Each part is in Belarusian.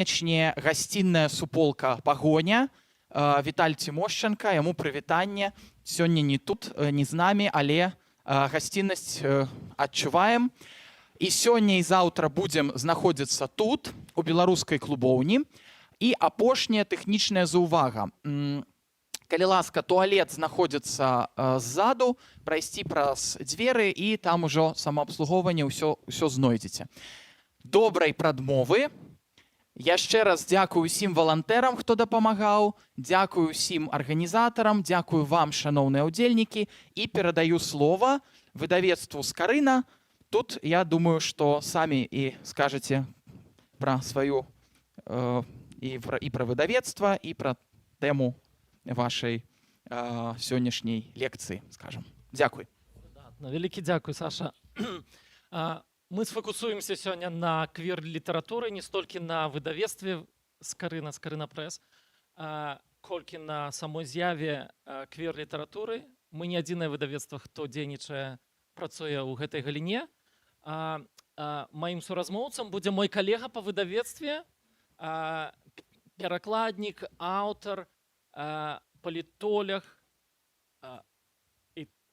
Канечне, гасцінная суполка пагоня. Віталь Тимошченко, яму прывітанне. Сёння не тут, не з намі, але гасціннасць адчуваем. І сёння і заўтра будзем знаходзіцца тут, у беларускай клубоўні. І апошняя тэхнічная заўвага. Калі ласка, туалет знаходзіцца ззаду, прайсці праз дзверы, і там ужо самаабслугоўванне ўсё знойдзеце. Добрай прадмовы. Яшчэ раз дзякую ўсім валантэрам, хто дапамагаў, дзякую ўсім арганізатарам, дзякую вам, шаноўныя ўдзельнікі, і перадаю слова выдавецтву «Скарына». Тут, я думаю, што самі і скажаце пра сваю і пра выдавецтва, і пра тэму вашай сённяшняй лекцыі, скажам. Дзякуй. Вялікі дзякуй, Саша. Мы сфокусуемся сёння на квір-літаратуры, не столькі на выдавецтве «Скарына», «Скарына Прэс», колькі на самой з'яве квір-літаратуры. Мы не адзінае выдавецтва, хто дзейнічае, працуе ў гэтай галіне. Маім суразмоўцам будзе мой калега па выдавецтве, перакладнік, аўтар, палітолог,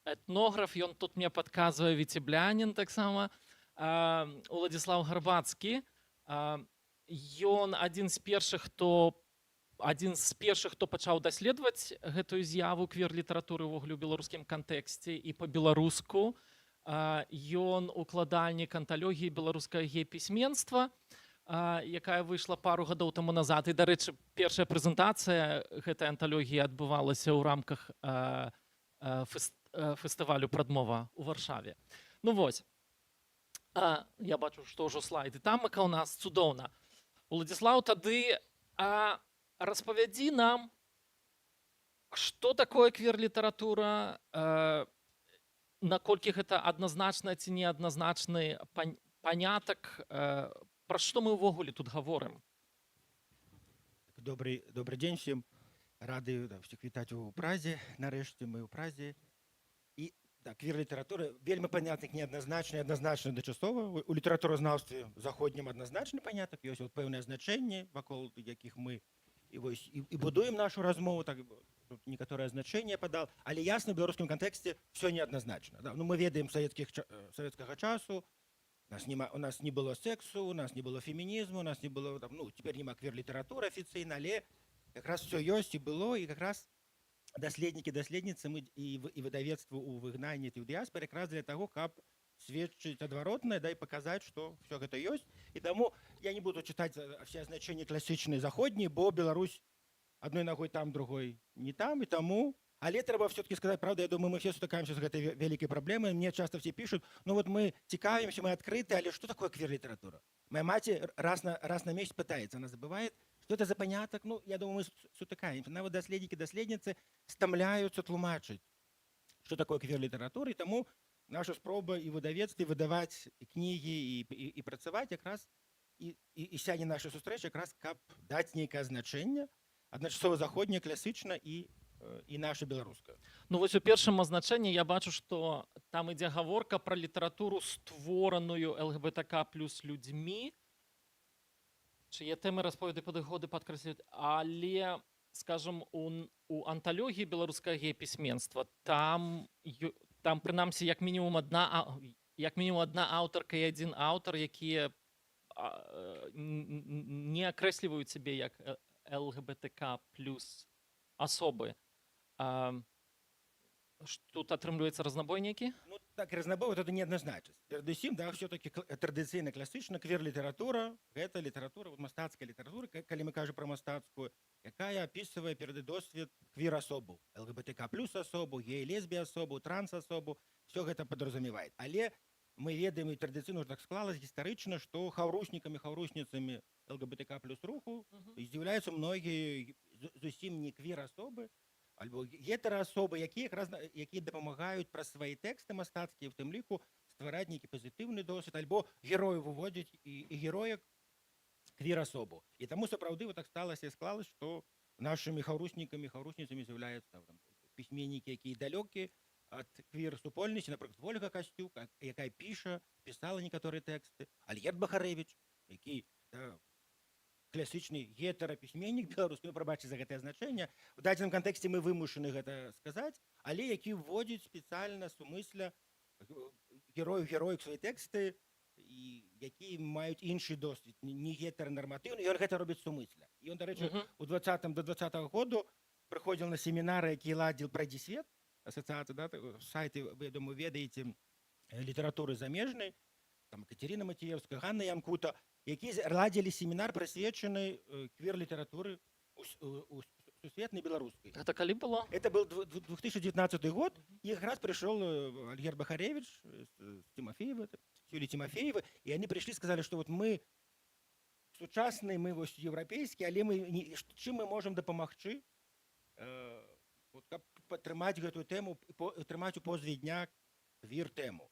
этнограф, ён тут мне падказвае, Віцеблянін таксама, Уладзіслаў Гарбацкі. Ён адзін з першых, хто пачаў даследаваць гэтую з'яву квір-літаратуры ўвогуле ў беларускім кантэксце і па-беларуску. Ён укладальнік анталогіі беларускага гей-пісьменства, якая выйшла пару гадоў таму назад. І, дарэчы, першая прэзентацыя гэтай анталогіі адбывалася ў рамках фестывалю «Прадмова» у Варшаве. Ну вось. Я бачу, што ўжо слайды тамака ў нас цудоўна. Уладзіслаў, тады распавядзі нам, што такое квір-літаратура, наколькі гэта адназначны ці неадназначны панятак, пра што мы ўвогуле тут гаворым? Добрый дзень всем. Рады всіх вітаць у Празе. Нарэшце мы ў Празе. І квір-літаратура вельмі панятак неадназначны, адназначна дачасова. У літаратуразнаўстве заходнім адназначны панятак. Ёсць пэўнае значэнне, вакол якіх мы і будуем нашу размову. Так, некаторае значэнне падал. Але ясна, у беларускім кантэксце все неадназначна. Мы ведаем савецкага часу. У нас не было сексу, у нас не было фемінізму, у нас не было, цяпер няма квір-літаратуры афіцыйна, але якраз все ёсць і было, і якраз даследнікі, даследніцы і выдавецтву ў выгнанні і ў дыяспары якраз для таго, каб сведчыць адваротнае, і паказаць, што все гэта ёсць. І таму я не буду чытаць все значэнні класічнай заходняй, бо Беларусь адной ногой там, другой не там, і таму. Але трэба все-таки сказаць правду, я думаю, мы все сутыкаемся з гэтай вялікай праблемай. Мне часто все пишут, мы цікавимся, мы открыты, але что такое квир-литература? Моя маці раз на месяц пытается, она забывает, что это за поняток. Я думаю, мы сутыкаемся. Нават даследнікі, даследніцы стамляюцца тлумачыць, что такое квир-литература, і таму наша спроба і выдавецтве выдаваць кнігі і працаваць якраз і сяне нашай сустрэчы якраз каб даць нейкае значэнне, адначасова заходняе, класічна і наша беларуская. Вось у першым азначэнні я бачу, што там ідзе гаворка пра літаратуру, створаную ЛГБТК плюс людзьмі, чые тэмы, расповеды, падыходы падкрэсліваюць. Але, скажам, у анталогіі беларускага гей-пісьменства там прынамсі як мінімум адна аўтарка і адзін аўтар, якія не акрэсліваюць сябе як ЛГБТК плюс асобы. Тут атрымліваецца разнабой нейкі? Так, разнабой это неадназначна. Перадусім, все-таки традыцыйна класічна квір-літаратура, гэта літаратура, мастацкая літаратура, калі мы кажам пра мастацкую, якая апісвае перады досвед квір-асобу, ЛГБТК плюс асобу, гей-лесбі-асобу, транс-асобу, все гэта падразумевае. Але мы ведаем, і традыцыйна так склалася гістарычна, што хаўруснікамі, хаўрусніцамі ЛГБТК плюс руху з'яўляюцца многія зусім не квір-асобы, альбо гетараасобы, якія дапамагаюць праз свае тэксты мастацкія, в тым ліку ствараць нейкі пазітыўны досвед, альбо герояў выводзіць і героек квір-асобу. І таму сапраўды так сталася і склалася, што нашымі хаўруснікамі, хаўрусніцамі з'яўляюцца пісьменнікі, якія далёкія ад квір-супольнасці, напрыклад, Вольга Касцюк, якая пісала некаторыя тэксты, Альгерд Бахарэвіч, які класічны гетэрапісьменнік беларускі, ну, прабачце за гэтае значэнне. У дадзеным кантэксце мы вымушаны гэта сказаць, але які вводзіць спецыяльна сумысля героек свае тэксты, і якія маюць іншы досвед, не гетаранарматыўны, і ён гэта робіць сумысля. І ён, дарэчы, у 20-го году прыходзіў на семінары, які ладзіў «Прайдзі свет», асацыяцыя, да, сайты, вы, я думаю, ведаеце, літаратуры замежнай, там Катерина Матіевская, Ганна Ямкута, які ладзілі семінар, прысвечаны квір-літаратуры у сусветнай беларускай. Это калі было? Это был 2019 год, и как раз пришел Альгер Бахаревич с Тимофеева, Юлия Тимофеева, и они пришли и сказали, что вот мы сучасныя, мы вось еўрапейскія, але мы чым мы можам дапамагчы, вот, каб падтрымаць гэтую тэму, трымаць у позве дня квір-тэму.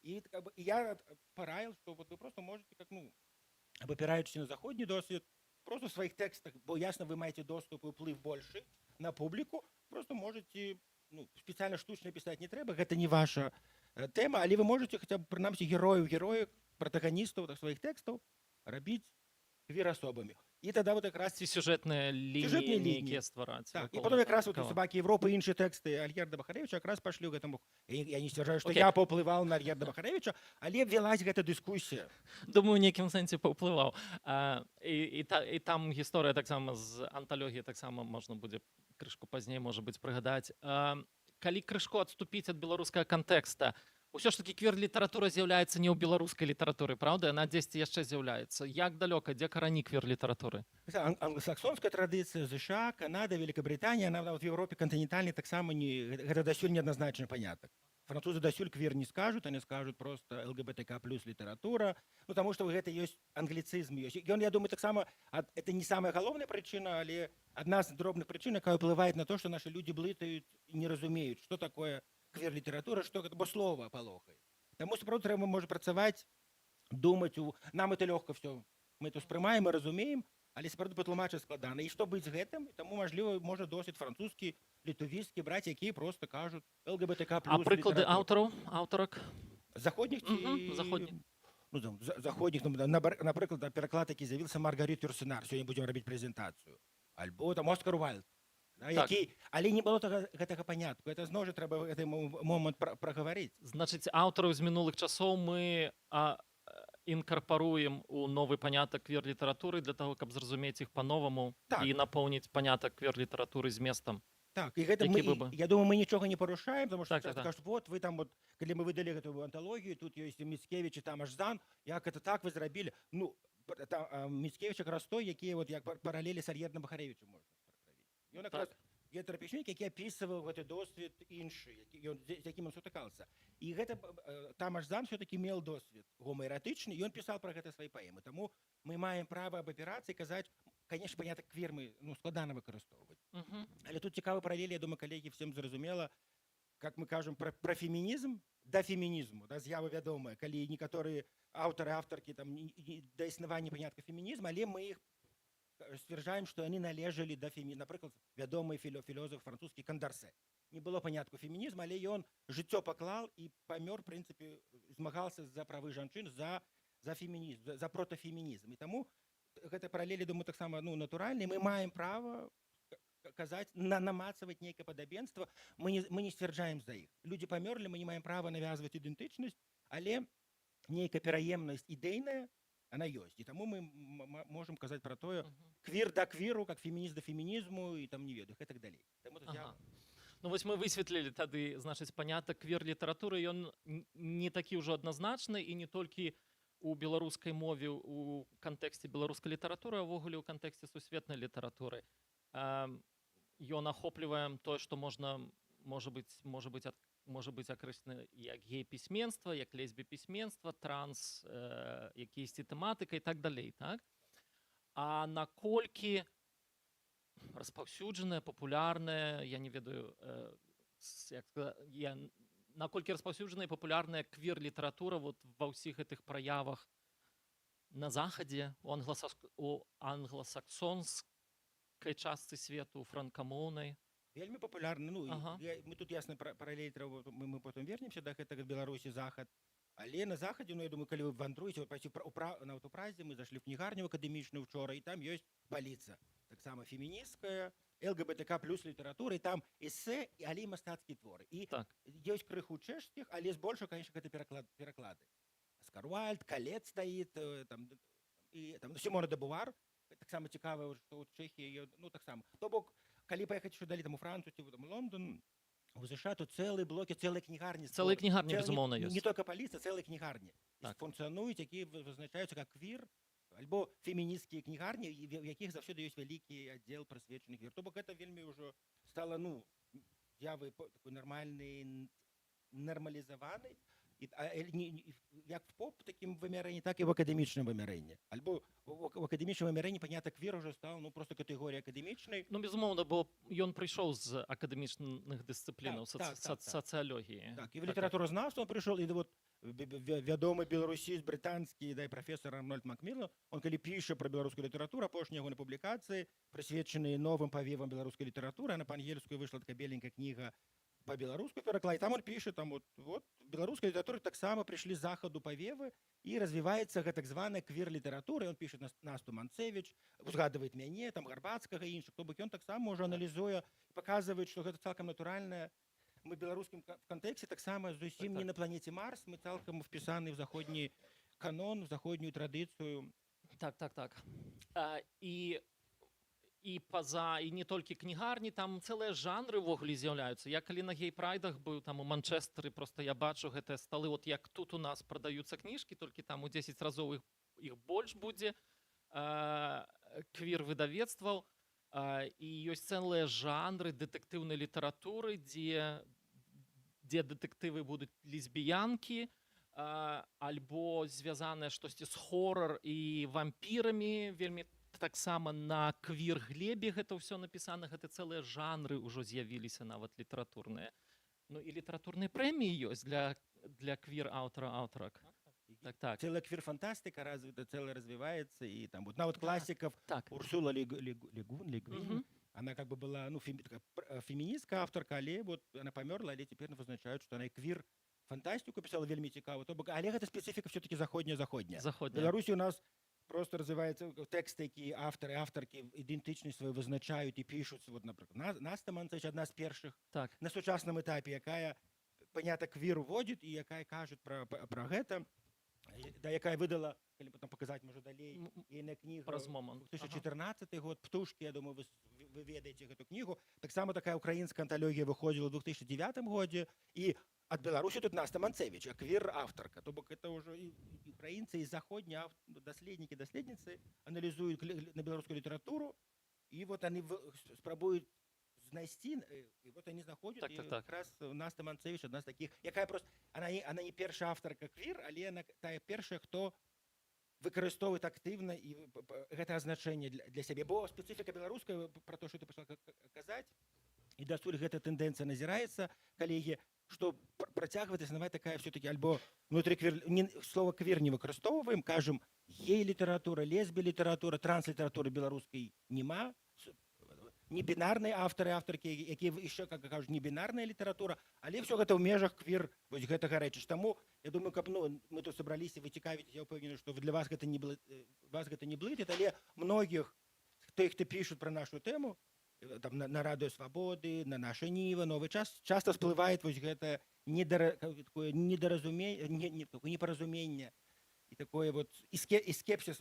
И как бы, я пораил, что вот вы просто можете, как, ну, опираючись на заходний досвід, просто в своих текстах, бо ясно, вы маете доступ и уплыв больше на публику, просто можете, ну, специально штучно писать не треба, это не ваша тема, але вы можете хотя бы, принамсі, героев, протагонистов своих текстов рабіць квір-асобамі. І тогда вот как раз Ці сюжэтныя лініі нейкія ствараць. так, і потом якраз вот «Собаки Европы» і іншыя тэксты Альгерда Бахаревича якраз пашлі ў гэтаму. Я не сцвярджаю, што я паўплываў на Альгерда Бахаревича, але вялась гэта дыскусія. Думаю, у нейкім сэнсе паўплываў. І там гісторыя таксама з анталогіі таксама можна будзе крышку пазней, можа быць, прыгадаць. Калі крышку адступіць ад беларускага кантэкста, усё ж таки квір-літаратура з'яўляецца не ў беларускай літаратуры, правда? Яна дзесьці яшчэ з'яўляецца. Як далёка, дзе карані квір-літаратуры? Англосаксонская традыцыя, ЗША, Канада, Великобританія, нават в Еўропе кантынентальнай таксама гэта дасюль неадназначны панятак. Французы дасюль квір не скажуць, они скажуць просто ЛГБТК плюс літаратура, ну таму што гэта ёсць англіцызм ёсць. Ён, я думаю, таксама это не самая галоўная прычына, але адна з дробных прычын, якая ўплывае на то, што нашы людзі блытаюць і не разумеюць, што такое квір-літаратура, што гэта, бо слова палохае. Таму сапраўды трэба можа працаваць, думаць, нам это лёгка все, мы это ўспрымаем, мы разумеем, але сапраўды патлумачыць складана. І што быць з гэтым? Таму, мажліва, можа досвід французскі, літувійскі браць, якія просто кажуць ЛГБТК плюс. А прыклады аўтараў, аўтарак? Заходніх ці... Заходніх. Ну, там, заходніх, напрыклад, пераклад, які з'явіўся Маргарит Юрсенар, сёння будзем рабіць прэзентацыю. Альбо там Оскар Уайльд. Да, Так. Але не было гэтага панятку. Это зноў жа трэба гэты момант прагаварыць. Значыць, аўтараў з мінулых часоў мы інкарпаруем у новы панятак квір-літаратуры для таго, каб зразумець іх па-новаму Так. і напоўніць панятак квір-літаратуры зместам. Так, і гэта Які мы, выбар? я думаю, мы нічога не парушаем, потому што Так, часто так, так. кажуць, вот вы там, вот, калі мы выдалі гэтую анталогію, тут ёсць Міцкевіч і там Аждан, як это так вы зрабілі? Ну, там Міцкевіч якраз той, які вот як паралелі з Альгердам Бахаревичем можна справіць. Ён якраз гетэрапісьменнік, які апісваў гэты досвед іншы, з якім ён сутыкаўся. І гэта там Аждан все-таки меў досвед гомаэратычны, і ён пісаў пра гэта свае паэмы. Таму мы маем права абапірацца і казаць, конечно, панятак квір мы, ну, складана выкарыстоўваць. Але тут цікавы паралель, я думаю, калегі, всем зразумела, как мы кажам пра фемінізм да фемінізму, да, з'ява вядомая, калі некаторыя аўтары, аўтаркі там да існавання панятка фемінізм, але мы іх сцвярджаем, што яны належалі да фемінізму. Напрыклад, вядомы філозаф французскі Кандарсе. Не было панятку фемінізму, але ён жыццё паклаў і памёр, в прынцыпе, змагаўся за правы жанчын, за фемінізм, за протафемінізм. І таму гэта паралелі, думаю, таксама, ну, натуральныя. Мы маем права казаць, намацаваць нейкае падабенства. Мы не сцвярджаем за іх. Людзі памёрлі, мы не маем права навязваць ідэнтычнасць, але нейкая пераемнасць ідэйная, она ёсць. І таму мы можам казаць пра тое, квір да квіру, как фемініст да фемінізму, і там не ведаю, і так далей. Таму тут я... Ну вось мы высветлілі тады, значыць, панятак квір-літаратуры, ён не такі ўжо адназначны і не толькі у беларускай мове у кантэксце беларускай літаратуры, а ўвогуле ў кантэксце сусветнай літаратуры. Ён ахоплівае тое, што можа быць акрэслена як гей-пісьменства, як лесбі-пісьменства, транс, якіясьці тэматыка і так далей, так? А наколькі распаўсюджаная, папулярная, я не ведаю, наколькі распаўсюджаная і папулярная квір-літаратура вот ва ўсіх гэтых праявах на захадзе, у англасаксонскай частцы свету, у франкамоўнай? Вельмі папулярны. Ну, мы тут ясна паралель, мы потым вернемся да гэтага Беларусі, Захад. Але на захадзе, ну я думаю, калі вы вандруеце, вот пайсці на у празе, мы зайшлі в кнігарню акадэмічную вчора, і там ёсць паліца, таксама фемінісцкая, ЛГБТК плюс літаратура, і там эсэ, але і мастацкія творы. І Так. ёсць крыху чэшскіх, але збольшага, конечно, гэта пераклады. Аскар Уальд, Калет стаіць, там, і там Сімона де Бувар, таксама цікава, што ў Чэхіі, ну таксама. То бок, калі паехаць ще далі там у Францію, ці там у Лондон, у США, то цэлыя блокі, цэлыя кнігарні. Цэлыя кнігарні, Цэлыя- безумоўна, не ёсць. толькі паліца, цэлыя кнігарні. Так. Функцыянуюць, якія вызначаюцца як квір, альбо фемінісцкія кнігарні, в якіх заўсёды ёсць вялікі аддзел прысвечаны квір. То бок гэта вельмі ўжо стала, ну, з'явай такой нармальнай, нармалізаванай, як в поп такім вымярэнні, так і в акадэмічным вымярэнні. Альбо в акадэмічным вымярэнні панята квір уже стаў, ну, просто катэгорія акадэмічнай. Ну, безумоўна, бо ён прыйшоў з акадэмічных дысцыплінаў, Так, так. сацыялогіі. Так, і в літаратуразнаўства он прыйшоў, і вот вядомы беларусіст брытанскі, да, прафесор Арнольд Макміллан, он калі піша пра беларускую літаратуру, апошнія ягоныя публікацыі, прысвечаныя новым павевам беларускай літаратуры, на па-ангельскую выйшла такая беленькая кніга па-беларуску пераклад, і там он піша, там вот беларускай літаратуры таксама прыйшлі з захаду павевы, і развіваецца так званая квір-літаратура, ён піша Насту Манцевіч, узгадвае мяне, там Гарбацкага і іншых, то бок ён таксама ўжо аналізуе, паказвае, што гэта цалкам натуральная. Мы беларускім кантэксце таксама зусім Так. не на планеце Марс, мы цалкам впісаны в заходні канон, в заходнюю традыцыю. Так. І не толькі кнігарні, там цэлыя жанры ўвогуле з'яўляюцца. Я калі на гей-прайдах быў там у Манчэстэры, просто я бачу гэтыя сталы, от як тут у нас прадаюцца кніжкі, толькі там у 10 разоў іх больш будзе квір-выдавецтваў. І ёсць цэлыя жанры дэтэктыўнай літаратуры, дзе дэтэктывы будуць лесбіянкі, альбо звязанае штосьці з хорар і вампірамі, вельмі таксама на квір-глебе гэта ўсё напісана, гэта цэлыя жанры ўжо з'явіліся нават літаратурныя. Ну і літаратурныя прэміі ёсць для квір-аўтара-аўтарак. Так. Цэлая квір-фантастыка развіта, цэлая развіваецца, і там вот нават класікаў Так. Урсула Легуин, Мгм. она как бы была, ну, феміністка авторка, але вот она памёрла, але цяпер вызначаюць, што она і квір-фантастыку пісала вельмі цікава. То бок, але гэта спецыфіка все-таки заходняя. В Беларусі у нас просто развіваецца тэксты, якія аўтары, аўтаркі ідэнтычнасць сваю вызначаюць і пішуць. Вот, напрыклад, Наста Манцевіч адна з першых Так. на сучасным этапе, якая панята квір уводзіць і якая кажа пра гэта, да, якая выдала, калі потом паказаць можа далей, ейная кніга Праз момант. 2014 год, «Птушкі», я думаю, вы ведаеце гэту кнігу. Таксама такая украінская анталогія выходзіла ў 2009 годзе, і ад Беларусі тут Наста Манцевіч, квір-аўтарка. То бок это ўжо і украінцы, і заходнія даследнікі, даследніцы аналізуюць на беларускую літаратуру, і вот они спрабуюць знайсці, і вот они знаходзяць, Так. якраз Наста Манцевіч адна з такіх, якая просто, она не першая аўтарка квір, але она тая першая, хто выкарыстоўваюць актыўна і гэта азначэнне для сябе. Бо спецыфіка беларуская, пра то, што ты пачала казаць, і дасюль гэта тэндэнцыя назіраецца, калегі, што працягваць існаваць такая все-таки альбо внутрі слова квір не выкарыстоўваем, кажам, гей-літаратура, лесбі-літаратура, транслітаратуры беларускай няма, не бінарныя аўтары, аўтаркі, якія яшчэ, как кажуць, не бінарная літаратура, але все гэта ў межах квір, вось гэтага рэчы. Таму, я думаю, каб, ну, мы тут сабраліся, вы цікавіць, я ўпэўнены, што для вас гэта не блытит, але многіх, хто пішуць пра нашу тэму, там, на Радыё Свабоды, на наша Ніва, Новы час, часта всплывает вось гэта непаразуменне, і такое вот і скепсіс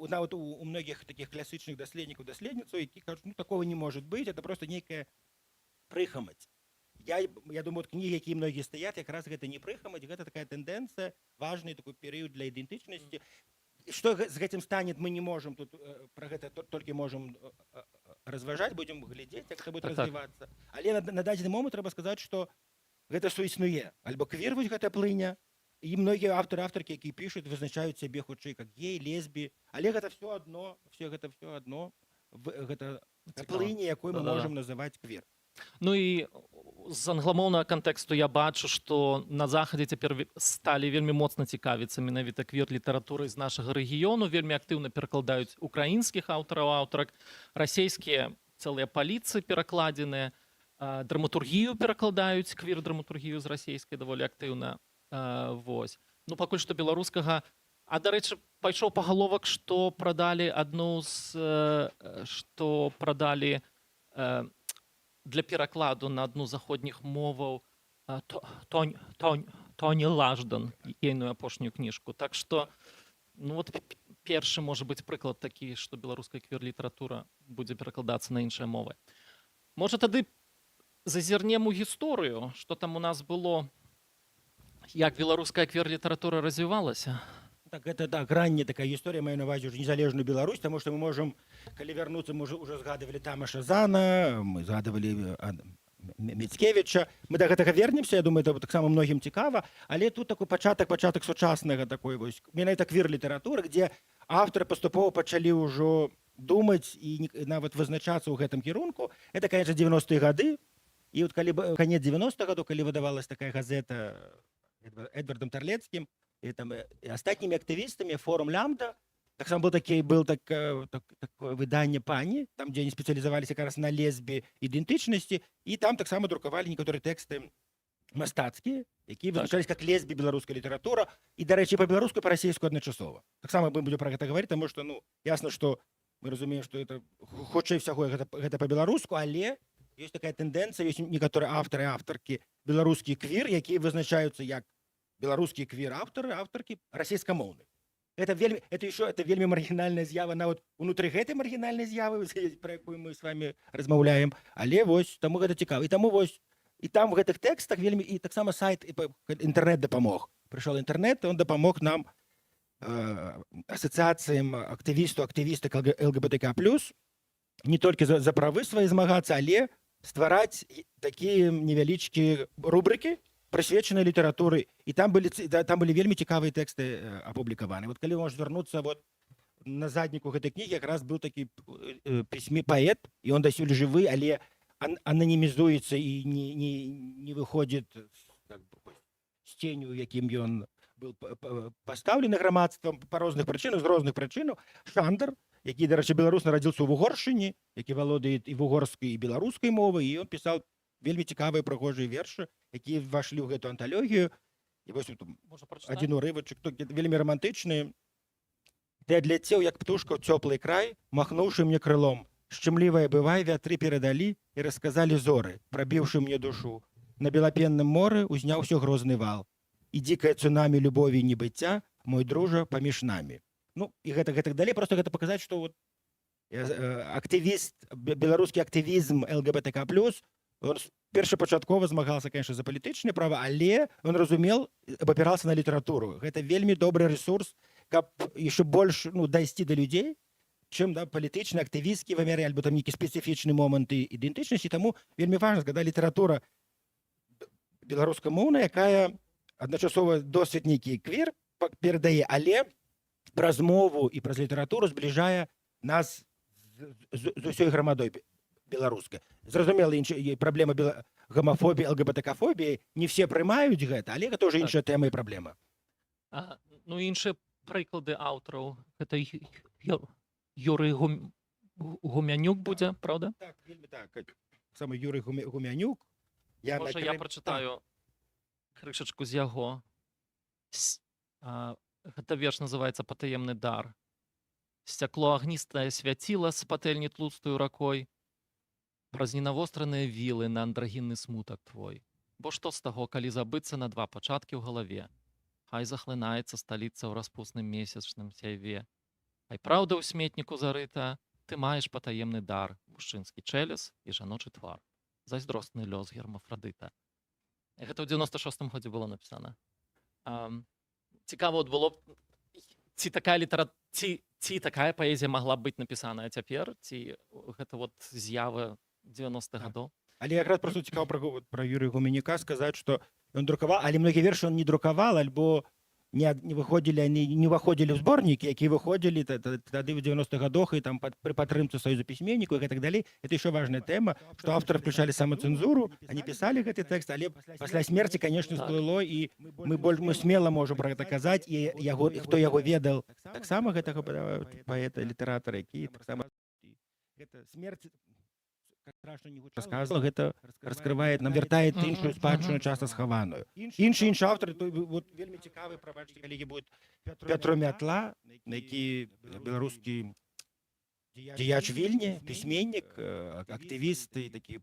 нават у многіх таких класічных даследнікаў, даследніцаў, які кажуць, ну, такого не может быть, это просто нейкая прыхамаць. Я думаю, кнігі, якія многія стаят, якраз гэта не прыхамаць, гэта такая тэндэнцыя, важны такой перыяд для ідэнтычнасці. Што з гэтым стане, мы не можем тут пра гэта толькі можем разважаць, будзем глядзець, як гэта будзе развівацца. Але на дадзены момант трэба сказаць, што гэта суіснуе. Альбо квір, вось гэта плыня, і многія аўтары, аўтаркі, якія пішуць, вызначаюць сябе хутчэй як гей, лесбі, але гэта все адно, гэта плыня, якой мы можем называць квір. Ну і з англамоўнага кантэксту я бачу, што на захадзе цяпер сталі вельмі моцна цікавіцца менавіта квір-літаратурай з нашага рэгіёну, вельмі актыўна перакладаюць украінскіх аўтараў, аўтарак, расійскія цэлыя паліцы перакладзеныя, драматургію перакладаюць, квір-драматургію з расійскай даволі актыўна. Вось. ну пакуль што беларускага. А дарэчы, пайшоў пагаловак, што прадалі для перакладу на адну з заходніх моваў Тоні Лаждан, ейную апошнюю кніжку. Так што ну вот першы можа быць прыклад такі, што беларуская квір-літаратура будзе перакладацца на іншыя мовы. Можа тады зазірнем у гісторыю, што там у нас было, як беларуская квір-літаратура развівалася. Так, это так, ранняя такая гісторыя, маю на ўвазе уже незалежную Беларусь, таму што мы можам, калі вярнуцца, мы уже згадывалі Тамаша Зана, мы згадывалі Міцкевіча. Мы да гэтага вернемся, я думаю, это таксама многім цікава, але тут такой пачатак сучаснага такой вось менавіта квір-літаратуры, дзе аўтары паступова пачалі ўжо думаць і нават вызначацца ў гэтым кірунку. Это, конечно, 90-е гады, і вот калі канец 90-х гадоў, калі выдавалась такая газета Эдвардом Тарлецкім і там і астатнімі актывістамі, форум Лямда, таксама было такое выданне «Пані», там, дзе они спецыялізаваліся якраз на лесбі ідэнтычнасці, і там таксама друкавалі некаторыя тэксты мастацкія, якія вызначались как лесбі беларуская літаратура, і, дарэчы, па-беларуску, па-расейску адначасова. Таксама мы будем пра гэта гаварыць, таму што, ну, ясна, што мы разумеем, што это хутчэй всяго гэта па-беларуску, але ёсць такая тэндэнцыя, ёсць некаторыя аўтары і аўтаркі беларускі квір, якія вызначаюцца як беларускія квір-аўтары, аўтаркі расейскамоўныя. Это вельмі маргінальная з'ява нават унутры гэтай маргінальнай з'явы, пра якую мы з вами размаўляем, але вось таму гэта цікава. І таму вось і там в гэтых тэкстах вельмі і таксама сайт інтэрнэт дапамог. Прыйшоў інтэрнэт, он дапамог нам асацыяцыям актывістак ЛГБТК+, не толькі за правы свае змагацца, але ствараць такія невялічкія рубрыкі, прысвечаныя літаратуры, і там былі вельмі цікавыя тэксты апублікаваны. Вот калі можна звярнуцца вот на задніку гэтай кнігі, якраз быў такі паэт, і он дасюль жывы, але ананімізуецца і не выходзіць з ценю, якім ён быў пастаўлены грамадствам па розных прычынах, з розных прычынаў. Шандар, які, дарэчы, беларус, нарадзіўся ў Угоршчыне, які валодае і вугорскай, і беларускай мовай, і ён пісаў вельмі цікавыя прыгожыя вершы, якія ўвайшлі ў гэту анталогію. І вось адзін урывачак, вельмі рамантычны. Ты адляцеў, як птушка ў цёплы край, махнуўшы мне крылом. Шчымлівая бывай, вятры перадалі і расказалі зоры, прабіўшы мне душу. На белапенным моры узняўся грозны вал. І дзікае цунамі любові і небыцця, мой дружа, паміж намі. Ну, і гэтак далей, просто гэта паказаць, што вот актывіст, беларускі актывізм ЛГБТК+, он першапачаткова змагался, конечно, за палітычныя права, але он разумел, абапірался на літаратуру. Гэта вельмі добры ресурс, каб яшчэ больш дайсці да людзей, чым палітычны, актывісткі вымяры, альбо там нейкі спецыфічны момант ідэнтычнасці. Таму вельмі важна, калі літаратура беларускамоўная, якая адначасова досвед нейкі квір перадае, але праз мову і праз літаратуру збліжае нас з усёй грамадой беларускай. Зразумела, праблема гомафобіі, ЛГБТК-фобіі, не все прымаюць гэта, але гэта ўжо іншая тэма і праблема. Ну, іншыя прыклады аўтараў, гэта Юрый Гумянюк будзе, правда? Так, вельмі так. Саме Юрый Гумянюк. Можа, я прачытаю крышачку з яго. Гэта верш называецца «Патаемны дар». Сцякло агністае свяціла з патэльні тлустаю ракой, праз ненавостраныя вілы на андрагінны смутак твой. Бо што з таго, калі забыцца на два пачаткі ў галаве? Хай захлынаецца сталіца ў распусным месячным сяйве. Хай праўда ў сметніку зарыта, ты маеш патаемны дар, мужчынскі чэлес і жаночы твар. Зайздросны лёс гермафрадыта. Гэта ў 96-м годзе было напісана. Цікава было б, ці такая паэзія магла б быць напісаная цяпер, ці гэта вот з'ява 90-х гадоў. Але якраз просто цікава пра Юрыя Гуменюка сказаць, што ён друкаваў, але многія вершы он не друкаваў, альбо не выходзілі, не ўваходзілі ў зборнікі, якія выходзілі тады ў 90-х годах і там пры падтрымцы Саюзу пісьменнікаў і гэтак далей. Это еще важная тэма, што аўтары включалі самацэнзуру, они пісалі гэты тэкст, але пасля смерці, конечно, сплыло, і мы смела можам пра гэта казаць, і хто яго ведал, таксама гэтага паэта, літаратара, які таксама гэта смерць рассказывал, гэта раскрывает, нам вяртает Мгм, іншую мгм. спадчыну, часто схаваную. Іншы аўтар, вот вельмі цікавы, прабачце, калегі, будет Пятро Мятла, які беларускі дзеяч Вільні, пісьменнік, актывіст і такі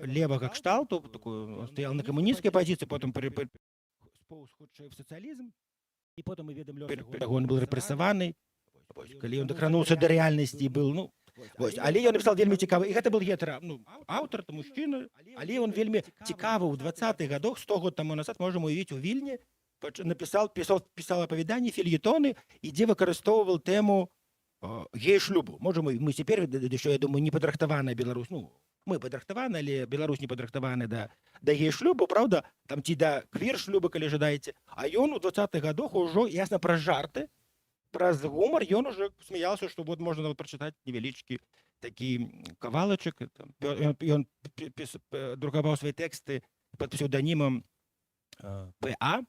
левага кшталту, такой, стаял на камунісцкай пазіцыі, потым сполз хутчэй в сацыялізм, і потым мы ведаем лёс яго, он был рэпрэсаваны, калі ён дакрануўся да рэальнасці і быў, ну, вось, але ён напісаў вельмі цікавы, і гэта был гетера, ну, аўтар, то мужчына, але ён вельмі цікавы ў 20-х гадах, 100 год таму назад, можам уявіць, у Вільні пісаў апавяданні, фельетоны, і дзе выкарыстоўваў тэму гей-шлюбу. Можам мы цяпер, я думаю, не падрыхтаваная Беларусь, ну, мы падрыхтаваны, але Беларусь не падрыхтаваны да гей-шлюбу, правда, там ці да квір-шлюбу, калі жадаеце, а ён у 20-х гадах ужо, ясна, праз жарты, праз гумар, ён уже смяялся, што вот можна нават прачытаць невялічкі такі кавалачак, ён друкаваў свае тэксты пад псеўданімам П.А.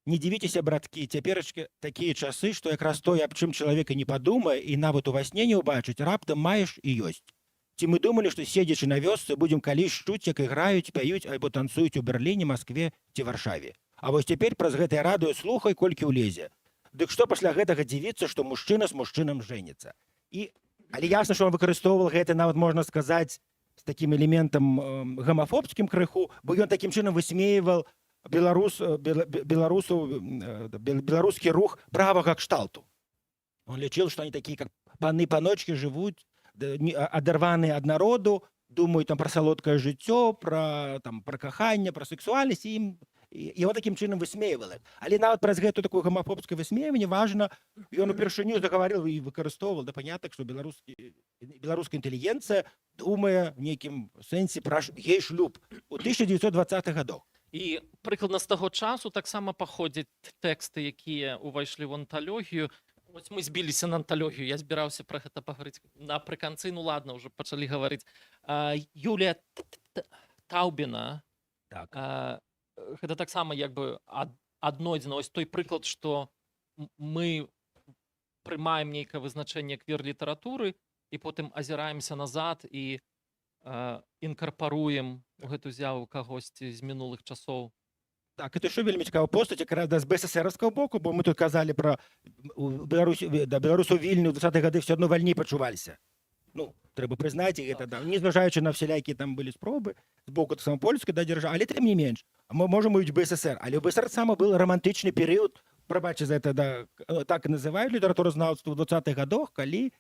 Не дзівіцеся, браткі, цяперачкі такія часы, што якраз тое, аб чым чалавека не падумае і нават у ва сне не ўбачыць, раптам маеш і ёсць. Ці мы думалі, што седзячы на вёсцы будзем калісь чуць, як іграюць, пяюць альбо танцуюць у Берліне, Маскве ці Варшаве. А вось цяпер праз гэтае радыё слухай, колькі ўлезе. Дык што пасля гэтага дзівіцца, што мужчына з мужчынам жэніцца. Але ясна, што он выкарыстоўваў гэта, нават можна сказаць, з такім элементам гамафобскім крыху, бо ён такім чынам высмейваў беларускі рух правага кшталту. Он лічыў, што они такие, как паны-паночки, живут, адарваныя ад народу, думаюць там пра салодкае жыццё, пра каханне, пра сексуальнасць, і он такім чынам высмейваў. Але нават праз гэту такое гамафобскае высмейванне важна, ён упершыню загаварыў і выкарыстоўваў да панятак, што беларуская інтэлігенцыя думае в нейкім сэнсе пра гей-шлюб у 1920-х гадах. І прыкладна з таго часу таксама паходзяць тэксты, якія ўвайшлі ў анталогію. Вось мы збіліся на анталогію, я збіраўся пра гэта пагаварыць напрыканцы, ну ладно, ўжо пачалі гаварыць. Юлія Таубіна, гэта таксама як бы аднойдзена, ось той прыклад, што мы прымаем нейкае вызначэнне квір-літаратуры і потым азіраемся назад і інкарпаруем у гэту з'яву кагосьці з мінулых часоў. Так, это еще вельмі цікава постаць, якраз з БССРскага боку, бо мы тут казалі пра беларусаў Вільні ў 20-х гады все адно вальней пачуваліся. Ну, трэба прызнаць, і гэта, незважаючы на всялякія там былі спробы з боку таксама польскай дзяржавы, але тым не менш, мы можам мовіць БССР, але ў БССР сама быў романтычны перыяд, прабачце за это, так і называюць літаратуразнаўства ў 20-х гадах, калі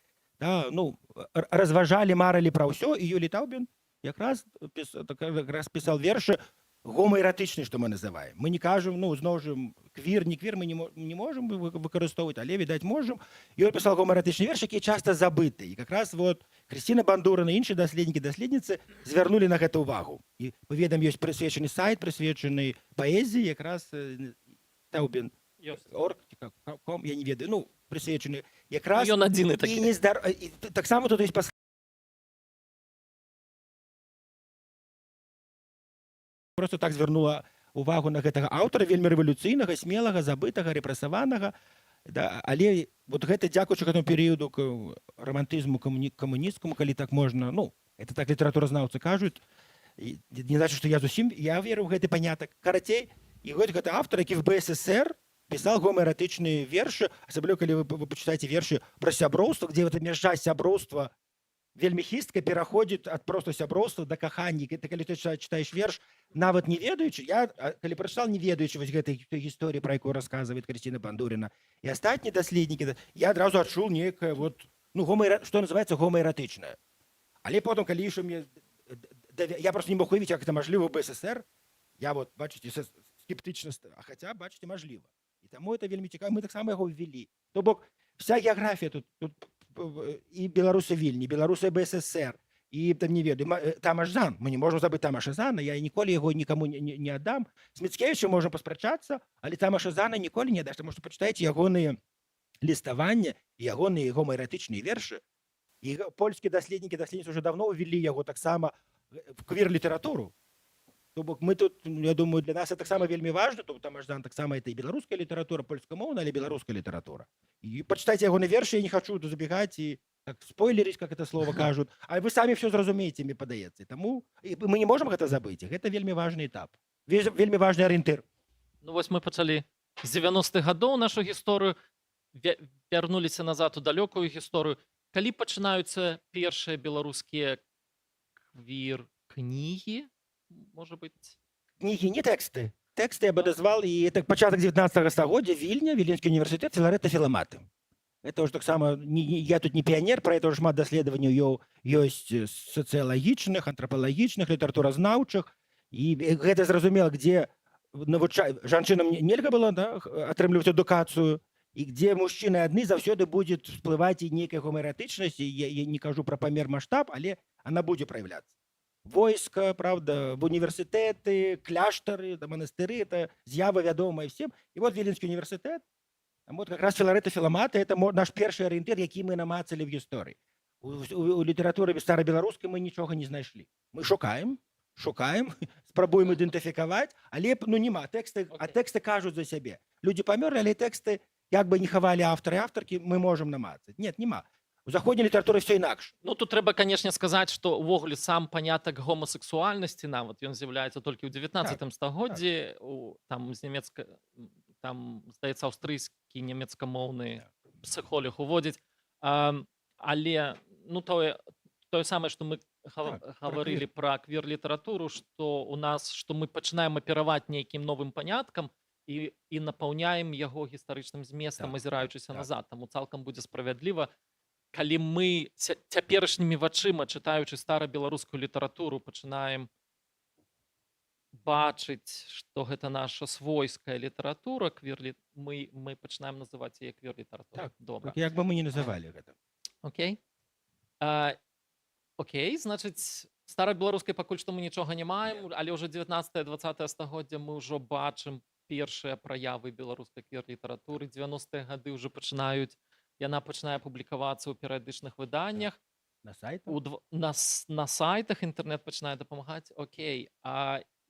разважалі, марылі пра ўсё, і Юлій Таубін якраз пісаў вершы гомаэратычныя, што мы называем. Мы не кажам, зноў жа, квір, не квір мы не можам выкарыстоўваць, але, відаць, можам. І ён пісаў гомаэратычныя вершы, якія часта забыты. І якраз Крысціна Бандурына і іншыя даследнікі-даследніцы звярнулі на гэта ўвагу. І мы ведаем, ёсць прысвечаны сайт, прысвечаны паэзіі, якраз Таубін. Орг, я не ведаю, прысвечаны якраз... Ён адзіны такі. І таксама тут ёсць просто так звярнула увагу на гэтага аўтара, вельмі рэвалюцыйнага, смелага, забытага, рэпрэсаванага. Але гэта дзякуючы гэтаму перыяду романтызму камунісцкаму, калі так можна, это так літаратуразнаўцы кажуць, не значыць, што я веру ў гэты панятак. Карацей, і гэты аўтар, які в БССР пісаў гомаэратычныя вершы, асабліва калі вы пачытаеце вершы пра сяброўства, дзе гэта мяжа сяброўства вельмі хістка пераходзіць ад проста сяброўства да кахання. Калі ты чытаеш верш, нават не ведаючы, я калі прачытаў, не ведаючы вось гэтай гісторыі, пра якую расказвае Крысціна Бандурына, і астатнія даследнікі, я адразу адчуў нейкае, што называецца гомаэратычнае. Але потым, калі ішоў мне, я проста не мог уявіць, як гэта мажліва ў БССР, я, бачыце, скептычна, а хаця, бачыце, мажліва. І таму это вельмі цікава, мы таксама яго ўвялі. То бок, вся геаграфія тут і беларусы Вільні, беларусы БССР, і там не ведаю, Тамаш Зан, мы не можам забыць Тамаша Зана, я ніколі яго нікому не аддам. З Міцкевічам можам паспрачацца, але Тамаша Зана ніколі не аддаш, таму што пачытайце ягоныя ліставанні, ягоныя гомаэратычныя вершы, і польскія даследніцы ўжо даўно ўвялі яго таксама в квір-літаратуру. То бок мы тут, я думаю, для нас это таксама вельмі важна, то Тамаш Зан таксама это і беларуская літаратура, польскамоўная, але беларуская літаратура. І пачытайце ягоны вершы, я не хачу забегаць і так спойлерить, как это слово кажут, а вы самі все зразумееце, мне падаецца. Таму мы не можам гэта забыць. Гэта вельмі важны этап. Вельмі важны арыентыр. Ну вось мы пачалі з 90-х гадоў нашу гісторыю, вярнуліся назад у далёкую гісторыю. Калі пачынаюцца першыя беларускія квір-кнігі, можа быць? Кнігі, не тэксты. Тэксты я бы назвал, і это пачатак 19 стагоддзя, Вільня, Віленскі універсітэт, Філарэта Філаматы. Это уже таксама, я тут не піянер, про это уже шмат даследаванняў ёсць сацыялагічных, антрапалагічных, літаратуразнаўчых, і гэта зразумела, где жанчынам нельга было, да, атрымліваць адукацыю, і где мужчыны адны заўсёды будзе всплываць і нейкая гомератычнасць, я не кажу про памер маштаб, але она будзе праяўляцца. Войска, правда, в універсітэты, кляштары, манастыры, это з'ява вядомая всем. І вот Віленскі універсітэт, вот как раз Філарэта Філаматы, это наш першы арыентыр, які мы намацалі в гісторыі. У літаратуры старабеларускай мы нічога не знайшлі. Мы шукаем, спрабуем ідэнтыфікаваць, але нема тэксты, а тэксты кажуць за сябе. Людзі памёрлі, але тэксты як бы не хавалі аўтары і аўтаркі, мы можам намацаць. Нет, нема. У заходняй літаратуры все інакш. Ну тут трэба, канешне, сказаць, што ўвогуле сам панятак гомасексуальнасці нават ён з'яўляецца толькі ў 19 стагоддзі, там з нямецка, там, здаецца, аўстрыйскі нямецкамоўны псіхолог уводзіць. Але ну тое самае, што мы гаварылі пра квір-літаратуру, што у нас, што мы пачынаем апіраваць нейкім новым паняткам і напаўняем яго гістарычным зместам, азіраючыся назад. Таму цалкам будзе справядліва, калі мы цяперашнімі вачыма, чытаючы старабеларускую літаратуру, пачынаем бачыць, што гэта наша свойская літаратура, мы пачынаем называць яе квір-літаратура. Добра. Як бы мы не называлі гэта. Окей. Окей, значыць, старабеларускай пакуль што мы нічога не маем, але ўжо 19-20 стагоддзя мы ўжо бачым першыя праявы беларускай квір-літаратуры. 90-е гады ўжо яна пачынае публікавацца ў перыядычных выданнях. На сайтах? На сайтах інтэрнэт пачынае дапамагаць. Окей.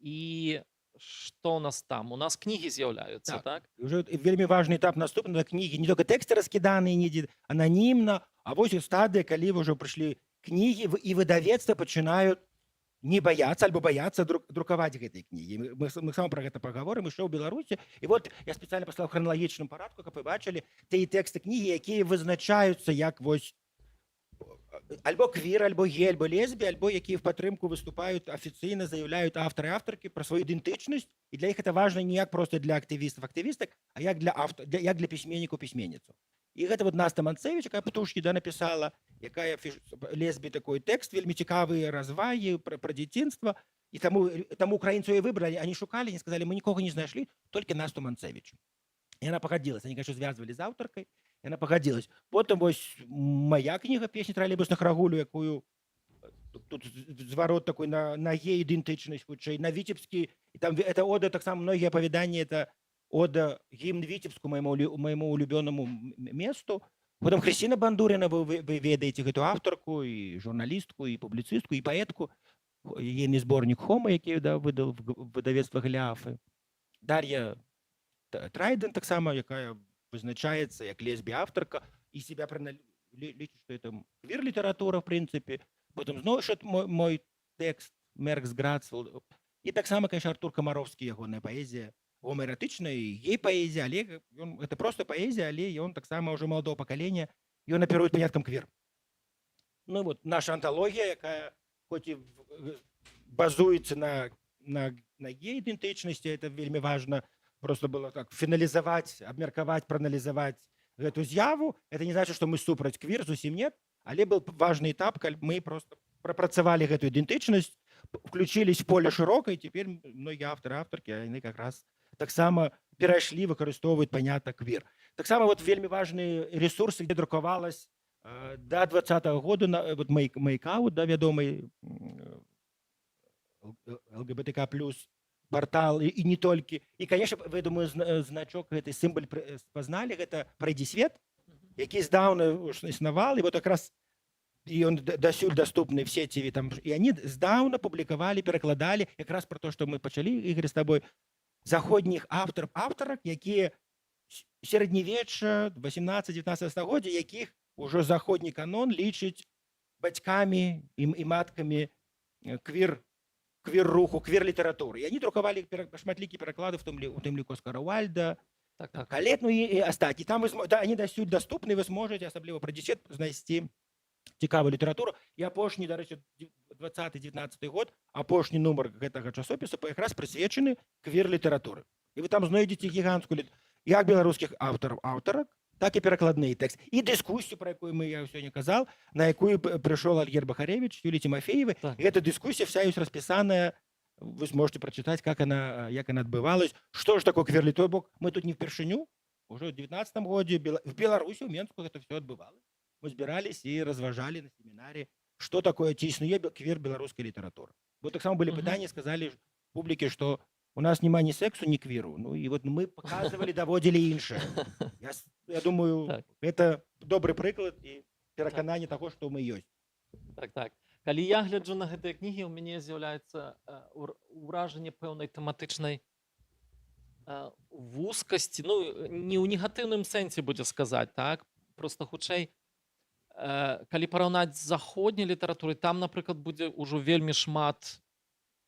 І што у нас там? У нас кнігі з'яўляюцца, так? Уже вельмі важны этап наступны, кнігі, не толькі тэксты раскіданыя недзе ананімна, а вось стадыя, калі ўжо прыйшлі кнігі і выдавецтва пачынаюць не бояться альбо бояться друкаваць гэтыя кнігі. Мы сам про гэта паговорым, ішоў у Беларусі. І вот я спецыяльна паслаў храналагічным парадку, каб вы бачылі тыя тэксты кнігі, якія вызначаюцца як вось альбо квір, альбо гей, альбо лесбі, альбо якія в падтрымку выступаюць, афіцыйна заяўляюць аўтары і аўтаркі пра сваю ідэнтычнасць. І для іх гэта важна не як проста для актывістаў, актывістак, а як для пісьменнікаў, пісьменніцаў. І гэта вот Наста Манцевіч, якая Птушкі напісала, якая лесбі такой тэкст, вельмі цікавыя развагі пра дзяцінства. І таму украінцу і выбралі, они шукалі, не сказалі, мы нікога не знайшлі, толькі Насту Манцевіч. І яна пагадзілася, они, конечно, звязвалі з аўтаркай, яна пагадзілась. Потым вось моя кніга «Песні тралейбусных рагулю», якую тут зварот такой на гей-ідэнтычнасць, хутчэй, на віцебскі, і там это ода, таксама многія апавяданні, это ода гімн Віцебску, моему улюбёнаму месту. Потом Хрысціна Бандуріна, вы ведаеце гэту аўтарку, і журналістку, і публіцыстку, і паэтку. Ейны зборнік «Хома», які выдал выдавецтва Гляфы. Дар'я Трайден, таксама, якая вызначаецца як лесбі-аўтарка, і себя лічыць, што это квір-літаратура, в прынцыпе. Потым зноў мой тэкст «Меркс Грацвелл». І таксама, конечно, Артур Камаровскі, ягоная паэзія, гомератычная і гей-паэзія, але это просто паэзія, але ён таксама ўжо маладого пакалення, ён аперуе паняткам квір. Ну вот наша анталогія, якая хоць і базуецца на гей-ідэнтычнасці, это вельмі важна, просто было так фіналізаваць, абмеркаваць, прааналізаваць гэту з'яву. Это не значит, што мы супраць квір, зусім нет, але был важны этап, калі мы просто прапрацавалі гэту ідэнтычнасць, включились в поле шырокае, і цяпер многія аўтары, аўтаркі, яны как раз таксама перайшлі, выкарыстоўваюць панятак квір. Таксама вот вельмі важны ресурсы, где друкавалась до 20-го года вот Мейкаут, да, вядомый ЛГБТК+, портал, і не толькі. І, конечно, вы, думаю, значок, гэты сімбаль спазналі, гэта «Прайдзі свет», які здаўна існавал, і вот как раз і он дасюль доступны в сеціве, там, і они здаўна публікавалі, перакладалі якраз про то, што мы пачалі, Ігор, з табой, заходніх аўтарак, якія сярэднявечча, 18-19 стагоддзя, якіх уже заходні канон лічить бацькамі і маткамі квір-руху, квір-літаратуры. І они друкавалі шматлікія пераклады, у тым ліку Оскара Уальда, Так, так. Калет, ну і астатні. Там они дасюль доступны, вы зможаце, асабліва пра дзіцят, знайсці цікавую літаратуру. І апошні, дарэчы, 20-19 год, апошні нумар гэтага часопіса якраз прысвечаны квір-літаратуры. І вы там знойдзеце гіганцкую як беларускіх аўтарак, так і перакладныя тэкст. І дыскусію, пра якую я сёння казал, на якую прыйшоў Альгер Бахаревич, Юлій Тимофеевы. Так. Эта дыскусія вся ёсць распісаная, вы сможете прочитать, как она отбывалась. Что же такое квир-літаратура? Мы тут не впершыню, уже в 19 году в Беларуси, в Менску это все отбывалось. Мы збирались и разважали на семинаре, что такое ці існуе квир беларускай літаратуры. Вот так само были пытания, сказали публике, что у нас нема ни сексу, ни квиру. Ну и вот мы показывали, доводили іншае. Я думаю, Так. это добрый прыклад и перакананне того, что мы ёсць. Так, так. Калі я гляджу на гэтыя кнігі, у мяне з'яўляецца ўражанне пэўнай тэматычнай вузкасці, ну, не ў негатыўным сэнсе будзе сказаць, так? Просто хутчэй, калі параўнаць з заходняй літаратурай, там, напрыклад, будзе ўжо вельмі шмат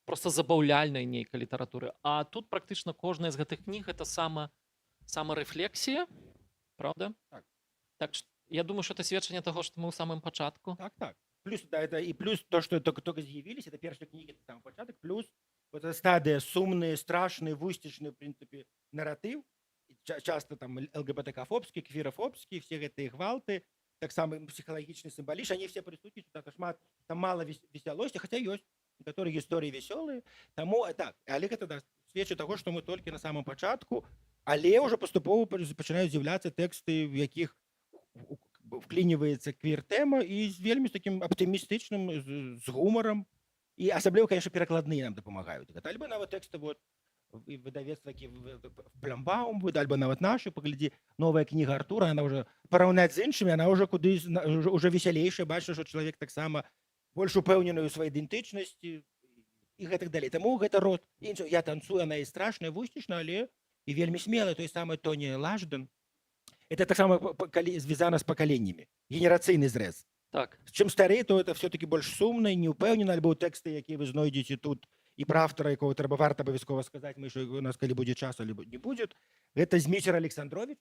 просто забаўляльнай нейкай літаратуры. А тут практычна кожная з гэтых кніг это самарэфлексія, правда? Так. Так, я думаю, что это сведчанне таго, што мы ў самым пачатку. Так. Плюс, да, это и плюс то, что только з'явились, это первые книги, это там початок, плюс вот эта стадия сумные, страшные, вустичные, в принципе, нарратив, часто там ЛГБТК-фобские, квирофобские, все эти гвалты, так само психологичный символиш, они все присутствуют, там мало веселости, хотя есть некоторые истории веселые, тому так, але это да, сведчить того, что мы только на самом початку, але уже поступово починают з'являться тексты, в яких вклинивается квир-тема и з вельмі таким оптимистичным, з гумором. И особливо, конечно, перекладные нам допомагають. Альбо навіть тексти вот, видавецтва, які в Плямбаум, альбо навіть наші, погляді, нова книга Артура, вона вже порівняти з іншими, вона вже кудись, вже веселіша, бачиш, що чоловік так само більш упевнений у своїй ідентичності і так далі. Тому це род іншого. Я танцую, вона і страшна, і вустічна, але і вельмі сміла, той самий Тоні Лажден. Это так само звязано с поколениями. Генераційний зрез. Так. Чим старі, то это все-таки більш сумно і неупевнено, або тексти, які ви знайдете тут, і про автора, якого треба варто обов'язково сказати, ми, що у нас коли буде час, або не буде. Это Зміцер Олександрович,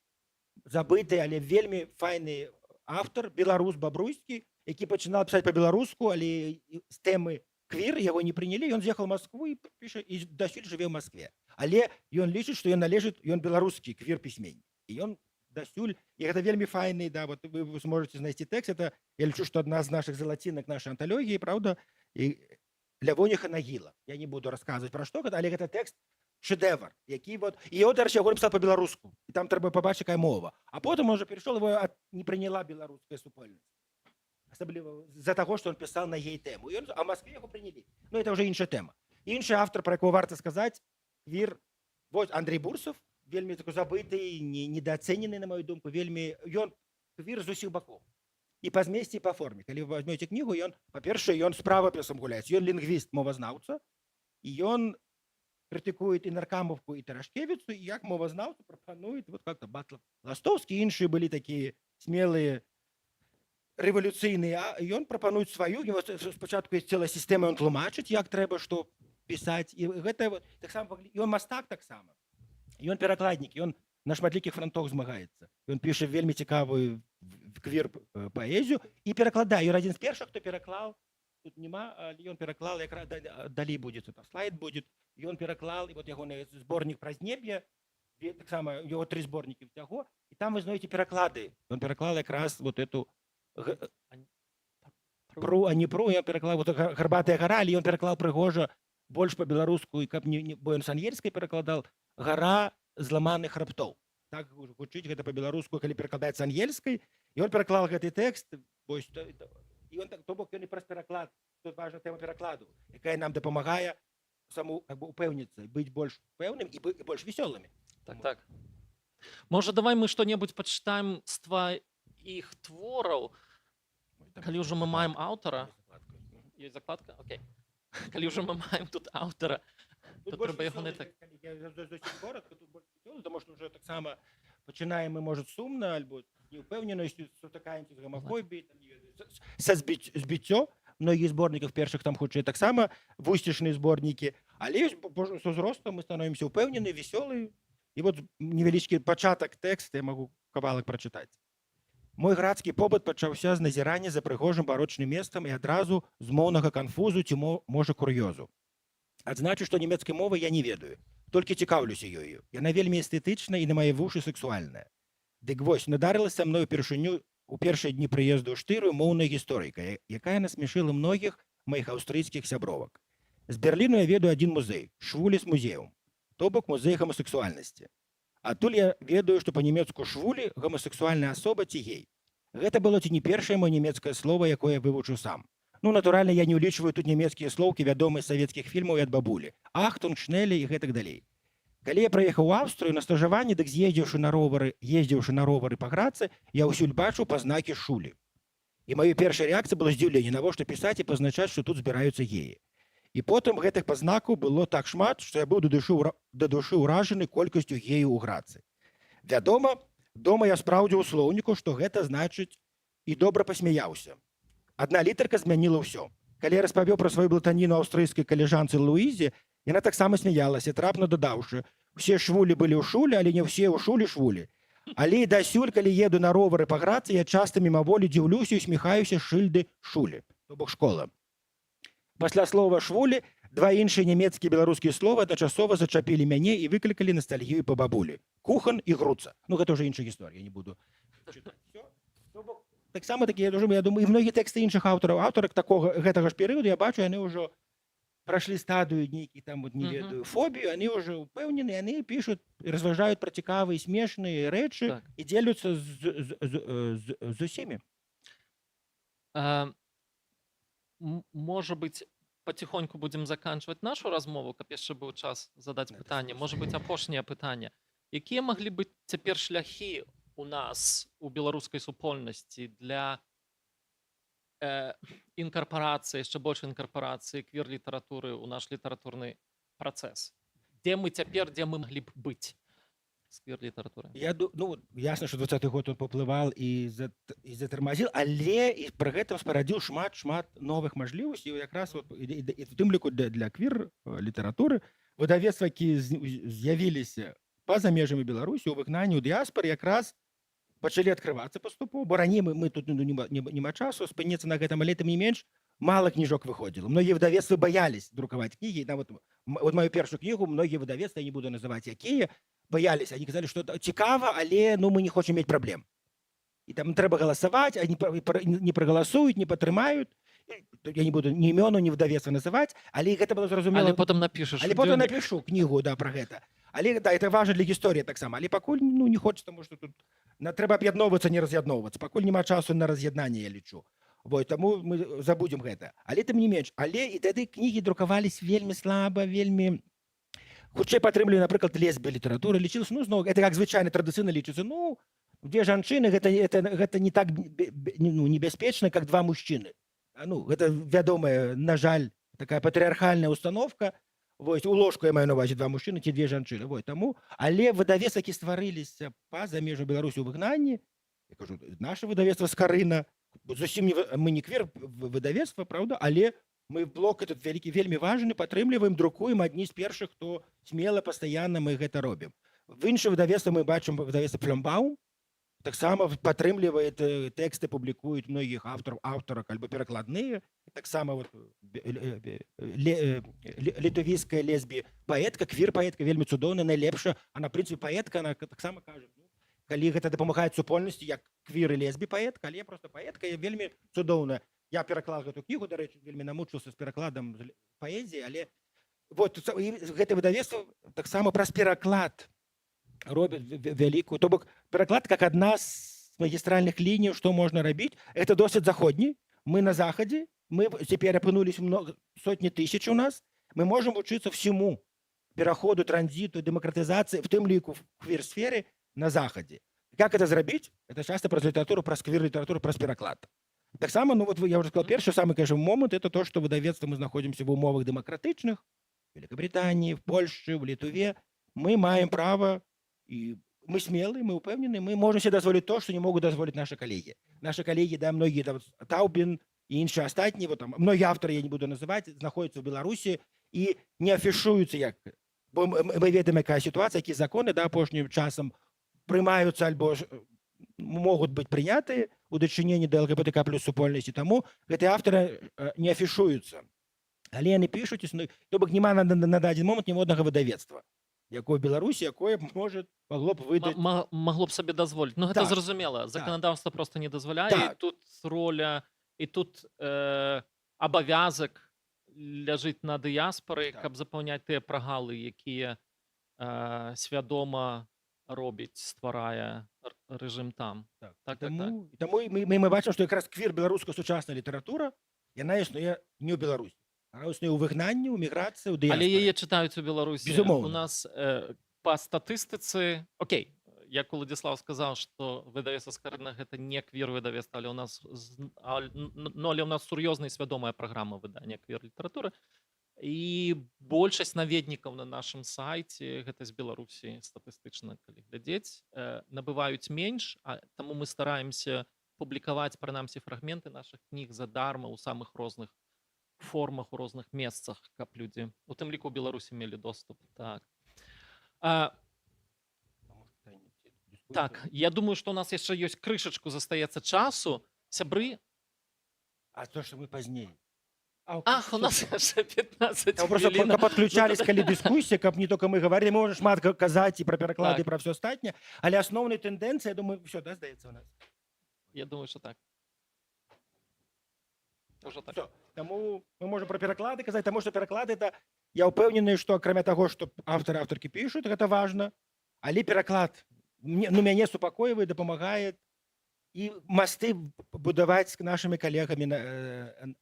забитий, але вельми файний автор, білорус бобруйський, який починав писати по-білоруську, але з теми квір його не прийняли, і він з'їхав в Москву і пише, і досі живе в Москві. Але він лічить, що він належить, він білоруський квір-письменник. І він дасюль, і гэта вельмі файны, да, вот вы сможете знайсці тэкст, это, я лічу, что одна з наших залацінак нашай анталогіі, правда, і Лявоніха Нагіла. Я не буду рассказывать про што, але гэта тэкст шэдэвр, які вот, і його, дарэчы, я писал по-беларуску, і там трэба побачыць, якая мова. А потым он уже перешел, его не приняла беларуская супольнасць. Асабліва з-за таго, што он писал на ей тэму. І он, а в Москве яго прынялі. Ну, это уже іншая тэма. Іншы автор, про якого варта сказаць, квір, вот Андрей Бурсов, вельмі такой забытый, недооцененный, на мою думку, вельмі ён квір з усіх бакоў. І па змесце, і па форме. Калі вы возьмете книгу, ён, па-першае, ён з правапісам гуляецца. Ён лінгвіст, мовазнаўца, і ён крытыкует і Наркамовку, і Тарашкевіцу, і як мовазнаўца прапанует, вот как-то Батлов, Ластовскі, іншыя былі такія смелыя, рэвалюцыйныя, а ён прапанует сваю, спачатку ёсць цэлая сістэма, ён тлумачыць, як трэба, што пісаць, і гэта вот, так само, ён мастак таксама. Ён перакладнік, ён на шматлікіх фронтах змагаецца. Ён піша вельмі цікавую квір-паэзію і перакладае. Ён адзін з першых, хто пераклаў, тут нема, але ён пераклаў, якраз далей будзе, тут слайд будзе, ён пераклаў, і вот ягоны зборнік пра знеб'е, таксама яго 3 зборнікі ўсяго, і там вы знойдзеце пераклады. Ён пераклаў якраз вот эту пру, а не пру, ён пераклаў вот гарбатая гара, але ён пераклаў прыгожа больш па-беларуску, і каб не, бо ён з ангельскай перакладаў, гара зламаных хребтоў. Так гучыць гэта па-беларуску, калі перакладаецца ангельскай, і ён пераклаў гэты тэкст, і ён так, то бок ён і праз пераклад, тут важна тэма перакладу, якая нам дапамагае саму как бы упэўніцца, быць больш пэўным і больш весёлымі. Так, так. Можа, давай мы што-небудзь пачытаем з тваіх твораў, калі ўжо мы маем аўтара. Ёсць закладка? Окей. Калі ўжо мы маем тут аўтара, то трэба яго не так. Я зусім коротко, тут больш весёлы, тому што вже так само починаємо, може, сумно, або неўпэўненасцю, сутыкаемся з гомафобіяй, там, не ведаю, са збіццё многіх зборнікаў першых там хутчэй таксама вусцішныя зборнікі, але з узростам мы становімся ўпэўнены, весёлыя. І вот невялічкі пачатак тэкста я магу кавалак прачытаць. Мой градскі побыт пачаўся з назірання за прыгожым барочным месцам і адразу з моўнага канфузу ці можа кур'ёзу. Адзначу, што нямецкай мовы я не ведаю, толькі цікаўлюся ёю. Яна вельмі эстэтычная і на мае вушы сексуальная. Дык вось, надарылася мною першыню у першыя дні прыезду ў Штыру моўная гісторыка, якая насмешыла многіх маіх аўстрыйскіх сябровак. З Берліну я ведаю адзін музей, Швуліс музеум, то бок музей гомасексуальнасці. Адтуль я ведаю, што па-нямецку швулі гомасексуальная асоба ці гей. Гэта было ці не першае маё нямецкае слова, якое я вывучыў сам. Ну, натуральна, я не ўлічваю тут нямецкія слоўкі, вядомыя з савецкіх фільмаў і ад бабулі. Ахтунг, шнелі і гэтак далей. Калі я прыехаў у Аўстрыю на стажаванне, дык ездзіўшы на ровары па Грацы, я ўсюль бачыў пазнакі шулі. І маёй першай рэакцыяй было здзіўленне, навошта пісаць і пазначаць, што тут збіраюцца геі. І потым гэтых пазнакаў было так шмат, што я быў да душы ўражаны колькасцю геяў у Грацы. Вядома, дома я спраўдзіў у слоўніку, што гэта значыць, і добра пасмяяўся. Адна літарка змяніла ўсё. Калі я распавёў пра сваю блатаніну аўстрыйскай калежанцы Луізе, яна таксама смяялася, трапна дадаўшы: усе швулі былі ў шулі, але не ўсе ў шулі швулі. Але і дасюль, калі еду на ровары па Грацы, я часта мімаволі дзіўлюся і усміхаюся шыльды шулі, то бок школа. Пасля слова швулі два іншыя нямецкія і беларускія словы адначасова зачапілі мяне і выклікалі настальгію па бабулі. Кухан і груца. Ну, гэта ўжо іншая гісторыя, я не буду чытаць. Таксама такі, я думаю, і многія тэксты іншых аўтарак гэтага ж перыяду, я бачу, яны ўжо прайшлі стадыю нейкі там, не ведаю, фобію, яны ўжо ўпэўнены, яны пішуць і разважаюць пра цікавыя, смешныя рэчы і дзеляцца з усімі. Может быть, потихоньку будем заканчивать нашу размову, каб яшчэ быў час задаць пытанне. Может быть, апошняе пытанне. Якія маглі быць цяпер шляхі у нас, у беларускай супольнасці для інкарпарацыі, яшчэ большай інкарпарацыі квір-літаратуры ў наш літаратурны працэс? Дзе мы цяпер, дзе мы маглі б быць з квір-літаратуры? Ну, ясна, што 20-й год он паўплываў і затармазіў, але і пры гэтым спарадзіў шмат новых мажлівасцей, якраз і в тым ліку для квір-літаратуры выдавецтвы, якія з'явіліся па-за межамі Беларусі, у выгнанні, у дыяспары, якраз пачалі адкрывацца паступова, бо раней мы тут няма часу спыніцца на гэтым, але тым не менш мала кніжок выходзіла. Многія выдавецтвы боялись друкаваць кнігі. Вот маю першую кнігу многія выдавецтвы, я не буду называць якія, боялись. Они казалі, што цікава, але мы не хочам мець праблем. І там трэба галасаваць, а не прагаласуюць, не падтрымаюць. Я не буду ні імёну, ні выдавецтва называць, але гэта было зразумела. Але потым напішаш. Але потым напішу кнігу пра гэта. Але это важна для гісторыі таксама. Але пакуль не хочется, таму што тут трэба аб'ядноўвацца, не раз'ядноўвацца. Пакуль няма часу на раз'яднанне, я лічу. Таму мы забудзем гэта. Але тым не менш, але і тады кнігі друкаваліся вельмі слаба, вельмі хутчэй падтрымлівалі, напрыклад, лесбі літаратуры. Лічылася, зноў, гэта як звычайна традыцыйна лічыцца. Дзве жанчыны, гэта не так небяспечна, як два мужчыны. Гэта вядомая, на жаль, такая патрыархальная установка. У ложку я маю на ўвазе два мужчыны ці две жанчыны. Але выдавецтвы, які стварыліся па-за межамі Беларусі ў выгнанні, я кажу, наша выдавецтва Скарына, зусім мы не квір выдавецтва, правда, але мы блок этот вельмі важны, падтрымліваем, друкуем, адні з першых, хто смела, пастаянна мы гэта робім. В іншых выдавецтвах мы бачым выдавецтва Флёмбаум, таксама падтрымлівае тэксты, публікуюць многіх аўтарак альбо перакладныя. Таксама літувійская лесбі паэтка, квір-паэтка, вельмі цудоўная, найлепшая. А на прынцыпе паэтка, она таксама кажа, калі гэта дапамагае супольнасці, як квір і лесбі паэтка, але проста паэтка вельмі цудоўная. Я пераклаў гэту кнігу, дарэчы, вельмі намучыўся з перакладам паэзіі, але гэта выдавецтва таксама праз пераклад робяць вялікую. То бок пераклад як адна з магістральных ліній, што можна рабіць. Это досыць заходні. Мы на захадзе, мы цяпер апынуліся сотні тысяч у нас. Мы можам вучыцца всему пераходу, транзіту, дэмакратызацыі, в тым ліку в квір-сферы на захадзе. Как это зрабіць? Это часто праз літаратуру, праз квір-літаратуру, праз пераклад. Таксама, я уже сказал, першы самы, конечно, момент, это то, что выдавецтва мы знаходзімся в умовах дэмакратычных, в Великобритании, в Польше, в Литве. Мы маем право і мы смелые, мы упевнены, мы можем себе дозволить то, что не могут дозволить наши коллеги. Наши коллеги, да, многие, да, вот Таубин и інші остатні, вот, там, многие авторы, я не буду называть, знаходяться в Беларусі і не афішуються як. Бо ми ведаем, яка ситуація, які закони, да, апошнім часом приймаються або могут быть прыняты у дачыненні да ЛГБТК плюс супольнасці, таму гэтыя аўтары не афішуюцца. Але яны пішуць, то бок няма на дадзены момант ніводнага выдавецтва, якое в Беларусі, якое могло б выдаць. Магло б собі дозволити. Ну, це Так, зрозуміло. Законодавство просто не дозволяє. Так. І тут роля, і тут обов'язок ляжить на діаспори, Так. каб запевняти ті прогали, які свідомо робить, створяє режим там. Так. Таму мы бачым, што якраз квір беларуская сучасная літаратура, яна існуе не ў Беларусі. Она існуе ў выгнанні, ў міграцыі, ў дыяспоры. Але її читають у Білорусі. Безумовно. У нас по статистиці, окей, як Владислав сказав, що видавецтво «Скарина» – це не квір-видавецтво, але у нас серйозна і свідома програма видання квір-літератури. І більшість наведників на нашому сайті, це з Білорусі статистично, коли глядеть, набивають менш, тому ми стараємося публікувати, принаймні, фрагменти наших книг задарма у самих різних формах, у різних місцях, каб люди, у тим ліку в Білорусі мали доступ. Так, я думаю, что у нас еще есть крышечку, застається часу. Сябры. А то, что мы позднее. Ах, у нас ще 15 Мы просто хвилин. пока подключались, калі дискуссия, каб не только мы говорили, мы можем шмат казаць і про пераклады, Так. про все астатняе, але асноўнай тэндэнцыі, я думаю, все, да, здаецца у нас. Я думаю, що так. Уже так. Всё. Таму мы можем про пераклады казаць, таму што пераклады это, я ўпэўнены, што акрамя таго, што аўтары аўтаркі пішуць, гэта важна, але пераклад мяне супакойвае, дапамагае і масты будаваць з нашымі калегамі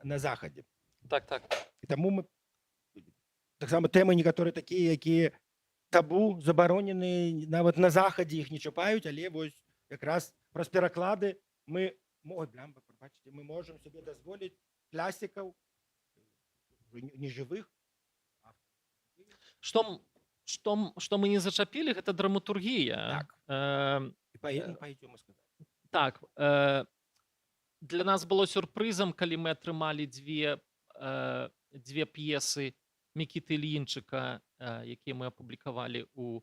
на захадзе. Так. І таму мы таксама тэмы некаторыя такія, якія табу забаронены, нават на захадзе іх не чапаюць, але вось якраз праз пераклады мы мы можам сабе дазволіць класікаў нежывых. Што мы не зачапілі, гэта драматургія. Так. І паідзём сказаць. Так, для нас было сюрпрызам, калі мы атрымалі дзве п'есы Мікіты Ільінчыка, якія мы апублікавалі у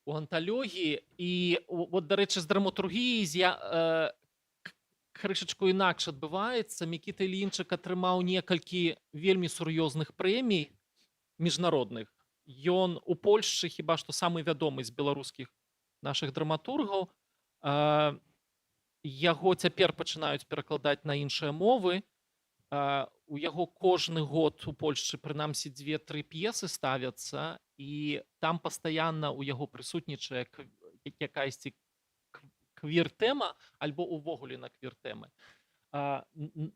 анталогіі. І, от, дарэчы, з драматургіяй крышачку інакш адбываецца. Мікіта Ільінчык атрымаў некалькі вельмі сур'ёзных прэмій міжнародных. Ён у Польшчы хіба што самы вядомы з беларускіх нашых драматургаў. Яго цяпер пачынаюць перакладаць на іншыя мовы. У яго кожны год у Польшчы прынамсі 2-3 п'есы ставяцца, і там пастаянна ў яго прысутнічае якаясьці квір-тэма альбо увогуле на квір-тэмы.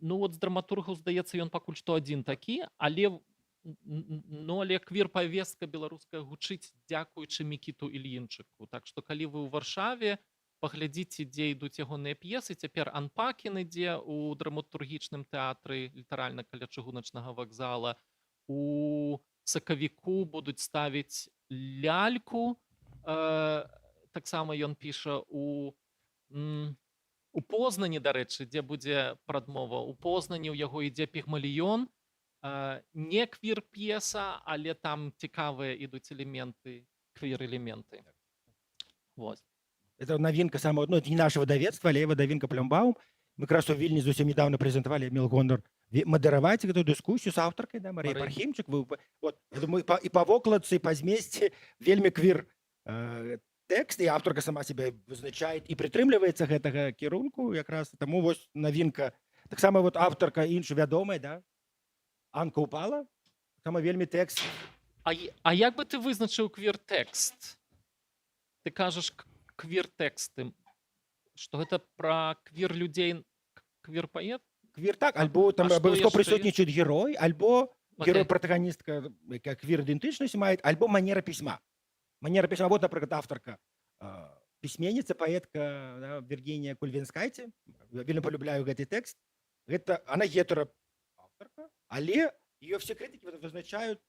Ну от з драматургаў, здаецца, ён пакуль што адзін такі, але квір-павестка беларуская гучыць дзякуючы Мікіту Ільінчыку. Так што калі вы ў Варшаве, паглядзіце, дзе ідуць ягоныя п'есы. Цяпер Анпакін ідзе ў драматургічным тэатры, літаральна каля чыгуначнага вакзала. У сакавіку будуць ставіць ляльку. Таксама ён піша у Познані, дарэчы, дзе будзе прадмова. У Познані ў яго ідзе Пігмаліён. Не квір-п'еса, але там цікавыя ідуць элементы, квір-элементы. Вот. Это новинка самого, ну, это не наше выдавецтва, але выдавінка Плёмбаум. Мы как раз у Вільні зусім недавно презентовали, мел гонор мадыраваць эту дыскусію з аўтаркай, да, Марыя Пархімчык. Вот, я думаю, і па вокладцы, і па змесце вельмі квір тэкст, і аўтарка сама себе вызначае і прытрымліваецца гэтага кірунку якраз. Таму вось новинка. Таксама вот аўтарка інша вядомая, да, Анка Упала, сама вельмі тэкст. А як бы ты вызначыў квір-тэкст? Ты кажаш квір-тэксты, што гэта пра квір-людзей, квір-паэт? Квір, так, альбо там абавязкова прысутнічаюць герой, альбо герой-пратаганістка, якая квір-ідэнтычнасць мае, альбо манера пісьма. Манера пісьма, вот, напрыклад, аўтарка, пісьменніца, паэтка, да, Віргінія Кульвінскайце. Вельмі полюбляю гэты тэкст. Гэта, она гетера аўтарка, але ее все критики вызначают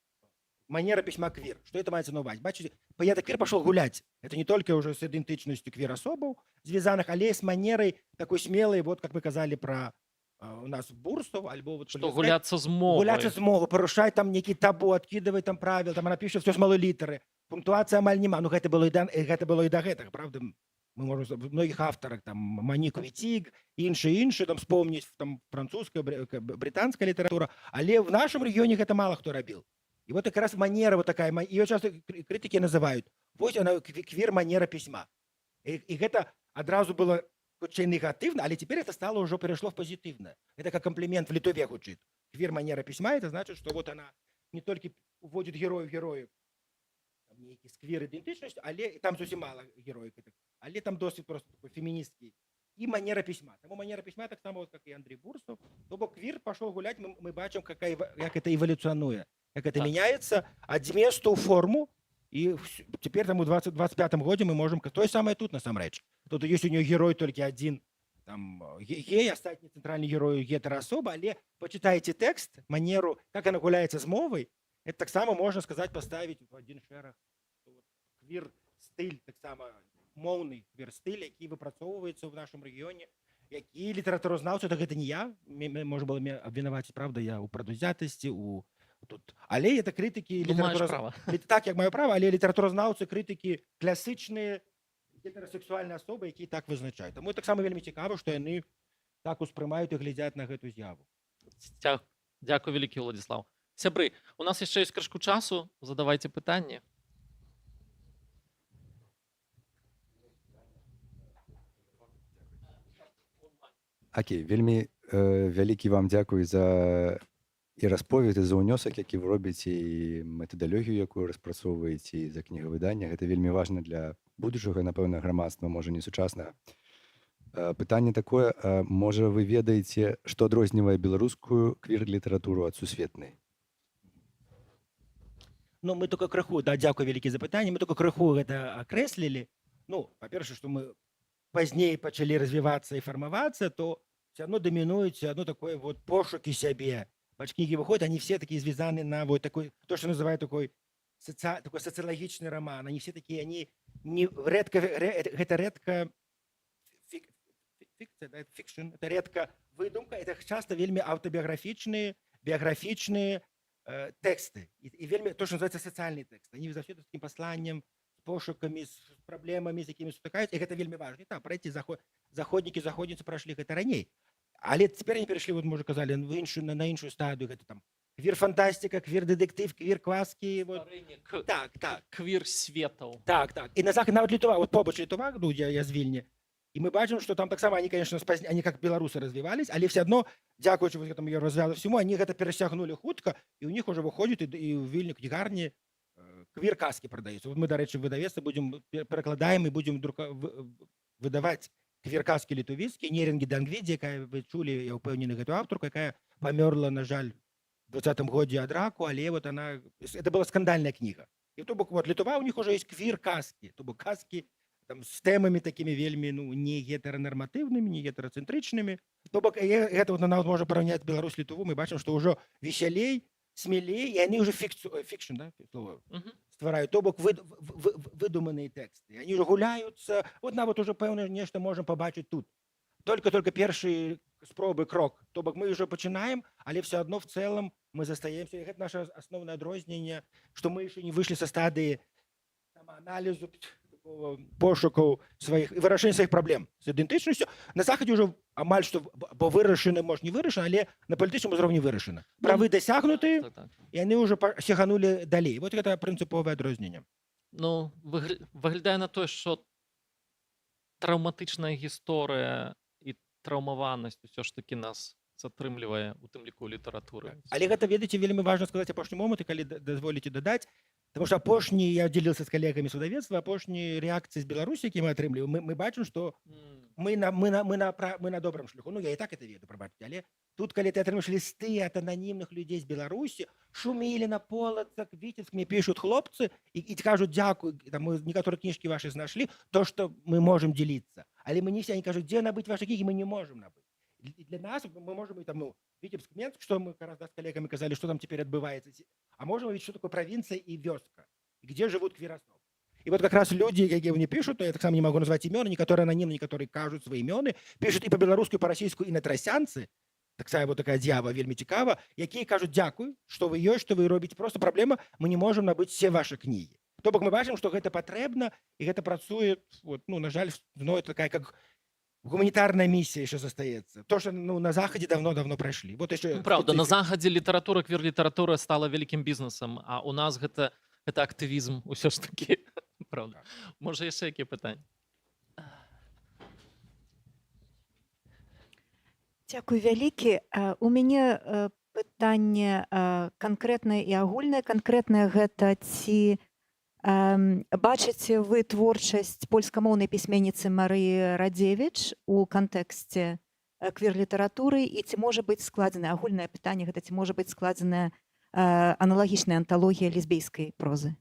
манера письма квир. Что это мається на увазі? Бачите, понятно, квир пошел гулять. Это не только уже с идентичностью квир-особов звязанных, але и с манерой такой смелой, вот как мы казали про у нас бурсов, альбо вот Што гуляцца з мовай. гуляться з мовы, парушаць там нейкі табу, адкідаваць там правил, там она піша все з малой літары. Пунктуацыя амаль няма. Ну гэта было і да гэтага, правда? Мы можем в многих авторах, там, Моник Витиг, іншие, там, вспомнить, там, французская, британская литература, але в нашем регионе это мало кто робил. И вот как раз манера вот такая, ее часто критики называют, вот она квир-манера письма. И это одразу было очень негативно, але теперь это стало уже перешло в позитивное. Это как комплимент в Литве звучит. Квир-манера письма, это значит, что вот она не только вводит героев, некий сквер ідентичності, але там зовсім мало героїк, але там досить просто такий феміністський. І манера письма. Тому манера письма так само, як і Андрій Бурсов. Тобто квір пішов гуляти, ми бачимо, як це еволюціонує, як це міняється від змісту в форму. І тепер там у 2025 році ми можемо, то саме тут, насамреч. Тобто, якщо у нього герой тільки один, там, гей, остатні центральні герої гетероособа, але почитайте текст, манеру, як вона гуляється з мовою, это так само можно сказать, поставить в один шерах. Квір-стиль, так само мовний квір-стиль, який випрацьовується в нашому регіоні, які літературознавці, так це не я, можна було мене обвинуватити, правда, я у предвзятості, тут. Але це критики так, як маю право, але літературознавці, критики класичні гетеросексуальні особи, які так визначають. Тому так само вельми цікаво, що вони так усприймають і глядять на цю з'яву. Дякую, великий Владислав. Сябры, у нас яшчэ ёсць крышку часу, задавайце пытанні. Окей, вельмі вялікі вам дзякуй за і расповед, і за ўнёсак, які вы робіце, і метадалогію, якую распрацоўваеце, і за кнігавыданне. Гэта вельмі важна для будучага, напэўна, грамадства, можа, не сучаснага. Пытанне такое, можа, вы ведаеце, што адрознівае беларускую квір-літаратуру ад сусветнай? Ну, мы только крыху, да, дякую великие за пытанне, мы только крыху это окреслили. Ну, по-перше, что мы позднее почали развиваться и формоваться, то все равно доминует все равно такое вот пошуки себе. Бач, книги выходят, они все такие связаны на вот такой, то, что называют такой социологичный роман. Они все такие, они не редко, это редко фикция, да, это фикшн, это редко выдумка, это часто вельми автобиографичные, биографичные тексты. И вельми, то, что называется социальные тексты. Они завжди с таким посланием, с пошуками, с проблемами, с якими сутыкаються. И это вельми важно. И так, про эти заходники, заходницы прошли это ранее. Але теперь они перешли, вот мы уже казали, на іншую стадию. Это там квир-фантастика, квир-детектив, квир-кваски. Вот. Так. Квир-светаў. Так. И на захід, навіть Литва, вот побач Литва, ну, я з Вільні, и мы бачим, что там так само, они, конечно, они как белорусы развивались, але все одно, дякуючи этому я развивали всему, они это пересягнули хутко, и у них уже выходит, и в Вильні книгарні квир-каски продаются. Вот мы, до речі, в видавецтві будем перекладаємо і будемо видавати квир-каски литовські, Нерінгі Дангвіді, яка, ви чули, я впевнений, эту авторку, яка померла, на жаль, в 20-м году от раку, але вот она, это была скандальная книга. И то вот Литва, у них уже есть квир-каски, то каски, там, з темами такими вельми, ну, не гетеронормативними, не гетероцентричними. То бок, это вот нас можно порівняти Беларусь, Литву, мы бачим, что уже веселей, смелей, и они уже фикшн, да, слово, стварают, то бок выдуманные тексты. Они уже гуляются, вот нават уже певне нечто можем побачить тут. Только перші спроби, крок. То бок мы уже починаем, але все одно в целом мы застаемся. И это наше основное отрознение, что мы еще не вышли со стадии самоанализу, пошуків своїх і вирішення своїх проблем з ідентичністю. На Заході вже амаль що бо вирішено, може не вирішено, але на політичному рівні вирішено. Прави досягнуті, і вони вже сяганули далі. От це принципове відрознення. Ну, виглядає на те, що травматична історія і травмованість все ж таки нас затрымлівае у тым ліку літаратуры. Але гэта, ведаеце, вельмі важна сказаць апошні момант, і калі дазволіце дадаць, потому что апошні, я делился с коллегами с выдавецтва, апошние реакции с Беларуси, які мы атрымліваем, мы бачим, что мы на добром шляху. Ну, я и так это веду, пробачьте, але тут, калі ты атрымаешь листы от анонимных людей з Беларуси, шумели на полацах, Витебск, мне пишут хлопцы и кажут, дякую, там, мы некоторые книжки ваши нашли, то, что мы можем делиться. Але мы не все, они кажут, где набыть ваши книги, мы не можем набыть. И для нас мы можем, там, ну, Витебск, Менск, что мы как раз с коллегами казали, что там теперь отбывается. а можем увидеть, что такое провинция и вёска, и где живут квироособы. И вот как раз люди, какие мне пишут, то я так сам не могу назвать имена, некоторые анонимные, некоторые кажут свои имена, пишут и по-беларуску, и по-расійску, і на трасянцы, такая вот такая з'ява вельмі цікава, якія кажуць дзякуй, што вы ёсць, што вы робіце. Просто праблема, мы не можам набыць все ваши кнігі. То бок мы бачым, што гэта патрэбна, і гэта працуе, вот, ну, на жаль, ну, такая как гуманітарная місія яшчэ застаецца. То, што ну, на Захадзе давно-давно прайшлі. Вот яшчэ Ну, правда, на спецыфіка. Захадзе літаратура, квір-літаратура стала вялікім бізнесам, а у нас гэта актывізм усё ж такі. Правда. Можа, яшчэ якія пытанні? Дзякуй вялікі. У мяне пытанне канкрэтнае і агульнае. Канкрэтнае гэта ці бачыце вы творчасць польскамоўнай пісьменніцы Марыі Радзевіч у кантэксце квір-літаратуры і ці можа быць складзеная агульнае пытанне гэта ці можа быць складзеная аналагічная анталогія лесбійскай прозы?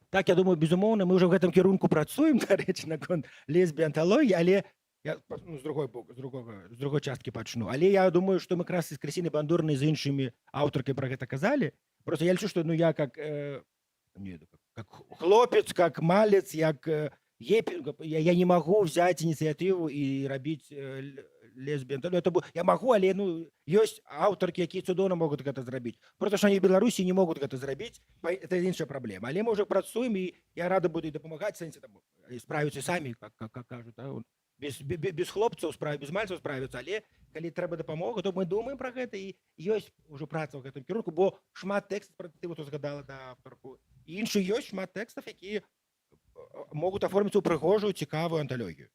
Так, я думаю, безумоўна, мы ўжо ў гэтым кірунку працуем, дарэчы, наконт лесбі-анталогіі, але я ну, з другой часткі пачну. Але я думаю, што мы якраз з Крысінай Бандурнай з іншымі аўтаркай пра гэта казалі. Просто я лічу, што ну, я как хлопец, как малец, як я не магу взяць ініцыятыву і рабіць лесбі-анталогію. Я магу, але ну, ёсць аўтаркі, якія цудоўна могуць гэта зрабіць. Просто што они в Беларусі не могуць гэта зрабіць, это іншая праблема. Але мы ўжо працуем, і я рада буду і дапамагаць, сэнсе там справіцца самі, как кажуць, без хлопцаў справіць, без мальцаў справіцца, але калі трэба дапамога, то мы думаем пра гэта, і ёсць ужо праца ў гэтым кірунку, бо шмат тэкстаў, ты вот згадала да аўтарку, і іншых ёсць шмат тэкстаў, якія могуць аформіцца ў прыгожую, цікавую анталогію.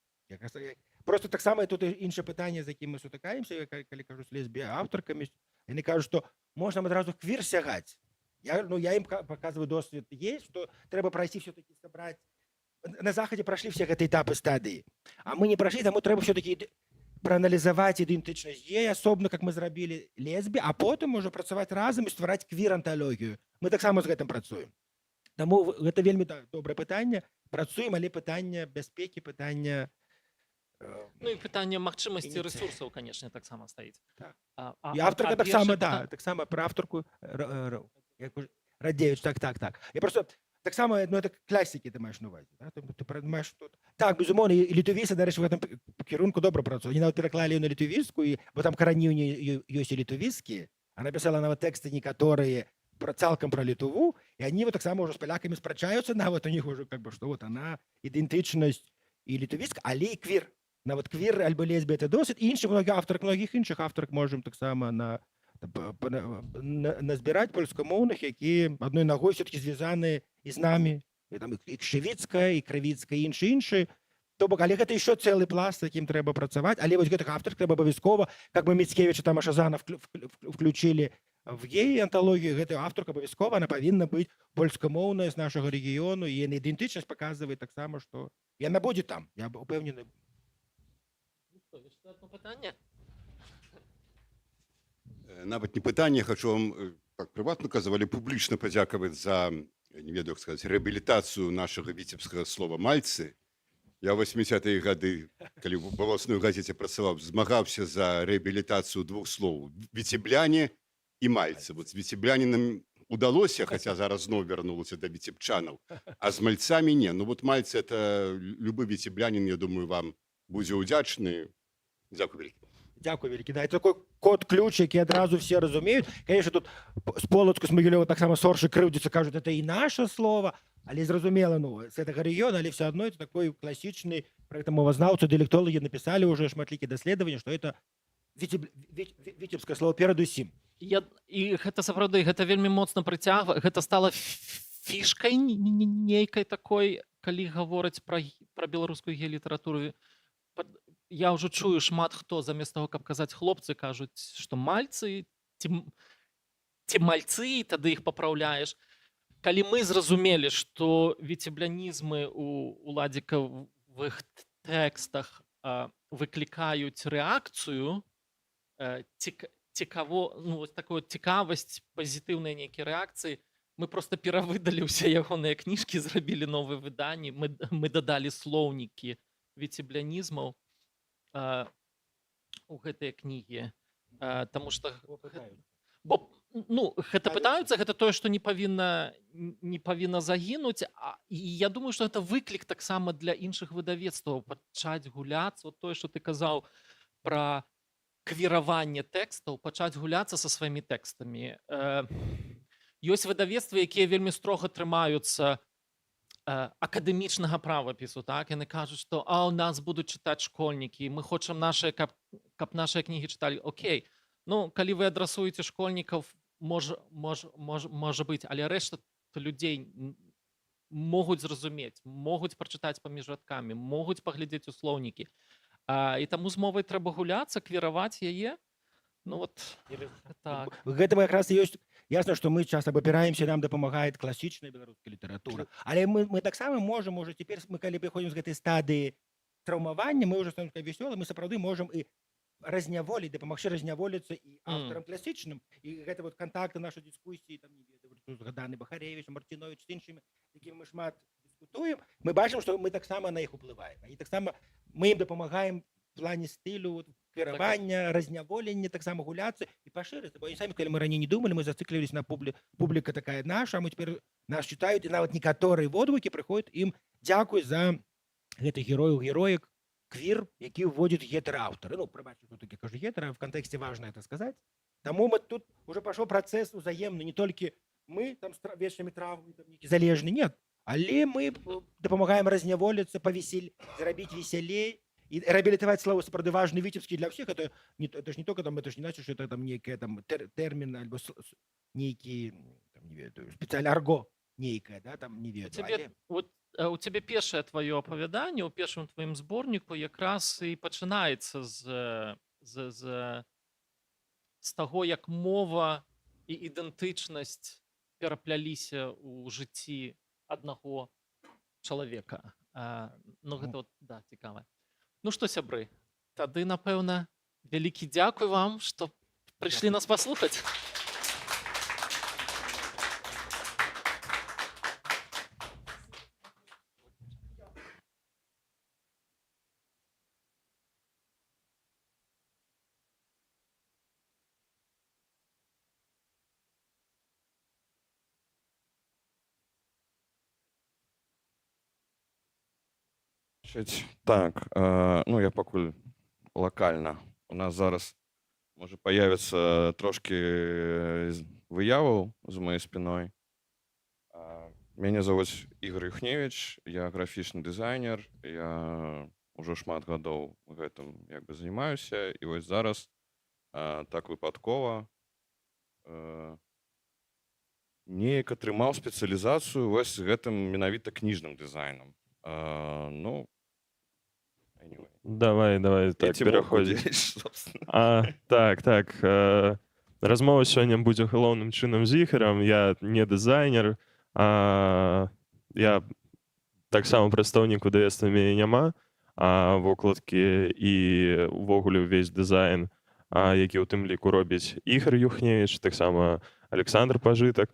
Просто таксама тут іншае пытанне, з якім мы сутыкаемся, калі кажу з лесбі-аўтаркамі, яны кажуць, што можна адразу квір сягаць. Я ім паказваю досвед есть, што трэба прайсці все-таки сабраць. На Захадзе прайшлі все гэтыя этапы стадыі, а мы не прайшлі, таму трэба все-таки прааналізаваць ідэнтычнасць гея асобна, как мы зрабілі лесбі, а потым можа працаваць разам і ствараць квір-анталогію. Мы таксама з гэтым працуем. Таму гэта вельмі добрае пытанне. Працуем, але пытанне бяспекі, пытанне Ну і пытанне магчымасці рэсурсаў, канешне, таксама стаіць. Так. І аўтарка таксама, да, таксама пра аўтарку Радзевіч, так. Я просто таксама, ну, это класікі ты маеш на увазе, да? Ты прымаеш тут. Так, безумоўна, і літувісы, дарэчы, в гэтым кірунку добра працуюць. Они нават пераклалі на літувіску, бо там карані ёсць і літувіскія, а напісала нават тэксты некаторыя цалкам пра Літву, і они вот таксама ўжо з палякамі спрачаюцца, нават у них уже как бы, што вот она ідэнтычнасць і літувіска, але і квір. Нават квір альбо лесбі это досыць, і іншых многіх іншых аўтарак можам таксама назбіраць польскамоўных, якія адной нагой все-таки звязаныя і з намі, і Кшывіцкая, і Крывіцкая, і іншы. То бок, але гэта еще цэлы пласт, з якім трэба працаваць, але вось гэтых аўтарак трэба абавязкова, как мы Міцкевіча там Ашазана включили в гей-анталогію, гэтая аўтарка абавязкова, она павінна быць польскамоўная з нашага рэгіёну, і яна ідэнтычнасць паказвае таксама, што яна будзе там, я упэўнены. Яшчэ одно пытанне? Нават не пытанне, хочу вам так прыватна казавалі публічна падзякаваць за, не ведаю, як сказаць, рэабілітацыю нашага віцебскага слова мальцы. Я ў 80-е гады, калі ў волосной газеце працаваў, змагаўся за рэабілітацыю двух слоў: віцебляне і мальцы. Вот з віцеблянінам удалося, хаця зараз зноў вярнулася да віцебчанаў, а з мальцамі не. Ну вот мальцы, это любы віцеблянін, я думаю, вам будзе ўдзячны. Дзякуй вялікі. Дзякуй вялікі. Да, это такой код-ключ, які адразу все разумеюць. Конечно, тут з Полацку, з Могілёва таксама соршы крыўдзіцца, кажуць, это і наше слово, але зразумела, ну, з гэтага рэгіёна, але все адно это такой класічны, пра гэта мовазнаўцы, дыялектолагі напісалі ўжо шматлікія даследаванні, што это віцебскае слово перадусім. І гэта сапраўды, гэта вельмі моцна прыцягвае, гэта стала фішкай нейкай такой, калі гавораць пра беларускую гей-літаратуру. Я ўжо чую, шмат хто замест таго, каб казаць хлопцы, кажуць, што мальцы ці мальцы, і тады іх папраўляеш. Калі мы зразумелі, што віцеблянізмы ў уладзікавых тэкстах выклікаюць рэакцыю, такую цікавасць, пазітыўныя нейкія рэакцыі, мы проста перавыдалі ўсе ягоныя кніжкі, зрабілі новыя выданні, мы дадалі слоўнікі віцеблянізмаў. у гэтай кнігі, таму што Его пытаюць. бо ну гэта Але- пытаюцца, гэта тое, што не павінна загінуць, і я думаю, што гэта выклік таксама для іншых выдавецтваў пачаць гуляцца, вот тое, што ты казаў пра квіраванне тэкстаў, пачаць гуляцца са сваімі тэкстамі. Ёсць выдавецтвы, якія вельмі строга трымаюцца акадэмічнага правапісу, так, яны кажуць, што у нас будуць чытаць школьнікі, мы хочам каб нашыя кнігі чыталі. Окей, ну калі вы адрасуеце школьнікаў, можа быць, але рэшта людзей могуць зразумець, могуць прачытаць паміж радкамі, могуць паглядзець у слоўнікі. І таму з мовай трэба гуляцца, квіраваць яе. Ну вот так. Гэтым якраз і ёсць ясна, што мы часта абапіраемся, нам дапамагае класічная беларуская літаратура. Але мы таксама можам, можа, цяпер мы калі прыходзім з гэтай стадыі траўмавання, мы ўжо становімся вясёлым, мы сапраўды можам і разняволіць, дапамагчы разняволіцца і аўтарам класічным. І гэта вот кантакты нашай дыскусіі, там, не ведаю, згаданы Бахаревіч, Мартинович, з іншымі, якімі мы шмат дыскутуем, мы бачым, што мы таксама на іх уплываем. І таксама мы ім дапамагаем в плане стылю, кіравання, разняволення, таксама гуляцца і пашырыцца. Бо самі, калі мы раней не думалі, мы зацыкліваліся на публіка такая наша, а мы цяпер нас чытаюць, і нават некаторыя водгукі прыходзяць ім дзякуй за гэтых герояў-героек, квір, які ўводзяць гетэраўтары. Ну, прабачце, тут такі кажу гетера, в кантэксце важна это сказаць. Таму мы тут уже пашоў працэс узаемны, не толькі мы там з вечнымі травмамі, там нейкі залежны, нет, але мы дапамагаем разняволіцца, зрабіць весялей. І реабілітаваць слова сапраўды важны віцебскі для ўсіх, это ж не только там, это ж не значит, что это там некая там тэрмін альбо нейкі там не ведаю, спецыяльна арго нейкая, да, там не ведаю. У цябе першае тваё апавяданне ў першым тваім зборніку якраз і пачынаецца з таго, як мова і ідэнтычнасць перапляліся ў жыцці аднаго чалавека. Ну гэта вот, да, цікава. Ну што, сябры, тады, напэўна, вялікі дзякуй вам, што прыйшлі нас паслухаць. Так, ну я пакуль лакальна. У нас зараз можа появіцца трошки выяваў з моей спиной. Мяне зовут Ігор Юхневич, я графічны дызайнер, я ўжо шмат гадоў гэтым як бы занимаюся, і вось зараз так выпадкова неяк атрымаў спецыялізацыю вось гэтым менавіта кніжным дызайнам. Ну, anyway. Давай, так, пераходзіць. Так. Размова сёння будзе галоўным чынам з Ігорам. Я не дызайнер, я таксама прадстаўнік выдавецтва «Мяне няма», вокладкі і увогуле ўвесь дызайн, які ў тым ліку робіць Ігор Юхневич, таксама Александр Пажытак.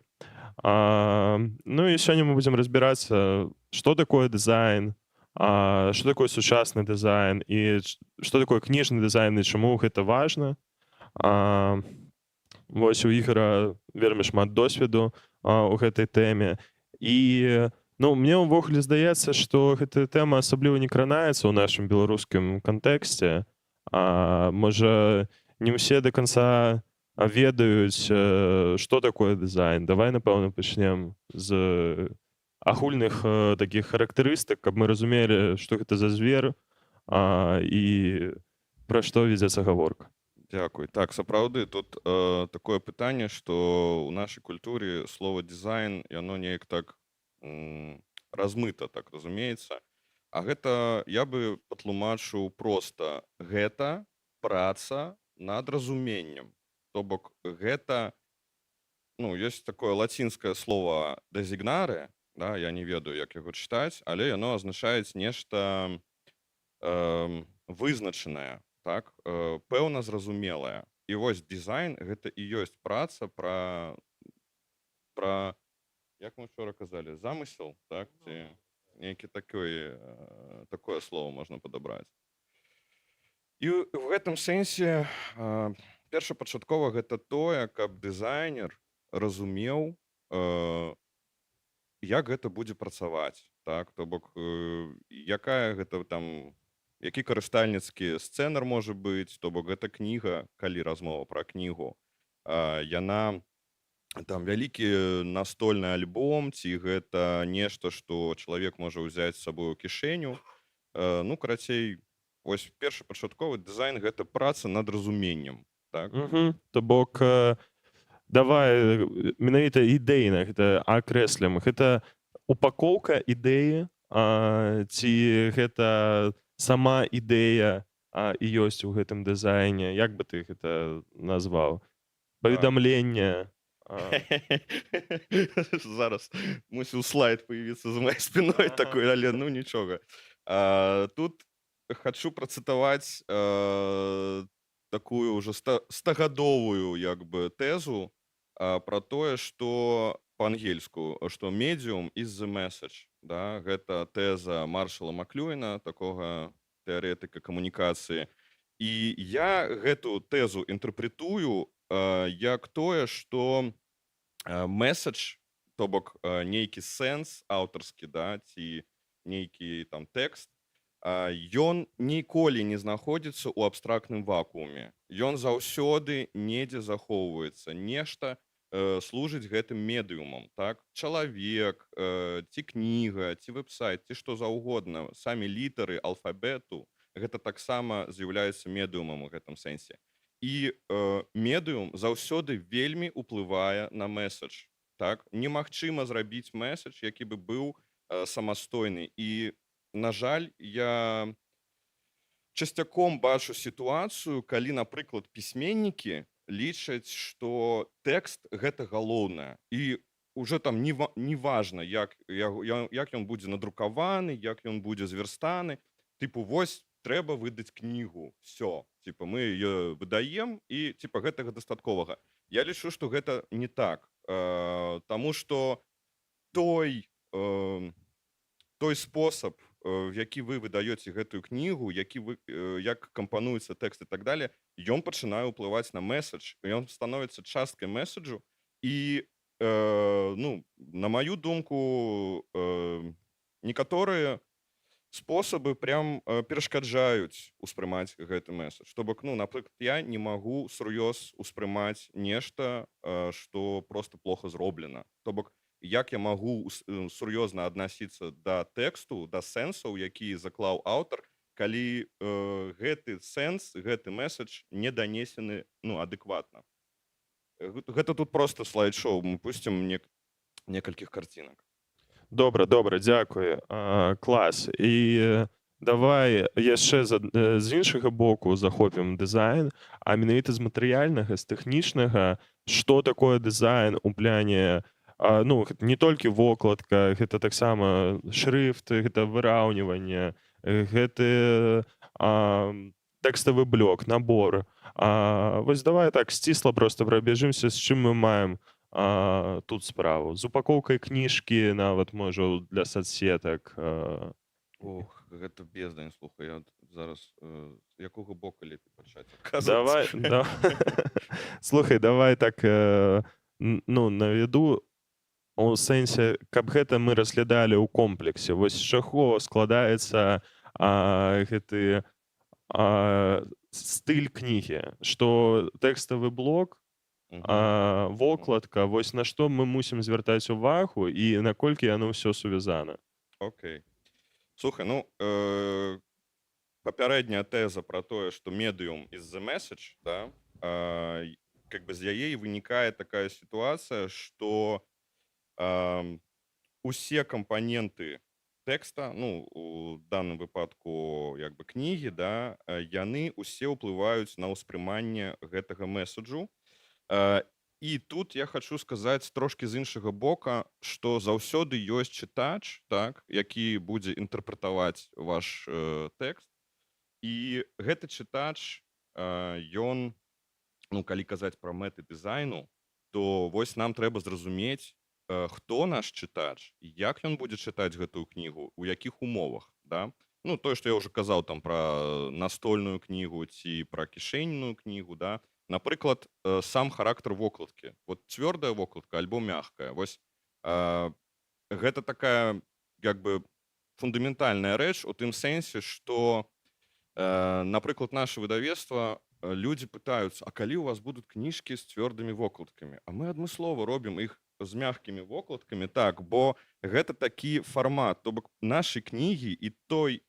Ну і сёння мы будзем разбірацца, што такое дызайн, што такое сучасны дызайн і што такое кніжны дызайн і чаму гэта важна. Вось у Ігора вельмі шмат досведу у гэтай тэме. І ну, мне ўвогуле здаецца, што гэтая тэма асабліва не кранаецца ў нашым беларускім кантэксце. Можа, не ўсе да канца ведаюць, што такое дызайн. Давай, напэўна, пачнем з агульных такіх характарыстык, каб мы разумелі, што гэта за звер і пра што вядзецца гаворка. Дякую. Так, сапраўды, тут такое пытанне, што ў нашай культуры слова дызайн, яно неяк так размыта, так разумеецца. А гэта я бы патлумачыў проста. Гэта праца над разуменнем. То бок гэта, ну, ёсць такое лацінскае слово «дезігнаре», да, я не ведаю, як яго чытаць, але яно азначаюць нешта вызначанае, так, пэўна зразумелае. І вось дызайн гэта і ёсць праца пра як мы вчора казалі, замысел, так, ці нейкі такое слово можна падабраць. І в гэтым сэнсе першапачаткова гэта тое, каб дызайнер разумеў, як гэта будзе працаваць, так, то бок якая гэта там, які карыстальніцкі сцэнар можа быць, то бок гэта кніга, калі размова пра кнігу, яна там вялікі настольны альбом, ці гэта нешта, што чалавек можа ўзяць з сабой у кішэню. Ну, карацей, вось першапачатковы дызайн гэта праца над разуменнем, так? То бок давай менавіта ідэйна гэта акрэслім. Гэта упакоўка ідэі, ці гэта сама ідэя і ёсць у гэтым дызайне? Як бы ты гэта назваў? Паведамленне? Зараз мусіў слайд появіцца за моей спиной такой, але ну нічога. Тут хочу працытаваць такую ўжо стагадовую як бы тэзу про тое, што па-ангельску, што medium is the message. Да? Гэта тэза Маршала Маклюэна, такога тэарэтыка камунікацыі. І я гэту тэзу інтэрпрэтую як тое, што месседж, то бок нейкі сэнс аўтарскі, да, ці нейкі там тэкст, ён ніколі не знаходзіцца ў абстрактным вакууме. Ён заўсёды недзе захоўваецца. Нешта служыць гэтым медыумам, так? Чалавек, ці кніга, ці вэб-сайт, ці што заўгодна, самі літары алфабету, гэта таксама з'яўляецца медыумам у гэтым сэнсе. І медыум заўсёды вельмі ўплывае на месседж. Так? Немагчыма зрабіць месседж, які бы быў самастойны. І, на жаль, я часцяком бачу сітуацыю, калі, напрыклад, пісьменнікі лічаць, што тэкст гэта галоўнае. І уже там не важна, як ён будзе надрукаваны, як ён будзе зверстаны. Типу, вось трэба выдаць кнігу. Все. Типа, мы ее выдаем, і типа, гэтага дастатковага. Я лічу, што гэта не так. Таму што той спосаб, в які вы выдаеце гэтую кнігу, як кампануецца тэкст і так далее, ён пачынае ўплываць на месседж, ён становіцца часткай месседжу. І, ну, на маю думку, некаторыя спосабы прям перашкаджаюць успрымаць гэты месседж. То бок, ну, напрыклад, я не магу сур'ёз успрымаць нешта, што просто плохо зроблена. То бок, як я магу сур'ёзна аднасіцца да тэксту, да сэнсаў, які заклаў аўтар, калі гэты сэнс, гэты месседж не данесены, ну, адэкватна. Гэта тут просто слайд-шоу. Мы пусцім некалькіх карцінак. Добра, дзякую. Клас. І давай яшчэ з іншага боку захопім дызайн, а менавіта з матэрыяльнага, з тэхнічнага, што такое дызайн у пляне, ну, не толькі вокладка, гэта таксама шрыфт, гэта выраўніванне, гэта тэкставы блок, набор. Вось давай так сцісла проста прабяжымся, з чым мы маем тут справу. З упакоўкай кніжкі, нават, можа, для соцсетак. Ох, гэта бездань, слухай, я зараз з якога боку лепей пачаць? Слухай, давай так, ну, наведу у сэнсе, каб гэта мы разглядалі ў комплексе. Вось з чаго складаецца гэты стыль кнігі, што тэкставы блок, вокладка, вось на што мы мусім звяртаць увагу і наколькі яно ўсё сувязана. Окей. Слухай, ну, папярэдняя тэза пра тое, што medium is the message, да, как бы з яе вынікае такая сітуацыя, што усе кампаненты тэкста, ну, у данным выпадку як бы кнігі, да, яны усе ўплываюць на ўспрыманне гэтага месседжу. І тут я хочу сказаць трошки з іншага бока, што заўсёды ёсць чытач, так, які будзе інтэрпрэтаваць ваш тэкст. І гэты чытач, ён, ну, калі казаць пра мэты дызайну, то вось нам трэба зразумець, хто наш чытач, як ён будзе чытаць гэтую кнігу, у якіх умовах, да? Ну, тое, што я ўжо казаў там пра настольную кнігу ці пра кішэньную кнігу, да. Напрыклад, сам характар вокладкі. Вот цвёрдая вокладка альбо мягкая. Вось гэта такая як бы фундаментальная рэч у тым сэнсе, што, напрыклад, наша выдавецтва, людзі пытаюцца, а калі ў вас будуць кніжкі з цвёрдымі вокладкамі? А мы адмыслова робім іх з мягкімі вокладкамі, так, бо гэта такі фармат. То бок нашы кнігі і той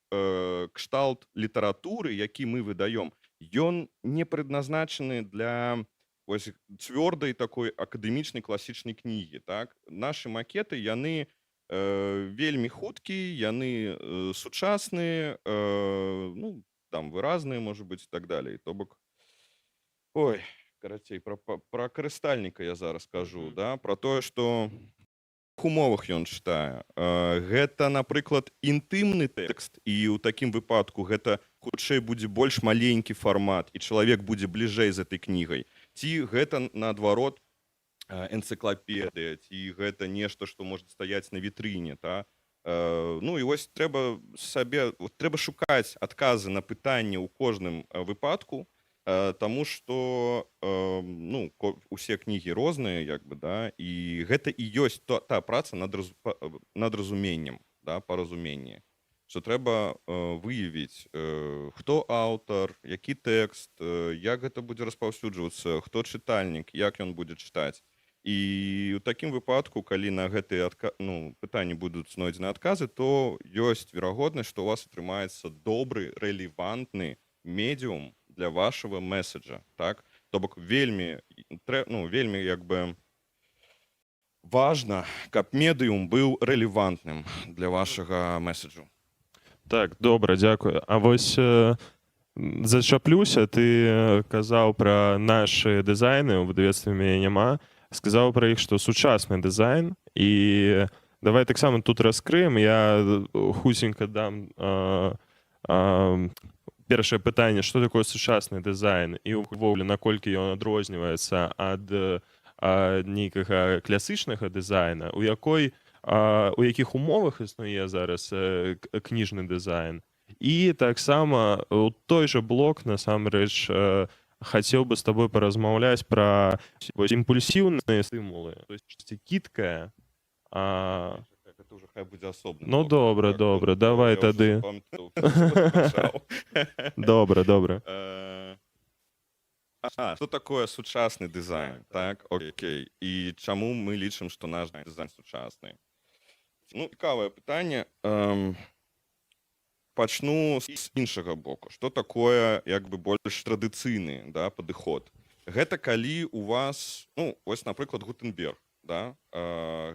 кшталт літаратуры, які мы выдаём, ён не прадназначаны для вось цвёрдай такой акадэмічнай класічнай кнігі, так? Нашы макеты, яны вельмі хуткія, яны сучасныя, ну, там выразныя, можа быць, і так далей. То бок, ой, карацей, пра карыстальніка я зараз кажу, да? Пра тое, што в умовах ён чытае. Гэта, напрыклад, інтымны тэкст, і ў такім выпадку гэта хутчэй будзе больш маленькі фармат, і чалавек будзе бліжэй з этой кнігай. Ці гэта, наадварот, энцыклапедыя, ці гэта нешта, што можа стаяць на вітрыне, та? Ну, і вось трэба шукаць адказы на пытанні ў кожным выпадку, таму што, ну, усе кнігі розныя, як бы, да, і гэта і ёсць та праца над разуменнем, да, па разуменні, што трэба выявіць, хто аўтар, які тэкст, як гэта будзе распаўсюджвацца, хто чытальнік, як ён будзе чытаць. І ў такім выпадку, калі на гэтыя пытанні будуць знойдзены адказы, то ёсць верагоднасць, што у вас атрымаецца добры, рэлевантны медіум для вашего месседжа, так? То бок вельмі як бы важна, каб медыум быў рэлевантным для вашага месседжу. Так, добра, дзякую. А вось зачаплюся, ты казаў пра нашы дызайны, у выдавецтве мяне няма, сказаў пра іх, што сучасны дызайн, і давай таксама тут раскрыем, я хутенька дам першае пытанне, што такое сучасны дызайн і ўвогуле, наколькі ён адрозніваецца ад нейкага класічнага дызайна, у якіх умовах існуе зараз кніжны дызайн. І таксама у той жа блок, насамрэч, хацеў бы з табой паразмаўляць пра імпульсіўныя стымулы, то есть кідкая. Это уже хай будзе асобна. Ну, добра, давай тады. Добра. Што такое сучасны дызайн? Так, окей. І чаму мы лічым, што наш дызайн сучасны? Ну, цікавае пытанне. Пачну з іншага боку. Што такое, як бы, больш традыцыйны, да, падыход? Гэта калі у вас, ну, вось, напрыклад, Гутенберг, да,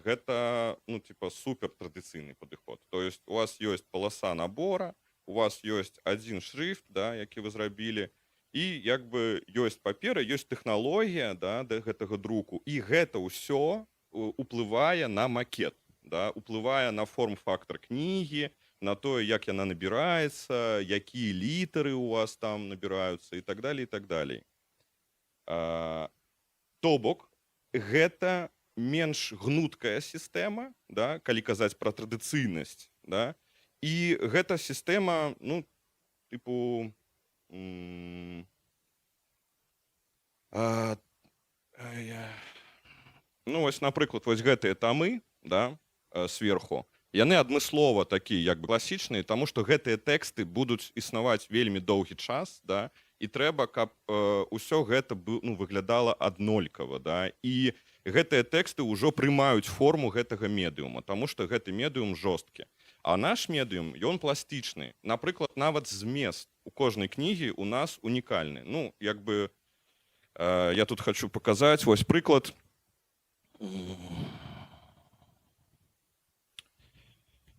гэта, ну, типа, супер традыцыйны падыход. То есть у вас ёсць паласа набора, у вас ёсць адзін шрифт, да, які вы зрабілі, і як бы ёсць папера, ёсць тэхналогія, да, да гэтага друку, і гэта ўсё уплывае на макет, да, уплывае на форм-фактор кнігі, на тое, як яна набіраецца, якія літары у вас там набіраюцца і так далей, і так далей. То бок, гэта менш гнуткая сістэма, да, калі казаць пра традыцыйнасць, да, і гэта сістэма, ну, тыпу, ну, вось, напрыклад, вось гэтыя тамы, да, сверху, яны адмыслова такія, як бы, класічныя, таму што гэтыя тэксты будуць існаваць вельмі доўгі час, да, і трэба, каб усё гэта выглядала аднолькава, да, і гэтыя тэксты ўжо прымаюць форму гэтага медыума, таму што гэты медыум жорсткі. А наш медыум, ён пластычны. Напрыклад, нават змест у кожнай кнігі у нас унікальны. Ну, як бы, я тут хочу паказаць, вось прыклад.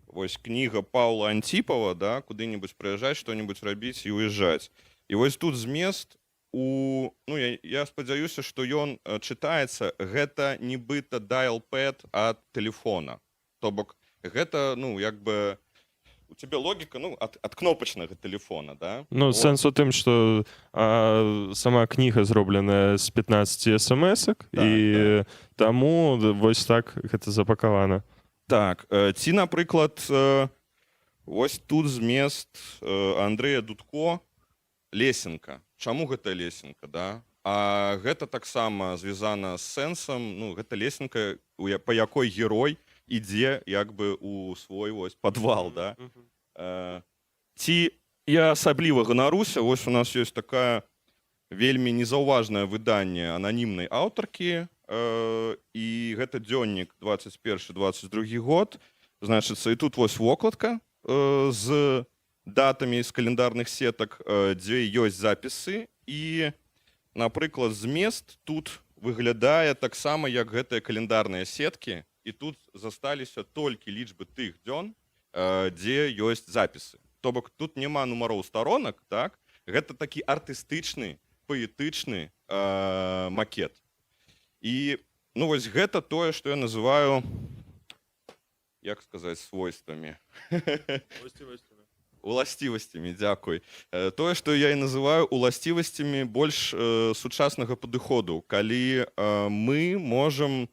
Вось кніга Паўла Антіпова, да, куды-небудзь прыязджаць, што-небудзь рабіць і уязджаць. І вось тут змест я спадзяюся, што ён чытаецца, гэта нібыта dial-pad ад тэлефона. То бок, гэта, ну, як бы, у цябе логіка, ну, ад кнопачнага тэлефона, да? Ну, сэнс у тым, што сама кніга зробленая з 15 смс-ак, і таму вось так гэта запакавана. Так, ці, напрыклад, Вось тут змест Андрэя Дудко лесенка. Чаму гэта лесенка, да? А гэта таксама звязана з сэнсам, ну, гэта лесенка, па якой герой ідзе як бы у свой вось падвал, да? Ці я асабліва ганаруся, вось у нас ёсць такая вельмі незаўважнае выданне ананімнай аўтаркі, і гэта дзённік 21-22 год, значыцца, і тут вось вокладка з датамі з календарных сетак, дзе ёсць запісы, і, напрыклад, змест тут выглядае таксама, як гэтыя календарныя сеткі, і тут засталіся толькі лічбы тых дзён, дзе ёсць запісы. То бок тут няма нумароў старонак, так? Гэта такі артыстычны, паэтычны макет. І, ну, вось гэта тое, што я называю, як сказаць, свойствамі. Уласцівасцямі, дзякуй. Тое, што я і называю уласцівасцямі больш сучаснага падыходу, калі мы можам,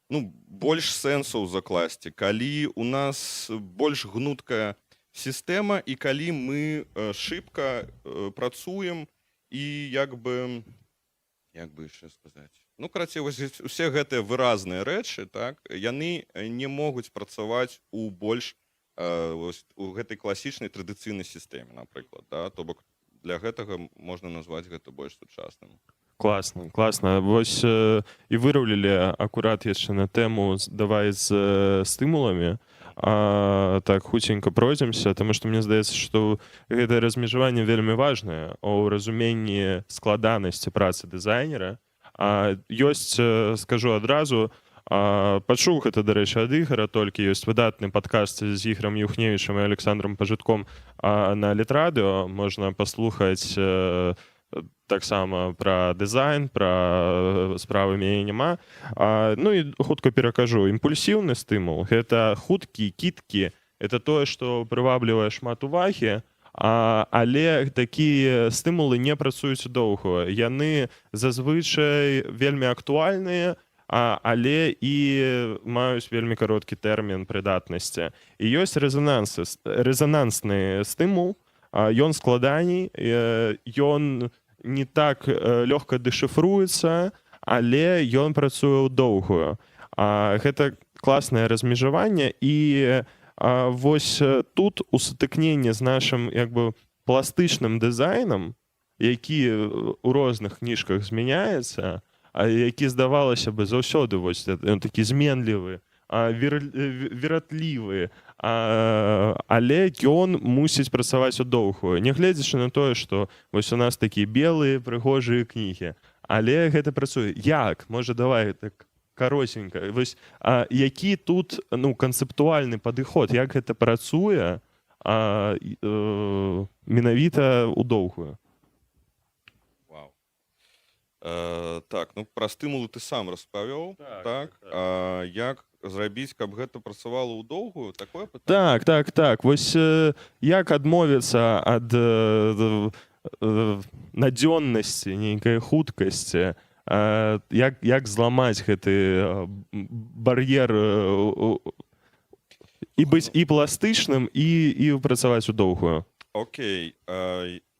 ну, больш сэнсаў закласці, калі у нас больш гнуткая сістэма і калі мы шыбка працуем і як бы яшчэ сказаць. Ну, карацей, усе гэтыя выразныя рэчы, так, яны не могуць працаваць у больш у гэтай класічнай традыцыйнай сістэме, напрыклад, да? То бок для гэтага можна назваць гэта больш сучасным. Класна, класна. Вось і выраўлілі акурат яшчэ на тэму давай з стымуламі. Так хуценька пройдземся, таму што мне здаецца, што гэтае размежаванне вельмі важнае ў разуменні складанасці працы дызайнера. Ёсць, скажу адразу, пачуў гэта, дарэчы, ад Ігара, толькі ёсць выдатны падкаст з Ігорам Юхневічам і Александром Пажытком на Літрадыо. Можна паслухаць таксама пра дызайн, пра справы мяне няма. Ну і хутка перакажу. Імпульсіўны стымул — гэта хуткі, кіткі, это тое, што прываблівае шмат увагі, але такія стымулы не працуюць доўга. Яны зазвычай вельмі актуальныя, але і маюць вельмі кароткі тэрмін прыдатнасці. І ёсць рэзанансны стымул, ён складаней, ён не так лёгка дэшыфруецца, але ён працуе ў доўгую. Гэта класнае размежаванне, і вось тут у сутыкненні з нашым як бы пластычным дызайнам, які ў розных кніжках змяняецца, які, здавалася бы, заўсёды вось ён такі зменлівы, вератлівы, але ён мусіць працаваць у доўгую, нягледзячы на тое, што вось у нас такія белыя прыгожыя кнігі, але гэта працуе. Як? Можа, давай так каротенька. Вось які тут, ну, канцэптуальны падыход, як гэта працуе менавіта ў доўгую? Так, ну, пра стымулы ты сам распавёў, так? Як зрабіць, каб гэта працавала ў доўгую? Такое пытанне? Так. Вось як адмовіцца ад надзённасці, нейкай хуткасці, як зламаць гэты бар'ер і быць і пластычным, і працаваць у доўгую? Окей.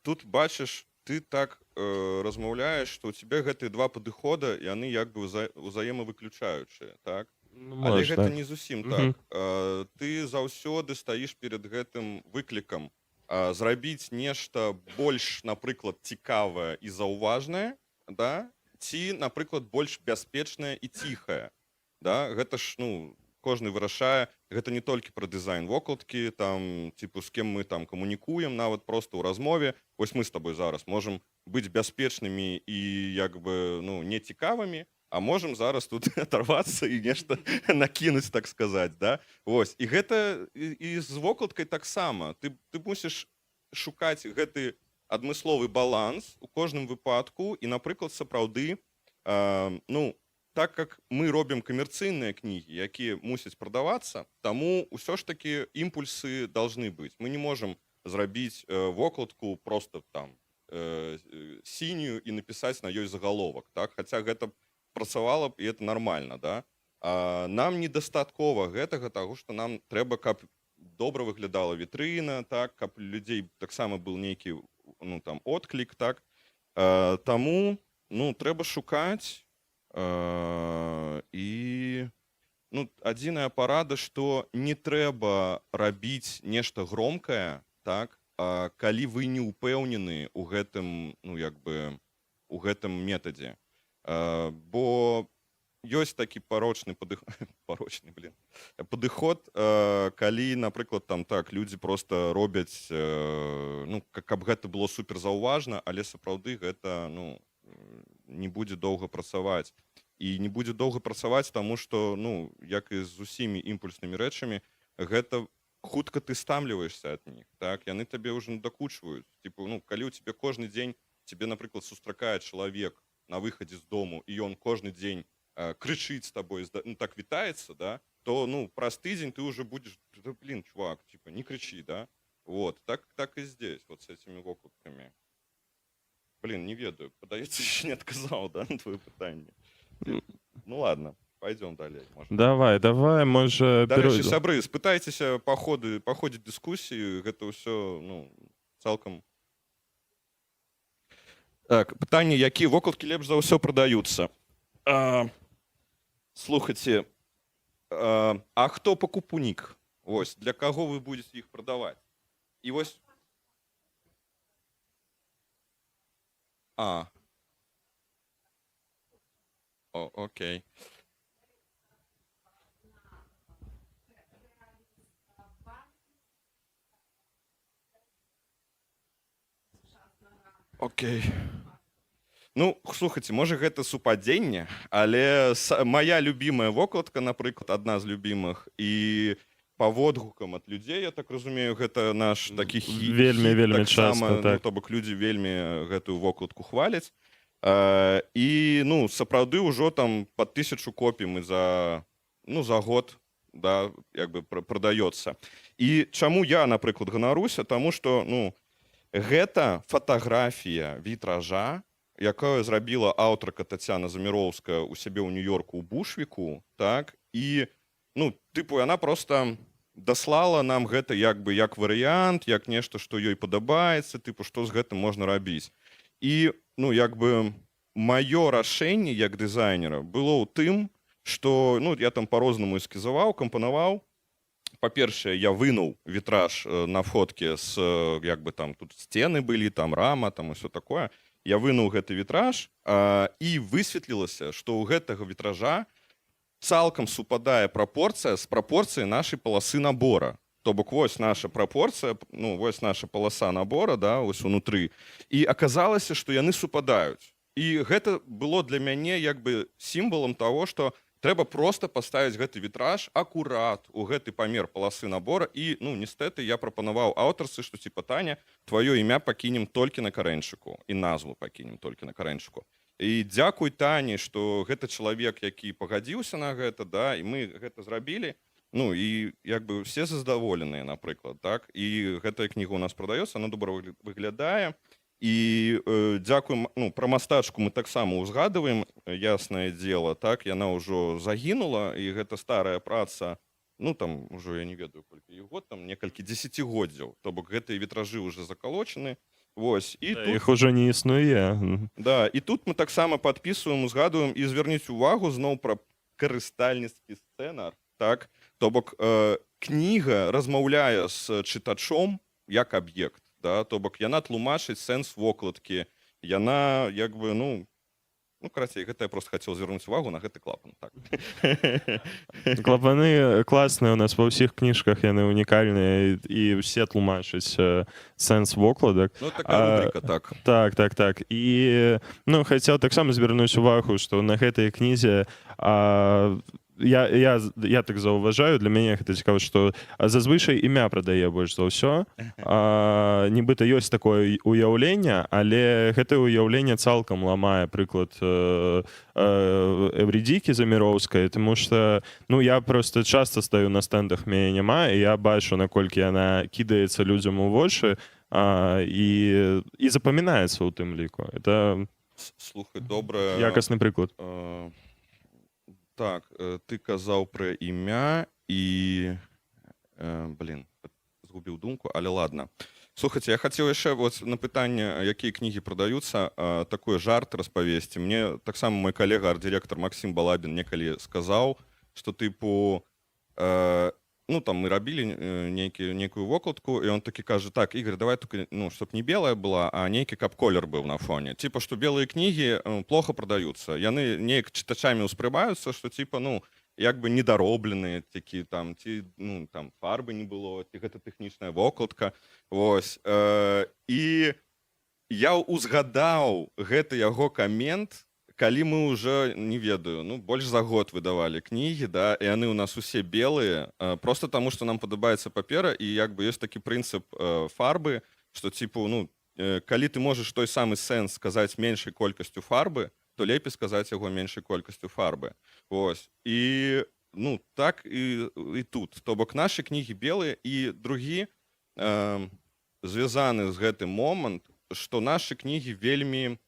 Тут, бачыш, ты так размаўляеш, што ў цябе гэтыя два падыхода, яны як бы ўзаемавыключаючыя, так? Але гэта не зусім так. Ты заўсёды стаіш перад гэтым выклікам зрабіць нешта больш, напрыклад, цікавае і заўважнае, да? Ці, напрыклад, больш бяспечнае і ціхае. Да? Гэта ж, ну, кожны вырашае, гэта не толькі пра дызайн вокладкі, там, типу, з кем мы там камунікуем, нават проста ў размове. Вось мы з табой зараз можам быць бяспечнымі і, як бы, ну, нецікавымі, а можам зараз тут аторвацца і нешта накінуць, так сказаць, да? Вось. І гэта і з вокладкай таксама. Ты мусіш шукаць гэты адмысловы баланс у кожным выпадку, і, напрыклад, сапраўды, ну, так как мы робім камерцыйныя кнігі, якія мусяць прадавацца, таму ўсё ж такі імпульсы должны быць. Мы не можам зрабіць вокладку просто там сінюю і напісаць на ёй загаловак, так? Хаця гэта працавала б, і это нармальна, да? Нам недастаткова гэтага, таго, што нам трэба, каб добра выглядала вітрына, так, каб людзей таксама был нейкі, ну, там, отклік, так. Таму, ну, трэба шукаць, і, ну, адзіная парада, што не трэба рабіць нешта громкае, так, калі вы не ўпэўнены ў гэтым, ну, як бы, у гэтым метадзе. Бо ёсць такі парочны падыход, калі, напрыклад, там так людзі просто робяць, ну, каб гэта было суперзаўважна, але сапраўды гэта, ну, не будзе доўга працаваць. І не будзе доўга працаваць, таму што, ну, як і з усімі імпульснымі рэчамі, гэта хутка ты стамліваешся ад них, так, яны табе ўжо надакучваюць. Типу, ну, калі ў цябе кожны дзень, цябе, напрыклад, сустракае чалавек на выхадзе з дому, і ён кожны дзень крычыць з табой, ну, так вітаецца, да, то, ну, праз тыдзень ты уже будешь, да, блин, чувак, типа, не кричи, да, вот, так и здесь, вот с этими вокрутками. Блин, не ведаю, подається, еще не отказал, да, на твое питание. Ну, ладно, пойдем далее. Давай, може... Дарэчы, сябры, спытайцеся па ходзе дыскусіі, гэта ўсё, ну, цалкам... Так, пытанне, якія вокладкі лепш за ўсё прадаюцца? Слухайце, а хто пакупнік? Вось, для каго вы будете іх прадаваць? І вось... Окей. Окей. Ну, слухайце, можа гэта супадзенне, але моя любимая вокладка, напрыклад, адна з любімых, і па водгукам ад людзей, я так разумею, гэта наш такі хіт. Вельмі часта, так. Ну, то бок людзі вельмі гэтую вокладку хваляць. І, ну, сапраўды ўжо там пад 1000 копій мы за год, да, як бы прадаецца. І чаму я, напрыклад, ганаруся? Таму што, ну, гэта фатаграфія вітража, якую зрабіла аўтарка Тацяна Заміроўская у сябе ў Нью-Йорку ў Бушвіку, так, і, ну, тыпу, яна просто даслала нам гэта як бы як варыянт, як нешта, што ёй падабаецца, тыпу, што з гэтым можна рабіць. І, ну, як бы, маё рашэнне як дызайнера было ў тым, што, ну, я там па-рознаму эскізаваў, кампанаваў. Па-першае, я вынуў вітраж на фотке з, як бы, там, тут сцены былі, там, рама, там, і ўсё такое. Я вынуў гэты вітраж, і высветлілася, што ў гэтага вітража цалкам супадае прапорцыя з прапорцыяй нашай паласы набора. То бок, вось наша прапорцыя, ну, вось наша паласа набора, да, вось унутры. І аказалася, што яны супадаюць. І гэта было для мяне як бы сімвалам таго, што трэба проста паставіць гэты вітраж акурат у гэты памер паласы набора. І, ну, ністэты, я прапанаваў аўтарцы, што, типа, Таня, тваё імя пакінем толькі на карэньчыку, і назву пакінем толькі на карэньчыку. І дзякуй Тані, што гэта чалавек, які пагадзіўся на гэта, да, і мы гэта зрабілі. Ну, і як бы все задаволеныя, напрыклад, так? І гэтая кніга у нас прадаецца, она добра выглядае. І дзякуй, ну, пра мастачку мы таксама ўзгадваем, яснае дзела, так, яна ўжо загінула, і гэта старая праца, ну, там, ужо я не ведаю, колькі год, там, некалькі дзесяцігоддзяў, то бок гэтыя вітражы ўжо закалочаны, вось, і Да, тут... іх ужо не існуе. Да, і тут мы таксама падпісваем, узгадваем, і звярніце увагу зноў пра карыстальніцкі сцэнар, так, то бок кніга размаўляе з чытачом як аб'ект. Да, то бок яна тлумачыць сэнс вокладкі, яна як бы, ну, карацей, гэта я просто хацеў звярнуць увагу на гэты клапан. Так. Клапаны класныя у нас ва ўсіх кніжках, яны унікальныя, і ўсе тлумачаць сэнс вокладак. Ну, такая рубрика, так. Так. І, ну, хацеў таксама звярнуць увагу, што на гэтай кнізе я так заўважаю, для мяне гэта цікава, што зазвычай імя прадае больш за ўсё. Нібыта ёсць такое ўяўленне, але гэтае ўяўленне цалкам ламае прыклад Эвридікі Заміроўскай, тому што, ну, я просто часта стаю на стэндах, мяне няма, і я бачу, наколькі яна кідаецца людзям у вочы і запамінаецца ў тым ліку. Это, слухай, добра. Якасны прыклад. Так, ты казаў пра імя і, блин, згубіў думку, але ладно. Слухайте, я хацеў яшчэ вот на пытанне, якія кнігі прадаюцца, такой жарт распавесці. Мне таксама мой калега, арт-дырэктар Максим Балабін некалі сказаў, што тыпу, ну там мы рабілі нейкую вокладку, і он такі кажа: так, Ігор, давай только, ну, чтоб не белая была, а нейкі каб колер быў на фоне. Типа, што белыя кнігі плохо прадаюцца. Яны неяк чытачамі ўспрымаюцца, што типа, ну, як бы недаробленыя такі там, ці, ну, там фарбы не было, ці гэта тэхнічная вокладка. Вось. І я узгадаў гэты яго камент, калі мы ўжо, не ведаю, ну, больш за год выдавалі кнігі, да, і яны ў нас усе белыя, просто таму, што нам падабаецца папера, і як бы ёсць такі прынцып фарбы, што типу, ну, калі ты можаш той самы сэнс сказаць меншай колькасцю фарбы, то лепей сказаць яго меншай колькасцю фарбы. Вось. І, ну, так і тут. То бок нашы кнігі белыя, і другі звязаны з гэтым момант, што нашы кнігі вельмі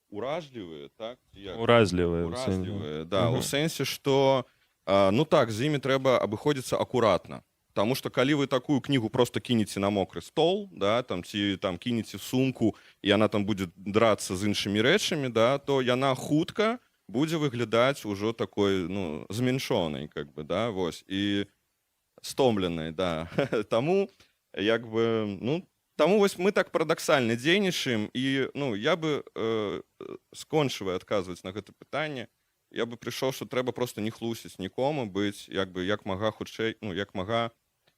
уражлівыя, так? Уразлівыя. Уразлівыя, да. У сэнсе, што, ну так, з імі трэба абыходзіцца акуратна. Таму што калі вы такую кнігу просто кінеце на мокры стол, да, там, ці там кінеце в сумку, і яна там будзе драцца з іншымі рэчамі, да, то яна хутка будзе выглядаць ужо такой, ну, зменшонай, как бы, да, вось, і стомленай, да. Таму, як бы, ну, таму вось мы так парадаксальна дзейнічаем, і, ну, я бы, скончывая адказваць на гэта пытанне, я бы прыйшоў, што трэба просто не хлусіць нікому, быць, як бы, як мага хутчэй, ну, як мага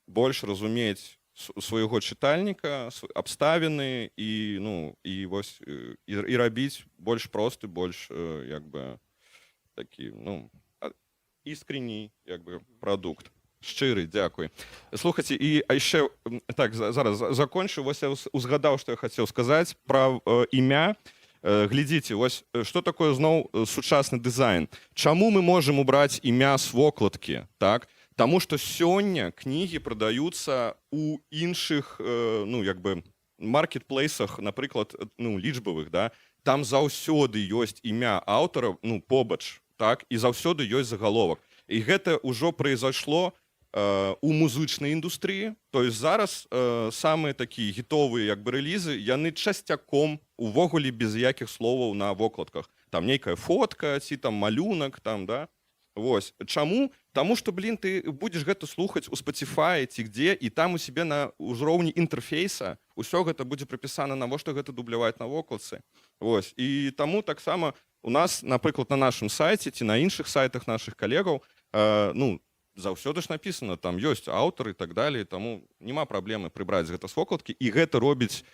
больш разумець свайго чытальніка, абставіны, і, ну, і вось, і рабіць больш просты, больш, як бы, такі, ну, іскренні, як бы, прадукт. Шчыры, дзякуй. Слухайце, і яшчэ, так, зараз закончу, вось я узгадаў, што я хацеў сказаць пра імя. Глядзіце, вось, што такое зноў сучасны дызайн? Чаму мы можам убраць імя з вокладкі, так? Таму што сёння кнігі прадаюцца ў іншых, ну, як бы, маркетплейсах, напрыклад, ну, лічбавых, да? Там заўсёды ёсць імя аўтара, ну, побач, так? І заўсёды ёсць загаловак. І гэта ўжо произошло у музычнай індустрыі. То есть зараз самыя такія гітовыя, як бы, рэлізы, яны часцяком увогуле без якіх словаў на вокладках. Там нейкая фотка, ці там малюнак, там, да? Вось. Чаму? Таму што, блин, ты будзеш гэта слухаць у Spotify ці где, і там у себе на ўзроўні інтэрфейса ўсё гэта будзе прапісана, навошта гэта дубляваць на вокладцы. Вось. І таму таксама у нас, напрыклад, на нашым сайце ці на іншых сайтах нашых калегаў, ну, заўсёды ж напісана, там ёсць аўтар і так далее, таму няма праблемы прыбраць гэта з вокладкі, і гэта робіць,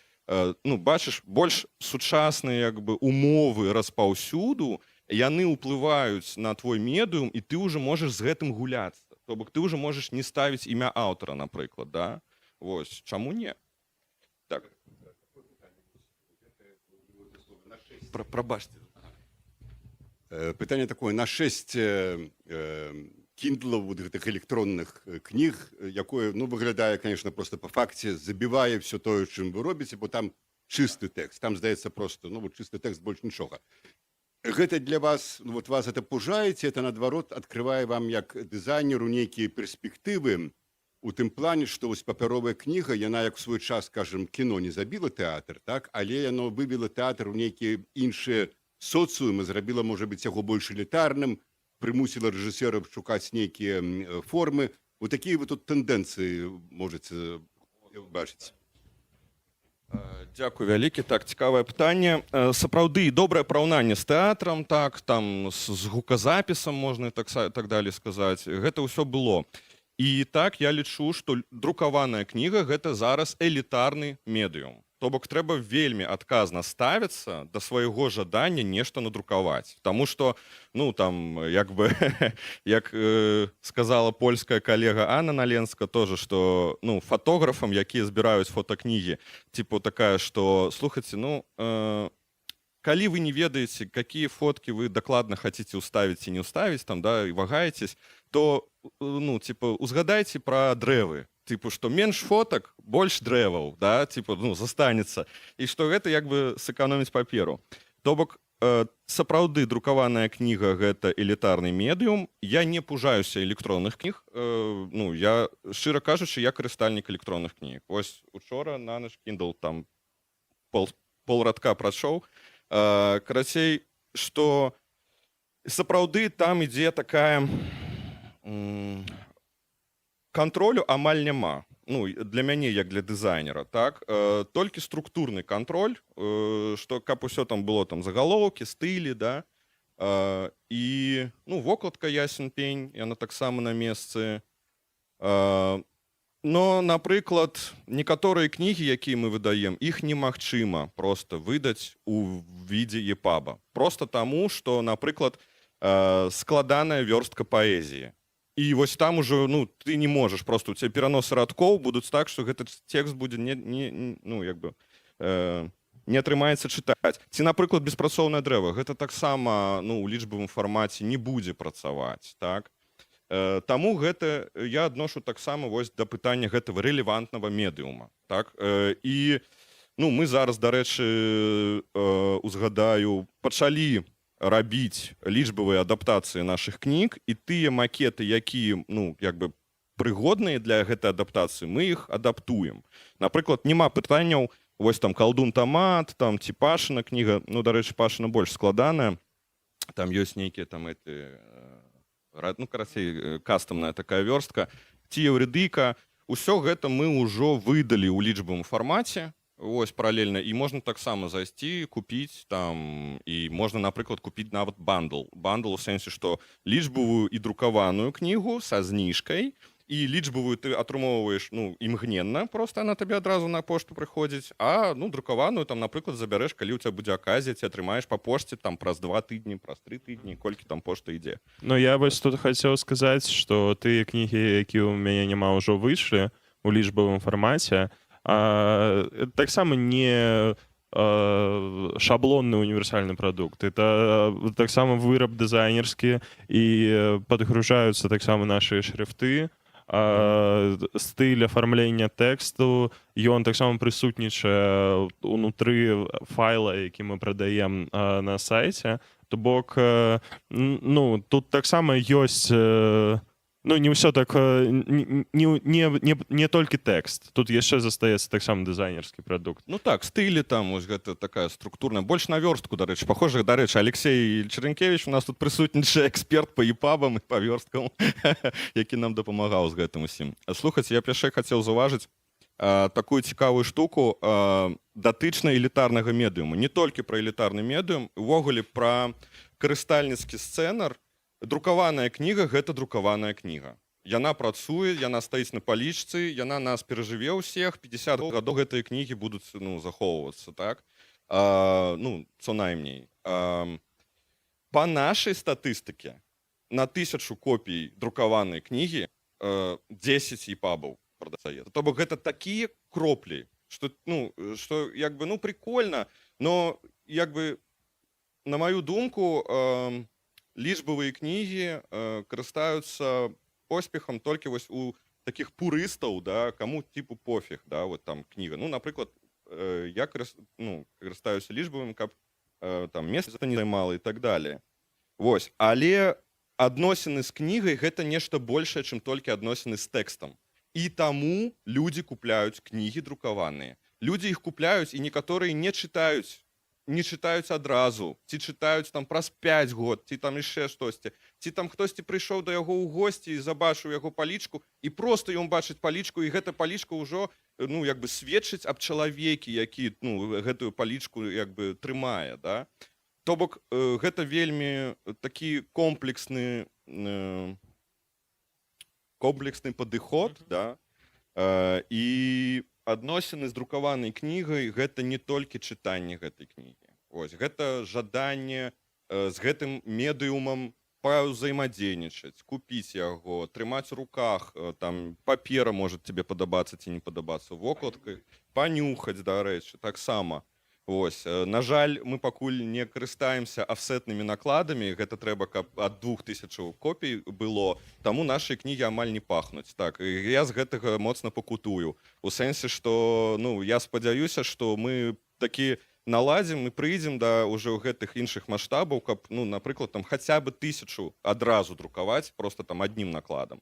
ну, бачыш, больш сучасныя, як бы, умовы распаўсюду, яны ўплываюць на твой медыум, і ты ўжо можаш з гэтым гуляцца. То бок ты ўжо можаш не ставіць імя аўтара, напрыклад, да? Вось, чаму не? Так. Прабачце. Пытанне такое, на 6 кіндлаў гэтых электронных кніг, якое, ну, выглядае, конечно, просто по факце, забівае все тое, чым вы робіце, бо там чысты тэкст, там, здаецца, просто, ну, вот чысты тэкст, больш нічога. Гэта для вас, ну, вот вас это пужаеце, это, наадварот, адкрывае вам як дызайнеру нейкія перспектывы у тым плане, што вось папяровая кніга, яна як у свой час, скажем, кіно не забіла тэатр, так, але яно вывела тэатр у нейкія іншыя соцыумы, зрабіла, можа быць, яго больш элітарным, прымусіла рэжысёраў шукаць нейкія формы. Вот такія вы тут тэндэнцыі можаце бачыць. Дзякуй вялікі, так, цікавае пытанне. Сапраўды, добрае параўнанне з тэатрам, так, там, з гуказапісам можна так далей сказаць. Гэта ўсё было. І так, я лічу, што друкаваная кніга – гэта зараз элітарны медыум. То бок трэба вельмі адказна ставіцца да свайго жадання нешта надрукаваць. Таму што, ну, там, як бы, як сказала польская калега Анна Наленска тоже, што, ну, фотографам, якія збіраюць фотокнігі, типу такая, што, слухайце, ну, калі вы не ведаеце, какие фоткі вы дакладна хаціце ўставіць ці не ўставіць, там, да, і вагаецесь, то, ну, типу, узгадайце пра дрэвы. Типу, што менш фотак, больш дрэваў, да, типу, ну, застанецца. І што гэта, як бы, сэканоміць паперу. То бок, сапраўды друкаваная кніга гэта элітарны медыум. Я не пужаюся электронных кніг. Ну, я, шчыра кажучы, я карыстальнік электронных кніг. Вось учора на наш Kindle там полрадка прачоў. Карацей, што сапраўды там ідзе такая кантролю амаль няма. Ну, для мяне, як для дызайнера, так? Толькі структурны кантроль, што каб усё там было там загалоўкі, стылі, да? І, ну, вокладка ясен пень, яна таксама на месцы. Но, напрыклад, некаторыя кнігі, якія мы выдаем, іх немагчыма проста выдаць у відзе EPUB. Проста таму, што, напрыклад, складаная вёрстка паэзіі. І вось там уже, ну, ты не можаш, просто у цябе пераносы радкоў будуць так, што гэты тэкст будзе ну, як бы, не атрымаецца чытаць. Ці, напрыклад, беспрацоўнае дрэва, гэта таксама, ну, у лічбавым фармаце не будзе працаваць, так? Таму гэта я адношу таксама вось да пытання гэтага рэлевантнага медыума, так? І, ну, мы зараз, дарэчы, узгадаю, пачалі рабіць лічбавыя адаптацыі нашых кніг, і тыя макеты, якія, ну, як бы прыгодныя для гэтай адаптацыі, мы іх адаптуем. Напрыклад, няма пытанняў, вось там калдун тамат, там ці Пашына кніга, ну, дарэчы, Пашына больш складаная, там ёсць нейкія там ну, карацей, кастомная такая вёрстка, ці Еўрыдыка, усё гэта мы ўжо выдалі ў лічбавым фармаце, ось паралельна, і можна таксама зайсці, купіць там, і можна, напрыклад, купіць нават бандл. Бандл у сэнсе, што лічбавую і друкаваную кнігу са зніжкай, і лічбавую ты атрымоўваеш, ну, імгненна, проста она табе адразу на пошту прыходзіць, а, ну, друкаваную там, напрыклад, забярэш, калі ў цябе будзе аказія, ці атрымаеш па пошце там праз 2 тыдні, праз 3 тыдні, колькі там пошта ідзе. Ну, я вось тут хацеў сказаць, што тыя кнігі, якія ў мяне няма, ўжо выйшлі у лічбавым фармаце, таксама не шаблонны універсальны прадукт. Это таксама выраб дызайнерскі, і падгружаюцца таксама нашы шрифты, стыль афармлення тэксту, ён таксама прысутнічае унутры файла, які мы прадаем на сайце. То бок, ну, тут таксама ёсць, ну, не ўсё так, не толькі тэкст. Тут яшчэ застаецца таксама дызайнерскі прадукт. Ну так, стылі там, ось гэта такая структурная, больш на вёрстку, дарэчы. Похоже, дарэчы, Алексей Черенкевич у нас тут прысутнічае эксперт па EPUB і па вёрсткам, які нам дапамагаў з гэтым усім. Слухайце, я яшчэ хацеў заўважыць такую цікавую штуку датычна элітарнага медыума. Не толькі пра элітарны медыум, увогуле пра карыстальніцкі сцэнар. Друкаваная кніга — гэта друкаваная кніга. Яна працуе, яна стаіць на палічцы, яна нас перажыве ўсіх, 50 гадоў гэтыя кнігі будуць, ну, захоўвацца, так? Ну, co najmniej. Па нашай статыстыкі на 1000 копій друкаванай кнігі 10 EPUB прадаецца. То бок гэта такія кроплі, што, ну, што, як бы, ну, прикольна, но, як бы, на маю думку, лічбавыя кнігі карыстаюцца поспехам толькі вось у такіх пурыстаў, да, каму типу пофіг, да, вот там кніга. Ну, напрыклад, я карыстаюся лічбавым, каб там месца не займала і так далее. Вось, але адносіны з кнігай гэта нешта большае, чым толькі адносіны з тэкстам. І таму людзі купляюць кнігі друкаваныя. Людзі іх купляюць, і некаторыя не чытаюць адразу, ці чытаюць там праз 5 год, ці там яшчэ штосьці, ці там хтосьці прыйшоў да яго ў госці і забачыў яго палічку, і проста ён бачыць палічку, і гэта палічка ўжо, ну, як бы сведчыць аб чалавеке, які, ну, гэтую палічку, як бы, трымае, да? То бок, гэта вельмі такі комплексны падыход, да? І адносіны з друкаванай кнігай — гэта не толькі чытанне гэтай кнігі. Вось, гэта жаданне з гэтым медыумам паўзаемадзейнічаць, купіць яго, трымаць у руках, там папера можа тебе падабацца ці не падабацца, вокладкай, панюхаць, дарэчы, таксама. Вось, на жаль, мы пакуль не карыстаемся афсетнымі накладамі, гэта трэба, каб ад 2000 копій было, таму нашы кнігі амаль не пахнуць. Так, я з гэтага моцна пакутую. У сэнсе, што, ну, я спадзяюся, што мы такі наладзім і прыйдзем да ўжо гэтых іншых маштабаў, каб, ну, напрыклад, там хаця бы 1000 адразу друкаваць просто там аднім накладам.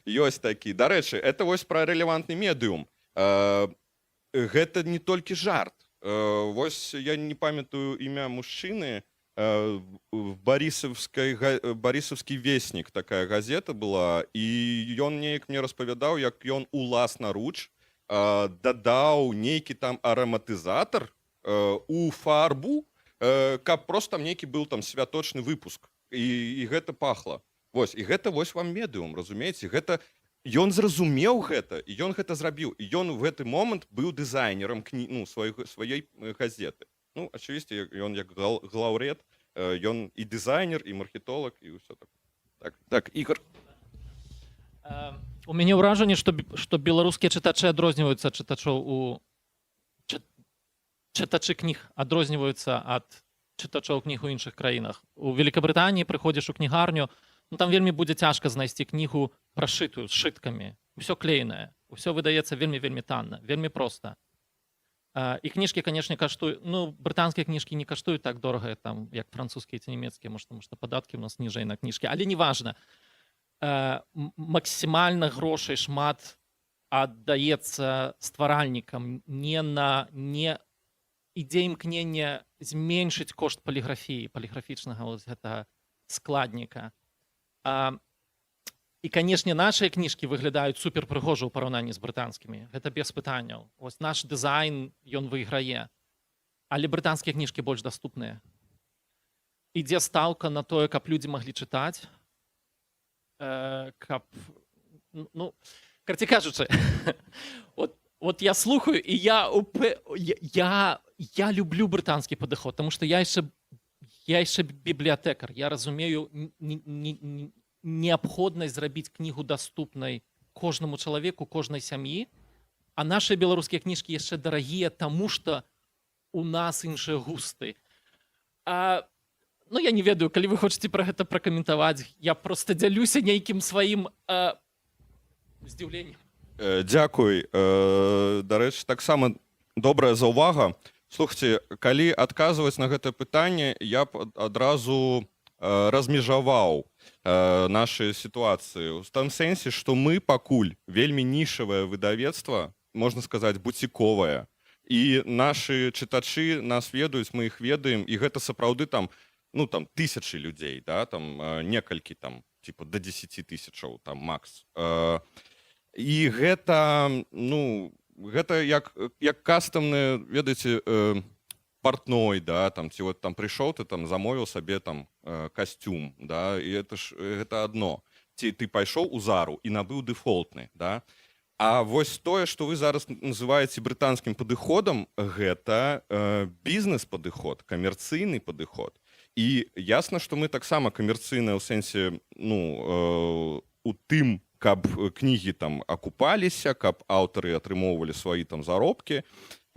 Ёсць такі. Дарэчы, это вось пра рэлевантны медыум. Гэта не толькі жарт. Вось я не памятаю імя мужчыны, Барысаўскі веснік такая газета была, і ён неяк мне распавядаў, як ён уласнаруч дадаў нейкі там араматызатар у фарбу, каб просто там нейкі быў там святочны выпуск, і гэта пахла. Вось, і гэта вось вам медыум, разумееце, гэта ён зразумеў гэта, і ён гэта зрабіў, і ён в гэты момант быў дызайнерам сваёй газеты. Ну, очевидно, ён як глаўрэд, ён і дызайнер, і маркетолог, і ўсё так. Так, Ігор. У мяне ўражанне, што беларускія чытачы адрозніваюцца чытачы кніг адрозніваюцца ад чытачоў кніг у іншых краінах. У Великабрытаніі прыходзіш у кнігарню, ну, там вельмі будзе цяжка знайсці кнігу прашытую, з шыткамі. Усё клеенае, усё выдаецца вельмі танна, вельмі проста. І кніжкі, канешне, каштуюць, ну, брытанскія кніжкі не каштуюць так дорага, там, як французскія ці нямецкія, может, потому што падаткі ў нас ніжэй на кніжкі, але неважна. Максімальна грошай шмат аддаецца стваральнікам, ідзе імкнення зменшыць кошт паліграфіі, паліграфічнага вось гэтага складніка. І, канешне, нашыя кніжкі выглядаюць суперпрыгожа ў параўнанні з брытанскімі. Гэта без пытанняў. Вось наш дызайн, ён выйграе. Але брытанскія кніжкі больш даступныя. Ідзе стаўка на тое, каб людзі маглі чытаць, каб, ну, карці кажучы, вот я слухаю, і я люблю брытанскі падыход, таму што я яшчэ бібліятэкар, я разумею неабходнасць зрабіць кнігу даступнай кожнаму чалавеку, кожнай сям'і, а нашыя беларускія кніжкі яшчэ дарагія, таму што у нас іншыя густы. Ну, я не ведаю, калі вы хочаце пра гэта пракаментаваць, я проста дзялюся нейкім сваім здзіўленнем. Дзякуй. Дарэчы, таксама добрая заўвага. Слухайце, калі адказваць на гэта пытанне, я б адразу размежаваў наши ситуации. В том сенсе, что мы пакуль вельмі нішавае выдавецтва, можна сказаць, буціковае. І нашы чытачы нас ведаюць, мы іх ведаем, і гэта сапраўды там, ну, там, тысячы людзей, да, там, некалькі, там, типа, до 10 тысячаў, там, макс. І гэта, ну, гэта як кастомны, ведаеце, партной, да, там, ці вот там прыйшоў, ты там замовіў сабе там касцюм, да, і гэта адно. Ці ты пайшоў у Зару і набыў дэфолтны, да. А вось тое, што вы зараз называеце брытанскім падыходам, гэта бізнес-падыход, камерцыйны падыход. І ясна, што мы таксама камерцыйныя ў сэнсе, ну, у тым, каб кнігі там акупаліся, каб аўтары атрымоўвалі свае там заробкі,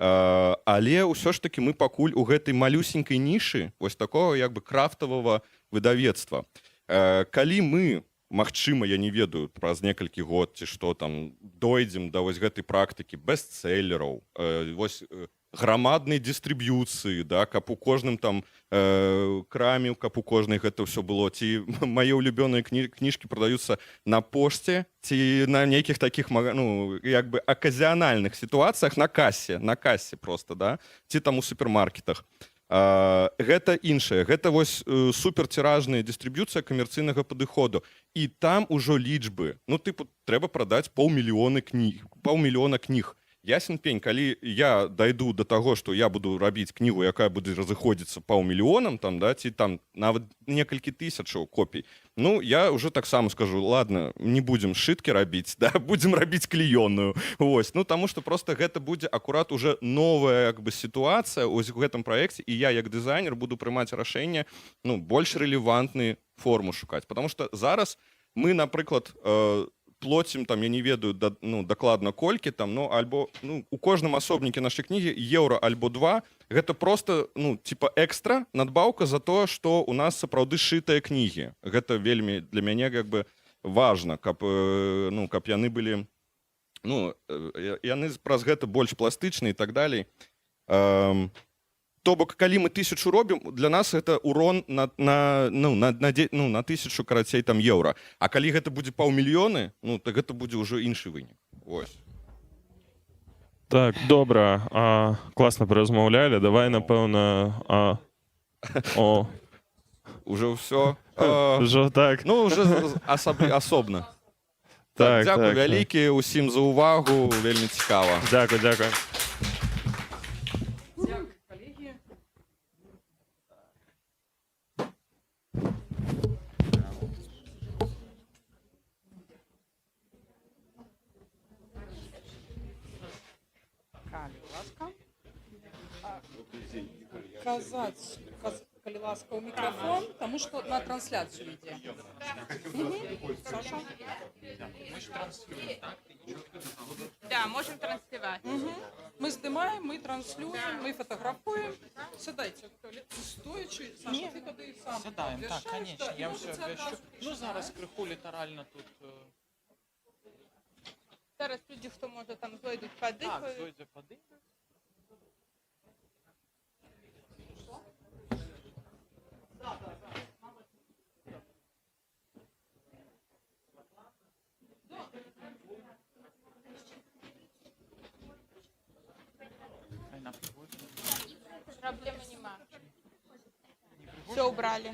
але ўсё ж таки мы пакуль у гэтай малюсенькай нішы вось такого як бы крафтавага выдавецтва. Калі мы, магчыма, я не ведаю, праз некалькі год ці што там дойдзем да вось гэтай практыкі бестселлераў, вось грамаднай дыстрыб'юцыі, да, каб у кожным там краме, каб у кожнай гэта ўсё было, ці мае улюбёныя кніжкі прадаюцца на пошце, ці на нейкіх такіх, ну, як бы аказіянальных сітуацыях на касе просто, да, ці там у супермаркетах. Гэта іншае, гэта вось супертиражная дыстрыб'юцыя камерцыйнага падыходу. І там ужо лічбы, ну, тыпу, трэба прадаць паўмільёна кніг. Ясен пень, калі я дайду до таго, што я буду рабіць кнігу, якая будзе разыходзіцца паўмільёнам, там, да, ці там нават некалькі тысячаў копій, ну, я ўжо таксама скажу, ладно, не будзем сшыткі рабіць, да, будзем рабіць клеённую. Вось, ну, таму што проста гэта будзе акурат уже новая як бы сітуацыя ў гэтым праекце, і я як дызайнер буду прымаць рашэнне, ну, больш рэлевантную форму шукаць, потому што зараз мы, напрыклад, плоцім, там, я не ведаю, ну, дакладна колькі, там, ну, альбо, ну, у кожным асобніке нашай кнігі еўра альбо 2, гэта просто, ну, типа экстра, надбаўка за то, што у нас сапраўды сшытыя кнігі. Гэта вельмі для мяне, як бы, важна, каб, ну, каб яны былі ну, яны праз гэта больш пластычныя і так далей. То бок, калі мы 1000 робім, для нас гэта урон на 1000, карацей, там, еўра. А калі гэта будзе 500 000, ну, то гэта будзе ўжо іншы вынік. Вось. Так, добра. Класна паразмаўлялі. Давай, напэўна... Уже ўсё. Ужо так. Ну, уже асобна. Так, дзякуй так, вялікі ўсім за ўвагу, вельмі цікава. Дзякуй, дзякуй. Казаць, калі ласка, ў мікрафон, таму што на трансляцыю ідзе. Саша? Да, можем транслировать. Мы здымаем, мы транслюем, мы фотографуем. Сядайце, стоячи. Саша, ти туди сам. Сядаем, так, вяшаєш, конечно, да, і я ми все це вящу. одразу Ну, зараз криху літерально тут... Зараз люди, хто може там зайдуть, Так, подихають. зойде подивись. Проблеми нема. Все убрали.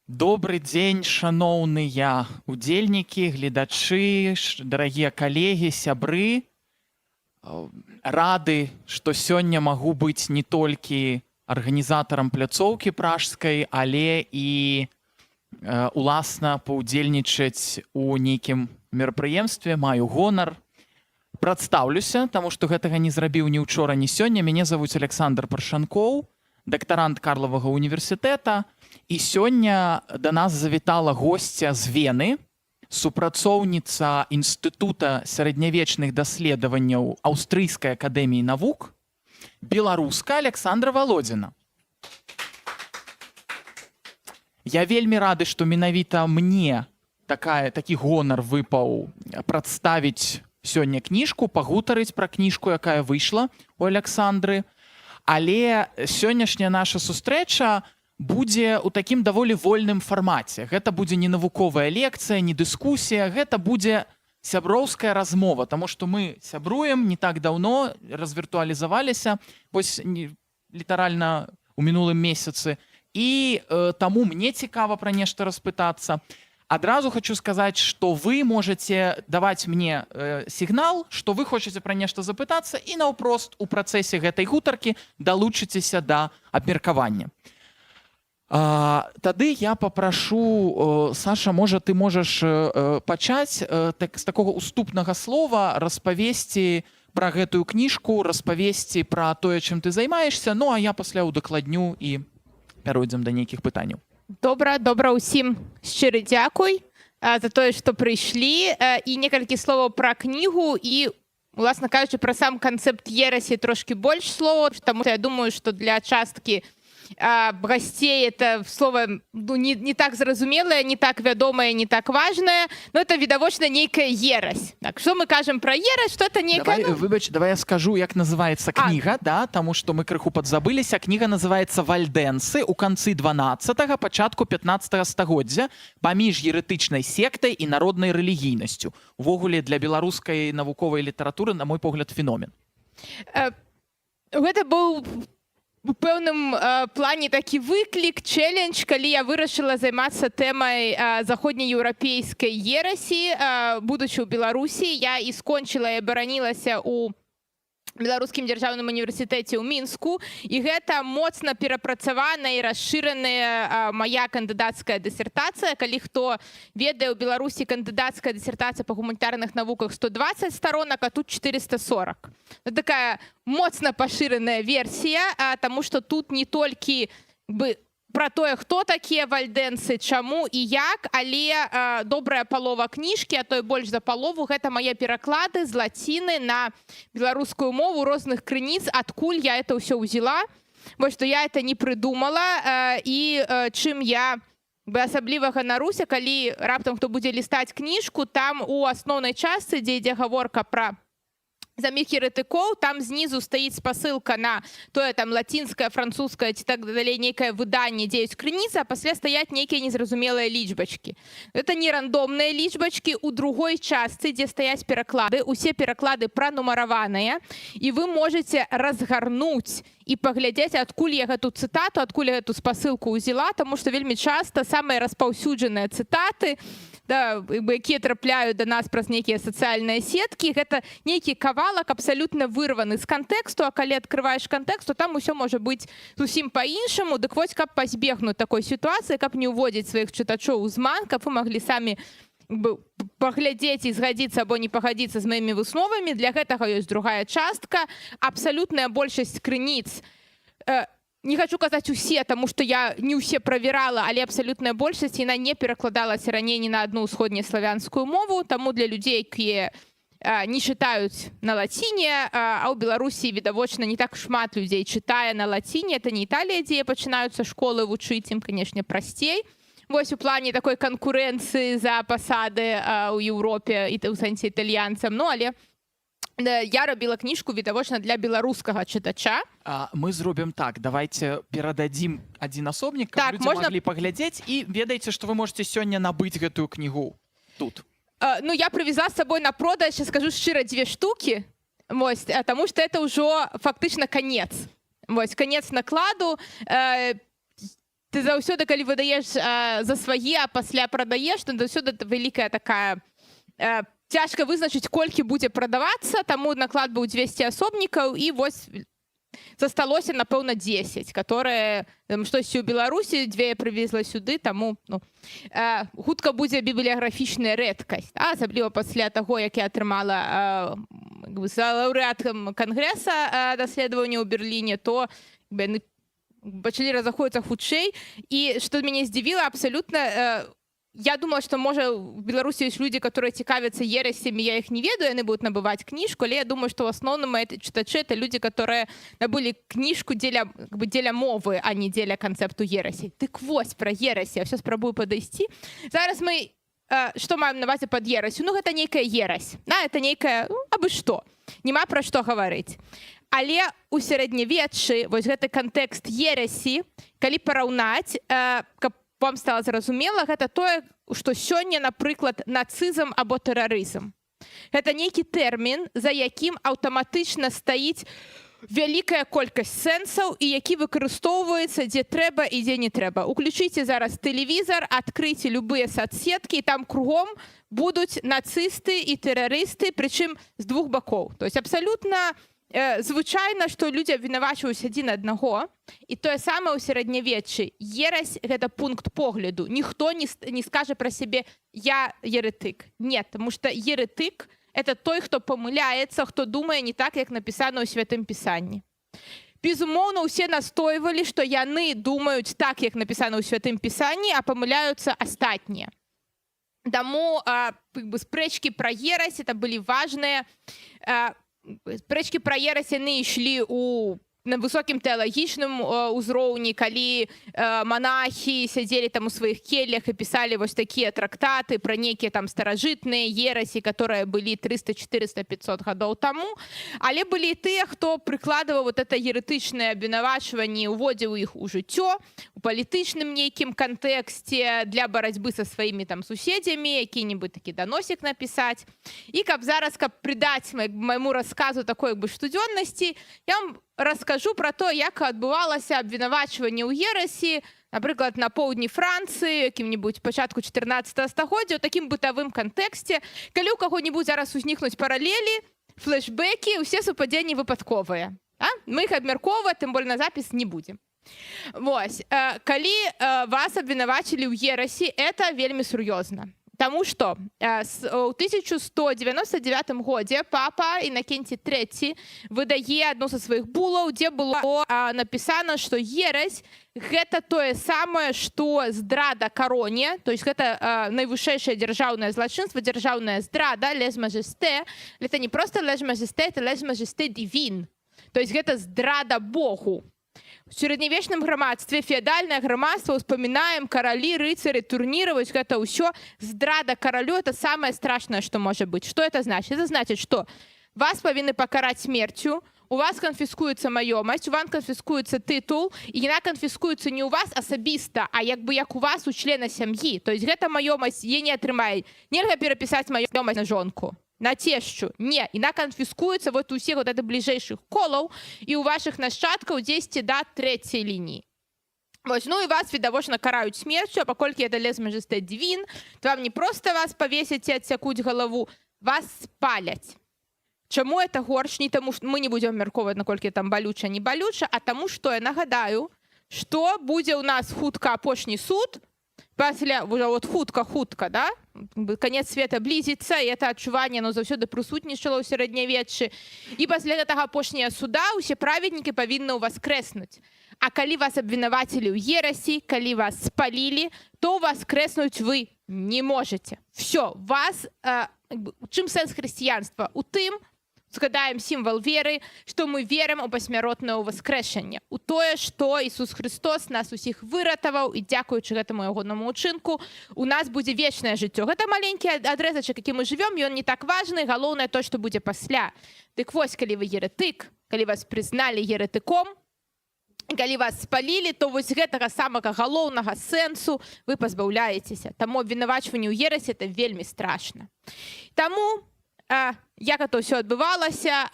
Добрый дзень, шаноўныя удзельнікі, гледачы, дарагія калегі, сябры. Рады, што сёння магу быць не толькі арганізатарам пляцоўкі пражскай, але і уласна паўдзельнічаць у нейкім мерапрыемстве, маю гонар. Прадстаўлюся, таму што гэтага не зрабіў ні ўчора, ні сёння. Мяне завуць Александр Паршанкоў, дактарант Карлавага універсітэта. І сёння да нас завітала госця з Вены, супрацоўніца Інстытута сярэднявечных даследаванняў Аўстрыйскай акадэміі навук, беларуска Александра Володзіна. Я вельмі рады, што менавіта мне такі гонар выпаў прадставіць сёння кніжку, пагутарыць пра кніжку, якая выйшла у Александры. Але сённяшняя наша сустрэча будзе ў такім даволі вольным фармаце. Гэта будзе не навуковая лекцыя, не дыскусія, гэта будзе сяброўская размова, таму што мы сябруем не так даўно, развіртуалізаваліся, вось літаральна ў мінулым месяцы, і таму мне цікава пра нешта распытацца. Адразу хочу сказаць, што вы можаце даваць мне сігнал, што вы хочаце пра нешта запытацца, і наўпрост у працэсе гэтай гутаркі далучыцеся да абмеркавання. Тады я папрашу, Саша, можа, ты можаш пачаць з такога уступнага слова, распавесці пра гэтую кніжку, распавесці пра тое, чым ты займаешся, ну а я пасля ўдакладню і пяройдзем да нейкіх пытанняў. Добра ўсім шчыры дзякуй за тое, што прыйшлі. І некалькі словаў пра кнігу і, уласна кажучы, пра сам канцэпт ерасі трошкі больш словаў, таму што я думаю, што для часткі гостей это слово не так зразумелое, не так вядомое, не так важное, но это відавочна нейкая ерась. Так, что мы кажем про ерась, что это нейкая... Выбач, давай я скажу, як называется книга, да, тому что мы крыху подзабылись. Книга называется «Вальдэнсы» у канцы 12-го, пачатку 15-го стагоддзя паміж еретычнай сектай і народнай рэлігійнасцю. Увогуле для беларускай навуковай літаратуры, на мой погляд, феномен. Гэта быў у пэўным плане такі выклік, чэлендж, калі я вырашыла займацца тэмай заходнееўрапейскай ерасі, будучы ў Беларусі, я і скончыла і абаранілася ў Беларускім дзяржаўным універсітэце ў Мінску, і гэта моцна перапрацаваная і расшыраная мая кандыдацкая дысертацыя. Калі хто ведае, у Беларусі кандыдацкая дысертацыя па гуманітарных навуках 120 сторонак, а тут 440. Это такая моцна пашыраная версія, таму што тут не толькі пра тое, хто такія вальдэнцы, чаму і як, але добрая палова кніжкі, а то і больш за палову, гэта мае пераклады з лаціны на беларускую мову розных крыніц, адкуль я это ўсё ўзяла. Вось што я это не прыдумала, і чым я асабліва ганаруся, калі раптам хто будзе лістаць кніжку, там у асноўнай частцы, дзе ідзе гаворка пра самих еретыкоў, там знизу стаіць спасылка на тое там лацінскае, французскае ці так далей нейкае выданне, дзе ёсць крыніца, а пасля стаяць нейкія незразумелыя лічбачкі. Это не рандомныя лічбачкі. У другой частцы, дзе стаяць пераклады, усе пераклады пранумараваныя, і вы можете разгарнуць і паглядзець, адкуль я гэту цытату, адкуль я гэту спасылку ўзяла, таму што вельмі часта самыя распаўсюджаныя цытаты, якія трапляюць да нас праз нейкія сацыяльныя сеткі, гэта нейкі кавалак абсалютна вырваны з кантэксту, а калі адкрываеш кантэкст, то там усё можа быць зусім па-іншаму. Дык вось, каб пазбегнуць такой сітуацыі, каб не ўводзіць сваіх чытачоў у зман, каб вы маглі самі паглядзець і згадзіцца або не пагадзіцца з маімі высновамі, для гэтага ёсць другая частка. Абсалютная большасць крыніц, не хочу казаць усе, таму што я не ўсе правярала, але абсалютная большасць, яна не перакладалася раней ні на адну ўсходнеславянскую мову, таму для людзей, якія не чытаюць на лаціне, а ў Беларусі відавочна не так шмат людзей чытае на лаціне, это не Італія, дзе пачынаюцца школы вучыць, ім, канешне, прасцей. Вось у плане такой канкурэнцыі за пасады ў Еўропе і ў сэнсе італьянцам, ну, але я рабіла кніжку, відавочна, для беларускага чытача. Мы зробім так, давайте перададзім адзін асобнік, каб Так, людзі можна- маглі паглядзець, і ведаеце, што вы можете сёння набыць гэтую кнігу тут. Ну, я привезла с собой на продаж, я скажу шчыра, 2 штуки, вось, тому что это ўжо фактычна конец. Вось, конец накладу. Ты заўсёды, калі выдаеш за свае, а пасля прадаеш, то заўсёды вялікая такая... Цяжка вызначыць, колькі будзе прадавацца, таму наклад быў 200 асобнікаў, і вось засталося, напэўна, 10, которые штосьці ў Беларусі, 2 я прывезла сюды, таму хутка будзе бібліяграфічная рэдкасць, асабліва пасля таго, як я атрымала лаўрэатам кангрэса даследавання ў Берліне, то пачалі разаходзіцца хутчэй, і што мяне здзівіла абсалютна, я думала, што, можа, в Беларусі ёсць людзі, которые цікавяцца ерасямі, я іх не ведаю, яны будуць набываць кніжку, але я думаю, што ў асноўным чытачы это людзі, которые набылі кніжку дзеля мовы, а не дзеля канцэпту ерасей. Дык вось пра ерасі, я ўсё спрабую падысці. Зараз мы што маем на увазе пад ерасю? Ну, гэта нейкая ерась, это нейкая, абы што, няма пра што гаварыць. Але ў сярэднявеччы вось гэты кантэкст ерасі, калі параўнаць, каб вам стала зразумела, гэта тое, што сёння, напрыклад, нацызм або тэрарызм. Гэта нейкі тэрмін, за якім аўтаматычна стаіць вялікая колькасць сэнсаў і які выкарыстоўваецца дзе трэба і дзе не трэба. Уключыце зараз тэлевізар, адкрыйце любыя соцсеткі, і там кругом будуць нацысты і тэрарысты, прычым з двух бакоў. То есть абсалютна звычайна, што людзі абвінавачваюць адзін аднаго, і тое самае ў сярэднявеччы. Ерась – гэта пункт погляду. Ніхто не скажа пра сябе «я еретык». Нет, таму што еретык – это той, хто памыляецца, хто думае не так, як напісана ў Святым Пісанні. Безумоўна, усе настойвалі, што яны думаюць так, як напісана ў Святым Пісанні, а памыляюцца астатнія. Таму спрэчкі пра ерась – это былі важныя. Спрэчкі пра ерась яны ішлі на высокім тэалагічным узроўні, калі монахі сядзелі там у сваіх келлях і пісалі вось такія трактаты пра нейкія там старажытныя ерасі, которые былі 300, 400, 500 гадоў таму. Але былі і тыя, хто прыкладываў вот это еретычнае абвінавачванне, уводзіў іх у жыццё, у палітычным нейкім кантэксце для барацьбы са сваімі там суседзямі, які-небудзь такі даносік напісаць. І каб зараз, каб придаць майму расказу такой штодзённасці, я вам раскажу про то, як адбывалася абвінавачванне ў ерасі, напрыклад, на поўдні Францыі, якім-небудзь пачатку 14 стагоддзя, у такім бытавым кантэксце. Калі ў каго-небудзь зараз узнікнуць паралелі, флешбекі, усе супадзенні выпадковыя. Мы іх абмяркоўваць, тым болей на запіс не будзем. Вось, калі вас абвінавачылі ў ерасе, это вельмі сур'ёзна. Таму што ў 1199 годзе папа Інакенцій III выдае адну са сваіх булаў, дзе было напісана, што ерась гэта тое самае, што здрада кароне, то есть гэта найвышэйшае дзяржаўнае злачынства, дзяржаўная здрада, лез-мажэсте. Это не проста лез-мажэсте, это лез-мажэсте дивін. То есть гэта здрада Богу. В сярэднявечным грамадстве, феадальнае грамадство, успамінаем каралі, рыцары, турніры, вось гэта ўсё. Здрада каралю – это самое страшное, что может быть. Что это значит? Это значит, что вас павінны пакараць смерцю, у вас канфіскуецца маёмасць, у вас канфіскуецца тытул, і яна канфіскуецца не ў вас асабіста, а як бы як у вас, у члена сям'і. То есть гэта маёмасць е не атрымае. Нельга перапісаць маёмасць на жонку, на цешчу. Не, яна канфіскуецца вот у ўсіх вот это бліжэйшых колаў і ў вашых нашчадкаў 10 да 3-й лініі. Вось, ну і вас відавочна караюць смерцю, а паколькі это лез-мажэсте дивін, то вам не проста вас павесяць і адсякуць галаву, вас спаляць. Чаму это горш? Не таму, што мы не будзем абмяркоўваць, наколькі там балюча, не балюча, а таму, што я нагадаю, што будзе ў нас хутка апошні суд, пасля уже вот хутка, да? Конец света близится, и это адчуванне, оно заўсёды прысутнічала ў сярэднявеччы. І пасля гэтага апошняга суда ўсе праведнікі павінны ўваскрэснуць. А калі вас абвінавацілі ў ерасі, калі вас спалілі, то ўваскрэснуць вы не можете. Всё, вас, у чым сэнс хрысціянства? У тым, згадаем сімвал веры, што мы верым у пасмяротнае ўваскрэшанне, у тое, што Ісус Христос нас усіх выратаваў, і дзякуючы гэтаму ягонаму ўчынку у нас будзе вечнае жыццё. Гэта маленькі адрэзачак, які мы жывём, ён не так важны, галоўнае то, што будзе пасля. Дык вось, калі вы еретык, калі вас прызналі еретыком, калі вас спалілі, то вось гэтага самага галоўнага сэнсу вы пазбаўляецеся. Таму абвінавачванне ў ерасе это вельмі страшна. Таму як это ўсё адбывалася,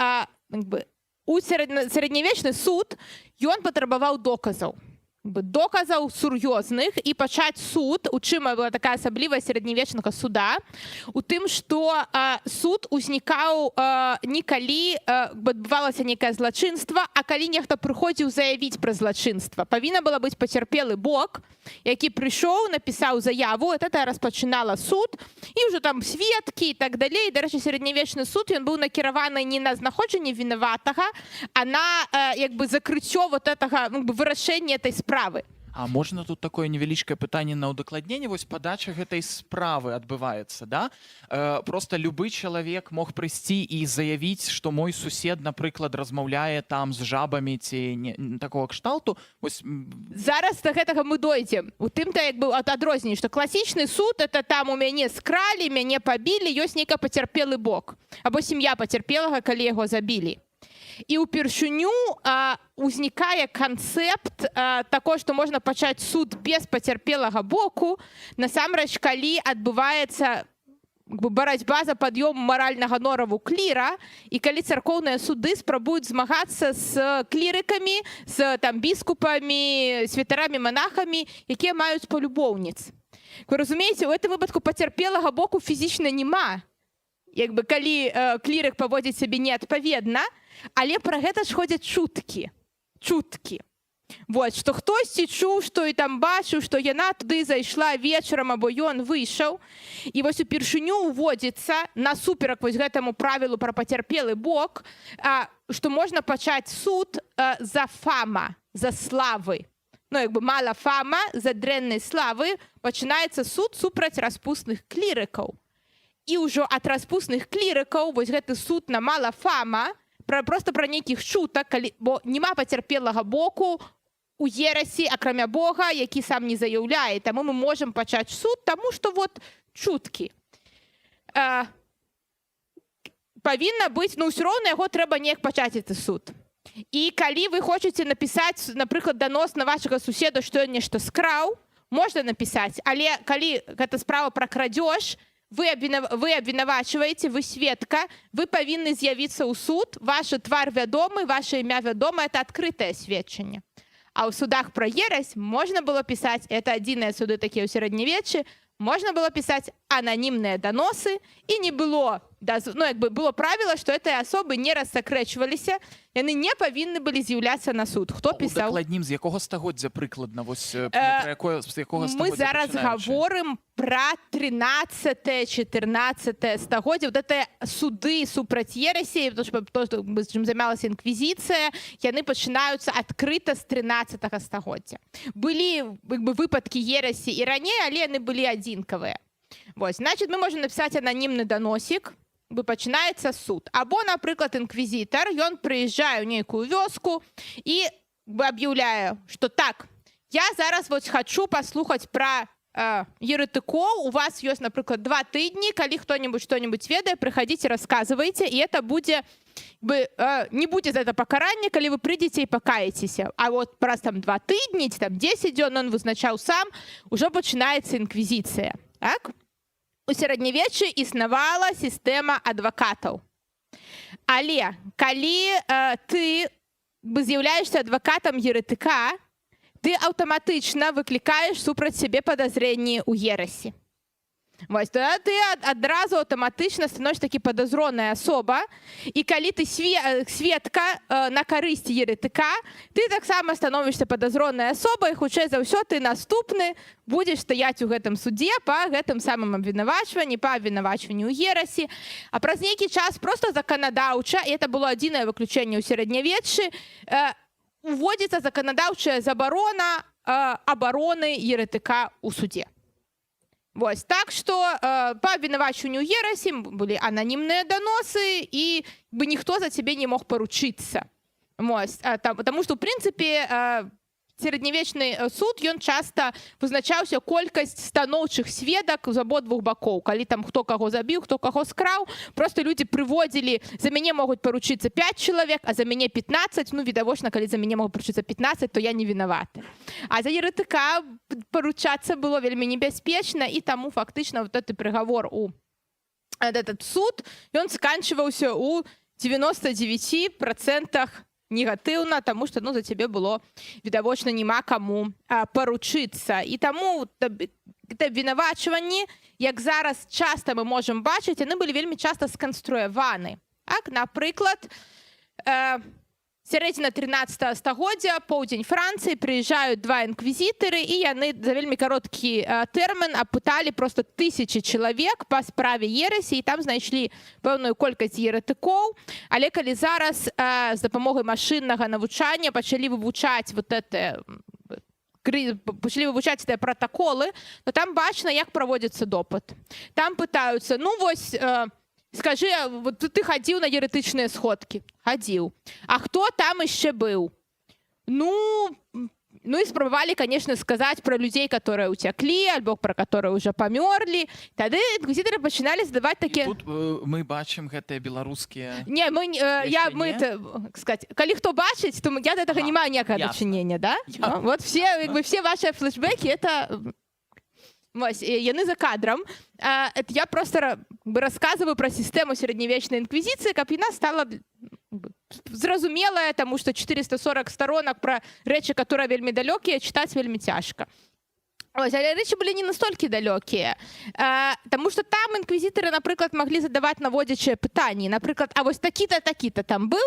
сярэднявечны суд, ён патрабаваў доказаў. Доказаў сур'ёзных, і пачаць суд, у чым была такая асаблівасць сярэднявечнага суда, у тым, што суд узнікаў не калі адбывалася нейкае злачынства, а калі нехта прыходзіў заявіць пра злачынства. Павінна была быць пацярпелы бок, які прыйшоў, напісаў заяву, это распачынала суд, і ўжо там сведкі і так далей. Дарэчы, сярэднявечны суд, ён быў накіраваны не на знаходжанне вінаватага, а на закрыццё вот этого вырашэння этой справы. А можна тут такое невялічкае пытанне на ўдакладненне? Вось падача гэтай справы адбываецца, да? Просто любы чалавек мог прыйсці і заявіць, што мой сусед, напрыклад, размаўляе там з жабамі ці такого кшталту. Вось... Зараз да гэтага мы дойдзем. У тым-то як бы адрозненне, што класічны суд это там у мяне скралі, мяне пабілі, ёсць нейкі пацярпелы бок. Або сям'я пацярпелага, калі яго забілі. І ўпершыню узнікае канцэпт таго, што можна пачаць суд без пацярпелага боку, насамрэч, калі адбываецца барацьба за пад'ём маральнага нораву кліра, і калі царкоўныя суды спрабуюць змагацца з клірыкамі, з біскупамі, святарамі, манахамі, якія маюць палюбоўніц. Вы разумееце, у гэтым выпадку пацярпелага боку фізічна няма. Калі клірык паводзіць сябе неадпаведна, але пра гэта ж ходзяць чуткі. Вот, што хтосьці чуў, што і там бачыў, што яна туды зайшла вечарам, або ён выйшаў. І вось упершыню ўводзіцца насуперак вось гэтаму правілу пра пацярпелы бок, што можна пачаць суд за фама, за славы. Ну, мала фама, за дрэннай славы пачынаецца суд супраць распусных клірыкаў. І ўжо ад распусных клірыкаў вось гэты суд на мала фама, просто пра нейкіх чутак, бо няма пацярпелага боку у ерасі, акрамя Бога, які сам не заяўляе. Таму мы можам пачаць суд, таму што вот чуткі. Павінна быць, ну ўсё роўна яго трэба неяк пачаць гэты суд. І калі вы хочаце напісаць, напрыклад, данос на вашага суседа, што ён нешта скраў, можна напісаць, але калі гэта справа пра крадзеж, вы абвінавачваеце, вы сведка, вы павінны з'явіцца ў суд, ваш твар вядомы, ваше імя вядома, это адкрытае сведчанне. А ў судах пра ерась можна было пісаць, это адзіныя суды такія ў сярэднявеччы, можна было пісаць ананімныя даносы, і не было, было правіла, што гэтыя асобы не рассакрэчваліся, яны не павінны былі з'яўляцца на суд. Хто пісаў? Удакладнім, з якога стагоддзя прыкладна? Вось, з якога Мы стагоддзя зараз пачынаючы? гаворым пра 13-14 стагоддзя. Вот это суды супраць ерасі, чым займалася інквізіцыя, яны пачынаюцца адкрыта з 13 стагоддзя. Былі выпадкі ерасі і раней, але яны былі адзінкавыя. Вось, значит, мы можем написать анонімны даносік, пачынаецца суд. Або, напрыклад, інквізітар, ён прыязджае ў нейкую вёску і аб'яўляе, што так, я зараз вот хочу паслухаць пра еретыкоў, у вас ёсць, напрыклад, 2 тыдні, калі хто-нибудь што-нибудь ведае, прыходзіце, расказвайце, і это будзе, не будзе за это пакаранне, калі вы прыйдзеце і пакаецеся. А вот праз там 2 тыдні, ці там 10 дзён он вызначаў сам, ужо пачынаецца інквізіцыя. Так? У сярэднявеччы існавала сістэма адвакатаў. Але калі ты з'яўляешься адвакатам еретыка, ты аўтаматычна выклікаеш супраць сябе падазрэнні ў ерасі. Вось, тогда ты адразу аўтаматычна становіш такі падазроная асоба, і калі ты сведка на карысць еретыка, ты таксама становішся падазронай асобай, хутчэй за ўсё ты наступны будзеш стаяць у гэтым судзе па гэтым самым абвінавачванні, па абвінавачванню ў ерасі. А праз нейкі час проста заканадаўча, і это было адзінае выключэнне ў сярэднявеччы, уводзіцца заканадаўчая забарона абароны еретыка ў судзе. Вось, так што па абвінавачванню ерасі былі ананімныя даносы, і ніхто за цябе не мог паручыцца. Таму што, ў прынцыпе, сярэднявечны суд, ён часта вызначаўся колькасць станоўчых сведак з абодвух бакоў. Калі там хто каго забіў, хто каго скраў, просто людзі прыводзілі, за мяне могуць паручыцца 5 чалавек, а за мяне 15. Ну, відавочна, калі за мяне могуць паручыцца 15, то я не вінаваты. А за еретыка паручацца было вельмі небяспечна, і таму фактычна вот гэты прыгавор у этот суд, ён сканчваўся ў 99% негатыўна, таму што за цябе было, відавочна, няма каму паручыцца. І таму абвінавачванні, як зараз часта мы можам бачыць, яны былі вельмі часта сканструяваны. Напрыклад, сярэдзіна 13 стагоддзя, поўдзень Францыі, прыязджаюць 2 інквізітары, і яны за вельмі кароткі тэрмін апыталі проста 1000 чалавек па справе ерасі, і там знайшлі пэўную колькасць еретыкоў. Але калі зараз з дапамогай машыннага навучання пачалі вывучаць гэтыя пратаколы, то там бачна, як праводзіцца допыт. Там пытаюцца, ну вось, скажи, вот ты ходил на еретычныя сходкі? Ходил. А хто там яшчэ быў? Ну и спрабавалі, конечно, сказаць пра людзей, которые уцяклі, альбо пра которые уже памёрлі. Тады інквізітары пачыналі задаваць такія... Тут мы бачым гэтыя беларускія... Не, калі хто бачыць, то я да гэтага не маю ніякага дачынення, да? Вот все ваши флешбеки, это... Вось, яны за кадрам. Я просто рассказываю про сістэму сярэднявечнай інквізіцыі, каб яна стала зразумелая, таму што 440 сторонок про рэчы, которые вельмі далёкія, чытаць вельмі цяжка. Але рэчы былі не настолькі далёкія. Таму што там інквізітары, напрыклад, маглі задаваць наводзячыя пытанні. Напрыклад, а вось такі-то, такі-то там быў,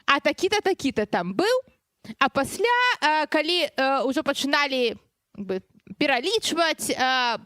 а такі-то, такі-то там быў, а пасля, калі ўжо пачыналі пералічваць,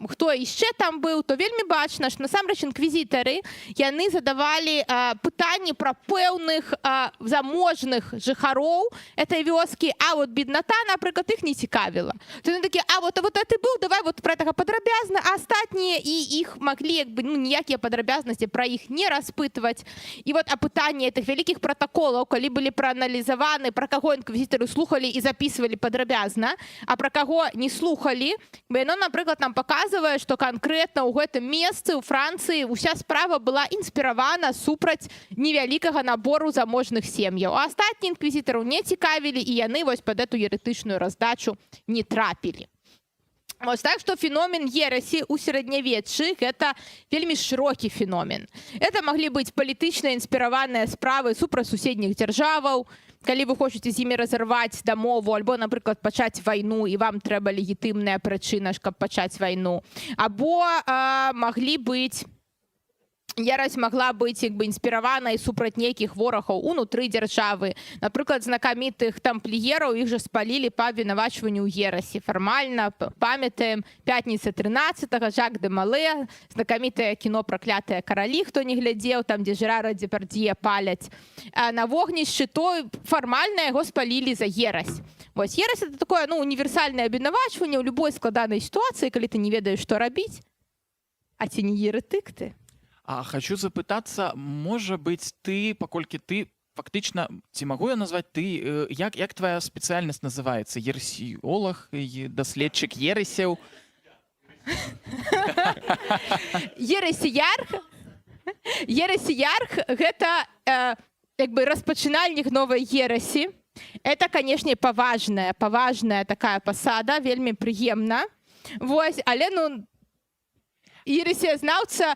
хто яшчэ там быў, то вельмі бачна, што насамрэч інквізітары, яны задавалі пытанні пра пэўных заможных жыхароў этой вёскі, а вот бедната, напрыклад, іх не цікавіла. То яны такі, а вот ты быў, давай вот пра гэтага падрабязна, а астатнія, і іх маглі ніякія падрабязнасці пра іх не распытваць. І вот апытанні гэтых вялікіх пратаколаў, калі былі прааналізаваны, пра каго інквізітары слухалі і записывалі падрабязна, а пра каго не слухалі, яно, напрыклад, нам паказвае, што канкрэтна ў гэтым месцы ў Францыі ўся справа была інспіравана супраць невялікага набору заможных сем'яў. А астатніх інквізітараў не цікавілі, і яны вось пад эту еретычную раздачу не трапілі. Вось так што феномен ерасі ў сярэднявеччы гэта вельмі шырокі феномен. Это маглі быць палітычна інспіраваныя справы супраць суседніх дзяржаваў, калі вы хочаце з імі разарваць дамову альбо, напрыклад, пачаць вайну і вам трэба легітымная прычына, каб пачаць вайну. Або маглі быць ярасць магла быць як бы інспіраванай супраць нейкіх ворагаў унутры дзяржавы. Напрыклад, знакамітых тампліераў іх жа спалілі па абвінавачванню ў ерасі. Фармальна памятаем пятніца 13-го, Жак де Мале, знакамітае кіно «Праклятыя каралі», хто не глядзеў, там, дзе Жерара Депардье паляць на вогнішчы, то фармальна яго спалілі за ерась. Вось ерась — это такое, ну, універсальнае абвінавачванне ў любой складанай сітуацыі, калі ты не ведаеш, што рабіць. А ці не еретык ты? А хочу запытацца, можа быць, ты, паколькі ты фактычна, ці магу я назваць, ты, як твая спецыяльнасць называецца? Ерасіолог, даследчык ерасяў? Ерасіярх? Ерасіярх — гэта як бы распачынальнік новай ерасі. Это, канешне, паважная такая пасада, вельмі прыемна. Вось, але, ну, ерасіязнаўца,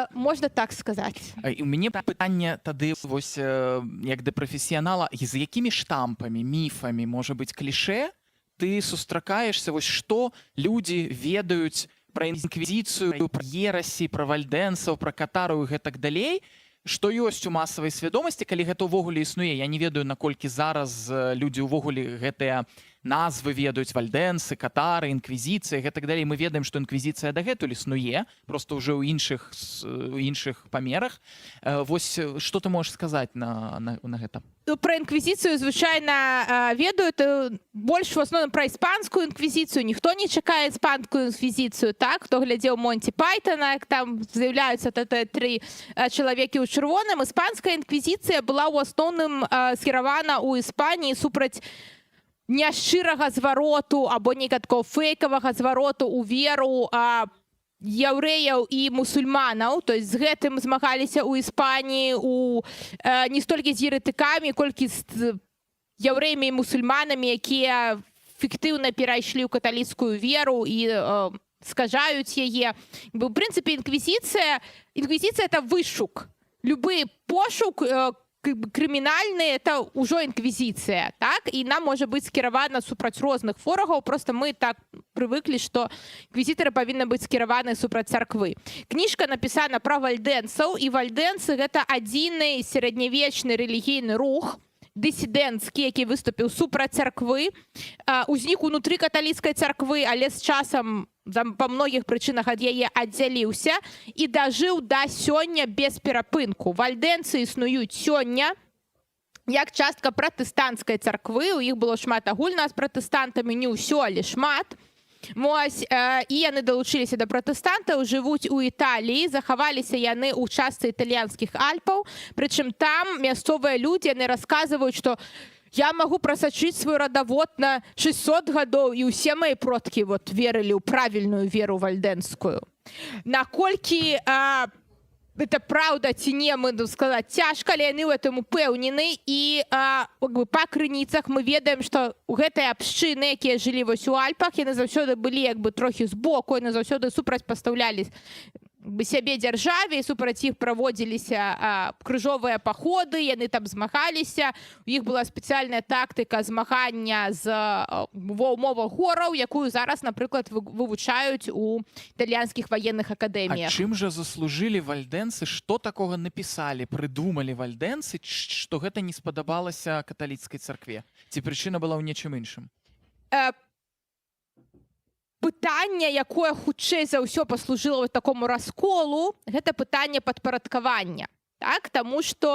можна так сказаць. І ў мяне пытанне тады вось як да прафесіянала, з якімі штампамі, міфамі, можа быць, клішэ ты сустракаешся, вось што людзі ведаюць пра інквізіцыю, пра ерасі, пра вальдэнсаў, пра катараў і гэтак далей, што ёсць у масавай свядомасці, калі гэта ўвогуле існуе. Я не ведаю, наколькі зараз людзі ўвогуле гэтыя назвы ведаюць: вальдэнсы, катары, інквізіцыя, гэтак далей. Мы ведаем, што інквізіцыя дагэтуль існуе, проста ўжо ў іншых памерах. Вось што ты можаш сказаць на гэта? Пра інквізіцыю звычайна ведаю, больш у асноўным пра іспанскую інквізіцыю. Ніхто не чакае іспанскую інквізіцыю, так? Хто глядзеў Монті Пайтона, там з'яўляюцца тры чалавекі ў чырвоным. Іспанская інквізіцыя была ў асноўным скіравана ў Іспаніі супраць няшчырага звароту або некаткого фейкавага звароту ў веру яўрэяў і мусульманаў. То есть з гэтым змагаліся ў Іспаніі не столькі з еретыкамі, колькі з яўрэямі і мусульманамі, якія фіктыўна перайшлі ў каталіцкую веру і скажаюць яе. У прынцыпе, інквізіцыя — это вышук. Любы пошук крымінальны — это ўжо інквізіцыя, так? І нам можа быць скіравана супраць розных ворагаў, просто мы так прывыклі, што інквізітары павінны быць скіраваны супраць царквы. Кніжка напісана пра вальдэнцаў, і вальдэнцы — гэта адзіны сярэднявечны рэлігійны рух, дысідэнцкі, які выступіў супраць царквы, узнік унутры каталіцкай царквы, але з часам па многіх прычынах ад яе аддзяліўся і дажыў да сёння без перапынку. Вальдэнцы існуюць сёння як частка пратэстанцкай царквы. У іх было шмат агульнага з пратэстантамі, не ўсё, але шмат. Вось, і яны далучыліся да пратэстантаў, жывуць у Італіі, захаваліся яны ў частцы італьянскіх Альпаў. Прычым там мясцовыя людзі, яны расказваюць, што я магу прасачыць свой радавод на 600 гадоў, і ўсе мае продкі верылі ў правільную веру вальдэнскую. Наколькі это праўда ці не, мы сказаць цяжка, але яны ў гэтым упэўнены. І па крыніцах мы ведаем, што гэтыя абшчыны, якія жылі вось у Альпах, яны заўсёды былі трохі збоку, яны заўсёды супрацьпастаўлялі сябе дзяржаве, і супраць іх праводзіліся крыжовыя паходы, яны там змагаліся. У іх была спецыяльная тактыка змагання ва ўмовах гораў, якую зараз, напрыклад, вывучаюць у італьянскіх ваенных акадэміях. А чым жа заслужылі вальдэнцы? Што такога напісалі, прыдумалі вальдэнцы, што гэта не спадабалася каталіцкай царкве? Ці прычына была ў нечым іншым? Пытанне, якое хутчэй за ўсё паслужыла такому расколу, гэта пытанне падпарадкавання. Так? Таму што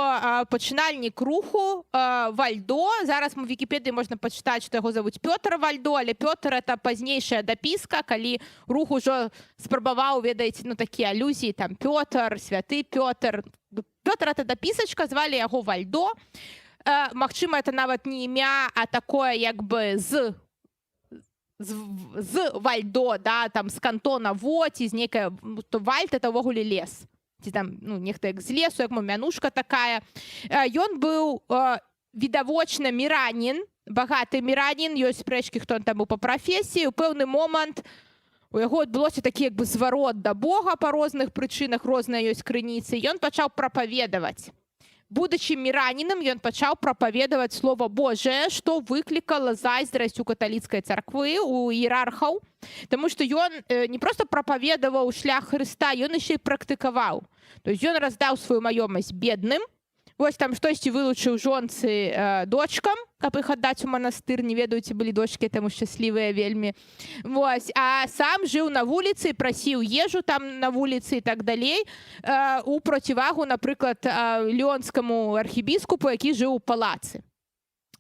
пачынальнік руху Вальдо, зараз у Вікіпедыі можна пачытаць, што яго завуць Пётр Вальдо, але Пётр — это пазнейшая дапіска, калі рух ужо спрабаваў, ведаеце, такія алюзіі, там Пётр, святы Пётр. Пётр — это дапісачка, звалі яго Вальдо. Магчыма, это нават не імя, а такое як бы з Вальдо, да, там з кантона Во, ці з нейкая, то Вальд — это ўвогуле лес. Ці там, нехта як з лесу, як мянушка такая. Ён быў відавочна міранін, багаты міранін, ёсць спрэчкі, хто там быў па прафесіі. У пэўны момант у яго адбылося такі як бы зварот да Бога па розных прычынах, розныя ёсць крыніцы, ён пачаў прапаведаваць. Будучи миранинам, ён пачаў прапаведаваць Слово Божие, што выклікала зайздрасць у каталіцкай царквы, у іерархаў, таму што ён не проста прапаведаваў шлях Хрыста, ён яшчэ і практыкаваў. То есть ён раздаў сваю маёмасць бедным, вось там штосьці вылучыў жонцы дочкам, каб іх аддаць у манастыр, не ведаю, ці былі дочкі таму шчаслівыя вельмі. Вось, а сам жыў на вуліцы, прасіў ежу там на вуліцы і так далей, у процівагу, напрыклад, леонскаму архібіскупу, які жыў у палацы.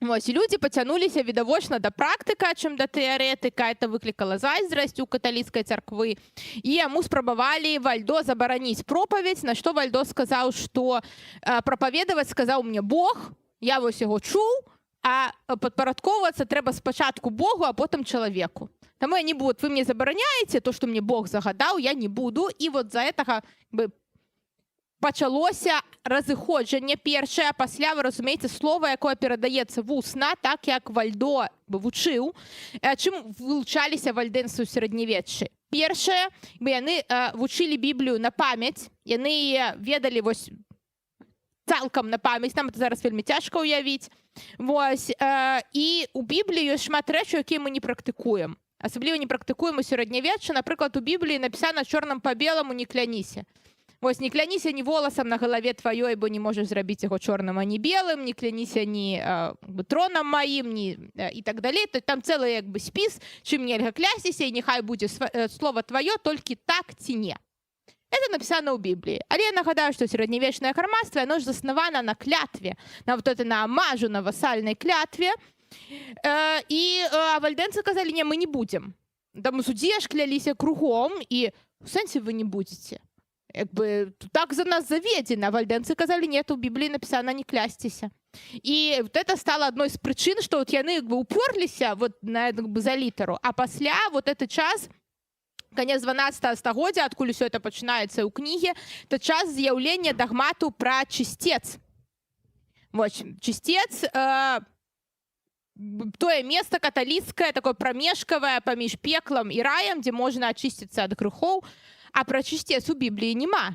Вось, і людзі пацянуліся відавочна да практыка, чым да тэарэтыка, это выклікала зайздрасць у каталіцкай царквы, і яму спрабавалі Вальдо забараніць пропаведь, на што Вальдо сказаў, што прапаведаваць сказаў мне Бог, я вось яго чуў, а падпарадковвацца трэба спачатку Богу, а потым чалавеку. Таму я не буду, вы мне забараняеце то, што мне Бог загадаў, я не буду, і вот за гэтага пачалося разыходжанне першае, а пасля, вы разумееце, слова, якое перадаецца вусна, так як Вальдо вучыў, чым вылучаліся вальдэнцы ў сярэднявеччы. Першае, яны вучылі Біблію на памяць, яны ведалі вось цалкам на памяць, нам это зараз вельмі цяжка ўявіць. Вось, і у Бібліі ёсць шмат рэчаў, якія мы не практыкуем. Асабліва не практыкуем у сярэднявеччы, напрыклад, у Бібліі напісана чорным па беламу не кляніся. Вось, не кляніся ні воласам на галаве тваёй, бо не можаш зрабіць яго чорным, а не белым, не кляніся ні тронам маім, і так далей. Там цэлы як бы спіс, чым нельга клясціся, і няхай будзе слова тваё толькі так ці не. Это написано ў Бібліі. Але я нагадаю, што сярэднявечнае грамадства, оно ж заснавана на клятве, на вот это на амажу, на васальнай клятве. І вальдэнцы казалі, не, мы не будзем. Там у судзе ж кляліся кругом, і у сэнсе вы не будзеце. Як бы так за нас заведено. Вальдэнцы казалі, нет, у Бібліі написано не клясціся. І вот это стало одной з прычын, што вот яны як бы уперліся вот на як бы за літару, а пасля вот этот час, конец 12 стагоддзя, адкуль усё это пачынаецца ў кніге, это час з'яўлення дагмату пра чысцец. Вот, чысцец, тое место каталіцкае, такое прамежкавае паміж пеклам і раем, дзе можна ачысціцца ад грыхоў, а пра чысцец у Бібліі няма.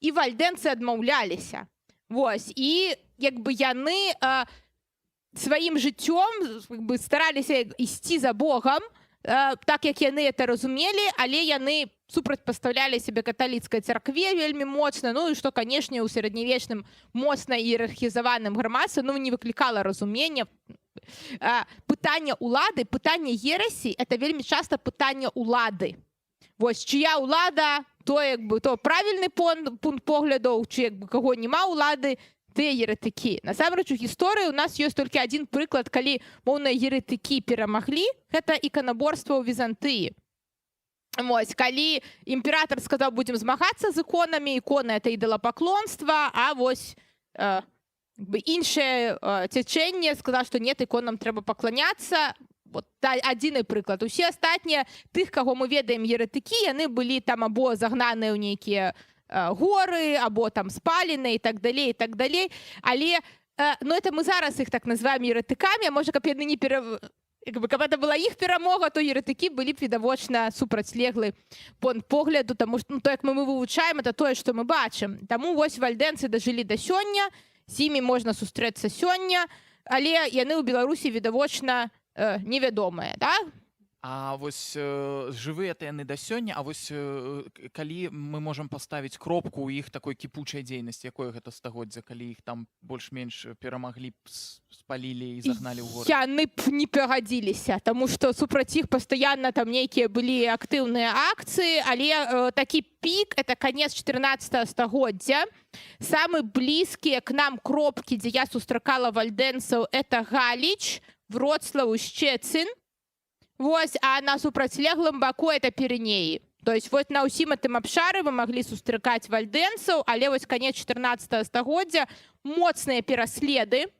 І вальдэнцы адмаўляліся. Вось, і як бы яны сваім жыццём стараліся ісці за Богам, так як яны это разумелі, але яны супрацьпастаўлялі сябе каталіцкай царкве вельмі моцна, ну і што, канешне, у сярэднявечным моцна іерархізаваным грамадстве, ну, не выклікала разумення. Пытанне ўлады, пытанне ерасі, это вельмі часта пытанне ўлады. Вось, чыя ўлада, то як бы то правільны пункт поглядаў, чи як бы каго няма ўлады, тыя еретыкі. Насамрэч, у гісторыі у нас ёсць толькі адзін прыклад, калі моўныя еретыкі перамаглі, гэта іканаборства ў Візантыі. Вось, калі імператор сказаў, будзем змагацца з іконамі, іконы — это ідалапаклонства, а вось іншае цячэнне сказала, што нет, іконам трэба пакланяцца. Вот адзіны прыклад. Усе астатнія тых, каго мы ведаем еретыкі, яны былі там або загнаныя ў нейкія горы, або там спалены і так далей, і так далей. Але, ну, это мы зараз іх так называем еретыкамі, а можа, каб яны не каб это была іх перамога, то еретыкі былі б відавочна супрацьлеглы пункт погляду, таму што то, як мы вывучаем, это тое, што мы бачым. Таму вось вальдэнцы дажылі да сёння, з імі можна сустрэцца сёння, але яны ў Беларусі відавочна невядомыя, да? А вось жывыя-то яны да сёння, а вось калі мы можам паставіць кропку ў іх такой кіпучай дзейнасці, якое гэта стагоддзя, калі іх там больш-менш перамаглі, спалілі і загналі ў горад? Яны б не пагадзіліся, таму што супраць іх пастаянна там нейкія былі актыўныя акцыі, але такі пік — это канец 14 стагоддзя. Самы блізкія к нам кропкі, дзе я сустракала вальдэнцаў, это Галіч, Вроцлаў, Шчэцін. Вось, а на супрацьлеглым баку это Піренеі. То есть вот на ўсім гэтым абшары вы маглі сустракаць вальдэнцаў, але вось канец 14 стагоддзя, моцныя пераследы.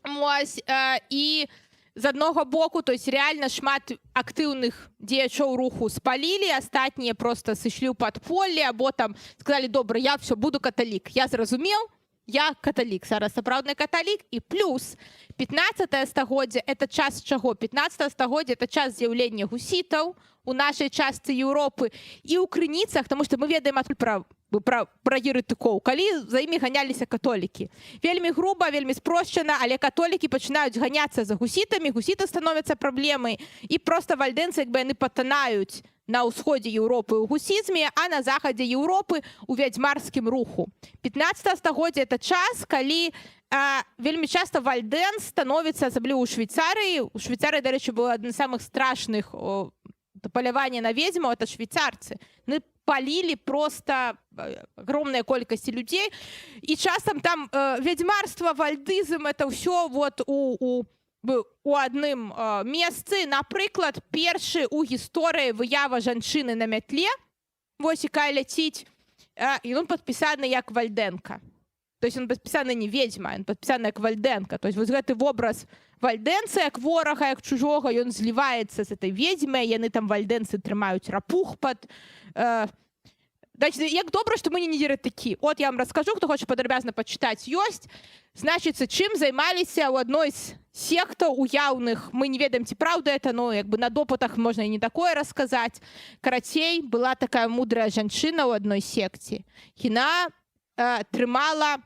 Вось, і з аднаго боку, то есть реально шмат актыўных дзеячоў руху спалілі, астатнія просто сышлі ў падполле, або там сказалі, добра, я все, буду каталік. Я зразумеў, я каталік, зараз сапраўдны каталік, і плюс 15 стагоддзя это час чаго? 15 стагоддзя это час з'яўлення гусітаў у нашай частцы Еўропы і ў крыніцах, тому што мы ведаем адкуль пра еретыкоў, калі за імі ганяліся католікі. Вельмі груба, вельмі спрошчана, але католікі пачынаюць ганяцца за гусітамі, гусіты становяцца праблемай, і проста вальдэнцы, як бы яны патанаюць на ўсходзе Еўропы ў гусізме, а на захадзе Еўропы ў вядзьмарскім руху. 15 стагоддзя это час, калі вельмі часта вальдэн становіцца, асабліва ў Швейцарыі. У Швейцарыі, дарэчы, было адно з самых страшных паляванне на ведьму, это швейцарцы. Мы палили просто огромная колькасць людзей. І часам там ведьмарство, вальдызм, это ўсё вот у адным месцы. Напрыклад, першы ў гісторыі выява жанчыны на мятле, вось якая ляціць, і он падпісаны як Вальдэнка. То есть он падпісаны не ведьма, он падпісаны як Вальдэнка. То есть вот гэты вобраз вальдэнцы, як ворага, як чужога, ён зліваецца з этой ведьмай, яны там вальдэнцы трымаюць рапух пад... Значит, як добра, што мы не еретыкі. От я вам раскажу, хто хоча падрабязна пачытаць, ёсць. Значыцца, чым займаліся ў адной з сектаў уяўных, мы не ведаем, ці праўда это, но як бы на допытах можна і не такое расказаць. Карацей, была такая мудрая жанчына ў адной секце. Яна трымала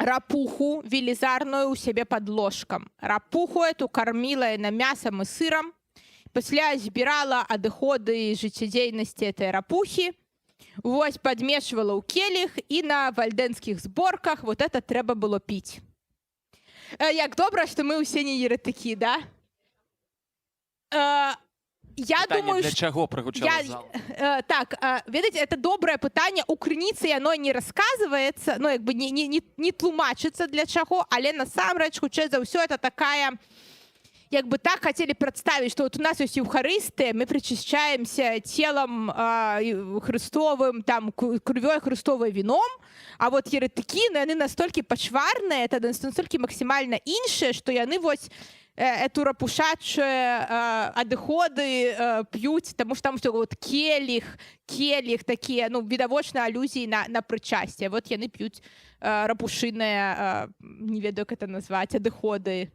рапуху велізарную ў сябе пад ложкам. Рапуху эту карміла на мясам і сырам. Пасля збірала адыходы жыццядзейнасці этой рапухі. Вось падмешвала ў келіх, і на вальдэнскіх зборках вот это трэба было піць. Як добра, што мы ўсе не еретыкі, да? Я думаю, для чаго прагучала зал? Так, ведаеце, это добрае пытанне. У крыніцы яно не расказваецца, ну, як бы не тлумачыцца для чаго, але насамрэч, хутчэй за ўсё, это такая... Як бы так хотели представить, что вот у нас есть евхаристия, мы причащаемся телом Христовым, там, кровью Христовой вином, а вот еретыки, ну, они настолько почварные, это настолько максимально іншие, что яны вот эту рапушачую адыходы пьют, потому что там все вот келих такие, ну, видовочные аллюзии на причастие. Вот яны пьют рапушиные, не ведаю, как это назвать, адыходы.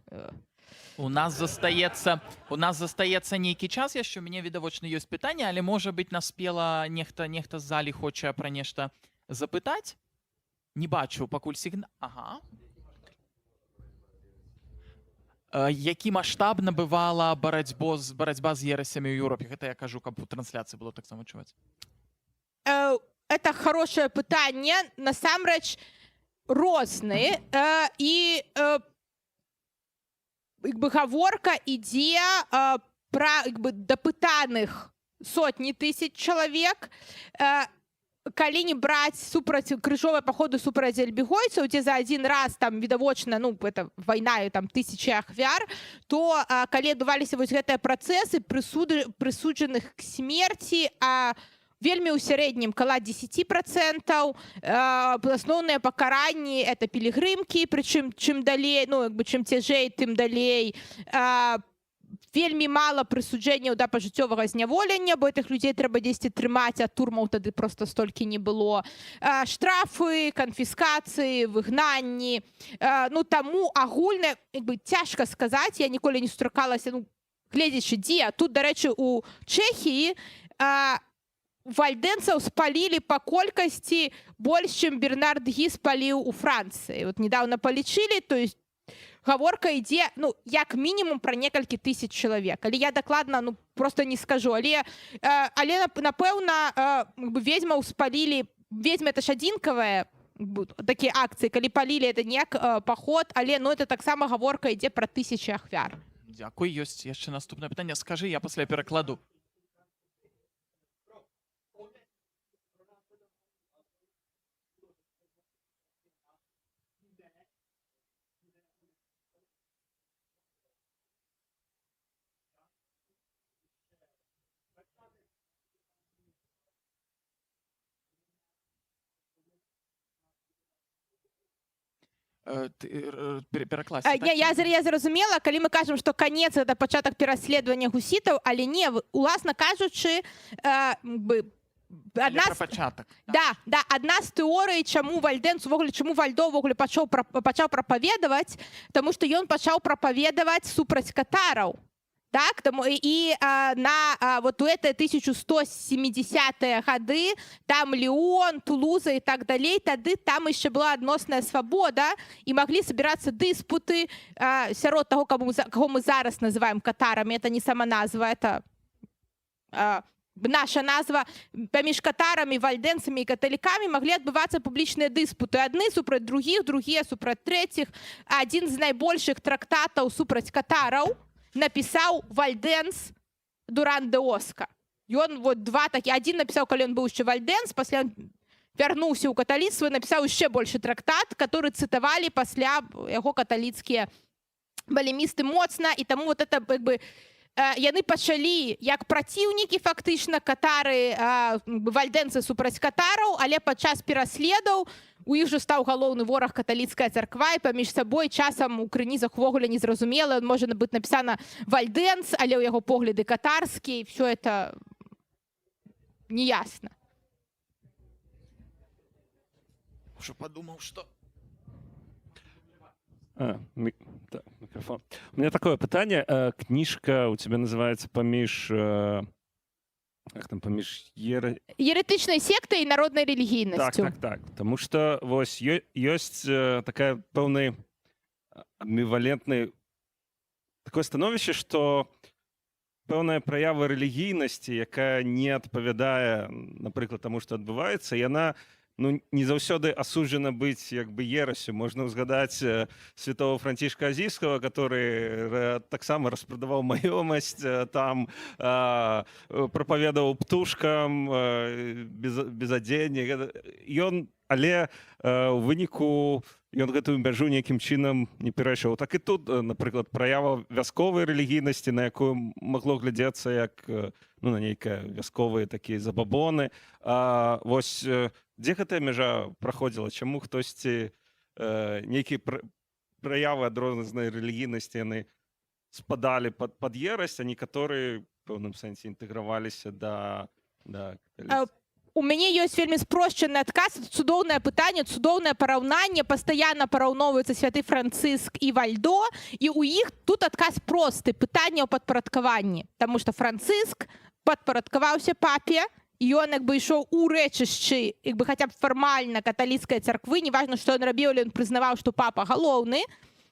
У нас застаецца нейкі час яшчэ, у мяне відавочна ёсць пытанне, але можа быць наспела нехта з залі хоча пра нешта запытаць. Не бачу пакуль сігнал. Ага. Які маштаб набывала барацьба з ерасямі ў Еўропе? Гэта я кажу, каб у трансляцыі было таксама чуваць. Это хорошее пытанне, насамрэч розныя, і як бы гаворка ідзе пра як бы дапытаных сотні тысяч чалавек. Калі не браць супраць крыжовыя паходы супраць альбегойцаў, дзе за адзін раз там відавочна, ну, это вайна, там тысячы ахвяр, то калі адбываліся вось гэтыя працэсы прысуджаных к смерці, вельмі ў сярэднім каля 10%. Асноўныя пакаранні это пілігрымкі, прычым чым далей, ну, як бы чым цяжэй, тым далей. Вельмі мала прысуджэнняў да пажыццёвага зняволення, бо гэтых людзей трэба дзесьці трымаць, а турмаў тады проста столькі не было. Штрафы, канфіскацыі, выгнанні. Ну, таму агульна, як бы цяжка сказаць, я ніколі не сустракалася, ну, гледзячы дзе. Тут, дарэчы, у Чэхіі вальдэнцаў спалілі па колькасці больш, чым Бернард Гі спаліў у Францыі. Вот недавно палічылі, то есть гаворка ідзе, ну, як мінімум пра некалькі тысяч чалавек. Але я дакладна, ну, просто не скажу. Але напэўна, ведьмаў спалілі, ведьма это ж адзінкавая такія акцыі, калі палілі, это не як паход, але, ну, это таксама гаворка ідзе пра тысячы ахвяр. Дзякуй, ёсць яшчэ наступнае пытанне. Скажы, я пасля перакладу. Перакласці. Я зразумела, калі мы кажам, што канец гэта пачатак пераследавання гусітаў, але не, уласна кажучы, Але Одна про з, початок. да, одна з теорій, чому Вальденс, увогуле, чому Вальдо увогуле почаў прапаведаваць, тому што ён пачаў прапаведаваць супраць катараў. Так, тому і вот у это 1170-е гады, там Ліон, Тулуза і так далей, тады там яшчэ была адносная свабода, і маглі собирацца дыспуты сярод таго, каго мы зараз называем катарамі. Это не сама назва, это наша назва. Паміж катарамі, вальдэнцамі і каталікамі маглі адбывацца публічныя дыспуты. Адны супраць другіх, другія супраць трэціх. Адзін з найбольшых трактатаў супраць катараў напісаў Вальдэнс Дуран де Оска. Ён вот два такі. Адзін напісаў, калі ён быў яшчэ Вальдэнс, пасля ён вярнуўся ў каталіцтва і напісаў яшчэ большы трактат, который цытавалі пасля яго каталіцкія балемісты моцна. І таму вот это як бы яны пачалі як праціўнікі фактычна катары, вальдэнцы супраць катараў, але падчас пераследаў у іх жа стаў галоўны вораг каталіцкая царква, і паміж сабой часам у крынізах увогуле незразумела, можа быць напісана Вальдэнс, але ў яго погляды катарскія, і все это неясна. Уже подумал, что... Микрофон. У меня такое питание. Книжка у тебя называется «Поміж...» Как там, «Поміж...» Еретычнай сектай і народнай рэлігійнасцю. Так. Потому что вось есть такая пэўны амбівалентны такое становішча, что пэўная праява рэлігійнасці, якая не адпавядае, напрыклад, таму, што адбываецца, яна не заўсёды асуджана быць як бы ерасю. Можна ўзгадаць святого Францішка Азійскага, который таксама распрадаваў маёмасць, там прапаведаваў птушкам без адзення. Але ў выніку ён гэтую мяжу нейкім чынам не перайшоў. Так і тут, напрыклад, праява вясковай рэлігійнасці, на якую магло глядзецца як на нейкія вясковыя такія забабоны. Вось дзе гэтая мяжа праходзіла? Чаму хтосьці нейкія праявы адрознай рэлігійнасці яны спадалі пад ерасць, а некаторыя ў пэўным сэнсе інтэграваліся да каталіцтва? У мяне ёсць вельмі спрошчаны адказ. Цудоўнае пытанне, цудоўнае параўнанне. Пастаянна параўноўваецца святы Францыск і Вальдо, і ў іх тут адказ просты. Пытанне ў падпарадкаванні. Таму што Францыск падпарадкаваўся папе, і ён як бы ішоў у рэчышчы, як бы хаця б фармальна каталіцкай царквы. Неважна, што ён рабіў, але ён прызнаваў, што папа галоўны.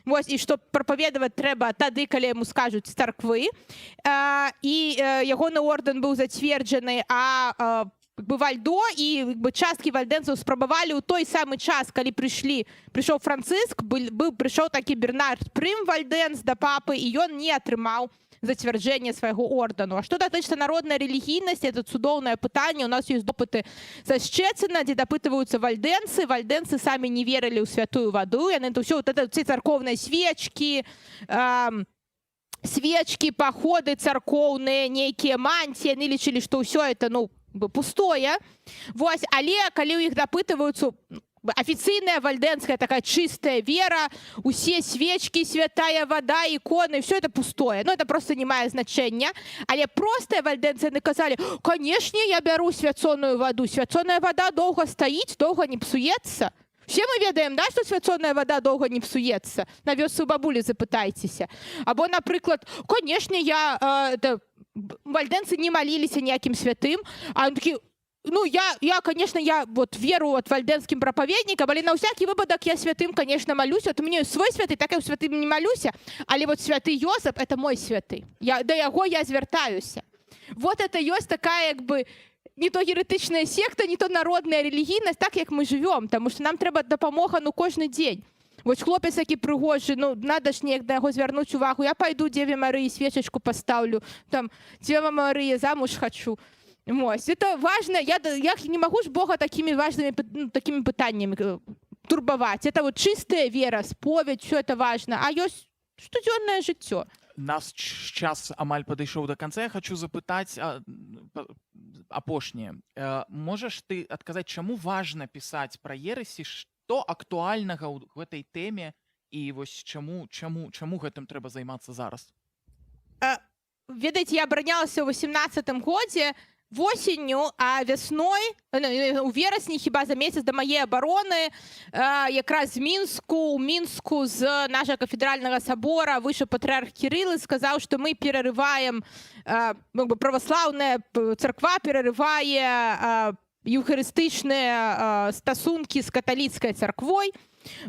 Вось, і што прапаведаваць трэба тады, калі яму скажуць з царквы. І ягоны ордэн быў зацверджаны, Вальдо і часткі вальдэнцаў спрабавалі ў той самы час, калі прыйшоў Францыск, прыйшоў такі Бернард Прым Вальдэнс да папы, і ён не атрымаў зацвярджэнне свайго ордэну. А што датычна народнай рэлігійнасці, это цудоўнае пытанне. У нас ёсць допыты са Шчэціна, дзе дапытваюцца вальдэнцы. Вальдэнцы самі не верылі ў святую ваду. Яны ўсё ці царкоўныя свечкі, паходы царкоўныя, нейкія мантіі, яны лічылі, што ўсё это, пустое. Вось, але калі ў іх дапытваюцца, афіцыйная вальдэнская такая чистая вера, усе свечкі, святая вода, іконы, все это пустое. Это просто не мае значення. Але простыя вальдэнцы яны казалі: «Канешне, я бяру свяцоную воду. Свяцоная вода доўга стаіць, доўга не псуецца». Все мы ведаем, да, што свяцоная вода доўга не псуецца. На вёсцы ў бабулі запытайцеся. Або, напрыклад, канешне, вальдэнцы не маліліся ніякім святым, а он такі: конечно, я вот веру вальдэнскім прапаведнікам, але на ўсякі выпадак я святым, конечно, малюся. У мяне свой святы, так я ў святым не малюся, але вот святы Йосып — это мой святы. Да яго я звяртаюся. Вот это ёсць такая, як бы, не то еретычная секта, не то народная рэлігійнасць, так як мы жывём, таму што нам трэба дапамога кожны дзень. Вось хлопец, які прыгожы, надо ж неяк на яго звярнуць увагу. Я пайду Дзеве Марыі свечачку пастаўлю, там, Дзева Марыя, замуж хачу. Вось, это важно. Я не магу ж Бога такімі важнымі такімі пытаннямі турбаваць. Это вот чистая вера, споведь, все это важно. А ёсць штодзённае жыццё. Наш час амаль падышоў да канца. Я хочу запытаць апошняе. Можаш ты адказаць, чаму важна пісаць пра ерасі, што актуальнага ў гэтай тэме, і вось чаму гэтым трэба займацца зараз? Ведаеце, я абаранялася ў 18-м годзе, восенню, а вясной, у верасні, хіба за месяц до моей обороны, якраз у Мінску з нашего кафедрального собора вышел патриарх Кирилл и сказал, что мы перерываем, православная церква перерывае евхарыстычныя стасункі з каталіцкай царквой.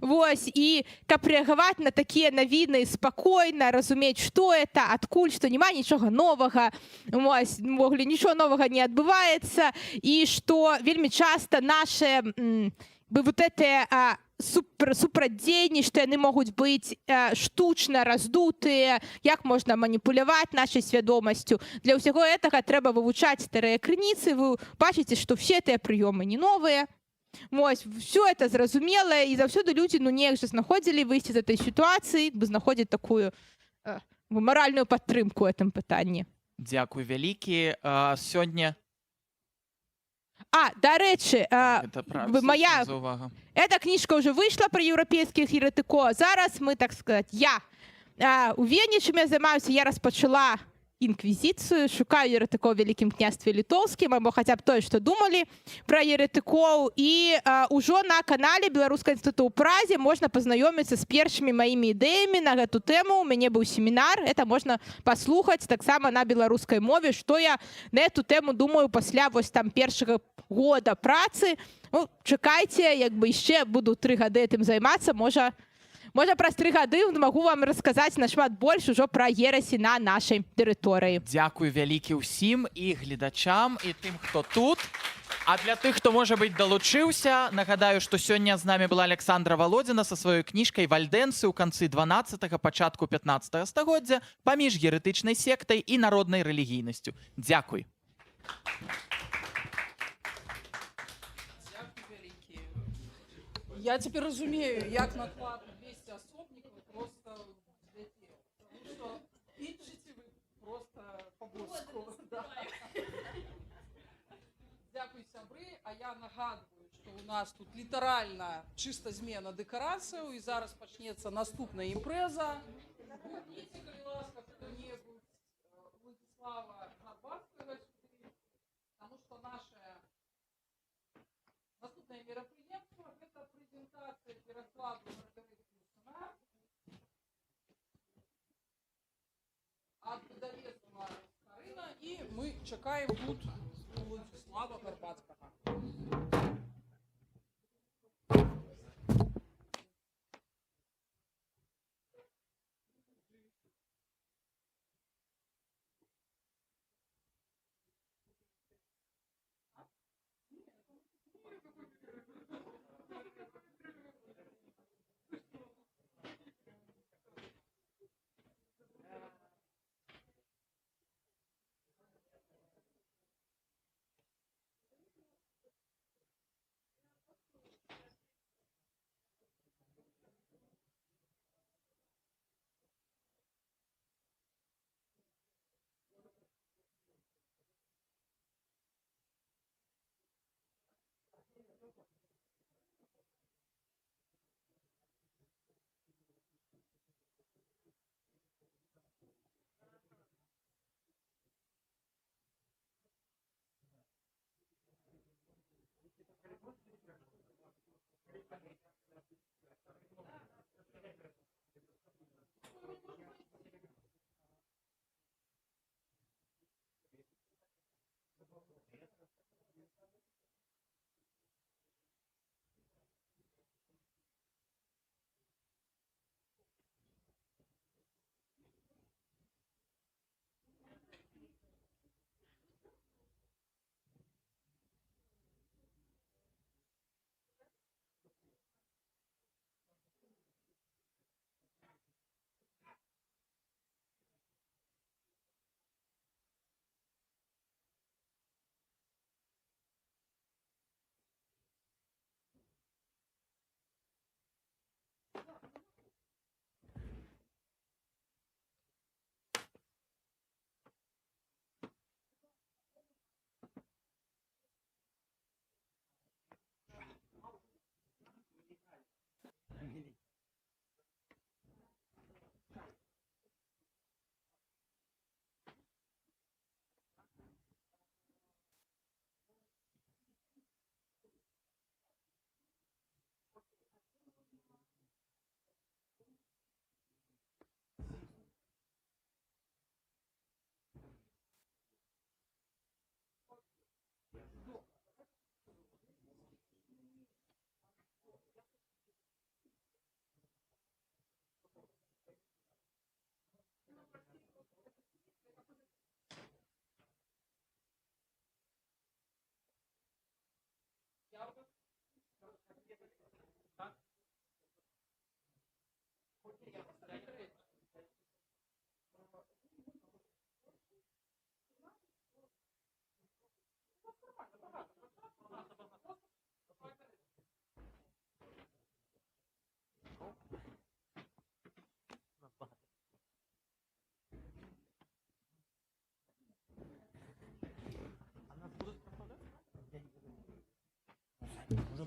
Вось, і каб рэагаваць на такія навіны спакойна, разумець, што это, адкуль, што няма нічога новага, вось, увогуле нічога новага не адбываецца, і што вельмі часта нашы вот гэтыя супрацьдзеянні, што яны могуць быць штучна раздутыя, як можна маніпуляваць нашай свядомасцю. Для ўсяго гэтага трэба вывучаць старыя крыніцы, вы бачыце, што все гэтыя прыёмы не новыя. Вось, все это зразумела, і заўсёды людзі неяк жа знаходзілі выйсці з этой сітуацыі, бы знаходзіць такую маральную падтрымку ў гэтым пытанні. Дзякуй вялікі. Сёння дарэчы, моя увага. эта кніжка уже выйшла про еўрапейскіх еретыкоў. Зараз мы, так сказать, у Вене, чым я займаюся, я распачала інквізіцыю, шукаю еретыкоў у Вялікім княстве Літоўскім, або хаця б тое, што думалі пра еретыкоў. І ўжо на канале Беларускага інстытуту ў Празе можна пазнаёміцца з першымі маімі ідэямі на гэту тэму. У мяне быў семінар, это можна паслухаць таксама на беларускай мове, што я на эту тэму думаю пасля вось там першага года працы. Ну, чакайце, як бы яшчэ буду 3 гады этым займацца, можа праз 3 гады магу вам расказаць нашмат больш ужо пра ерасі на нашай тэрыторыі. Дзякуй вялікі ўсім і гледачам, і тым, хто тут. А для тых, хто, можа быць, далучыўся, нагадаю, што сёння з намі была Александра Володзіна са сваёй кніжкай «Вальдэнцы» ў канцы 12-го, пачатку 15-го стагоддзя паміж еретычнай сектай і народнай рэлігійнасцю. Дзякуй. Я теперь разумею, як накладно 200 особников просто взлетел. Потому что пишете вы просто по-боску. Да. Дякую, сябры. А я нагадываю, что у нас тут литерально чисто змена декорацию, и зараз почнется наступная імпреза. Будьте, коли ласка, кто-нибудь Владислава Горбатского, потому что наше наступное мероприятие — это презентация Ярослава Маргариты от выдавецтва Скарына, и мы чекаем тут Владислава Горбатского.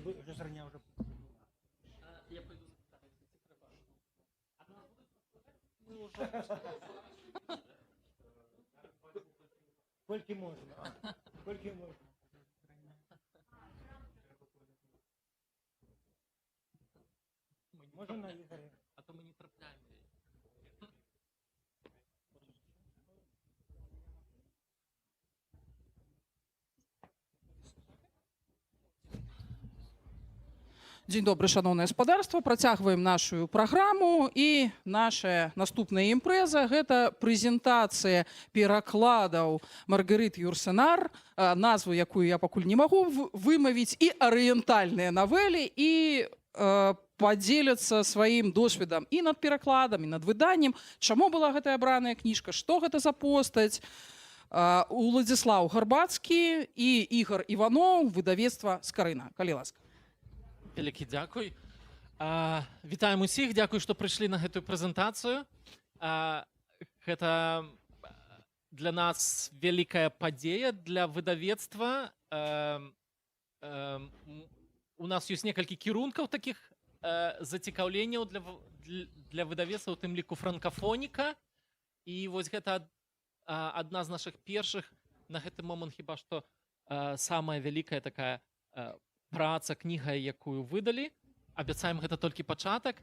Я пойду запитаю, якщо треба. А нас будуть послухати? Ми вже Скільки можна? Скільки можна? Можна на Ігоря? а то ми не трапляємо. Дзень добры, шаноўнае гаспадарства. Працягваем нашу праграму і наша наступная імпрэза гэта прэзентацыя перакладаў Маргарыт Юрсенар, назву якую я пакуль не магу вымавіць, і арыентальныя навелі, і падзеляцца сваім досведам і над перакладам, і над выданнем, чаму была гэтая абраная кніжка, што гэта за постаць. Уладзіслаў Гарбацкі і Ігор Іваноў, выдавецтва «Скарына». Калі ласка. Вялікі дзякуй. Вітаем усіх, дзякуй, што прыйшлі на гэтую прэзентацыю. Гэта для нас вялікая падзея для выдавецтва. У нас ёсць некалькі кірункаў такіх зацікаўленняў для выдавецтва, у тым ліку франкафоніка. І вось гэта адна з нашых першых на гэты момант хіба што самая вялікая такая праца, кніга, якую выдалі. Абяцаем, гэта толькі пачатак.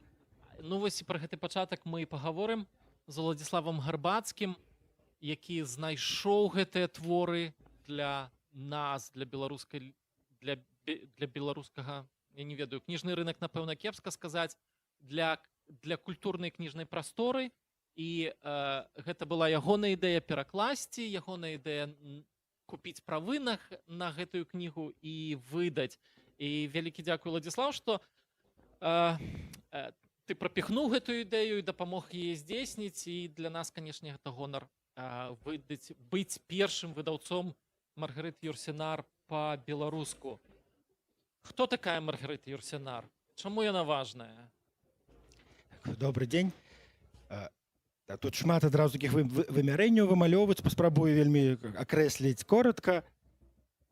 Ну вось і пра гэты пачатак мы і пагаворым з Уладзіславам Гарбацкім, які знайшоў гэтыя творы для нас, для беларускага, я не ведаю, кніжны рынок, напэўна, кепска сказаць, для культурнай кніжнай прасторы. І гэта была ягоная ідэя перакласці, ягоная ідэя купіць правы на гэтую кнігу і выдаць. І вялікі дзякуй, Уладзіслаў, што ты прапіхнуў гэтую ідэю і дапамог яе здзейсніць. І для нас, канешне, гэта гонар быць першым выдаўцом Маргарыт Юрсенар па-беларуску. Хто такая Маргарыт Юрсенар? Чаму яна важная? Добрый дзень. Тут шмат адразу такіх вымярэнняў вымалёўваць, паспрабую вельмі акрэсліць коротка.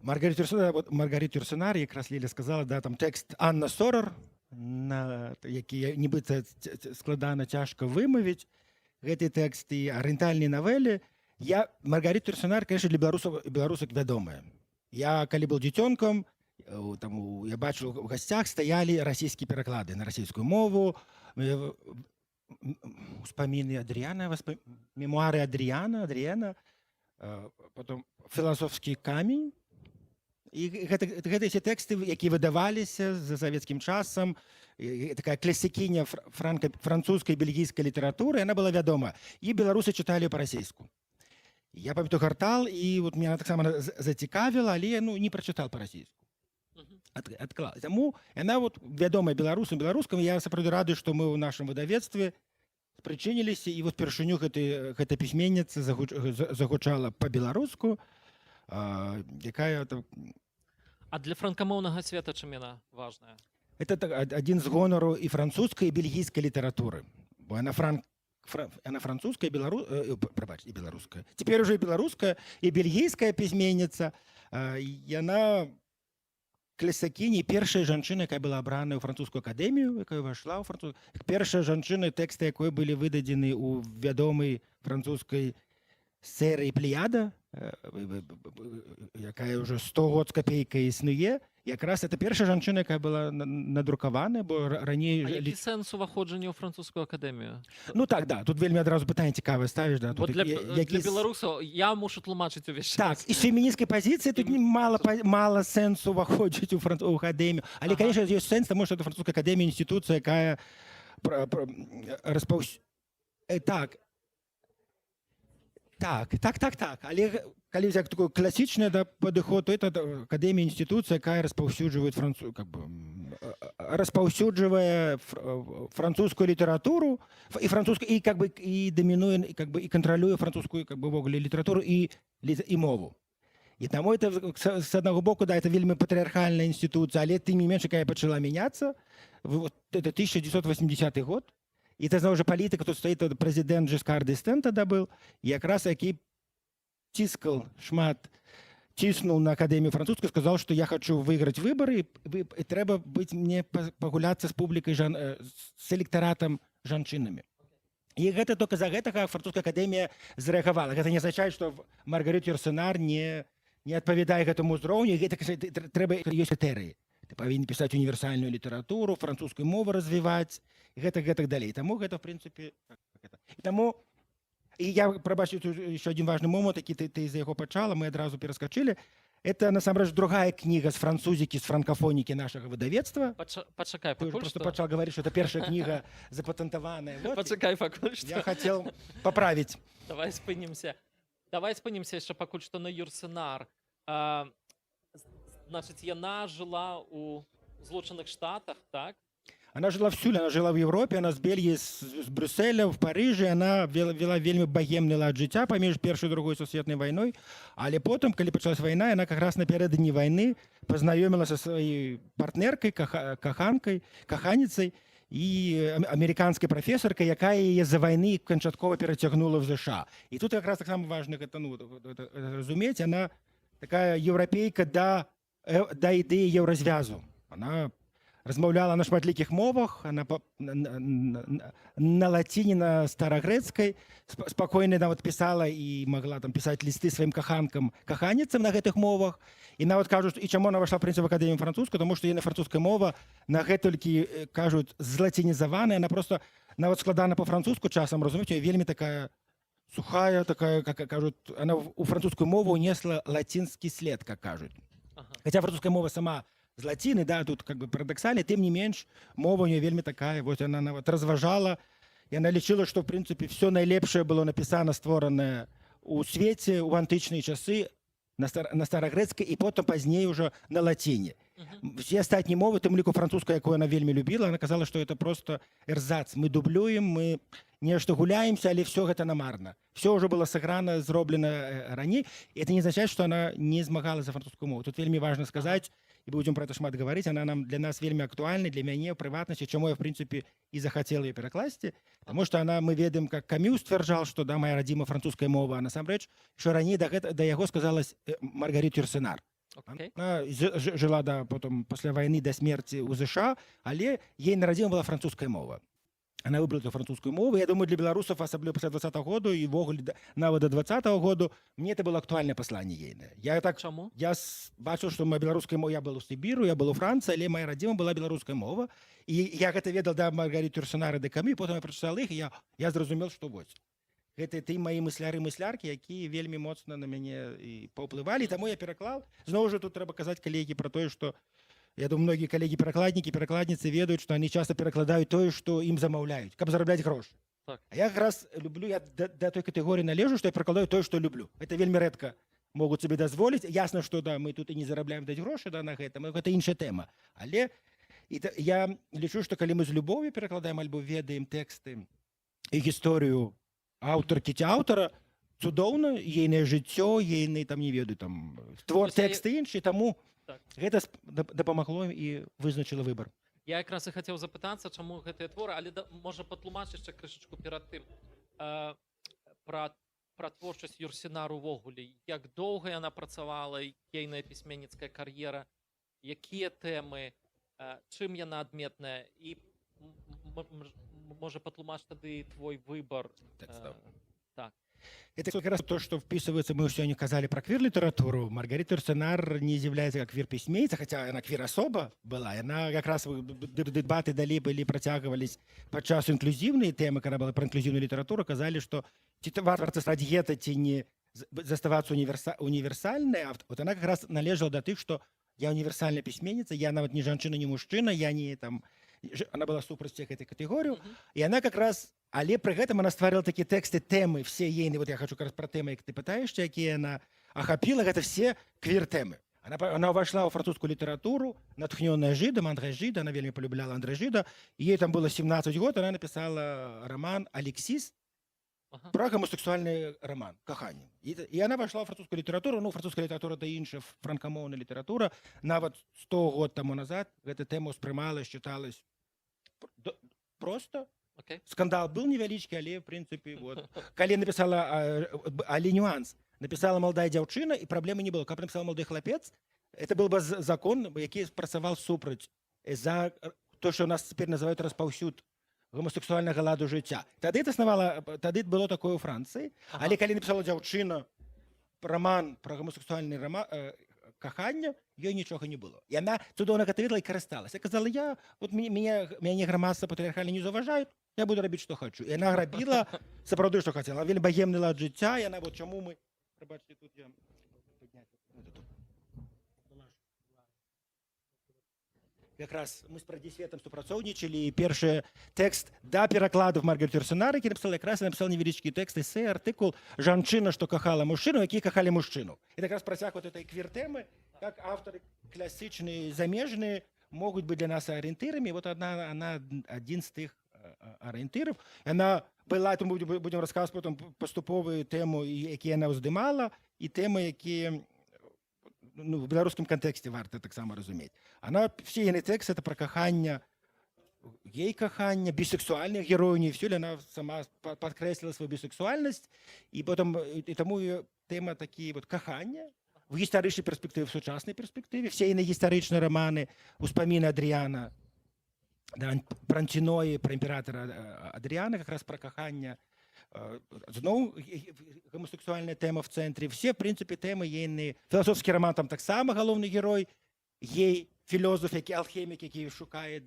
Маргарыт Юрсенар, якраз Ліля сказала, да, там тэкст Анна Сорар, які нібыта складана, цяжка вымавіць. Гэты тэкст і арыентальныя навелі. Маргарыт Юрсенар, конечно, для беларусак вядомая. Я, калі был дзіцёнкам, я бачыў, у гасцях стаялі расійскія пераклады на расійскую мову, успаміны Адріяна, мемуары Адріяна, потом філасофскі камень. І гэта все тэксты, якія выдаваліся за савецкім часам, такая класікіня французскай, бельгійскай літаратуры, яна была вядома. І беларусы чыталі па-расейску. Я памятаю гартал, і вот меня таксама зацікавіла, але не прачытал па-расейску. Адклала. Таму яна вядомая беларусам, беларускам. Я сапраўды рады, што мы ў нашым выдавецтве спрычыніліся, і вот першыню гэта пісьменніца загучала па-беларуску, якая... А для франкамоўнага света чым яна важная? Это адзін з гонараў і французскай, і бельгійскай літаратуры. Бо яна французская, і беларуская. Цяпер ужо і беларуская, і бельгійская пісьменніца. Яна класікіня, першая жанчына, якая была абраная ў французскую акадэмію, якая ўвайшла ў французскую. Першая жанчына, тэксты якой былі выдадзены ў вядомай французскай серыі «Плеяда», якая ўжо 100 год з капейкай існуе. Якраз это першая жанчына, якая была надрукаваная, бо раней... А які сэнс уваходжання ў французскую акадэмію? Ну так, да, тут вельмі адразу пытанне цікавае ставіш. Бо для беларусаў я мушу тлумачыць увесь час. Так, і з фемінісцкай пазіцыі тут мала сэнсу уваходзіць у акадэмію. Але, конечно, ёсць сэнс, таму што это французская акадэмія, інстытуцыя, якая Так. Але калі взяць такой класічны падыход, то это акадэмія, інстытуцыя, якая распаўсюджвае французскую літаратуру і дамінуе, і кантралюе французскую ввогуле літаратуру і мову. І таму это, з аднаго боку, да, это вельмі патрыархальная інстытуцыя, але тым не менш, якая пачала мяняцца, это 1980 год. І це знову ж політика, тут стоїть президент Жескар д'Естен тоді був, якраз який тискав шмат тиснул на Академию французскую, сказал, что я хочу выиграть выборы, и треба быть мне погуляться с публикой, с электоратом жанчынами. І гэта только за гэтага французская академія зрэагавала. Гэта не азначае, што Маргарит Юрсенар не адпавядае гэтаму ўзроўню, гэта трэба ёсць крытэрыі. Ты павінен пісаць універсальную літаратуру, французскую мову развіваць, і гэтак далей. Таму гэта, в прынцыпе, таму і я прабачу еще один важный момент, які ты за яго пачала, мы адразу пераскачылі. Это, насамрэч, другая книга з французікі, з франкафонікі нашага выдавецтва. Пачакай, Ты уже пакуль просто што... пачал говорить, что это первая книга запатентованная. Вот. Пачакай, пакуль што... Я хотел поправить. Давай спынімся яшчэ пакуль што на Юрсенар. Значыць, яна жыла ў Злучаных Штатах, так? Она жила всюду, она жила в Европе, она с Бельгии, с Брюсселя, в Париже, она вела вельмі багемны лад жыцця паміж Першай і Другой сусветнай вайной, але потым, калі пачалась вайна, яна как раз напярэдадні вайны пазнаёмілася са сваёй партнеркай, каханіцай і амерыканскай прафесаркай, якая яе за вайны канчаткова перацягнула в ЗША. І тут как раз таксама важна гэта разумець, она такая еўрапейка да ідэі еўразвязу. Она размаўляла на шматлікіх мовах, она на лаціне, на старагрэцкай, спакойна нават пісала і магла там пісаць лісты сваім каханіцам на гэтых мовах. І нават кажуць, і чаму она вайшла в прынцып акадэмію французскую, тому што яна французская мова на гэтулькі, кажуць, злацінізаваная, она просто нават складана по-французску часам, разумееце, вельмі такая сухая, такая, как кажуць, она у французскую мову унесла лацінскі след, как кажуць. Хотя французская мова сама з лаціны, да, тут как бы парадоксальна, тым не менш, мова у нее вельмі такая, вот она нават разважала, і она лічыла, што, в прынцыпе, все найлепшае было напісана, створанае у свеце, у антычныя часы, на старагрэцкай, і потым пазней уже на лаціне. Все астатнія мовы, тым ліку французская, якую она вельмі любіла, она казала, што это просто эрзац. Мы дублюем, мы нешта гуляемся, але все гэта намарна. Все уже было сыграна, зроблена раней. І это не означает, что она не змагала за французскую мову. Тут вельмі важно сказать, і будем про это шмат говорить, она для нас вельмі актуальна, для мяне, ў прыватнасці, чаму я, в прынцыпе, і захацела ее перакласці, потому что мы ведаем, как Камю сцвярджал, что да, моя радзіма французская мова, а насамрэч, что раней да яго сказалась Маргарит Юрсенар. Она жила потом пасля войны до смерти у ЗША, але ей нарадзіма была французская мова. Она выбрала эту французскую мову. Я думаю, для белорусов, особенно после 20-го года и нават до 20-го года, мне это было актуальное послание ейное. Я бачил, что моя белорусская мова, я был у Сибиру, я был у Франции, але моя родима была белорусская мова. И я это ведал до Маргарит Юрсенар и до Камю, потом я прочитал их, и я зразумел, что вот. Это ты мои мысляры-мыслярки, якія вельмі моцна на мяне і паўплывалі, таму я пераклаў. Зноў жа тут трэба казаць калегі пра тое, што я думаю, многие коллеги-перакладники, перакладницы ведают, что они часто перакладают то, что им замаўляют, каб зарабляць грошы. Так. А я как раз люблю, я до той категории належу, что я перакладаю то, что люблю. Это вельмі рэдка могут себе дазволіць. Ясно, что да, мы тут и не зарабляем даць грошы да, на гэта, это іншая тэма. Але я лічу, что калі мы з любов'ю перакладаем альбо ведаем тэксты і гісторыю аўтаркі ці аўтара, цудоўна, ейнае жыццё, ейны, там, не ведаю, там, твор, тэксты іншы, таму гэта дапамагло і вызначыла выбар. Я якраз і хацеў запытацца, чаму гэтыя творы, але можа патлумачыць яшчэ крышачку перад тым пра творчасць Юрсенар увогуле. Як доўга яна працавала, ейная пісьменніцкая кар'ера, якія тэмы, чым яна адметная, і можа патлумач тады твой выбор. Так. Это как раз то, что вписывается, мы сегодня сказали про квир-литературу. Маргарита Юрсенар не является как квир-письменница, хотя она квир-особа была. Она как раз дебаты далее были, протягивались под час инклюзивные темы, когда была про инклюзивную литературу, казали, что варто стать гетто, не заставаться универсальной. А вот она как раз належала до тех, что я универсальная письменница, я нават не женщина, не мужчина, я не там... Она была супраць всех этой категории. И она как раз... Але при гэтым она стварила такие тексты, темы, все ейные, вот я хочу как раз про темы, как ты пытаешься, якія она охопила, это все квир-темы. Она вошла в французскую литературу, натхненная Жидом, Андре Жида, она вельмі полюбляла Андре Жида, ей там было 17 год, она написала роман «Алексис», про гомосексуальный роман, каханне. И она вошла в французскую литературу, ну, французская литература это іншая, франкомовная литература, нават 100 год тому назад эта тема успрымалась, считалась просто. Скандал был невялічкі, але, в принципе, вот. Калі написала, але нюанс. написала молодая дзяўчына, і праблемы не было. Каб написал молодой хлапец, это был бы закон, які працаваў супраць за то, что у нас теперь называют распаўсюд гомосексуальнага ладу жыцця. Тады было такое ў Францыі, але калі написала дзяўчына роман про гомосексуальны каханне, ёй нічога не было. І яна цудоўна гэта ведала і карысталася. Казала, мяне грамадства патрыархальна не заўважаюць, я буду рабіць, што хачу. І яна рабіла сапраўды, што хацела. Вельмі багемны лад жыцця, яна вот чаму мы... Прабачце, тут я... Якраз мы з прадзісветам супрацоўнічалі, і першы тэкст да перакладу Маргарет Юрсенар, які написала, якраз написал невялічкі тэкст, эсэ, артыкул «Жанчына, што кахала мужчыну, які кахалі мужчыну». І якраз працяг вот этой квир-тэмы, как авторы класічныя, замежныя могуць быць для нас арыентырамі. Вот она адзін з тых арыентыраў. Яна была, тому будем расказваць потым паступовую тэму, якія яна ўздымала, і тэмы, якія в беларускім кантэксце варта таксама разумець. Все яны тэксты это про каханне, гей-каханне, бісексуальных герояў, і все, яна сама падкрэсліла сваю бісексуальнасць, і потым і таму тэма такі вот кахання в гістарычнай перспектыве, в сучаснай перспектыве, все яны гістарычныя раманы, успаміны Адріяна, про Антіної, про імператора Адріяна, якраз про кахання. Зноў гомосексуальная тэма в цэнтры. Все, в прынцыпе, тэмы ейны. Філасофскі роман там таксама галоўны герой, гей, філософ, які алхемік, які шукае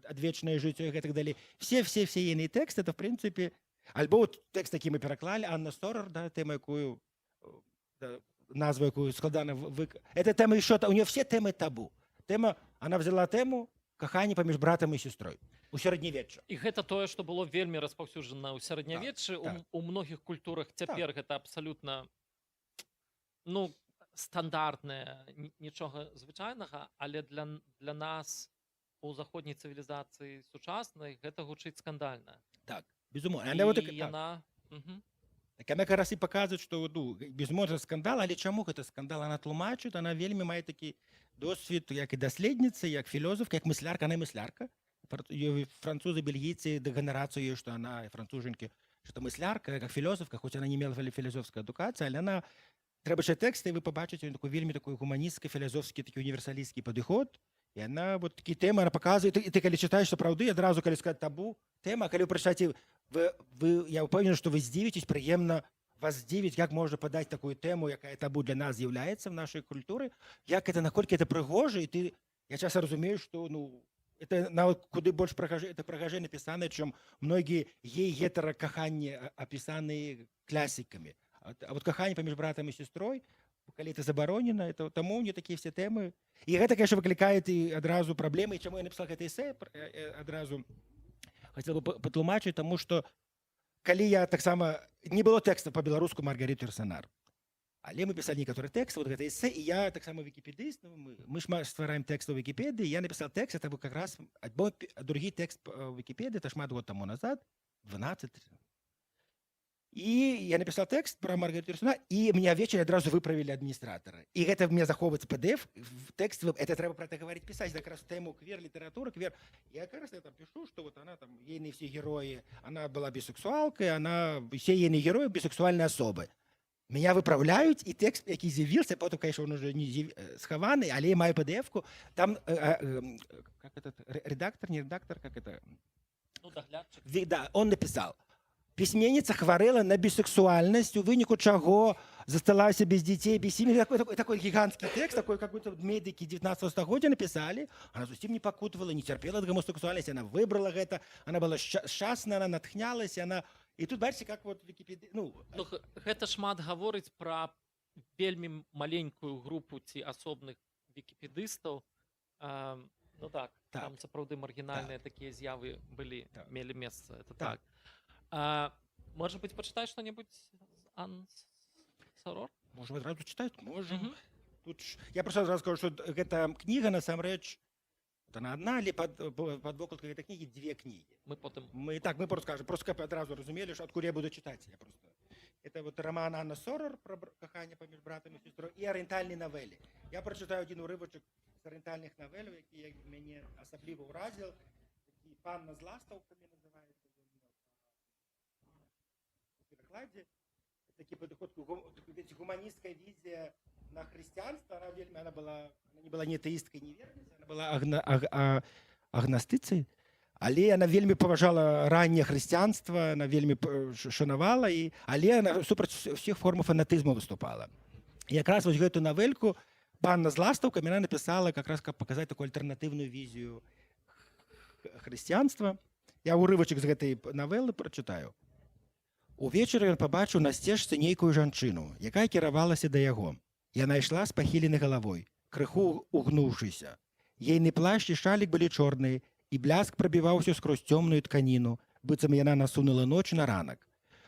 адвечнае жыццё і гэтак далей. Все ейныя тэксты, это, в прынцыпе, альбо тэкст, які мы пераклалі, Анна Сорар, тэма, якую, назву, якую складана... Это тэма еще... У нее все тэмы табу. Она взяла тэму кахання паміж братам і сестрой у сярэднявечча. І гэта тое, што было вельмі распаўсюджана ў сярэднявеччы. У многіх культурах цяпер гэта абсалютна стандартнае, нічога звычайнага, але для нас у заходняй цывілізацыі сучаснай гэта гучыць скандальна. Так, безумоўна. Так яна якраз і паказвае, што безумоўна скандал, але чаму гэта скандал? Она тлумачыць, она вельмі мае такі досвід, як і даследніца, як філософка, як мыслярка. Она мыслярка. Французы, бельгійцы дэгенерацыю, што она францужанкі, што мыслярка, як філософка, хоць она не мела філософскай адукацыі, але она трэба чытаць тэксты, і вы пабачыце вельмі такой гуманісцкі, філасофскі, такі універсалісцкі падыход. І она вот такі тэмы, она паказвае, і ты калі чытаеш сапраўды, адразу калі сказаць табу, тэма, калі вы прачытаеце, я ўпэўнены, што вы здзівіцесь, прыемна вас здзівіць, як можна падаць такую тэму, якая табу для нас з'яўляецца в нашай культуры, як это, наколькі это прыгожа, і я часта разумею, што это нават куды больш прыгажэй напісана, чым многія гей-гетара-каханні апісаныя класікамі. А вот каханне паміж братам і сестрой, калі это забаронена, таму не такія все тэмы. І гэта, конечно, выклікае і адразу праблемы, і чаму я напісаў гэта эсэ, адразу хацеў бы патлумачыць, таму што калі я таксама... Не было тэкста па-беларуску Маргарет Юрсенар, але мы пісалі некаторыя тэксты, вот гэта эсэ, і я таксама вікіпедыст, мы шмат ствараем тэкст у Вікіпедыі, я напісаў тэкст, это как раз другі тэкст у Вікіпедыі, это шмат год таму назад, 12. І я напісаў тэкст про Маргарет Юрсенар, і мне вечар адразу выправілі адміністратора. І гэта мне захоўваецца PDF, тэкст, это трэба про это говорить, пісаць, якраз тэму квир-літаратура, квир. Я якраз там пишу, что вот она там, ейные все герои, она была бисексуалкой, все ейные герои бисексуальные особы. Меня выправляют, и текст, який з'явився, потім, конечно, он уже не схований, але я маю PDF-ку, там, как этот, редактор, не редактор, как это? Доглядчик. Да, он написал. Пісьменніца хварэла на бісексуальнасць, у выніку чаго засталася без дзяцей, без сім'і. Такой гіганцкі тэкст, такой какой-то медыкі 19 стагоддзя напісалі. Она зусім не пакутавала, не цярпела ад гомосексуальнасці, она выбрала гэта, она была шчасна, она натхнялася, она... І тут бачыце, как вот Вікіпедыя... Гэта шмат гаворыць пра вельмі маленькую групу ці асобных вікіпедыстаў. Так, там сапраўды маргінальныя такія з'явы былі, мелі месца, это так. Может быть, почитай что-нибудь Анны Сорар? Можем сразу читать? Можем. Тут я просто сразу скажу, что эта книга, насамрэч, она одна, или под вокладкой этой книги две книги. Мы потом... Мы просто скажем, просто как одразу разумели, что откуда я буду читать. Это вот роман Анна Сорар про кахання паміж братом і сестрою і арыентальныя навелы. Я прочитаю один урывочек з арыентальных навел, які мяне асабліва ўразіў. Такі «Панна з ластаўкамі» называецца. Такі падыход гуманістська візія на хрысціянства, она не была не атэісткай, не верніцай, она была агнастыцай, але яна вельмі паважала ранняе хрысціянства, она вельмі шанавала, але она супраць усіх формаў фанатызму выступала. І якраз вось гэту навельку «Панна з ластаўкамі» она напісала, якраз каб паказаць такую альтэрнатыўную візію хрысціянства. Я ўрывачак з гэтай навелы прачытаю. Увечары ён пабачыў на сцежцы нейкую жанчыну, якая кіравалася да яго. Яна ішла з пахіленай галавой, крыху угнуўшыся. Ейны плашч і шалік былі чорныя, і бляск прабіваўся скрозь цёмную тканіну, быццам яна насунула ноч на ранак.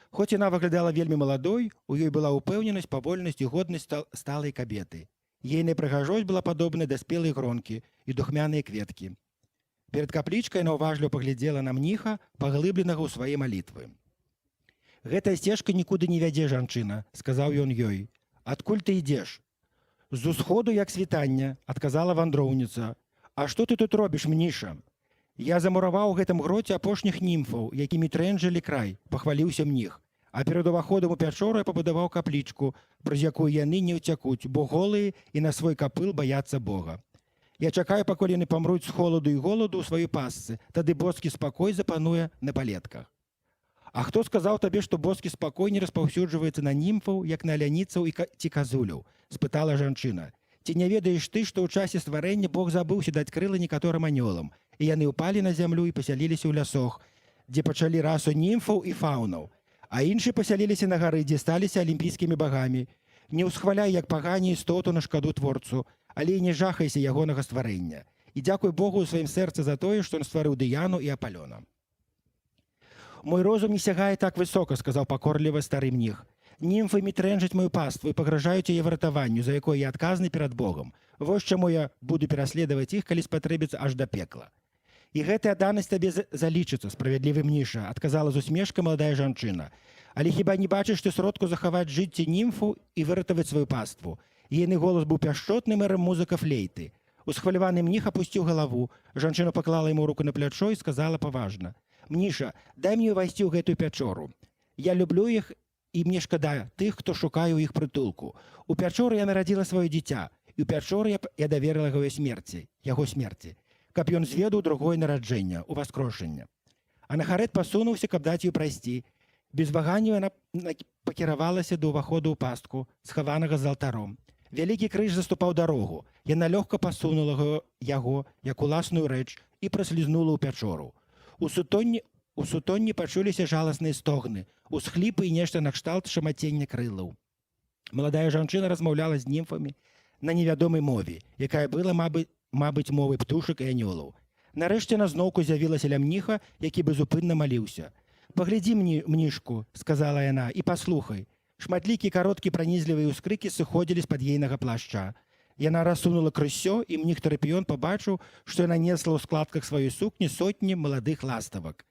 Хоць яна выглядала вельмі маладой, у ёй была ўпэўненасць, павольнасць і годнасць сталай кабеты. Ейная прыгажосць была падобна да спелай гронкі і духмяныя кветкі. Перад каплічкай яна ўважліва паглядзела на мніха, паглыбленага ў свае малітвы. «Гэтая сцежка нікуды не вядзе, жанчына», – сказаў ён ёй. «Адкуль ты ідзеш?» «З усходу, як світання», – адказала вандроўніца. «А што ты тут робіш, мніша?» «Я замураваў у гэтым гроце апошніх німфаў, якімі трэнжылі край», – пахваліўся мніх. «А перад уваходам у пячору я пабудаваў каплічку, праз якую яны не ўцякуць, бо голыя і на свой капыл баяцца Бога. Я чакаю, пакуль яны памруць з холаду і голаду ў сваёй пасцы, тады боскі спакой запануе на палетках». «А хто сказаў табе, што боскі спакой не распаўсюджваецца на німфаў, як на аляніцаў ці казуляў?» – спытала жанчына. «Ці не ведаеш ты, што ў часе стварэння Бог забыўся даць крылы некаторым анёлам, і яны ўпалі на зямлю і пасяліліся ў лясох, дзе пачалі расу німфаў і фаунаў, а іншыя пасяліліся на гары, дзе сталіся алімпійскімі багамі. Не ўсхваляй, як пагані істоту на шкаду творцу, але і не жахайся ягонага стварэння. І дзякуй Богу ў сваім сэрцы за тое, што ён стварыў Дыяну і Апалёна». «Мой розум не сягае так высока», – сказаў пакорліва стары мніх. «Німфы трэнжаць мою паству і пагражаюць яе выратаванню, за якое я адказны перад Богом. Вось чаму я буду пераследаваць іх, калі спатрэбіцца аж да пекла». «І гэтая данасць табе залічыцца, справядлівы мніша», – адказала з усмешкай маладая жанчына. «Але хіба не бачыш ты сродку захаваць жыцці німфу і выратаваць сваю паству?» Ейны голас быў пяшчотным і музыка флейты. Усхваляваны мніх апусціў галаву. Жанчына паклала яму руку на плячо і сказала паважна: «Мніша, дай мне ўвайсці ў гэтую пячору. Я люблю іх, і мне шкада тых, хто шукае ў іх прытулку. У пячоры я нарадзіла сваё дзіця, і ў пячоры я даверыла яго смерці, каб ён зведаў другое нараджэнне, уваскрошэнне». Анахарет пасунуўся, каб даць ёй прайсці. Без ваганняў яна пакіравалася да ўваходу ў пастку, схаванага з алтаром. Вялікі крыж заступаў дарогу. Яна лёгка пасунула яго, як уласную рэч, і праслізнула ў пячору. У сутонні пачуліся жаласныя стогны, усхліпы і нешта накшталт шамацення крылаў. Маладая жанчына размаўляла з німфамі на невядомай мове, якая была, мабыць, мовай птушак і анёлаў. Нарэшце на зноўку з'явілася ля мніха, які безупынна маліўся. «Паглядзі, мнішку», – сказала яна, – «і паслухай». Шматлікія кароткія пранізлівыя ўскрыкі сыходзілі з-пад ейнага плашча. Яна рассунула крыссё, і мніх Тарапіён пабачыў, што яна несла ў складках сваёй сукні сотні маладых ластавак.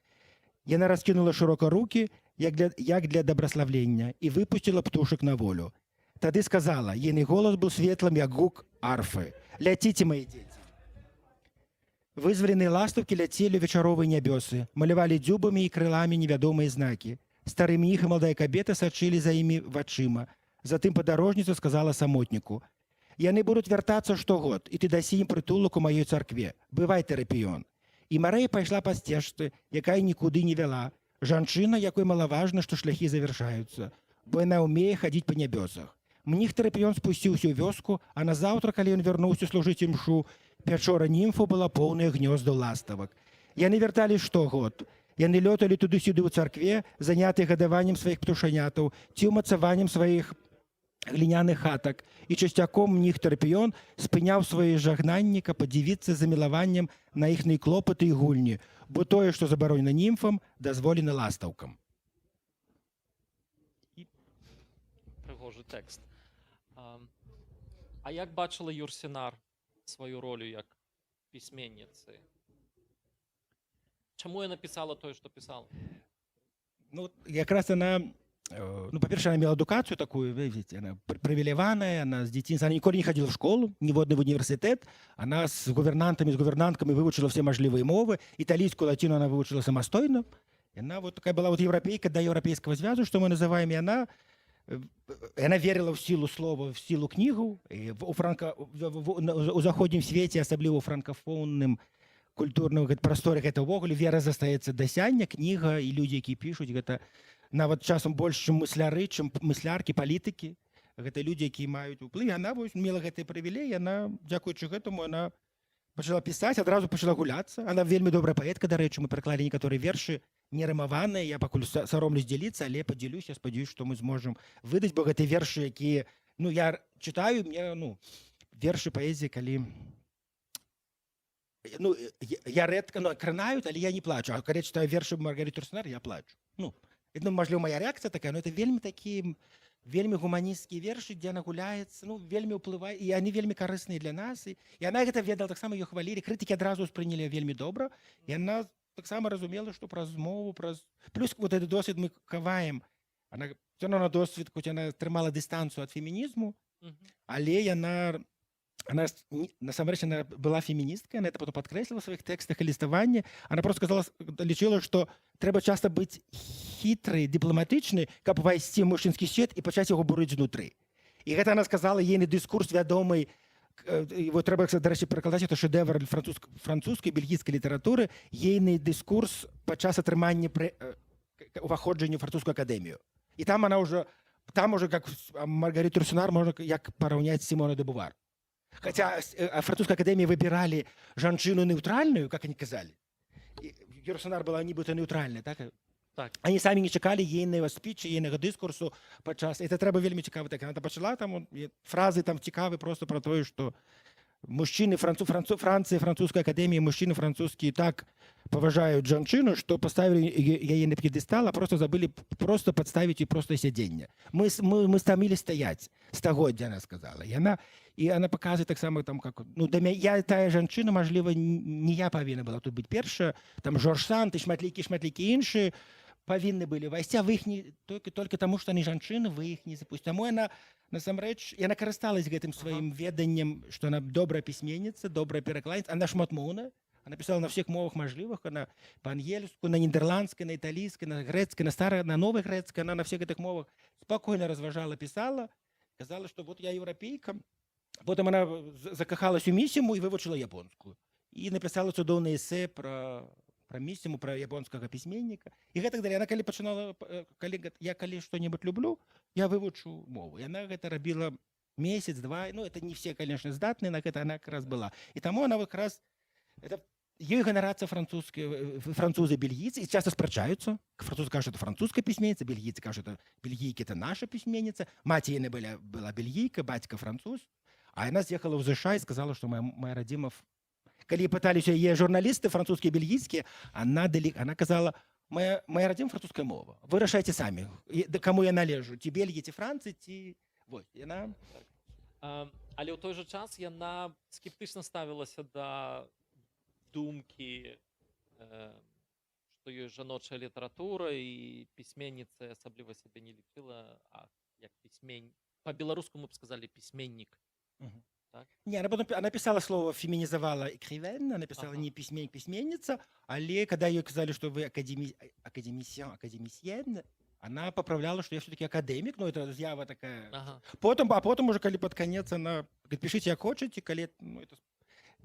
Яна раскінула шырока рукі, як для дабраславлення, і выпусціла птушак на волю. Тады сказала, ейны голас быў светлым, як гук арфы: «Ляціце, мае дзеці». Вызваленыя ластаўкі ляцелі ў вечаровыя нябёсы, малявалі дзюбамі і крыламі невядомыя знакі. Стары мніх і маладая кабета сачылі за імі вачыма. Затым падарожніца сказала самотніку: «Яны будуць вяртацца штогод, і ты дасі ім прытулак у маёй царкве. Бывай, Тарапіён». І Марэя пайшла па сцежцы, якая нікуды не вяла. Жанчына, якой малаважна, што шляхі завяршаюцца, бо яна ўмее хадзіць па нябёсах. Мніх Тарапіён спусціўся ў вёску, а назаўтра, калі ён вярнуўся служыць імшу, пячора німфу была поўная гнёздаў ластавак. Яны вярталі штогод. Яны лёталі туды-сюды ў царкве, занятыя гадаваннем сваіх птушанятаў ці ўмацаваннем сваіх гліняных хатак, і часцяком мніх Тарапіён спыняў свае жагнанні, каб падзівіцца замілаваннем на іхныя клопаты і гульні, бо тое, што забаронена німфам, дазволена ластаўкам. Пригожий текст. А як бачила Юрсінар свою роль як письменниці? Чому я написала то, що писала? Ну, якраз она, по-перше, она имела эдукацию такую, видите, она привилегированная, она с детинства, она никогда не ходила в школу, ни в один университет, она с гувернантами, с гувернантками выучила все можливые мовы, итальянскую, латину она выучила самостоятельно, и она вот такая была вот европейка до Европейского Зв'язу, что мы называем, и она Яна верыла ў сілу слова, в сілу кнігу. І у заходнім свеце, асабліва ў франкафонным культурным прасторе, гэта ўвогуле вера застаецца да сяння, кніга і людзі, якія пішуць, гэта нават часам больш, чым мысляры, чым мысляркі, палітыкі. Гэта людзі, якія маюць уплыў. Яна мела гэты прывілей, яна, дзякуючы гэтаму, яна пачала пісаць, адразу пачала гуляцца. Она вельмі добрая паэтка, дарэчы, мы пераклалі некаторыя вершы, не рымаваныя, я пакуль саромлюсь дзяліцца, але падзялюсь, я спадзяюсь, што мы зможам выдаць, бо гэта вершы, якія, ну, я чытаю, мне, ну, вершы паэзіі, калі, ну, я рэдка, ну, кранаюць, але я не плачу, а калі чытаю вершы Маргарыты Русінар, я плачу. Ну, мажліва, моя рэакцыя такая, но это вельмі такі, вельмі гуманісцкія вершы, дзе яна гуляецца, ну, вельмі ўплывае, і яны вельмі карысныя для нас, і яна гэта ведала, таксама ее хвалілі, крытыкі адразу ўспрынялі вельмі добра, і яна таксама разумела, што праз мову, плюс вот этот досвід мы каваем, она все равно на досвід, хоць яна трымала дыстанцыю ад фемінізму, але яна насамрэч она была феміністкай, она это потом падкрэсліла ў сваіх тэкстах і ліставанні, она просто сказала, лічыла, што трэба часта быць хітрай, дыпламатычнай, каб увайсці ў мужчынскі свет і пачаць яго бурыць знутры. І гэта она сказала, ейны дыскурс вядомы, его трэба, дарэчы, перакладаць, это шэдэвр французскай, бельгійскай літаратуры, ейны дыскурс падчас атрымання уваходжання ў французскую акадэмію. І там она уже, как Маргариту Русінар, можна як параўняць з Сімонай де Бувар. Хотя в французской академии выбирали женщину нейтральную, как они сказали. Русінар была нібыта нейтральная, так? Так. Они самі не чакалі ейнага спіча, ейнага дыскурсу падчас. Это трэба вельмі цікава. Так, она пачала там фразы там цікавы просто про тое, што мужчыны Францыі, французскай акадэміі, мужчыны французскія так паважаюць жанчыну, што паставілі яе на п'едэстал, а просто забылі просто падставіць і проста сядзенне. Мы стамілі стаяць. Стагоддзя, она сказала. І она паказвае таксама там, как, ну, я тая жанчына, мажліва, не я павінна была тут быць першая, там Жорж Санд і шматлікі іншыя павінны былі вайсці, а вы іх не толькі таму, што яны жанчыны, вы іх не запусцілі. Таму яна, насамрэч, яна карысталась гэтым сваім веданнем, што она добрая пісьменніца, добрая перакладчыца, она шматмоўная, она пісала на всех мовах мажлівых, она па-ангельску, на нідерландскай, на італійскай, на грэцкай, на новай грэцкай, она на всех гэтых мовах спакойна разважала, пісала, казала, што вот я еўрапейка. Потым она закахалась у Місіму і вывучыла японскую. І напісала цудоўнае эсэ пра Місіму, пра японскага пісьменніка. І гэтак далей. Яна калі пачынала, я калі што-небудзь люблю, я вывучу мову. Яна гэта рабіла месяц, два. Ну, это не все, конечно, здатныя, на гэта она как раз была. І таму она вот как раз... Ёй ганарацца французы, бельгійцы, і часто спрачаюцца. Французы кажуць, это французская пісьменніца, бельгійцы кажуць, это бельгійкі, это наша пісьменніца. Маці яны была бельгійка, бацька француз. А яна з'ехала ў ЗША і сказала, што моя радзіма... Калі пыталіся яе журналісты, французскія, бельгійскія, она казала, моя радзіма французская мова. Вы рашайце самі, каму я належу, ці Бельгіі, ці Францыі, ці... Вот, яна... Але ў той жа час яна скептычна ставілася да думкі, што ёсць жаночая літаратура, і пісьменніца асабліва сябе не лічыла, а як па-беларуску мы б сказалі пісьменнік. Так? Не, она писала слово, феминизовала экривен, она писала не письменник, письменница, але когда ей сказали, что вы академисьен, она поправляла, что я все-таки академик, ну это з'ява такая. А потом уже, когда под конец, она говорит, пишите, как хотите, ну,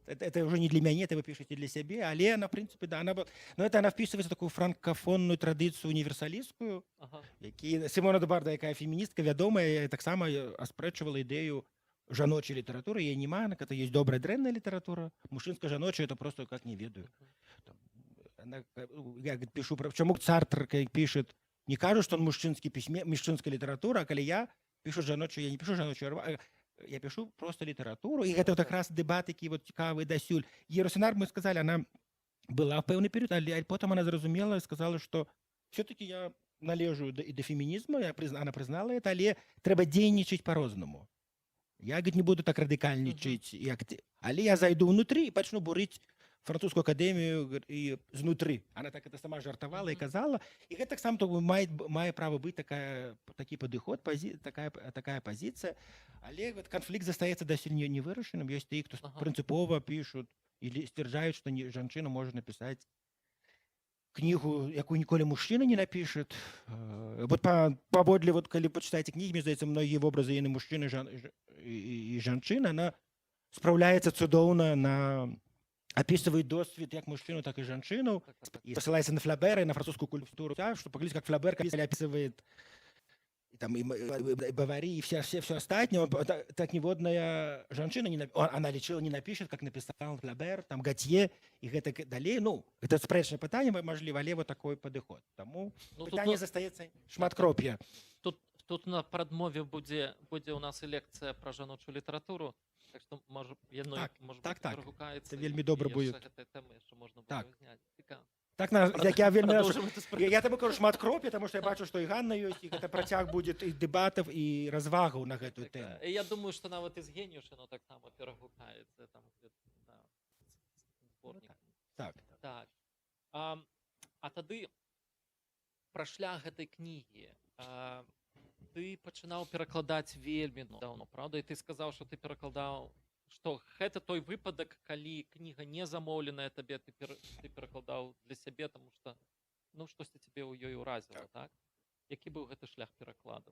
это уже не для меня, это вы пишете для себя, але она, в принципе, да, но это она вписывается в такую франкофонную традицию универсалистскую, Сімона де Бувар, якая феминистка, вядомая, так само аспрэчвала идею жаночай літаратуры, яе няма, это есть добрая, дрэнная літаратура, мужчынская, жаночая, это просто как не ведаю. Я пишу, чаму Сартр пишет, не кажу, что он мужчынская літаратура, а калі я пишу жаночую, я не пишу жаночую, я пишу просто літаратуру, і гэта как раз дэбат, які вот цікавы дасюль. Русінар, мы сказали, она была в пэўны перыяд, але потом она зразумела и сказала, что все-таки я належу и до феминизма, она признала это, але трэба дзейнічаць по-рознаму. Я, говорит, не буду так радикальничать, але я зайду внутри и начну бурить французскую академию и знутры. Она так это сама жартовала и казала. И это так само мае право быть такі падыход, такая позиция. Але конфликт застаецца дасюль не вырашаным. Есть тыя, хто прынцыпова пишут или сцвярджаюць, што жанчына можа написать кнігу, яку ніколи мужчина не напише. Вот паводле, вот, калі пачытаеце кнігі, мне здаецца, многія вобразы яны мужчыны і жанчына, она спраўляецца цудоўна на описывает досвід як мужчину, так и жанчину, и посылается на Флабера и на французскую культуру, да, чтобы поглядеть, как Флабер описывает там, и Бавари, и все остальное. Так ніводная жанчына, она лічыла, не напишет, как написал Флабер, там, Готье, и гэта далей. Ну, это спрэчнае пытанне, мажліва, але вот такой падыход. Таму пытанне застаецца шматкроп'я. Тут на прадмове будзе у нас і лекцыя пра жаночую літаратуру, так што можа яно так, перагукаецца. Это вельмі добра будет. Гэтай тэмы яшчэ можна Так. было зняць. Цікава. Так, як я табе кажу шматкроп'я, тому що я бачу, што і Ганна ёсць, і гэта працяг будзе і дэбатаў, і развагаў на гэтую тэму. Я думаю, што нават і з Геніюш яно таксама перагукаецца там на зборнік. Так. А тады пра шлях гэтай кнігі. Ты пачынаў перакладаць вельмі даўно, правда? І ты сказаў, што ты перакладаў, што гэта той выпадак, калі кніга не замоўленая табе, ты перакладаў для сябе, таму што ну штосьці цябе ў ёй уразіла, так? Які быў гэты шлях перакладу?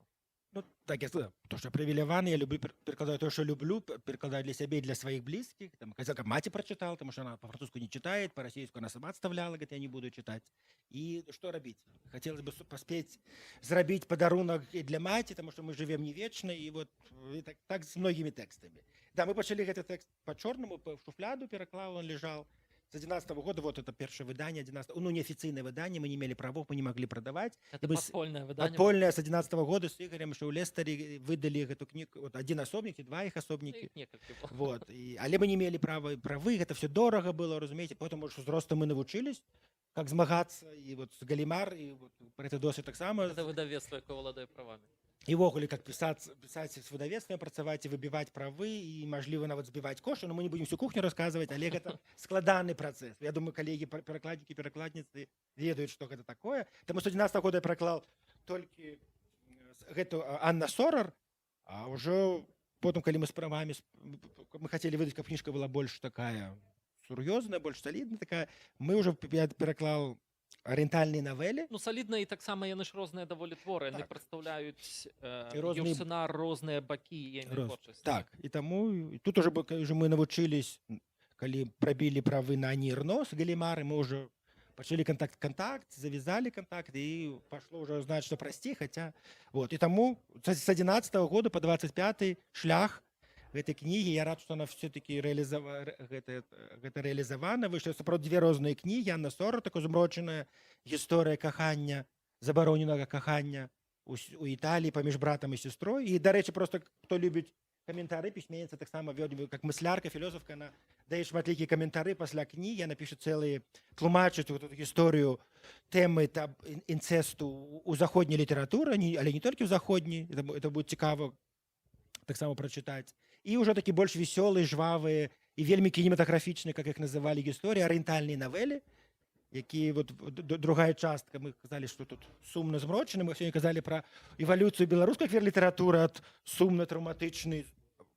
Ну, так, я сказал, то, что привилеваны, я люблю перекладывать то, что люблю, перекладывать для себя и для своих близких. Там, как мать прочитала, потому что она по-французски не читает, по-российски она сама отставляла, говорит, я не буду читать. И что робить? Хотелось бы поспеть зробить подарунок и для мати, потому что мы живем не вечно, и вот и так с многими текстами. Да, мы почали этот текст по-черному, в шуфляду переклал, он лежал. С 2011 года, вот это первое выдание, ну, неофициальное выдание, мы не имели правов, мы не могли продавать. Это подпольное выдание? Подпольное с 2011 года с Игорем, что у Лестере выдали эту книгу, вот один особник и два их особники. Вот, але мы не имели правы, это все дорого было, разумеете, поэтому что взрослые мы научились, как змагаться, и вот Галимар, и вот про это досвід так само. Это выдавецтво, якое владае правами. І ввогуле, как писать з выдавецтвам, працаваць і выбіваць правы, і, мажліва, нават збіваць кошты, но мы не будем всю кухню рассказывать, але гэта складаны працэс. Я думаю, коллеги-перакладнікі, перакладніцы ведаюць, што гэта такое. Таму з 2011 года я пераклаў толькі гэту Анна Сорар, а ўжо потым, калі мы з правамі, мы хацелі выдаць, каб кніжка была больш такая сур'ёзная, больш салідная такая, мы ўжо пераклаў арыентальныя навелі. Ну, салідна, і таксама яны ж розныя даволі творы, яны прадстаўляюць сцэнар, розныя бакі ейнай творчасці. Так, і таму тут уже мы навучылись, калі прабілі правы на Нірно з Галімары, мы уже пачалі контакт, завязали контакт, і пашло уже значна прасцей, хаця вот. І таму з 2011 года по 25 шлях гэтай кнігі, я рад, што она все-таки гэта рэалізавана. Выйшлі сапраўды две розныя кнігі. Анна Сорар, такая змрочаная гісторыя кахання, забароненага кахання у Італіі паміж братам і сестрой. І, дарэчы, просто хто любіць каментары, пісьменніца таксама вёдзе, как мыслярка, філософка, она дае шматлікія каментары пасля кнігі, яна піша цэлыя, тлумачыць эту гісторыю тэмы інцэсту у заходняй літаратуры, але не толькі ў заходняй, это будзе цікава таксама прачытаць. І ўжо такі больш весёлыя, жвавыя і вельмі кінематаграфічныя, как іх называлі, гісторыі, арыентальныя навелы, якія вот другая частка, мы казалі, што тут сумна змрочаны, мы сёння казалі пра эвалюцыю беларускай квір-літаратуры ад сумна-траўматычнай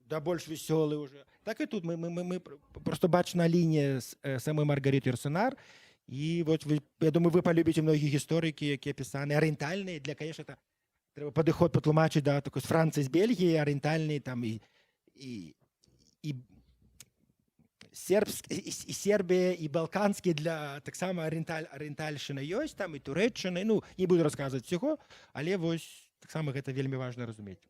да больш весёлай уже. Так і тут мы просто бачна лінія самой Маргариты Yourcenar. І вот я думаю, вы полюбіце многія гісторыкі, якія пісаны арыентальныя. Для, конечно, это трэба падыход патлумачыць, да, такой з Францыі, з Бельгіі, арыентальныя там і Сербія, і балканскія, для таксама арыентальшчына ёсць, там і турэччына, ну, не буду расказваць усяго, але вось таксама гэта вельмі важна разумець.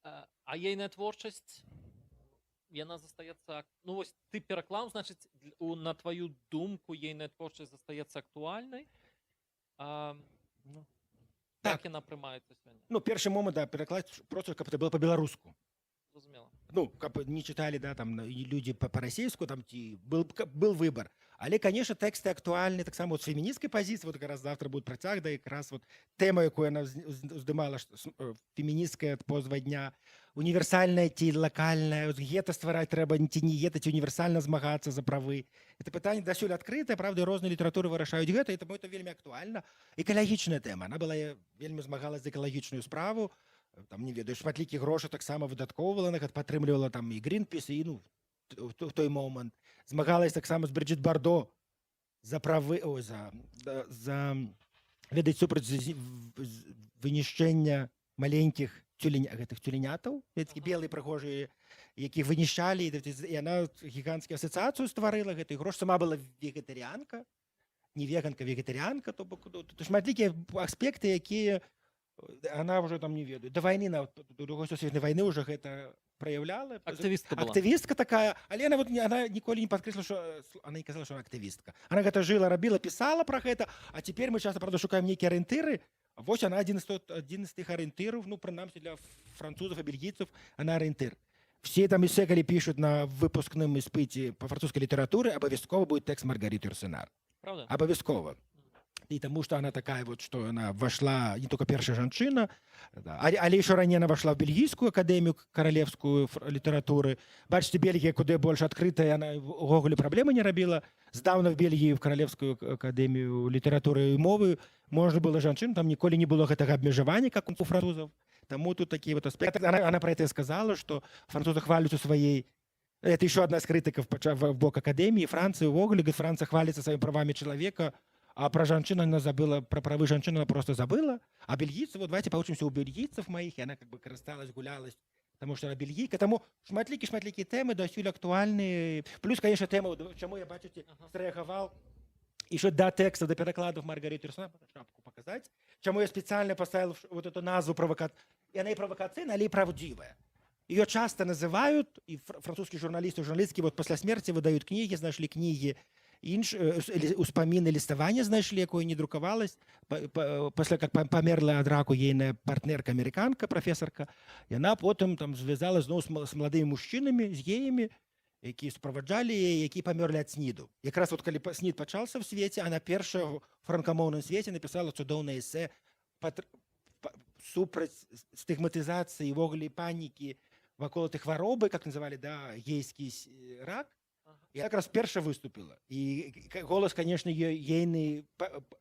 А ейная творчасць, яна застаецца, ну вось ты пераклаў, значыць, на твою думку, ейная творчасць застаецца актуальнай? Як яна прымаецца сёння? Ну, першы момант, да, пераклад просто, каб это было па-беларуску. Зразумела. Ну, каб не читали, да, там, люди по-российску, там, был выбор. Але, конечно, тексты актуальны, так само, вот, с феминистской позиции, вот, как раз завтра будет протяг, да, и как раз вот тема, якую она вздымала, феминистская позва дня, универсальная ці локальная, гета ствараць трэба, ці не гета, ці универсально змагацца за правы. Это пытанне дасюль адкрытае, правда, розныя літаратуры вырашаюць гэта, і таму это вельмі актуальна. Экалагічная тэма, она была вельмі змагалась за экалагічную справу, там, не ведаю, шматлікі грошы таксама выдаткоўвала, падтрымлівала там і Greenpeace, і, ну, в той момант. Змагалась таксама з Брыджит Бардо, за правы за ведаць супраць вынішчэння маленькіх гэтых тюленятаў, такі белыя прыгожыя, якіх вынішчалі, і яна гіганцкую асацыяцыю стварыла гэтай грош, сама была вегетарыянка, не веганка, вегетарыянка, то бок шматлікія аспекты, якія она ўжо там не ведаю. Да вайны, на другой сусветнай вайны ўжо гэта праяўляла. Актывістка была. Актывістка такая, але она ніколі не падкрэсліла, што она не казала, што она актывістка. Она гэта жыла, рабіла, пісала пра гэта, а цяпер мы часта, правда, шукаем нейкія арыентыры. Вось она адзін з тых арыентыраў, ну, прынамсі для французаў і бельгійцаў, она арыентыр. Все там эссе, калі пишут на выпускным іспыце по французскай літаратуры, абавязкова будет текст Маргариты Юрсенар. Правда? Абавязкова. И потому что она такая вот, что она вошла, не только первая женщина, да, але еще ранее она вошла в Бельгийскую академию королевскую литературы. Бачите, Бельгия куда больше открытая, она в Гоголе проблемы не робила. Сдавна в Бельгии в Королевскую академию литературы и мовы можно было женщин, там николи не было этого обмежевания, как у французов. Тому тут такие вот аспекты. Она про это сказала, что французы хвалятся своей... Это еще одна из критиков в бок академии. Франция в Гоголе, говорит, Франция хвалится своими правами человека, а про женщину она забыла, про правы женщин она просто забыла. А бельгийцы, вот давайте поучимся у бельгийцев моих, и она как бы користалась, гулялась, потому что она бельгийка. Тому шматлікі теми досюль актуальні. Плюс, конечно, тема, чому я, бачите, зреагував еще до текста, до перекладов Маргариты Юрсенар, шапку показать, чему я специально поставил вот эту назву и она и провокационная, але и правдивая. Ее часто называют, и французские журналисты, журналистки вот после смерти выдают книги, знайшли книги, успаміны ліставання знайшлі, якое не друкавалось. Пасля как памерла ад раку ейная партнерка амерыканка, прафесарка, яна потым там звязала зноў з маладымі мужчынамі, з геямі, якія суправаджалі яе, якія памерлі ад сніду. Якраз вот калі снід пачаўся ў свеце, она першая ў франкамоўным свеце напісала цудоўнае эсэ супраць стыгматызацыі, ввогуле панікі вакол этой хваробы, как называлі, да, гейскі рак. Я как раз перша выступила. И голос, конечно, ейный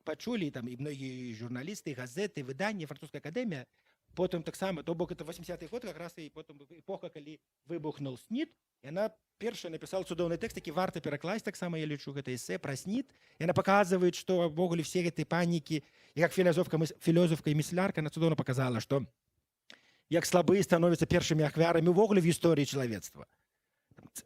почули, там, и многие журналисты, и газеты, и выдания, французская академия. Потом так само, то бок это 80-й год, как раз и потом эпоха, когда выбухнул СНИД, и она перша написала цудоўны тэкст, які варта перакласць, так само я лічу, гэта эссе про СНИД. И она показывает, что в Боголе все этой паники, и как философка и мыслярка, она цудоўна показала, что як слабые становятся першими ахвярами в Боголе в истории человечества.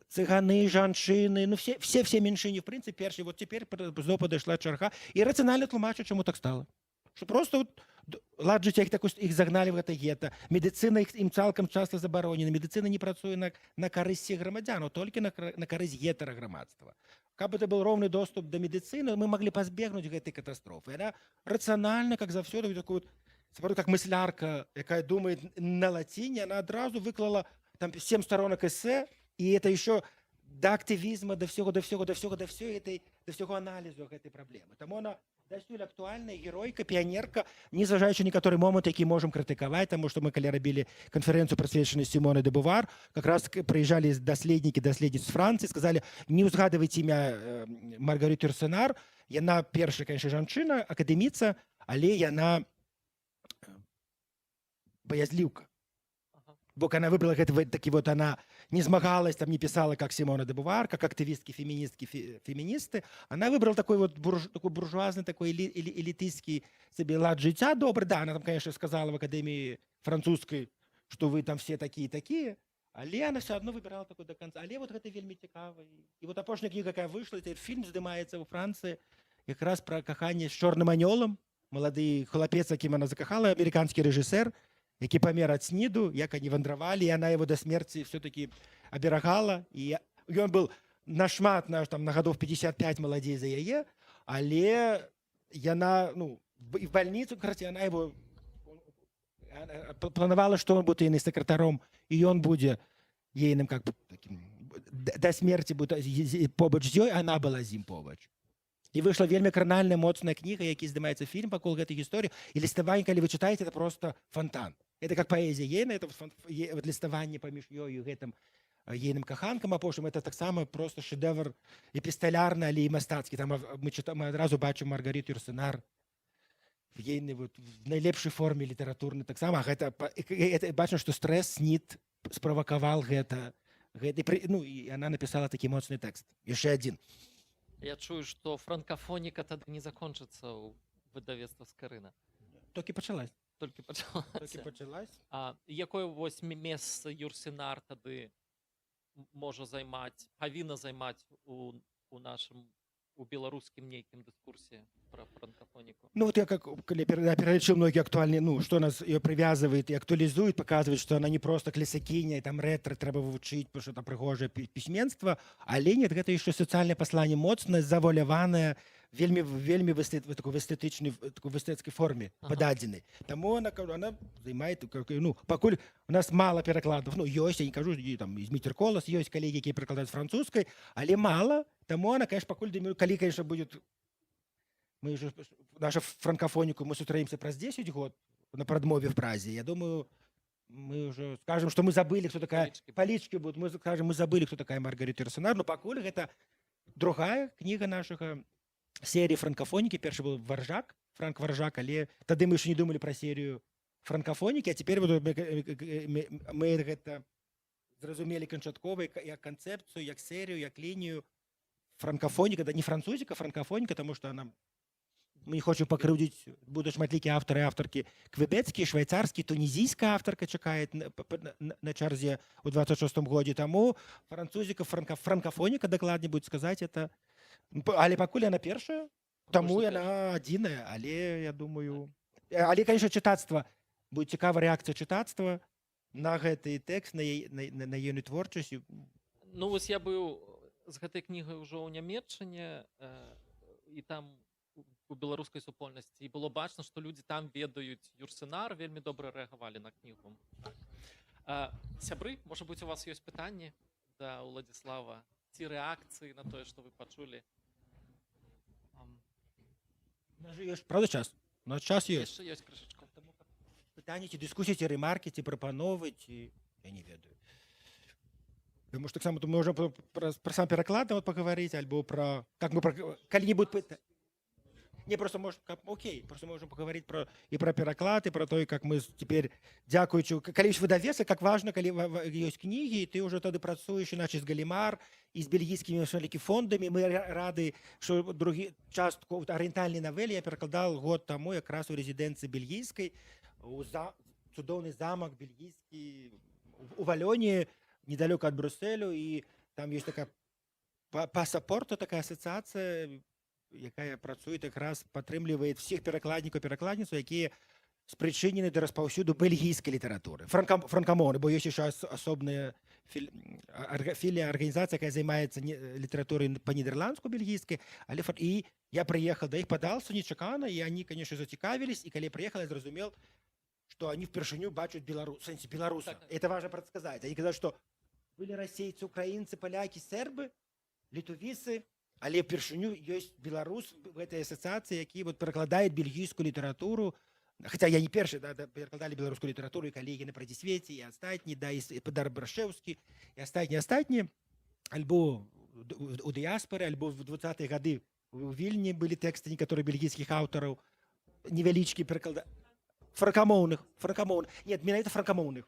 Цыганы, жанчыны, ну все меньшыні, в принципе, перші. Вот теперь зноў подошла чарга. И рационально тлумачу, чему так стало. Что просто вот лад жыцця их загнали в это гетто. Медицина им цалкам часто забаронена. Медицина не працуе на карысць всех грамадзян, а только на карысць гетэраграмадства. Каб это был ровный доступ до медицины, мы могли позбегнуть этой катастрофы. Она рационально, как завсёды, такой вот, как мыслярка, якая думает на латине, она одразу выклала там 7 сторонок эссе, и это еще до активизма, до всего анализу этой проблемы. Тому она досюль актуальная, геройка, пионерка, незважаючи на некоторые моменты, які можем критиковать, тому что мы, когда робили конференцию, присвяченную Симоне де Бувар, как раз приезжали доследники, доследницы Франции, сказали, не узгадывайте имя Маргариты Юрсенар, яна першая, конечно, жанчына, академіца, але яна боязливка. Бо она выбрала таки вот, она не змагалась, там не писала, как Симона де Бувар, как активистки, феминистки, феминисты. Она выбрала такой вот такой буржуазный, такой элитистский себе лад життя добрый. Да, она там, конечно, сказала в Академии французской, что вы там все такие-такие, але она все одно выбирала такой до конца. Але вот это вельми цікаво. И вот апошняя книга, какая вышла, это фильм здымаецца во Франции, как раз про каханне с черным анёлом. Молодый хлопец, яким она закахала, американский режиссер, які памер ад сніду, як они вандравалі, і она его до смерти все-таки оберагала. І ён был нашмат, там, на гадов 55 маладзей за яе, але яна, ну, в больницу, короче, она его планавала, что он будет ейным секретаром, и он будет ейным, как бы, таким, до смерти будет побач з ёй, она была з ім побач. И вышла вельмі кранальная, моцная книга, які здымаецца фільм вакол гэтай гісторыі. И ліставанне, калі вы читаете, это просто фонтан. Это как поэзия ейна, это вот ліставанне паміж ёю і гэтым ейным каханкам апошнім, это таксама просто шедевр эпісталярны, але і мастацкі. Там мы адразу бачым Маргариту Юрсенар в ейнай вот, в найлепшай форме літаратурнай таксама. Гэта бачым, што стрэс СНИД справакаваў гэта. Ну, і она написала такі моцны тэкст. Яшчэ адзін. Я чую, што франкафоніка тады не закончыцца ў выдавецтва Скарына. Толькі пачалась. Толькі Толькі пачалася. пачалась. А якое вось месца Юрсінар тады можа займаць, павінна займаць у нашым, у беларускім нейкім дыскурсе пра франкафоніку? Ну вот я перелечил многие актуальные, ну, что нас ее привязывает и актуализует, показывает, что она не просто класікіня, и там ретро треба вывучить, потому что там прыгожае пісьменства, але нет, гэта еще социальное послание моцнае, завуаляванае, вельмі в эстетычнай форме пададзенай. Таму она займает, ну, пакуль у нас мало перакладов, ну, ёсць, я не кажу, там, из Мітерколас, ёсць коллеги, якія перакладаюць з французскай, але мало, таму она, конечно, пакуль, калі, конечно, будет. Мы уже нашу франкофонику мы сустраимся праз 10 год на прадмове в Празе. Я думаю, мы уже скажем, что мы забыли, кто такая... Полички будут. Мы скажем, мы забыли, кто такая Маргарита Юрсінар. Но пакуль это другая книга нашага серии франкофонікі. Першы был Варжак, Франк Варжак, але тады мы еще не думали про серию франкофонікі, а теперь мы гэта зразумелі канчаткова як канцэпцыю, як серію, як лінію. Франкофоніка, да не французіка, франкофоніка, тому що нам мы не хочам пакрыўдзіць, будуць шматлікія аўтары і аўтаркі квебецкія, швейцарскі, тунізійская аўтарка чакае на чарзе ў 26 годзе. Таму французіка, франкофоніка, дакладней будзе сказаць, это... Але пакуль яна першая, таму яна адзіная, але, я думаю... Але, конечно, чытацтва, будзе цікавая рэакцыя чытацтва на гэты тэкст, на яе творчасць. Ну, вось я быў з гэтай кнігай ўжо ў Нямецчыне, і там у беларускай супольнасці, і было бачна, што людзі там ведаюць Юрсінар, вельмі добра рэагавалі на кнігу. Сябры, можа быць, у вас ёсць пытанні да Уладзіслава ці рэакцыі на тое, што вы пачулі? Правда, час? У нас час ёсць. Яшчэ ёсць крышачку. Пытанні, ці дыскусіі, ці рэмаркі, ці прапановы, ці... Я не ведаю. Потому что так само мы можем про сам переклад вот поговорить, альбо про... Как мы... Калі-нибудь пытать. Не, просто можем... Окей, просто можем поговорить про, и про переклад, и про то, как мы теперь, дзякуючы... Калі ёсць выдавецтва, как важно, калі ёсць книги, и ты уже тады працуеш, иначе с Галимар, и с бельгийскими фондами. Мы рады, что другі частку орієнтальнай навелі я перекладал год тому якраз у резиденции бельгийской, цудоўный замок бельгийский, у Валёне, недалеко от Брюсселю, и там есть такая пассапорта, такая ассоциация, якая працуе якраз падтрымлівае всіх перакладнікаў, перакладніцаў, якія спрычынены да распаўсюду бельгійскай літаратуры. Франкамоўны, бо ёсць яшчэ асобная філія арганізацыя, якая займаецца літаратурай па-нідерландску бельгійскай, але і я прыехаў да іх, падался нечакана, і они, конечно, зацікавились, і калі я прыехал, я зразумел, что они впершыню бачаць беларуса. Это важно предсказать. Они сказали, что были российцы, украинцы, поляки, сербы, литовицы, але впершыню есть белорус в этой ассоциации, які вот перекладает бельгийскую литературу. Хотя я не перший, да, перекладали белорусскую литературу и коллеги на Прадзісвеце, и астатні, да, и Падар Брашэўскі, и астатні, альбо у дыяспоры, альбо в 20-е годы у Вільні были тексты некоторых бельгийских авторов, невялічкі перекладали. Франкамоўных. Нет, менавіта франкамоўных,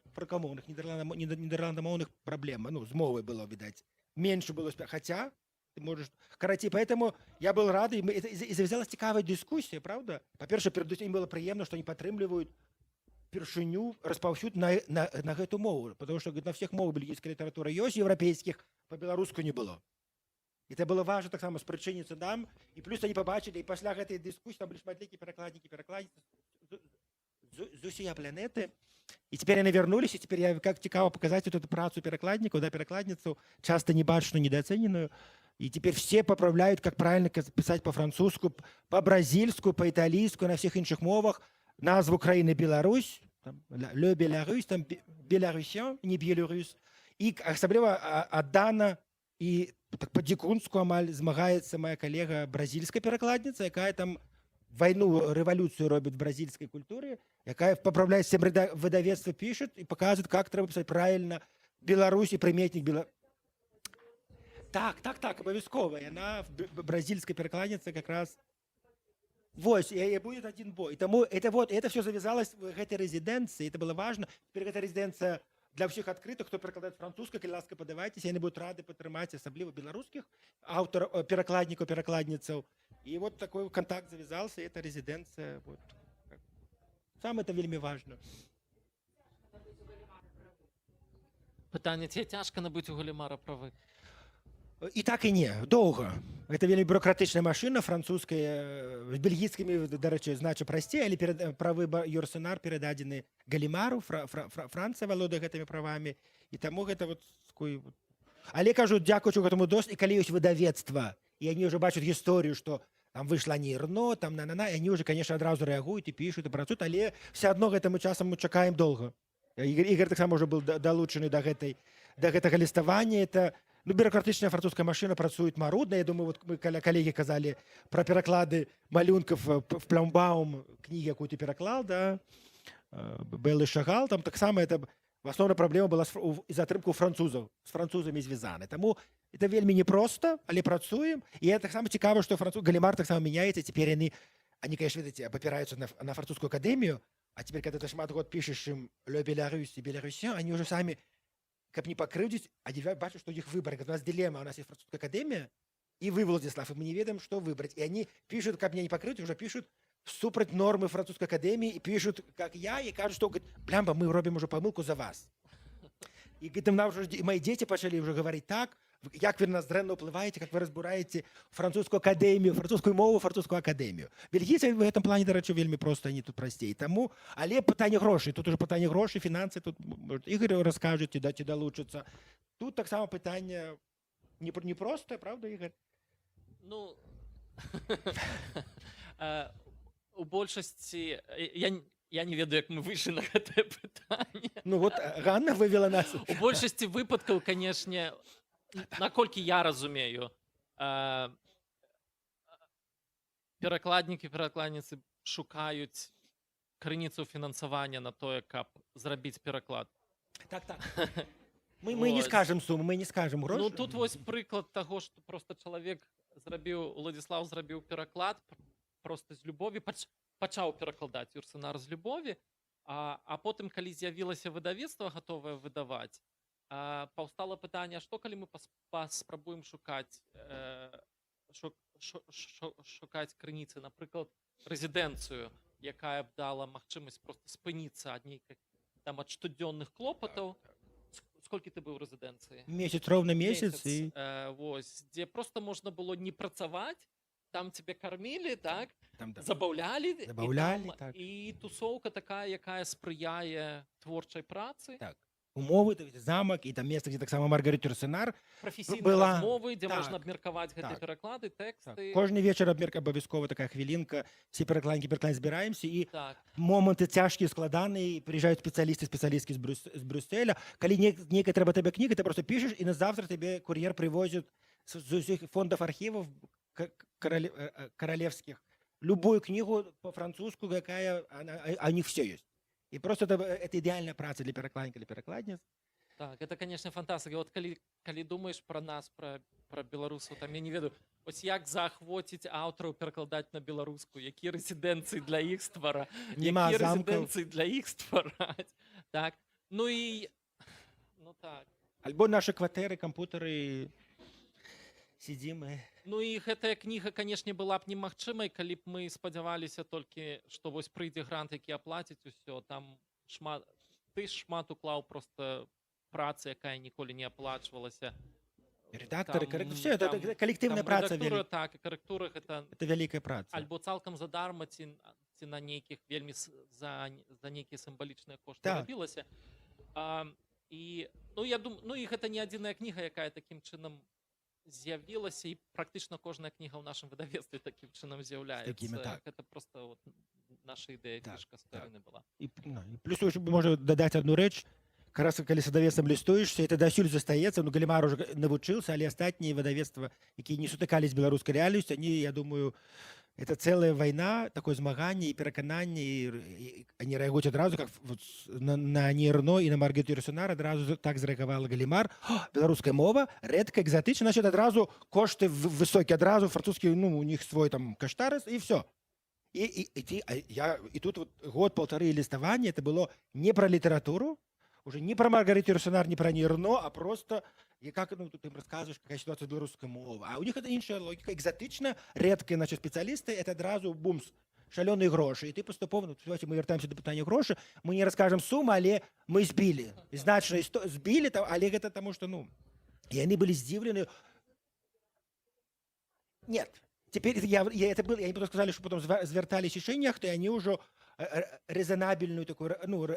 нідерландамоўных проблема. Ну, з мовой было, видать. Меньше было, хотя, ты можешь... Короче, поэтому я был рад, и завязалась цікавая дискуссия, правда? По-перше, перед этим было приемно, что они падтрымліваюць першыню распаўсюд на гэту мову, потому что на всех мовах бельгійская литература ёсць, европейских, по-беларуску не было. И это было важно так само спрычыніцца нам, и плюс они побачили, и пасля гэтай дискуссии там были шматлікія перакладніцы, з усієї планеты. И теперь они вернулись, и теперь я как цікаво показать вот эту працу перекладников, да, перекладницу, часто небачную, недооцененную. И теперь все поправляют, как правильно писать по-французску, по-бразильску, по-италийску, на всех іншых мовах. Назву країни Беларусь, там, le Беларусь, там беларусян, не белорус. И особливо отдана и так по-дикунску амаль змагається моя коллега бразильская перекладница, якая там войну, революцию робит в бразильской культуре, якая поправляет всем выдавецтво, пишет и показывает, как треба писать правильно Беларусь и приметник Беларусь. Так, обовязково. Она бразильская перекладница как раз. Вот, и будет один бой. Тому это все завязалось в этой резиденции, это было важно. Теперь эта резиденция для ўсіх адкрыта, хто перакладае французскай, калі ласка, падавайцеся, яны будуць рады падтрымаць асабліва беларускіх аўтараў, перакладнікаў, перакладніцаў. І вот такой контакт завязался, и это резиденция. Вот. Сам это вельмі важно. Пытанне, ці цяжка набыць у Галімара правы? І так і не, доўга. Гэта вельмі бюрократычная машына, французская, з бельгійскімі, дарэчы, значна прасцей, але правы Юрсенар перададзены Галімару, Францыя валодае гэтымі правамі, і таму гэта вот такой... Але, кажу, дзякуючы гэтаму досведу, і калі ёсць выдавецтва, і они уже бачаць гісторыю, што там выйшла Нірно, там на-на-на, і они уже, конечно, адразу рэагуюць і пішуць, і працуюць, але все адно гэтым часам мы чакаем доўга. Ігор таксама уже был далучаны да гэтага ліставання. Это бюрократычная французская машина працует марудна. Я думаю, вот мы коллеги казали про пераклады малюнков в Пломбаум, книги, якую ты пераклал, да, Беллы Шагал, там таксама это основная проблема была из-за атрымку французаў, з французамі звязаны. Таму это вельмі непросто, але працуем. І это таксама цікава, што Галімар таксама меняется, теперь они, конечно, видите, опираются на французскую академию, а теперь, когда ты шмат год пишешь им «Le Belarus» и «Беларусien», они уже сами, как не покрыўдзіць, а бачат, што у іх выбор. У нас дилемма, у нас есть французская академия, и вы, Владислав, и мы не ведаем, что выбрать. И они пишут, как меня не покрыўдзіць, уже пишут супраць нормы французской академии, и пишут, как я, и кажут, что, блямба, мы робим уже помылку за вас. И нам уже мои дети пачалі уже говорить так, як вы на нас дрэнна ўплываеце, как вы разбураеце французскую академию, французскую мову, французскую академию. Бельгійцы в этом плане, дарэчы, вельмі просто, они тут прасцей. Таму, але пытанне грошай, тут уже пытанне грошай, фінансы, тут Ігор раскажуць, ці далучыцца. Тут таксама пытанне непростае, правда, Ігор? Ну, у большасці, я не ведаю, як мы выйшлі на гэтае пытанне. Ну вот, Ганна вывела нас. У большасці выпадкаў, канешне, наколькі я разумею, перакладнікі, перакладніцы шукаюць крыніцу фінансавання на тое, каб зрабіць пераклад. Так. Мы не скажем сумму, мы не скажем грошы. Ну, тут вось прыклад таго, што просто чалавек Уладзіслаў зрабіў пераклад просто з любові, пачаў перакладаць Юрсенар з любові, а потым, калі з'явілася выдавецтва, гатовае выдаваць, паўстала пытанне, што калі мы паспрабуем шукаць крыніцы, напрыклад, рэзідэнцыю, якая б дала магчымасць просто спыніцца ад нейкіх там ад штодзённых клопатаў. Сколькі ты быў у рэзідэнцыі? Месяц, роўна месяц. Вось, дзе просто можна было не працаваць, там тебе кормили, так, да. забаўлялі, так. І тусоўка такая, якая спрыяе творчай працы. Так. Умовы, замак, і там месца, дзе таксама Маргарита Юрсенар прафесійныя была... размовы, дзе можна абмеркаваць гэтыя пераклады, тэксты. Кожны вечар абавязкова такая хвілінка, все перакладнікі збіраемся, і моманты цяжкія, складаныя, прыязджаюць спецыялісты з Брюсселя. Калі нейкая трэба табе кніга, ты просто пішаш, і на завтра тебе кур'ер привозит з усіх фондов архіваў королевских любую книгу по-французску, какая, у них все есть. И просто это идеальная праца для перакладніка, для перакладніц. Так, это, конечно, фантастика. Вот калі думаешь про нас, про беларусаў, там я не ведаю, ось як заахвоціць аўтараў перакладаць на беларускую, якія рэзідэнцыі для іх ствараць, якія рэзідэнцыі для іх ствараць. Так, ну і... Ну так. Альбо наши кватэры, кампутары, сидзім і... Ну і гэтая кніга, канешне, была б немагчымай, калі б мы спадзяваліся толькі, што вось прыйдзе грант, які аплаціць усё. Там ты шмат уклаў просто працы, якая ніколі не аплачвалася. Редакторы, все, это коллективная праца. Так, і карэктура гэта вялікая праца. Альбо цалкам задарма, ці на нейкіх вельмі за нейкія сімвалічныя кошты рабілася. І, ну, я думаю, ну і гэта не адзіная кніга, якая такім чынам з'явілася, і практычна кожная кніга ў нашым выдавецтве такім чынам з'яўляецца. Гэта просто вот наша ідэя кніжка з Карыны была. І плюс можна дадаць одну рэч. Раз калі з выдавецтвам лістуешся, это дасюль застаецца. Ну, Галімар уже навучыўся, але астатнія выдавецтва, якія не сутыкались з беларускай рэальнасцю, они, я думаю, это целая война, такое змаганне і перакананне, і они рэагуюць адразу, как на Нірно і на Маргариту Юрсенар адразу так зрэагавала Галімар. Беларуская мова, рэдка, экзатычна, значит, адразу кошты высокія, адразу французскі, ну, у них свой там каштарыс, і все. И тут вот год-полторы ліставання, это было не про літаратуру, уже не про Маргариту Юрсенар, не про Нерно, а просто, и как, ну, тут им рассказываешь, какая ситуация с белорусской мовой. А у них это іншая логика, экзотична, редкие наши специалисты, это одразу бумс, шалёные гроши. И ты поступово, ну, давайте мы вертаемся до питания гроши, мы не расскажем сумму, але мы збили. Значно збили, але это потому что, ну, и они были здивлены. Нет. Теперь я они потом сказали, что потом звертались еще нехто, и они уже резонабельную такую, ну,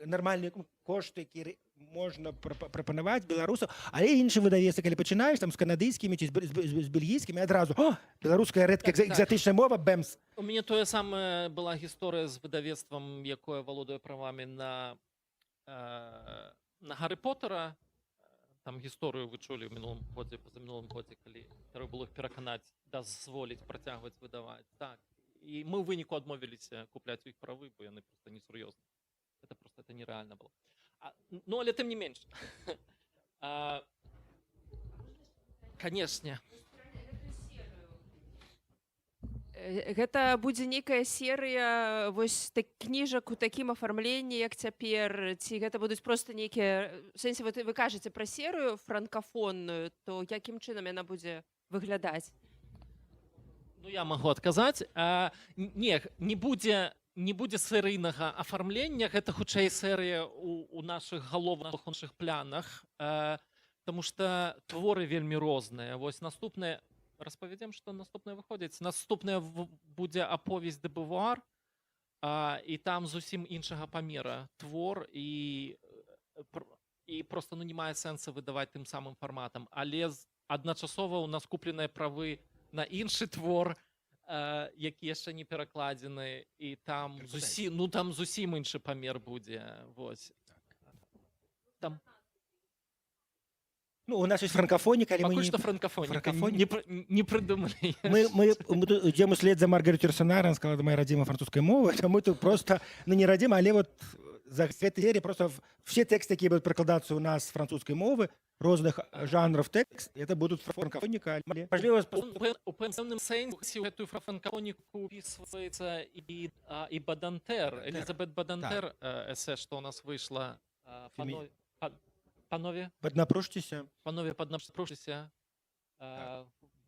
нормальные кошты, які можна прапанаваць беларусам, але іншыя выдавецтвы, калі пачынаеш там з канадыйскімі ці з бельгійскімі, адразу беларуская рэдка экзатычная мова, бэмс. У мяне тое самае была гісторыя з выдавецтвам, якое валодае правамі на Гаррі Поттера. Там гісторыю вы чулі ў мінулым годзе, пазамінулым годзе, калі трэба было іх пераканаць, дазволіць працягваць выдаваць. Так. І мы ў выніку адмовіліся купляць у іх правы, бо яны проста несур'ёзны. Это нереально было. Ну, але тым не менш. Канешне. Гэта будзе нейкая серыя вось кніжак у такім афармленні, як цяпер, ці гэта будуць проста нейкія, в сэнсе, вы кажаце пра серыю франкафонную, то якім чынам яна будзе выглядаць? Ну, я магу адказаць. Не будзе серыйнага афармлення, гэта хутчэй серыя у нашых галоўных нашых планах, таму што творы вельмі розныя. Вось наступнае, распавядзем, што наступнае выходзіць. Наступнае будзе аповесць де Бувуар, і там зусім іншага памера твор, і проста, ну, не мае сэнса выдаваць тым самым фарматам. Але адначасова ў нас купленыя правы на іншы твор, які яшчэ не перакладзены, і там зусім іншы памер будзе. Вось. Там Ну, у нас есть франкофоника, але пакуль што франкафоніка не прыдумалі. Мы идем услед за Маргариту Юрсенар, она сказала, это моя родимая французская мова, а мы тут просто, ну, не родимая, але вот за этой серии просто все тексты, которые будут прокладаться у нас с французской мовы, розных жанров текст, это будут франкофоника. У пэўным сэнсе ў гэтую франкафоніку ўпісваецца і Бадантэр, Элізабет Бадантэр, эсэ, што у нас выйшла. Панове? Паднапружцеся. Панове, паднапружцеся.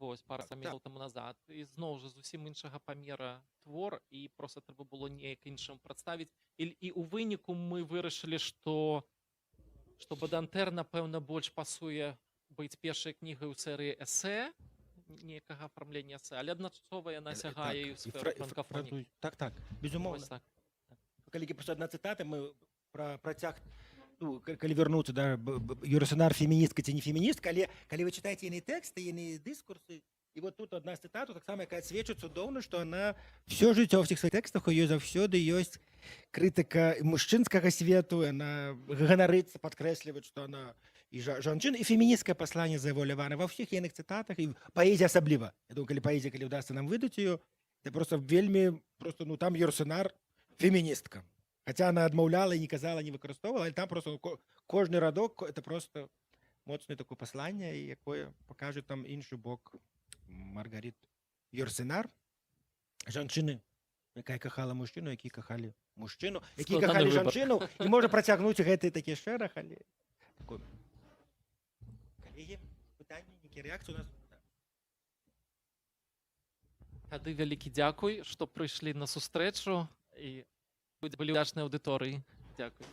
Вось, пару месяцаў таму назад. І зноў жа зусім іншага памера твор, і проста трэба было неяк іншым прадставіць. І ў выніку мы вырашылі, што Бадантэр, напэўна, больш пасуе быць першай кнігай у серыі эсэ, некага афармлення эсэ, але адначасова яна сягае і ў сферу франкафонікі. Так, безумоўна. Калі просто одна цытата, мы пра працяг, ну, калі вернуцца, да, Юрсенар феміністка ці не феміністка, але калі вы читаеце яны тэксты, яны дыскурсы, і вот тут одна з цытату, таксама, якая сведчыць цудоўна, што она все жыццё ў ўсіх сваіх тэкстах, у ёй заўсёды ёсць крытыка мужчынскага свету, яна ганарыцца, падкрэсліваць, што она і жанчына, і фемінісцкае пасланне завуалявана ва ўсіх яных цытатах, і паэзія асабліва. Я думаю, калі ўдасца нам выдаць ее, это просто вельмі, просто, ну, там Юрсенар феміністка. Хотя она адмаўляла і не казала, не выкарыстоўвала, але там просто кожны радок это просто моцнае такое пасланне, якое пакажа там іншы бок Маргарит Юрсенар, жанчыны, якая кахала мужчыну, які кахалі мужчыну, які кахалі жанчыну, і можа працягнуць гэты такі шэраг, але такой. Калегі, пытанні, нейкія рэакцыі у нас? Тады вялікі дзякуй, што прыйшлі на сустрэчу, і былі ўдачнай аўдыторыі. Дзякуй.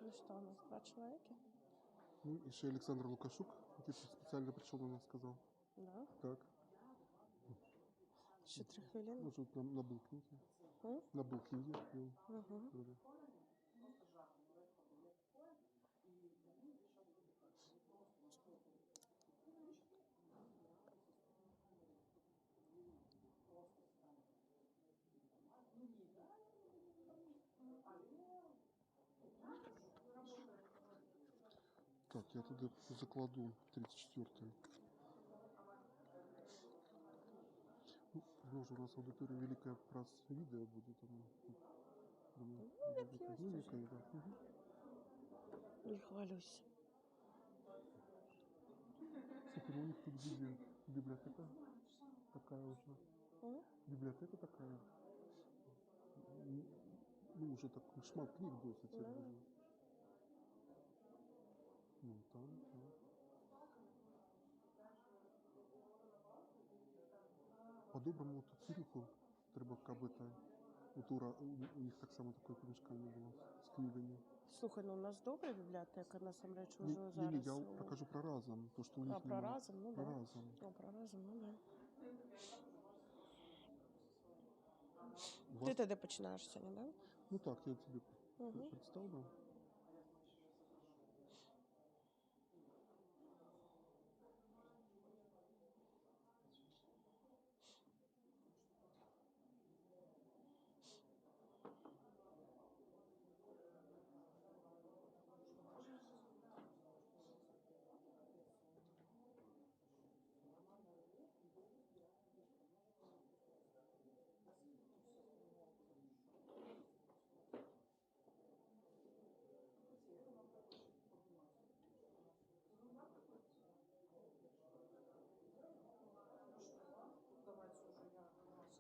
Ну что, у нас 2 человека? Ну, еще Александр Лукашук, который специально пришел на нас, сказал. Да? Так. Еще 3 хвилины? Ну, что на булкинге. На булкинге. Так, я туда закладу 34-й. Ну, знову ж у нас аудиторія велика про відео буде, тому думаю, міміка, да. Мгм. Не хвалюсь. Слушай, ну у них тут библиотека такая уже. М? Библиотека такая. Ну, уже так шмат книг досить. Да. Уже. Ну, там. По-доброму тут Кирюху треба кабити. У них так само таке помішкання було з книгами. Слухай, ну у нас добра бібліотека, насамрэч, Ні, уже ні, зараз. я кажу про разом. То, що у них А, про нема. разом, ну Про да. разом. О, про разом, ну да. У Ти вас- тоді починаєш сьогодні, да? Ну так, я тебе Угу. представлю.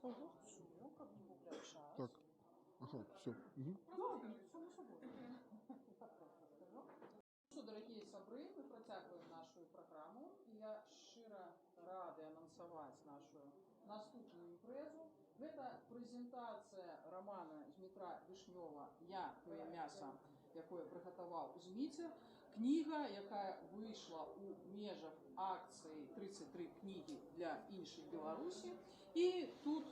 Угу. Так. Ага, все. Угу. Що, дорогі сябри, ми протягуємо нашу програму. І я щиро рада анонсувати нашу наступну імпрезу. Це презентація романа Дмитра Вишньова «Я – твоє м'ясо», яку приготував Зміцер. Книга, яка вийшла у межах акції «33 книги для інших Білорусі». І тут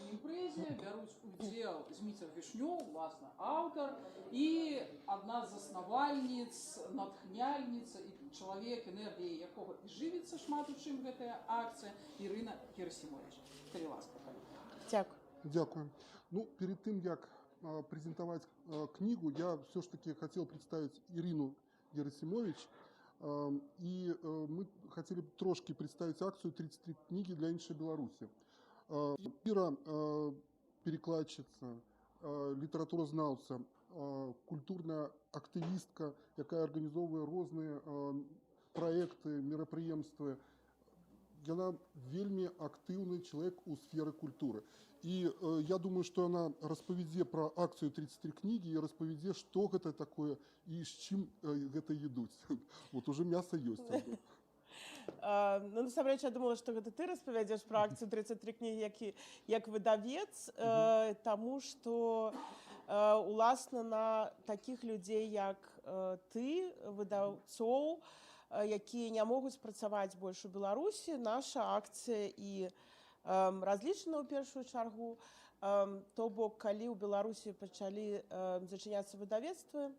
у імпрезі беруть уділ Зміцер Вишньов, власне, автор, і одна з заснувальниць, натхняльниця і чоловік, енергії якого і живиться шмат у чим ця акція, Ірина Герасимович. Скажіть, ласка, Дякую. Дякую. Ну, перед тим, як презентувати книгу, я все ж таки хотів представити Ірину Герасимович. І ми хотіли б трошки представити акцію «33 книги для іншої Білорусі». Іра перекладчиця, літературознавця, культурна активістка, яка організовує різні проекти, мероприємства. Вона вельми активний чоловік у сфері культури. І я думаю, що вона розповідає про акцію «33 книги» і розповідає, що це таке і з чим це їдуть. От уже м'ясо є. Ну, насамрэч, я думала, што гэта ты распавядзеш пра акцыю 33 кнігі як выдавец, таму што уласна на такіх людзей, як ты, выдаўцоў, якія не могуць працаваць больш у Беларусі, наша акцыя і разлічана ў першую чаргу. То бок, калі ў Беларусі пачалі зачыняцца выдавецтвы,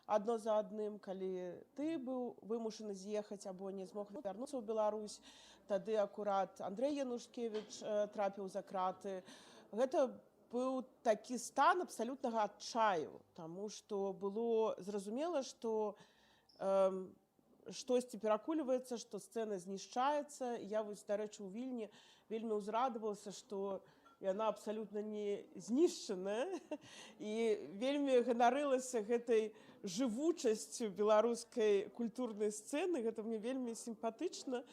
адно за адным, калі ты быў вымушаны з'ехаць або не змог вярнуцца ў Беларусь, тады акурат Андрэй Янушкевіч трапіў за краты. Гэта быў такі стан абсалютнага адчаю, таму што было зразумела, што штосьці перакульваецца, што сцэна знішчаецца. Я вось, дарэчы, у Вільні вельмі ўзрадавалася, што яна абсалютна не знішчаная і вельмі ганарылася гэтай жывучасцю беларускай культурнай сцэны. Гэта мне вельмі сімпатычна.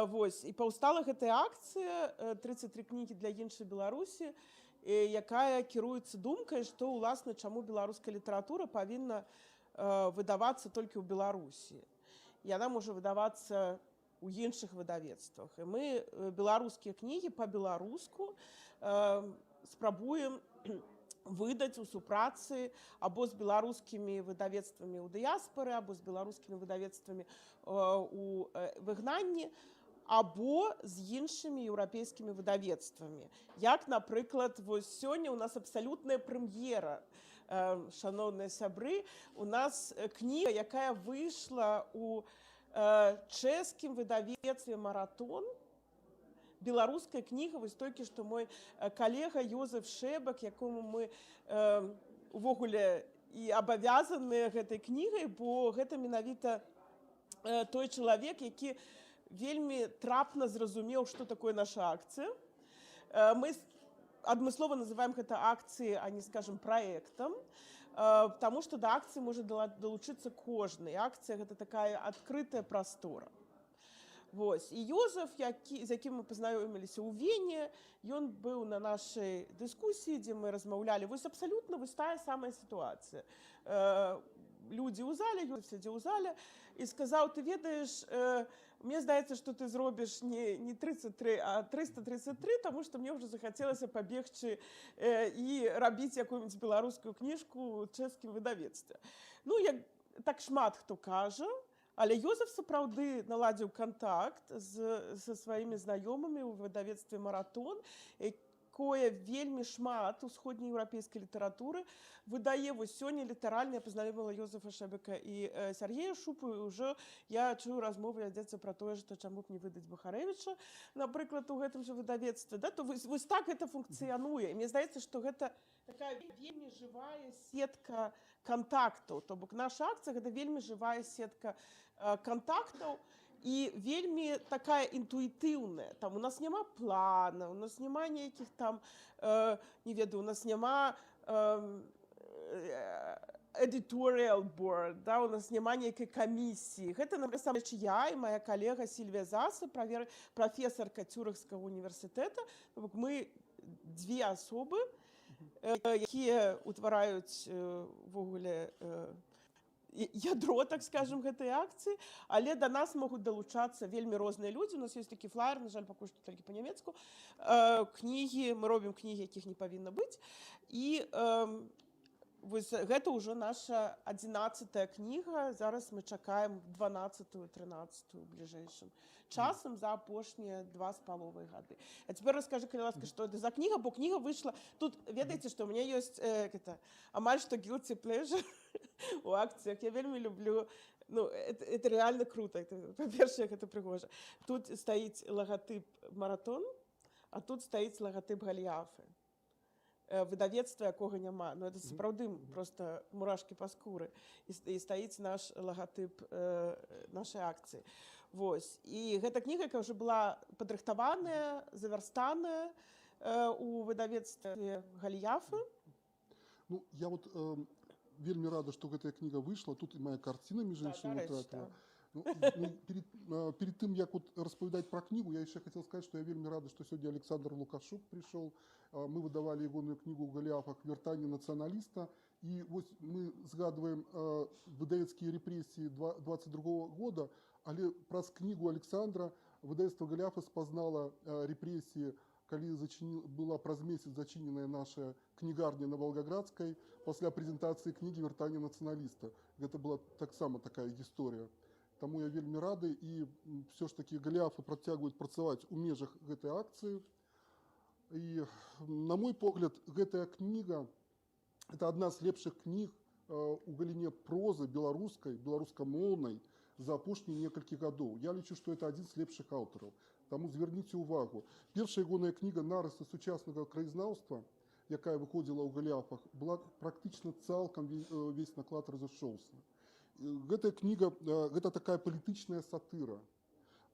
Вось. І паўстала гэтая акцыя «33 кнігі для іншай Беларусі», якая кіруецца думкай, што, уласна, чаму беларуская літаратура павінна выдавацца толькі ў Беларусі. Яна можа выдавацца у іншых выдавецтвах. І мы беларускія кнігі па-беларуску спрабуем выдаць у супрацы або з беларускімі выдавецтвамі ў дыяспары, або з беларускімі выдавецтвамі у выгнанні, або з іншымі еўрапейскімі выдавецтвамі. Як, напрыклад, вось сёння у нас абсалютная прэм'ера, шаноўныя сябры. У нас кніга, якая выйшла у чэшскім выдавецтве «Маратон». Беларуская кніга, вось толькі што мой калега Ёзеф Шэбак, якому мы увогуле і абавязаныя гэтай кнігай, бо гэта менавіта той чалавек, які вельмі трапна зразумеў, што такое наша акцыя. Мы адмыслова называем гэта акцыі, а не, скажем, праектам, потому што да акцыі можа далучыцца кожны. Акцыя гэта такая адкрытая прастора. Вось. І Йозеф, з якім мы пазнаёміліся ў Вене, ён быў на нашай дыскусіі, дзе мы размаўлялі. Вось абсалютна вось тая самая сітуацыя. Людзі ў зале, ён сядзеў у зале і сказаў: ты ведаеш, мне здаецца, што ты зробіш не 33, а 333, таму што мне ўжо захацелася пабегчы і рабіць якую-нибудь беларускую кніжку ў чэшскім выдавецтве. Ну, так шмат хто кажа, але Йозеф сапраўды наладзіў кантакт са сваімі знаёмымі ў выдавецтве «Маратон», якое вельмі шмат усходнееўрапейскай літаратуры выдае. Вось сёння літаральна я пазнаёміла Йозефа Шэбека і Сергея Шупу, і ўжо я чую размовы вядзецца пра тое, што чаму б не выдаць Бахарэвіча, напрыклад, у гэтым жа выдавецтве. То вось так гэта функцыянуе. І мне здаецца, што гэта такая вельмі жывая сетка кантактаў. То бок наша акцыя гэта вельмі жывая сетка кантактаў і вельмі такая інтуітыўная. Там у нас няма плана, у нас няма нейкіх там, не ведаю, у нас няма editorial board, да, у нас няма нейкай камісіі. Гэта, напрыклад, я і моя калега Сільвія Заса, прафесарка Цюрыхскага універсітэта. Мы две асобы, якія ўтвараюць ввогуле ядро, так скажем, гэтай акцыі, але да нас могуць далучацца вельмі розныя людзі. У нас ёсць такі флаер, на жаль, пакуль што толькі па-нямецку. Кнігі, мы робім кнігі, якіх не павінна быць. І вось гэта ўжо наша 11-я кніга. Зараз мы чакаем 12-ю, 13-ю бліжэйшым часам за апошнія 2,5 гады. А цяпер раскажы, калі ласка, што гэта за кніга, бо кніга выйшла. Тут ведаеце, што ў мяне ёсць амаль што guilty pleasure у акцыях. Я вельмі люблю, ну, это реально круто. Па-першае, гэта прыгожа. Тут стаіць лагатып «Маратон», а тут стаіць лагатып «Галіафы». Выдавецтва, якога няма. Ну, это сапраўды просто мурашкі па скуры. І стаіць наш лагатып нашай акцыі. Вось. І гэта кніга, якая ўжо была падрыхтаваная, завярстаная у выдавецтве «Галіафы». Ну, я вот вельмі рада, што гэтая кніга выйшла. Тут і моя карціна, між іншым, трапіла. Ну, перед тым, як вот распавядаць пра кнігу, я яшчэ хацеў сказаць, што я вельмі рада, што сёння Александр Лукашук прыйшоў. Мы выдавалі ягоную кнігу ў «Галіафах. Вяртанне нацыяналіста». І вось мы згадваем выдавецкія рэпрэсіі 22 года, але праз кнігу Александра выдавецтва «Галіафы» спазнала рэпрэсіі, калі была праз месяц зачыненая наша кнігарня на Волгоградскай пасля прэзентацыі кнігі «Вяртанне нацыяналіста». Гэта была таксама такая гісторыя. Таму я вельмі рады, і все ж таки «Галіафы» працягваюць працаваць у межах гэтай акцыі. І, на мой погляд, гэтая кніга – это адна з лепшых кніг у галіне прозы беларускамоўнай за апошнія некалькі гадоў. Я лічу, што это адзін з лепшых аўтараў. Таму звярніце ўвагу. Першая ягоная кніга «Нарысы сучаснага краязнаўства», якая выходзіла ў «Галіафах», была практычна цалкам весь наклад разышоўся. Гэтая кніга – гэта такая палітычная сатыра.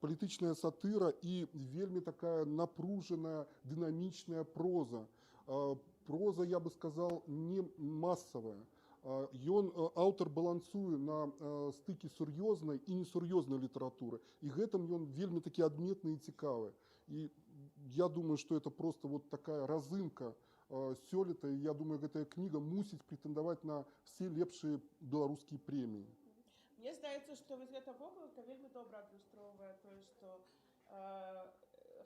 Палітычная сатыра і вельмі такая напружаная, дынамічная проза. Проза, я бы сказал, не масавая. Аўтар балансуе на стыкі сур'ёзнай і несур'ёзнай літаратуры. І гэтым ён вельмі такі адметны і цікавы. І я думаю, што это просто вот такая разынка сёлета. І я думаю, гэтая кніга мусіць прэтэндаваць на все лепшыя беларускія прэміі. Мне здаецца, што вось гэта вокладка вельмі добра адлюстроўвае тое, што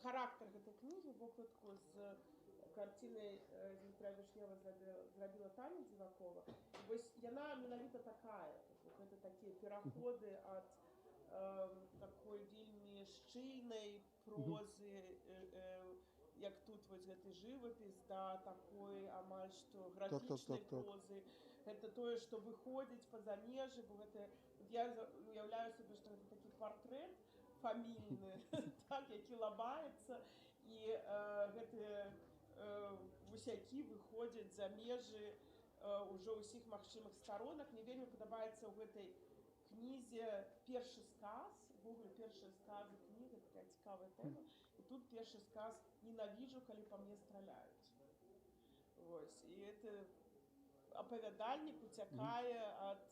характар гэтай кнігі, вокладку з карцінай Дмітрая Вішнева зрабіла Таня Дзівакова. Вось яна менавіта такая. Гэта такія пераходы ад такой вельмі шчыльнай прозы, як тут вось гэты жывапіс, да такой амаль што графічнай прозы. Гэта тое, што выходзіць па-за межы, бо гэта, я уяўляю сабе, што гэта такі партрэт фамільны, так, які лабаецца, і гэтыя вусякі выходзяць за межы ўжо ўсіх магчымых старонак. Мне вельмі падабаецца ў гэтай кнізе першы сказ, увогуле першыя сказы кнігі, такая цікавая тэма. І тут першы сказ «Ненавіжу, калі па мне страляюць». Вось. І это апавядальнік уцякае ад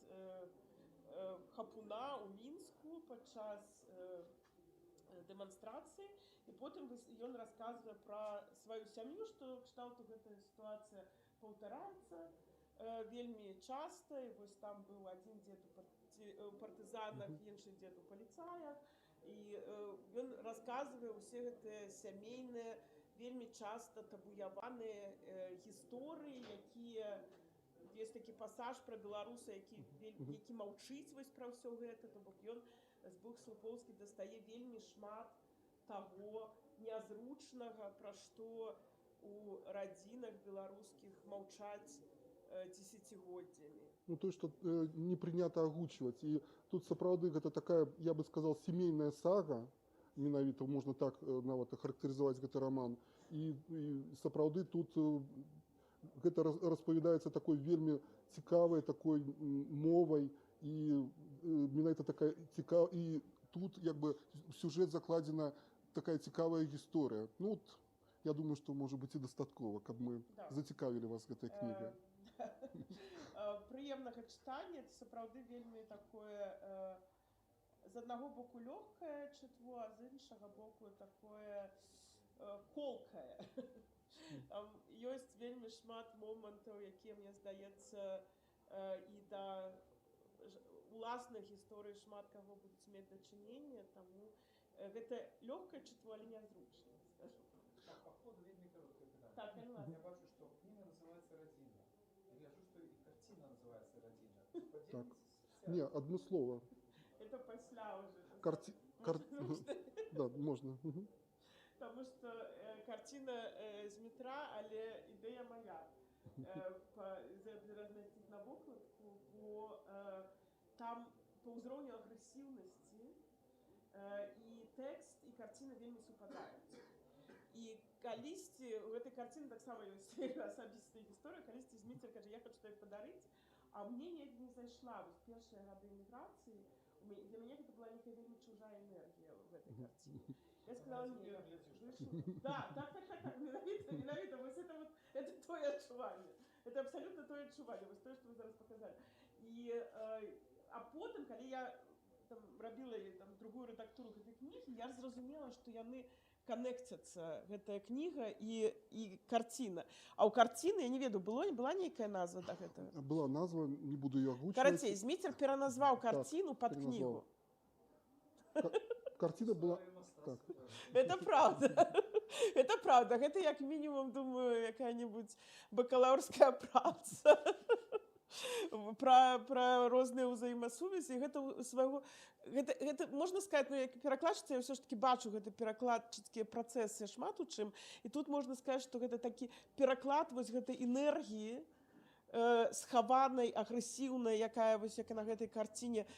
хапуна ў Мінску падчас дэманстрацыі, і потым ён расказвае пра сваю сям'ю, што кшталту гэтая сітуацыя паўтараецца вельмі часта. І вось там быў адзін дзед у партызанах, іншы дзед у паліцаях, і ён расказвае ўсе гэтыя сямейныя, вельмі часта табуяваныя гісторыі, якія ёсць такі пасаж пра беларуса, які маўчыць вось пра ўсё гэта, то бок ён з двух слупоўскі дастае вельмі шмат таго нязручнага, пра што у радзінах беларускіх маўчаць дзесяцігоддзямі. Ну, то, что не принято агучивать. И тут, сапраўды, гэта такая, я бы сказал, семейная сага, менавіта можна так нават ахарактарызаваць гэты роман. І сапраўды тут гэта распавядаецца такой вельмі цікавай такой мовай, і менавіта такая цікавая, і тут як бы сюжэт закладзена такая цікавая гісторыя. Ну, вот, я думаю, што можа быць і дастаткова, каб мы зацікавілі вас гэтай кнігай. Прыемнага чытання, это сапраўды вельмі такое з аднаго боку лёгкае чытво, а з іншага боку такое колкае. Там ёсць вельмі шмат момантаў, якія, мне здаецца, і да уласных гісторый шмат каго будуць мець дачыненне, таму гэта лёгкае чытво, але нязручнае, скажу. По ходу вельмі кароткае пытанне. Так, я бачу, што кніга называецца «Радзіна». Я гляжу, што і карціна называецца «Радзіна». Так. Не, адмыслова. Это пасля уже. Да, можна. Потому что картина з метра, але ідэя моя. Разместить на вокладку, бо там по ўзроўню агрэсіўнасці і тэкст, і карціна вельмі супадаюць. І калісьці, у гэтай карціны таксама ёсць асабістая гісторыя, калісьці Зміцер кажа, я хочу табе падарыць, а мне не зайшла. Вось першыя гады эміграцыі, для мяне гэта была некая вельмі чужая энергія ў гэтай карціне. Я сказала, нет. Да, так, менавіта, вось это тое адчуванне. Это абсолютно тое адчуванне, вось тое, што вы зараз паказалі. А потым, калі я рабіла другую рэдактуру гэтай кнігі, я зразумела, што яны канекцяцца, гэтая кніга і карціна. А ў карціны, я не ведаю, была нейкая назва да гэтага? Была назва, не буду ее агучваць. Карацей, Зміцер пераназваў карціну пад кнігу. Картина была... Так. Это правда. Это правда. Гэта як мінімум, думаю, якая-небудзь бакалаўрская праца пра розныя ўзаемасувязі. Гэта можна сказаць, ну, як перакладчыца, я ўсё ж такі бачу гэты перакладчыцкія працэсы шмат у чым. І тут можна сказаць, што гэта такі пераклад вось гэтай энергіі схаванай, агрэсіўнай, якая вось як на гэтай карціне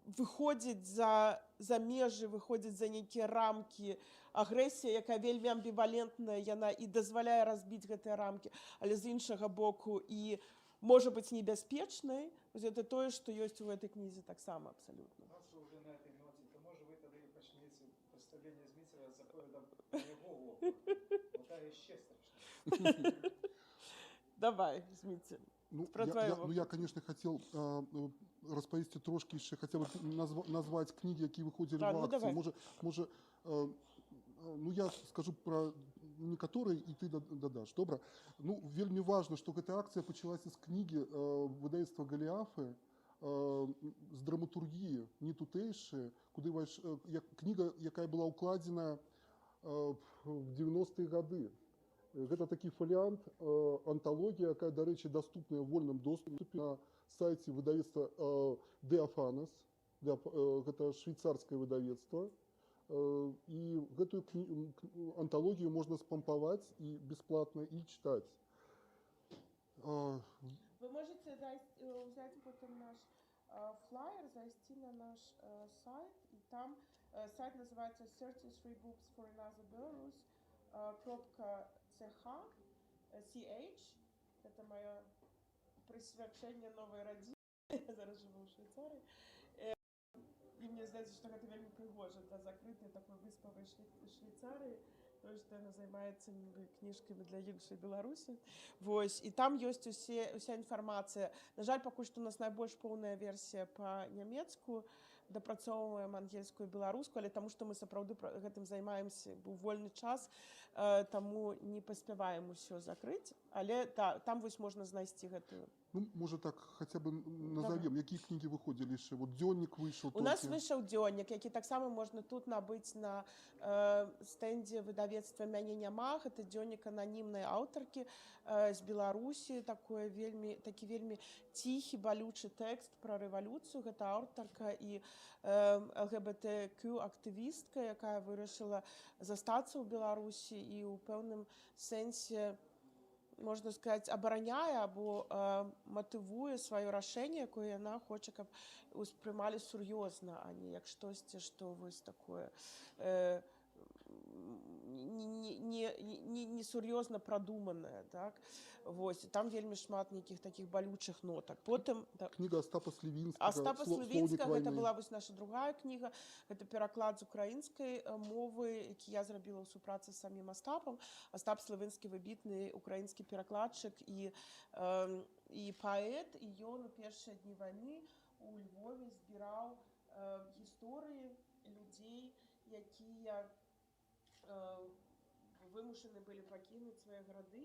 выходзіць за межы, выходзіць за нейкія рамкі. Агрэсія, якая вельмі амбівалентная, яна і дазваляе разбіць гэтыя рамкі, але з іншага боку і можа быць небяспечнай. Это тое, што ёсць у гэтай кнізе таксама абсалютна. Уже на этой ноте, то може ви тоді почнете представлення Зміцера з заповідом його опору. Ота ще страшніше. Давай, Зміцер. Я, конечно, хотел распавесці трошки еще, хотя бы назвать книги, які выходили в акцию. Може, ну, я скажу про некоторые, и ты дадаш. Добра? Ну, вельмі важно, что эта акция пачалася з книги выдавецтва Голіафы, з драматургії, не тутэйшая, куды книга, якая была укладзена в 90-е гады. Гэта такі фоліант, анталогія, якая, дарэчы, доступная ў вольным доступе на сайце выдавецтва Диафанос. Гэта швейцарскае выдавецтва. І гэтую анталогію можна спампаваць і бесплатна і чытаць. Вы можете взять потом наш флаер, зайти на наш сайт, и там сайт называется 33 books for another Belarus. .ch, это мое присвячение новой родине. Я зараз живу ў Швейцарыі. І мне здаецца, што гэта вельмі прыгожа для закрытай такой выспавай Швейцарыі, тое, што яна займаецца нібы кніжкамі для іншай Беларусі. Вось, і там ёсць уся інфармацыя. На жаль, пакуль што у нас найбольш поўная версія па-нямецку, дапрацоўваем ангельскую і беларускую, але таму што мы сапраўды гэтым займаемся, быў вольны час, таму не паспяваем усё закрыць, але там вось можна знайсці гэтую. Ну, может, так хотя бы назовем, какие книги выходили еще? Вот «Дзённік» вышел. У нас выйшаў «Дзённік», які таксама можна тут набыць на стэндзе выдавецтва «Мяне няма». Гэта дзённік ананімнай аўтаркі з Беларусі, такі вельмі ціхі, балючы тэкст пра рэвалюцыю. Гэта аўтарка і ЛГБТQ-актывістка, якая вырашыла застацца ў Беларусі і ў пэўным сэнсе, можна сказаць, абараняе або матывуе сваё рашэнне, якое яна хоча, каб успрымалі сур'ёзна, а не як штосьці, што вось такое несур'ёзна прадуманае. Так? Вось, там вельмі шмат нейкіх такіх балючых нотак. Потым кніга Остапа Слівінскага. Остапа Слівінскага, гэта была вось наша другая кніга. Гэта пераклад з украінскай мовы, які я зрабіла ў супрацы з самім Остапам. Остап Слівінскі выбітны украінскі перакладчык і паэт, і ён у першыя дні вайны у Львове збіраў гісторыі людзей, якія вымушаны былі пакінуць свае гарады.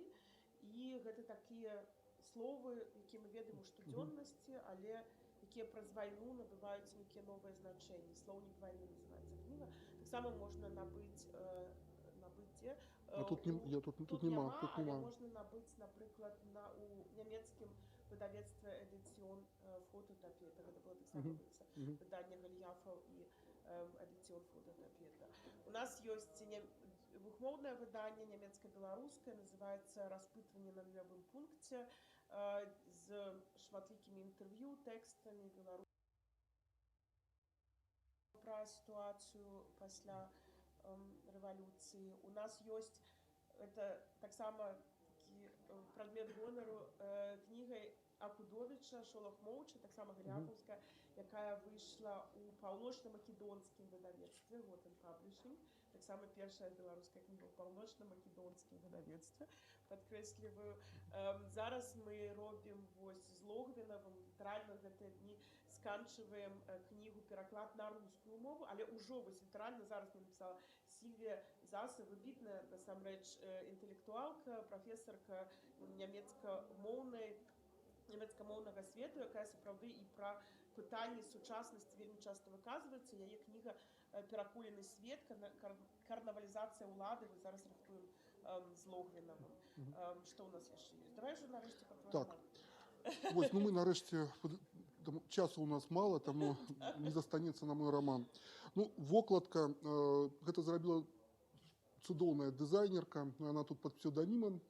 І гэта такія словы, якія мы ведаем у штодзённасці, але якія праз вайну набываюць нейкія новыя значэнні. Слоўнік вайны называецца кніга. Таксама можна набыць дзе? Тут няма, але можна набыць, напрыклад, у нямецкім выдавецтве «Эдыцыён фототапета». Гэта было таксама выданне Гальяфаў і «Эдыцыён фототапета». У нас ёсць двухмоўнае выданне нямецка-беларускае, называецца «Распытванне на нулявым пункце», з шматлікімі інтэрв'ю, тэкстамі пра сітуацыю пасля рэвалюцыі. У нас ёсць, это таксама такі прадмет гонару, кнігай Акудовіча «Шолах моўчы», таксама галяфаўская, якая выйшла ў паўночна-македонскім выдавецтве «Готэн Паблішынг». Таксама першая беларуская кніга ў паўночна-македонскім выдавецтве. Падкрэсліваю. Зараз мы робім вось з Логвінавым, літаральна гэтыя дні сканчваем кнігу пераклад на рускую мову, але ўжо вось літаральна зараз мне напісала Сільвія Заса, выбітная насамрэч інтэлектуалка, прафесарка нямецкамоўнага свету, якая сапраўды і пра пытанні сучаснасці вельмі часта выказваецца. Яе кніга «Перакулены свет. Карнавалізацыя ўлады». Мы зараз рыхтуем з Логвінавым. Што ў нас яшчэ ёсць? Давай же нарэшце пра твой роман. Вось, ну мы нарэшце, часу у нас мала, таму не застанецца на мой роман. Ну, вокладка, гэта зрабіла цудоўная дызайнерка, она тут под псевдонімам,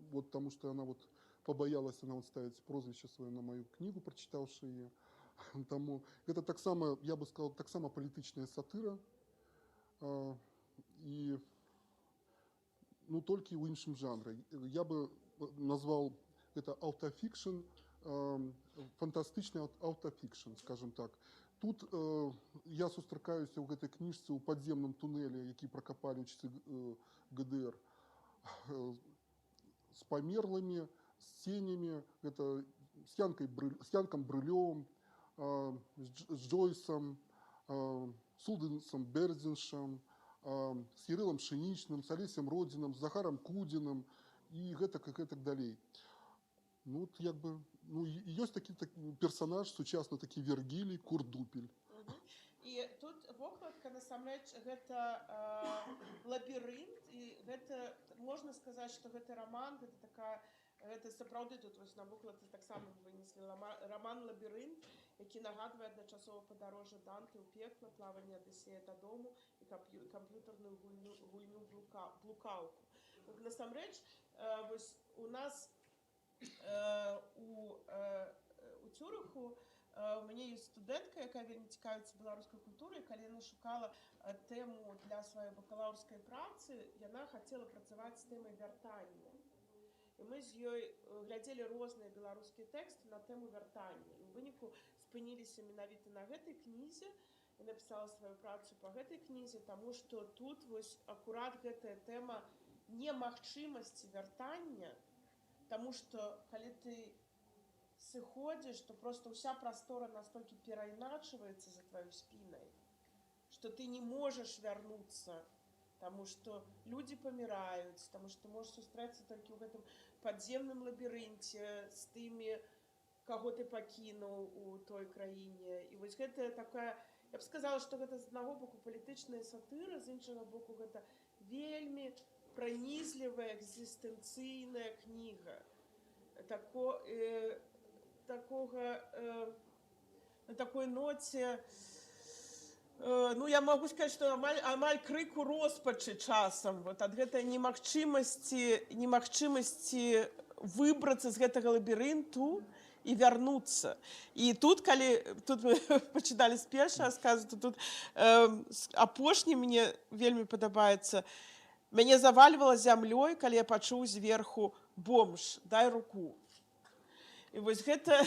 вот, потому что она вот побоялась, она вот ставить прозвище свое на мою книгу, прочитавши ее. Тому это так само, я бы сказал, так само политичная сатыра, и ну только в іншым жанре. Я бы назвал это аутофикшн, фантастычны аутофикшн, скажем так. Тут я сустракаюся ў гэтай кніжцы ў падземным тунэлі, які пракапалі ў часы ГДР, з памерлымі, з ценями, это с Янком Брылёвым, с Джойсом, с Улденсом Берзиншем, с Кириллом Пшеничным, с Олесем Родиным, с Захаром Кудиным и гэтак далей. Ну, вот як бы, ну, ёсць такі персонаж, сучасны такі Вергілій, Курт Дупель. І тут вокладка, насамрэч, гэта лабірынт, і гэта, можна сказаць, што гэта роман, гэта такая, гэта сапраўды тут вось на вокладцы таксама вынеслі роман «Лабірынт», які нагадвае адначасова падарожжа Данты ў пекла, плаванне Адысея дадому і камп'ютарную гульню блукаўку. Насамрэч, вось у нас у Цюрыху у мяне ёсць студэнтка, якая вельмі цікавіцца беларускай культурай. Калі яна шукала тэму для сваёй бакалаўрскай працы, яна хацела працаваць з тэмай вяртання. і мы з ёй глядзелі розныя беларускія тэксты на тэму вяртання. І ў выніку спыніліся менавіта на гэтай кнізе і напісала сваю працу па гэтай кнізе, таму што тут вось акурат гэтая тэма немагчымасці вяртання, таму што калі ты сыходзіш, то просто ўся прастора настолькі перайначваецца за тваёй спінай, што ты не можаш вярнуцца, таму што людзі паміраюць, таму што можаш сустрэцца толькі ў гэтым падземным лабірынце з тымі, каго ты пакінуў у той краіне. І вось гэта такая, я б сказала, што гэта з аднаго боку палітычная сатыра, з іншага боку гэта вельмі пранізлівая экзістэнцыйная кніга. На такой ноце, ну, я могу сказаць, што амаль крыку роспачы часам вот, ад гэтай немагчымасці выбрацца з гэтага лабірынту і вярнуцца. І тут, калі мы пачыналі з першага сказу, то тут апошні мне вельмі падабаецца. Мяне завальвала зямлёй, калі я пачуў зверху бомж, дай руку. І вось гэта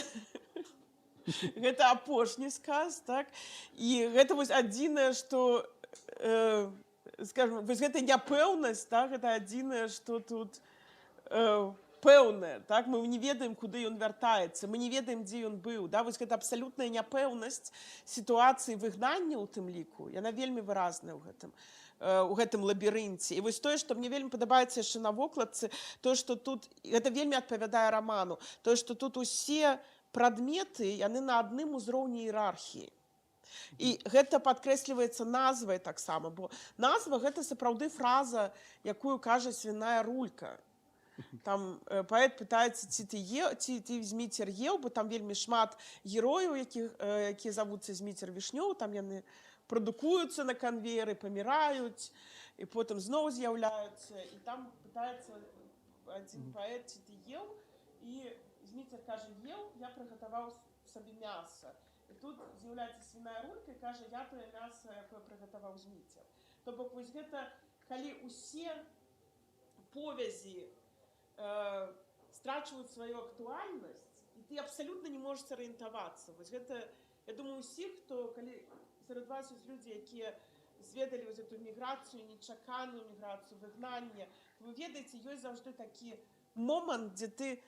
апошні сказ, так? І гэта вось адзінае, што, скажем, вось гэта няпэўнасць, так? Гэта адзінае, што тут пэўнае, так? Мы не ведаем, куды ён вяртаецца, мы не ведаем, дзе ён быў, да? Вось гэта абсалютная няпэўнасць сітуацыі выгнання ў тым ліку, яна вельмі выразная у гэтым лабірынце. І вось тое, што мне вельмі падабаецца яшчэ на вокладцы, тое, што тут, гэта вельмі адпавядае раману, тое, што тут усе прадметы, яны на адным узроўні іерархіі. І гэта падкрэсліваецца назвай таксама, бо назва гэта сапраўды фраза, якую кажа свіная рулька. Там паэт пытаецца, ці ты Зміцер еў, бо там вельмі шмат герояў, якія завуцца Зміцер Вішнёў, там яны прадукуюцца на канвееры, паміраюць, і потым зноў з'яўляюцца. І там пытаецца адзін паэт, ці ты еў, і Зміцер кажа, еў, я прыгатаваў сабе мяса. І тут з'яўляецца свіная рулька і кажа, я тое мяса, якое прыгатаваў Зміцер. То бок вось гэта, калі ўсе повязі страчваюць сваю актуальнасць, і ты абсалютна не можаш арыентавацца. Вось гэта, я думаю, усіх, хто, калі сярод вас ёсць людзі, якія зведалі вось эту міграцыю, нечаканую міграцыю, выгнанне, вы ведаеце, ёсць заўжды такі момант, дзе ты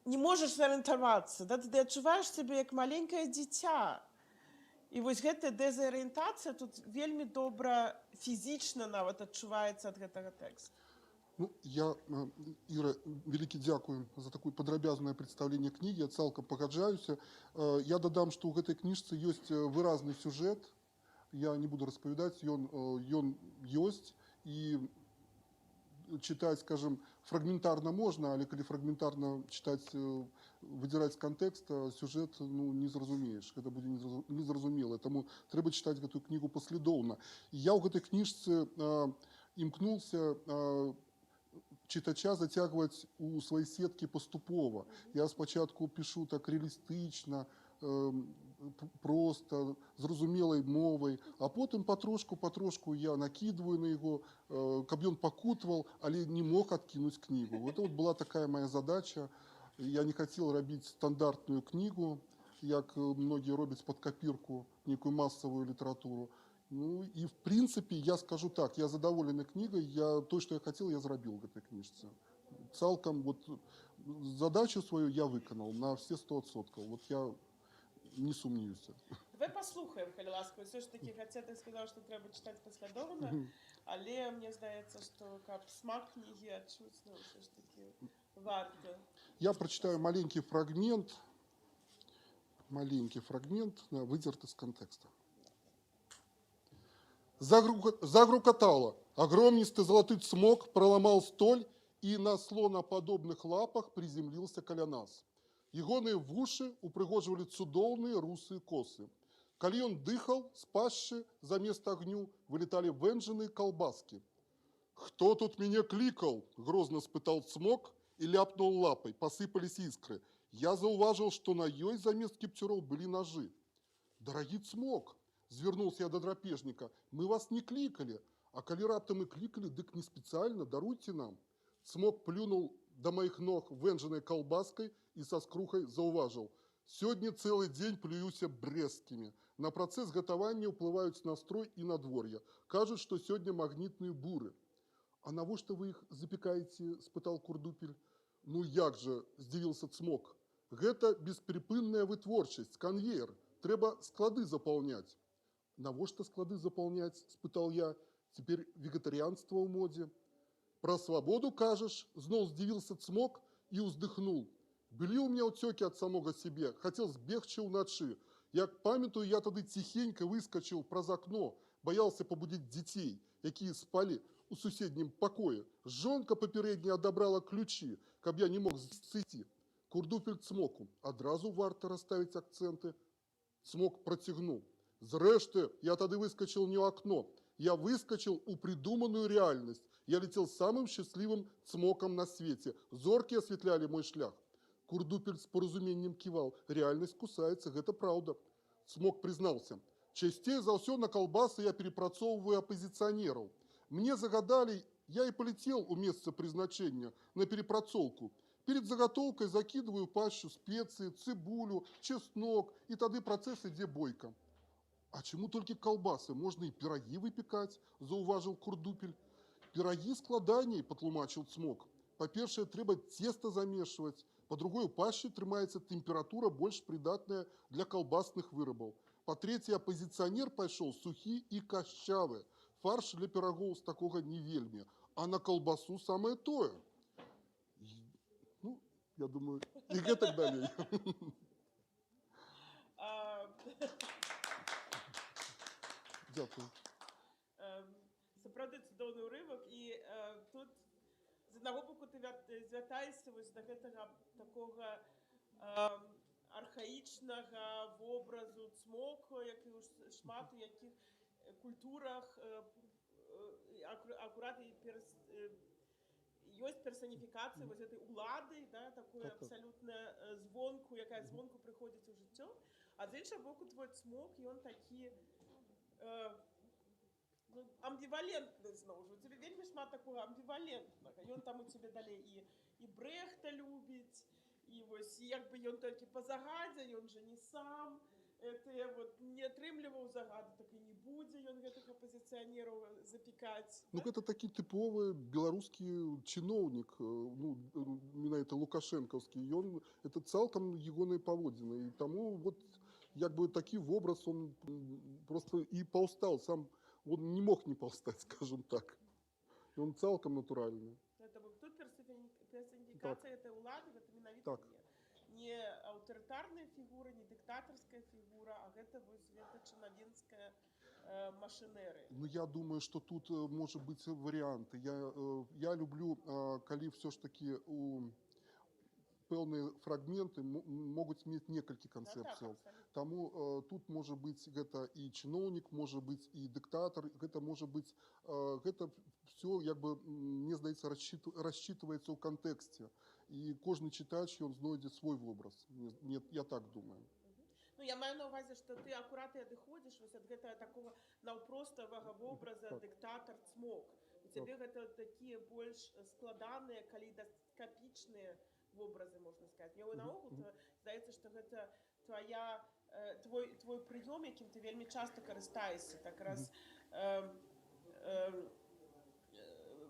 не можаш арыентавацца, да? Ты адчуваеш сябе як маленькае дзіця. І вось гэтая дэзарыентацыя тут вельмі добра фізічна нават адчуваецца ад гэтага тэксту. Ну, Іра, вялікі дзякую за такое падрабязнае прадстаўленне кнігі, я цалкам пагаджаюся. Я дадам, што ў гэтай кніжцы ёсць выразны сюжэт, я не буду распавядаць, ён ёсць, і чытаць, скажем, фрагментарна можна, але калі фрагментарна чытаць, выдзіраць з кантэкста, сюжэт не зразумееш, гэта будзе незразумела, таму трэба чытаць гэтую кнігу паслядоўна. Я ў гэтай кніжцы імкнуўся чытача зацягваць у свае сеткі паступова. Я спачатку пішу так рэалістычна, проста, зразумелай мовай, а потым патрошку я накидываю на яго, каб ён пакутваў, але не мог адкінуць кнігу. Вот была такая моя задача. Я не хацеў рабіць стандартную кнігу, як многія робяць пад капірку нейкую масавую літаратуру. Ну і в прынцыпе, я скажу так, я задаволены кнігай, то, што я хацеў, я зрабіў гэтай кніжцы. Цалкам задачу сваю я выканаў на все 100%. Вот я не сумнеюся. Давай паслухаем, калі ласка. Все ж таки, хаця ты сказаў, што трэба чытаць паслядоўна, але мне здаецца, што каб смак кнігі адчуць, все ж таки варта. Я прочитаю маленький фрагмент, выдерты з контекста. Загрукотало. Огромнистый золотой цмок проломал столь и на слоноподобных лапах приземлился каля нас. Ягоные в уши упрыгоживали цудоўные русые косы. Калі он дыхал, спасши, за место огню вылетали венженные колбаски. «Кто тут меня кликал?» — грозно спытал цмок и ляпнул лапой. Посыпались искры. Я зауважил, что на ёй замест кептюров были ножи. «Дорогий цмок!» — звернулся я до драпежника. «Мы вас не кликали, а калі раптам и кликали, дык не специально, даруйте нам». Цмок плюнул до моих ног венжаной колбаской и со скрухой зауважил. Сегодня целый день плююся брестскими. На процесс готования уплывают настрой и надворья. Кажут, что сегодня магнитные буры. А на во что вы их запекаете? Спытал Курдупель. Ну як же, здивился Цмок. Гэта бесперепынная вытворчасць, конвейер. Трэба склады заполнять. На во что склады заполнять? Спытал я. Теперь вегетарианство в моде. Про свободу кажешь? Знов здивился Цмок и уздыхнул. Были у меня утеки от самого себе, хотел збегчы ўначы. Як памятаю, я тады тихенько выскочил праз окно, боялся побудить детей, якія спали у суседнім покое. Жонка попередняя одобрала ключи, каб я не мог сойти. Курдупель Цмоку. Адразу варто расставить акценты. Цмок протягнул. Зрэшты, я тады выскочил не у окно. Я выскочил у придуманную реальность. Я летел самым счастливым Цмоком на свете. Зорки осветляли мой шлях. Курдупель с поразумением кивал. Реальность кусается, гэта правда. Цмок признался. Часцей за ўсё на колбасы я перепрацоўваю оппозиционеров. Мне загадали, я и полетел у места призначения на перепрацоўку. Перед заготовкой закидываю пащу специи, цибулю, чеснок, и тады процесс ідзе бойко. А чему только колбасы? Можно и пироги выпекать, зауважил Курдупель. Пироги складаней, патлумачил Цмок. По-першае, трэба тесто замешивать. По-другое, у пащи трымаецца температура больш придатная для колбасных вырабаў. По-третье, оппозиционер пайшоў сухі и кашчавы. Фарш для пирогов с такого не вельми. А на колбасу самое тое. Ну, я думаю, и гэтак далей. Дякую. Сапраўды цудоўны ўрывак, і тут з аднаго боку ты звяртаешся вось да гэтага такога архаічнага вобразу Цмока, які ў шмат у якіх культурах акурат ёсць персаніфікацыя вось гэтай улады, да, такой абсалютна звонку, якая звонку прыходзіць у жыццё. А з іншага боку твой Цмок, ён такі амбівалентны зноў жа. У цябе вельмі шмат такога амбівалентнага. Ён там у цябе далей і Брэхта любіць, і вось як бы ён толькі па загадзе, ён жа не сам. Это вот не атрымліваў загады, так і не будзе ён гэтых апозіцыянераў запікаць. Ну, гэта такі тыповы беларускі чыноўнік, ну, менавіта лукашэнкаўскі. Ён, это цалкам ягоныя паводзіны. І таму вот як бы такі вобраз, он просто і паўстаў. Сам он не мог не паўстаць, скажем так. Он цалкам натуральны. Тут персоніфікацыя этой улады, гэта менавіта не аўтарытарная фігура, не дыктатарская фігура, а гэта вось гэта чынавенская машинерия. Ну, я думаю, что тут может быть варианты. Я люблю, калі все ж таки пэўныя фрагменты могуць мець некалькі канцэпцыяў. Таму тут можа быць гэта і чыноўнік, можа быць і дыктатар, гэта можа быць, гэта все, як бы, мне здаецца, рассчитываецца ў кантэксце. І кожны чытач, ён знойдзе свой вобраз. Я так думаю. Ну, я маю на ўвазе, што ты акурат і адыходзіш вось ад гэтага такога наўпроставага вобраза дыктатар Цмок. У цябе гэта такія больш складаныя, калейдаскапічныя вобразы, можна сказаць. Мне наогул здаецца, што гэта твой прыём, якім ты вельмі часта карыстаешся, так раз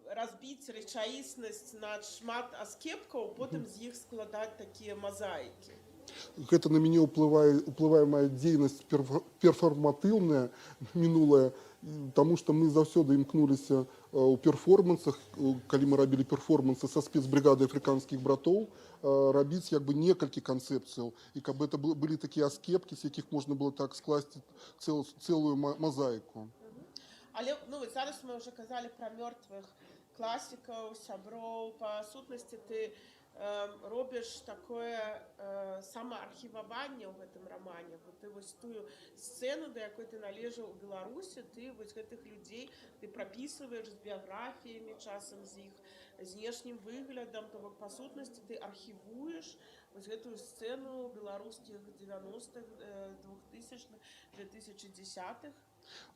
разбіць рэчаіснасць на шмат аскепкаў, потым з іх складаць такія мазаікі. Гэта на мяне ўплывае моя дзейнасць перформатыўная, мінулая, таму што мы заўсёды імкнуліся ў перформансах, калі мы рабілі перформансы са спецбрыгады афрыканскіх братоў, рабіць як бы некалькі канцэпцыяў, і каб это былі такія аскепкі, з якіх можна было так скласці цэлую мазаіку. Але ну, зараз мы ўжо казалі пра мёртвых класікаў, сяброў, па сутнасці ты робіш такое самаархіваванне ў гэтым рамане. Ты вось тую сцэну, да якой ты належаў у Беларусі, ты вось гэтых людзей ты прапісваеш з біяграфіямі, часам з іх знешнім выглядам, то бок па сутнасці ты архівуеш вось гэтую сцэну беларускіх 90-х, 2000-х, 2010-х.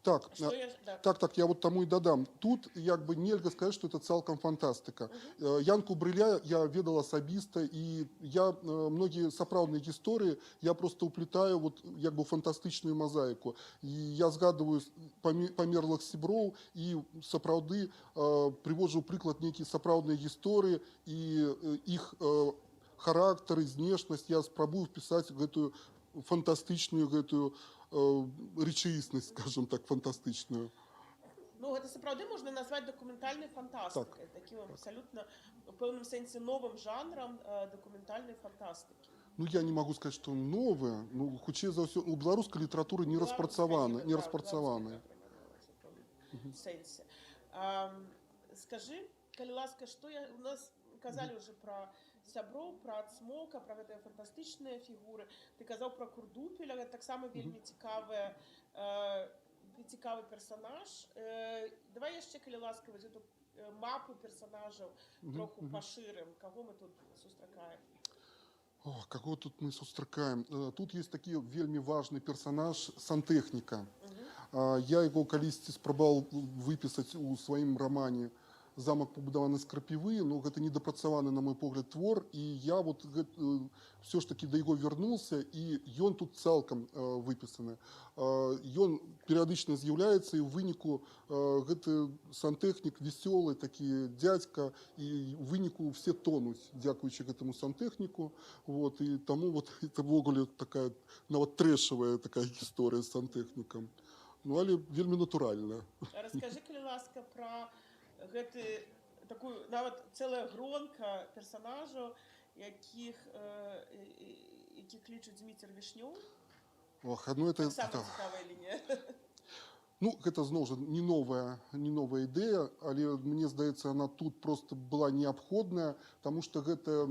Так, Што я... Да. так, я вот тому и додам. Тут як бы нельга сказать, что это цалкам фантастика. Янку Брыля я ведал асабіста, и я многие сапраўдныя гісторыі я просто уплетаю вот як бы фантастычную мозаику. И я згадываю памерлых сяброў и сапраўды привожу прыклад нейкія сапраўдныя гісторыі и их характары, знешнасць. Я спрабую впісаць гэтую фантастычную гэтую рэчаіснасць, скажем так, фантастычную. Ну, гэта сапраўды можна назваць дакументальнай фантастыкай, такім абсалютна у пэўным сэнсе новым жанрам дакументальнай фантастыкі. Ну, я не могу сказать, что новое. Ну, хутчэй за ўсё, у беларускай літаратуры не распрацаваны. В сэнсе. Скажы, калі ласка, што у нас казалі ўжо пра сяброў, пра Цмока, пра гэтыя фантастычныя фігуры. Ты казаў пра Курдупеля, гэта таксама вельмі цікавы персанаж. Давай яшчэ, калі ласка, вось эту мапу персанажаў троху пашырым. Каго мы тут сустракаем? Каго тут мы сустракаем? Тут есть такі вельмі важны персанаж сантэхніка. Я яго калісьці спрабаваў выпісаць у сваім рамане «Замак пабудаваны з крапівы», но гэта недапрацаваны, на мой погляд, твор, і я вот все ж таки да яго вярнуўся, і ён тут цалкам выпісаны. Ён перыядычна з'яўляецца, і ў выніку гэты сантэхнік весёлы, такі дзядзька, і ў выніку все тонуць, дзякуючы гэтаму сантэхніку. Вот, і таму вот это ввогуле такая нават трэшавая такая гісторыя з сантэхнікам. Ну, але вельмі натуральная. Раскажы, калі ласка, пра гэты такую нават цэлая гронка персанажаў, якіх лічуць Зміцер Вішнёў. Ну это самая цікавая лінія. Ну, гэта зноў жа не новая ідэя, але мне здаецца, она тут просто была неабходная, таму што гэта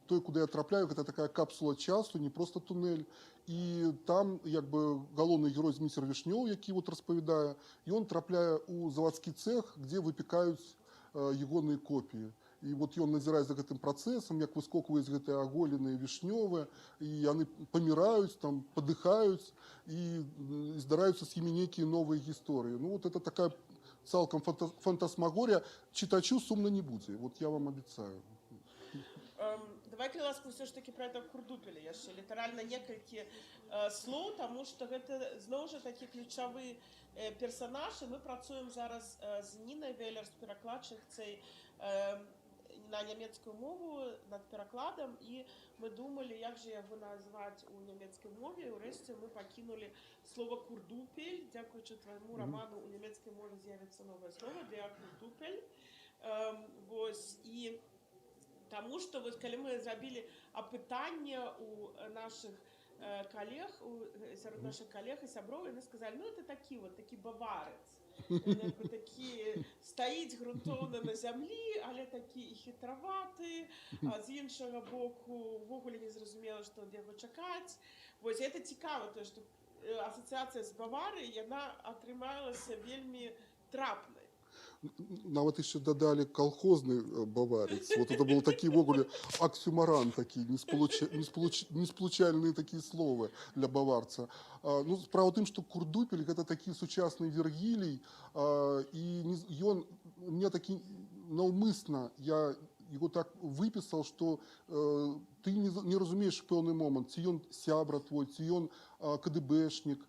той, куды я трапляю, гэта такая капсула часу, не просто туннель. І там як бы галоўны герой Зміцер Вішнёў, які вот распавядае, і он трапляе ў завадскі цэх, дзе выпекаюць ягоныя копіі. І вот ён назірае за гэтым працэсам, як выскокваюць гэтыя аголеныя вішнёвыя, і яны паміраюць, там падыхаюць, і здараюцца з імі нейкія новыя гісторыі. Ну вот это такая цалкам фантасмагорія. Чытачу сумна не будзе, вот я вам абяцаю. Давай, калі ласка, ўсё ж такі пра это Курдупеля яшчэ літаральна некалькі слоў, таму што гэта зноў жа такі ключавы персанаж, і мы працуем зараз з Нінай Велер, з перакладчыцай на нямецкую мову над перакладам, і мы думалі, як жа яго назваць у нямецкай мове, і ўрэшце мы пакінулі слова Курдупель. Дзякуючы твайму раману у нямецкай мове з'явіцца новае слова для Курдупель. Вось, і таму што вось калі мы зрабілі апытанне у нашых калег, сярод нашых калег і сяброў, яны сказалі, ну это такі баварец. Такі стаіць грунтоўна на зямлі, але такі і хітраваты, а з іншага боку ўвогуле не зразумела, што ад яго чакаць. Вось гэта цікава, тое, што асацыяцыя з Баварыяй, яна атрымалася вельмі трапнай. Нават яшчэ дадалі колхозны баварец. Вот это был такі ввогуле аксюмаран, такі несполучальныя такія словы для баварца. Ну, справа ў тым, што Курдупель гэта такі сучасны Вергілій, і ён мне такі наўмысна, я его так выпісаў, што ты не разумееш пэўны момант, ці ён сябра твой, ці ён КДБшнік,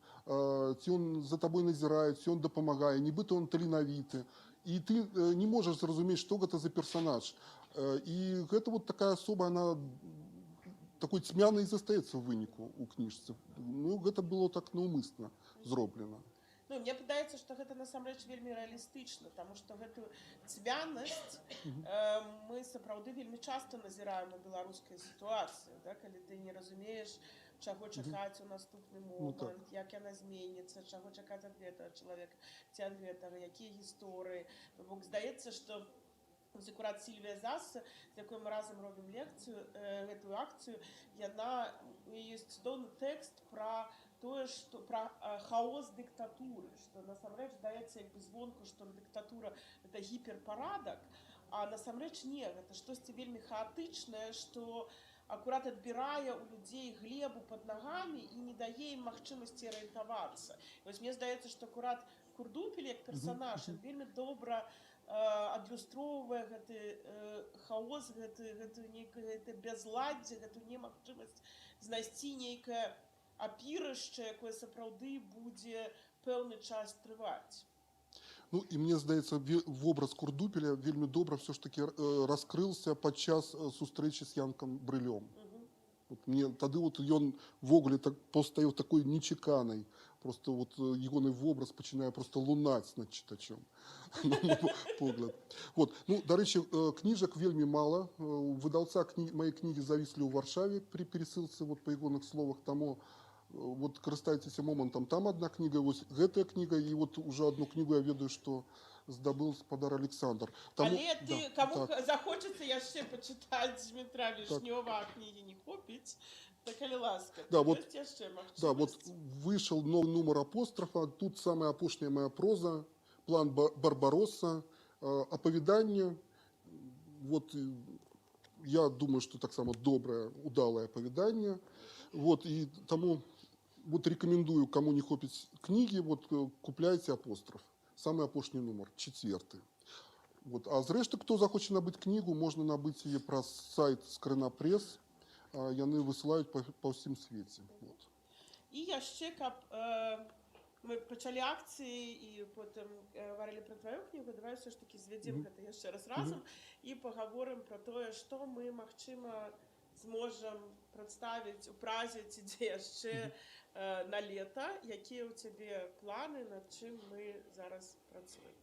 ці ён за табой назірае, ці ён дапамагае, нібыта он таленавіты. І ты не можаш зразумець, што гэта за персанаж. І гэта вот такая асоба, она такой цьмянай застаецца ў выніку ў кніжцы. Ну, гэта было так наўмысна зроблена. Ну, мне падаецца, што гэта насамрэч вельмі рэалістычна, таму што гэтую цьмянасць мы сапраўды вельмі часта назіраем у беларускай сітуацыі, да? Калі ты не разумееш, чаго чакаць у наступны момант, як яна зменіцца, чаго чакаць ад гэтага чалавека, ці ад гэтага, якія гісторыі. Бок здаецца, што акурат Сільвія Заса, з якой мы разам робім лекцыю, гэтую акцыю, яна, ёсць цудоўны тэкст пра тое, што пра хаос дыктатуры, што насамрэч здаецца як бы звонку, што дыктатура это гіперпарадак, а насамрэч не, гэта штосьці вельмі хаатычнае, што акурат адбірае ў людзей глебу пад нагамі і не дае ім магчымасці арыентавацца. Вось мне здаецца, што акурат Курдупель як персанаж ён вельмі добра адлюстроўвае гэты хаос, гэта бязладдзе, гэту немагчымасць знайсці нейкае апірышча, якое сапраўды будзе пэўны час трываць. Ну, і мне здаецца, вобраз Курдупеля вельмі добра все ж таки раскрылся падчас сустрэчы з Янкам Брылём. Мне тады вот ён ввогуле так постаяў такой нечаканай, просто вот ягоны вобраз пачынае просто лунаць над чытачом, на мой погляд. Вот. Ну, дарэчы, кніжак вельмі мала. Выдаўца мае кнігі завіслі ў Варшаве при пересылцы, вот, па ягоных словах, таму вот карыстайцеся момантам, там одна кніга, вось гэтая кніга, і вот уже одну кнігу я ведаю, што здабыў спадар Александр. Але ты, кому захочется яшчэ пачытаць Дмітра Вішнёва, а кнігі не хопіць, так калі ласка, ёсць яшчэ магчымасць. Да, вот вышел новый номер апострофа, тут самая апошняя моя проза, план Барбаросса, апавяданне, вот я думаю, что так само доброе, удалое апавяданне, вот, и тому вот рекомендую, кому не хопіць книги, вот купляйте апостроф. Самый апошний номер, 4. Вот. А зрэшты, кто захоча набыць книгу, можно набыць яе праз сайт Скрына Пресс. Яны высылаюць па ўсім свеце. Вот. І яшчэ, каб мы пачалі акцыі і потым гаварылі пра тваю кнігу, давай ўсё ж такі звядзем гэта яшчэ раз разам і пагаворым пра тое, што мы, магчыма, зможам прадставіць у Празе ці дзе яшчэ на лета, якія ў цябе планы, над чым мы зараз працуем.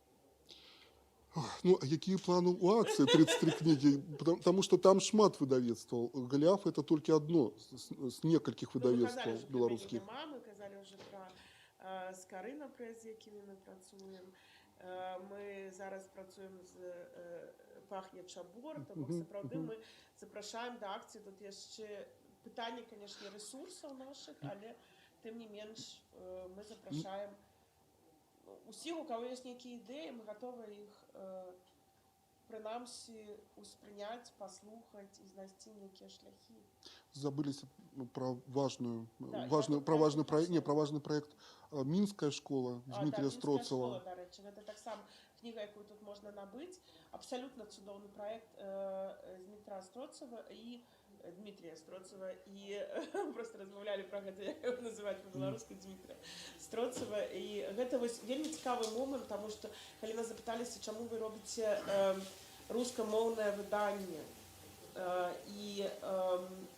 Ну, а якія планы у акцыі 33 кнігі? Потому что там шмат выдавецтваў. Голіаф это толькі одно з некалькіх выдавецтваў беларускіх. Мы казалі ўжо пра Скарына Прэс, з якімі мы працуем. Мы зараз працуем з Пахне Чабор, таму сапраўды мы запрашаем да акцыі. Тут яшчэ пытанне, канешне, рэсурсаў нашых, але тым не менш мы запрашаем усіх, у кого ёсць нейкія ідэі, мы гатовы іх прынамсі успрыняць, паслухаць і знайсці нейкія шляхі. Забыліся про важны проект Мінская школа Дмітрія Строцава. Дарэчы, гэта таксама кніга, якую тут можна набыць. Абсалютна цудоўны праект Дмітра Строцава і Дмитрия Строцева, и просто размаўлялі про гэта, як его называть по-беларуску, Дмитрия Строцева. И гэта вось вельмі цікавы момент, потому что калі нас запыталіся, чаму вы робіце рускамоўнае выданне, і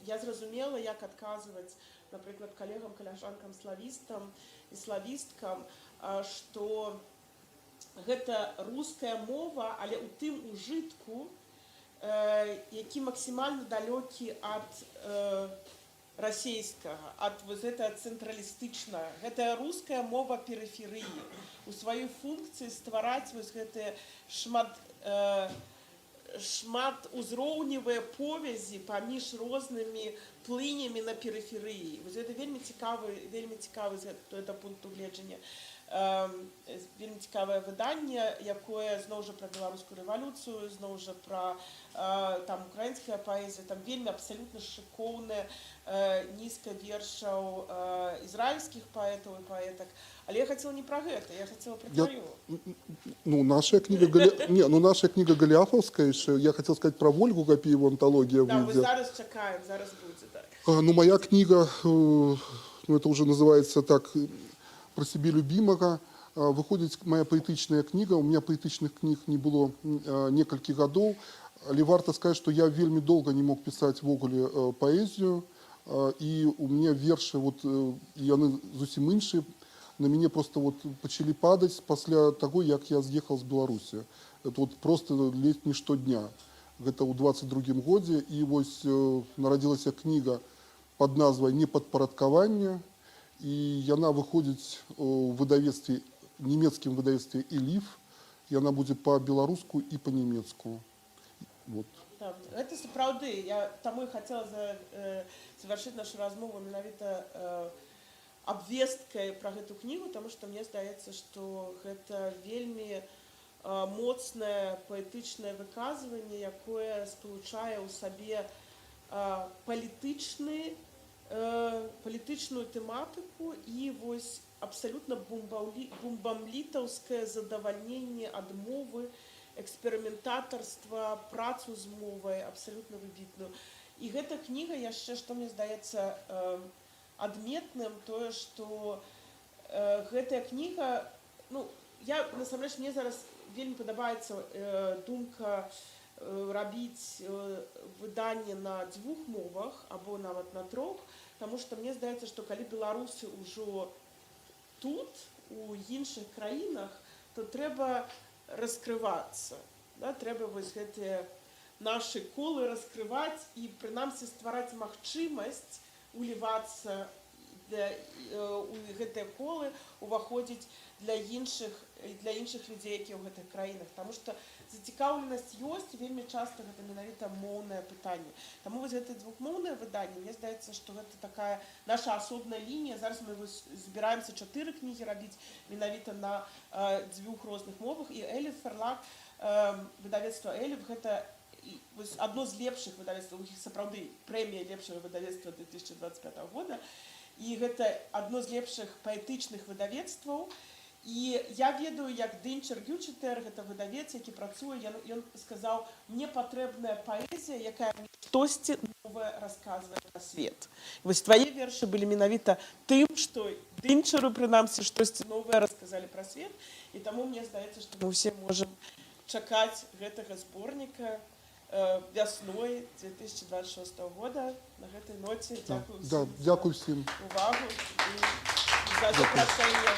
я зразумела, як адказваць, напрыклад, калегам, каляжанкам, славістам і славісткам, што гэта руская мова, але ў тым ужытку, які максімальна далёкі ад расійскага, ад гэта цэнтралістычнага. Гэта руская мова перыферыі. У сваёй функцыі ствараць вось гэтыя шматузроўневыя повязі паміж рознымі плынямі на перыферыі. Вось гэта вельмі цікавы з гэтага пункту гледжання. Вельмі цікавае выданне, якое зноў жа пра беларускую рэвалюцыю, зноў жа пра там украінская паэзія, там вельмі абсалютна шыкоўная нізка вершаў ізраільскіх паэтаў і паэтак. Але я хацела не пра гэта, я хацела пра твою. Ну, наша кніга Голіафаўская, я хацеў сказаць пра Вольгу Гапіеву, анталогія выйдзе. Да, мы зараз чакаем, зараз будзе, так. Ну, моя кніга, ну, это уже называется так, про себе любимого. Выходит моя поэтичная книга. У меня поэтичных книг не было некалькі гадоў. Але варта сказать, что я вельмі долго не мог писать ввогуле поэзию. И у меня верши, вот, яны зусім іншыя, на мяне просто вот пачалі падаць пасля того, як я з'ехал з Беларусі. Это вот просто ледь не штодня. Гэта ў 22-м годзе. И вось нарадзілася кніга под назвай «Непадпарадкаванне». И яна выходзіць у выдавецтве, нямецкім выдавецтве «Элиф». Яна будзе па-беларуску і па-нямецку. Вот. Так, гэта сапраўды. Я таму і хацела завяршыць нашу размову менавіта абвесткай пра гэту кнігу, таму што мне здаецца, што гэта вельмі моцнае паэтычнае выказванне, якое спалучае ў сабе палітычную тэматыку і вось абсалютна бумбамлітаўскае задавальненне адмовы, эксперыментатарства, працу з мовай абсалютна выбітную. І гэта кніга яшчэ, што мне здаецца адметным, тое, што гэтая кніга, ну, насамрэч мне зараз вельмі падабаецца думка рабіць выданне на 2 мовах або нават на 3, таму што мне здаецца, што калі беларусы ўжо тут, у іншых краінах, то трэба раскрывацца. Трэба вось гэтыя нашы колы раскрываць і прынамсі ствараць магчымасць улівацца у гэтыя колы, уваходзіць для іншых людзей, якія ў гэтых краінах. Таму што зацікаўленасць ёсць, вельмі часта гэта менавіта моўнае пытанне. Таму вось гэта 2-моўнае выданне, мне здаецца, што гэта такая наша асобная лінія. Зараз мы збіраемся 4 кнігі рабіць менавіта на 2 розных мовах. І Эліф Ферлаг, выдавецтва Эліф, гэта адно з лепшых выдавецтваў, у іх сапраўды прэмія лепшага выдавецтва 2025 года. І гэта адно з лепшых паэтычных выдавецтваў. І я ведаю, як Динчер Гючетер, гэта выдавец, які працуе, ён сказаў, мне патрэбная паэзія, якая штосьці новае расказвае пра свет. Вось твае вершы былі менавіта тым, што Динчеру, прынамсі, штосьці новае расказалі пра свет. І таму мне здаецца, што мы ўсе можам чакаць гэтага зборніка вясной 2026 года. На гэтай ноце Дякую всім увагу і за запрашэнне.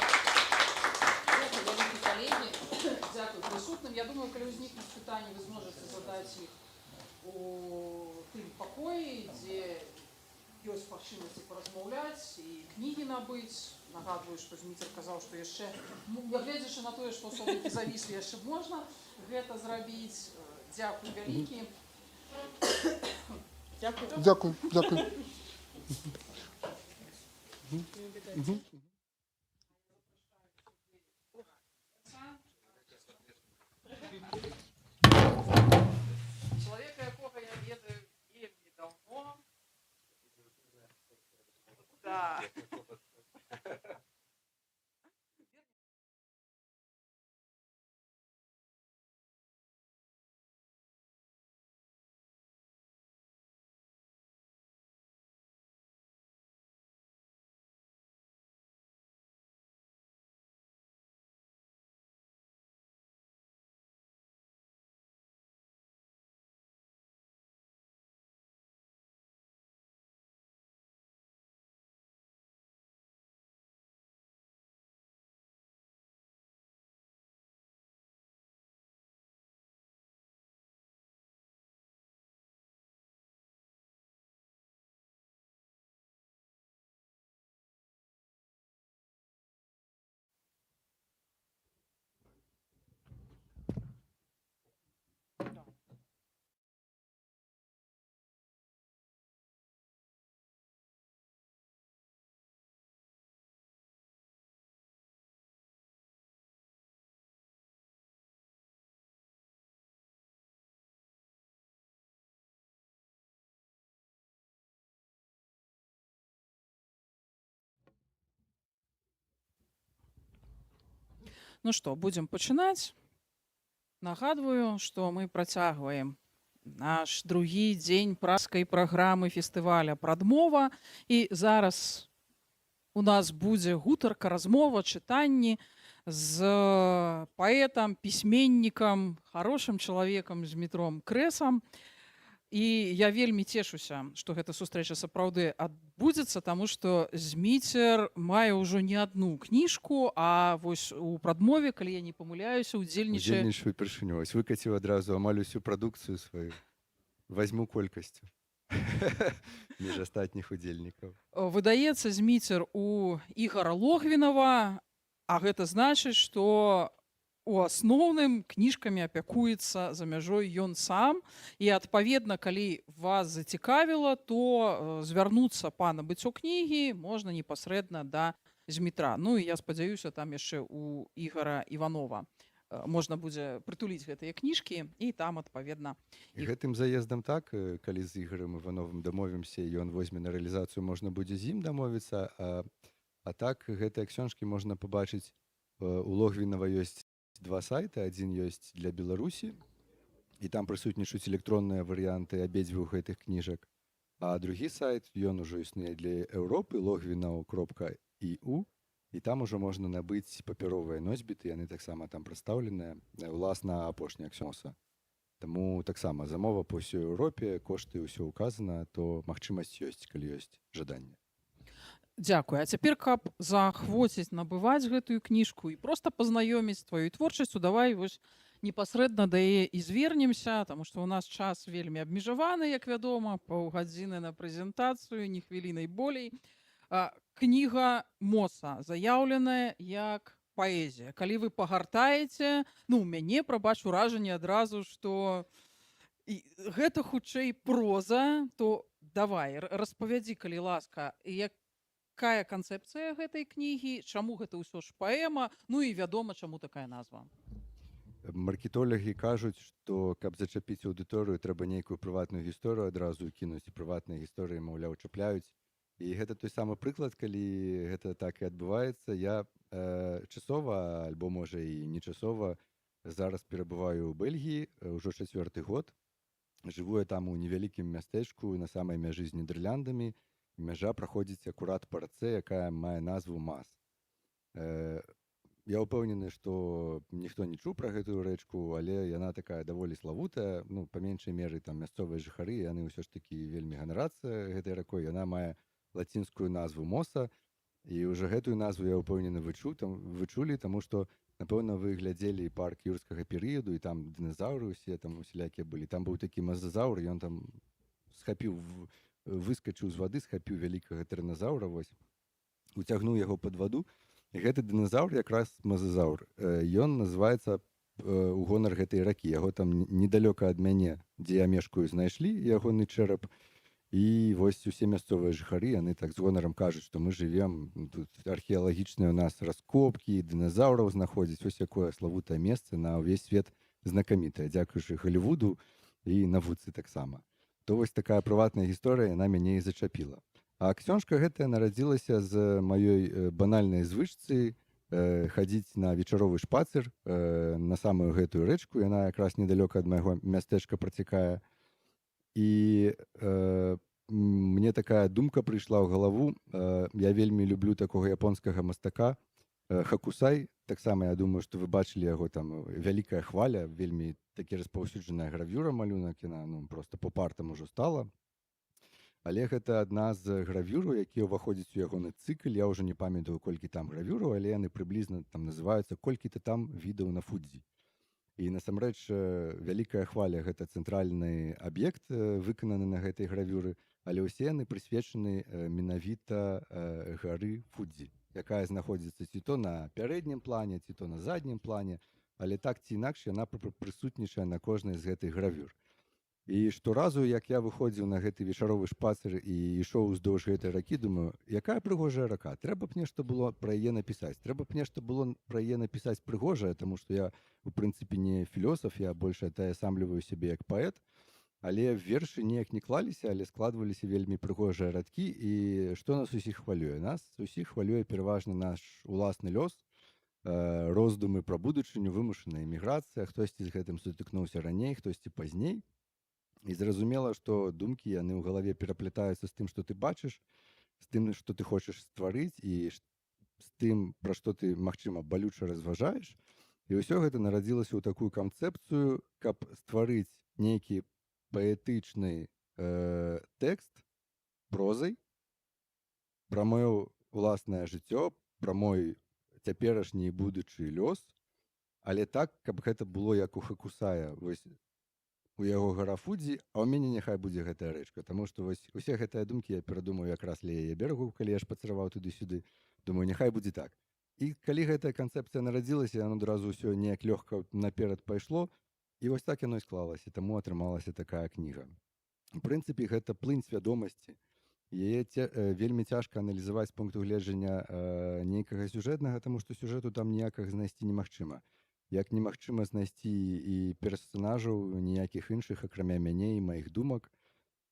Дякую присутним. Я думаю, коли возникнуть питання, ви зможете задати їх у тим покої, де є можливості порозмовляти і книги набити. Нагадую, що Зміцер казав, що ще, глядячи на те, що особники завісли, ще можна це зробити. Дякую велике. Дякую. Дякую. Чоловіка, якого я ведаю вельми давно. Да. Ну што, будзем пачынаць. Нагадваю, што мы працягваем наш другі дзень праскай праграмы фестываля «Прадмова». І зараз у нас будзе гутарка, размова, чытанні з паэтам, пісьменнікам, хорошым чалавекам Змітром Крэсам. І я вельмі цешуся, што гэта сустрэча сапраўды адбудзецца, таму што Зміцер мае ўжо не адну кніжку, а вось у прадмове, калі я не памыляюся, удзельнічаю упершыню. Вось выкаціў адразу амаль усю прадукцыю сваю. Вазьму колькасцю між астатніх удзельнікаў. Выдаецца Зміцер у Ігара Логвінава, а гэта значыць, што у асноўным кніжкамі апякуецца за мяжой ён сам. І адпаведна, калі вас зацікавіла, то звярнуцца па набыццё кнігі можна непасрэдна да Змітра. Ну і я спадзяюся, там яшчэ у Ігара Іванова можна будзе прытуліць гэтыя кніжкі і там адпаведна І гэтым заездам так, калі з Ігорем Івановым дамовімся, і ён возьме на рэалізацыю, можна будзе з ім дамовіцца, а так гэтыя ксёнжкі можна пабачыць. У Логвінава ёсць 2 сайты, адзін ёсць для Беларусі, і там прысутнічаюць электронныя варыянты абедзвюх гэтых кніжак. А другі сайт, ён ужо існуе для Еўропы, logwinow.eu, і там ужо можна набыць папяровыя носьбіты, яны таксама там прадстаўленыя, уласна апошняя ксёнса. Таму таксама замова па ўсёй Еўропе, кошты ўсё указана, то магчымасць ёсць, калі ёсць жаданне. Дзякуй. А цяпер, каб заахвоціць набываць гэтую кніжку і проста пазнаёміць з тваёй творчасцю, давай вось непасрэдна да яе і звернемся, таму што ў нас час вельмі абмежаваны, як вядома, паўгадзіны на прэзентацыю, ні хвілінай болей. Кніга Моса заяўленая як паэзія. Калі вы пагартаеце, у мяне, прабач, уражанне адразу, што гэта хутчэй проза, то давай, распавядзі, калі ласка, якая канцэпцыя гэтай кнігі, чаму гэта ўсё ж паэма, і вядома, чаму такая назва. Маркетолагі кажуць, што каб зачапіць аўдыторыю, трэба нейкую прыватную гісторыю адразу кінуць, і прыватныя гісторыі, маўляў, чапляюць. І гэта той самы прыклад, калі гэта так і адбываецца. Я часова, альбо можа і нечасова, зараз перабываю ў Бельгіі ўжо 4-й год. Жыву я там у невялікім мястэчку на самай мяжы з Нідэрляндамі. Мяжа праходзіць акурат па рацэ, якая мае назву Мас. Я ўпэўнены, што ніхто не чуў пра гэтую рэчку, але яна такая даволі славутая. Па меншай меры там мясцовыя жыхары, яны ўсё ж такі вельмі ганарацца гэтай ракой. Яна мае лацінскую назву Моса, і ўжо гэтую назву, я ўпэўнены, вы чулі, таму што, напэўна, вы глядзелі парк юрскага перыяду, і там дыназаўры ўсе там усялякія былі. Там быў такі мазазаўр, ён там выскачыў з вады, схапіў вялікага тыраназаўра, уцягнуў яго пад ваду. І гэты дыназаўр, якраз мазазаўр, ён называецца у гонар гэтай ракі. Яго там недалёка ад мяне, дзе я мешкаю, знайшлі ягоны чэрап. І вось усе мясцовыя жыхары, яны так з гонарам кажуць, што мы жывем, тут археалагічныя у нас раскопкі, дыназаўраў знаходзяць, вось якое славутае месца на ўвесь свет знакамітае, дзякуючы Галівуду і навуцы таксама. То вось такая прыватная гісторыя, яна мяне і зачапіла. А ксёнжка гэтая нарадзілася з маёй банальнай звычцы хадзіць на вечаровы шпацыр на самую гэтую рэчку, яна якраз недалёка ад майго мястэчка працякае. І мне такая думка прыйшла ў галаву. Я вельмі люблю такога японскага мастака Хакусай. Таксама я думаю, што вы бачылі яго там вялікая хваля, вельмі такі распаўсюджаная гравюра, малюнак, яна проста поп-артам ужо стала. Але гэта адна з гравюраў, якія ўваходзяць у ягоны цыкл. Я ўжо не памятаю, колькі там гравюраў, але яны прыблізна там называюцца «Колькі-то там відаў на Фудзі». І насамрэч вялікая хваля — гэта цэнтральны аб'ект, выкананы на гэтай гравюры, але ўсе яны прысвечаны менавіта гары Фудзі, якая знаходзіцца ці то на пярэднім плане, ці то на заднім плане, але так ці інакш яна прысутнічае на кожнай з гэтых гравюр. І шторазу, як я выходзіў на гэты вечаровы шпацыр і ішоў уздоўж гэтай ракі, думаю, якая прыгожая рака. Трэба б нешта было пра яе напісаць. Трэба б нешта было пра яе напісаць прыгожае, таму што я, у прынцыпе, не філёсаф, я больш атаясамліваю сябе як паэт, але вершы неяк не клаліся, але складваліся вельмі прыгожыя радкі. І што нас усіх хвалюе? Нас усіх хвалюе пераважна наш уласны лёс, роздумы пра будучыню, вымушаная эміграцыя, хтосьці з гэтым сутыкнуўся раней, хтосьці пазней. І зразумела, што думкі яны ў галаве пераплятаюцца з тым, што ты бачыш, з тым, што ты хочаш стварыць, і з тым, пра што ты, магчыма, балюча разважаеш. І ўсё гэта нарадзілася ў такую канцэпцыю, каб стварыць нейкі паэтычны тэкст прозай пра маё уласнае жыццё, пра мой цяперашні і будучы лёс, але так, каб гэта было як у Хакусая, вось у яго гара Фудзі, а ў мяне няхай будзе гэтая рэчка. Таму што вось усе гэтыя думкі я перадумаў якраз ля яе берагу, калі я шпацыраваў туды-сюды. Думаю, няхай будзе так. І калі гэтая канцэпцыя нарадзілася, яно адразу ўсё неяк лёгка наперад пайшло, і вось так яно і склалася, таму атрымалася такая кніга. У прынцыпе, гэта плынь свядомасці. Яе вельмі цяжка аналізаваць з пункту гледжання нейкага сюжэтнага, таму што сюжэту там ніякага знайсці немагчыма. як немагчыма знайсці і персанажаў ніякіх іншых, акрамя мяне і маіх думак.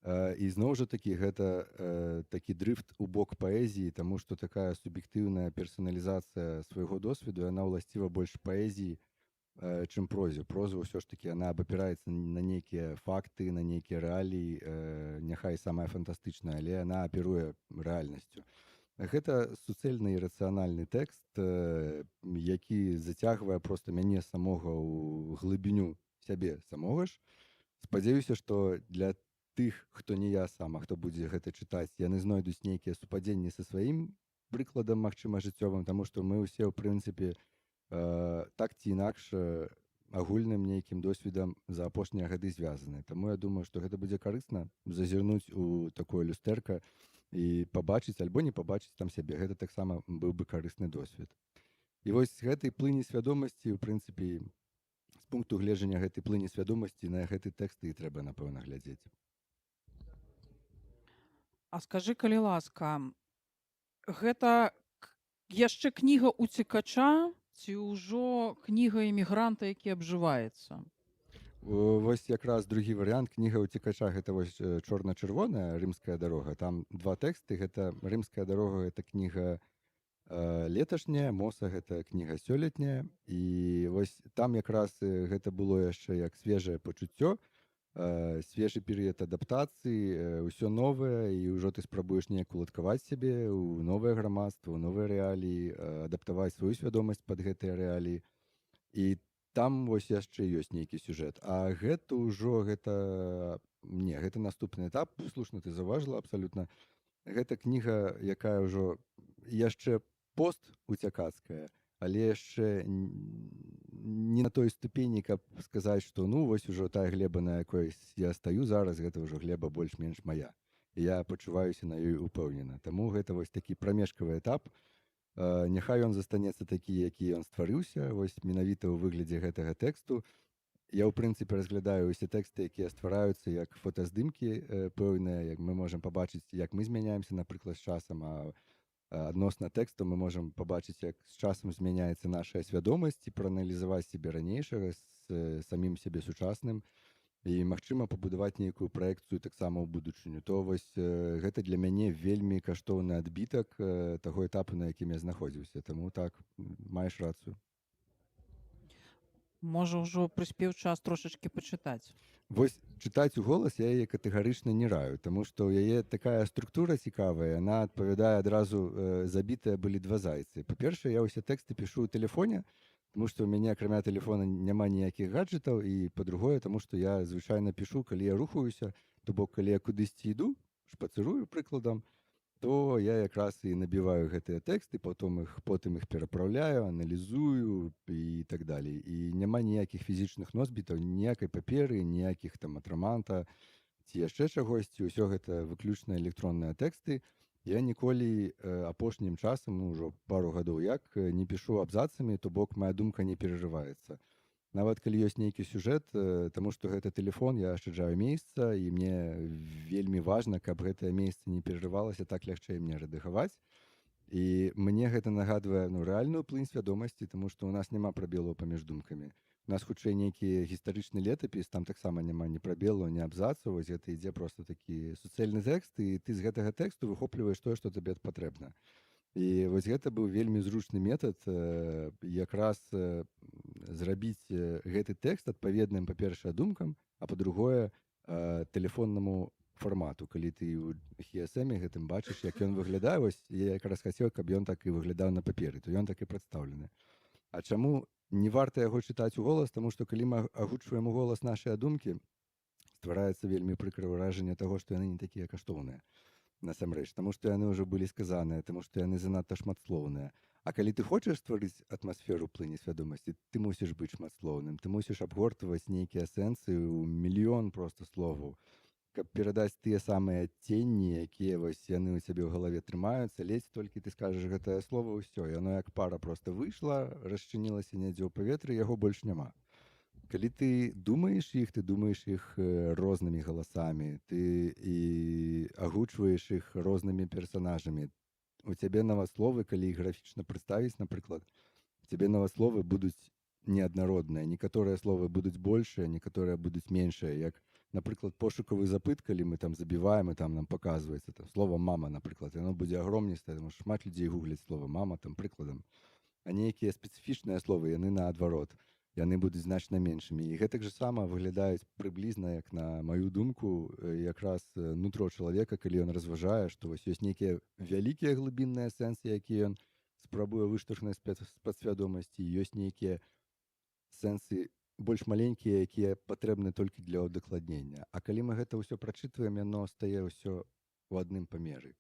І зноў жа такі гэта такі дрыфт у бок паэзіі, таму што такая суб'ектыўная персаналізацыя свайго досведу, яна ўласціва больш паэзіі, чым прозе. Проза ўсё ж такі яна абапіраецца на нейкія факты, на нейкія рэаліі, няхай самая фантастычная, але яна аперуе рэальнасцю. Гэта суцэльны і рацыянальны тэкст, які зацягвае проста мяне самога ў глыбіню сябе самога ж. Спадзяюся, што для тых, хто не я сам, а хто будзе гэта чытаць, яны знойдуць нейкія супадзенні са сваім прыкладам, магчыма, жыццёвым, таму што мы ўсе, ў прынцыпе, так ці інакш агульным нейкім досведам за апошнія гады звязаны. Таму я думаю, што гэта будзе карысна зазірнуць у такое люстэрка і пабачыць альбо не пабачыць там сябе. Гэта таксама быў бы карысны досвед. І вось гэтай плыні свядомасці, у прынцыпе, з пункту гледжання гэтай плыні свядомасці на гэты тэкст і трэба, напэўна, глядзець. А скажы, калі ласка, гэта яшчэ кніга ўцекача ці ўжо кніга эмігранта, які абжываецца? Вось якраз другі варыянт. Кніга ўцекача гэта вось чорна-чырвоная рымская дарога. Там два тэксты. Гэта рымская дарога, гэта кніга леташняя, Моса гэта кніга сёлетняя. І вось там якраз гэта было яшчэ як свежае пачуццё, свежы перыяд адаптацыі, ўсё новае, і ўжо ты спрабуеш неяк уладкаваць сябе ў новае грамадства, ў новыя рэаліі, адаптаваць сваю свядомасць пад гэтыя рэаліі. І там вось яшчэ ёсць нейкі сюжэт. А гэта ўжо гэта наступны этап. Слушна ты заўважыла абсалютна. Гэта кніга, якая ўжо яшчэ пост-уцякацкая, але яшчэ не на той ступені, каб сказаць, што ну вось ужо тая глеба, на якой я стаю зараз, гэта ўжо глеба больш-менш мая. І я пачуваюся на ёй упэўнена. Таму гэта вось такі прамежкавы этап. Няхай ён застанецца такі, які ён стварыўся, вось менавіта ў выглядзе гэтага тэксту. Я, ў прынцыпе, разглядаю ўсе тэксты, якія ствараюцца як фотаздымкі пэўныя, як мы можам пабачыць, як мы змяняемся, напрыклад, з часам, а адносна тэксту мы можам пабачыць, як з часам змяняецца наша свядомасць і прааналізаваць сябе ранейшага з самім сябе сучасным. І, магчыма, пабудаваць нейкую праекцыю таксама ў будучыню. То вось гэта для мяне вельмі каштоўны адбітак таго этапу, на якім я знаходзіўся. Таму так, маеш рацыю. Можа, ўжо прыспеў час трошачкі пачытаць. Вось чытаць у голас я яе катэгарычна не раю, таму што ў яе такая структура цікавая, яна адпавядае адразу забітыя былі два зайцы. Па-першае, я ўсе тэксты пішу ў тэлефоне, тому што ў мяне акрамя тэлефона няма ніякіх гаджетаў, і па-другое, таму што я звычайна пішу, калі я рухаюся, то бок калі я кудысьці іду, шпацырую прыкладам, то я якраз і набіваю гэтыя тэксты, потым іх перапраўляю, аналізую і так далей. І няма ніякіх фізічных носьбітаў, ніякай паперы, ніякіх там атраманта ці яшчэ чагосьці. Усё гэта выключна электронныя тэксты. Я ніколі апошнім часам, ўжо пару гадоў як, не пішу абзацамі, то бок моя думка не перажываецца. Нават калі ёсць нейкі сюжэт, таму што гэта тэлефон, я ашчаджаю месца, і мне вельмі важна, каб гэтае месца не перажывалася, так лягчэй мне рэдагаваць. І мне гэта нагадвае рэальную плынь свядомасці, таму што ў нас няма прабелаў паміж думкамі. У нас хутчэй нейкі гістарычны летапіс, там таксама няма ні прабелаў, ні абзацаў, вось гэта ідзе проста такі суцэльны тэкст, і ты з гэтага тэксту выхопліваеш тое, што табе патрэбна. І вось гэта быў вельмі зручны метад якраз зрабіць гэты тэкст адпаведным, па-першае, думкам, а па-другое, тэлефоннаму фармату. Калі ты ў GSM гэтым бачыш, як ён выглядае, вось я якраз хацеў, каб ён так і выглядаў на паперы, то ён так і прадстаўлены. А чаму не варта яго чытаць у голас, таму што калі мы агучваем у голас нашыя думкі, ствараецца вельмі прыкрае ўражанне таго, што яны не такія каштоўныя насамрэч, таму што яны ўжо былі сказаныя, таму што яны занадта шматслоўныя. А калі ты хочаш стварыць атмасферу плыні свядомасці, ты мусіш быць шматслоўным, ты мусіш абгортваць нейкія сэнсы ў мільён проста словаў, каб перадаць тыя самыя ценні, якія вось яны ў цябе ў галаве трымаюцца, ледзь толькі ты скажаш гэтае слова, ўсё, яно як пара проста выйшла, расчынілася недзе ў паветры, яго больш няма. Калі ты думаеш іх рознымі галасамі, ты і агучваеш іх рознымі персанажамі. У цябе навасловы, калі іх графічна прадставіць, напрыклад, у цябе навасловы будуць неаднародныя. Некаторыя словы будуць большыя, некаторыя будуць меншыя. Як, напрыклад, пошукавы запыт, калі мы там забіваем, і там нам паказваецца там, слова «мама», напрыклад, яно будзе агромністае, таму што шмат людзей гугляць слова «мама», там, прыкладам. А нейкія спецыфічныя словы, яны наадварот. Яны будуць значна меншымі. І гэтак жа сама выглядаюць прыблізна, як на маю думку, якраз нутро чалавека, калі ён разважае, што вось ёсць нейкія вялікія глыбінныя сэнсы, якія ён спрабуе выштурхнуць з падсвядомасці, ёсць нейкія сэнсы больш маленькія, якія патрэбны толькі для удакладнення. А калі мы гэта ўсё прачытваем, яно стае ўсё ў адным памеры.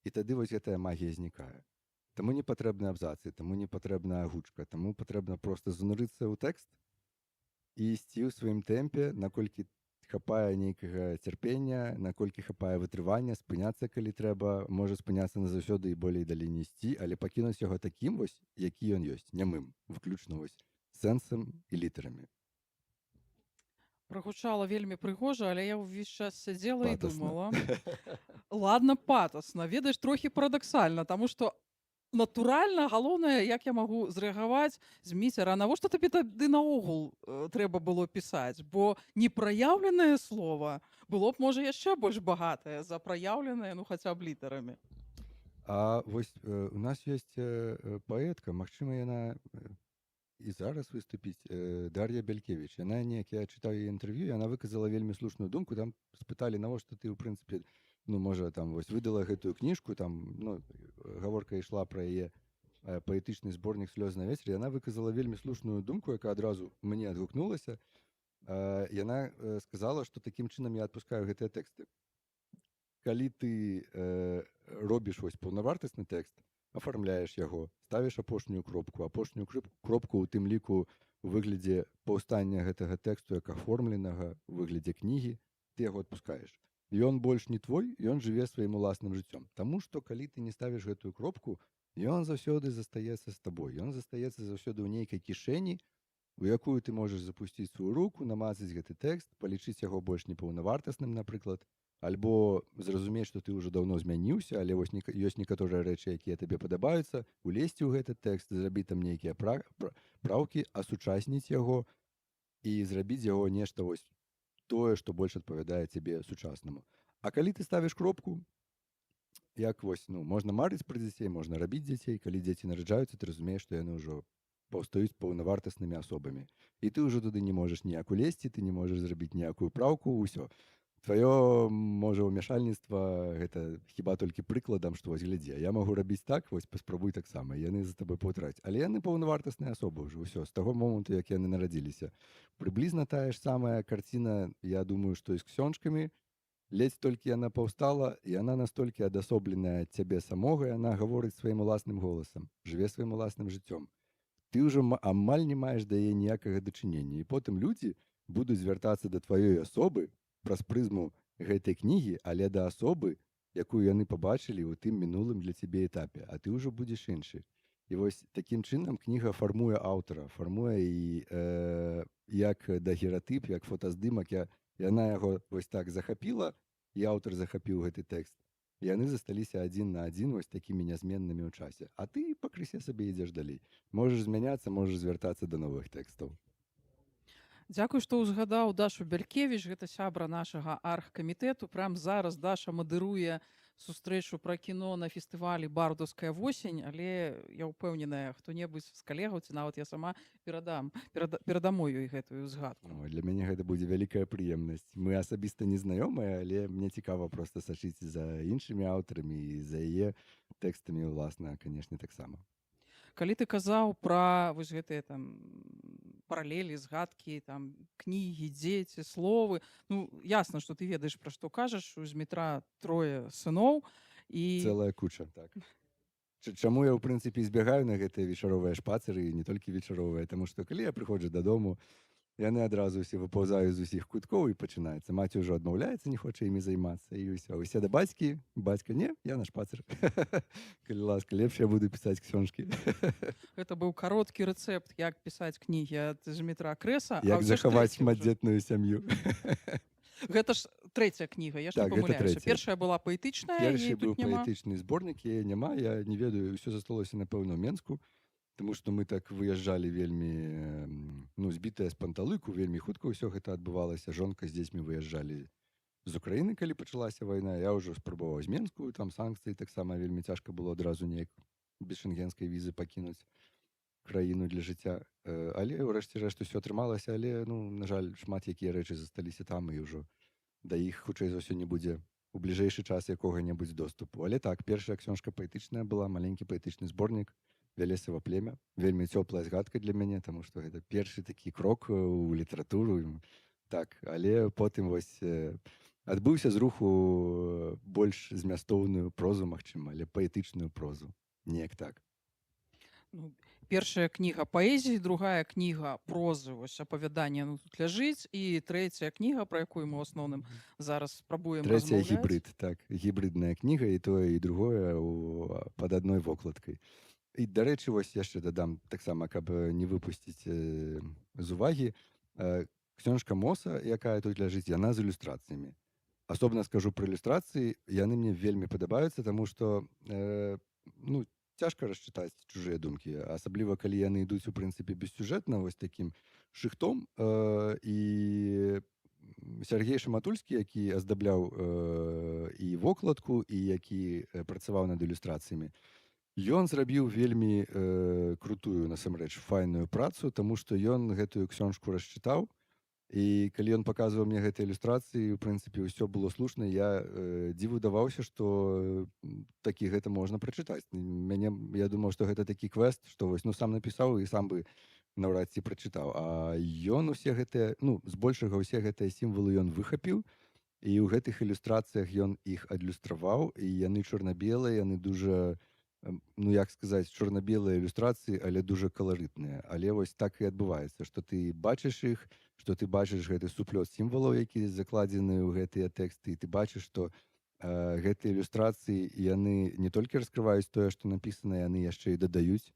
І тады вось гэтая магія знікае. Таму не патрэбны абзацы, таму не патрэбна агучка, таму патрэбна проста занурыцца ў тэкст і ісці ў сваім тэмпе, наколькі хапае нейкага цярпення, наколькі хапае вытрывання, спыняцца, калі трэба, можа спыняцца назаўсёды і болей далей не ісці, але пакінуць яго такім вось, які ён ёсць, нямым, выключна вось сэнсам і літарамі. Прагучала вельмі прыгожа, але я ўвесь час сядзела і Патасна. думала. Ладно, патасна, ведаеш, трохі парадаксальна, таму што натуральна, галоўнае, як я магу зрэагаваць, Зміцер, а навошта табе тады наогул трэба было пісаць? Бо непраяўленае слова было б, можа, яшчэ больш багатае за праяўленае, ну, хаця б літарамі. А вось у нас ёсць паэтка, магчыма, яна і зараз выступіць, Дар'я Бялькевіч. Яна неяк, я чытаў яе інтэрв'ю, яна выказала вельмі слушную думку, там спыталі, навошта ты, ў прынцыпе, ну, можа, там, вось, выдала гэтую кніжку, там, ну, гаворка ішла пра яе паэтычны зборнік «Слёзы на вецер», яна выказала вельмі слушную думку, якая адразу мне адгукнулася. Яна сказала, што такім чынам я адпускаю гэтыя тэксты. Калі ты робіш вось паўнавартасны тэкст, афармляеш яго, ставіш апошнюю кропку ў тым ліку у выглядзе паўстання гэтага тэксту як аформленага у выглядзе кнігі, ты яго адпускаеш. Ён больш не твой, ён жыве сваім уласным жыццём. Таму што калі ты не ставіш гэтую кропку, ён заўсёды застаецца з табой. Ён застаецца заўсёды ў нейкай кішэні, у якую ты можаш запусціць сваю руку, намацаць гэты тэкст, палічыць яго больш непаўнавартасным, напрыклад, альбо зразумець, што ты ўжо даўно змяніўся, але вось ёсць некаторыя рэчы, якія табе падабаюцца, улезці ў гэты тэкст, зрабіць там нейкія праўкі, асучасніць яго і зрабіць яго нешта вось тое, што больш адпавядае цябе сучаснаму. А калі ты ставіш кропку, як вось, ну, можна марыць пра дзяцей, можна рабіць дзяцей, калі дзеці нараджаюцца, ты разумееш, што яны ўжо паўстаюць паўнавартаснымі асобамі. І ты ўжо туды не можаш ніяк улезці, ты не можаш зрабіць ніякую праўку, ўсё. Тваё, можа, ўмяшальніцтва гэта хіба толькі прыкладам, што вось глядзі, я магу рабіць так, вось паспрабуй таксама, яны за табой паўтраць. Але яны паўнавартасныя асобы ўжо, ўсё, з таго моманту, як яны нарадзіліся. Прыблізна тая ж самая карціна, я думаю, што і з ксёнчкамі, ледзь толькі яна паўстала, і яна настолькі адасобленая ад цябе самога, яна гаворыць сваім уласным голасам, жыве сваім уласным жыццём. Ты ўжо амаль не маеш да яе ніякага дачынення. І потым людзі будуць звяртацца да тваёй асобы праз прызму гэтай кнігі, але да асобы, якую яны пабачылі ў тым мінулым для цябе этапе, а ты ўжо будзеш іншы. І вось такім чынам кніга фармуе аўтара, фармуе і як дагератып, як фотаздымак, яна яго вось так захапіла, і аўтар захапіў гэты тэкст. І яны засталіся адзін на адзін вось такімі нязменнымі ў часе. А ты пакрысе сабе ідзеш далей. Можаш змяняцца, можаш звяртацца да новых тэкстаў. Дзякуй, што ўзгадаў Дашу Бялькевіч, гэта сябра нашага аргкамітэту. Прям зараз Даша мадыруе сустрэчу пра кіно на фестывалі «Бардаўская восень», але я ўпэўненая, хто-небудзь з калегаў, ці нават я сама перадаму ёй гэтую згадку. Для мяне гэта будзе вялікая прыемнасць. Мы асабіста не знаёмыя, але мне цікава проста сачыць за іншымі аўтарамі і за яе тэкстамі, уласна, канешне, таксама. Калі ты казаў пра вось гэтыя там паралелі, згадкі, там кнігі, дзеці, словы, ну ясна, што ты ведаеш, пра што кажаш, у Змітра 3 сыноў і Цэлая куча, так. Чаму я, ў прынцыпе, збягаю на гэтыя вечаровыя шпацыры, і не толькі вечаровыя, таму што калі я прыходжу дадому, яны адразу ўсе выпаўзаюць з усіх куткоў і пачынаецца. Маці ўжо адмаўляецца, не хоча імі займацца. І ўсё. Усе да бацькі, бацька, не, я на шпацыр. Калі ласка, лепш я буду пісаць ксёнчкі. Гэта быў кароткі рэцэпт, як пісаць кнігі ад Змітра Крэса. Як захаваць шматдзетную сям'ю. Гэта ж 3-я кніга, я ж не памыляюся. Першая была паэтычная, Першы яе быў тут няма. паэтычны зборнік, яе няма, я не ведаю, ўсё засталося, напэўна, ў Менску. Таму што мы так выязджалі вельмі ну, збітыя з панталыку, вельмі хутка ўсё гэта адбывалася. Жонка з дзецьмі выязджалі з Украіны, калі пачалася вайна. Я ўжо спрабаваў з Менскую, там санкцыі таксама вельмі цяжка было адразу неяк без шэнгенскай візы пакінуць краіну для жыцця. Але ўрэшце рэшт усё атрымалася, але ну, на жаль, шмат якія рэчы засталіся там і ўжо да іх хутчэй за ўсё не будзе у бліжэйшы час якога-небудзь доступу. Але так, першая ксёнжка паэтычная была, маленькі паэтычны зборнік Вялесава племя. Вельмі цёплая згадка для мяне, таму што гэта першы такі крок у літаратуру. Так, але потым вось адбыўся з руху больш змястоўную прозу, магчыма, але паэтычную прозу. Неяк так. Ну, першая кніга паэзіі, другая кніга прозы, вось апавяданне ну, тут ляжыць, і трэцяя кніга, пра якую мы ў асноўным зараз спрабуем Трэцяя размаўляць. гібрид, так, гібридная кніга, і тое, і другое пад адной вокладкай. І, дарэчы, вось яшчэ дадам таксама, каб не выпусціць з увагі, ксёнжка Моса, якая тут ляжыць, яна з ілюстрацыямі. Асобна скажу пра ілюстрацыі, яны мне вельмі падабаюцца, таму што ну, цяжка расчытаць чужыя думкі, асабліва калі яны ідуць у прынцыпе бессюжэтна, вось такім шыхтом. І Сергей Шаматульскі, які аздабляў і вокладку, і які працаваў над ілюстрацыямі, ён зрабіў вельмі крутую, насамрэч, файную працу, таму што ён гэтую ксёнжку расчытаў, і калі ён паказваў мне гэтыя ілюстрацыі, у прынцыпе, ўсё было слушна, я дзіву даваўся, што такі гэта можна прачытаць. Я думаў, што гэта такі квест, што вось, ну, сам напісаў і сам бы наўрад ці прачытаў. А ён усе гэтыя, ну, збольшага ўсе гэтыя сімвалы ён выхапіў, і ў гэтых ілюстрацыях ён іх адлюстраваў, і яны чорна-белыя, яны дужа, ну, як сказаць, чорна-белыя ілюстрацыі, але дужа каларытныя. Але вось так і адбываецца, што ты бачыш іх, што ты бачыш гэты суплёт сімвалаў, які закладзены ў гэтыя тэксты, і ты бачыш, што гэтыя ілюстрацыі, яны не толькі раскрываюць тое, што напісана, яны яшчэ і дадаюць.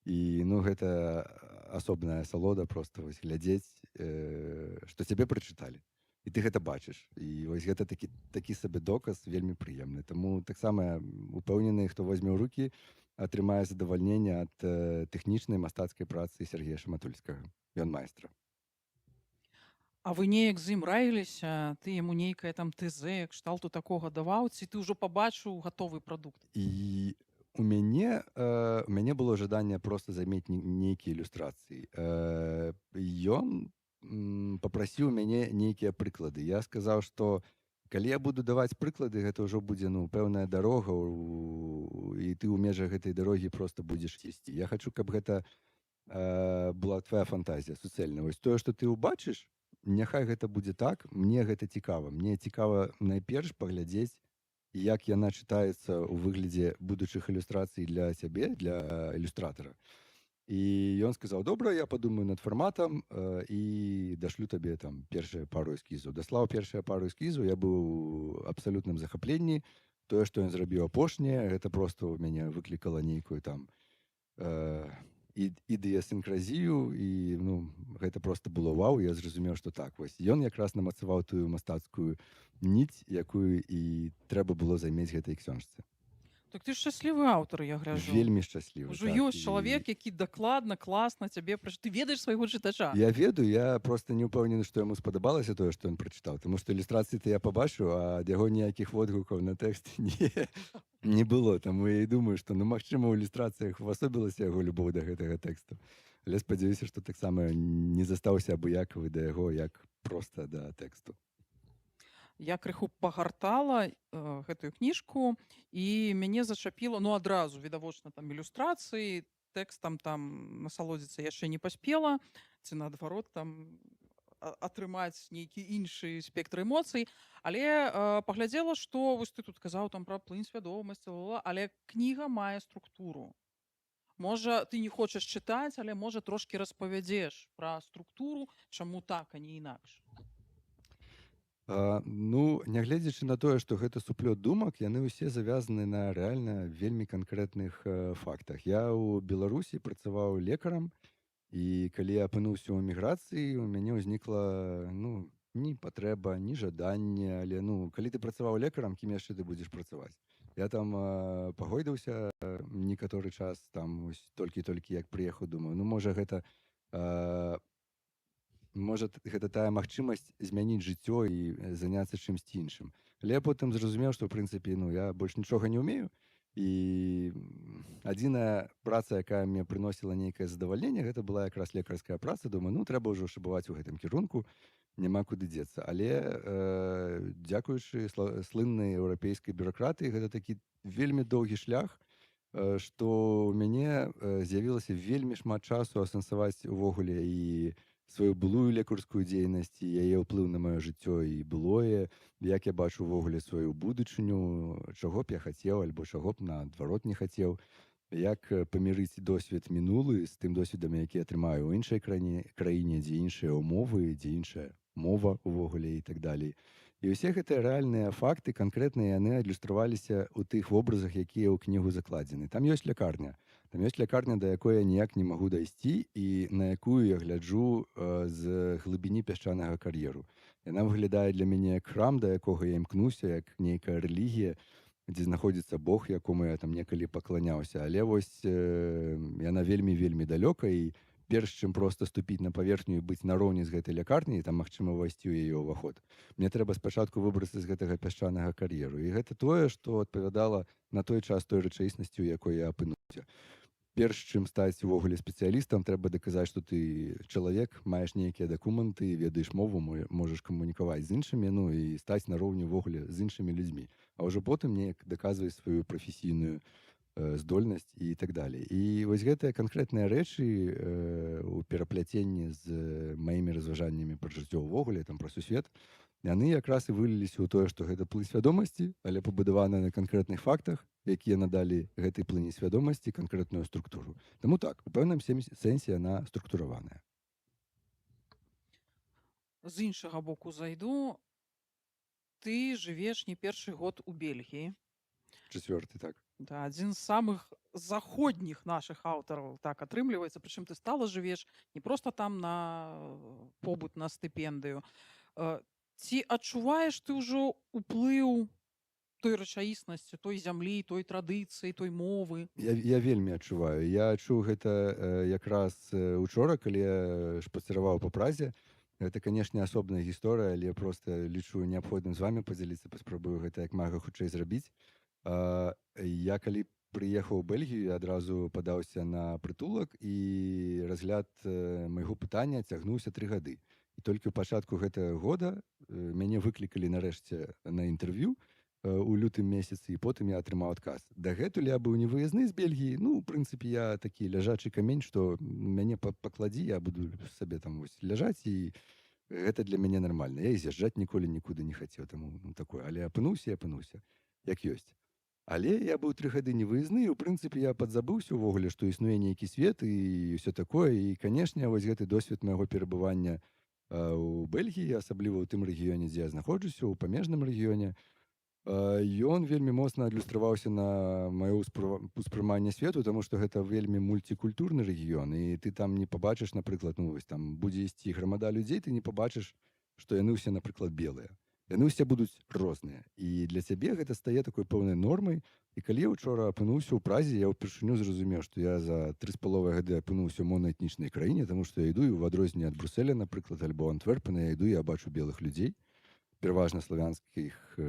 І, ну, гэта асобная асалода, проста вось глядзець, што цябе прачыталі. І ты гэта бачыш. І вось гэта такі сабе доказ вельмі прыемны. Таму таксама упэўнены, хто возьме ў рукі, атрымае задавальненне ад тэхнічнай мастацкай працы Сергея Шаматульскага. Ён майстра. А вы неяк з ім раіліся, ты яму нейкае там ТЗ, кшталту такога даваў, ці ты ўжо пабачыў гатовы прадукт? І у мяне было жаданне проста замець нейкія ілюстрацыі. Ён папрасіў мяне нейкія прыклады. Я сказаў, што калі я буду даваць прыклады, гэта ўжо будзе, ну, пэўная дарога, і ты ў межах гэтай дарогі проста будзеш ісці. Я хачу, каб гэта была твая фантазія суцэльная. Вось тое, што ты ўбачыш, няхай гэта будзе так, мне гэта цікава. Мне цікава найперш паглядзець, як яна чытаецца ў выглядзе будучых ілюстрацый для цябе, для ілюстратара. І ён сказаў, добра, я падумаю над фарматам і дашлю табе там першую пару эскізаў. Даслаў першую пару эскізаў, я быў у абсалютным захапленні. Тое, што ён зрабіў апошняе, гэта проста ў мяне выклікала нейкую там ідэасінкразію, і, ну, гэта проста было вау. Я зразумеў, што так, вось ён якраз намацаваў тую мастацкую ніць, якую і трэба было займець гэтай ксёнжцы. Так ты ж шчаслівы аўтар, я гляджу. Вельмі шчаслівы. Ужо так, ёсць чалавек, які дакладна, класна цябе прачытаў. Ты ведаеш свайго чытача. Я ведаю, я проста не ўпэўнены, што яму спадабалася тое, што ён прачытаў, таму што ілюстрацыі-то я пабачыў, а ад яго ніякіх водгукаў на тэкст не было. Таму я і думаю, што, ну, магчыма, у ілюстрацыях увасобілася яго любоў да гэтага тэксту. Але спадзяюся, што таксама не застаўся абыякавы да яго, як проста да тэксту. Я крыху пагартала гэтую кніжку, і мяне зачапіла, ну, адразу, відавочна, там ілюстрацыі, тэкстам там насалодзіцца яшчэ не паспела, ці наадварот там атрымаць нейкі іншы спектр эмоцый, але паглядзела, што вось ты тут казаў там пра плынь свядомасці, але кніга мае структуру. Можа, ты не хочаш чытаць, але можа трошкі распавядзеш пра структуру, чаму так, а не інакш. Ну, нягледзячы на тое, што гэта суплёт думак, яны ўсе завязаны на рэальна вельмі канкрэтных фактах. Я ў Беларусі працаваў лекарам, і калі я апынуўся ў эміграцыі, у мяне ўзнікла, ну, ні патрэба, ні жаданне, але ну калі ты працаваў лекарам, кім яшчэ ты будзеш працаваць? Я там пагойдаўся некаторы час, там толькі як прыехаў, думаю, ну можа гэта тая магчымасць змяніць жыццё і заняцца чымсьці іншым. Але я потым зразумеў, што ў прынцыпе ну я больш нічога не ўмею, і адзіная праца, якая мне прыносіла нейкае задавальненне, гэта была якраз лекарская праца. Думаю, ну трэба ўжо шабаваць у гэтым кірунку, няма куды дзецца. Але дзякуючы слыннай еўрапейскай бюракратыі, гэта такі вельмі доўгі шлях, што ў мяне з'явілася вельмі шмат часу асэнсаваць увогуле і сваю былую лекарскую дзейнасць, і яе ўплыў на маё жыццё і былое, як я бачу ўвогуле сваю будучыню, чаго б я хацеў альбо чаго б наадварот не хацеў, як памірыць досвед мінулы з тым досведам, які атрымаю ў іншай краіне, дзе іншыя ўмовы, дзе іншая мова ўвогуле і так далей. І ўсе гэтыя рэальныя факты, канкрэтныя, яны адлюстраваліся ў тых вобразах, якія ў кнігу закладзены. Там ёсць лякарня. Там ёсць лякарня, да якой я ніяк не магу дайсці і на якую я гляджу з глыбіні пясчанага кар'еру. Яна выглядае для мяне як храм, да якога я імкнуся, як нейкая рэлігія, дзе знаходзіцца Бог, якому я там некалі пакланяўся. Але вось яна вельмі далёка, і перш чым проста ступіць на паверхню і быць нароўні з гэтай лякарняй, там магчыма ўвайсці ў яе ўваход. Мне трэба спачатку выбрацца з гэтага пясчанага кар'еру. І гэта тое, што адпавядала на той час той рэчаіснасці, у якой я апынуўся. Перш чым стаць увогуле спецыялістам, трэба даказаць, што ты чалавек, маеш нейкія дакументы, ведаеш мову, можаш камунікаваць з іншымі, ну і стаць нароўні ўвогуле з іншымі людзьмі. А ўжо потым неяк даказваць сваю прафесійную здольнасць і так далей. І вось гэтыя канкрэтныя рэчы у перапляценні з маімі разважаннямі пра жыццё ўвогуле, там пра сусвет, яны якраз і выліліся ў тое, што гэта плынь свядомасці, але пабудавана на канкрэтных фактах, якія надалі гэтай плыні свядомасці канкрэтную структуру. Таму так, у пэўным сэнсе яна структураваная. З іншага боку зайду. Ты жывеш не першы год у Бельгіі. Чацвёрты, так. Да, адзін з самых заходніх нашых аўтараў так атрымліваецца, прычым ты стала жывеш не проста там на побыт, на стыпендыю. Ці адчуваеш ты ўжо ўплыў той рэчаіснасці, той зямлі, той традыцыі, той мовы? Я вельмі адчуваю. Я адчуў гэта якраз учора, калі я шпацыраваў па Празе. Гэта, канешне, асобная гісторыя, але проста лічу неабходным з вамі падзяліцца, паспрабую гэта як мага хутчэй зрабіць. Я калі прыехаў у Бельгію, адразу падаўся на прытулак, і разгляд майго пытання цягнуўся 3 гады. І толькі ў пачатку гэтага года мяне выклікалі нарэшце на інтэрв'ю у лютым месяцы, і потым я атрымаў адказ. Дагэтуль я быў невыязны з Бельгіі. Ну, у прынцыпе, я такі ляжачы камень, што мяне пакладзі, я буду сабе там вось ляжаць, і гэта для мяне нармальна. Я і з'язджаць ніколі нікуды не хацеў, таму такое. Але апынуўся, як ёсць. Але я быў 3 гады невыязны, і, у прынцыпе, я падзабыўся ўвогуле, што існуе нейкі свет і ўсё такое. І, канешне, вось гэты досвед майго перабывання ў Бельгіі, асабліва ў тым рэгіёне, дзе я знаходжуся, у памежным рэгіёне, ён вельмі моцна адлюстраваўся на маё ўспрыманне свету, таму што гэта вельмі мульцікультурны рэгіён, і ты там не пабачыш, напрыклад, ну, вось там будзе ісці грамада людзей, ты не пабачыш, што яны ўсе, напрыклад, белыя. Яны ўсе будуць розныя. І для цябе гэта стае такой пэўнай нормай. І калі я учора апынуўся ў Празе, я ўпершыню зразумеў, што я за 3,5 гады апынуўся ў монаэтнічнай краіне, таму што я іду, і ў адрозненне ад Брюсселя, напрыклад, альбо Антверпена, я іду, я бачу белых людзей, пераважна славянскіх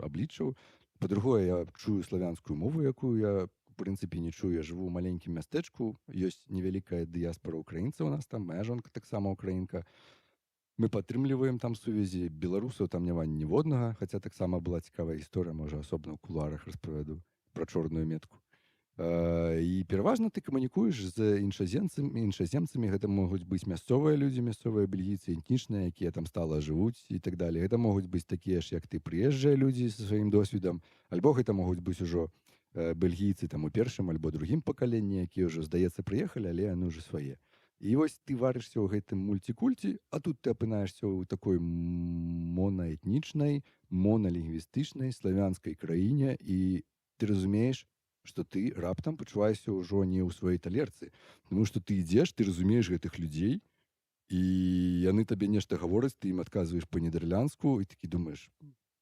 абліччаў. Па-другое, я чую славянскую мову, якую я, у прынцыпе, не чую. Я жыву ў маленькім мястэчку, ёсць невялікая дыяспара ўкраінцаў у нас там, мая жонка таксама ўкраінка. Мы падтрымліваем там сувязі, беларусаў там няма ніводнага, хаця таксама была цікавая гісторыя, можа, асобна ў кулуарах распавяду пра чорную метку. І пераважна ты камунікуеш з іншаземцамі, гэта могуць быць мясцовыя людзі, мясцовыя бельгійцы, этнічныя, якія там стала жывуць і так далее. Гэта могуць быць такія ж, як ты, прыезджыя людзі са сваім досведам, альбо гэта могуць быць ужо бельгійцы там у першым альбо другім пакаленні, якія ўжо, здаецца, прыехалі, але яны ўжо свае. І вось ты варышся ў гэтым мульцікульце, а тут ты апынаешся ў такой монаэтнічнай, моналінгвістычнай славянскай краіне, і ты разумееш, што ты раптам пачуваешся ўжо не ў сваёй талерцы. Таму што ты ідзеш, ты разумееш гэтых людзей, і яны табе нешта гавораць, ты ім адказваеш па-нідерландску, і такі думаеш,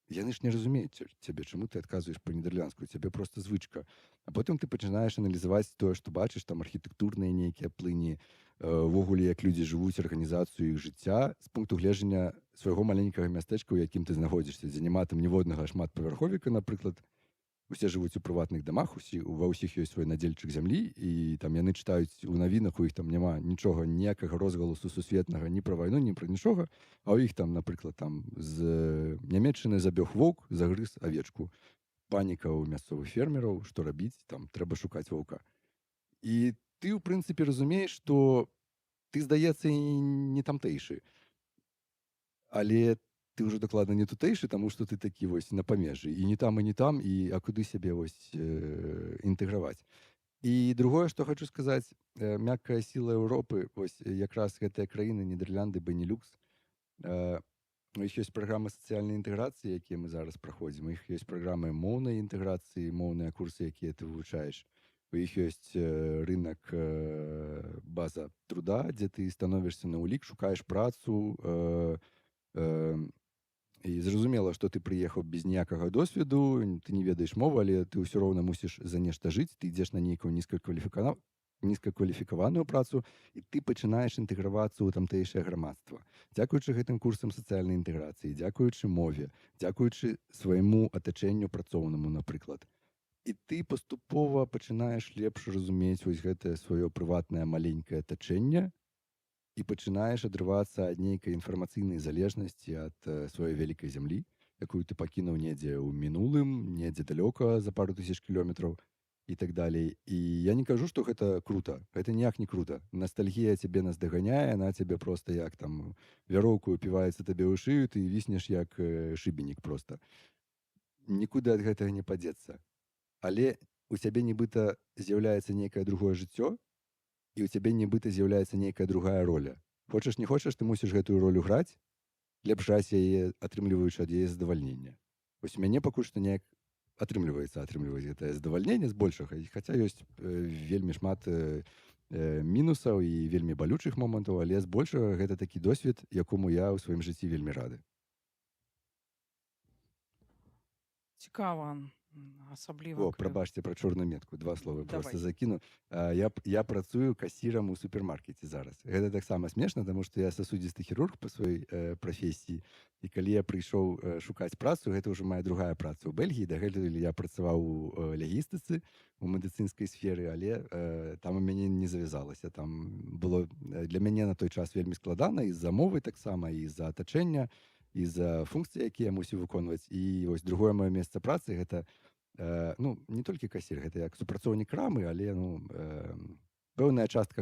яны ж не разумеюць цябе, чаму ты адказваеш па-нідерландску, цябе проста звычка. А потым ты пачынаеш аналізаваць тое, што бачыш, там архітэктурныя нейкія плыні, увогуле, як людзі жывуць, арганізацыю іх жыцця з пункту гледжання свайго маленькага мястэчка, у якім ты знаходзішся, дзе няма там ніводнага шматпавярховіка, напрыклад, усе жывуць у прыватных дамах, ва ўсіх ёсць свой надзельчык зямлі, і там яны чытаюць у навінах, у іх там няма нічога, ніякага розгаласу сусветнага ні пра вайну, ні пра нічога, а ў іх там, напрыклад, там з Нямецчыны забег воўк, загрыз авечку. Паніка ў мясцовых фермераў, што рабіць, там трэба шукаць ваўка. І ты, ў прынцыпе, разумееш, што ты, здаецца, і не тамтэйшы, але ты ўжо дакладна не тутэйшы, таму што ты такі вось на памежжы, і не там, і а куды сябе вось інтэграваць. І другое, што хочу сказаць, мяккая сіла Еўропы, вось якраз гэтыя краіны, Нідерланды, Бенілюкс, у іх ёсць праграмы сацыяльнай інтэграцыі, якія мы зараз праходзім, у іх ёсць праграмы моўнай інтэграцыі, моўныя курсы, якія ты вывучаеш. У іх ёсць рынок, база труда, дзе ты становішся на ўлік, шукаеш працу, і зразумела, што ты прыехаў без ніякага досведу, ты не ведаеш мову, але ты ўсё роўна мусіш за нешта жыць, ты ідзеш на нейкую нізкакваліфікаваную працу, і ты пачынаеш інтэгравацца ў тамтэйшае грамадства. Дзякуючы гэтым курсам сацыяльнай інтэграцыі, дзякуючы мове, дзякуючы свайму атачэнню працоўнаму, напрыклад. І ты паступова пачынаеш лепш разумець вось гэтае сваё прыватнае маленькае атачэнне, і пачынаеш адрывацца ад нейкай інфармацыйнай залежнасці ад сваёй вялікай зямлі, якую ты пакінуў недзе ў мінулым, недзе далёка за пару тысяч кілометраў і так далей. І я не кажу, што гэта крута, гэта ніяк не крута. Настальгія цябе наздаганяе, яна цябе проста як там вяроўку ўпіваецца табе ў шыю, ты віснеш як шыбенік проста. Нікуды ад гэтага не падзецца. Але у цябе нібыта з'яўляецца нейкае другое жыццё, і ў цябе нібыта з'яўляецца нейкая другая роля. Хочаш, не хочаш, ты мусіш гэтую ролю граць, лепш граць яе, атрымліваючы ад яе задавальнення. Вось у мяне пакуль што неяк атрымліваць гэтае задавальненне збольшага, хаця ёсць вельмі шмат мінусаў і вельмі балючых момантаў, але збольшага гэта такі досвед, якому я ў сваім жыцці вельмі рады. Цікава. Асабліва... Прабачце пра чорную метку, 2 словы просто закіну. Я працую касірам у супермаркеце зараз. Гэта таксама смешна, таму што я сасудзісты хірург па сваёй прафесіі, і калі я прыйшоў шукаць працу, гэта ўжо моя другая праца ў Бельгіі. Дагэтуль я працаваў у лагістыцы, у медыцынскай сферы, але там у мяне не завязалася. Там было для мяне на той час вельмі складана і з-за мовы таксама, і з-за атачэння, і за функцыі, якія я мусіў выконваць. І вось другое маё месца працы гэта не толькі касір, гэта як супрацоўнік крамы, але пэўная частка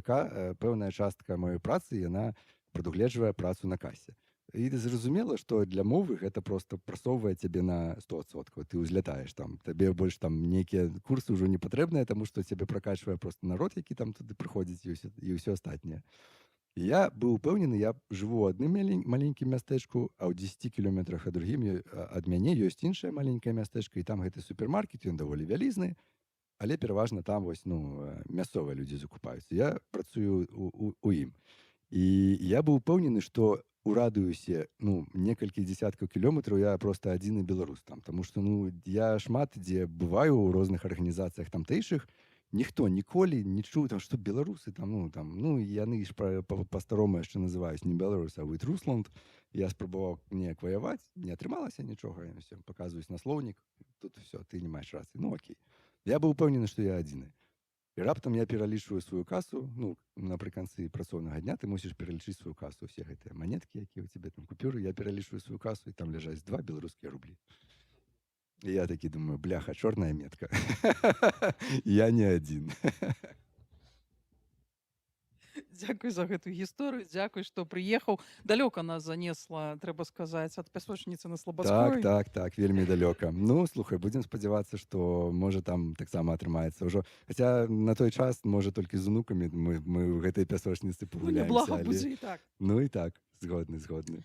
маёй працы, яна прадугледжвае працу на касе. І зразумела, што для мовы гэта проста прасоўвае цябе на 100%. Ты ўзлятаеш там, табе больш там нейкія курсы ўжо не патрэбныя, таму што цябе пракачвае проста народ, які там туды прыходзіць, і ўсё астатняе. Я быў упэўнены, я жыву ў адным маленькім мястэчку, а ў 10 кілометрах ад мяне ёсць іншае маленькае мястэчка, і там гэты супермаркет, ён даволі вялізны, але пераважна там вось, мясцовыя людзі закупаюцца. Я працую у ім. І я быў упэўнены, што ў радыусе некалькі дзесяткаў кілометраў я проста адзіны беларус там, таму што я шмат дзе бываю ў розных арганізацыях тамтэйшых, ніхто ніколі не чуў, што беларусы яны ж па-старому яшчэ называюць не беларус, а Русланд. Я спрабаваў неяк ваяваць, не атрымалася нічога, паказваюць на слоўнік, тут все, ты не маеш рацыі. Окей. Я быў упэўнены, што я адзіны. І раптам я пералічваю сваю касу, напрыканцы працоўнага дня ты мусіш пералічыць сваю касу, усе гэтыя манеткі, якія ў цябе там купюры, я пералічваю сваю касу, і там ляжаць 2 беларускія рублі. І я такі думаю, бляха, чорная метка. Я не адзін. Дзякуй за гэтую гісторыю, дзякуй, што прыехаў. Далёка нас занесла, трэба сказаць, ад пясочніцы на Слабадской. Так, вельмі далёка. Слухай, будзем спадзявацца, што можа там таксама атрымаецца ўжо. Хаця на той час, можа, толькі з унукамі мы ў гэтай пясочніцы пагуляемся. Неблага будзе і так. І так, згодны.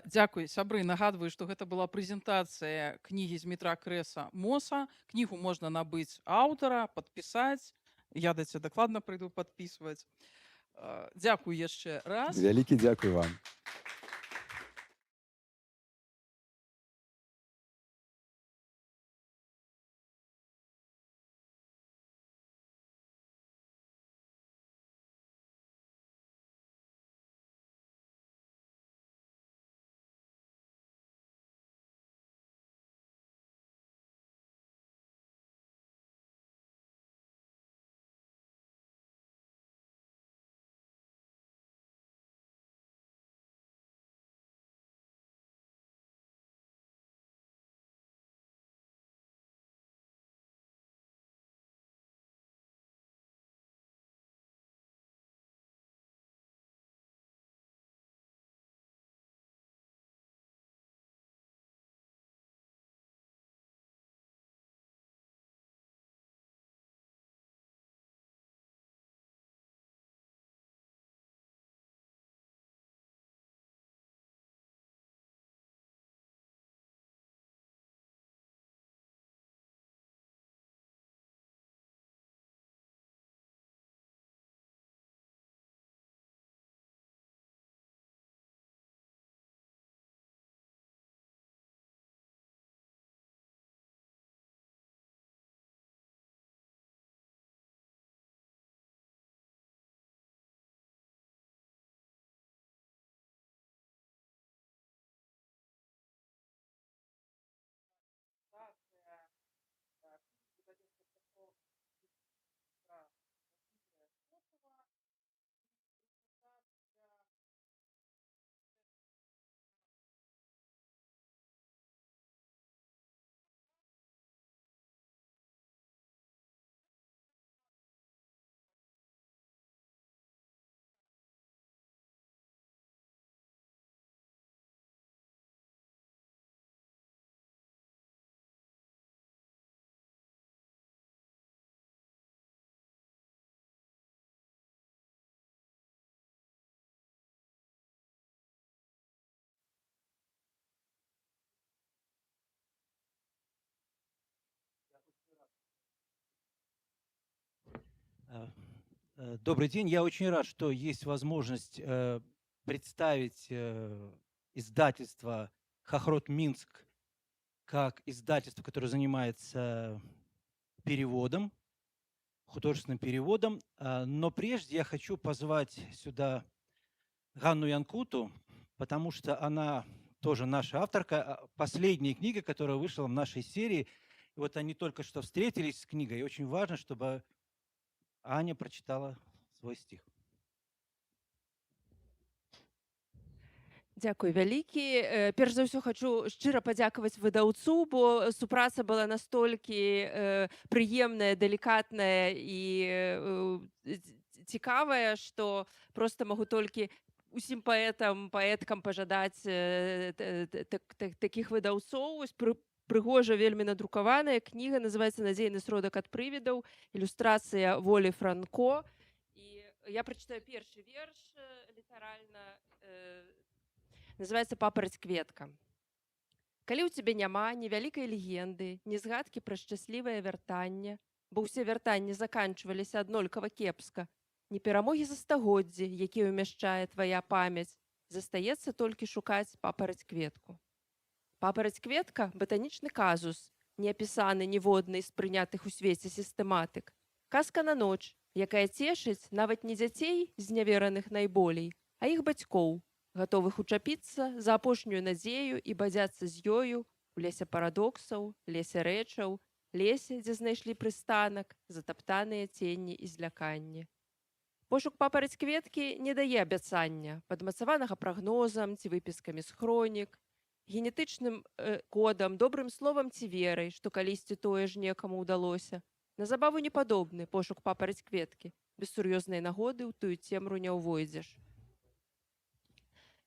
Дзякуй, сябры. Нагадваю, што гэта была прэзентацыя кнігі Змітра Крэса «Моса». Кнігу можна набыць аўтара, падпісаць. Я да цябе дакладна прыйду падпісваць. Дзякуй яшчэ раз. Вялікі дзякуй вам. Добрый день. Я очень рад, что есть возможность представить издательство «Хохрот Минск» как издательство, которое занимается переводом, художественным переводом. Но прежде я хочу позвать сюда Ганну Янкуту, потому что она тоже наша авторка. Последняя книга, которая вышла в нашей серии. И вот они только что встретились с книгой. И очень важно, чтобы Аня прочитала свой стих. Дзякуй вялікі. Перш за ўсё хачу шчыра падзякаваць выдаўцу, бо супраца была настолькі прыемная, далікатная і цікавая, што проста магу толькі усім паэтам, паэткам пажадаць такіх выдаўцоў. Прыгожа вельмі надрукаваная кніга, называецца «Надзейны сродак ад прывідаў», ілюстрацыя Волі Франко. І я прачытаю першы верш літаральна. Называецца «Папараць кветка». Калі ў цябе няма ні вялікай легенды, ні згадкі пра шчаслівае вяртанне, бо ўсе вяртанні заканчваліся аднолькава кепска, ні перамогі за стагоддзі, якія ўмяшчае твая памяць, застаецца толькі шукаць папараць кветку. Папараць кветка – батанічны казус, не апісаны ніводнай з прынятых у свеце сістэматык. Казка на ноч, якая цешыць нават не дзяцей знявераных найболей, а іх бацькоў, гатовых учапіцца за апошнюю надзею і бадзяцца з ёю у лесе парадоксаў, лесе рэчаў, лесе, дзе знайшлі прыстанак, затаптаныя ценні і зляканні. Пошук папараць кветкі не дае абяцання, падмацаванага прагнозам ці выпіскамі з хронік, генетычным кодам, добрым словам ці верай, што калісьці тое ж некаму ўдалося. На забаву не падобны пошук папараць кветкі. Без сур'ёзнай нагоды ў тую цемру не ўвойдзеш.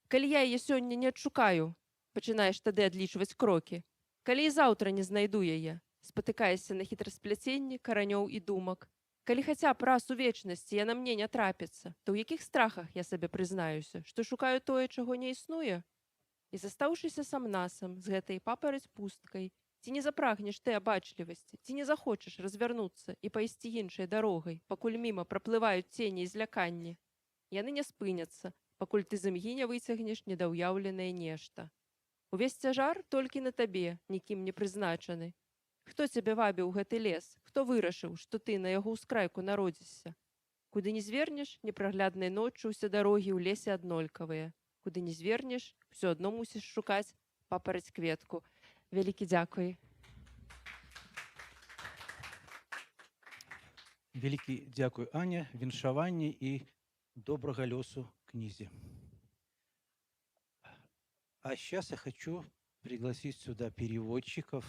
Калі я яе сёння не адшукаю, пачынаеш тады адлічваць крокі. Калі і заўтра не знайду яе, спатыкаешся на хітрасплятенні каранёў і думак. Калі хаця б раз у вечнасці яна мне не трапіцца, то ў якіх страхах я сабе прызнаюся, што шукаю тое, чаго не існуе? І застаўшыся сам-насам з гэтай папараць пусткай, ці не запрагнеш ты абачлівасці, ці не захочаш развярнуцца і пайсці іншай дарогай, пакуль міма праплываюць цені і зляканні. Яны не спыняцца, пакуль ты з імгі не выцягнеш недаўяўленае нешта. Увесь цяжар толькі на табе, нікім не прызначаны. Хто цябе вабіў гэты лес? Хто вырашыў, што ты на яго ўскрайку народзішся? Куды не звернеш, непрагляднай ноччу ўсе дарогі ў лесе аднолькавыя. Куды не звернеш, ўсё адно мусіш шукаць папараць кветку. Вялікі дзякуй. Вялікі дзякуй, Аня, віншаванне і добрага лёсу кнізе. А сейчас я хочу пригласить сюда переводчиков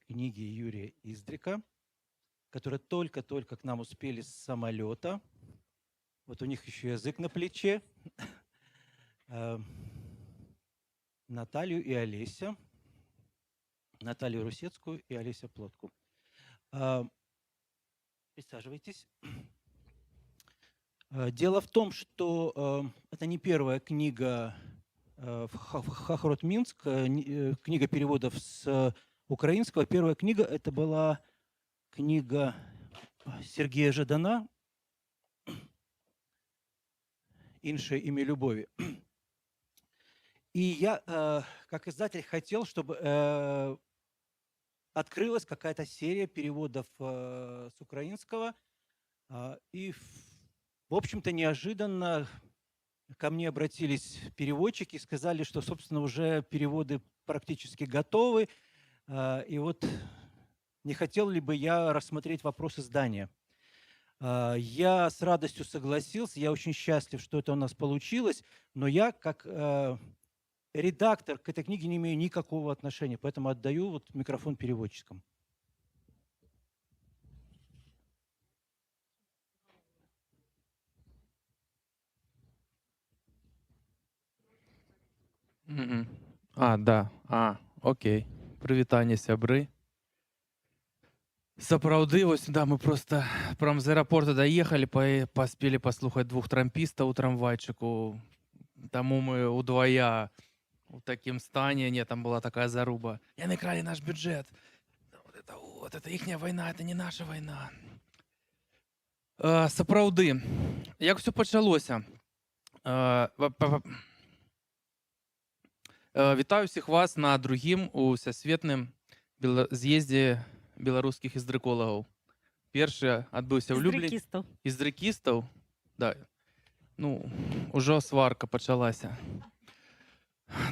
книги Юрия Издрика, которые только-только к нам успели с самолета. Вот у них еще язык на плече. Наталью и Олеся. Наталью Русецкую и Олеся Плотку. Присаживайтесь. Дело в том, что это не первая книга в Хохрот Минск, книга переводов с украинского. Первая книга это была книга Сергея Жадана «Иншее имя любови». И я, как издатель, хотел, чтобы открылась какая-то серия переводов с украинского. И, в общем-то, неожиданно ко мне обратились переводчики и сказали, что, собственно, уже переводы практически готовы. И вот не хотел ли бы я рассмотреть вопрос издания. Я с радостью согласился, я очень счастлив, что это у нас получилось, но я, как редактор, к этой книге не имею никакого отношения, поэтому отдаю вот микрофон переводчикам. Да. Окей. Прывітанне, сябры. Сапраўды, вось, да, мы просто прям з аэропорта доехали, паспелі паслухаць двух трампістаў у трамвайчыку. Таму мы удвая у такім стане. Не, там была такая заруба. Яны кралі наш бюджет. Вот это іхняя вайна, это не наша вайна. Сапраўды, як все пачалося? Вітаю всіх вас на другім усесвітнім з'їзді беларускіх іздрыколагаў. Першы адбыўся ў Любліні. Іздрыкістаў? Да. Ну, ужо сварка пачалася.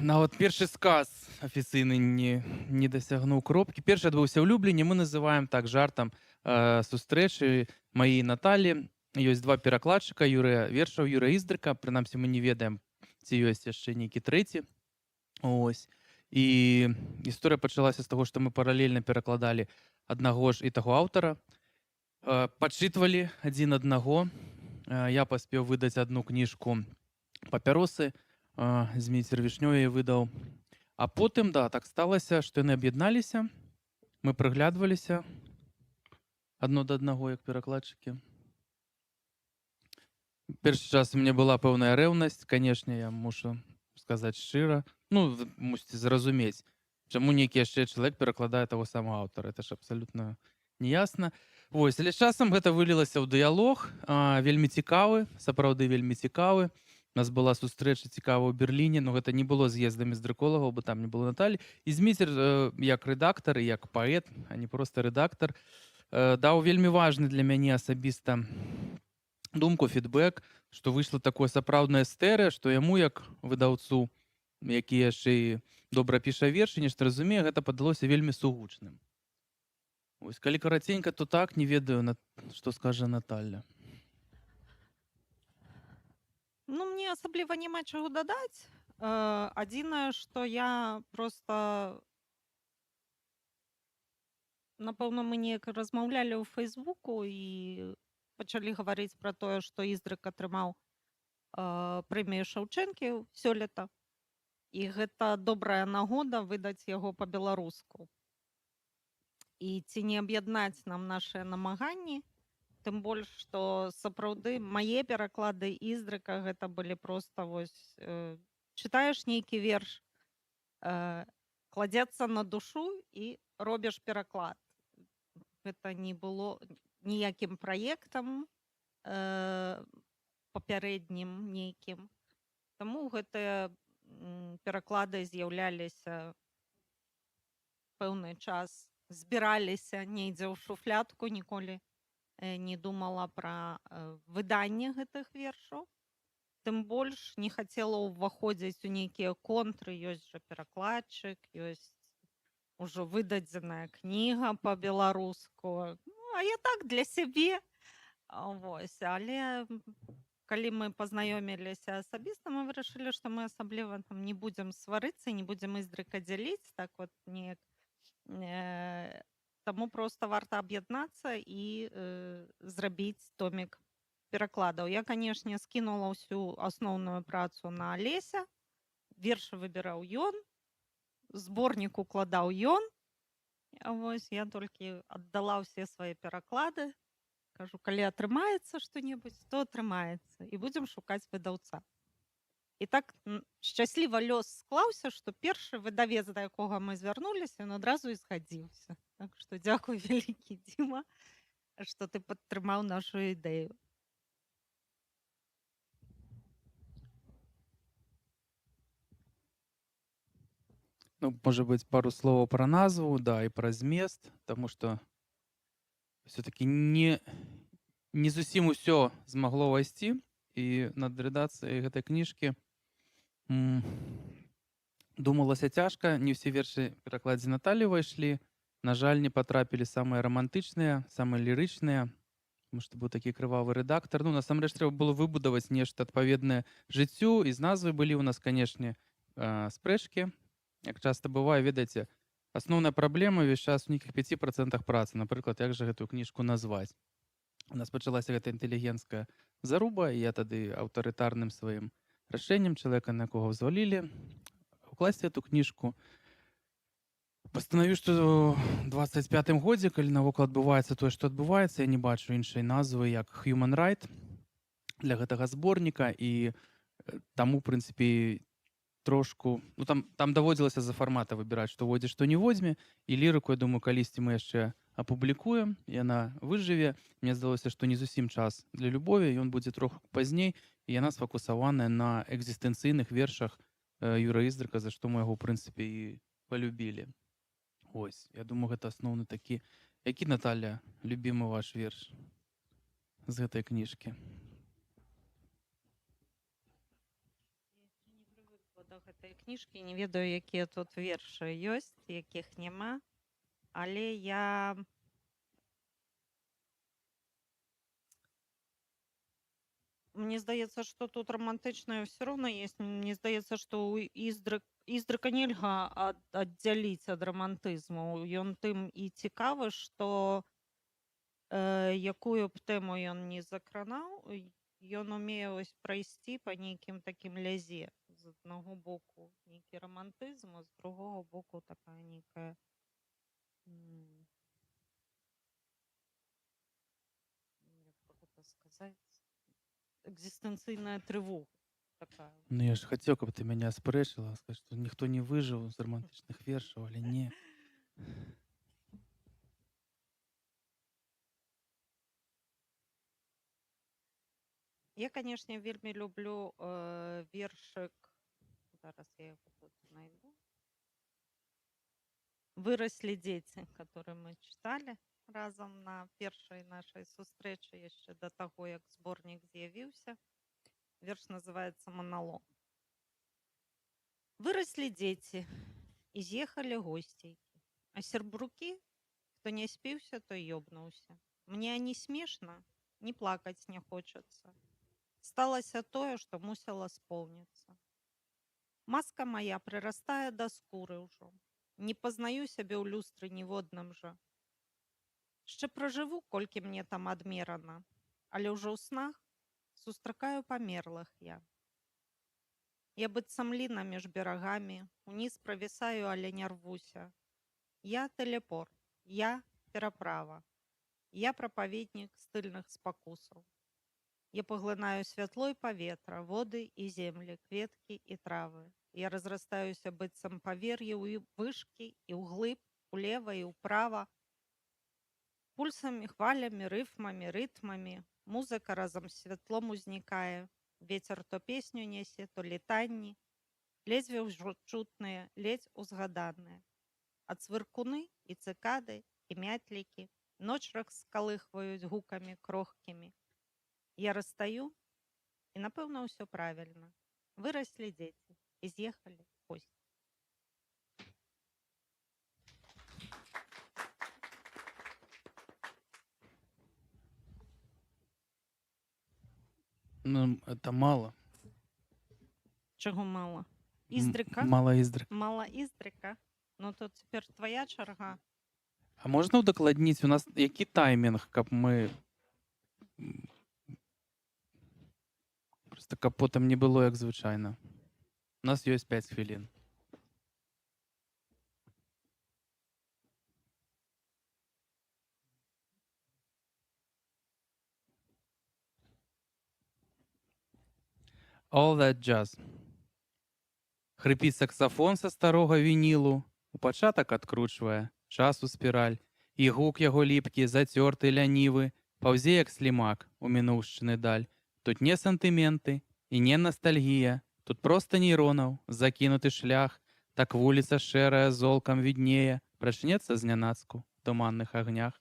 Нават першы сказ афіцыйны не дасягнуў кропкі. Першы адбыўся ў Любліні. Мы называем так жартам сустрэчы маей Наталі. Ёсць два перакладчыка, Юрыя Вершаў, Юрыя Іздрыка. Прынамсі, мы не ведаем, ці ёсць яшчэ нейкі трэці. Ось. І гісторыя пачалася з таго, што мы паралельна перакладалі аднаго ж і таго аўтара. Падчытвалі адзін аднаго. Я паспеў выдаць адну кніжку «Папяросы», Зміцер Вішнёй выдаў. А потым, да, так сталася, што яны аб'ядналіся. Мы прыглядваліся адно да аднаго, як перакладчыкі. Першы час у мяне была пэўная рэўнасць, канешне, я мушу сказаць шчыра. Ну, мусіце зразумець, чаму нейкі яшчэ чалавек перакладае таго самага аўтара. Это ж абсалютна неясна. Вось, але часам гэта вылілася ў дыялог, вельмі цікавы, сапраўды вельмі цікавы. У нас была сустрэча цікавая ў Берліне, но гэта не было з'ездамі іздрыколагаў, бо там не было Наталі. І Зміцер, як рэдактар і як паэт, а не проста рэдактар, даў вельмі важны для мяне асабіста думку, фідбэк, што выйшла такое сапраўднае стэрэ, што яму, як выдаўцу, які яшчэ і добра піша вершы, нешта разумее, гэта падалося вельмі сугучным. Вось, калі караценька, то так, не ведаю, што скажа Наталя. Ну, мне асабліва няма чаго дадаць. Адзінае, што я проста... Напэўна, мы неяк размаўлялі ў Фейсбуку і пачалі гаварыць пра тое, што Іздрык атрымаў прэмію Шаўчэнкі сёлета. І гэта добрая нагода выдаць яго па-беларуску. І ці не аб'яднаць нам нашыя намаганні, тым больш, што сапраўды мае пераклады Іздрыка гэта былі проста вось... Чытаеш нейкі верш, кладзецца на душу і робіш пераклад. Гэта не было ніякім праектам, папярэднім нейкім. Таму гэтыя пераклады з'яўляліся пэўны час, збіраліся недзе ў шуфлядку, ніколі не думала пра выданне гэтых вершаў. Тым больш не хацела ўваходзіць у нейкія контры, ёсць жа перакладчык, ёсць ужо выдадзеная кніга па-беларуску. Ну, а я так для сябе. Вось, але калі мы пазнаёміліся асабіста, мы вырашылі, што мы асабліва там не будзем сварыцца, не будзем іздрыка дзяліць, так вот неяк. Таму проста варта аб'яднацца і зрабіць томік перакладаў. Я, канешне, скінула ўсю асноўную працу на Алеся, вершы выбіраў ён, зборнік укладаў ён. Вось, я толькі аддала ўсе свае пераклады. Кажу, калі атрымаецца што-небудзь, то атрымаецца. І будзем шукаць выдаўца. І так шчасліва лёс склаўся, што першы выдавец, да якога мы звярнуліся, ён адразу і згадзіўся. Так што дзякуй вялікі, Дзіма, што ты падтрымаў нашу ідэю. Ну, может быть, пару слов про назву, да, и про змест, потому что все-таки не зусім усё змагло ўвайсці, і над рэдакцыяй гэтай кніжкі думалася цяжка, не ўсе вершы перакладзе Наталі ўвайшлі. На жаль, не потрапілі самыя рамантычныя, самыя лірычныя, тому што быў такі крывавы рэдактар. Ну, насамрэч, трэба было выбудаваць нешта адпаведнае жыццю, і з назвай былі ў нас, канешне, спрэчкі. Як часта бывае, ведаеце, асноўная праблема ўвесь час у нейкіх 5% працы. Напрыклад, як жа гэтую кніжку назваць? У нас пачалася гэта інтэлігенцкая заруба, і я тады аўтарытарным сваім рашэннем чалавека, на якога ўзвалілі, укласці эту кніжку. Пастанавіў, што ў 25-м годзе, калі навокал адбываецца тое, што адбываецца, я не бачу іншай назвы, як Human Right для гэтага зборніка, і таму, у прынцыпе, трошку, ну, там даводзілася за фармата выбіраць, што водзе, што не возьме, і лірыку, я думаю, калісьці мы яшчэ апублікуем, яна выжыве. Мне здалося, што не зусім час для любові, ён будзе троху пазней, і яна сфокусаваная на экзістэнцыйных вершах Юрыя Іздрыка, за што мы яго, у прынцыпе, і палюбілі. Ось, я думаю, гэта асноўны такі. Які, Наталя, любімы ваш верш з гэтай кніжкі? Да гэтай кніжкі, не ведаю, якія тут вершы ёсць, якіх няма, але я мне здаецца, што тут романтычнае ўсё роўна есть. Мне здаецца, што ў Іздрыка нельга аддзяліць ад рамантызму. Ён тым і цікавы, што якую б тэму ён не закранаў, ён умее ось прайсці па нейкім такім лязе. З аднаго боку нейкі романтызм, а з другого боку такая нейкая як гэта сказаць, экзістэнцыйная трывога такая. Ну, я ж хацеў, каб ты мяне аспрэчыла, сказаць, што ніхто не выжыў з романтычных вершаў, але не. Я, канешне, вельмі люблю вершык, зараз я яго тут знайду, «Выраслі дзеці», который мы чыталі разам на першай нашай сустрэчы яшчэ да таго, як зборнік з'явіўся. Верш называецца «Маналог». Выраслі дзеці і з'ехалі госцейкі, а сербрукі, хто не спіўся, той ёбнуўся. Мне ані смешна, ні плакаць не хочацца. Сталася тое, што мусіла споўніцца. Маска моя прырастае да скуры ўжо. Не пазнаю сябе ў люстры ніводным жа. Яшчэ пражыву, колькі мне там адмерана, але ўжо ў снах сустракаю памерлых я. Я быццам ліна між берагамі, уніз правісаю, але не рвуся. Я тэлепорт, я пераправа, я прапаведнік стыльных спакусаў. Я паглынаю святло і паветра, воды і землі, кветкі і травы. Я разрастаюся быццам павер'е ў вышкі і ўглыб, улева і ўправа, пульсамі, хвалямі, рыфмамі, рытмамі. Музыка разом з святлом узнікае. Вецер то песню несе, то літанні. Ледзьве ўжо чутныя, ледзь узгаданыя. А цвыркуны і цыкады, і мятлікі ноч раскалыхваюць гукамі крохкімі. Я расстаю, і, напэўна, ўсё правільна. Выраслі дзеці і з'ехалі в госці. Ну, это мало. Чого мало? Іздрика? Мало іздрик. Мало іздрика? Ну, то тепер твоя черга. А можна удакладніць, у нас які таймінг, каб мы... Просто каб потым не было, як звычайна. У нас ёсць 5 хвілін. All that jazz. Хрипіць саксафон са старога вінілу, у пачатак адкручвае, час у спіраль, і гук яго ліпкі, зацёрты, лянівы, паўзе як слімак у мінуўшчыны даль. Тут не сантыменты і не ностальгія, тут проста нейронаў, закінуты шлях, так вуліца шэрая золкам віднее, прачнецца знянацку в туманных агнях.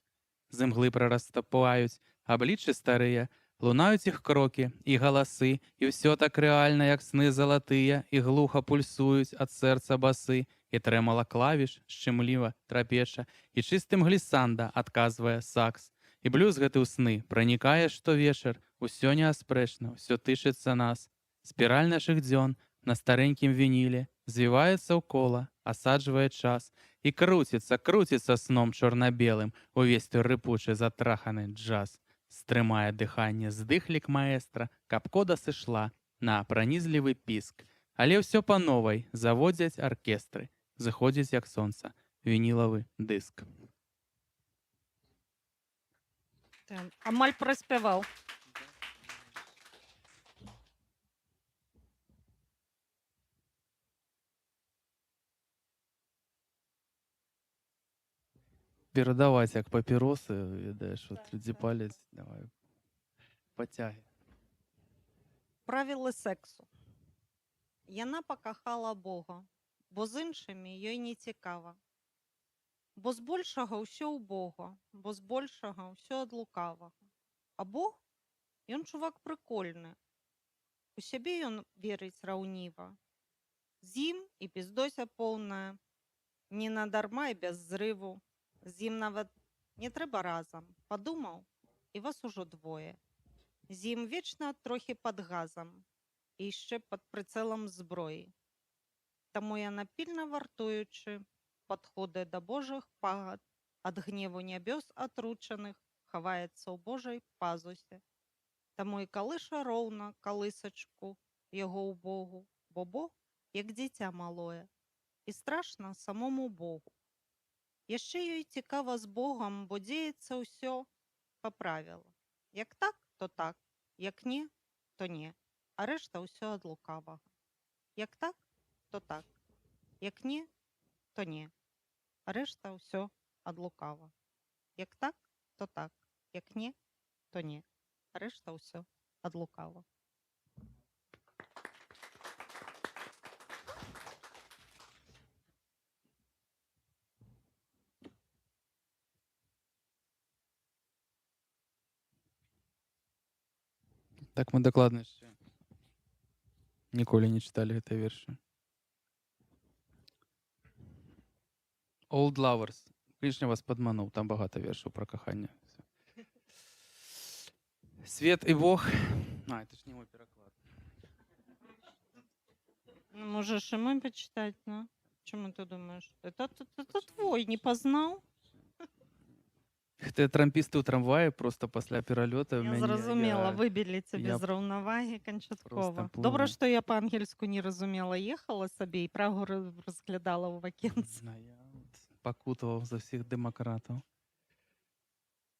З імглы прарастапаюць абліччы старыя, лунаюць іх крокі і галасы, і ўсё так рэальна, як сны залатыя, і глуха пульсуюць ад сэрца басы, і трэмала клавіш шчымліва трапеча, і чыстым глісанда адказвае сакс. І блюз гэты ў сны пранікае штовечар, усё неаспрэчна, усё тычыцца нас. Спіраль нашых дзён на старэнькім вініле звіваецца ў кола, асаджвае час, і круціцца сном чорна-белым увесь той рыпучы затраханы джаз. Стрымае дыханне здыхлік маэстра, каб кода сышла на пранізлівы піск. Але ўсё па новай заводзяць аркестры, зыходзіць як сонца вінілавы дыск. Амаль праспяваў. Перадаваць як папіросы, ведаеш, вот людзі паляць, давай, пацягі. Правілы сексу. Яна пакахала Бога, бо з іншымі ёй не цікава. Бо з большага ўсё ў Бога, бо з большага ўсё ад лукавага. А Бог, ён чувак прыкольны. У сябе ён верыць раўніва. З ім і піздося поўная, не надарма і без зрыву. З ім нават не трэба разам. Падумаў, і вас ужо двое. З ім вечна трохі пад газам і яшчэ пад прыцэлам зброі. Таму яна пільна вартуючы падходы да Божых пагад, ад гневу нябёс атручаных, хаваецца ў Божай пазусе. Таму і калыша роўна калысачку яго ў Богу, бо Бог як дзіця малое, і страшна самому Богу. Яшчэ ёй цікава з Богам, бо дзеецца ўсё па правілах. Як так, то так, як не, то не, а рэшта ўсё ад лукавага. Як так, то так, як не, то не, а рэшта ўсё ад лукавага. Як так, то так, як не, то не, а рэшта ўсё ад лукавага. Так мы дакладна яшчэ ніколі не чыталі гэтыя вершы. Old Lovers. Лішне вас падмануў, там багата вершаў пра каханне. Свет і Бог. А, это ж не мой пераклад. Можешь и мы почитать, ну? Чему ты думаешь? Это твой, не познал? Гэтыя трампісты ў трамваі проста пасля пералёта Я зразумела, выбілі цябе з раўнавагі канчаткова. Добра, што я па-ангельску не разумела, ехала сабе і прагу разглядала ў вакенцы. Пакутаваў за ўсіх дэмакратаў.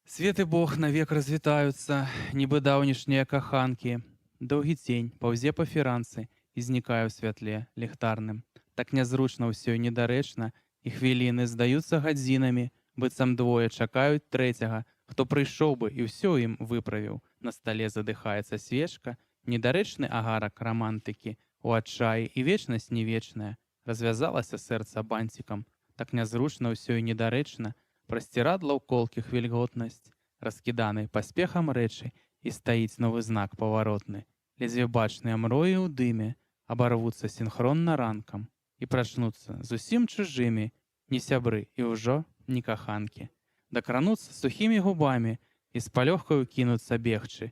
Свет і Бог навек развітаюцца, нібы даўнішнія каханкі. Доўгі цень паўзе па фіранцы і знікае ў святле ліхтарным. Так нязручна ўсё і недарэчна, і хвіліны здаюцца гадзінамі, быццам двое чакаюць трэцяга, хто прыйшоў бы і ўсё ім выправіў. На стале задыхаецца свечка, недарэчны агарак рамантыкі, у адчаі і вечнасць не вечная. Развязалася сэрца бантиком, так нязручна ўсё і недарэчна, прасцірадла ў колкіх вільготнасць, раскіданы паспехам рэчы, і стаіць новы знак паваротны. Ледзьве бачныя мроі ў дыме абарвуцца сінхронна ранкам і прачнуцца зусім чужымі, не сябры і ўжо не каханкі. Дакрануцца сухімі губамі і з палёгкаю кінуцца бегчы.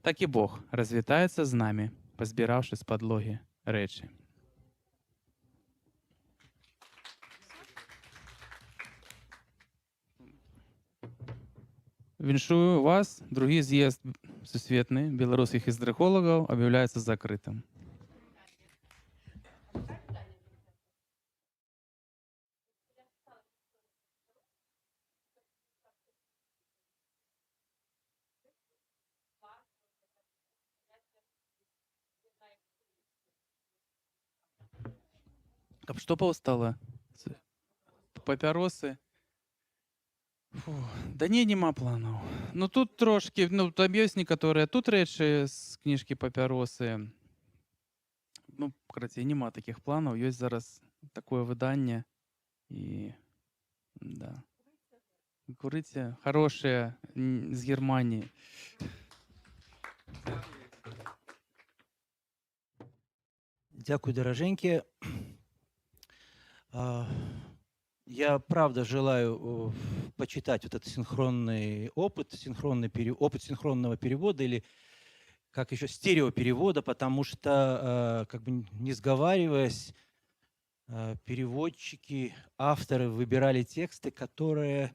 Так і Бог развітаецца з намі, пазбіраўшы з падлогі рэчы. Віншую вас. Другі з'езд сусветны беларускіх іздрыколагаў аб'яўляецца закрытым. Каб што паўстала? Папяросы? Фу, да не, няма планаў. Ну тут трошкі, ну там ёсць некаторыя тут рэчы з кніжкі папяросы. Ну, карацей, няма такіх планаў. Ёсць зараз такое выданне і да. Курыце хорошыя з Германіі. Дякую, дороженькі. Я правда желаю почитать вот этот синхронный опыт, опыт синхронного перевода или как еще стереоперевода, потому что, как бы не сговариваясь, переводчики, авторы выбирали тексты, которые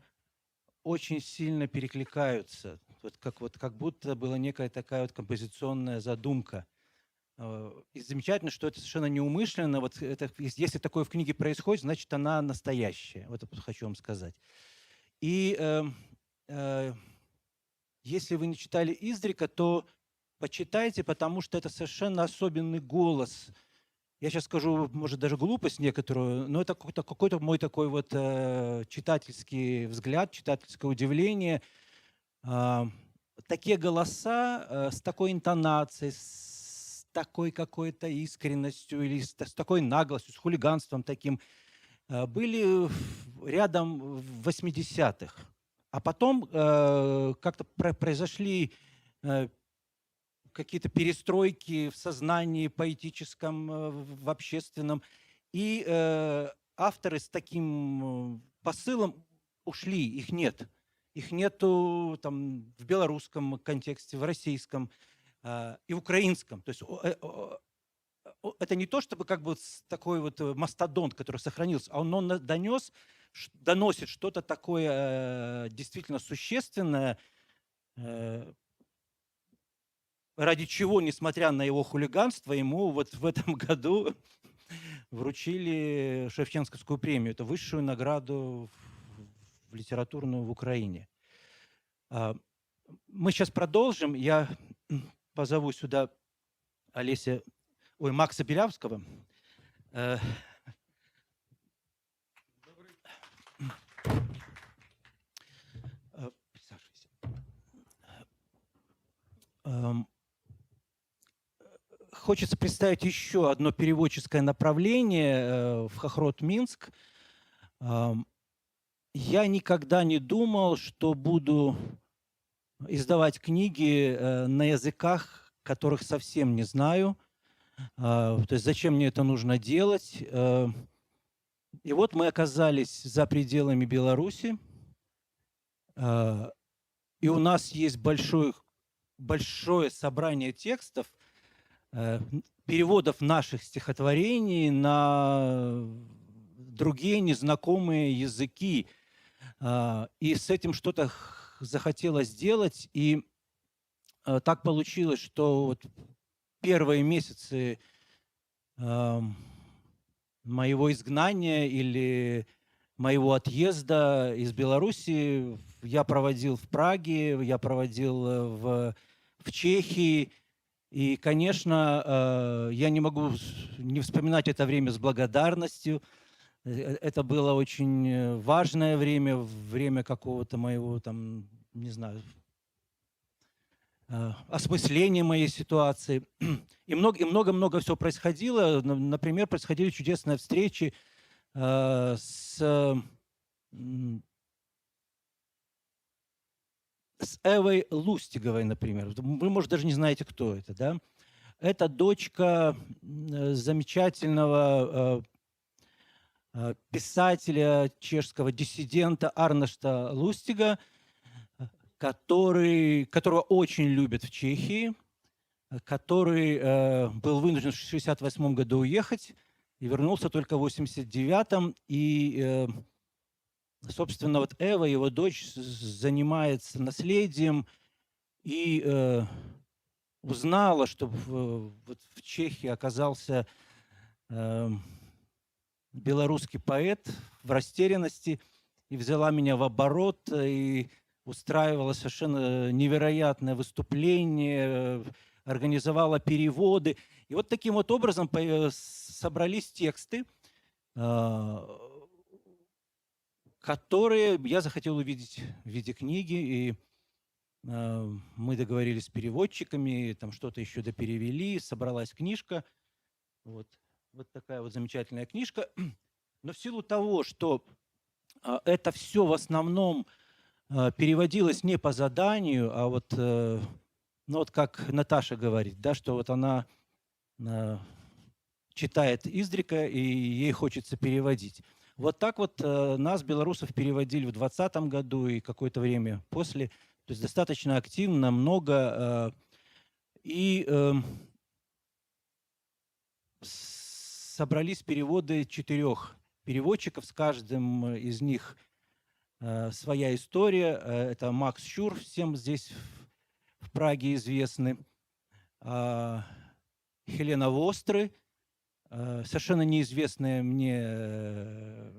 очень сильно перекликаются. Как будто была некая такая вот композиционная задумка. И замечательно, что это совершенно неумышленно. Вот это, если такое в книге происходит, значит, она настоящая. Вот это хочу вам сказать. И если вы не читали Издрика, то почитайте, потому что это совершенно особенный голос. Я сейчас скажу, может, даже глупость некоторую, но это какой-то мой такой вот читательский взгляд, читательское удивление. Такие голоса с такой интонацией, с такой какой-то искренностью или с такой наглостью, с хулиганством таким, были рядом в 80-х. А потом как-то произошли какие-то перестройки в сознании поэтическом, в общественном. И авторы с таким посылом ушли, их нет. Их нету там, в белорусском контексте, в российском и в украинском. То есть это не то, чтобы как бы такой вот мастодонт, который сохранился, а он доносит что-то такое действительно существенное, ради чего, несмотря на его хулиганство, ему вот в этом году вручили Шевченковскую премию. Это высшую награду литературную в Украине. Мы сейчас продолжим. Я позову сюда Макса Белявского. Хочется представить еще одно переводческое направление в Хохрот Минск. Я никогда не думал, что буду издавать книги на языках, которых совсем не знаю. То есть зачем мне это нужно делать? И вот мы оказались за пределами Беларуси. И у нас есть большое собрание текстов, переводов наших стихотворений на другие незнакомые языки. И с этим что-то захотелось сделать. И так получилось, что вот первые месяцы моего изгнания или моего отъезда из Беларуси я проводил в Праге, я проводил в Чехии. И, конечно, я не могу не вспоминать это время с благодарностью. Это было очень важное время, время какого-то моего там не знаю, осмысление моей ситуации. И много-много всего происходило. Например, происходили чудесные встречи с Эвой Лустиговой, например. Вы, может, даже не знаете, кто это, да? Это дочка замечательного писателя, чешского диссидента Арношта Лустига, которого очень любят в Чехии, который был вынужден в 1968 году уехать и вернулся только в 1989. И, собственно, вот Эва, его дочь, занимается наследием и узнала, что вот в Чехии оказался белорусский поэт в растерянности и взяла меня в оборот и устраивала совершенно невероятное выступление, организовала переводы. И вот таким вот образом собрались тексты, которые я захотел увидеть в виде книги. И мы договорились с переводчиками, там что-то еще доперевели, собралась книжка. Вот такая вот замечательная книжка. Но в силу того, что это все в основном переводилось не по заданию, а вот, ну вот как Наташа говорит, да, что вот она читает издрика, и ей хочется переводить. Вот так вот нас, белорусов, переводили в 2020 году и какое-то время после. То есть достаточно активно, много. И собрались переводы 4 переводчиков, с каждым из них своя история. Это Макс Щур, всем здесь в Праге известны. Хелена Востры, совершенно неизвестная мне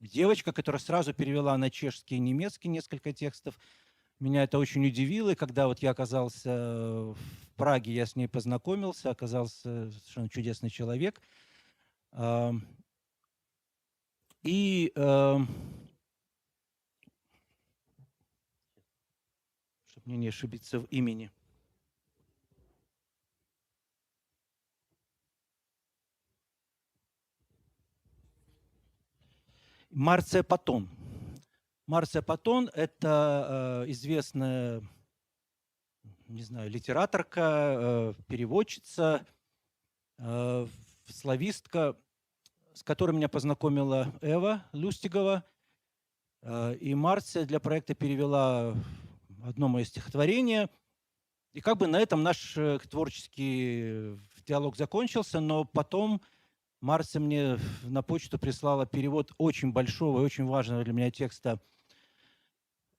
девочка, которая сразу перевела на чешский и немецкий несколько текстов. Меня это очень удивило, и когда вот я оказался в Праге, я с ней познакомился, оказался совершенно чудесный человек. И чтобы мне не ошибиться в имени. Марция Патон. Марция Патон – это известная, не знаю, литераторка, переводчица, славистка, с которой меня познакомила Эва Лустигова. И Марция для проекта перевела одно мое стихотворение. И как бы на этом наш творческий диалог закончился, но потом Марция мне на почту прислала перевод очень большого и очень важного для меня текста.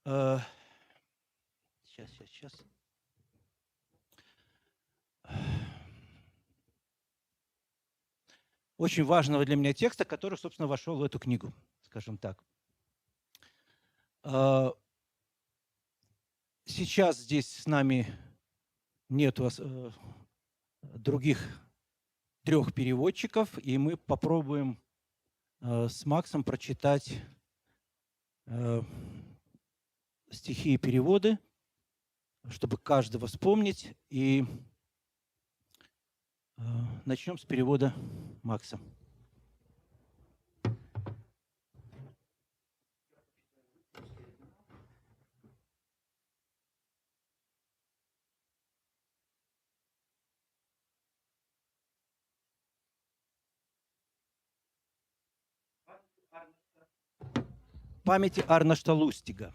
Сейчас. Очень важного для меня текста, который, собственно, вошел в эту книгу, скажем так. Сейчас здесь с нами нет других 3 переводчиков, и мы попробуем с Максом прочитать стихи и переводы, чтобы каждого вспомнить. И начнем с перевода Макса. Памяти Арношта Лустига.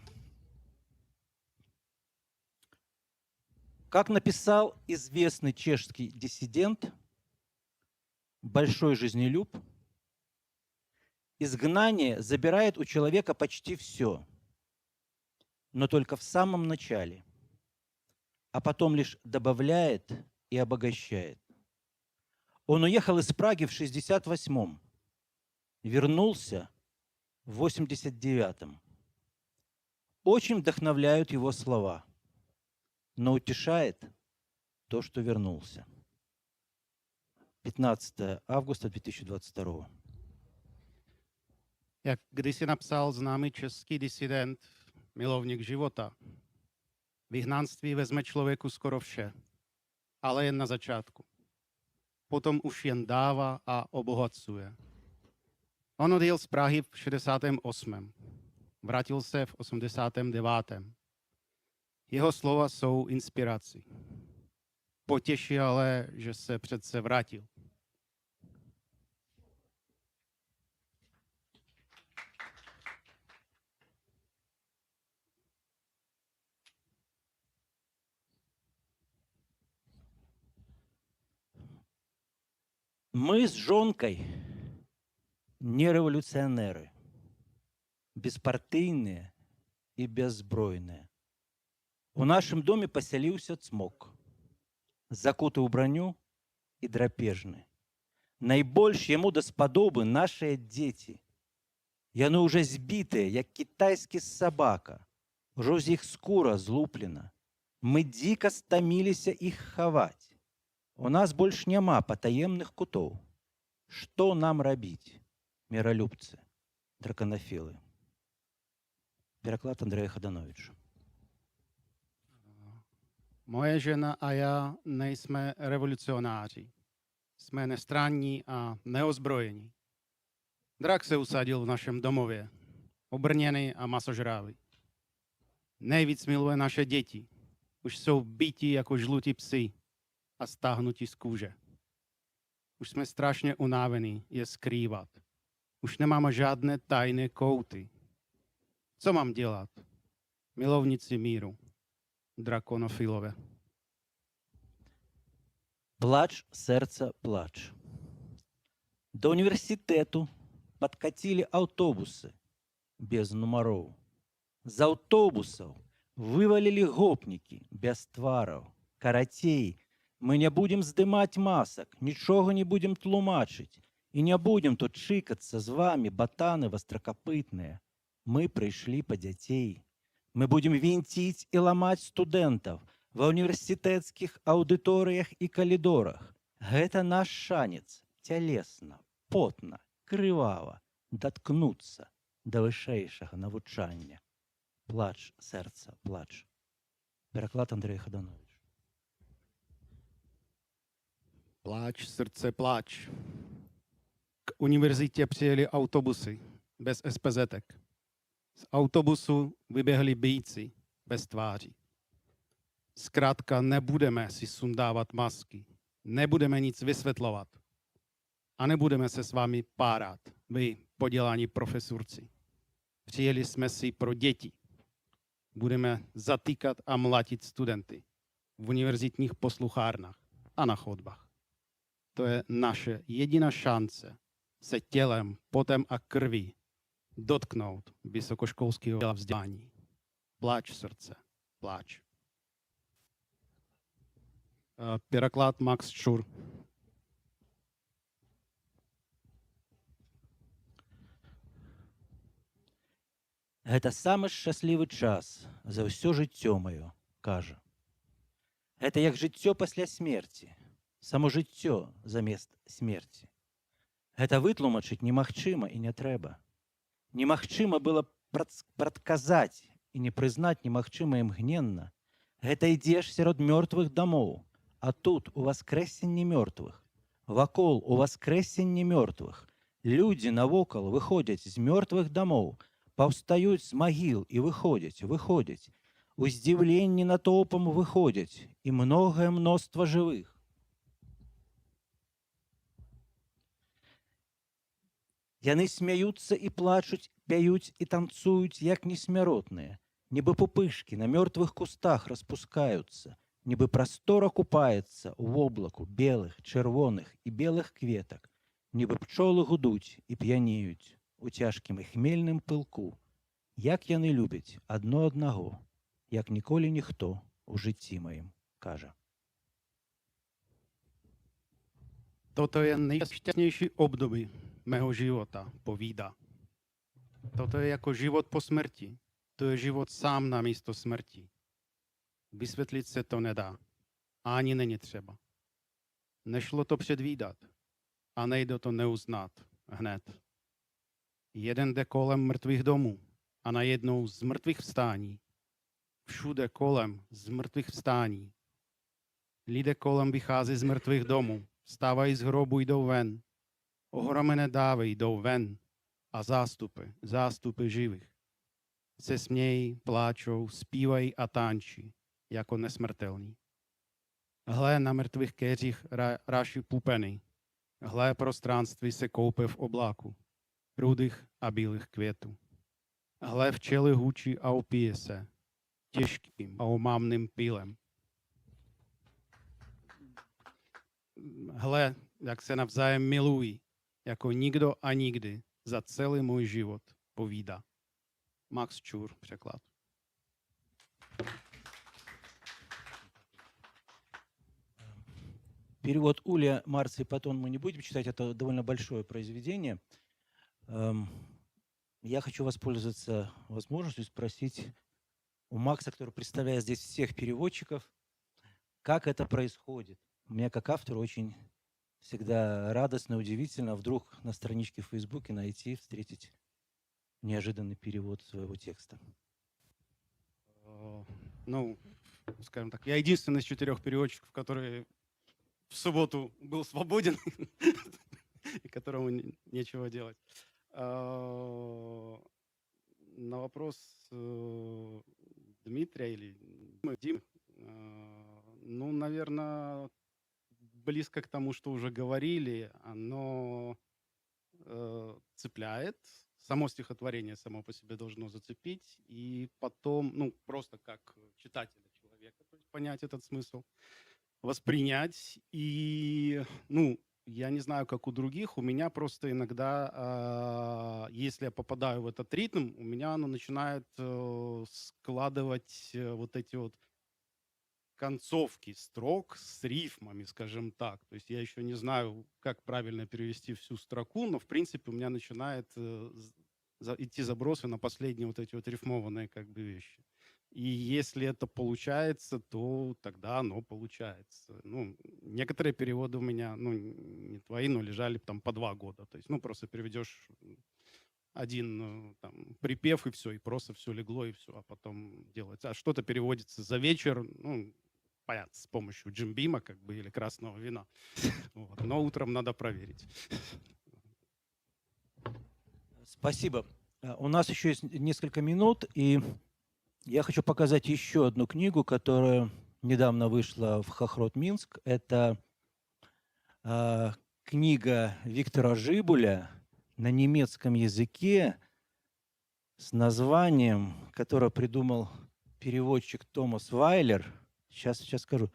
Как написал известный чешский диссидент, большой жизнелюб, изгнание забирает у человека почти все, но только в самом начале, а потом лишь добавляет и обогащает. Он уехал из Праги в 1968-м, вернулся в 1989-м. Очень вдохновляют его слова, но утешает то, что вернулся. 15 августа 2022. Jak kdysi napsal známý český disident, milovník života, Vyhnanství vezme člověku skoro vše, ale jen na začátku. Potom už jen dává a obohacuje. On odjel z Prahy v 68. Vrátil se v 89. Jeho slova jsou inspirací. Potěší ale, že se přece vrátil. Мы с жонкой не революционеры, беспартийные и беззбройные. У нашым доме поселился цмок, закуты ў броню и драпежны. Найбольш яму даспадобы нашыя дзеці. Яны уже збітыя, як китайскі сабака. Ужо з іх скура злуплена. Мы дзіка стаміліся іх хаваць. У нас больш няма патаемных кутоў. Што нам рабіць, міралюбцы, драканафілы? Пераклад Андрея Хадановича. Moje žena a já nejsme revolucionáři. Jsme nestranní a neozbrojení. Drak se usadil v našem domově, obrněný a masožrávý. Nejvíc miluje naše děti. Už jsou byti jako žlutí psi a stáhnutí z kůže. Už jsme strašně unávení je skrývat. Už nemáme žádné tajné kouty. Co mám dělat? Milovníci míru. Драконофилове. Плач, сердца, плач. До універсітету подкатили аўтобусы без нумароў. З аўтобусаў вывалілі гопнікі без твараў. Карацей, мы не будем здымаць масак, нічога не будем тлумачыць і не будем тут чыкацца з вами, батаны востракапытныя. Мы прыйшлі па дзяцей. Мы будем вінціць і ламаць студэнтаў ва універсітэцкіх аўдыторыях і калідорах. Гэта наш шанец цялесна, потна, крывава даткнуцца да вышэйшага навучання. Плач, сэрца, плач. Пераклад Андрей Хаданович. Pláč, srdce, pláč. K univerzitě přijeli autobusy bez SPZ-ek. Z autobusu vyběhli bíjci bez tváří. Zkrátka nebudeme si sundávat masky, nebudeme nic vysvětlovat a nebudeme se s vámi párat, vy podělaní profesurci. Přijeli jsme si pro děti. Budeme zatýkat a mlátit studenty v univerzitních posluchárnách a na chodbách. To je naše jediná šance se tělem, potem a krví dotknout vysokoškolského vzdělání. Pláč, srdce, pláč. Переклад Макс Шур. Гэта самы шчаслівы час за ўсё жыццё маё, кажа. Гэта як жыццё пасля смерці, само жыццё замест смерці. Гэта вытлумачыць немагчыма і не трэба. Немагчыма было прадказаць і не прызнаць немагчыма імгненна. Гэта ідзеш сярод мёртвых дамоў, а тут у воскрэсенні мёртвых. Вакол у воскрэсенні мёртвых. Людзі навокал выходзяць з мёртвых дамоў, паўстаюць з магіл і выходзяць. У здзіўленні натоўпам выходзяць і многае мноства жывых. Яны смяюцца і плачуць, пяюць і танцуюць, як несмяротныя. Нібы пупышкі на мёртвых кустах распускаюцца, нібы прастора купаецца ў воблаку белых, чырвоных і белых кветак, нібы пчолы гудуць і п'янеюць у цяжкім і хмельным пылку. Як яны любяць адно аднаго, як ніколі ніхто у жыцці маім, кажа. Toto je nejšťastnější období mého života, povídá. Toto je jako život po smrti. To je život sám na místo smrti. Vysvětlit se to nedá. A ani není třeba. Nešlo to předvídat. A nejde to neuznat hned. Jeden jde kolem mrtvých domů a najednou z mrtvých vstání všude kolem z mrtvých vstání. Lidé kolem vychází z mrtvých domů, vstávají z hrobu, jdou ven. Ohromené dávy jdou ven a zástupy živých se smějí, pláčou, zpívají a tančí jako nesmrtelní. Hle na mrtvých kéřích ráší pupeny. Hle prostranství se koupe v obláku rudých a bílých květů. Hle včely hučí a opíje se těžkým a omamným pílem. Hle, jak se navzájem milují, jako nikdo a nikdy za celý můj život povídá. Max Čur, překlad. Перевод Уля, Марции Патон мы не будем читать, это довольно большое произведение. Я хочу воспользоваться возможностью спросить у Макса, который представляет здесь всех переводчиков, как это происходит. Мне как автору очень всегда радостно, удивительно вдруг на страничке в Фейсбуке найти, встретить неожиданный перевод своего текста. Ну, скажем так, я единственный из 4 переводчиков, который в субботу был свободен и которому нечего делать. На вопрос Дмитрия или Димы, ну, наверное, близко к тому, что уже говорили, оно цепляет. Само стихотворение само по себе должно зацепить, и потом, ну, просто как читателя человека, то есть понять этот смысл, воспринять. И, ну, я не знаю, как у других, у меня просто иногда, если я попадаю в этот ритм, у меня оно начинает складывать вот эти вот концовки строк с рифмами, скажем так. То есть я еще не знаю, как правильно перевести всю строку, но, в принципе, у меня начинает идти забросы на последние вот эти вот рифмованные как бы вещи. И если это получается, то тогда оно получается. Ну, некоторые переводы у меня, ну, не твои, но лежали там по 2 года. То есть, ну, просто переведешь один там припев, и все, и просто все легло, и все, а потом делается. А что-то переводится за вечер, ну, понятно, с помощью джимбима, как бы, или красного вина. Вот. Но утром надо проверить. Спасибо. У нас еще есть несколько минут, и я хочу показать еще одну книгу, которая недавно вышла в Хохрот Минск. Это книга Виктора Жибуля на немецком языке с названием, которое придумал переводчик Томас Вайлер. Сейчас скажу.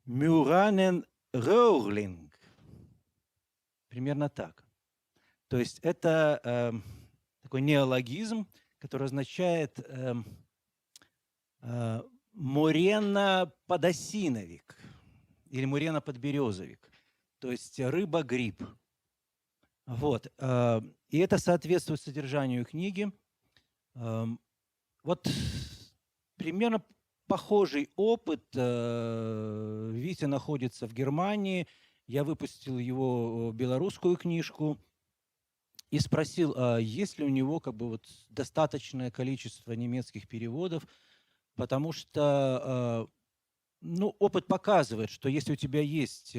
Мюранен Роулинг. Примерно так. То есть это такой неологизм, который означает мурена-подосиновик или мурена-подберезовик. То есть рыба-гриб. Вот. И это соответствует содержанию книги. Вот примерно похожий опыт. Витя находится в Германии. Я выпустил его белорусскую книжку и спросил, есть ли у него как бы вот достаточное количество немецких переводов, потому что ну, опыт показывает, что если у тебя есть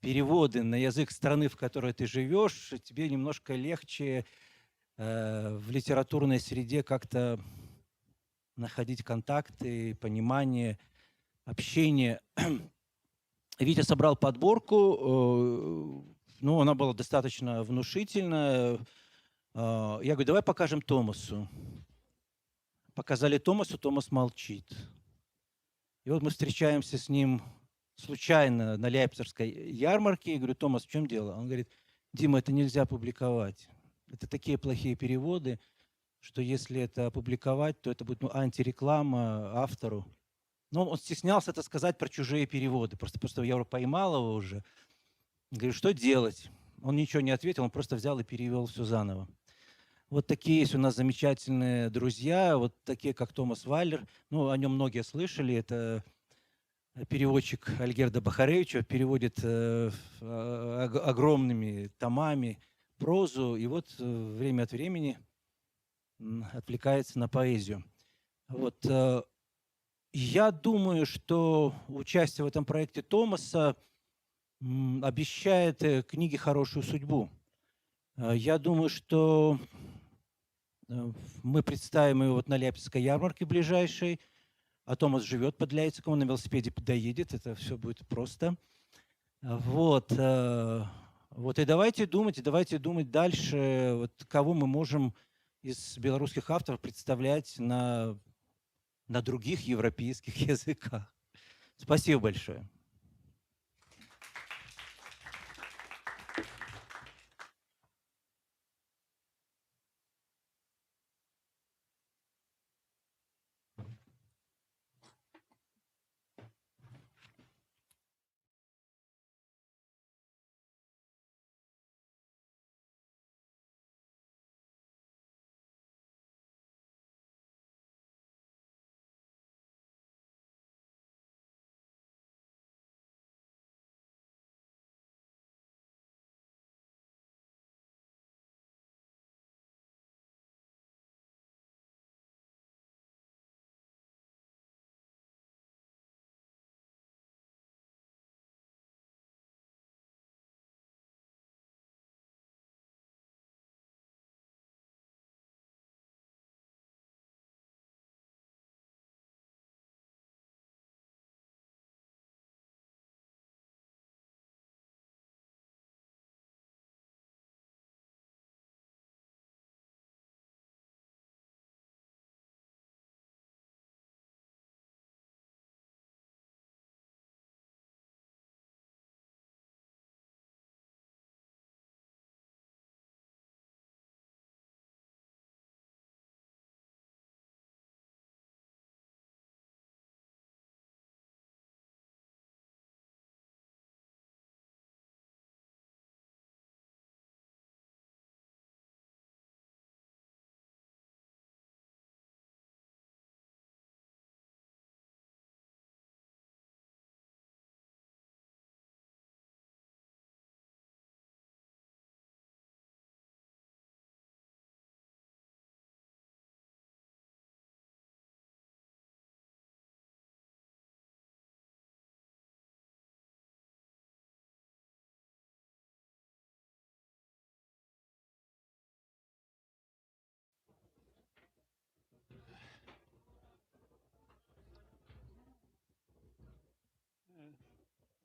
переводы на язык страны, в которой ты живешь, тебе немножко легче в литературной среде как-то находить контакты, понимание, общение. Витя собрал подборку, ну, она была достаточно внушительная. Я говорю, давай покажем Томасу. Показали Томасу, Томас молчит. И вот мы встречаемся с ним случайно на Лейпцигской ярмарке. Я говорю, Томас, в чем дело? Он говорит, Дима, это нельзя публиковать. Это такие плохие переводы, что если это опубликовать, то это будет антиреклама автору. Но он стеснялся это сказать про чужие переводы. Просто я поймал его уже. Говорю, что делать? Он ничего не ответил, он просто взял и перевел все заново. Вот такие есть у нас замечательные друзья, вот такие, как Томас Вайлер. Ну, о нем многие слышали. Это переводчик Альгерда Бахаревича, переводит огромными томами прозу. И вот время от времени отвлекается на поэзию. Вот, я думаю, что участие в этом проекте Томаса обещает книге хорошую судьбу. Я думаю, что мы представим его вот на Ляпецкой ярмарке ближайшей, а Томас живет под Ляйциком, он на велосипеде доедет, это все будет просто. Вот, вот и давайте думать дальше, вот кого мы можем из белорусских авторов представлять на других европейских языках. Спасибо большое.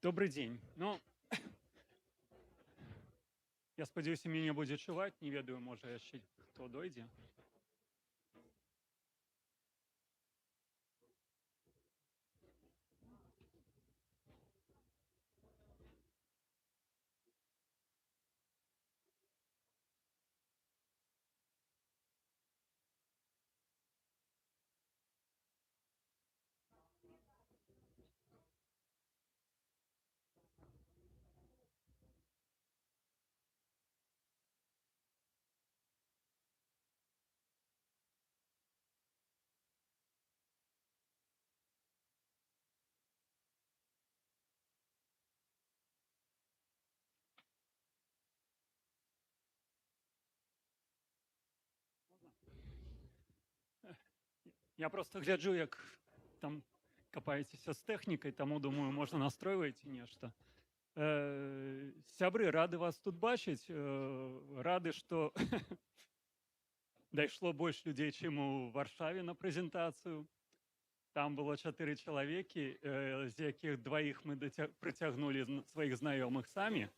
Добрый день. Ну, я спадзяюся, мяне будзе чуваць, не ведаю, можа яшчэ хто дойдзе. Я просто гляджу, як там капаецеся з тэхнікай, таму думаю, можна настройваеце нешта. Сябры, рады вас тут бачыць, рады, што дайшло больш людзей, чым у Варшаве на прэзентацыю. Там было 4 чалавекі, з якіх дваіх мы прыцягнулі сваіх знаёмых самі.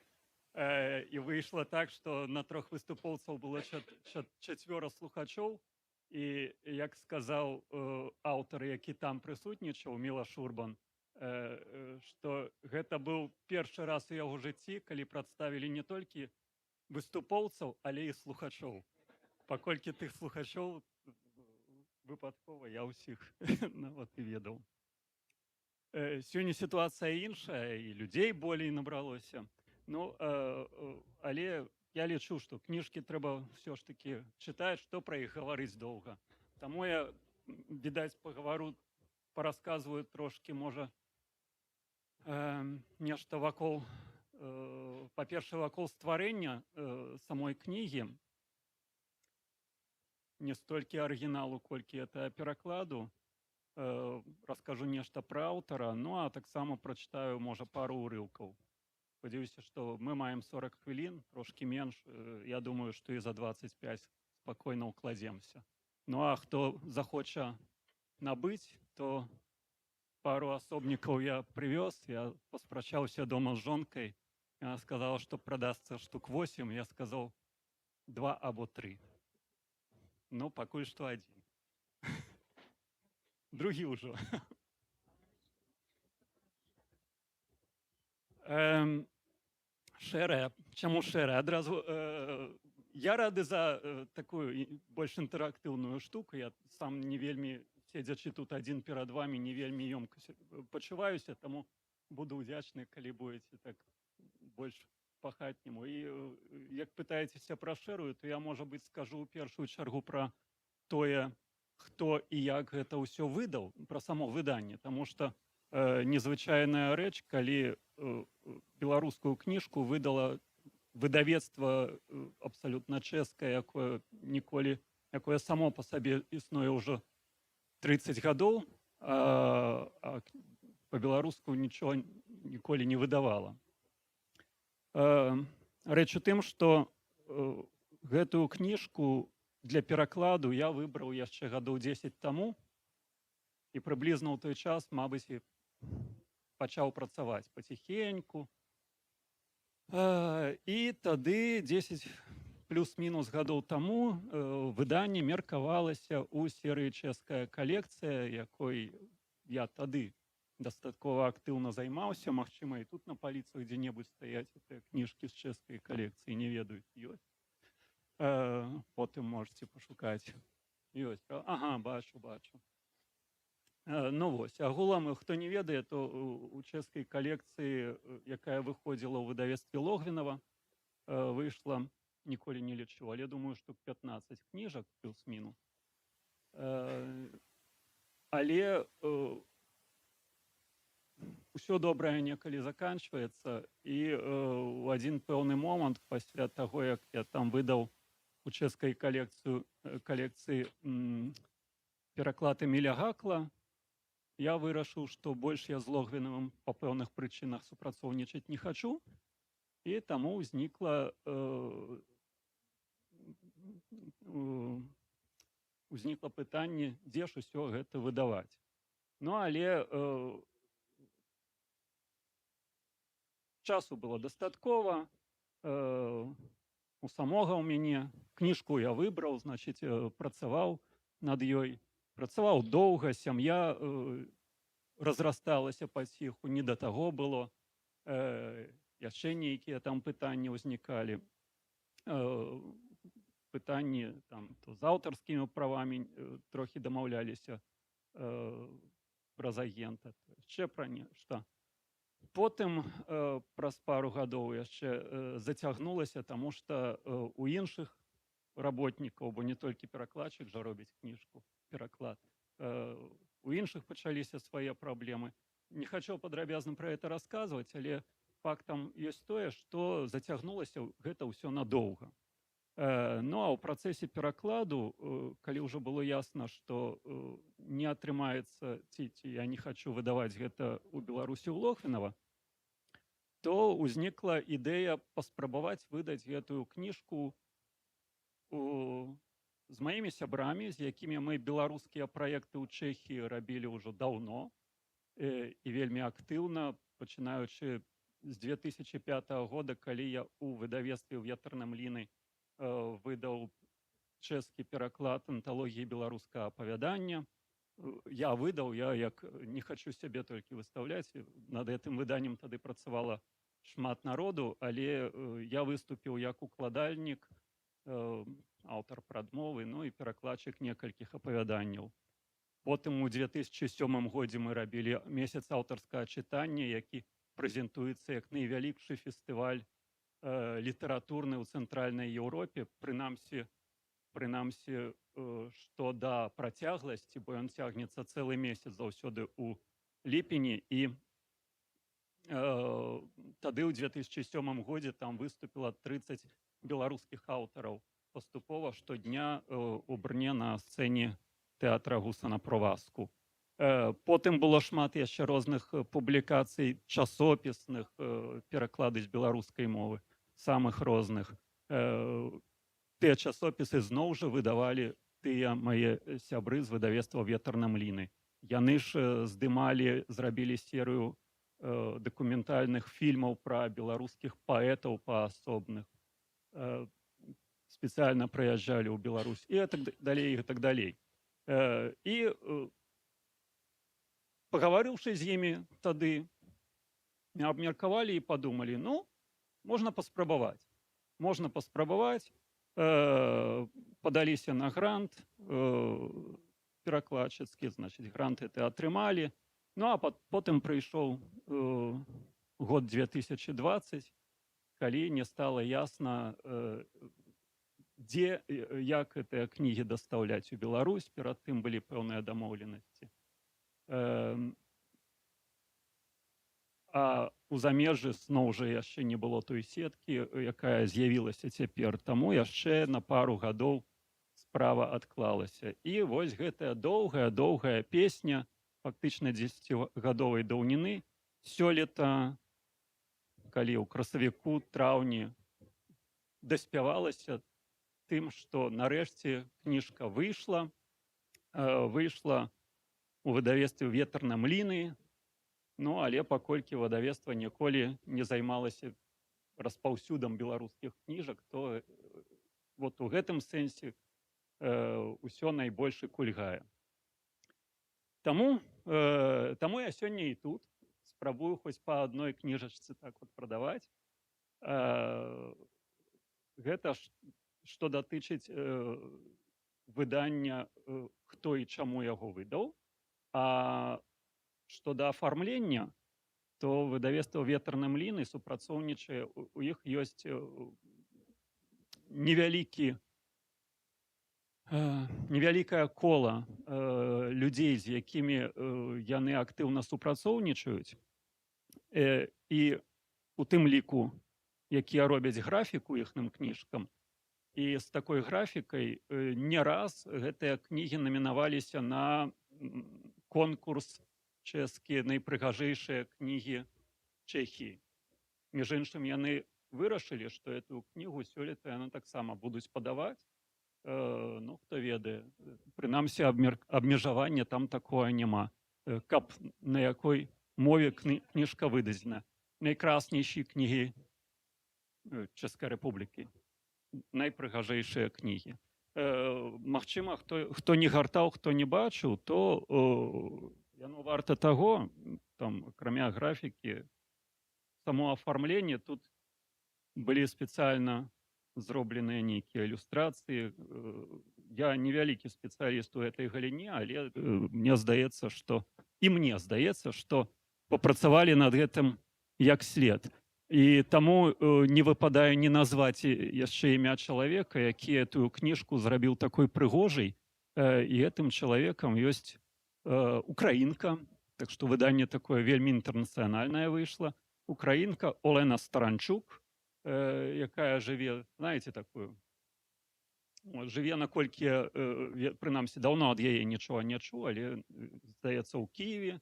І выйшла так, што на 3 выступоўцаў было 4 слухачоў. І, як сказаў аўтар, які там прысутнічаў, Мілаш Урбан, што гэта быў першы раз у яго жыцці, калі прадставілі не толькі выступоўцаў, але і слухачоў. Паколькі тых слухачоў выпадкова я ўсіх нават і ведаў. Сёння сітуацыя іншая, і людзей болей набралося. Ну, але я лічу, што кніжкі трэба ўсё ж такі чытаць, што пра іх гаварыць доўга. Таму я, відаць, пагавару, парасказваю трошкі, можа, нешта вакол, па-першае, вакол стварэння самой кнігі. не столькі арыгіналу, колькі это перакладу. Раскажу нешта пра аўтара, ну а таксама прачытаю, можа, пару ўрыўкаў. Спадзяюся, што мы маем 40 хвілін, трошкі менш. Я думаю, што і за 25 спакойна ўкладземся. Ну а хто захоча набыць, то пару асобнікаў я прывёз. Я паспрачаўся дома з жонкай. Яна сказала, што прадасца штук 8. Я сказаў 2 або 3. Ну, пакуль што 1. Другі ўжо. Шэрая. Чаму шэрая? Адразу я рады за такую больш інтэрактыўную штуку. Я сам не вельмі, седзячы тут адзін перад вамі, не вельмі ёмка пачуваюся, таму буду ўдзячны, калі будзеце так больш па-хатняму. І як пытаецеся пра шэрую, то я, можа быць, скажу ў першую чаргу пра тое, хто і як гэта ўсё выдаў, пра само выданне, таму што незвычайная рэч, калі беларускую кніжку выдала выдавецтва абсалютна чэшскае, якое само па сабе існуе ўжо 30 гадоў, а па-беларуску нічого ніколі не выдавала. Рэч у тым, што гэтую кніжку для перакладу я выбраў яшчэ гадоў 10 таму і прыблізна ў той час, мабыць, і пачаў працаваць паціхеньку. І тады 10 плюс-мінус гадоў таму выданне меркавалася ў серыі «Чэшская калекцыя», якой я тады дастаткова актыўна займаўся. Магчыма, і тут на паліцах дзе-небудзь стаяць кніжкі з чэшскай калекцыі, не ведаюць, ёсць. Потым можете пашукаць. Ёсць. Ага, бачу. Ну вось, агулам, хто не ведае, то у чэшскай калекцыі, якая выходзіла ў выдавецтве Логвінава, выйшла, ніколі не лічу, але думаю, штук 15 кніжак плюс-мінус. Але ўсё добрае некалі заканчваецца, і ў адзін пэўны момант, пасля таго, як я там выдаў у чэшскай калекцыі пераклад Эміля Гакла, я вырашыў, што больш я з Логвінавым па пэўных прычынах супрацоўнічаць не хачу, і таму ўзнікла пытанне, дзе ж усё гэта выдаваць. Ну, але часу было дастаткова, у самога ў мяне. Кніжку я выбраў, значыць, працаваў над ёй. Працаваў доўга, сям'я разрасталася паціху, не да таго было. Яшчэ нейкія там пытанні ўзнікалі. Пытанні там то з аўтарскімі правамі трохі дамаўляліся праз агента, яшчэ пра нешта. Потым праз пару гадоў яшчэ зацягнулася, таму што у іншых работнікаў, бо не толькі перакладчык жа робіць кніжку, пераклад, у іншых пачаліся свае праблемы. Не хачу падрабязна пра гэта расказваць, але фактам ёсць тое, што зацягнулася гэта ўсё надоўга. Ну а ў працэсе перакладу, калі ўжо было ясна, што не атрымаецца, ці я не хачу выдаваць гэта ў Беларусі ў Логвінава, то ўзнікла ідэя паспрабаваць выдаць гэтую кніжку з маімі сябрамі, з якімі мы беларускія праекты ў Чэхіі рабілі ўжо даўно і вельмі актыўна, пачынаючы з 2005 года, калі я ў выдавецтве ў ветэрным ліны выдаў чэшскі пераклад анталогіі беларускага апавядання. Я выдаў, я як не хачу сябе толькі выстаўляць, над гэтым выданнем тады працавала шмат народу, але я выступіў як укладальнік, аўтар прадмовы, ну і перакладчык некалькіх апавяданняў. Потым у 2007 годзе мы рабілі месяц аўтарскага чытання, які прэзентуецца як найвялікшы фестываль літаратурны ў цэнтральнай Еўропе, прынамсі, што да працягласці, бо ён цягнецца цэлы месяц заўсёды ў ліпені, і тады ў 2007 годзе там выступіла 30 беларускіх аўтараў паступова штодня у Брне на сцэне тэатра Гуса на Проваску. Потым было шмат яшчэ розных публікацый часопісных, пераклады з беларускай мовы, самых розных. Тыя часопісы зноў жа выдавалі тыя мае сябры з выдавецтва «Ветрна мліны». Яны ж здымалі, зрабілі серыю дакументальных фільмаў пра беларускіх паэтаў паасобных. Спецыяльна прыязджалі ў Беларусь і так далей, і так далей. І пагаварыўшы з імі тады, абмеркавалі і падумалі, ну, можна паспрабаваць. Можна паспрабаваць, падаліся на грант перакладчыцкі, значыць, грант гэты атрымалі. Ну, а потым прыйшоў год 2020, калі не стала ясна, дзе, як гэтыя кнігі дастаўляць у Беларусь, перад тым былі пэўныя дамоўленасці. А у замежжы зноў жа яшчэ не было той сеткі, якая з'явілася цяпер. Таму яшчэ на пару гадоў справа адклалася. І вось гэтая доўгая песня, фактычна 10-гадовай даўніны, сёлета, калі ў красавіку, траўні, даспявалася тым, што нарэшце кніжка выйшла у выдавецтве «Ветрна мліны», ну, але паколькі выдавецтва ніколі не займалася распаўсюдам беларускіх кніжак, то вот у гэтым сэнсе ўсё найбольш і кульгае. Таму я сёння і тут спрабую хоць па адной кніжачцы так вот прадаваць. Гэта што датычыць выдання, хто і чаму яго выдаў. А што да афармлення, то выдавецтва «Ветрна мліны» супрацоўнічае, у іх ёсць невялікае кола людзей, з якімі яны актыўна супрацоўнічаюць, і у тым ліку, якія робяць графіку іхным кніжкам. І з такой графікай не раз гэтыя кнігі намінаваліся на конкурс чэшскія найпрыгажэйшыя кнігі Чэхіі. Між іншым, яны вырашылі, што эту кнігу сёлета яны таксама будуць падаваць. Ну, хто ведае. Прынамсі, абмежавання там такое няма. Каб на якой мове кніжка выдадзена. Найкраснейші кнігі Чэшскай Рэпублікі. Найпрыгажэйшыя кнігі. Магчыма, хто не гартаў, хто не бачыў, то яно варта таго, там, акрамя графікі, само афармленне, тут былі спецыяльна зробленыя нейкія ілюстрацыі. Я невялікі спецыяліст у гэтай галіне, але мне здаецца, што папрацавалі над гэтым як след. І таму не выпадае не назваць яшчэ імя чалавека, які эту кніжку зрабіў такой прыгожай, і гэтым чалавекам ёсць украінка, так што выданне такое вельмі інтэрнацыянальнае выйшла. Украінка Олена Старанчук, якая жыве, знаеце такую, жыве наколькі, прынамсі, даўно ад яе нічога не чуў, але, здаецца, ў Кіеве.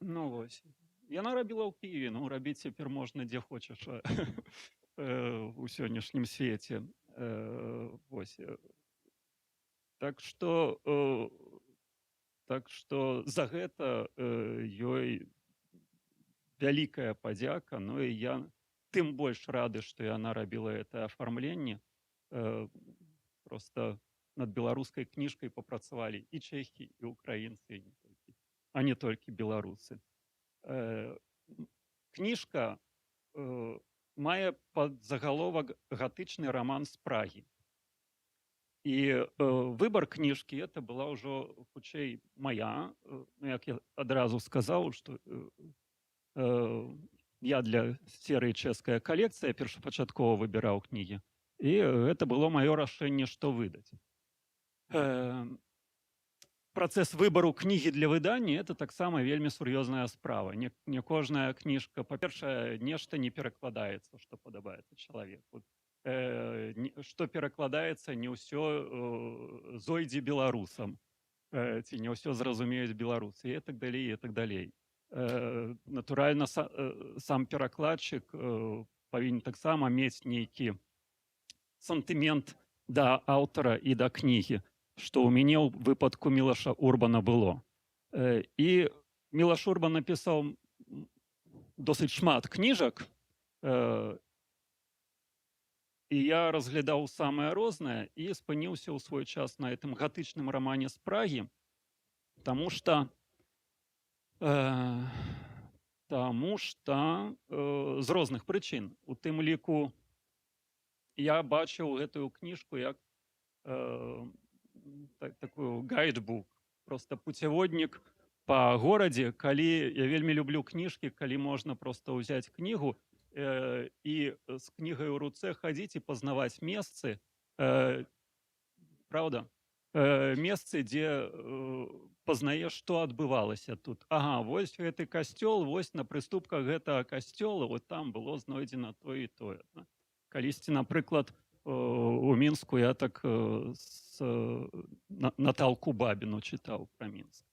Ну, вось. Яна рабіла ў Кіеве, ну, рабіць цяпер можна дзе хочаш у сённяшнім свеце. Вось. Так што за гэта ёй вялікая падзяка, ну і я тым больш рады, што яна рабіла гэта афармленне. Проста над беларускай кніжкай папрацавалі і чэхі, і украінцы, а не толькі беларусы. Кніжка мае падзагаловак «Гатычны раман з Прагі». І выбар кніжкі это была ўжо хутчэй мая, як я адразу сказаў, што я для серыі «Чэшская калекцыя» першапачаткова выбіраў кнігі, і гэта было маё рашэнне, што выдаць. працэс выбару кнігі для выдання это таксама вельмі сур'ёзная справа. Не кожная кніжка, па-першае, нешта не перакладаецца, што падабаецца чалавеку. Што перакладаецца, не ўсё зойдзе беларусам, ці не ўсё зразумеюць беларусы, і так далей, і так далей. Натуральна, сам перакладчык павінен таксама мець нейкі сантымент да аўтара і да кнігі, што ў мяне ў выпадку Мілаша Урбана было. І Мілаш Урбан напісаў досыць шмат кніжак, і я разглядаў самае рознае і спыніўся ў свой час на гэтым гатычным рамане з Прагі, таму што з розных прычын. У тым ліку я бачыў гэтую кніжку як такую гайдбук, просто путеводнік па горадзе, калі я вельмі люблю кніжкі, калі можна проста ўзяць кнігу і з кнігай у руцэ хадзіць і пазнаваць месцы, правда? Месцы, дзе пазнаеш, што адбывалася тут. Ага, вось гэты касцёл, вось на прыступках гэтага касцёла, вот там было знойдзена тое і тое. Калісьці, напрыклад, у Мінску я так Наталку Бабіну чытаў пра Мінск.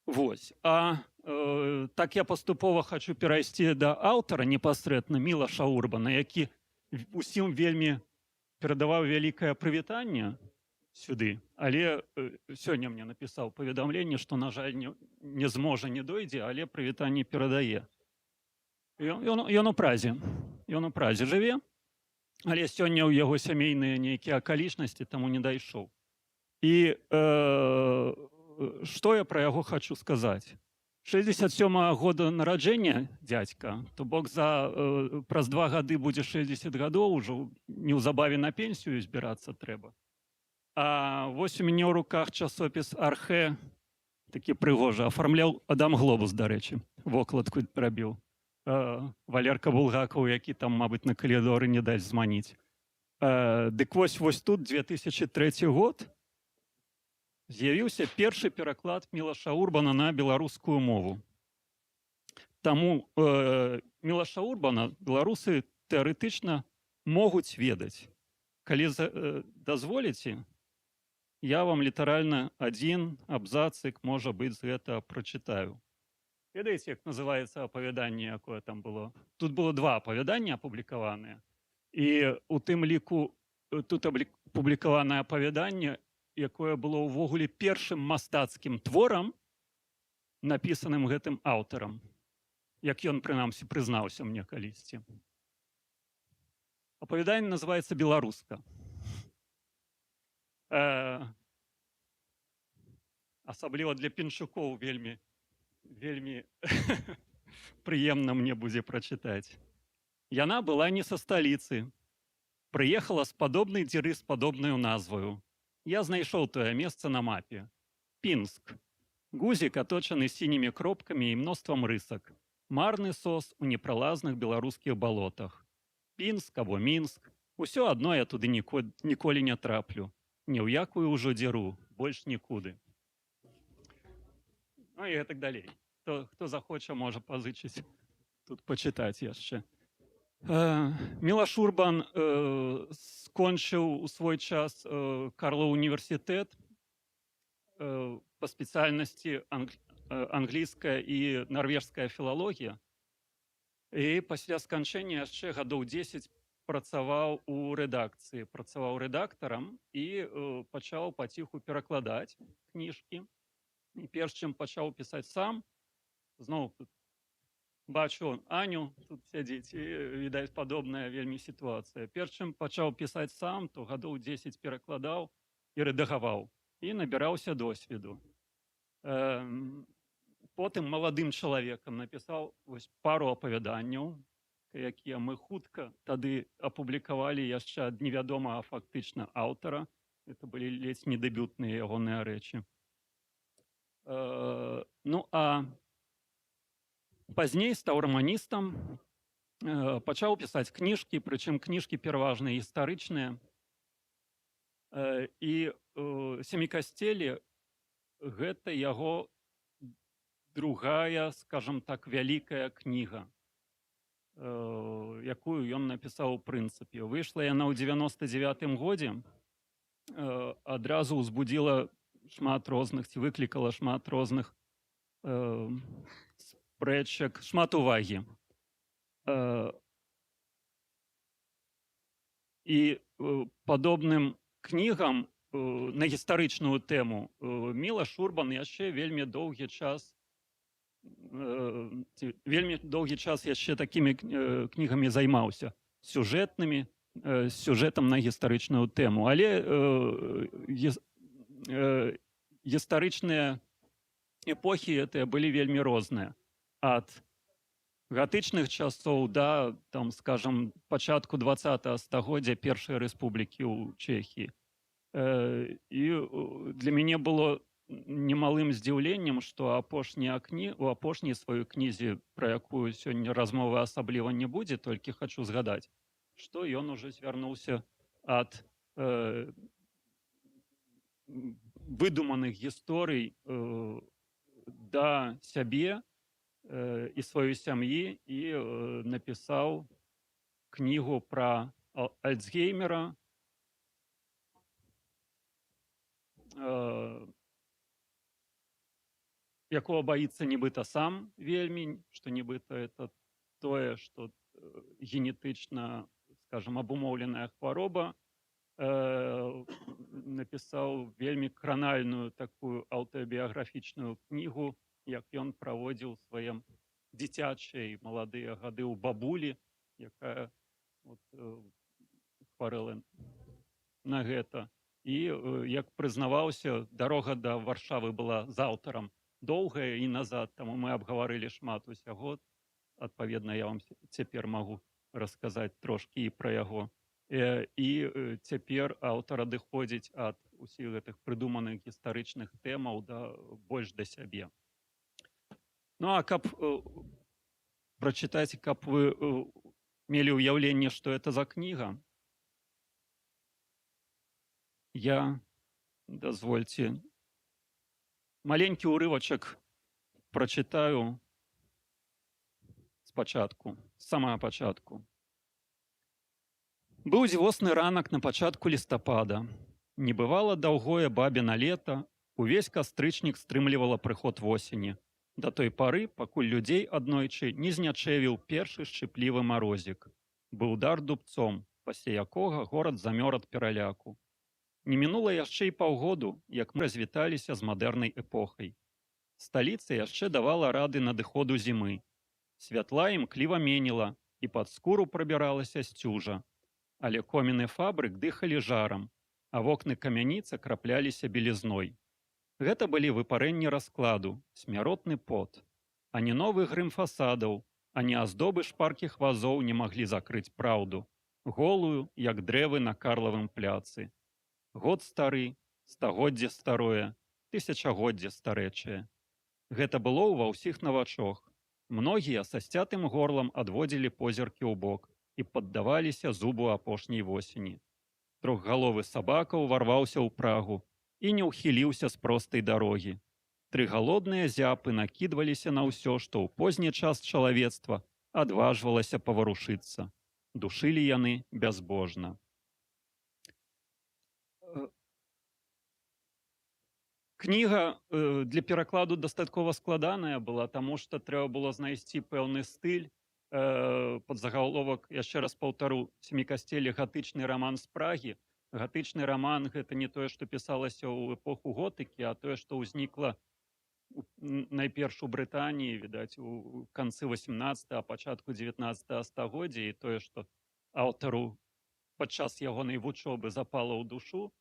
Вось. Так я паступова хачу перайсці да аўтара непасрэдна Мілаша Урбана, які усім вельмі перадаваў вялікае прывітанне сюды, але сёння мне напісаў паведамленне, што, на жаль, не зможа, не дойдзе, але прывітанне перадае. Ён у Празе жыве, але сёння ў яго сямейныя нейкія акалічнасці, таму не дайшоў. І што я пра яго хачу сказаць? 67-го года нараджэння дзядзька, то бок праз 2 гады будзе 60 гадоў, ужо неўзабаве на пенсію збірацца трэба. А вось у мяне ў руках часопіс «Архэ», такі прыгожа, афармляў Адам Глобус, дарэчы, вокладку рабіў. Валерка Булгакаў, які там, мабыць, на калідоры не дасць зманіць. Дык вось тут 2003 год з'явіўся першы пераклад Мілаша Урбана на беларускую мову. Таму Мілаша Урбана беларусы тэарэтычна могуць ведаць. Калі дазволіце, я вам літаральна адзін абзацык, можа быць, з гэта прачытаю. Ведаеце, як называецца апавяданне, якое там было? Тут было 2 апавядання апублікаваныя. І у тым ліку тут апублікаванае апавяданне, якое было ўвогуле першым мастацкім творам, напісаным гэтым аўтарам, як ён, прынамсі, прызнаўся мне калісьці. Апавяданне называецца «Беларуска». Асабліва для пенчукоў вельмі прыемна мне будзе прачытаць. Яна была не са сталіцы. Прыехала з падобнай дзіры з падобнаю назваю. Я знайшоў тое месца на мапе. Пінск. Гузік аточаны сінімі кропкамі і мноствам рысак. Марны сос у непралазных беларускіх балотах. Пінск або Мінск. Усё адно я туды ніколі не траплю. Ні ў якую ўжо дзіру, больш нікуды. Ну і гэтак далей. Хто захоча, можа пазычыць, тут пачытаць яшчэ. Мілаш Урбан скончыў у свой час Карлов універсітэт па спецыяльнасці англійская і нарвежская філалогія. І пасля сканчэння яшчэ гадоў 10 працаваў у рэдакцыі, працаваў рэдактарам і пачаў паціху перакладаць кніжкі. І перш чым пачаў пісаць сам, зноў бачу Аню, тут сядзіць, і, відаць, падобная вельмі сітуацыя. Перш чым пачаў пісаць сам, то гадоў 10 перакладаў і рэдагаваў, і набіраўся досведу. Потым маладым чалавекам напісаў пару апавяданняў, якія мы хутка тады апублікавалі яшчэ ад невядомага фактычна аўтара. Это былі ледзь не дэбютныя ягоныя рэчы. Ну, а пазней стаў раманістам, пачаў пісаць кніжкі, прычым кніжкі пераважна гістарычныя. І «Семікасцелі» — гэта яго другая, скажем так, вялікая кніга, якую ён напісаў у прынцыпе. Выйшла яна ў 99-м годзе, адразу ўзбудзіла шмат розных, ці выклікала шмат розных спрэчак, шмат увагі. І падобным кнігам на гістарычную тэму Мілаш Урбан яшчэ вельмі доўгі час яшчэ такімі кнігамі займаўся, сюжэтнымі, з сюжэтам на гістарычную тэму. Але гістарычныя эпохі гэтыя былі вельмі розныя. Ад гатычных часоў да, там, скажам, пачатку 20-го стагоддзя Першай рэспублікі ў Чэхіі. І для мяне было немалым здзіўленнем, што у апошняй сваёй кнізе, пра якую сёння размовы асабліва не будзе, толькі хачу згадаць, што ён ужо звярнуўся ад выдуманых гісторый да сябе і сваёй сям'і і напісаў кнігу пра Альцгеймера, якого баіцца нібыта сам вельмі, што нібыта это тое, што генетычна, скажем, абумоўленая хвароба. Напісаў вельмі кранальную такую аўтабіяграфічную кнігу, як ён праводзіў свае дзіцячыя і маладыя гады ў бабулі, якая хварэла на гэта. І, як прызнаваўся, дарога да Варшавы была з аўтарам доўгая і назад, таму мы абгаварылі шмат усяго. Адпаведна, я вам цяпер магу расказаць трошкі і пра яго. І цяпер аўтар адыходзіць ад усіх гэтых прыдуманых гістарычных тэмаў больш да сябе. Ну, а каб прачытаць, каб вы мелі ўяўленне, што это за кніга, я, дазвольце, маленькі ўрывачак прачытаю спачатку, з самага пачатку. Быў дзівосны ранак на пачатку лістапада. Небывала даўгое бабіна лета, увесь кастрычнік стрымлівала прыход восені. Да той пары, пакуль людзей аднойчы не знячэвіў першы шчыплівы марозік. Быў удар дубцом, пасля якога горад замёр ад пераляку. Не мінула яшчэ і паўгоду, як мы развіталіся з мадэрнай эпохай. Сталіца яшчэ давала рады надыходу зімы. Святла імкліва меніла, і пад скуру прабіралася сцюжа. Але коміны фабрык дыхалі жарам, а вокны камяніцы крапляліся белізной. Гэта былі выпарэнні раскладу, смяротны пот. Ані новы грым фасадаў, ані аздобы шпаркіх вазоў не маглі закрыць праўду, голую, як дрэвы на Карлавым пляцы. Год стары, стагоддзе старое, тысячагоддзе старэчае. Гэта было ва ўсіх навачох. Многія са сцятым горлам адводзілі позіркі ў бок і паддаваліся зубу апошняй восені. Трохгаловы сабака ўварваўся ў прагу і не ўхіліўся з простай дарогі. Тры галодныя зяпы накідваліся на ўсё, што ў позні час чалавецтва адважвалася паварушыцца. Душылі яны бязбожна. Кніга для перакладу дастаткова складаная была, таму што трэба было знайсці пэўны стыль. Падзагаловак, яшчэ раз паўтару, «Семікасцелі» гатычны раман з Прагі. Гатычны раман — гэта не тое, што пісалася ў эпоху готыкі, а тое, што ўзнікла найперш у Брытаніі, відаць, у канцы 18-го, пачатку 19-го стагоддзя, і тое, што аўтару падчас ягонай вучобы запала ў душу.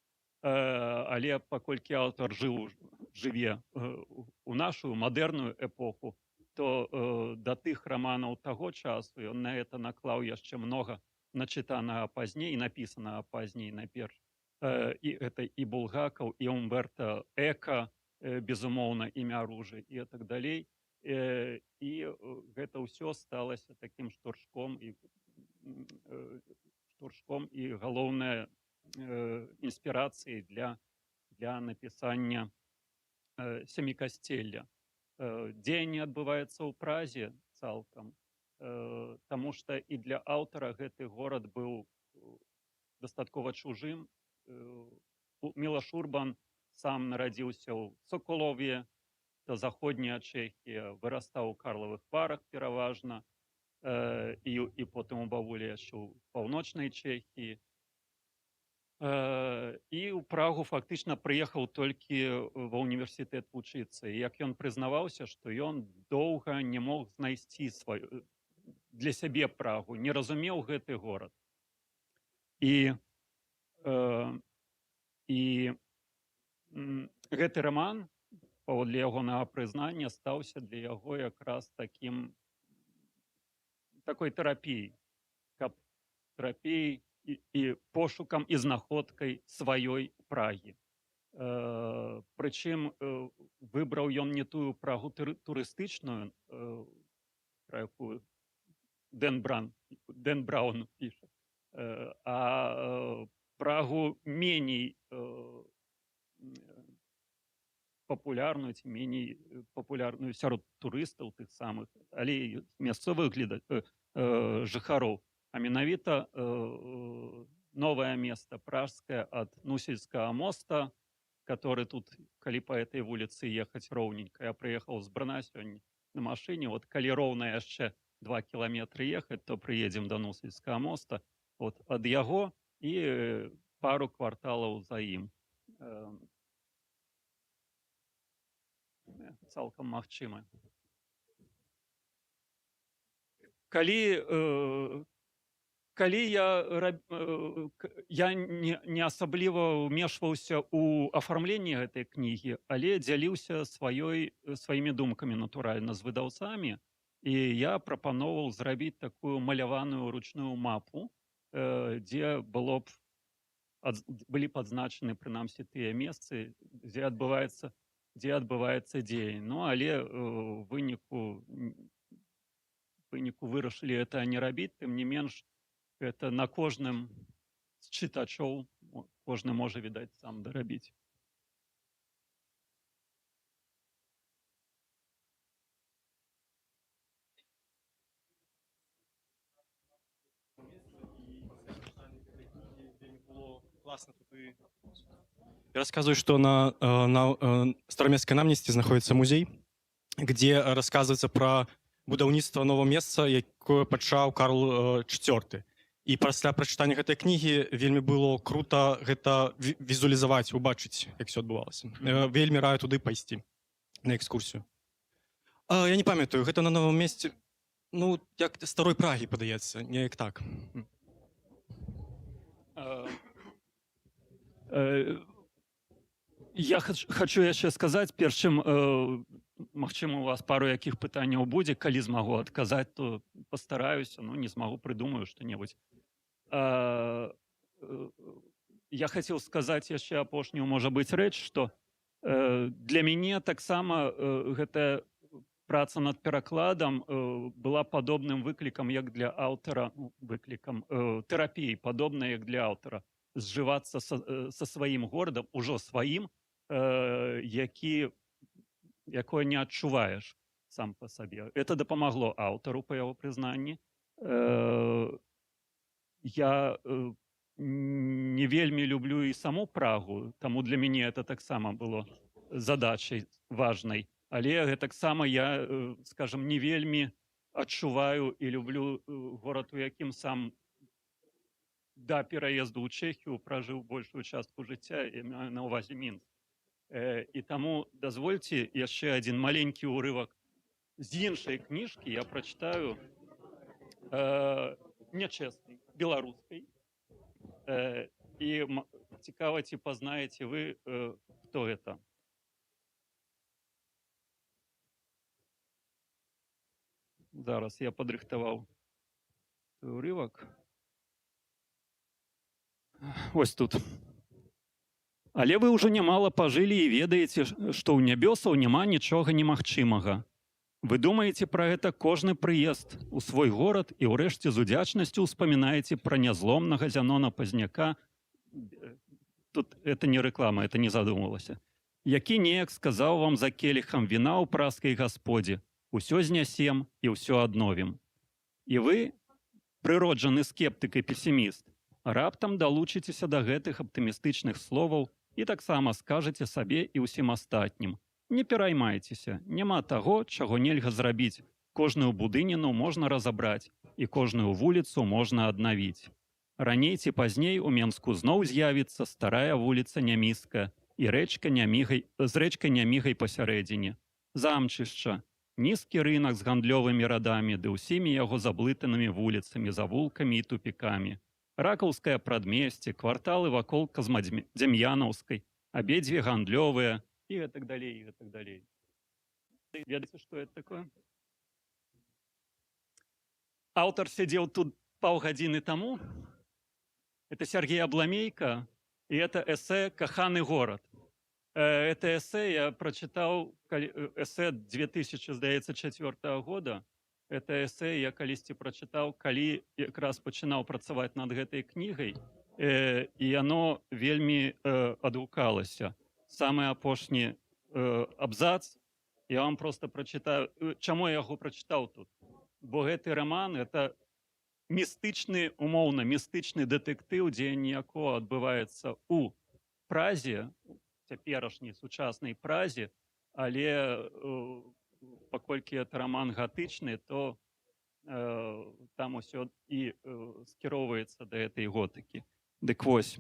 Але паколькі аўтар жыве у нашу мадэрную эпоху, то да тых раманаў таго часу ён на гэта наклаў яшчэ многа начытанага пазней і напісанага пазней найперш. І гэта і Булгакаў, і Умберта Эка, безумоўна, імя ружы і так далей. І гэта ўсё сталася такім штуршком і галоўнае інспірацыяй для напісання Семікасцелля. Дзеянне адбываецца ў Празе цалкам, таму што і для аўтара гэты горад быў дастаткова чужым. Мілаш Урбан сам нарадзіўся ў Соколове, то заходняя Чэхія, вырастаў у Карлавых Варах пераважна, і потым у бабулі яшчэ ў паўночнай Чэхіі. І ў Прагу фактычна прыехаў толькі ва ўніверсітэт вучыцца. І як ён прызнаваўся, што ён доўга не мог знайсці для сябе Прагу, не разумеў гэты горад. І гэты раман, паводле ягонага прызнання, стаўся для яго якраз такой тэрапіяй, тэрапіяй і пошукам і знаходкай сваёй Прагі. Прычым выбраў ён не тую Прагу турыстычную, пра якую Дэн Браун піша, а Прагу меней папулярную ці меней папулярную сярод турыстаў тых самых, але і мясцовых жыхароў. А менавіта новае место пражскае ад Нусельскага моста, который тут, калі па этой вуліцы ехаць роўненька, я прыехаў з Брна сёння на машыне, вот калі роўна яшчэ 2 кіламетры ехаць, то прыедзем до Нусельскага моста, вот ад яго і пару кварталаў за ім. Цалкам магчыма. Калі я не асабліва ўмешваўся ў афармленне гэтай кнігі, але дзяліўся сваімі думкамі, натуральна, з выдаўцамі, і я прапаноўваў зрабіць такую маляваную ручную мапу, дзе былі падзначаны, прынамсі, тыя месцы, дзе адбываецца дзеянне. Ну, але ў выніку вырашылі гэта не рабіць, тым не менш, это на кожным з чытачоў, кожны можа, відаць, сам дарабіць. Рассказываю, что на Староместской Анамнесці знаходится музей, где рассказывается про будаўніцтва нового месца, якое пачаў Карл IV. І пасля прачытання гэтай кнігі вельмі было круто гэта візуалізаваць, убачыць, як все адбывалася. Вельмі раю туды пайсці на экскурсію. Я не памятаю, гэта на новом месцы, ну, як старой Прагі, падаецца, неяк так. Я хочу яшчэ сказаць, першым, магчыма, у вас пару якіх пытанняў будзе, калі змагу адказаць, то пастараюся, ну, не змагу, прыдумаю што-небудзь. Я хацеў сказаць яшчэ апошнюю, можа быць, рэч, што для мяне таксама гэтая праца над перакладам была падобным выклікам, як для аўтара, выклікам тэрапіі, падобна, як для аўтара, зжывацца са сваім горадам, ужо сваім, якое не адчуваеш сам па сабе. Это дапамагло аўтару, па яго прызнанні. Я не вельмі люблю і саму Прагу, таму для мяне это таксама было задачай важнай. Але гэтаксама я, скажем, не вельмі адчуваю і люблю горад, у якім сам да пераезду ў Чэхію пражыў большую частку жыцця, і маю на ўвазе Мінск. І таму дазвольце яшчэ адзін маленькі ўрывак з іншай кніжкі я прачытаю, нячэснай, беларускай. І цікава, ці пазнаеце вы, хто гэта. Зараз я падрыхтаваў ўрывак. Вось тут. Але вы ўжо нямала пажылі і ведаеце, што ў нябёсаў няма нічога немагчымага. Вы думаеце пра гэта кожны прыезд у свой горад і ўрэшце з удзячнасцю ўспамінаеце пра нязломнага Зянона Пазняка, тут это не реклама, это не задумывалася. Які неяк сказаў вам за келіхам віна ў праскай гасподзе, усё знясем і ўсё адновім. І вы, прыроджаны скептык і песіміст, раптам далучыцеся да гэтых аптымістычных словаў і таксама скажаце сабе і ўсім астатнім. Не пераймайцеся, няма таго, чаго нельга зрабіць. Кожную будыніну можна разабраць, і кожную вуліцу можна аднавіць. Раней ці пазней у Менску зноў з'явіцца старая вуліца Няміская і з рэчкай Нямігай пасярэдзіне. Замчышча, нізкі рынак з гандлёвымі радамі ды ўсімі яго заблытанымі вуліцамі, завулкамі і тупікамі. Ракаўскае прадмесце, кварталы вакол Казмадзем'янаўскай, абедзве гандлёвыя і гэтак далей, і гэтак далей. Ведаеце, што это такое? Аўтар сядзеў тут паўгадзіны таму. Это Сергей Абламейко, и это эссе «Каханы город». Это эссе я прочитал, эссе 2004 года. Это эссе я калісьці прочитал, калі якраз пачынаў працаваць над гэтай кнігай, і оно вельмі адгукалася. Самы апошні абзац я вам просто прочитаю. Чаму я яго прочитал тут? Бо гэты роман — это містычны, умоўна, містычны дэтэктыў, дзе ніякого адбываецца ў Празе, цяперашняй сучаснай Празе, але паколькі это роман гатычны, то там усё і скіроўваецца да гэтай готыкі. Дык вось.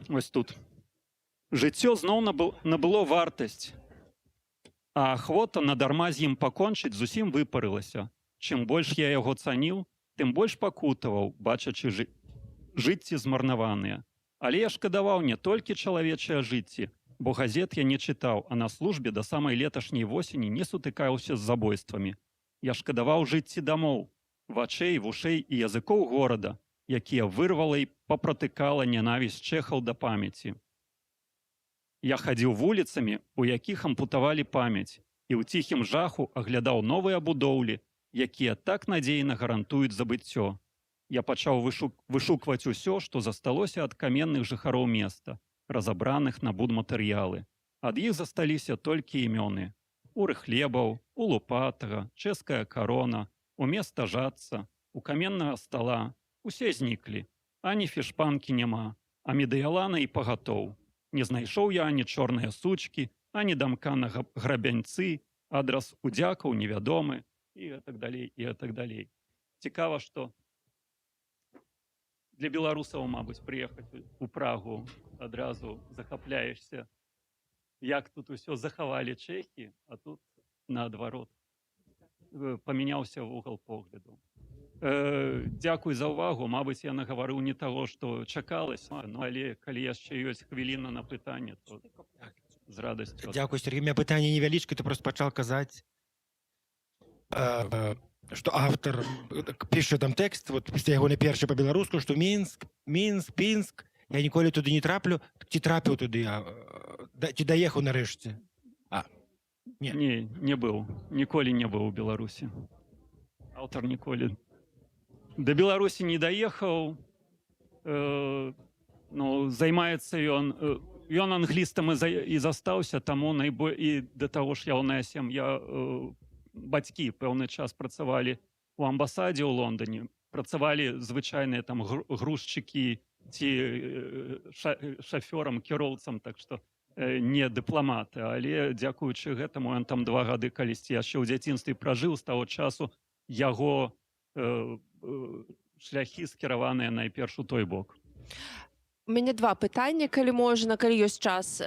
Ось тут. Жыццё зноў набыло вартасць, а ахвота надарма з ім пакончыць зусім выпарылася. Чым больш я яго цаніў, тым больш пакутаваў, бачачы жыцці змарнаваныя. Але я шкадаваў не толькі чалавечыя жыцці, бо газет я не чытаў, а на службе да самай леташняй восені не сутыкаўся з забойствамі. Я шкадаваў жыцці дамоў, вачэй, вушэй і языкоў горада, якія вырвала і папратыкала нянавісць чэхаў да памяці. Я хадзіў вуліцамі, у якіх ампутавалі памяць, і ў ціхім жаху аглядаў новыя будоўлі, якія так надзейна гарантуюць забыццё. Я пачаў вышукваць усё, што засталося ад каменных жыхароў места, разабраных на будматэрыялы. Ад іх засталіся толькі імёны. У Рыхлебаў, у Лупатага, Чэшская карона, у места Жацца, у каменнага стала. Усе зніклі. Ані фішпанкі няма, а медыялана і пагатоў. Не знайшоў я ані чорныя сучкі, ані дамка на грабяньцы, адрас удзякаў невядомы, і гэтак далей, і гэтак далей. Цікава, што для беларусаў, мабыць, прыехаць у Прагу адразу захапляешся, як тут усё захавалі чэхі, а тут наадварот. Памяняўся вугал погляду. Дзякуй за ўвагу. Мабыць, я нагаварыў не таго, што чакалася, але калі яшчэ ёсць хвіліна на пытанне, то з радасцю. Дзякуй, Сергей. У меня пытанне невялічкае, ты просто пачаў казаць, што аўтар піша там тэкст, вот після яго на першы па-беларуску, што Мінск, Пінск, я ніколі туды не траплю. Ці трапіў туды, ці даехаў нарэшце? Не быў. Ніколі не быў у Беларусі. Аўтар ніколі да Беларусі не даехаў, займаецца ён англістам і застаўся, таму і да таго ж яўная сям'я, бацькі пэўны час працавалі у амбасадзе ў Лондоне, працавалі звычайныя там грузчыкі ці шафёрам, кіроўцам, так што не дыпламаты, але дзякуючы гэтаму ён там 2 гады калісьці яшчэ ў дзяцінстве пражыў, з таго часу яго шляхі скіраваныя найперш у той бок. У мяне 2 пытання, калі можна, калі ёсць час.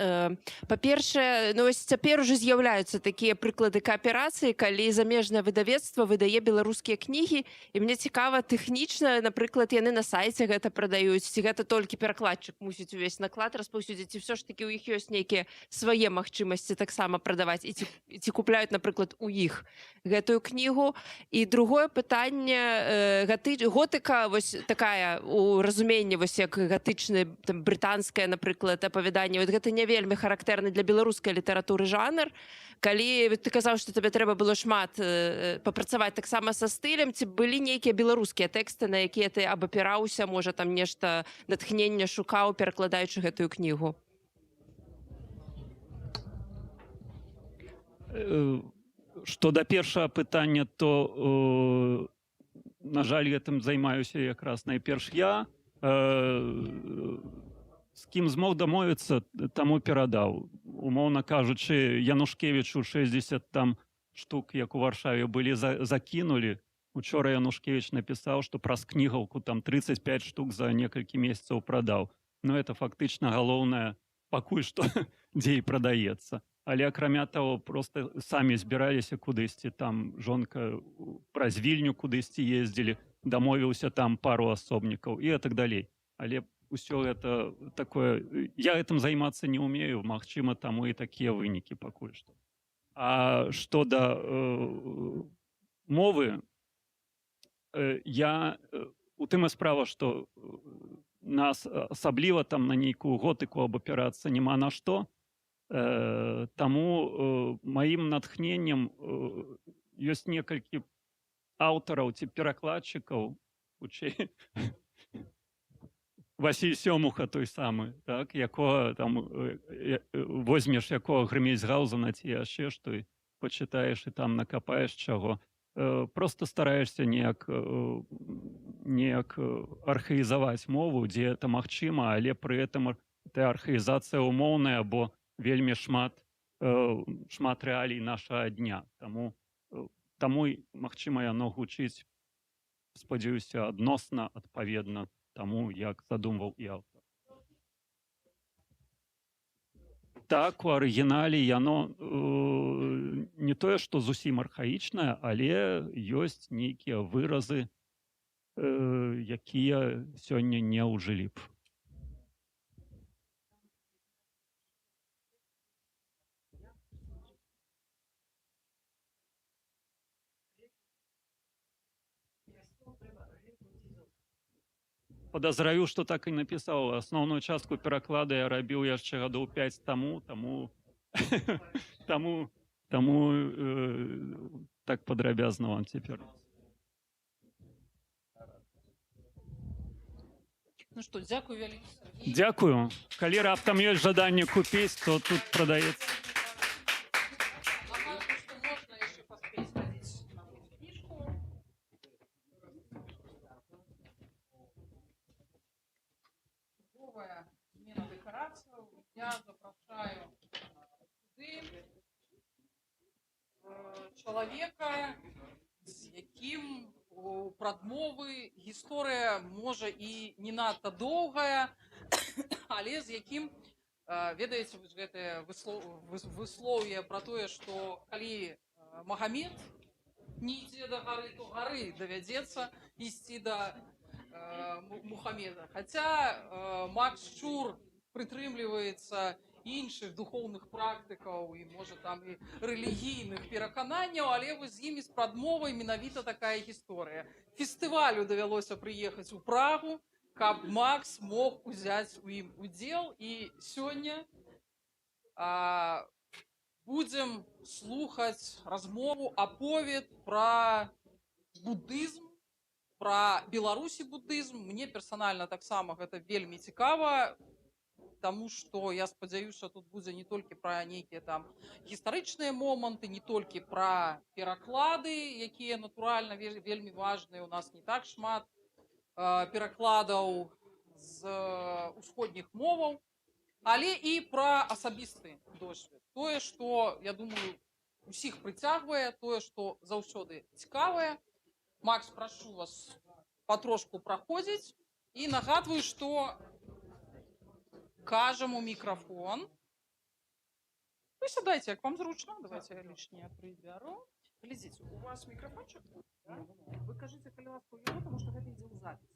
Па-першае, ось цяпер ужо з'яўляюцца такія прыклады кааперацыі, калі замежнае выдавецтва выдае беларускія кнігі, і мне цікава тэхнічна, напрыклад, яны на сайце гэта прадаюць, ці гэта толькі перакладчык мусіць увесь наклад распаўсюдзіць, ці ўсё ж такі ў іх ёсць нейкія свае магчымасці таксама прадаваць, і ці купляюць, напрыклад, у іх гэтую кнігу. І другое пытанне, готыка, вось такая, у разуменні, вось як гатычны там брытанскае, напрыклад, апавяданне. Вот гэта не вельмі характэрны для беларускай літаратуры жанр. Калі ты казаў, што табе трэба было шмат папрацаваць таксама са стылем, ці былі нейкія беларускія тэксты, на якія ты абапіраўся, можа, там нешта натхнення шукаў, перакладаючы гэтую кнігу? Што да першага пытання, то, на жаль, гэтым займаюся якраз найперш я. З кім змог дамовіцца, таму перадаў. Умоўна кажучы, Янушкевічу 60 там штук, як у Варшаве былі, закінулі. Учора Янушкевіч напісаў, што праз кнігаўку там 35 штук за некалькі месяцаў прадаў. Ну, это фактычна галоўнае пакуль што, дзе і прадаецца. Але акрамя таго, проста самі збіраліся кудысьці, там жонка праз Вільню кудысьці ездзілі, дамовіўся там пару асобнікаў і так далей. Але ўсё гэта такое... Я гэтым займацца не ўмею, магчыма, таму і такія вынікі пакуль што. А што да мовы, у тым і справа, што нас асабліва там на нейкую готыку абапірацца няма на што. Таму маім натхненнем ёсць некалькі аўтараў ці перакладчыкаў, хутчэй, Васіль Сёмуха той самы, так, якога там возьмеш якога Грымельсгаузена ці яшчэ што, пачытаеш і там накапаеш чаго. Просто стараешся неяк архаізаваць мову, дзе это магчыма, але пры этом эта архаізацыя умоўная, бо вельмі шмат рэалій нашага дня. Таму, магчыма, яно гучыць, спадзяюся, адносна, адпаведна таму, як задумваў і аўтар. Так, у арыгінале яно не тое, што зусім архаічнае, але ёсць нейкія выразы, якія сёння не ўжылі б. Подозраю, што так і напісаў. Асноўную частку пераклада я рабіў яшчэ гадоў 5 таму так падрабязна вам цяпер. Ну што, дзякую вялікі. Дзякую. Калі раптам ёсць жаданне купіць, то тут прадаецца. Змена декорацию. Я запрашаю сюды чалавека, з якім у прадмовы гісторыя можа і не надта доўгая, але з якім, ведаеце, гэтае выслоўе пра тое, што калі Магамед не ідзе да гары, то гары давядзецца ісці да Мухаммеда. Хаця Макс Шчур прытрымліваецца іншых духоўных практыкаў і, можа, там і рэлігійных перакананняў, але вось з імі з прадмовай менавіта такая гісторыя. Фестывалю давялося прыехаць у Прагу, каб Макс мог узяць у ім удзел. І сёння будзем слухаць размову, аповед пра будызм, пра Беларусі будызм. Мне персанальна таксама гэта вельмі цікава, таму што я спадзяюся, тут будзе не толькі пра нейкія там гістарычныя моманты, не толькі пра пераклады, якія, натуральна, вельмі важныя. У нас не так шмат перакладаў з усходніх моваў, але і пра асабісты досвед. Тое, што, я думаю, усіх прыцягвае, тое, што заўсёды цікавае. Макс, прошу вас потрошку проходить. И нагадываю, что кажем у микрофон. Вы сядайте, как вам зручно. Давайте я лишнее приберу. Глядите, у вас микрофончик? Да? Вы кажите, коли ласку его, потому что это идет запись.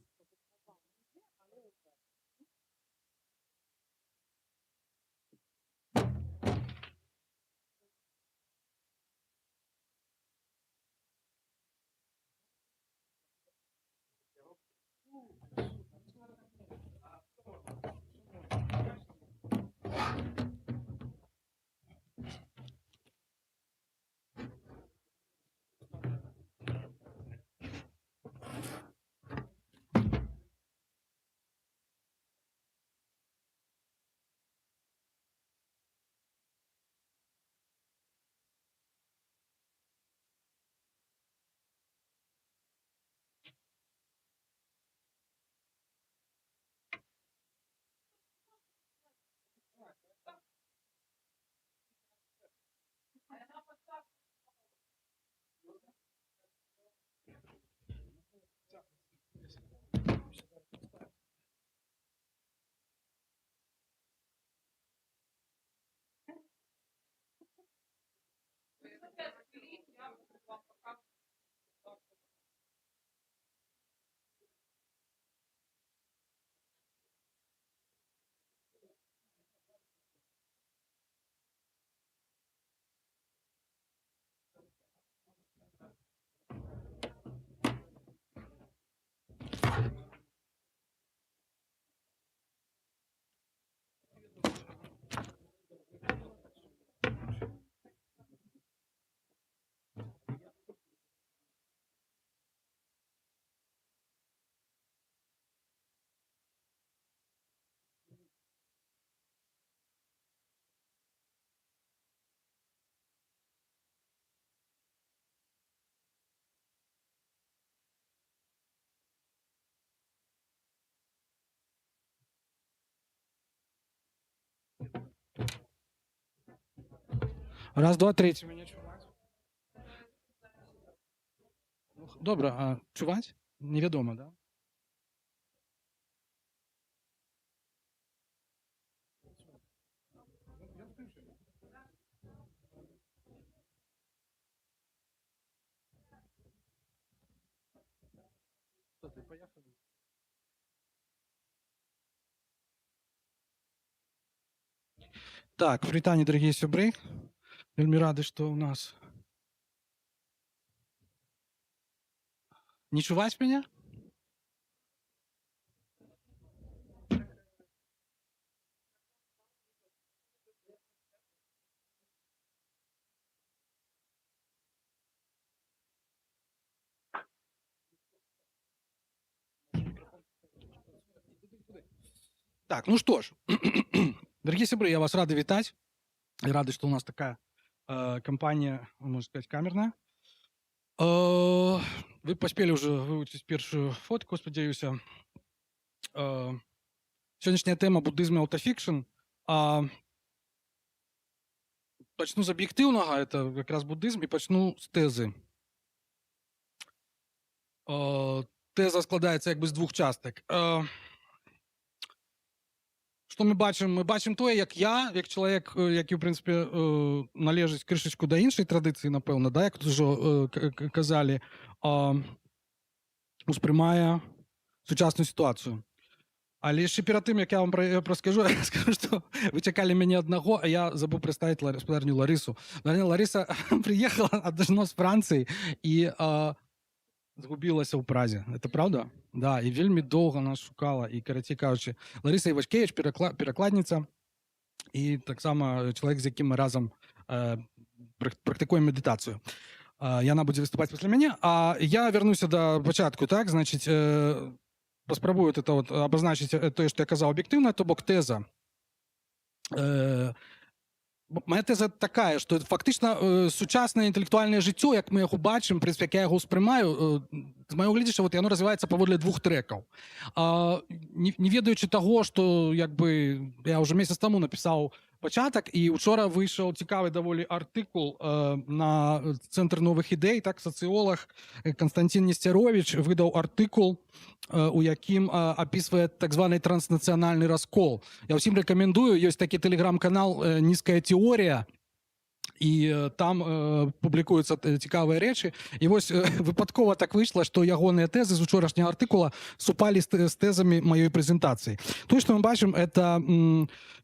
Раз, два, третій. Мене чуваць? Добре, а чуваць? Невядома, да? Так, прывітанне, дарагія сябры. Вельмі рады, што ў нас не чуваць мяне? Так, ну што ж, дарагія сябры, я вас рады вітаць. И рады, что у нас такая компания, можно сказать, камерная. Вы поспели уже выучить первую фотку, спадзяюся. Сегодняшняя тема буддизм и аутофикшн. Почну з об'єктивного, это как раз буддизм, и почну з тези. Теза складається якби з двох часток. Що ми бачимо? Ми бачимо те, як я, як чоловік, який, в принципі, належить кришечку до іншої традиції, напевно, да, як тут вже казали, усприймає сучасну ситуацію. Але ще перед тим, як я вам розкажу, я скажу, що ви чекали мене одного, а я забув представити господарню Ларису. Лариса приїхала одно з Франції і згубилася у Празі. Це правда? Да, і вельми довго нас шукала. І, коротше кажучи, Лариса Івашкевич, перекладниця, і так само чоловік, з яким ми разом практикуємо медитацію. І вона буде виступати після мене. А я вернуся до початку, так? Значить, поспробую это вот обозначить то, що я казав об'єктивно, то бок теза. Моя теза така, що фактично сучасне інтелектуальне життя, як ми його бачимо, в принципі, як я його сприймаю, з моєго глядача, воно розвивається поводле двох треків. Не ведаючи того, що якби, я вже місяць тому написав початок, і вчора вийшов цікавий доволі артикул на Центр нових ідей, так, соціолог Константин Нестерович видав артикул, у яким описує так званий транснаціональний розкол. Я всім рекомендую, є такий телеграм-канал «Низька теорія», і там публікуються цікаві речі. І ось випадково так вийшло, що ягоні тези з вчорашнього артикула супали з тезами моєї презентації. То, що ми бачимо, це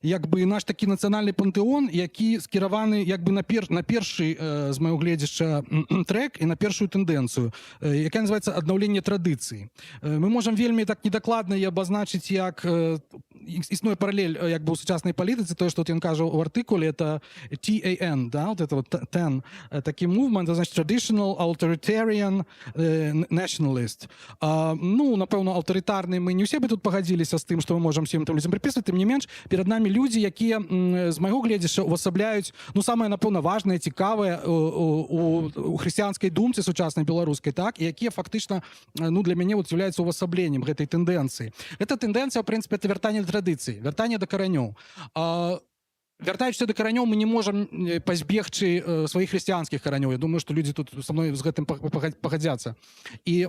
якби наш такий національний пантеон, який скерований якби на перший, з моєго глядача, трек і на першу тенденцію, яка називається «Одновлення традиції». Ми можемо вельми так недокладно її обозначити, як існує паралель якби у сучасній політиці, то, що він каже в артикулі, це TAN, да, вот это вот TAN, такий movement, це значить Traditional Authoritarian Nationalist. Ну, напевно, авторитарний ми не всі би тут погодилися з тим, що ми можемо всім тим людям приписувати, тим не менш, перед нами люди, які, з моєго глядача, уособляють, ну, саме, напевно, важне, цікаве у християнській думці сучасній білоруській, так, і які фактично, ну, для мене от являються уособленням цієї тенденції. Ця тенденція, в принципі, це вертання до традицій, вертання до коренів. Вертаючись до коренів, ми не можемо позбегчи своїх християнських коренів. Я думаю, що люди тут со мною з цим погодяться. І,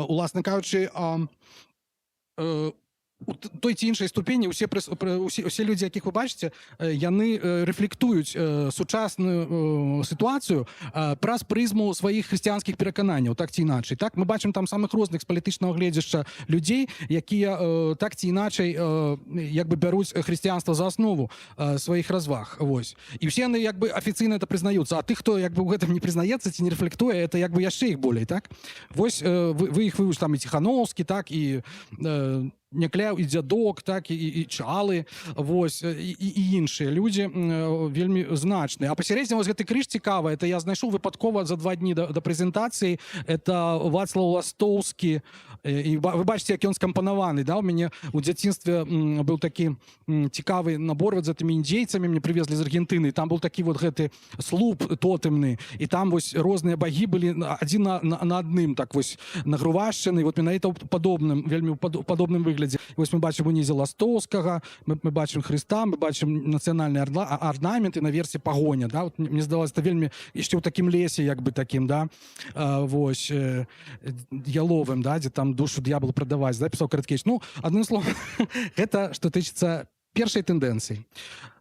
власне кажучи, у той ці іншай ступені усе людзі, якіх вы бачыце, яны рэфлектуюць сучасную сітуацыю праз прызму сваіх хрысціянскіх перакананняў, так ці іначай. Так, мы бачым там самых розных з палітычнага гледзяшча людзей, якія так ці іначай як бы бяруць хрысціянства за аснову сваіх разваг. Вось. І ўсе яны як бы афіцыйна это прызнаюцца, а тых, хто як бы ў гэтым не прызнаецца ці не рэфлектуе, это як бы яшчэ іх болей, так? Вось вы іх вывуш там і Ціхановскі, так, і Някляў, і Дзядок, так, і Чалы, вось, і іншыя людзі вельмі значныя. А пасярэдзіне вось гэты крыж цікавы, это я знайшоў выпадкова за 2 дні да прэзентацыі, это Вацлаў Ластоўскі, і вы бачыце, як ён скампанаваны, да, у мяне у дзяцінстве быў такі цікавы набор вот з гэтымі індзейцамі, мне прывезлі з Аргентыны, там быў такі вот гэты слуп тотэмны, і там вось розныя багі былі адзін на адным, так вось нагрувашчаны, вот менавіта ў падобным, вельмі ў падобным выглядзе. Вось мы бачым унізе Ластоўскага, мы бачым Хрыста, мы бачым нацыянальны арнамент і наверсе пагоня, да? Вот мне здалося, это вельмі яшчэ ў такім лесе, як бы такім, да? Вось, яловым, да? Дзе там душу д'ябла прадаваць, да? Пісаў Караткевіч. Ну, адным словом, гэта што тычыцца першай тэндэнцыі.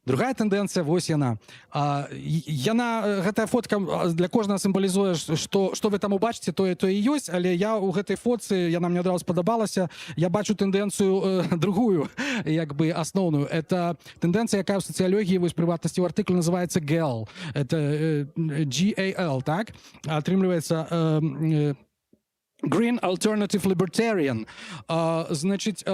Другая тэндэнцыя, вось яна. Гэтая фотка для кожнага сімвалізуе, што вы там убачыце, тое і ёсць, але я ў гэтай фотцы, яна мне адразу спадабалася, я бачу тэндэнцыю другую, як бы асноўную. Это тэндэнцыя, якая ў сацыялогіі, вось прыватнасці ў артыкле называецца GAL. Это G-A-L, так? Атрымліваецца Green Alternative Libertarian. Значыць,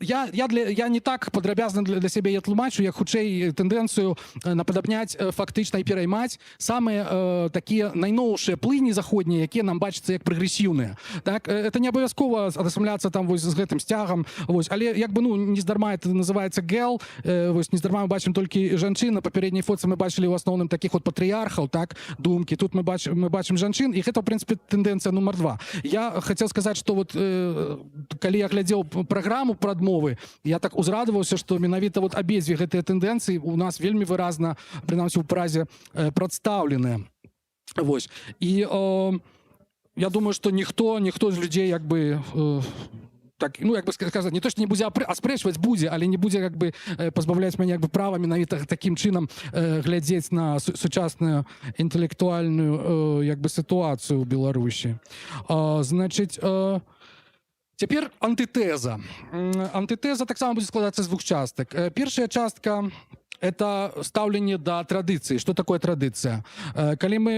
я не так падрабязна для сябе я тлумачу, як хутчэй тэндэнцыю нападабняць фактычна і пераймаць самыя такія найноўшыя плыні заходнія, якія нам бачацца як прагрэсіўныя. Так, это не абавязкова адасамляцца там вось з гэтым сцягам, вось, але як бы ну нездарма это называецца гэл, вось нездарма мы бачым толькі жанчын, на папярэдняй фотцы мы бачылі ў асноўным такіх вот патрыярхаў, так, думкі. Тут мы бачым жанчын, і гэта ў прынцыпе тэндэнцыя нумар 2. Я хацеў сказаць, што вот калі я глядзеў праграму прадмовы, я так узрадаваўся, што менавіта вот абедзве гэтыя тэндэнцыі у нас вельмі выразна, прынамсі ў празе, прадстаўленыя. Вось. І я думаю, што ніхто з людзей як бы так, ну, як бы сказаць, не то, што не будзе аспрэчваць будзе, але не будзе як бы пазбаўляць мяне як бы права менавіта такім чынам глядзець на сучасную інтэлектуальную як бы сітуацыю ў Беларусі. Значыць, цяпер антытэза. Антытэза таксама будзе складацца з 2 частак. Першая частка — это стаўленне да традыцыі. Што такое традыцыя? Калі мы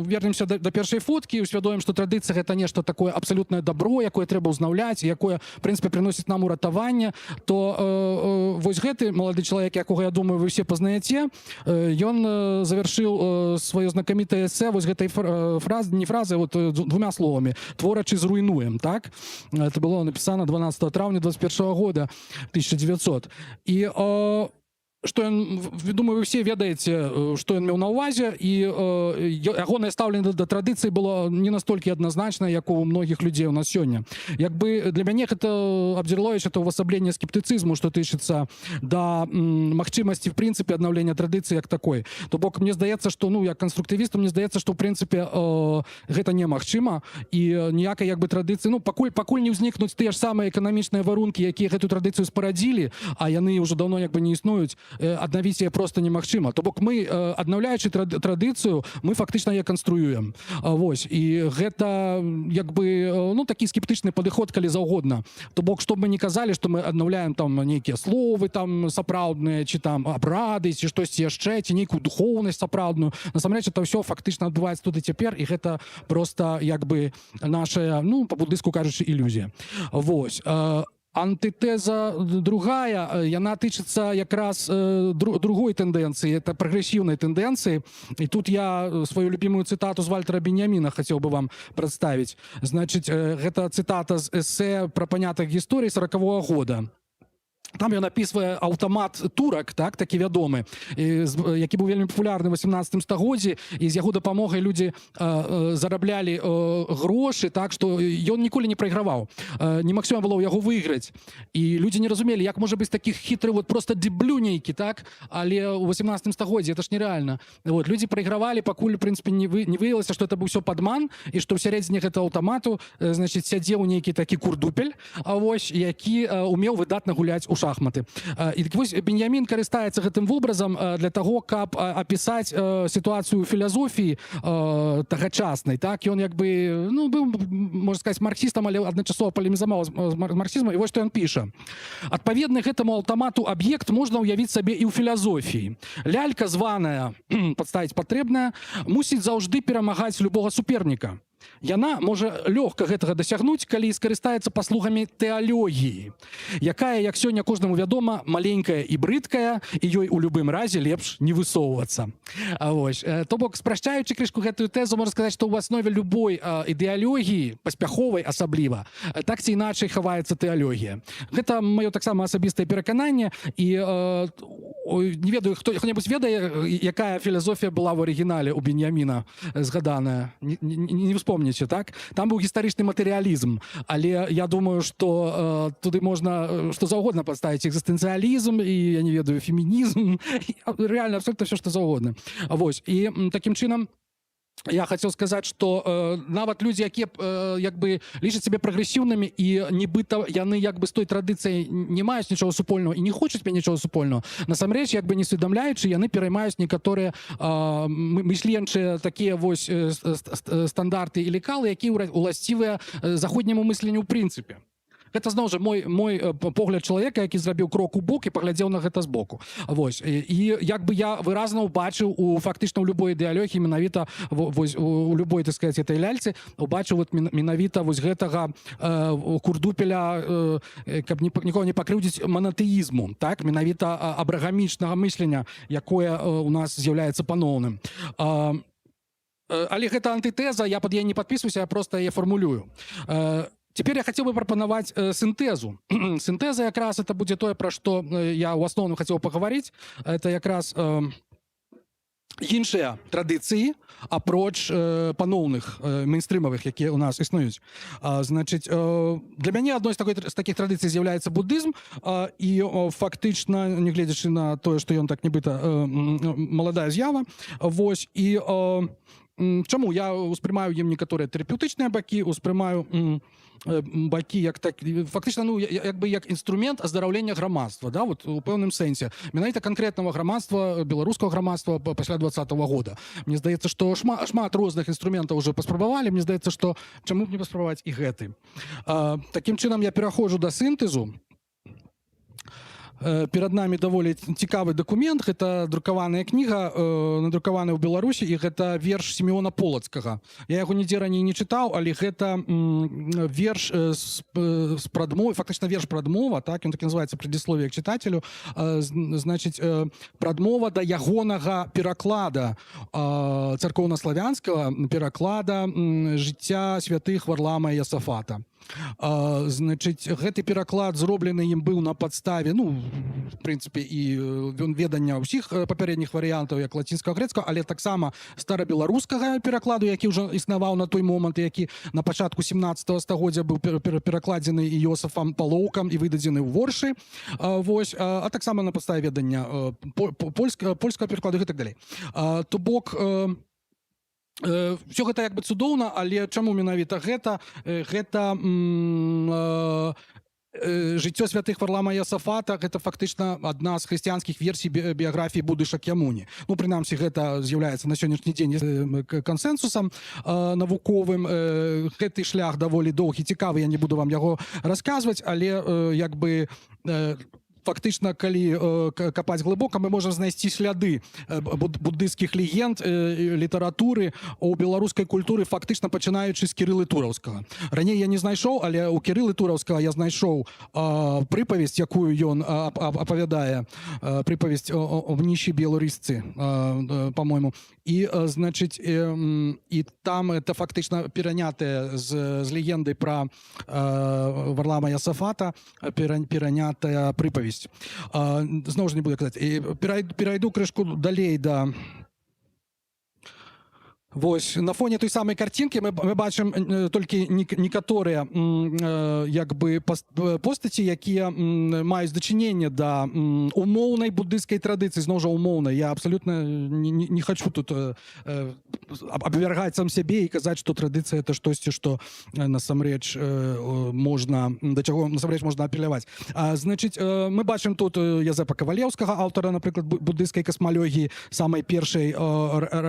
вернемся да першай фоткі і усвядомім, што традыцыя — гэта нешта такое абсалютнае дабро, якое трэба ўзнаўляць, якое, в прынцыпе, прыносіць нам уратаванне, то вось гэты малады чалавек, якога, я думаю, вы все пазнаяце, ён завяршыў сваё знакамітае эсэ вось гэтай фразы, не фразы, вот 2 словамі: «Творачы зруйнуем». Так? Это было напісана 12 траўня 21 года 1900. І што ён, думаю, вы все ведаеце, што ён меў на ўвазе, і ягонае стаўленне да традыцыі было не настолькі адназначна, як у многіх людзей у нас сёння. Як бы для мяне гэта Абдзірловіч — это ўвасабленне скептыцызму, што тычыцца да магчымасці, в прынцыпе, аднаўлення традыцыі як такой. То бок мне здаецца, што, ну, як канструктывісту, мне здаецца, што, в прынцыпе, гэта немагчыма, і ніякай як бы традыцыі, ну, пакуль не ўзнікнуць тыя ж самыя эканамічныя варункі, якія гэту традыцыю спарадзілі, а яны ўжо даўно як бы не існуюць, аднавіць яе проста немагчыма. То бок мы, аднаўляючы традыцыю, мы фактычна яе канструюем. Вось. І гэта як бы, ну, такі скептычны падыход, калі заўгодна. То бок, што б мы не казалі, што мы аднаўляем там нейкія словы там сапраўдныя, ці там абрады, ці штосьці яшчэ, ці нейкую духоўнасць сапраўдную. Насамрэч, это ўсё фактычна адбываецца тут і цяпер, і гэта проста як бы нашая, ну, па-будыску кажучы, ілюзія. Вось. Антытэза другая, яна тычыцца якраз другой тэндэнцыі, это прагрэсіўнай тэндэнцыі. І тут я сваю любімую цытату з Вальтера Беньяміна хацеў бы вам прадставіць. Значыць, гэта цытата з эсэ пра панятых гісторый 40-го года. Там ён апісвае аўтамат турак, так, такі вядомы, які быў вельмі папулярны ў 18 стагоддзі, і з яго дапамогай людзі зараблялі грошы, так, што ён ніколі не прайграваў. Немагчыма было ў яго выйграць. І людзі не разумелі, як можа быць такі хітры, вот просто дзеблю нейкі, так, але ў 18 стагоддзі это ж нерэальна. Вот, людзі прайгравалі, пакуль, в прынцыпе, не выявілася, што это быў усё падман, і што ў сярэдзіне гэтага аўтамату, значыць, сядзеў нейкі такі курдупель, які умеў выдатна гуляць у шахматы. І вось Беньямін карыстаецца гэтым вобразам для таго, каб апісаць сітуацыю ў філасофіі тагачаснай. Так? Ён як бы, ну, быў, можна сказаць, марксістам, але адначасова палемізаваў з марксізмам, і вось што ён піша. Адпаведны гэтаму аўтамату аб'ект можна ўявіць сабе і ў філасофіі. Лялька, званая, падставіць патрэбная, мусіць заўжды перамагаць любога суперніка. Яна можа лёгка гэтага дасягнуць, калі скарыстаецца паслугамі тэалогіі, якая, як сёння кожнаму вядома, маленькая і брыдкая, і ёй у любым разе лепш не высоўвацца. То бок, спрашчаючы крышку гэтую тэзу, можна сказаць, што ў аснове любой ідэалогіі, паспяховай асабліва, так ці іначай хаваецца тэалогія. Гэта маё таксама асабістае перакананне, і не ведаю, хто-небудзь ведае, якая філасофія была в арыгінале у Беньяміна згаданая? Не вспомніце, так? Там быў гістарычны матэрыялізм, але я думаю, што туды можна што заўгодна падставіць экзістэнцыялізм і, я не ведаю, фемінізм, рэальна абсолютна все, што заўгодна. Вось, і такім чынам я хацеў сказаць, што нават людзі, якія як бы лічаць сябе прагрэсіўнымі і нібыта яны як бы з той традыцыяй не маюць нічога супольнага і не хочуць мець нічога супольнага, насамрэч, як бы не усведамляючы, яны пераймаюць некаторыя мысленчыя такія вось стандарты і лекалы, якія уласцівыя заходняму мысленню ў прынцыпе. Гэта, зноў жа, мой погляд чалавека, які зрабіў крок у бок і паглядзеў на гэта збоку. Вось. І як бы я выразна ўбачыў фактычна ў любой ідэалогіі, менавіта у любой, так сказаць, этой ляльцы, убачыў менавіта вось гэтага курдупеля, каб нікога не пакрыўдзіць, манатэізму, так? Менавіта абрагамічнага мыслення, якое у нас з'яўляецца паноўным. Але гэта антытэза, я пад яе не падпісваюся, я проста яе фармулюю. Теперь я хотел бы прапанаваць синтезу. Синтеза якраз это будзе тое, пра што я ў асноўным хацеў паговорыць. Это якраз іншыя традыцыі, апроч паноўных, мейнстрымавых, якія ў нас існуюць. Значыць, для мяне адной з такіх традыцый з'яўляецца буддызм, і фактычна, не гледзячы на тое, што ён так нібыта маладая з'ява, вось, і чаму я успрымаю ім некаторыя тэрапеўтычныя бакі, успрымаю бакі як так, фактычна, ну, як бы як інструмент аздараўлення грамадства, да, вот, у пэўным сэнсе. Менавіта канкрэтнага грамадства, беларускага грамадства пасля 20-го года. Мне здаецца, што шмат розных інструментаў уже паспрабавалі, мне здаецца, што чаму б не паспрабаваць і гэты. Такім чынам я пераходжу да сінтэзу. Перад намі даволі цікавы дакумент, гэта друкаваная кніга, надрукаваная ў Беларусі, і гэта верш Сімеона Полацкага. Я яго нідзе раней не чытаў, але гэта верш з прадмовы, фактычна верш прадмова, так, ён так і называецца «Предисловие к читателю», значыць, прадмова да ягонага пераклада царкоўна-славянскага пераклада жыцця святых Варлама і Ясафата. Значыць, гэты пераклад зроблены ім быў на падставе, ну, в прынцыпе, і ведання ўсіх папярэдніх варыянтаў, як лацінскага, грэцкага, але таксама старабеларускага перакладу, які ўжо існаваў на той момант, які на пачатку 17-го стагоддзя быў перакладзены Йосафам Палоўкам і выдадзены ў Воршы, вось, а таксама на падставе ведання польскага перакладу і так далей. То бок, все гэта як бы цудоўна, але чаму менавіта гэта? Гэта жыццё святых Варлама і Ясафата, гэта фактычна адна з хрысціянскіх версій біяграфіі Будды Шакьямуні. Ну, прынамсі, гэта з'яўляецца на сённяшні дзень кансэнсусам навуковым. Гэты шлях даволі доўгі, цікавы, я не буду вам яго расказваць, але як бы фактычна, калі капаць глыбока, мы можам знайсці сляды буддыйскіх легенд, літаратуры у беларускай культуры, фактычна пачынаючы з Кірылы Тураўскага. Раней я не знайшоў, але у Кірылы Тураўскага я знайшоў прыпавесць, якую ён апавядае, прыпавесць об ніщай беларусцы, по-моему. І, значыць, і там это фактычна перанятае з легендай пра Варлама Ясафата, перанятая прыпавесць. ёсць. Зноў жа не буду казаць. І перайду крышку далей да... Вось, на фоне той самай карцінкі мы бачым толькі некаторыя як бы постаці, якія маюць дачыненне да умоўнай буддыйскай традыцыі. Зноў жа умоўнай. Я абсалютна не хочу тут абвяргаць сам сябе і казаць, што традыцыя — это штосьці, што насамрэч можна, да чаго насамрэч можна апеляваць. Значыць, мы бачым тут Язэпа Кавалеўскага, аўтара, напрыклад, буддыйскай касмалогіі, самай першай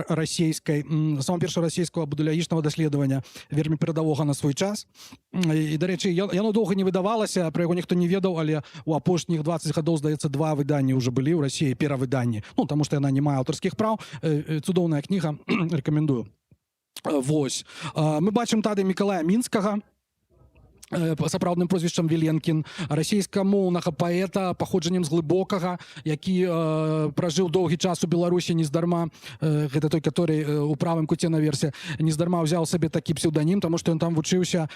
расійскай, самого першого расійского буддылагічнага даследавання, вельмі перадавога на свой час. І, дарэчы, яно доўга не выдавалася, пра яго ніхто не ведаў, але у апошніх 20 гадоў, здаецца, 2 выданні ўжо былі ў Расіі, перавыданні. Ну, таму што яна не мае аўтарскіх праў. Цудоўная кніга, рэкамендую. Вось. Мы бачым тады Мікалая Мінскага, сапраўдным прозвішчам Віленкін, расійскамоўнага паэта паходжаннем з Глыбокага, які пражыў доўгі час у Беларусі нездарма. Гэта той, который у правым куце наверсе нездарма ўзяў сабе такі псеўданім, таму што ён там вучыўся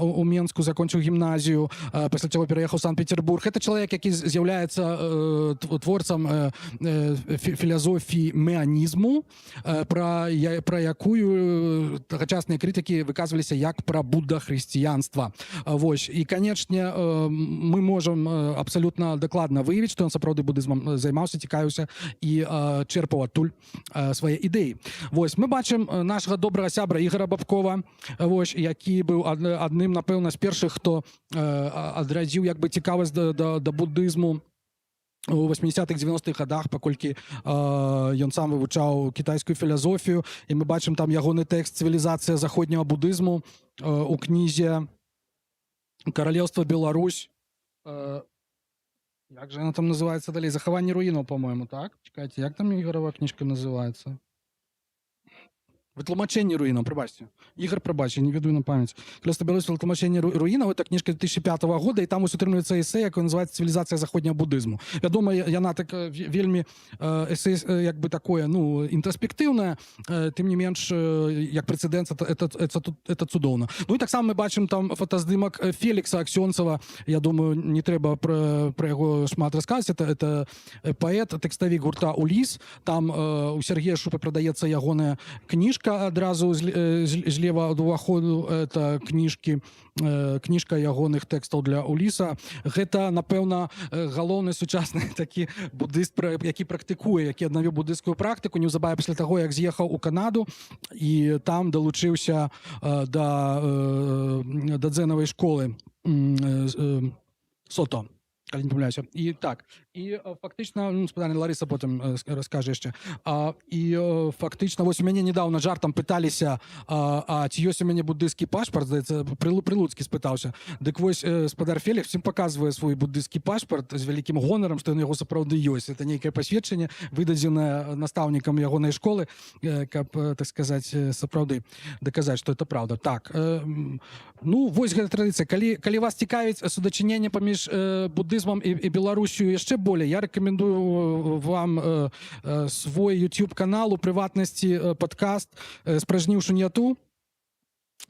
у Менску, закончыў гімназію, пасля чаго пераехаў у Санкт-Петербург. Гэта чалавек, які з'яўляецца творцам філазофіі мэанізму, пра якую тагачасныя крытыкі выказваліся як пра будда-хрысціянства. Вось. І, канечне, мы можам абсалютна дакладна выявіць, што ён сапраўды буддызмам займаўся, цікавіўся і чэрпаў адтуль свае ідэі. Вось. Мы бачым нашага добрага сябра Ігора Бабкова, вось, які быў адным, напэўна, з першых, хто адрадзіў як бы цікавасць да буддызму у 80-х, 90-х гадах, паколькі ён сам вывучаў кітайскую філазофію, і мы бачым там ягоны тэкст «Цывілізацыя заходняга буддызму» у кнізе «Королевство Беларусь». Як же она там называется далей? «Захаванне руінаў», по-моему, так? Чекайте, як там Ігорова книжка называется? «Вытлумачэнне руінаў», прабачце. Ігор, прабач, я не веду на памяць. «Королевство Беларусь. Вытлумачэнне руінаў» — это книжка 2005 года, і там ось утрымліваецца эсэ, якое называецца «Цивілізацыя заходняга буддызму». Вядома, яна так вельмі эсэ як бы такое, ну, інтраспектыўнае, тым не менш, як прэцэдэнт, это цудоўна. Ну і таксама мы бачым там фотаздымак Фелікса Аксёнцева. Я думаю, не трэба пра яго шмат расказваць. Это паэт, тэкставік гурта «Уліс». Там у Сергея Шупы прадаецца ягоная кніжка, адразу злева ад уваходу, это кніжка ягоных тэкстаў для Уліса. Гэта, напэўна, галоўны сучасны такі буддыст, які практыкуе, які аднавіў буддыйскую практыку неўзабаве пасля таго, як з'ехаў у Канаду і там далучыўся да дзенавай школы Сото, калі не памыляюся. І так, і фактычна, спытанне Ларыса потым раскажа яшчэ. І фактычна, вось у мяне недавно жартам пыталіся, ці ёсць у мяне буддыйскі пашпарт, здаецца, Прылуцкі спытаўся. Дык вось спадар Фелікс всім паказвае свой буддыйскі пашпарт з вялікім гонарам, што ён яго сапраўды ёсць. Это нейкае пасведчанне, выдадзенае настаўнікам ягонай школы, каб, так сказаць, сапраўды даказаць, што это праўда. Так, ну, вось гэта традыцыя. Калі вас цікавіць судачыненне паміж буддызмам і Беларусю яшчэ болей, я рэкамендую вам свой YouTube-канал, у прыватнасці падкаст «Спражніў шуньяту».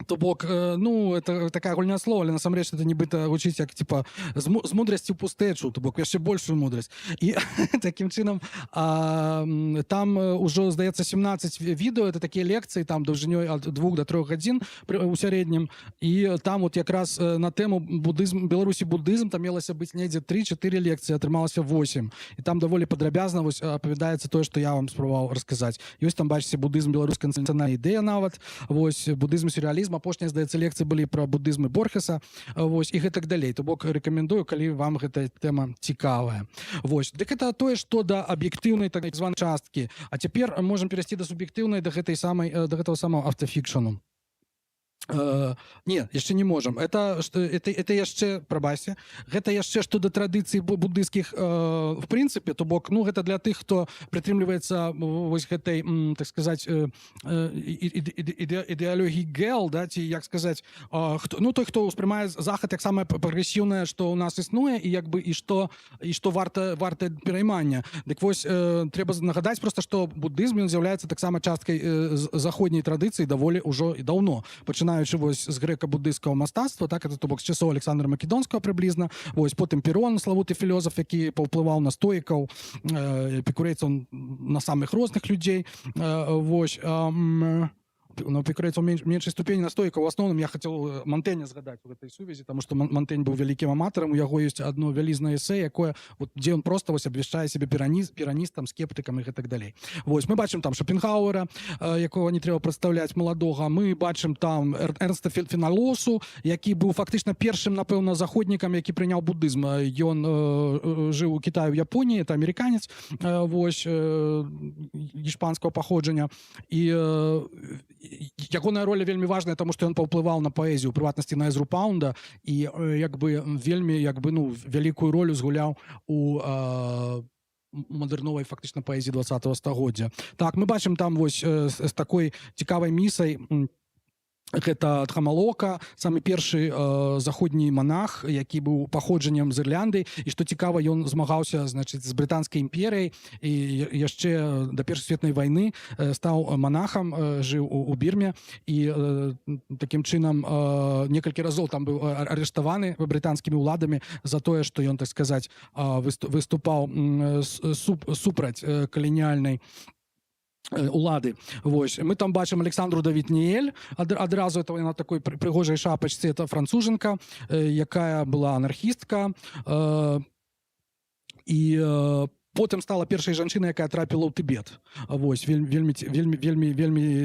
То бок, ну, это такая гульня слова, але насамрэч это нібыта гучыць як, типа, з мудрасці ў пустэчу, то бок яшчэ большую мудрасць. І такім чынам там ужо, здаецца, 17 відэо, это такія лекцыі, там даўжынёй ад 2 до 3 гадзін у сярэднім, і там вот якраз на тэму буддызм, Беларусі буддызм, там мелася быць недзе 3-4 лекцыі, атрымалася 8. І там даволі падрабязна вось апавядаецца тое, што я вам спрабаваў расказаць. Ёсць там, бачыце, буддызм, беларуская нацыянальная ідэя нават, вось, буддызм, сюрреалізм. Апошнія, здаецца, лекцыі былі пра буддызм і Борхеса, вось, і гэтак далей. То бок рэкамендую, калі вам гэта тэма цікавая. Вось. Дык гэта тое, што да аб'ектыўнай так званай часткі. А цяпер можам перайсці да суб'ектыўнай, да гэтага самого автофікшану. Не, яшчэ не можам. Это яшчэ, прабачце, гэта яшчэ што да традыцый буддыйскіх в прынцыпе, то бок, ну, гэта для тых, хто прытрымліваецца вось гэтай, так сказаць, ідэалогіі гэл, да, ці, як сказаць, ну, той, хто ўспрымае захад як самае прагрэсіўнае, што ў нас існуе, і як бы, і што варта пераймання. Дык вось, трэба нагадаць проста, што буддызм, ён з'яўляецца таксама часткай заходняй традыцыі даволі ўжо і даўно. Пачынае пачынаючы вось з грэка-буддыйскага мастацтва, так, это, то бок, з часоў Александра Македонскага прыблізна, вось, потым Перон, славуты філёзаф, які паўплываў на стоікаў, эпікурэйцаў, на самых розных людзей, вось, на эпікурэйцаў меншай ступені, на стоікаў. У асноўным я хацеў Мантэня згадаць у гэтай сувязі, таму што Мантэнь быў вялікім аматарам, у яго ёсць адно вялізнае эсэ, якое, дзе ён проста абвяшчае сябе піраністам, скептыкам і гэтак далей. Вось, мы бачым там Шопенгауэра, якога не трэба прадстаўляць маладога, мы бачым там Эрнста Феналосу, які быў фактычна першым, напэўна, заходнікам, які прыняў буддызм. Ён жыў у Кітаі, у Японіі, это амерыканец, вось, іспанскага паходжання, і ягоная роля вельмі важная, таму што ён паўплываў на паэзію, у прыватнасці на Эзру Паунда, і вельмі вялікую ролю згуляў у мадэрновай фактычна паэзіі 20-го стагоддзя. Так, мы бачым там вось з такой цікавай місай, гэта Дхамалока, самы першы заходні манах, які быў паходжаннем з Ірлянды, і што цікава, ён змагаўся, значыць, з брытанскай імперыяй, і яшчэ да Першай светнай вайны стаў манахам, жыў у Бірме, і такім чынам некалькі разоў там быў арыштаваны брытанскімі ўладамі за тое, што ён, так сказаць, выступаў супраць каланіяльнай улады. Вось. Мы там бачым Александру Давід-Ніель, адразу это на такой прыгожай шапачцы, это францужанка, якая была анархістка, і потым стала першай жанчынай, якая трапіла ў Тыбет. Вось, вельмі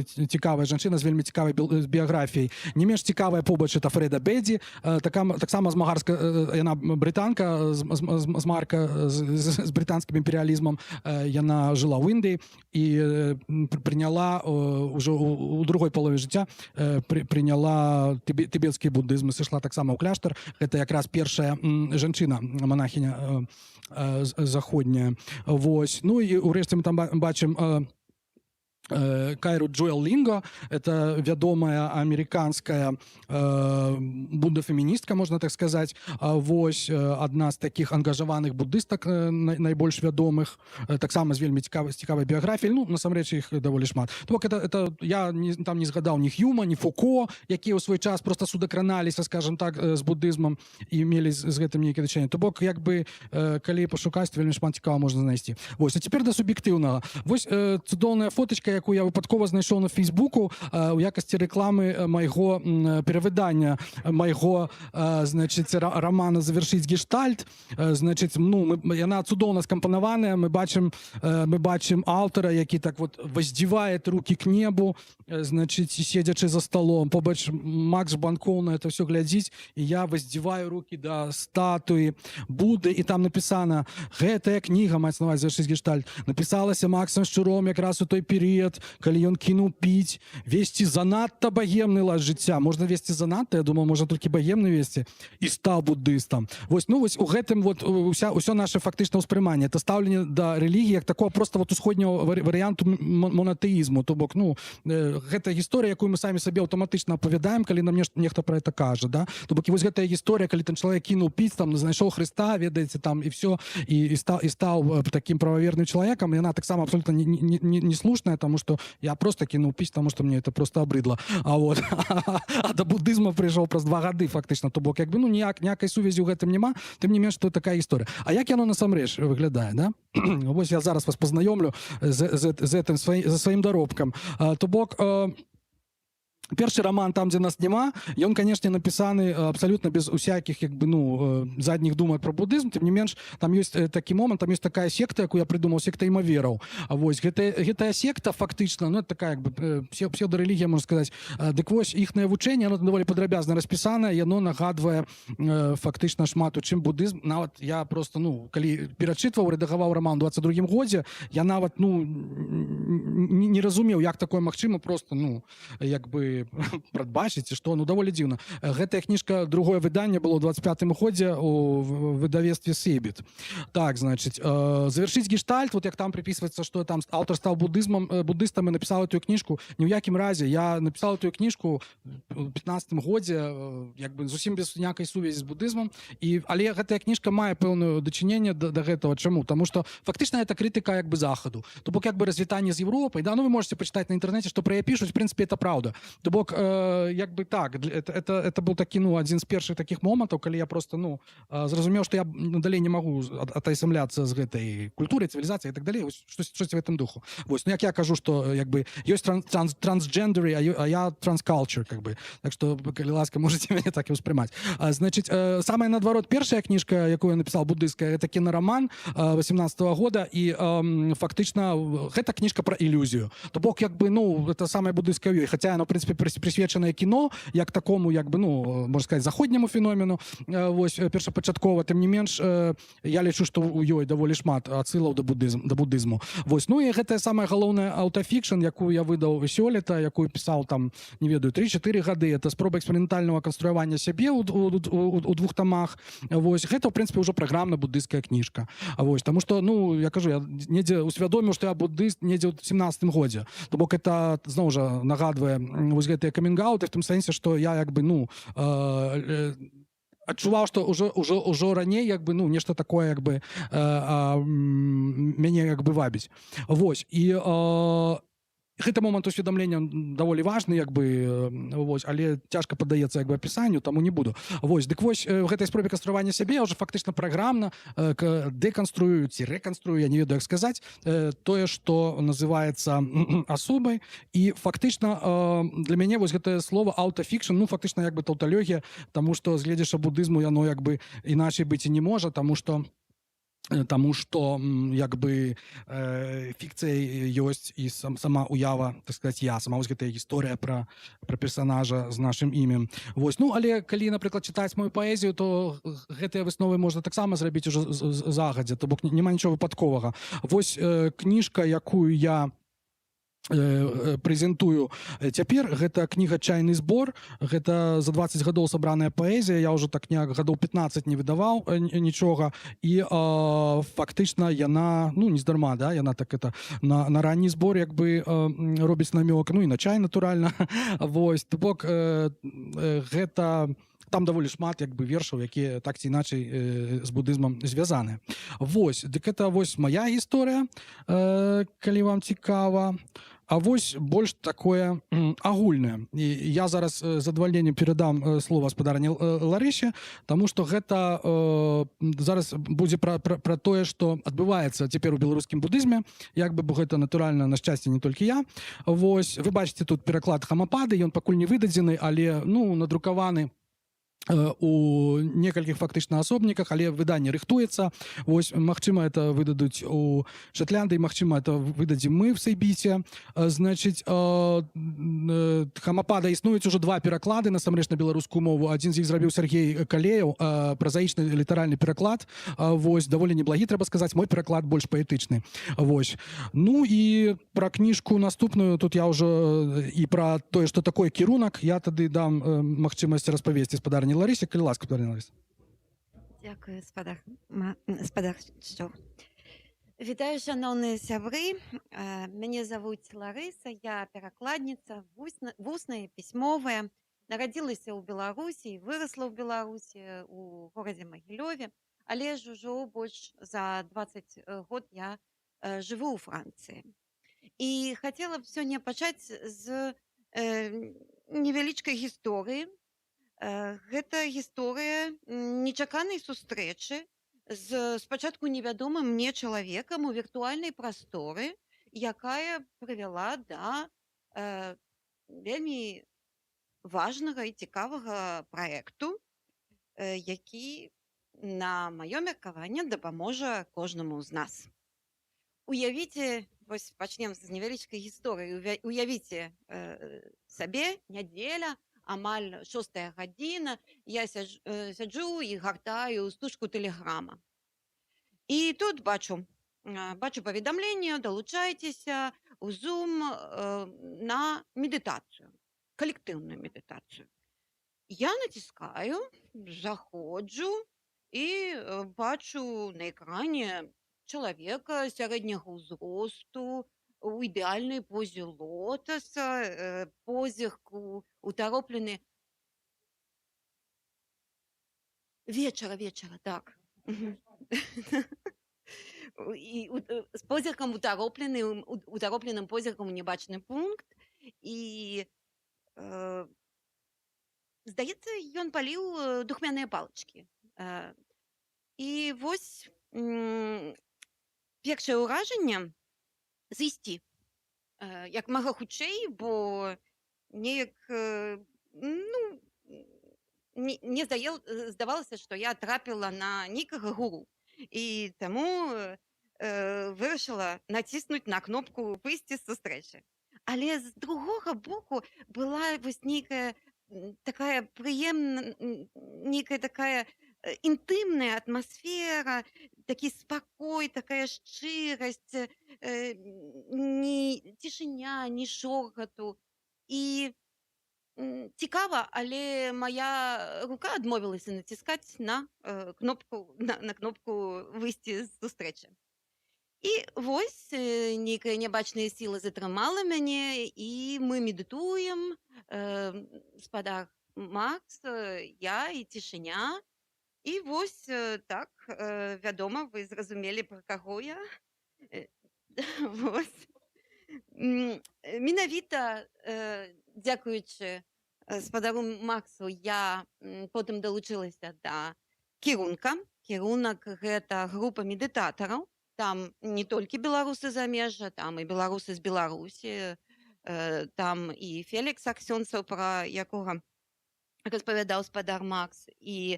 цікавая жанчына з вельмі цікавай біяграфіяй. Не менш цікавая побач это Фрэда Бэдзі, таксама змагарска, яна брытанка, змагарка з брытанскім імперыялізмам, яна жыла ў Індыі і прыняла ўжо ў другой палове жыцця прыняла тыбецкі буддызм і сышла таксама ў кляштар. Гэта якраз першая жанчына, манахіня заходняя. Вось. Ну і ўрэшце мы там бачым Кайру Джоэл Лінго, это вядомая амерыканская будда-феміністка, можна так сказаць. Вось адна з такіх ангажаваных буддыстак найбольш вядомых, таксама з вельмі цікавай біяграфіяй. Ну, насамрэч, іх даволі шмат. То бок, я там не згадаў ні Х'юма, ні Фуко, якія ў свой час проста судакраналіся, скажем так, з буддызмам і мелі з гэтым нейкае дачыненне. То бок, калі пашукаць, вельмі шмат цікава можна знайсці. Вось, а цяпер да суб'ектыўнага. Вось цудоўная фотачка, якую я выпадкова знайшоў на Фейсбуку у якасці рэкламы майго перавыдання майго, значыць, рамана «Завершыць гештальт». Значыць, ну, яна цудоўна скампанаваная, мы бачым аўтара, які так вот воздзівае рукі к небу, значыць, седзячы за столом. Побач Макс Банкоў на это все глядзіць, і я воздзіваю рукі да статуі Будды, і там напісана, гэтая кніга, маецца на ўвазе «Завершыць гештальт», напісалася Максам Шчуром якраз у той перыяд, калі ён кінуў піць, весці занадта багемны лад жыцця. Можна весці занадта, я думаю, можна толькі багемны весці, і стаў буддыстам. Вось, ну, вось у гэтым вот ўсё наше фактычна ўспрыманне. Это стаўленне да рэлігіі як такого проста вот усходняго варыянту монатэізму. То бок, ну, гэта гісторыя, якую мы самі сабе аўтаматычна апавядаем, калі нам нехта пра гэта кажа, да? То бок, і вось гэтая гісторыя, калі там чалавек кінуў піць, там, знайшоў Хрыста, ведаеце, там, і все, і стаў такім прававерным чалавекам, яна таксама абсолютно не слушная, таму што я просто кінуў піць, таму што мне это просто абрыдла. А да буддызма прыйшоў праз 2 гады фактычна. То бок, ну, ніякай сувязі ў гэтым няма, тым не менш, што такая гісторыя. А як яно насамрэч выглядае, да? Вось я зараз вас пазнаёмлю за сваім даробкам. То бок, першы раман там, дзе нас няма, ён, канешне, напісаны абсалютна без усякіх, задніх думак пра буддызм, тым не менш, там ёсць такі момант, там ёсць такая секта, якую я прыдумаў, секта імавераў. Вось, гэтая секта, фактычна, ну, это такая, псевдорэлігія, можна сказаць. Дык вось, іхнае вучэнне, оно даволі падрабязна распісанае, яно нагадвае фактычна шмат у чым буддызм. Нават я просто, ну, калі перачытваў, рэдагаваў раман у 22-м годзе, я нават, ну, не разумеў, як такое магчыма, просто, ну, як бы прадбачыць, што, ну, даволі дзіўна. Гэтая кніжка, другое выданне было ў 25-м годзе у выдавецтве Сейбіт. Так, значыць, «Завершыць гештальт», вот як там припісваецца, што там аўтар стаў буддыстам і напісаў эту кніжку, ні ў якім разе. Я напісаў эту кніжку ў 15-м годзе, як бы зусім без ніякай сувязі з буддызмам, але гэтая кніжка мае пэўнае дачыненне да гэтага. Чаму? Таму што фактычна гэта крытыка як бы захаду. То бок як бы развітанне з Европай. Да, ну вы можете пачытаць на інтэрнэце, што пра яе пішуць, в прынцыпе, это праўда. То бок як бы так, это был такі, ну, адзін з першых такіх момантаў, калі я просто, ну, зразумеў, што я далей не магу атайсамляцца з гэтай культурай, цывілізацыяй і так далей, штось в гэтым духу. Вось, ну, як я кажу, што як бы ёсць трансджендеры, а я транскалчер, как бы. Так што, калі ласка, можете мяне так і ўспрымаць. Значыць, самая наадварот першая кніжка, якую я напісаў, буддыйская, гэта кінараман 18-го года, і фактычна гэта кніжка пра ілюзію. То бок, як бы, ну, это самая буддыйская вёй, хаця яно, в прынцыпе, прысвечанае кіно, як такому, як бы, ну, можна сказаць, заходняму феномену, вось, першапачаткова, тым не менш, я лічу, што ў ёй даволі шмат адсылаў да буддызму. Вось, ну, і гэтая самая галоўная аўтафікшн, якую я выдаў сёлета, якую пісаў там, не ведаю, 3-4 гады, это спроба эксперыментальнага канструявання сябе у 2 тамах. Вось, гэта, в прынцыпе, ўжо праграмна-буддыйская кніжка. Вось, таму што, ну, я кажу, я недзе усвядоміў, што я буддыст недзе ў 17-м годзе. То бок, это, зноў жа, нагадвае вось гэтыя камінг-аўты в тым сэнсе, што я, як бы, ну, адчуваў, што ўжо раней, як бы, ну, нешта такое, як бы, мяне, як бы, вабіць. Вось, і гэты момант усведамлення даволі важны, як бы, вось, але цяжка паддаецца, як бы, апісанню, таму не буду. Вось, дык вось, в гэтай спробе канструявання сябе я ўжо фактычна праграмна дэканструю ці рэканструю, я не ведаю, як сказаць, тое, што называецца асобай, і фактычна для мяне вось гэтае слово аўтафікшн, ну, фактычна, як бы, таўталёгія, таму што з гледзяча буддызму яно, як бы, іначай быць і не можа, таму што як бы фікцыя ёсць і сама уява, так сказаць, я, сама вось гэтая гісторыя пра персанажа з нашым імем. Вось, ну, але калі, напрыклад, чытаць мою паэзію, то гэтыя высновы можна таксама зрабіць ужо загадзя, то бок няма нічого выпадковага. Вось кніжка, якую я прэзентую цяпер, гэта кніга «Чайны збор», гэта за 20 гадоў сабраная паэзія, я ўжо так гадоў 15 не выдаваў нічога, і фактычна яна, ну, не здарма, да, яна так это на ранні збор, як бы, робіць намёк, ну, і на чай, натуральна. Вось, то бок, гэта там даволі шмат, як бы, вершаў, якія так ці іначай з буддызмам звязаны. Вось, дык это вось моя гісторыя, калі вам цікава. А вось больш такое агульнае. І я зараз з задавальненнем перадам слово гаспадарыні Ларысе, таму што гэта зараз будзе пра тое, што адбываецца цяпер у беларускім будызме, як бы гэта, натуральна, на шчасце, не толькі я. Вось, вы бачыце тут пераклад Хамапады, ён пакуль не выдадзены, але, ну, надрукаваны у некалькіх фактычна асобніках, але выданне рыхтуецца. Вось, магчыма, это выдадуць у Шатландыі, магчыма, это выдадзім мы в Сайбіце. Значыць, Хамапада існуюць ужо 2 пераклады, насамрэч, на беларускую мову. Адзін з іх зрабіў Сергей Калеев, празаічны літаральны пераклад. Вось, даволі неблагі, трэба сказаць, мой пераклад больш паэтычны. Вось. Ну і пра кніжку наступную, тут я ўжо і пра тое, што такое кірунак, я тады дам магчымасць распавесці спадарні Ларысе, калі ласка, спадарня Ларыса. Дякую, спадаршчо. Вітаю, шановныя сябры. Мяне завуць Ларыса, я перакладніца, вусная, пісьмовая. Нарадзілася ў Беларусі, вырасла ў Беларусі, у горадзе Магілёве, але ж ужо больш за 20 год я жыву ў Францыі. І хацела б сёння пачаць з невялічкай гісторыі. Гэта гісторыя нечаканай сустрэчы з спачатку невядомым мне чалавекам у віртуальнай прасторы, якая прывяла да вельмі важнага і цікавага праекту, які, на маё меркаванне, дапаможа кожнаму з нас. Уявіце, вось пачнем з невялічкай гісторыі, уявіце сабе, нядзеля, амаль 6 гадзіна, я сяджу і гартаю стужку тэлеграма. І тут бачу паведамленне, далучайцеся у Zoom на медытацыю, калектыўную медытацыю. Я націскаю, заходжу і бачу на экране чалавека сярэдняга ўзросту, у ідэальнай позе лотаса, позірку, утароплены... Вечара, так. З позіркам утаропленым позіркам у небачны пункт, і здаецца, ён паліў духмяныя палачкі. І вось першае ўражанне зайсці як мага хутчэй, бо неяк мне здавалася, што я трапіла на нейкага гуру. І таму вырашыла націснуць на кнопку выйсці з сустрэчы. Але з другога боку была вось нейкая такая прыемная, нейкая такая інтымная атмасфера, такі спакой, такая шчырасць, ні цішыня, ні шоргату. І цікава, але моя рука адмовілася націскаць на кнопку выйсці з сустрэчы. І вось нейкая нябачная сіла затрымала мяне, і мы медытуем, спадар Макс, я і цішыня. І вось так, вядома, вы зразумелі, пра каго я. Менавіта дзякуючы спадару Максу я потым далучылася да кірунка. Кірунак — гэта група медытатараў. Там не толькі беларусы замежжа, там і беларусы з Беларусі, там і Фелікс Аксёнцаў, пра якога распавядаў спадар Макс. І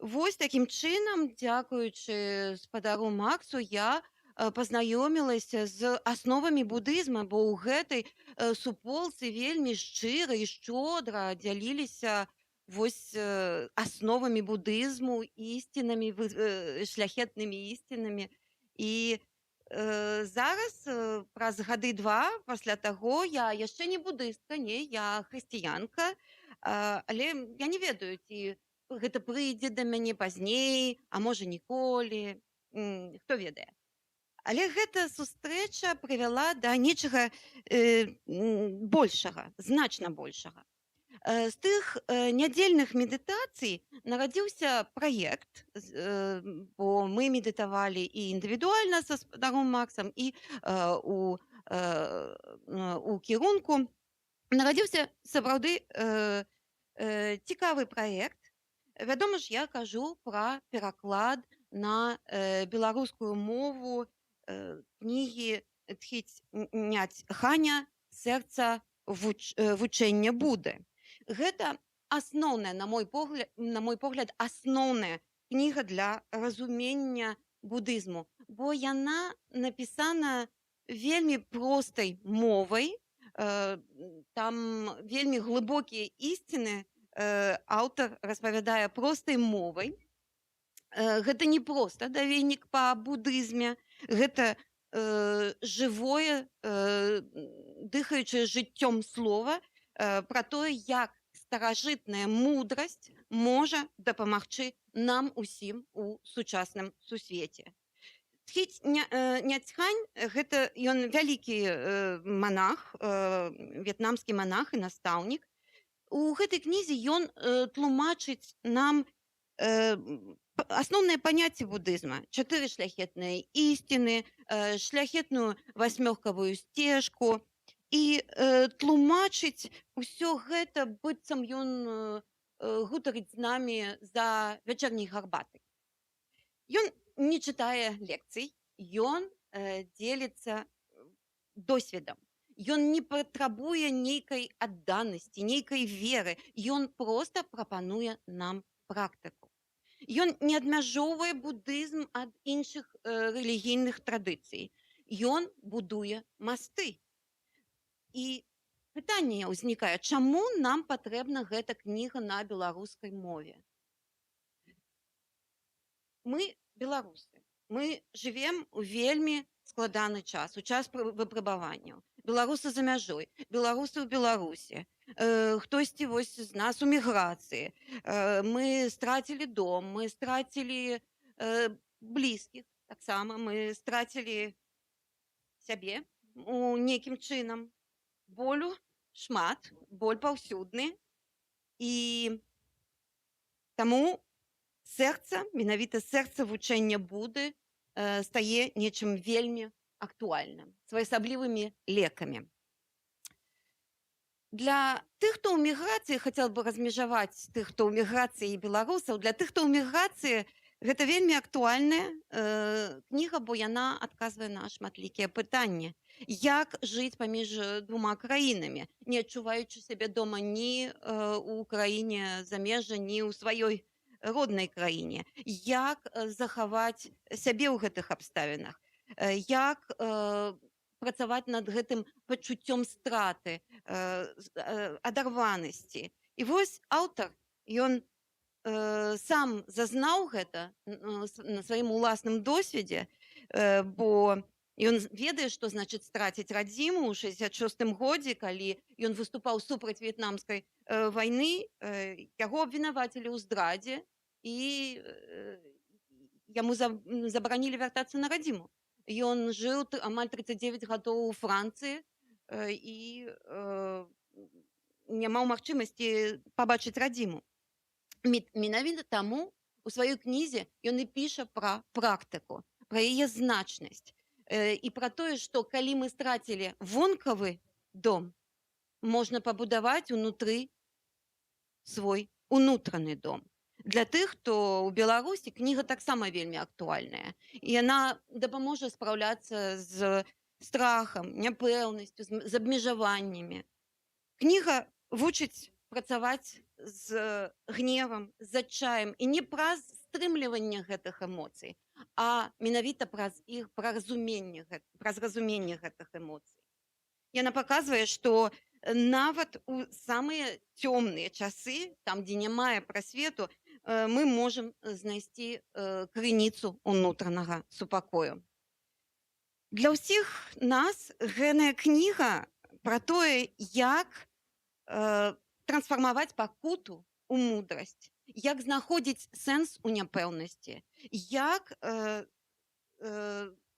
вось такім чынам, дзякуючы спадару Максу, я пазнаёмілася з асновамі будызма, бо ў гэтай суполцы вельмі шчыра і шчодра дзяліліся вось асновамі будызму, ісцінамі, шляхетнымі ісцінамі. І зараз, праз гады 2 пасля таго, я яшчэ не будыстка, не, я хрысціянка, але я не ведаю, ці гэта прыйдзе да мяне пазней, а можа ніколі, хто ведае. Але гэта сустрэча прывяла да нечага большага, значна большага. З тых нядзельных медытацый нарадзіўся праект, бо мы медытавалі і індывідуальна са спадаром Максам, і у кірунку. Нарадзіўся сапраўды цікавы праект. Вядома ж, я кажу пра пераклад на беларускую мову кнігі Тхіць Няць Ханя «Сэрца вучэння Буды». Гэта асноўная, на мой погляд, асноўная кніга для разумення будызму, бо яна напісана вельмі простай мовай, там вельмі глыбокія ісціны аўтар распавядае простай мовай. Гэта не проста даведнік па будызме, гэта жывое, дыхаючае жыццём слова пра тое, як старажытная мудрасць можа дапамагчы нам усім у сучасным сусвеце. Тхіць Няць Хань — гэта ён вялікі манах, в'етнамскі манах і настаўнік. У гэтай кнізе ён тлумачыць нам асноўныя паняцці будызма: 4 шляхетныя ісціны, шляхетную васьмёркавую сцежку, і тлумачыць усё гэта, быццам ён гутарыць з намі за вячэрняй гарбатай. Ён не чытае лекцый, ён дзеліцца досведам. Ён не патрабуе нейкай адданасці, нейкай веры, ён проста прапануе нам практыку. Ён не адмяжоўвае будызм ад іншых рэлігійных традыцый. Ён будуе масты. І пытанне ўзнікае, чаму нам патрэбна гэта кніга на беларускай мове? Мы беларусы. Мы жывем у вельмі складаны час, у час выпрабаванняў. Беларусы за мяжой, беларусы ў Беларусі. Хтосьці вось з нас у міграцыі. Мы страцілі дом, мы страцілі блізкіх, таксама мы страцілі сябе у нейкім чынам. Болю шмат, боль паўсюдны. І таму сэрца, менавіта сэрца вучэння Буды стае нечым вельмі актуальным, своеасаблівымі лекамі. Для тых, хто ў міграцыі, хацела бы размежаваць тых, хто ў міграцыі і беларусаў, для тых, хто ў міграцыі, гэта вельмі актуальная кніга, бо яна адказвае на шматлікія пытанні. Як жыць паміж двума краінамі, не адчуваючы сябе дома ні ў краіне замежжа, ні ў сваёй роднай краіне. Як захаваць сябе ў гэтых абставінах, як працаваць над гэтым пачуццём страты, адарванасці. І вось аўтар, ён сам зазнаў гэта на сваім уласным досведзе, бо ён ведае, што значыць страціць радзіму ў 66-м годзе, калі ён выступаў супраць в'етнамскай вайны, яго абвінавацілі ў здрадзе і яму забаранілі вяртацца на радзіму. Ён жыў амаль 39 гадоў у Францыі і не маў магчымасці пабачыць радзіму. Менавіта таму у сваёй кнізе ён і піша пра практыку, пра яе значнасць і пра тое, што калі мы страцілі вонкавы дом, можна пабудаваць унутры свой унутраны дом. Для тых, хто ў Беларусі, кніга таксама вельмі актуальная. І яна дапаможа спраўляцца з страхам, няпэўнасцю, з абмежаваннямі. Кніга вучыць працаваць з гневам, з адчаем, і не праз стрымліванне гэтых эмоцый, а менавіта праз іх, праз разуменне гэтых эмоцый. Яна паказвае, што нават у самыя цёмныя часы, там, дзе няма прасвету, мы можам знайсці крыніцу унутранага супакою. Для ўсіх нас гэтая кніга пра тое, як трансфармаваць пакуту ў мудрасць, як знаходзіць сэнс у няпэўнасці, як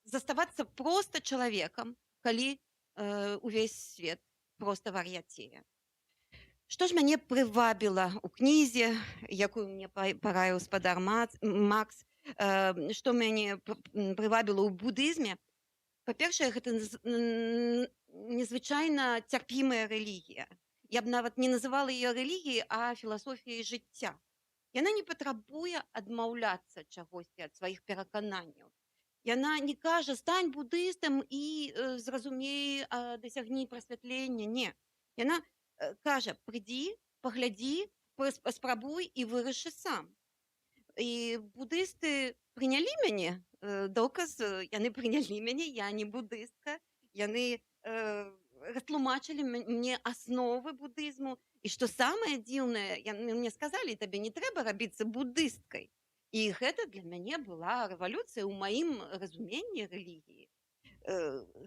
заставацца проста чалавекам, калі увесь свет проста вар'яцее. Што ж мяне прывабіла ў кнізе, якую мне параіў спадар Макс, што мяне прывабіла ў будызме? Па-першае, гэта незвычайна цярпімая рэлігія. Я б нават не называла яе рэлігіяй, а філасофіяй жыцця. Яна не патрабуе адмаўляцца чагосьці ад сваіх перакананняў. Яна не кажа, стань будыстам і зразумей, дасягні прасвятлення. Не. Яна кажа, прыйдзі, паглядзі, паспрабуй і вырашы сам. І будысты прынялі мяне, доказ, яны прынялі мяне, я не будыстка, яны растлумачылі мне асновы будызму. І што самае дзіўнае, яны мне сказалі, табе не трэба рабіцца будысткай. І гэта для мяне была рэвалюцыя ў маім разуменні рэлігіі.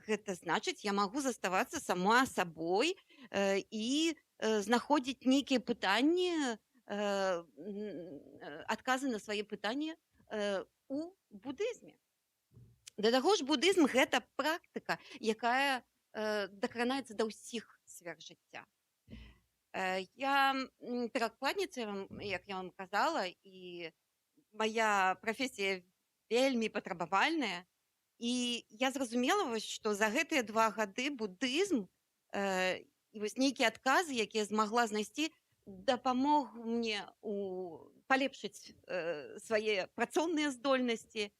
Гэта значыць, я магу заставацца сама сабой і знаходзіць нейкія пытанні, адказы на свае пытанні у будызме. Да таго ж, будызм – гэта практыка, якая дакранаецца да ўсіх сфер жыцця. Я перакладніца, як я вам казала, і моя прафесія вельмі патрабавальная. І я зразумела, што за гэтыя 2 гады будызм і вось нейкія адказы, якія змагла знайсці, дапамог мне палепшыць свае працоўныя здольнасці.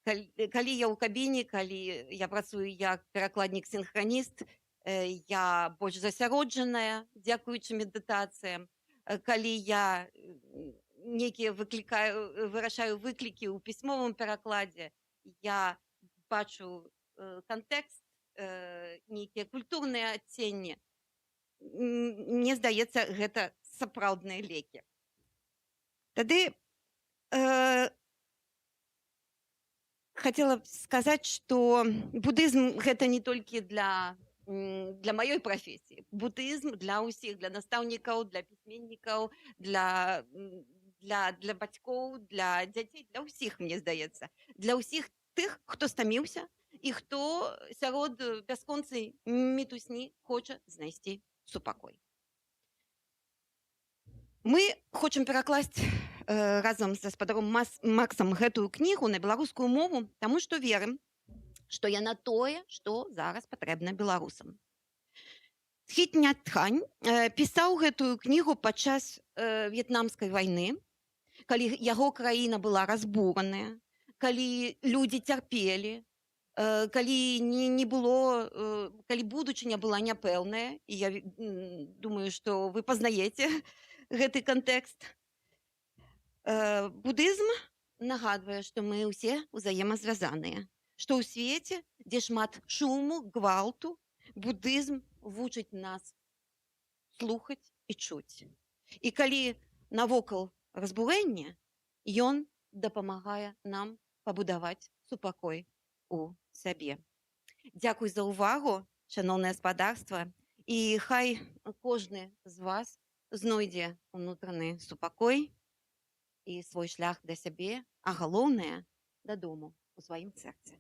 Калі я ў кабіне, калі я працую як перакладнік-сінхраніст, я больш засяроджаная, дзякуючы медытацыям. Калі я нейкія вырашаю выклікі ў пісьмовым перакладзе, я бачу кантэкст, нейкія культурныя адценні. Мне здаецца, гэта сапраўдныя лекі. Тады хацела б сказаць, што будызм – гэта не толькі для маёй прафесіі. Будызм для ўсіх, для настаўнікаў, для пісьменнікаў, для бацькоў, для дзяцей, для ўсіх, мне здаецца. Для ўсіх тых, хто стаміўся і хто сярод бясконцай мітусні хоча знайсці супакой. Мы хочам перакласць разам з гаспадаром Максам гэтую кнігу на беларускую мову, таму што верым, што яна тое, што зараз патрэбна беларусам. Тхіт Нят Хань пісаў гэтую кнігу падчас в'етнамскай вайны, калі яго краіна была разбураная, калі людзі цярпелі, калі не было, калі будучыня была няпэўная, і я думаю, што вы пазнаеце гэты кантэкст. Будызм нагадвае, што мы ўсе ўзаемазвязаныя, што ў свеце, дзе шмат шуму, гвалту, будызм вучыць нас слухаць і чуць. І калі навокал разбурэнне, ён дапамагае нам пабудаваць супакой у сабе. Дзякуй за ўвагу, шаноўнае гаспадарства, і хай кожны з вас знойдзе ўнутраны супакой і свой шлях да сябе, а галоўнае дадому у сваім сэрцы.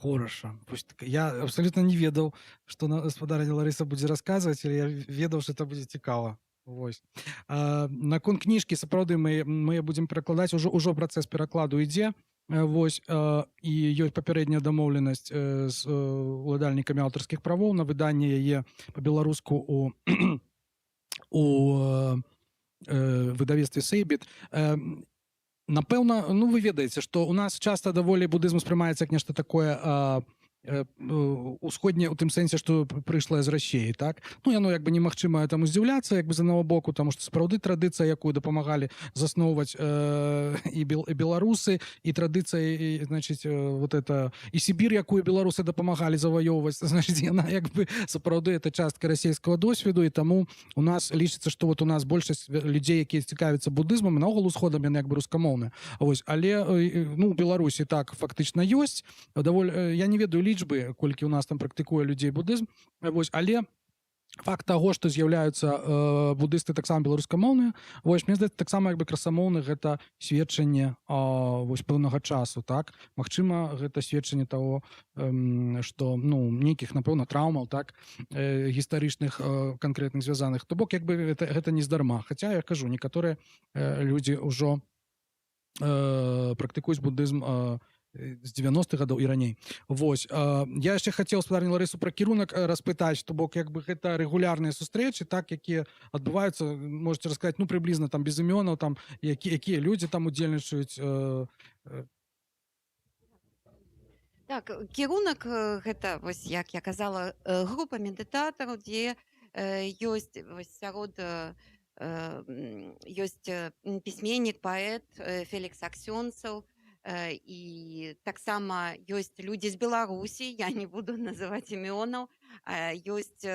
Хорошо. Я абсолютно не ведаў, што гаспадарня Ларыса будзе расказваць, але я ведаў, што это будзе цікава. Вось. Наконт кніжкі, сапраўды, мы будзем перакладаць, ужо працэс перакладу ідзе. Вось, і ёсць папярэдняя дамоўленасць з уладальнікамі аўтарскіх правоў на выданне яе па-беларуску у выдавецтве Сейбіт. Напэўна, ну вы ведаеце, што ў нас часта даволі будызм успрымаецца як нешта такое усходняе, у тым сэнсе, што прыйшлае з Расіі, так? Ну, яно як бы немагчыма таму здзіўляцца, як бы з аднаго боку, таму што сапраўды традыцыя, якую дапамагалі засноўваць і беларусы, і традыцыя, значыць, вот это, і Сібір, якую беларусы дапамагалі заваёўваць, значыць, яна як бы сапраўды это частка расійскага досведу, і таму у нас лічыцца, што вот у нас большасць людзей, якія цікавяцца будызмам, наогул усходам, яны як бы рускамоўныя. Вось, але, ну, у Беларусі так фактычна ёсць, я не ведаю лічбы, колькі ў нас там практыкуе людзей будызм, вось, але факт таго, што з'яўляюцца будысты таксама беларускамоўныя, вось, мне здаецца, таксама як бы красамоўны гэта сведчанне вось пэўнага часу, так? Магчыма, гэта сведчанне таго, што, ну, нейкіх, напэўна, траўмаў, так, гістарычных канкрэтных звязаных. То бок, як бы гэта не здарма. Хаця, я кажу, некаторыя людзі ўжо практыкуюць будызм з 90-х гадоў і раней. Вось. Я яшчэ хацеў гаспадарню Ларысу пра кірунак распытаць, то бок як бы гэта рэгулярныя сустрэчы, так, якія адбываюцца, можаце расказаць, ну, прыблізна там без імёнаў, там, якія людзі там удзельнічаюць. Так, кірунак гэта, вось, як я казала, група медытатараў, дзе ёсць вось сярод ёсць пісьменнік, паэт Фелікс Аксёнцаў, і таксама ёсць людзі з Беларусі, я не буду называць імёнаў, ёсць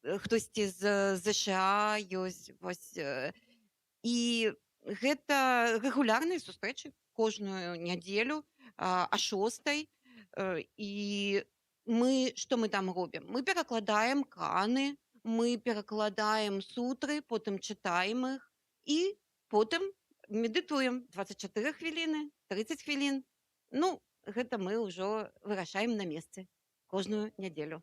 хтосьці з ЗША, ёсць, вось, і гэта рэгулярныя сустрэчы кожную нядзелю а 6:00, і што мы там робім? Мы перакладаем каны, мы перакладаем сутры, потым чытаем іх, і потым медытуем 24 хвіліны, 30 хвілін. Ну, гэта мы ўжо вырашаем на месцы кожную нядзелю.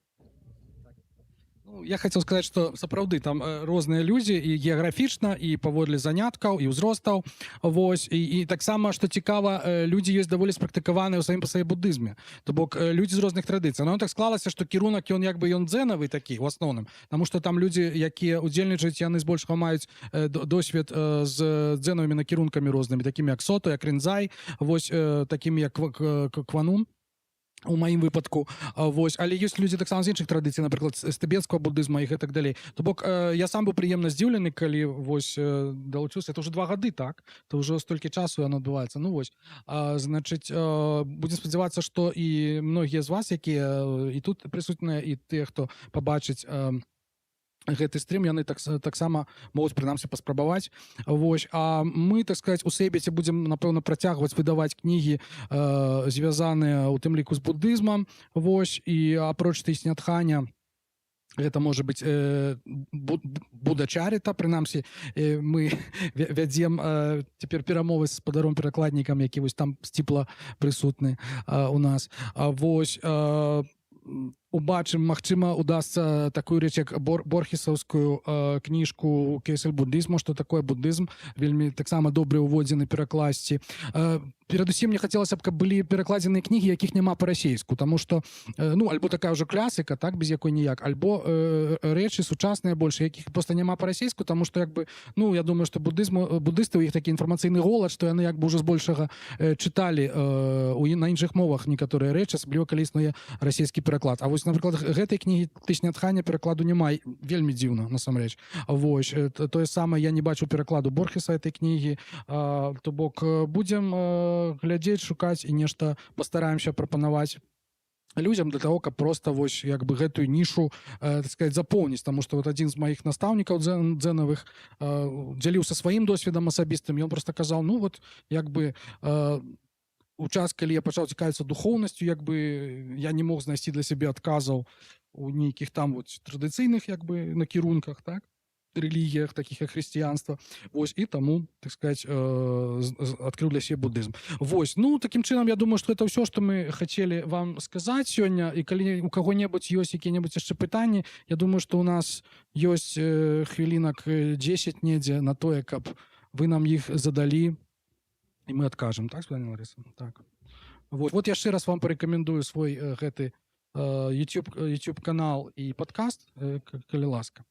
Я хацеў сказаць, што сапраўды там розныя людзі і геаграфічна, і паводле заняткаў, і ўзростаў. Вось. І таксама, што цікава, людзі ёсць даволі спрактыкаваныя ў самім па сабе будызме. То бок людзі з розных традыцый. Но так склалася, што кірунак, ён як бы ён дзэнавы такі, у асноўным. Таму што там людзі, якія удзельнічаюць, яны збольшага маюць досвед з дзэнавымі накірункамі рознымі, такімі як Сото, як Ринзай, вось, такімі як Кванун. У маім выпадку. Вось. Але ёсць людзі таксама з іншых традыцый, напрыклад, з тыбецкага будызма і гэтак далей. То бок я сам быў прыемна здзіўлены, калі вось далучыўся. Это ўжо 2 гады, так? То ўжо столькі часу яно адбываецца. Ну вось. Значыць, будзем спадзявацца, што і многія з вас, якія і тут прысутныя, і тыя, хто пабачыць гэты стрим, яны таксама могуць прынамсі паспрабаваць. Вось. А мы, так сказаць, у Сейбіце будзем, напэўна, працягваць выдаваць кнігі, звязаныя ў тым ліку з будызмам. Вось. І апроч Тхіт Нят Ханя, гэта можа быць Будачаріта, прынамсі, мы вядзем цяпер перамовы з спадаром-перакладнікам, які вось там сціпла прысутны у нас. Вось. убачым, магчыма, удасца такую рэч, як борхесаўскую кніжку «Кейсель буддызму», што такое буддызм, вельмі таксама добра ўводзены перакласці. Перадусім, мне хацелася б, каб былі перакладзеныя кнігі, якіх няма па-расейску, таму што, ну, альбо такая ўжо класіка, так, без якой ніяк, альбо рэчы сучасныя больш, якіх проста няма па-расейску, таму што, як бы, ну, я думаю, што буддысты, у іх такі інфармацыйны голад, што яны, як бы, ўжо збольшага чыталі на іншых мовах некаторыя рэчы, асабліва, калі існуе расійскі пераклад. А вось, напрыклад, гэтай кнігі Тычня Тханя перакладу няма, вельмі дзіўна, насамрэч. Вось, тое самае, я не бачу перакладу Борхеса этой кнігі, то бок будзем глядзець, шукаць і нешта пастараемся прапанаваць людзям для того, каб просто вось як бы гэтую нішу, так сказать, запоўніць, таму што вот адзін з маіх настаўнікаў дзенавых дзяліўся сваім досведам асабістым, ён просто казаў, ну вот як бы у час, калі я пачаў цікавіцца духоўнасцю, як бы я не мог знайсці для сябе адказаў у нейкіх там вот традыцыйных як бы накірунках, так, рэлігіях, такіх як хрысціянства. Вось, і таму, так сказать, адкрыў для сябе буддызм. Вось, ну, такім чынам, я думаю, што это ўсё, што мы хацелі вам сказаць сёння, і калі у каго-небудзь ёсць якія-небудзь яшчэ пытанні, я думаю, што ў нас ёсць хвілінак 10 недзе на тое, каб вы нам іх задалі, і мы адкажам, так, Светлана Ларыса? Так. Вот яшчэ раз вам парэкамендую свой гэты YouTube канал і падкаст, калі ласка.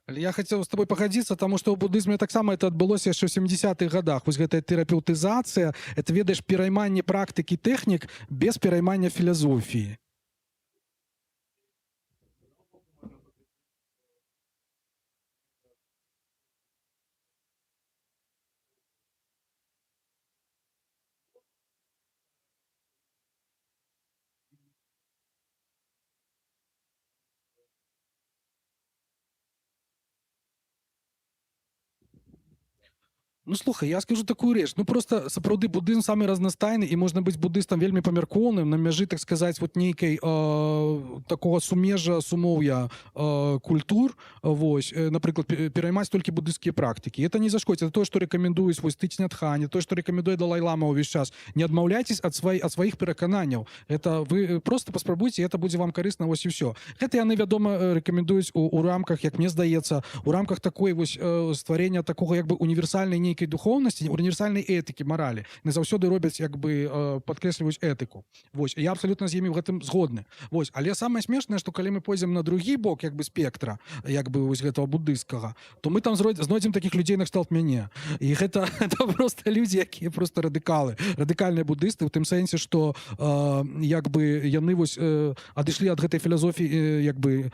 Я хацеў з тобой пагадзіцца, таму што ў будызме таксама это адбылося яшчэ ў 70-х годах. Вось гэтая тэрапеўтызацыя, это, ведаеш, перайманне практыкі тэхнік без пераймання філазофіі. Ну, слухай, я скажу такую рэч. Ну, просто, сапраўды, будызм самы разнастайны, і можна быць будыстам вельмі памяркоўным, на мяжы, так сказаць, вот нейкай такого сумежа, сумоўя культур, вось, напрыклад, пераймаць толькі будысцкія практыкі. Это не зашкодзіць. Это тое, што рэкамендуюць вось Тычня Тханя, тое, што рэкамендуе Далай-лама ўвесь час. Не адмаўляйцесь ад сваіх перакананняў. Это вы просто паспрабуйце, і это будзе вам карысна, вось і ўсё. Гэта яны, вядома, рэкамендуюць у рамках, як мне здаецца, у рамках такой вось стварення такога як бы універсальнай нейкай духоўнасці, універсальнай этыкі, маралі. Не заўсёды робяць, як бы, падкрэсліваюць этыку. Вось, я абсалютна з імі ў гэтым згодны. Вось, але самае смешнае, што калі мы пойдзем на другі бок, як бы, спектра, як бы, вось гэтага буддыйскага, то мы там знойдзем такіх людзей накшталт мяне. І гэта проста людзі, якія проста радыкалы, радыкальныя буддысты, у тым сэнсе, што, як бы, яны вось адышлі ад гэтай філазофіі, як бы,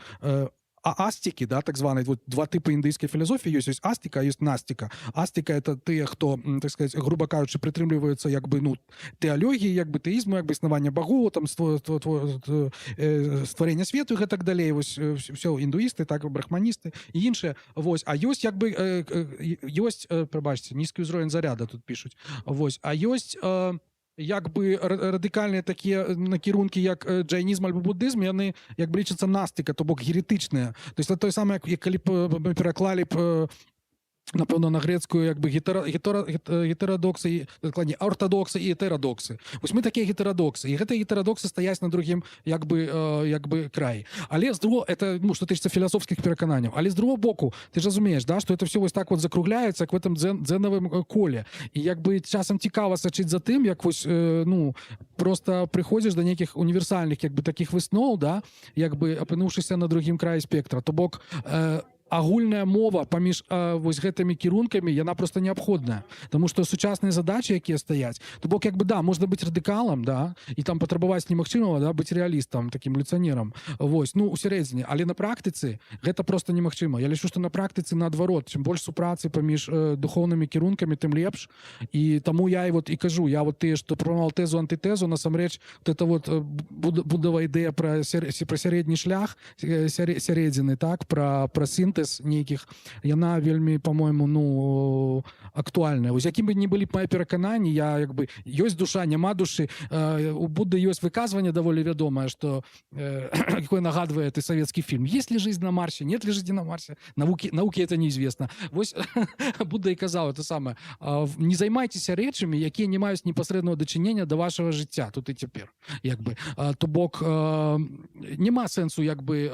астики, да, так званые, вот два типа індыйської філософії есть астика, а есть настика. Астика — это тыя, хто, так сказать, грубо кажучи, прытрымліваюцца як бы, ну, тэалогіі, як бы тэізму, як бы існавання багоў, там стварэння свету і так далей. Вось все індуісты, так, брахманісты і іншыя. Вось, а ёсць як бы ёсць, прабачце, нізкі ўзровень заряда тут пишуть. Вось, а ёсць як бы радыкальныя такія накірункі, як джайнізм альбо буддызм, яны як бы лічацца настыка, то бок геретычныя. То есть это тое самае, як калі б мы пераклалі б, напэўна, на грецкую як бы гетерадоксы, дакладней, ортадоксы і гетерадоксы. Вось мы такія гетерадоксы, і гэтыя гетерадоксы стаяць на другім як бы краі. Але з другого, это, ну, што тычыцца філасофскіх перакананняў. Але з другого боку, ты ж разумееш, да, што это все вось так вот закругляецца, як в этом дзенавым коле. І як бы часам цікава сачыць за тым, як вось, ну, просто прыходзіш да нейкіх універсальных як бы такіх высноў, да, як бы апынуўшыся на другім краі спектра. То бок агульная мова паміж вось гэтымі кірункамі, яна просто неабходная, тому што сучасныя задачы, якія стаяць, то бок як бы да, можна быць радыкалам, да, і там патрабаваць немагчымага, да, быць рэалістам, такім люцыянерам, вось, ну, у сярэдзіне, але на практыцы гэта просто немагчыма. Я лічу, што на практыцы наадварот, чым больш супрацы паміж духоўнымі кірункамі, тым лепш, і таму я і вот і кажу, я вот тыя, што прапанаваў тэзу, антытэзу, насамрэч, вот это вот будова ідэя пра сярэдні шлях, сярэдзіны, так, пра сінтэз нейкіх, яна вельмі, по-моему, ну, актуальная. Вось якім бы ні былі б мае перакананні, я як бы ёсць душа, няма душы. У Будды ёсць выказванне даволі вядомае, што якое нагадвае ты савецкі фільм. Есть ли жизнь на Марсе? Нет ли жизни на Марсе? Науке это неизвестно. Вось Будда і казаў это самае. Не займайцеся рэчамі, якія не маюць непасрэднага дачынення да вашага жыцця тут і цяпер. Як бы. То бок няма сэнсу як бы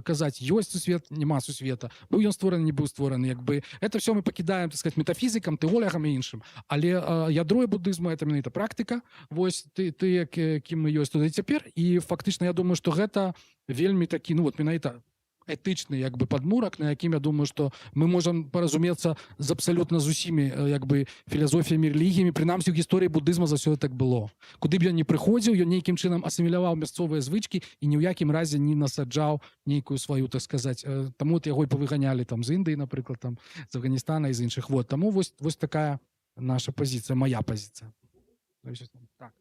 казаць ёсць сусвет, няма сусвета. Быў ён створаны, не быў створаны, як бы это все мы пакідаем, так сказать, метафізікам, тэолягам і іншым. Але ядро буддызму это менавіта практыка. Вось ты кім мы ёсць тут і цяпер, і фактычна я думаю, што гэта вельмі такі, ну вот менавіта этычны як бы падмурак, на якім я думаю, што мы можам паразумецца з абсалютна з усімі як бы філасофіямі, рэлігіямі, прынамсі ў гісторыі буддызма заўсёды так было. Куды б ён не прыходзіў, ён нейкім чынам асіміляваў мясцовыя звычкі і ні ў якім разе не насаджаў нейкую сваю, так сказаць, таму от яго і павыганялі там з Індыі, напрыклад, там з Афганістана і з іншых. Вот, таму вось такая наша пазіцыя, моя пазіцыя. Так.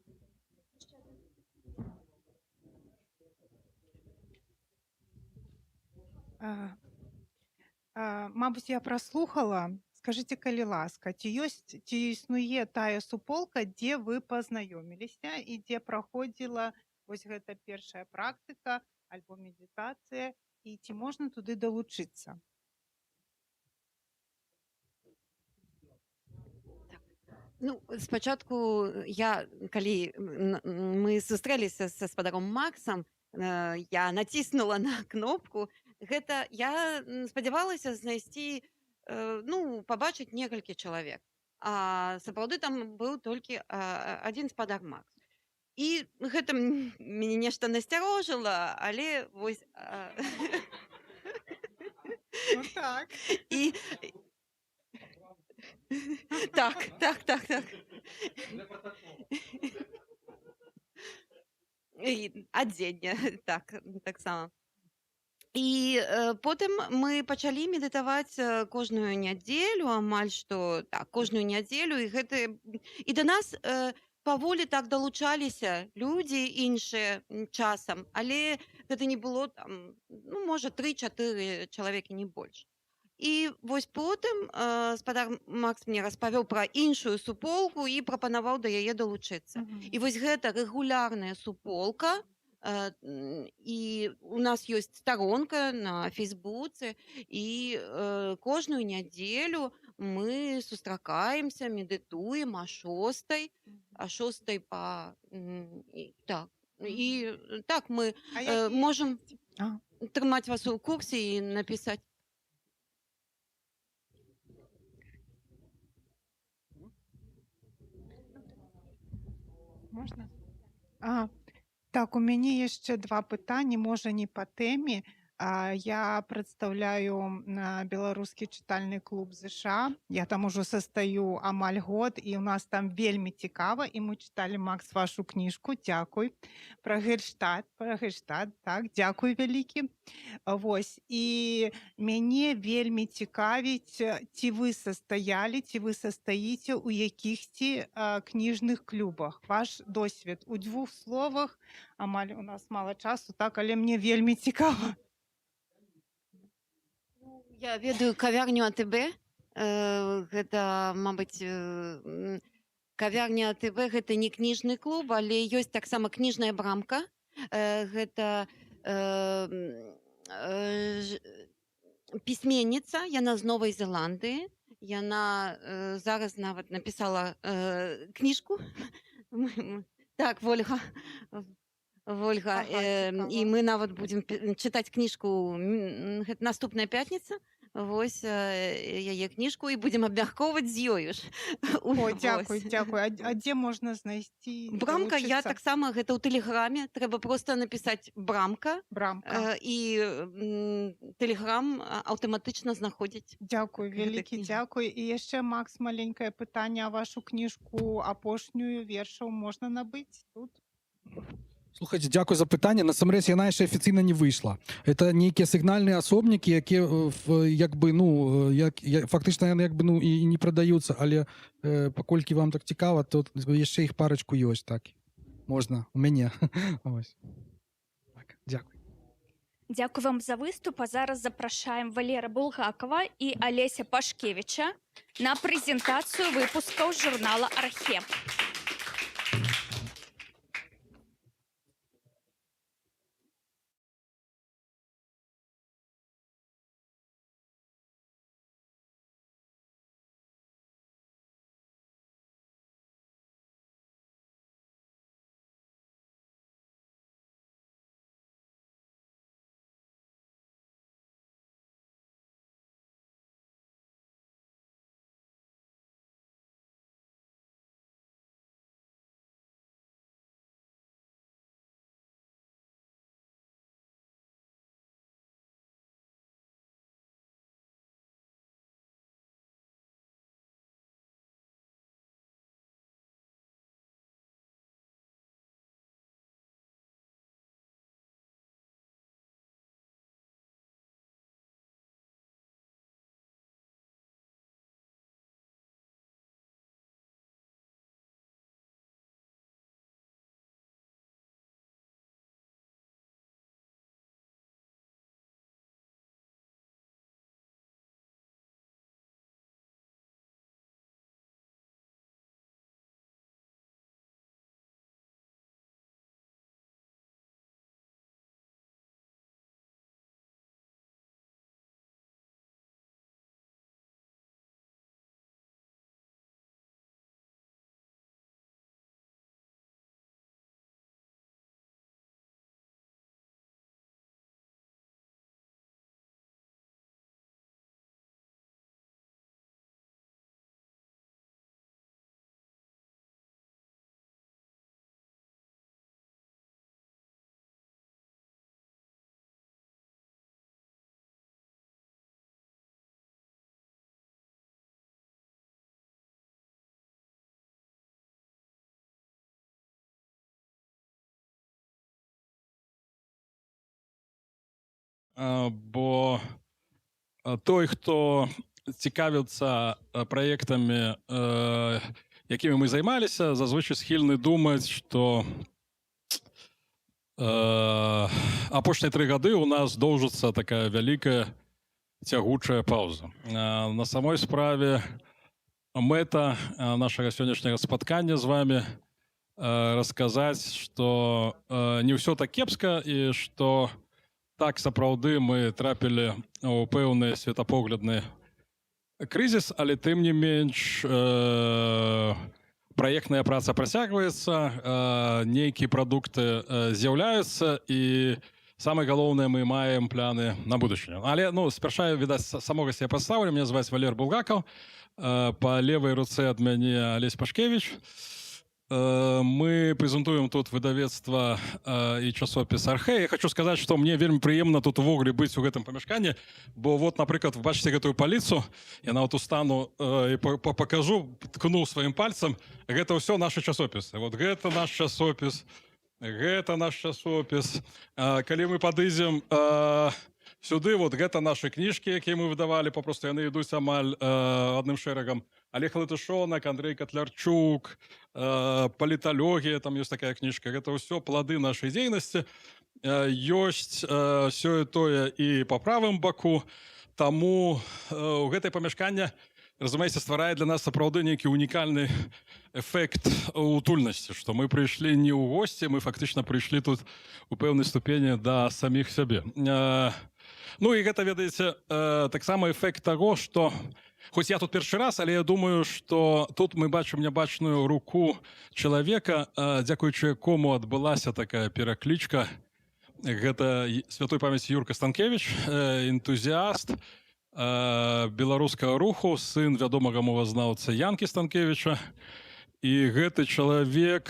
Мабуть, я праслухала. Скажите, калі ласка, ці існуе тая суполка, дзе вы пазнаёміліся і дзе праходзіла вось гэта першая практыка альбо медытацыя, і ці можна туды далучыцца? Ну, спачатку калі мы сустрэліся са спадаром Максам, я націснула на кнопку. Гэта я спадзявалася знайсці, ну, пабачыць некалькі чалавек. А сапраўды там быў толькі адзін спадар Макс. І гэта мяне нешта насцярожыла, але вось... Ну так. І... Так. Адзенне, так сама. І потым мы пачалі медытаваць кожную нядзелю, амаль што так, кожную нядзелю, і да нас паволі так далучаліся людзі іншыя часам, але гэта не было там, ну, можа, 3-4 чалавекі, не больш. І вось потым спадар Макс мне распавёў пра іншую суполку і прапанаваў да яе далучыцца. І вось гэта рэгулярная суполка, і у нас ёсць старонка на Фейсбуцы, і кожную нядзелю мы сустракаемся, медытуем а 6:00 па... Так. І так мы можам трымаць вас у курсе і напісаць. Можна? Так, у мяне яшчэ два пытанні, можа, не па тэме. Я представляю беларускі чытальны клуб ЗША. Я там ужо состаю амаль год, і у нас там вельмі цікава, і мы чыталі, Макс, вашу кніжку. Дзякуй. Пра Гельштадт, так, дзякуй вялікі. Вось, і мяне вельмі цікавіць, ці вы састаялі, ці вы састаіце ў якіхсьці кніжных клубах. Ваш досвед у 2 словах, амаль у нас мала часу, так, але мне вельмі цікава. Я ведаю кавярню АТБ. Гэта, мабыць, кавярня АТБ гэта не кніжны клуб, але ёсць таксама кніжная брамка. Гэта пісьменніца, яна з Новай Зеландыі. Яна зараз нават напісала кніжку. Так, Вольга. І мы нават будзем чытаць кніжку наступная пятніца. Вось яе кніжку і будзем абмяркоўваць з ёю ж. О, дзякуй. А дзе можна знайсці? Брамка, я таксама, гэта ў тэлеграме. Трэба проста напісаць брамка. І тэлеграм аўтаматычна знаходзіць. Дзякуй, вялікі дзякуй. І яшчэ, Макс, маленькае пытанне. А вашу кніжку апошнюю вершаў можна набыць тут? Слухайте, дякую за питання. Насамрэч, яна яшчэ афіцыйна не выйшла. Это нейкія сігнальныя асобнікі, якія фактычна і не прадаюцца, але паколькі вам так цікава, то яшчэ іх парачку ёсць, так. Можна, у мяне. Дякую. Дякую вам за выступ. А зараз запрашаем Валера Булгакова і Алеся Пашкевіча на прэзентацыю выпускаў журнала «Архе». Бо той, хто цікавіцца праектамі, якімі мы займаліся, зазвычай схільны думаць, што апошнія 3 гады у нас доўжыцца такая вялікая цягучая паўза. На самой справе мэта нашага сённяшняга спаткання з вами расказаць, што не ўсё так кепска і што так, сапраўды, мы трапілі ў пэўны светапоглядны крызіс, але тым не менш праектная праца працягваецца, нейкія прадукты з'яўляюцца і самае галоўнае, мы маем пляны на будучыню. Але, спярша, відаць, самога себе прадстаўлю. Меня зваць Валер Булгаков. Па левай руцэ ад мяне Алесь Пашкевіч. мы прэзентуем тут выдавецтва і часопіс «Архэ». Я хочу сказаць, што мне вельмі прыемна тут увогуле быць у гэтым памяшканні, бо вот, напрыклад, вы бачыце гэтую паліцу, я нават устану і пакажу, ткну сваім пальцам, гэта ўсё нашы часопісы. Вот гэта наш часопіс, гэта наш часопіс. Калі мы падыдзем сюды, вот гэта нашы кніжкі, якія мы выдавалі, папросту яны ідуць амаль адным шэрагам. Олег Латышонак, Андрей Котлярчук, паліталогія, там ёсць такая кніжка. Гэта ўсё плады нашай дзейнасці. Ёсць сёе-тое і па правым баку. Таму у гэтае памяшканне, разумееце, стварае для нас сапраўды нейкі унікальны эфект утульнасці, што мы прыйшлі не ў госці, мы фактычна прыйшлі тут у пэўнай ступені да саміх сябе. Ну і гэта, ведаеце, таксама эфект таго, што хоць я тут першы раз, але я думаю, што тут мы бачым нябачную руку чалавека, дзякуючы якому адбылася такая пераклічка. Гэта святой памяці Юрка Станкевич, энтузіаст беларускага руху, сын вядомага мовазнаўца Янкі Станкевіча. І гэты чалавек...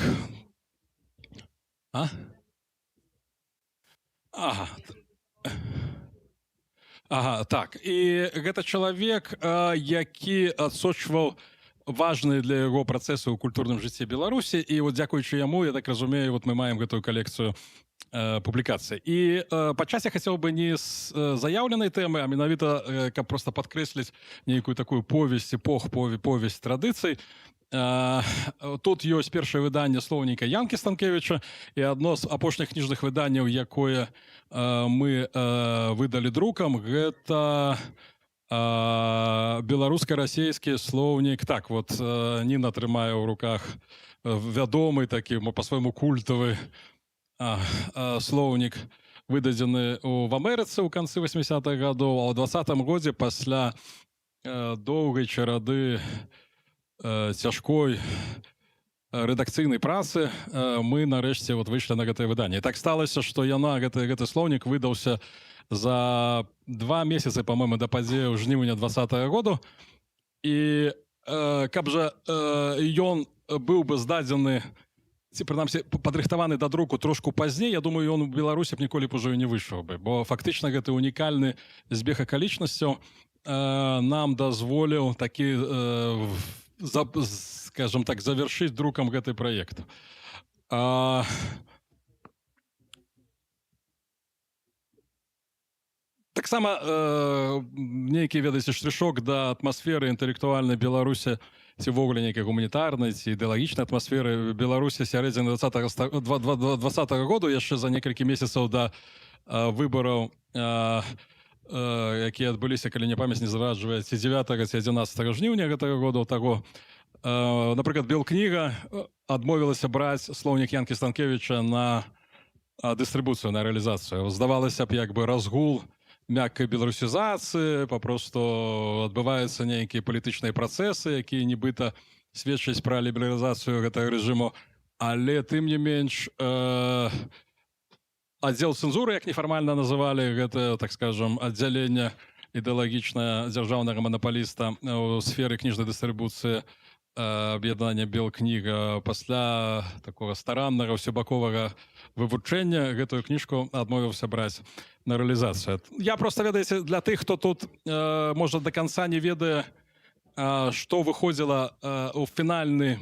Так. І гэта чалавек, які адсочваў важныя для яго працэсы ў культурным жыцці Беларусі. І вот дзякуючы яму, я так разумею, вот мы маем гэтую калекцыю публікацый. І пачаць я хацеў бы не з заяўленай тэмы, а менавіта, каб проста падкрэсліць нейкую такую повесць эпох, повесць традыцый. Тут ёсць першае выданне слоўніка Янкі Станкевіча і адно з апошніх кніжных выданняў, якое мы выдалі друкам, гэта беларуска-расейскі слоўнік. Так, вот Ніна трымае ў руках вядомы такі, па-свойму культавы слоўнік, выдадзены в Амерыцы ў канцы 80-х гадоў, а ў 20-м годзе пасля доўгай чарады цяжкой рэдакцыйнай працы мы нарэшце вот выйшлі на гэтае выданне. Так сталася, што гэты слоўнік выдаўся за 2 месяцы, па-моему, да падзеяў жніўня 20-го году. І каб жа ён быў бы здадзены, ці прынамсі падрыхтаваны да друку трошку пазней, я думаю, ён у Беларусі б ніколі б ужо і не выйшаў бы, бо фактычна гэты унікальны збег акалічнасцяў нам дазволіў такі, скажем так, завершыць друкам гэты праект. Таксама нейкі, ведаеце, штрышок да атмасферы інтэлектуальнай Беларусі, ці ввогуле нейкай гуманітарнай ці ідэалагічнай атмасферы Беларусі сярэдзіны 20-го году, яшчэ за некалькі месяцаў да выбараў, якія адбыліся, калі мне памяць не зраджвае, ці 9 ці 11 жніўня гэтага года. Напрыклад, Белкніга адмовілася браць слоўнік Янкі Станкевіча на дыстрыбуцыю, на рэалізацыю. Здавалася б, як бы разгул мяккай беларусізацыі, папросту адбываюцца нейкія палітычныя працэсы, якія нібыта сведчаць пра лібералізацыю гэтага рэжыму, але тым не менш аддзел цэнзуры, як нефармальна называлі гэта, так скажам, аддзяленне ідэалагічна дзяржаўнага манапаліста ў сферы кніжнай дыстрыбуцыі аб'яднання Белкніга, пасля такога стараннага ўсебаковага вывучэння гэтую кніжку адмовіўся браць на рэалізацыю. Я проста, ведаеце, для тых, хто тут, можа, да канца не ведае, што выходзіла ў фінальны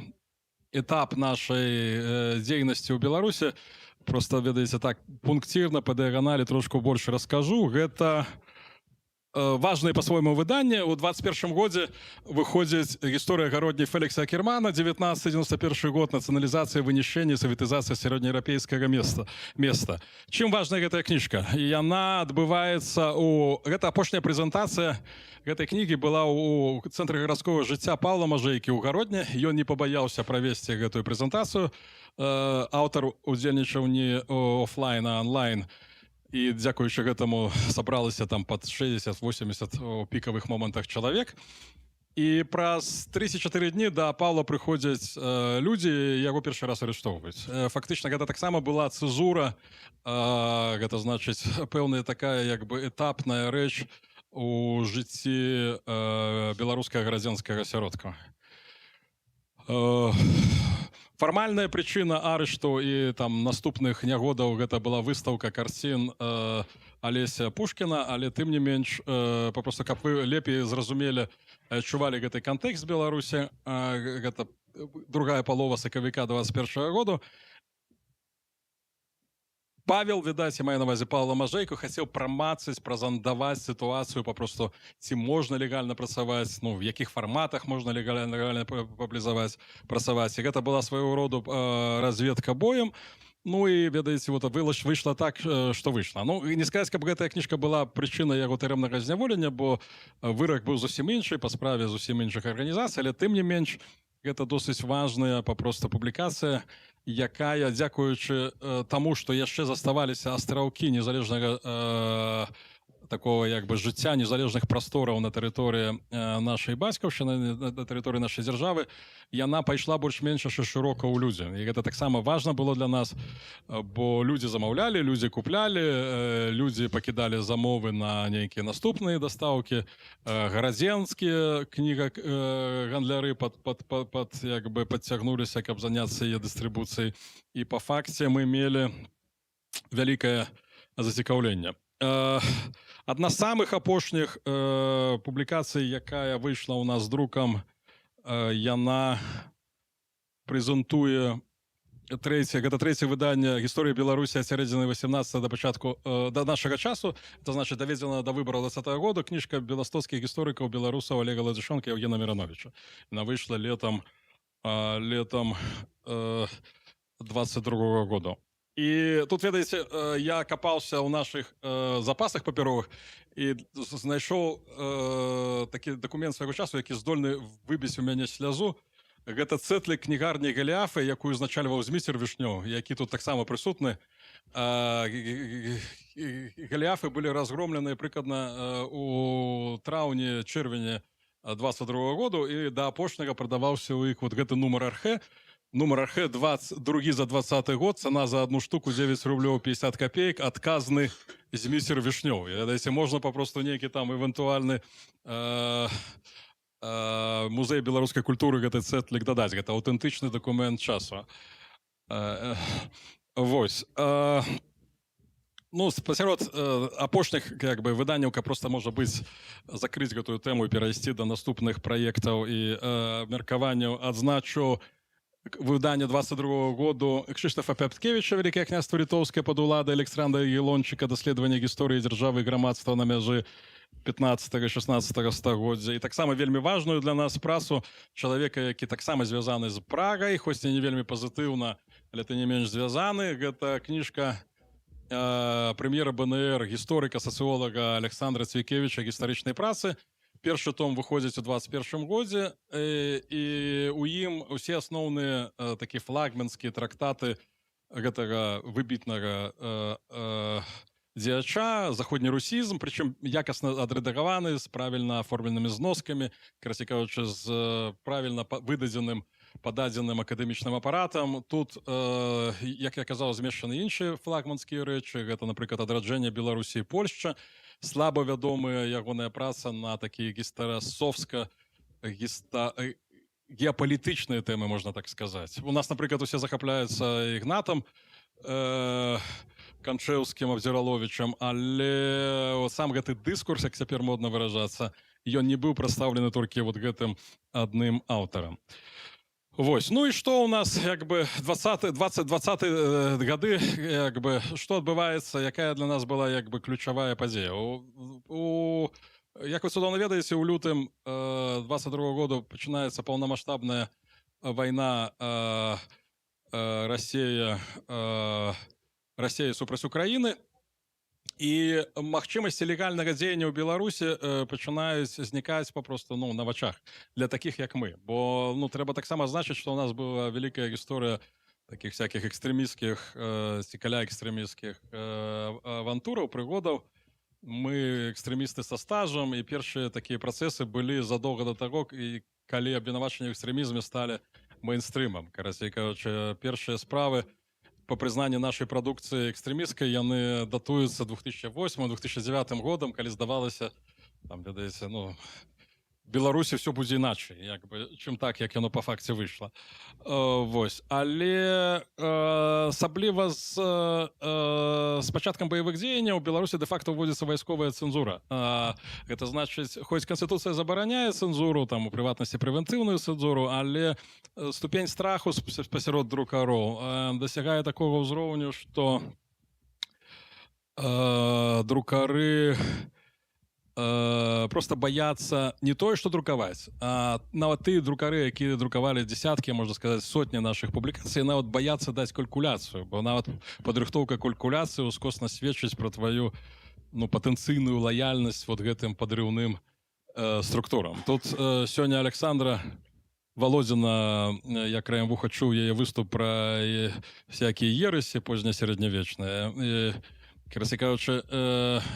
этап нашай дзейнасці ў Беларусі, просто, ведаеце, так, пункцірна, па дыяганалі трошку больш раскажу. Гэта важнае па-свойму выданне. У 21 годзе выходзіць гісторыя гародні Фелікса Акермана, 1991 год, нацыяналізацыя, вынішчэнне, саветызацыя сярэднееўрапейскага места. Чым важная гэтая кніжка? Яна адбываецца гэта апошняя прэзентацыя гэтай кнігі была ў цэнтры гарадскога жыцця Паўла Мажэйкі ў гародні. Ён не пабаяўся правесці гэтую прэзентацыю. Аўтар удзельнічаў не офлайн, а онлайн. І дзякуючы гэтаму сабралася там пад 60-80 у пікавых момантах чалавек. І праз 34 дні да Паўла прыходзяць людзі, яго першы раз арыштоўваюць. Фактычна гэта таксама была цэзура, гэта значыць пэўная такая як бы этапная рэч у жыцці беларускага грамадзянскага асяродка. Фармальная прычына арышту і там наступных нягодаў гэта была выстаўка карцін Алеся Пушкіна, але тым не менш папросту каб вы лепей зразумелі, адчувалі гэты кантэкст Беларусі, гэта другая палова сакавіка 21 году. Павел, відаць, я маю на ўвазе Павла Мажэйку, хацеў прамацаць, празандаваць сітуацыю папросту, ці можна легальна працаваць, ну, в якіх фарматах можна легальна працаваць. І гэта была свайго роду разведка боем. Ну і, ведаеце, вот выйшла так, што выйшла. Ну, і не сказаць, каб гэтая кніжка была прычынай яго турэмнага зняволення, бо вырак быў зусім іншы, па справе зусім іншых арганізацый, але тым не менш, гэта досыць важная папросту публікацыя, якая, дзякуючы таму, што яшчэ заставаліся астраўкі незалежнага такого як бы жыцця, незалежных прастораў на тэрыторыі нашай бацькаўшчыны, на тэрыторыі нашай дзяржавы, яна пайшла больш-менш шырока ў людзі. І гэта таксама важна было для нас, бо людзі замаўлялі, людзі куплялі, людзі пакідалі замовы на нейкія наступныя дастаўкі, гарадзенскія кнігагандляры падцягнуліся, каб заняцца яе дыстрыбуцыяй. І па факце мы мелі вялікае зацікаўленне. Адна з самых апошніх публікацый, якая выйшла ў нас друкам, яна прэзентуе гэта трэцяе выданне гісторыі Беларусі ад сярэдзіны 18 да пачатку да нашага часу, это значыць даведзена да выбараў 20-го года, кніжка беластоцкіх гісторыкаў беларусаў Олега Ладзішонка і Евгена Мироновича. Яна выйшла летом 22-го года. І тут, ведаеце, я капаўся ў нашых запасах папяровых і знайшоў такі дакумент свайго часу, які здольны выбіць у мяне слязу. Гэта цэтлік кнігарні Галіафы, якую узначальваў Зміцер Вішнёў, які тут таксама прысутны. Галіафы былі разгромлены прыкладна у траўні-чэрвені 22-го году, і да апошняга прадаваўся ў іх вот гэты нумар архэ. Нумар архэ 22 за 20 год, цана за одну штуку 9 рублёў 50 копеек, адказны Зміцер Вішнёў. Ведаеце, можна папросту нейкі там эвентуальны музей беларускай культуры гэты цэтлік дадаць. Гэта аўтэнтычны дакумент часу. Вось. Ну, пасярод апошніх выданняў, каб проста можа быць закрыць гэтую тэму і перайсці да наступных праектаў і меркаванняў, адзначу выдание 22-го году Кшыштафа Пяткевіча «Великое княство Литовское под уладой Александра Елончика. Доследование гісторыі дзяржавы і грамадства на мяжы 15-16 стагоддзя». І таксама вельмі важную для нас працу чалавека, які таксама звязаны з Прагай, хоць і не вельмі пазітыўна, але ты не менш звязаны. Гэта кніжка прэм'ера БНР гісторыка, сацыолага Александра Цвікевіча «Гістарычнай працы». Першы том выходзіць у 21 годзе, і ў ім усе асноўныя такія флагманскія трактаты гэтага выбітнага дзеяча, заходнерусізм, прычым якасна адрэдагаваны, з правільна аформленымі зноскамі, карацей кажучы, з правільна выдадзеным пададзеным акадэмічным апаратам. Тут, як я казаў, змешчаны іншыя флагманскія рэчы, гэта, напрыклад, адраджэнне Беларусі і Польшча, слаба вядомая ягоная праца на такія геапалітычныя тэмы, можна так сказаць. У нас, напрыклад, усе захапляюцца Ігнатам Канчэўскім, Абдзіраловічам, але сам гэты дыскурс, як цяпер модна выражацца, ён не быў прадстаўлены толькі вот гэтым адным аўтарам. Вось. Ну і што ў нас 20 гады, што адбываецца, якая для нас была ключавая падзея. Як вы цудоўна ведаеце, у лютым 22 году пачынаецца паўнамаштабная вайна Расіі супраць Украіны. І магчымасці легальнага дзеяння ў Беларусі пачынаюць знікаць папросту на вачах для такіх, як мы. Бо трэба таксама значыць, што ў нас была вялікая гісторыя такіх всяких экстрэмісцкіх ці каляэкстрэмісцкіх авантураў, прыгодаў. Мы экстрэмісты са стажам, і першыя такія працэсы былі задоўга да таго, калі абвінавачанні ў экстрэмізме сталі мейнстрымам. Карацей кажучы, першыя справы по прызнанні нашай прадукцыі экстрэмісцкай, яны датуюцца 2008-2009 годам, калі здавалася, там, ведаеце, Беларусі все будзе іначай, як бы, чым так, як яно па факце выйшла. Вось. Але асабліва з пачаткам баявых дзеянняў у Беларусі дэ-факта ўводзіцца вайсковая цэнзура. Гэта значыць, хоць Канстытуцыя забараняе цэнзуру, там, у прыватнасці прэвентыўную цэнзуру, але ступень страху пасярод друкароў дасягае такога ўзроўню, што друкары просто бояться не тое, што друкаваць, а нават тыя друкары, якія друкавалі дзесяткі, можна сказаць, сотні нашых публікацый, нават баяцца даць калькуляцыю, бо нават падрыхтоўка калькуляцыі ускосна сведчыць пра тваю патэнцыйную лаяльнасць вот гэтым падрыўным структурам. Тут сёння Александра Володина, я краем вуха чуў яе выступ пра всякія ересі познясярэднявечныя. Короче кажучы,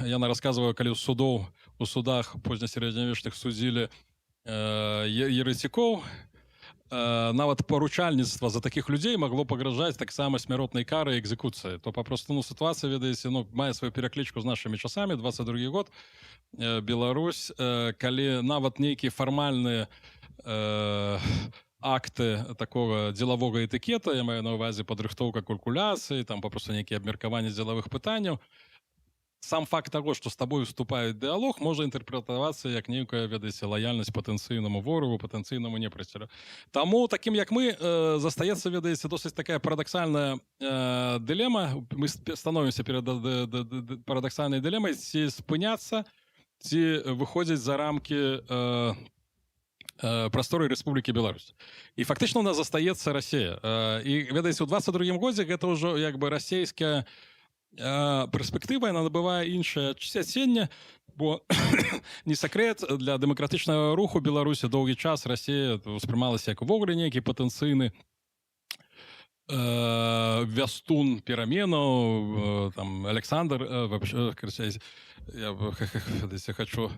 яна расказвае, калі у судах познясярэднявечных судзілі ерэцікоў, нават паручальніцтва за такіх людзей магло пагражаць таксама смяротнай карай экзекуцыі. То папросту сітуацыя, ведаеце, мае сваю пераклічку з нашымі часамі. 22 год, Беларусь, калі нават нейкія фармальныя акты такого дзелавога этыкета, я маю на ўвазе падрыхтоўка калькуляцыі, там папросту нейкія абмеркаванні дзелавых пытанняў, сам факт таго, што з табой уступаюць дыалог, можа інтэрпрэтавацца як нейкая, ведаеце, лаяльнасць патэнцыйнаму ворагу, патэнцыйнаму непрыцелю. Таму такім, як мы, застаецца, ведаеце, досыць такая парадаксальная дылема. Мы становімся перад парадаксальнай дылемай, ці спыняцца, ці выходзіць за рамкі прасторы Рэспублікі Беларусь. І фактычна у нас застаецца Расія. І, ведаеце, у 22 годзе гэта ўжо як бы расійская перспектыва, яна набывае іншае цвяценне, бо не сакрэт, для дэмакратычнага руху Беларусі доўгі час Расія ўспрымалася як увогуле нейкі патэнцыйны вястун пераменаў, там, Александр, я хочу...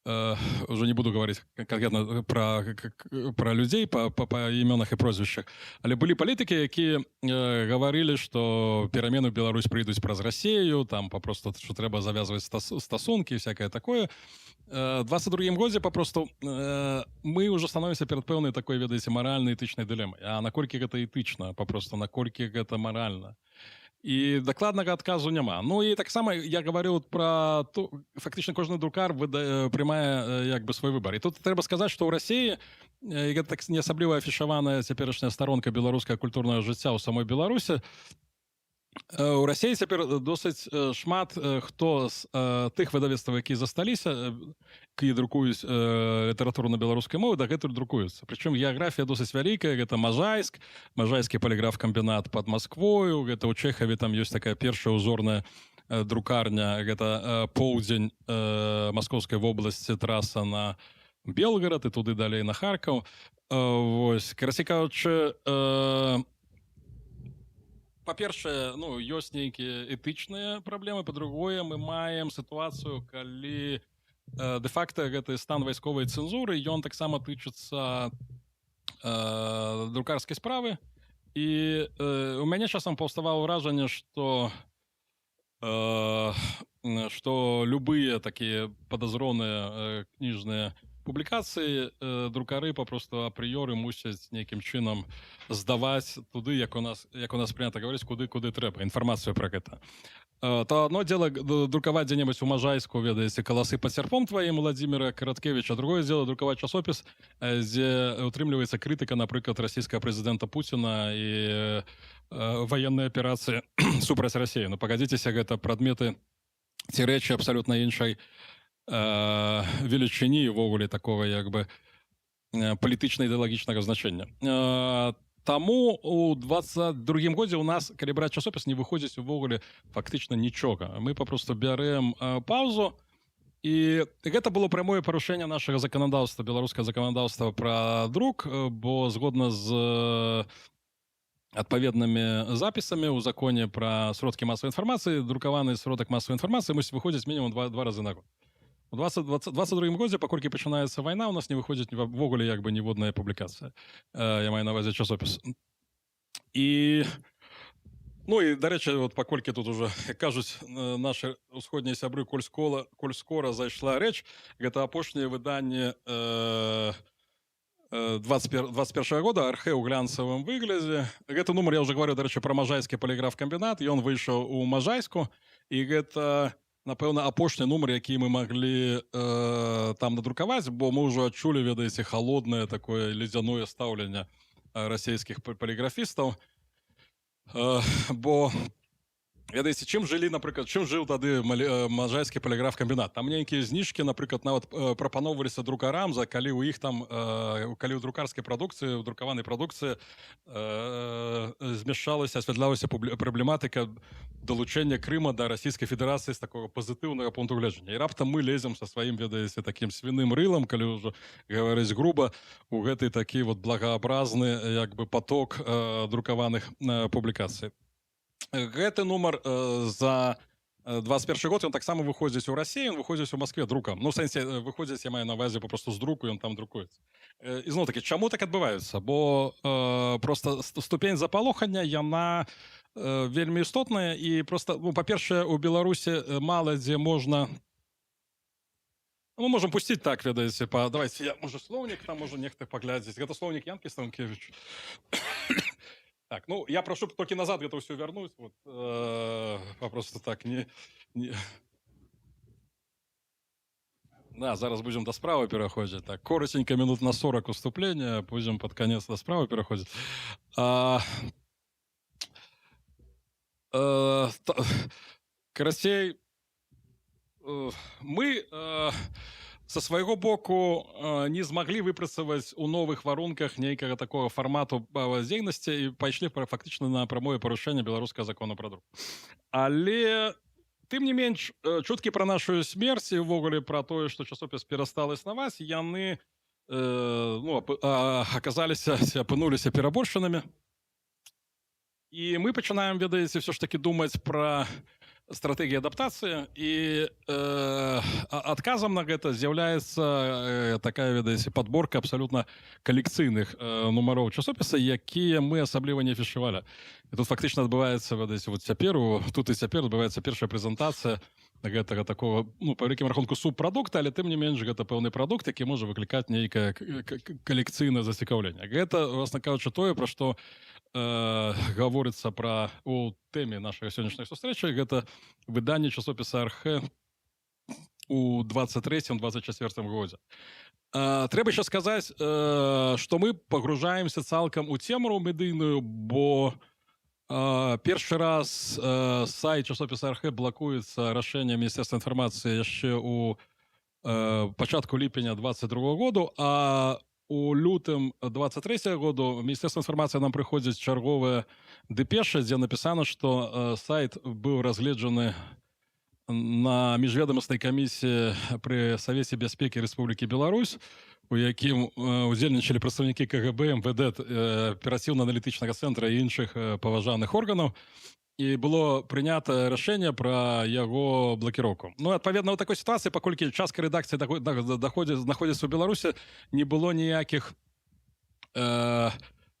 уже не буду говорить конкретно про людей по именах и прозвищах, але были политики, якія говорили, что перамены в Беларусь прыйдуць праз Россию, там попросту, что трэба завязывать стасунки и всякое такое. В 22 годзе попросту мы уже становимся перед пэўнай такой, ведаеце, маральнай этычнай дылемай. А наколькі гэта этычна, попросту наколькі гэта маральна. І дакладнага адказу няма. Ну і таксама я гаварыў пра то, фактычна кожны друкар прымае як бы свой выбар. І тут трэба сказаць, што ў Расіі, і гэта так не асабліва афішаваная цяперашняя старонка беларускага культурнага жыцця ў самой Беларусі, у Расіі цяпер досыць шмат хто з тых выдавецтваў, якія засталіся, якія друкуюць літаратуру на беларускай мове, дагэтуль друкуюцца. Прычым геаграфія досыць вялікая, гэта Можайск, Можайскі паліграф-камбінат пад Масквою, гэта ў Чэхаве там ёсць такая першая ўзорная друкарня, гэта поўдзень Маскоўскай вобласці, траса на Белгарад і туды далей на Харкаў. Вось, карацей кажучы, па-першае, ёсць нейкія этычныя праблемы, па-другое, мы маем сітуацыю, калі дэ-факта гэты стан вайсковай цэнзуры, ён таксама тычыцца друкарскай справы. І у мяне часам паўставала ўражанне, што любыя такія падазроныя кніжныя публікацыі друкары папросту апрыёры мусяць нейкім чынам здаваць туды, як у нас прынята гаварыць, куды трэба, інфармацыю пра гэта. То одно дело друкаваць дзе-небудзь у Можайску, ведаеце, каласы пад сярпом тваім Владзіміра Караткевіча, другое дело друкаваць часопіс, дзе утрымліваецца крытыка, напрыклад, расійскага прэзідэнта Пуціна і ваеннай аперацыі супраць Расіі. Ну, пагадзіцеся, гэта прадметы ці рэчы абсалютна іншай велічыні, увогуле такого як бы палітычна-ідэалагічнага значэння. Таму у 22 годзе у нас, калі браць часопіс, не выходзіць увогуле фактычна нічога. Мы папросту бярэм паўзу, і гэта было прамое парушэнне нашага заканадаўства, беларускага заканадаўства пра друк, бо згодна з адпаведнымі запісамі ў законе пра сродкі масавай інфармацыі, друкаваны сродак масавай інфармацыі мусіць выходзіць мінімум 2 разы на год. У 22 годзе, паколькі пачынаецца вайна, у нас не выходзіць ввогуле як бы ніводная публікацыя. Я маю на ўвазе часопіс. І Ну і, да рэчы, вот паколькі тут уже кажуць нашы ўсходнія сябры, коль скора зайшла рэч, гэта апошняе выданне 21 года архэ ў глянцавым выглядзе. Гэты нумар, я уже говорю, да рэчы, пра Можайскі паліграф-камбінат, ён выйшаў у Можайску, і гэта, напэўна, апошні нумар, які мы маглі там надрукаваць, бо мы ўжо адчулі, ведаеце, халоднае такое ледзяное стаўленне расійскіх паліграфістаў. Бо, ведаеце, чым жыў тады Можайскі паліграф-камбінат? Там нейкія зніжкі, напрыклад, нават прапаноўваліся друкарам, калі ў іх там, калі ў друкарскай прадукцыі, ў друкаванай прадукцыі змяшчалася, асвятлялася праблематыка далучэння Крыма да Расійскай Федэрацыі з такога пазітыўнага пункту гледжання. І раптам мы лезем са сваім, ведаеце, такім свіным рылам, калі ўжо гаварыць груба, у гэты такі вот благаабразны як бы поток друкаваных публікацый. Гэты нумар за 21 год, ён таксама выходзіць у Расіі, ён выходзіць у Маскве друкам. Ну, в сэнсе, выходзіць, я маю на ўвазе папросту з друку, ён там друкуецца. І зноў-такі, чаму так адбываецца? Бо проста ступень запалохання, яна вельмі істотная, і проста, ну, па-першае, у Беларусі мала дзе можна... Мы можам пусціць так, ведаеце, давайте, я, можа, слоўнік, там, можа, нехта паглядзець. Гэта слоўнік Янкі Станкевич. Так, ну, я прошу только назад это все вернуть, вот, просто так, Да, зараз будем до справы переходить. Так, коротенько, минут на 40 уступления, будем под конец до справы переходить. Карацей, мы со свайго боку не змаглі выпрацаваць у новых варунках нейкага такого фармату дзейнасці і пайшлі фактычна на прамое парушэнне беларускага закона пра друк. Але тым не менш, чуткі пра нашу смерць і ўвогуле пра тое, што часопіс перастал існаваць, яны аказаліся, апынуліся перабольшанымі. І мы пачынаем, ведаеце, все ж таки думаць пра стратегії адаптації, і адказам на гэта з'яўляецца такая, ведаеце, подборка абсолютно калекцыйных нумароў часопіса, якія мы асабліва не афішавалі. І тут фактычна адбываецца, ведаеце, вот цяпер, тут і цяпер адбываецца першая прэзентацыя гэтага такого, ну, па вялікім рахунку субпрадукта, але тым не менш гэта пэўны прадукт, які можа выклікаць нейкае калекцыйнае зацікаўленне. Гэта, власна кажучы, тое, пра што гаворыцца пра у тэме нашай сённяшняй сустрэчы, гэта выданне часопіса Архэ у 23-24 годзе. Трэба яшчэ сказаць, што мы пагружаемся цалкам у цемру медыйную, бо першы раз сайт часопіса Архэ блакуецца рашэннем Міністэрства інфармацыі яшчэ у пачатку ліпеня 22 году, а у лютым 23 году Міністэрства інфармацыі нам прыходзіць чарговая дэпеша, дзе напісана, што сайт быў разгледжаны на міжведамаснай камісіі пры Савеце бяспекі Рэспублікі Беларусь, у якім удзельнічалі прадстаўнікі КГБ, МВД, аператыўна-аналітычнага цэнтра і іншых паважаных органаў. І было прынята рашэнне пра яго блакіроўку. Ну, адпаведна, у такой сітуацыі, паколькі частка рэдакцыі знаходзіцца ў Беларусі, не было ніякіх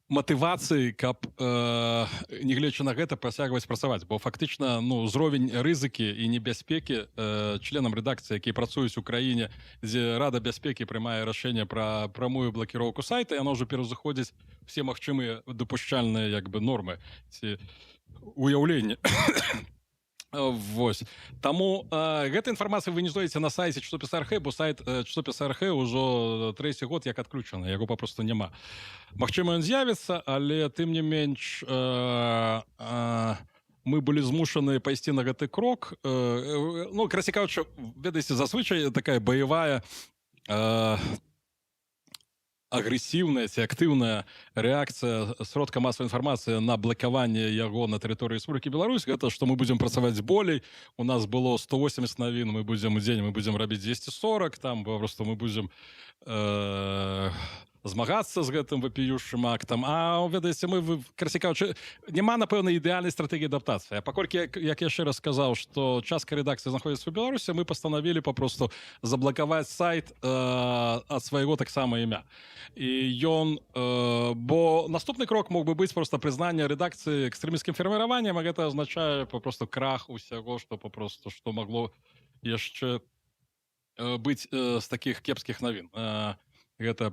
матывацый, каб, нягледзячы на гэта, працягваць працаваць. Бо фактычна, ну, ўзровень рызыкі і небяспекі членам рэдакцыі, якія працуюць у краіне, дзе Рада бяспекі прымае рашэнне пра прамую блакіроўку сайта, яно ўжо пераўзыходзіць все магчымыя дапушчальныя, як бы, нормы ці уяўленне. Вось. Таму гэта інфармацыя вы не знойдзеце на сайце часопіса Архэ, бо сайт часопіса Архэ ўжо 3-й год як адключаны, яго папросту няма. Магчыма, ён з'явіцца, але тым не менш мы былі змушаны пайсці на гэты крок. Ну, карацей кажучы, ведаеце, зазвычай такая баявая агрэсіўная ці актыўная рэакцыя сродка масавай інфармацыі на блакаванне яго на тэрыторыі Рэспублікі Беларусь, гэта што мы будзем працаваць болей, у нас было 180 навін, мы будзем у дзень, мы будзем рабіць 240, там просто мы будзем змагацца з гэтым вапіющым актам. А ведаеце, мы красікаўчы няма, напэўна, ідэальнай стратэгіі адаптацыі. А паколькі, як я яшчэ раз сказаў, што частка рэдакцыі знаходзіцца ў Беларусі, мы пастанавілі папросту заблакаваць сайт ад свайго таксама імя. І ён, бо наступны крок мог бы быць проста прызнанне рэдакцыі экстрэміскім фарміраваннем, а гэта азначае папросту крах усяго, што папросту што магло яшчэ быць з такіх кепскіх навін. Гэта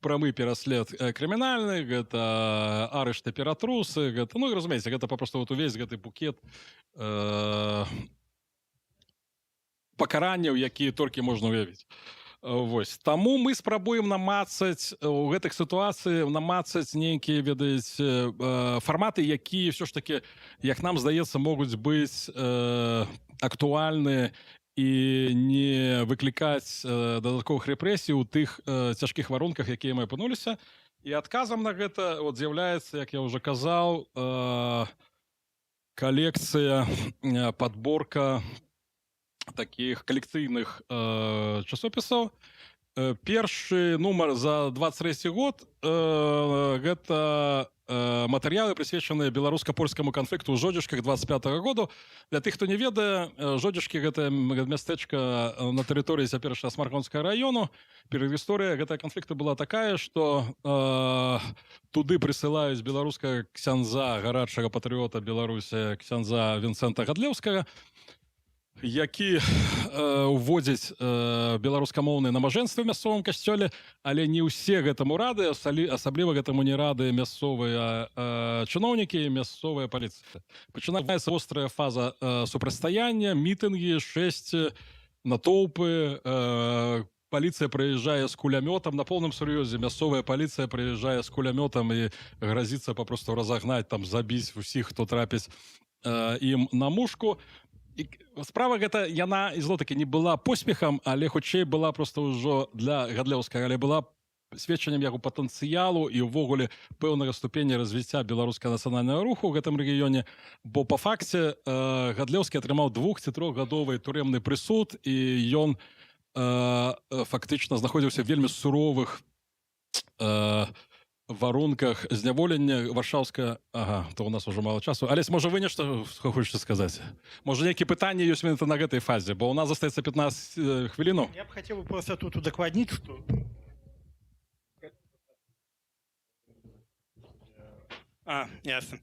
прамы пераслед крымінальны, гэта арышты ператрусы, гэта, ну, разумееце, гэта папросту вот увесь гэты букет пакаранняў, якія толькі можна уявіць. Вось. Таму мы спрабуем намацаць у гэтых сітуацыі намацаць нейкія, ведаеце, фарматы, якія ўсё ж такі, як нам здаецца, могуць быць актуальныя і не выклікаць дадатковых рэпрэсій у тых цяжкіх варунках, якія мы апынуліся. І адказам на гэта вот з'яўляецца, як я ўжо казаў, калекцыя, падборка такіх калекцыйных часопісаў. Першы нумар за 23 год гэта матэрыялы, прысвечаныя беларуска-польскаму канфлікту ў Жодзішках 25-го году. Для тых, хто не ведае, Жодзішкі — гэта мястэчка на тэрыторыі цяперашняга Смаргонскага раёну. Перадгісторыя гэтага канфлікту была такая, што туды прысылаюць беларускага ксяндза, гарачага патрыёта Беларусі, ксяндза Вінцэнта Гадлеўскага, які уводзіць беларускамоўныя намажэнствы ў мясцовым касцёле, але не ўсе гэтаму рады, асабліва гэтаму не рады мясцовыя чыноўнікі і мясцовая паліцыя. Пачынаецца вострая фаза супрацьстаяння, мітынгі, шэсці, натоўпы, паліцыя прыязджае з кулямётам, на поўным сур'ёзе мясцовая паліцыя прыязджае з кулямётам і гразіцца папросту разагнаць, там, забіць усіх, хто трапіць ім на мушку. Справа гэта, яна, ізноў-такі, не была поспехам, але хутчэй была проста ўжо для Гадлеўскага, але была сведчаннем яго патэнцыялу і ўвогуле пэўнага ступеня развіцця беларускага нацыянальнага руху ў гэтым рэгіёне, бо па факце Гадлеўскі атрымаў 2- ці 3-гадовы турэмны прысуд, і ён фактычна знаходзіўся в вельмі суровых варунках зняволення варшаўска. Ага, то у нас уже мало часу. Алесь, можа, вы нешта хочаце сказаць? Можа, нейкія пытанні ёсць менавіта на гэтай фазе, бо у нас застаецца 15 хвілінаў. Я б хацеў просто тут удакладніць, што ясно.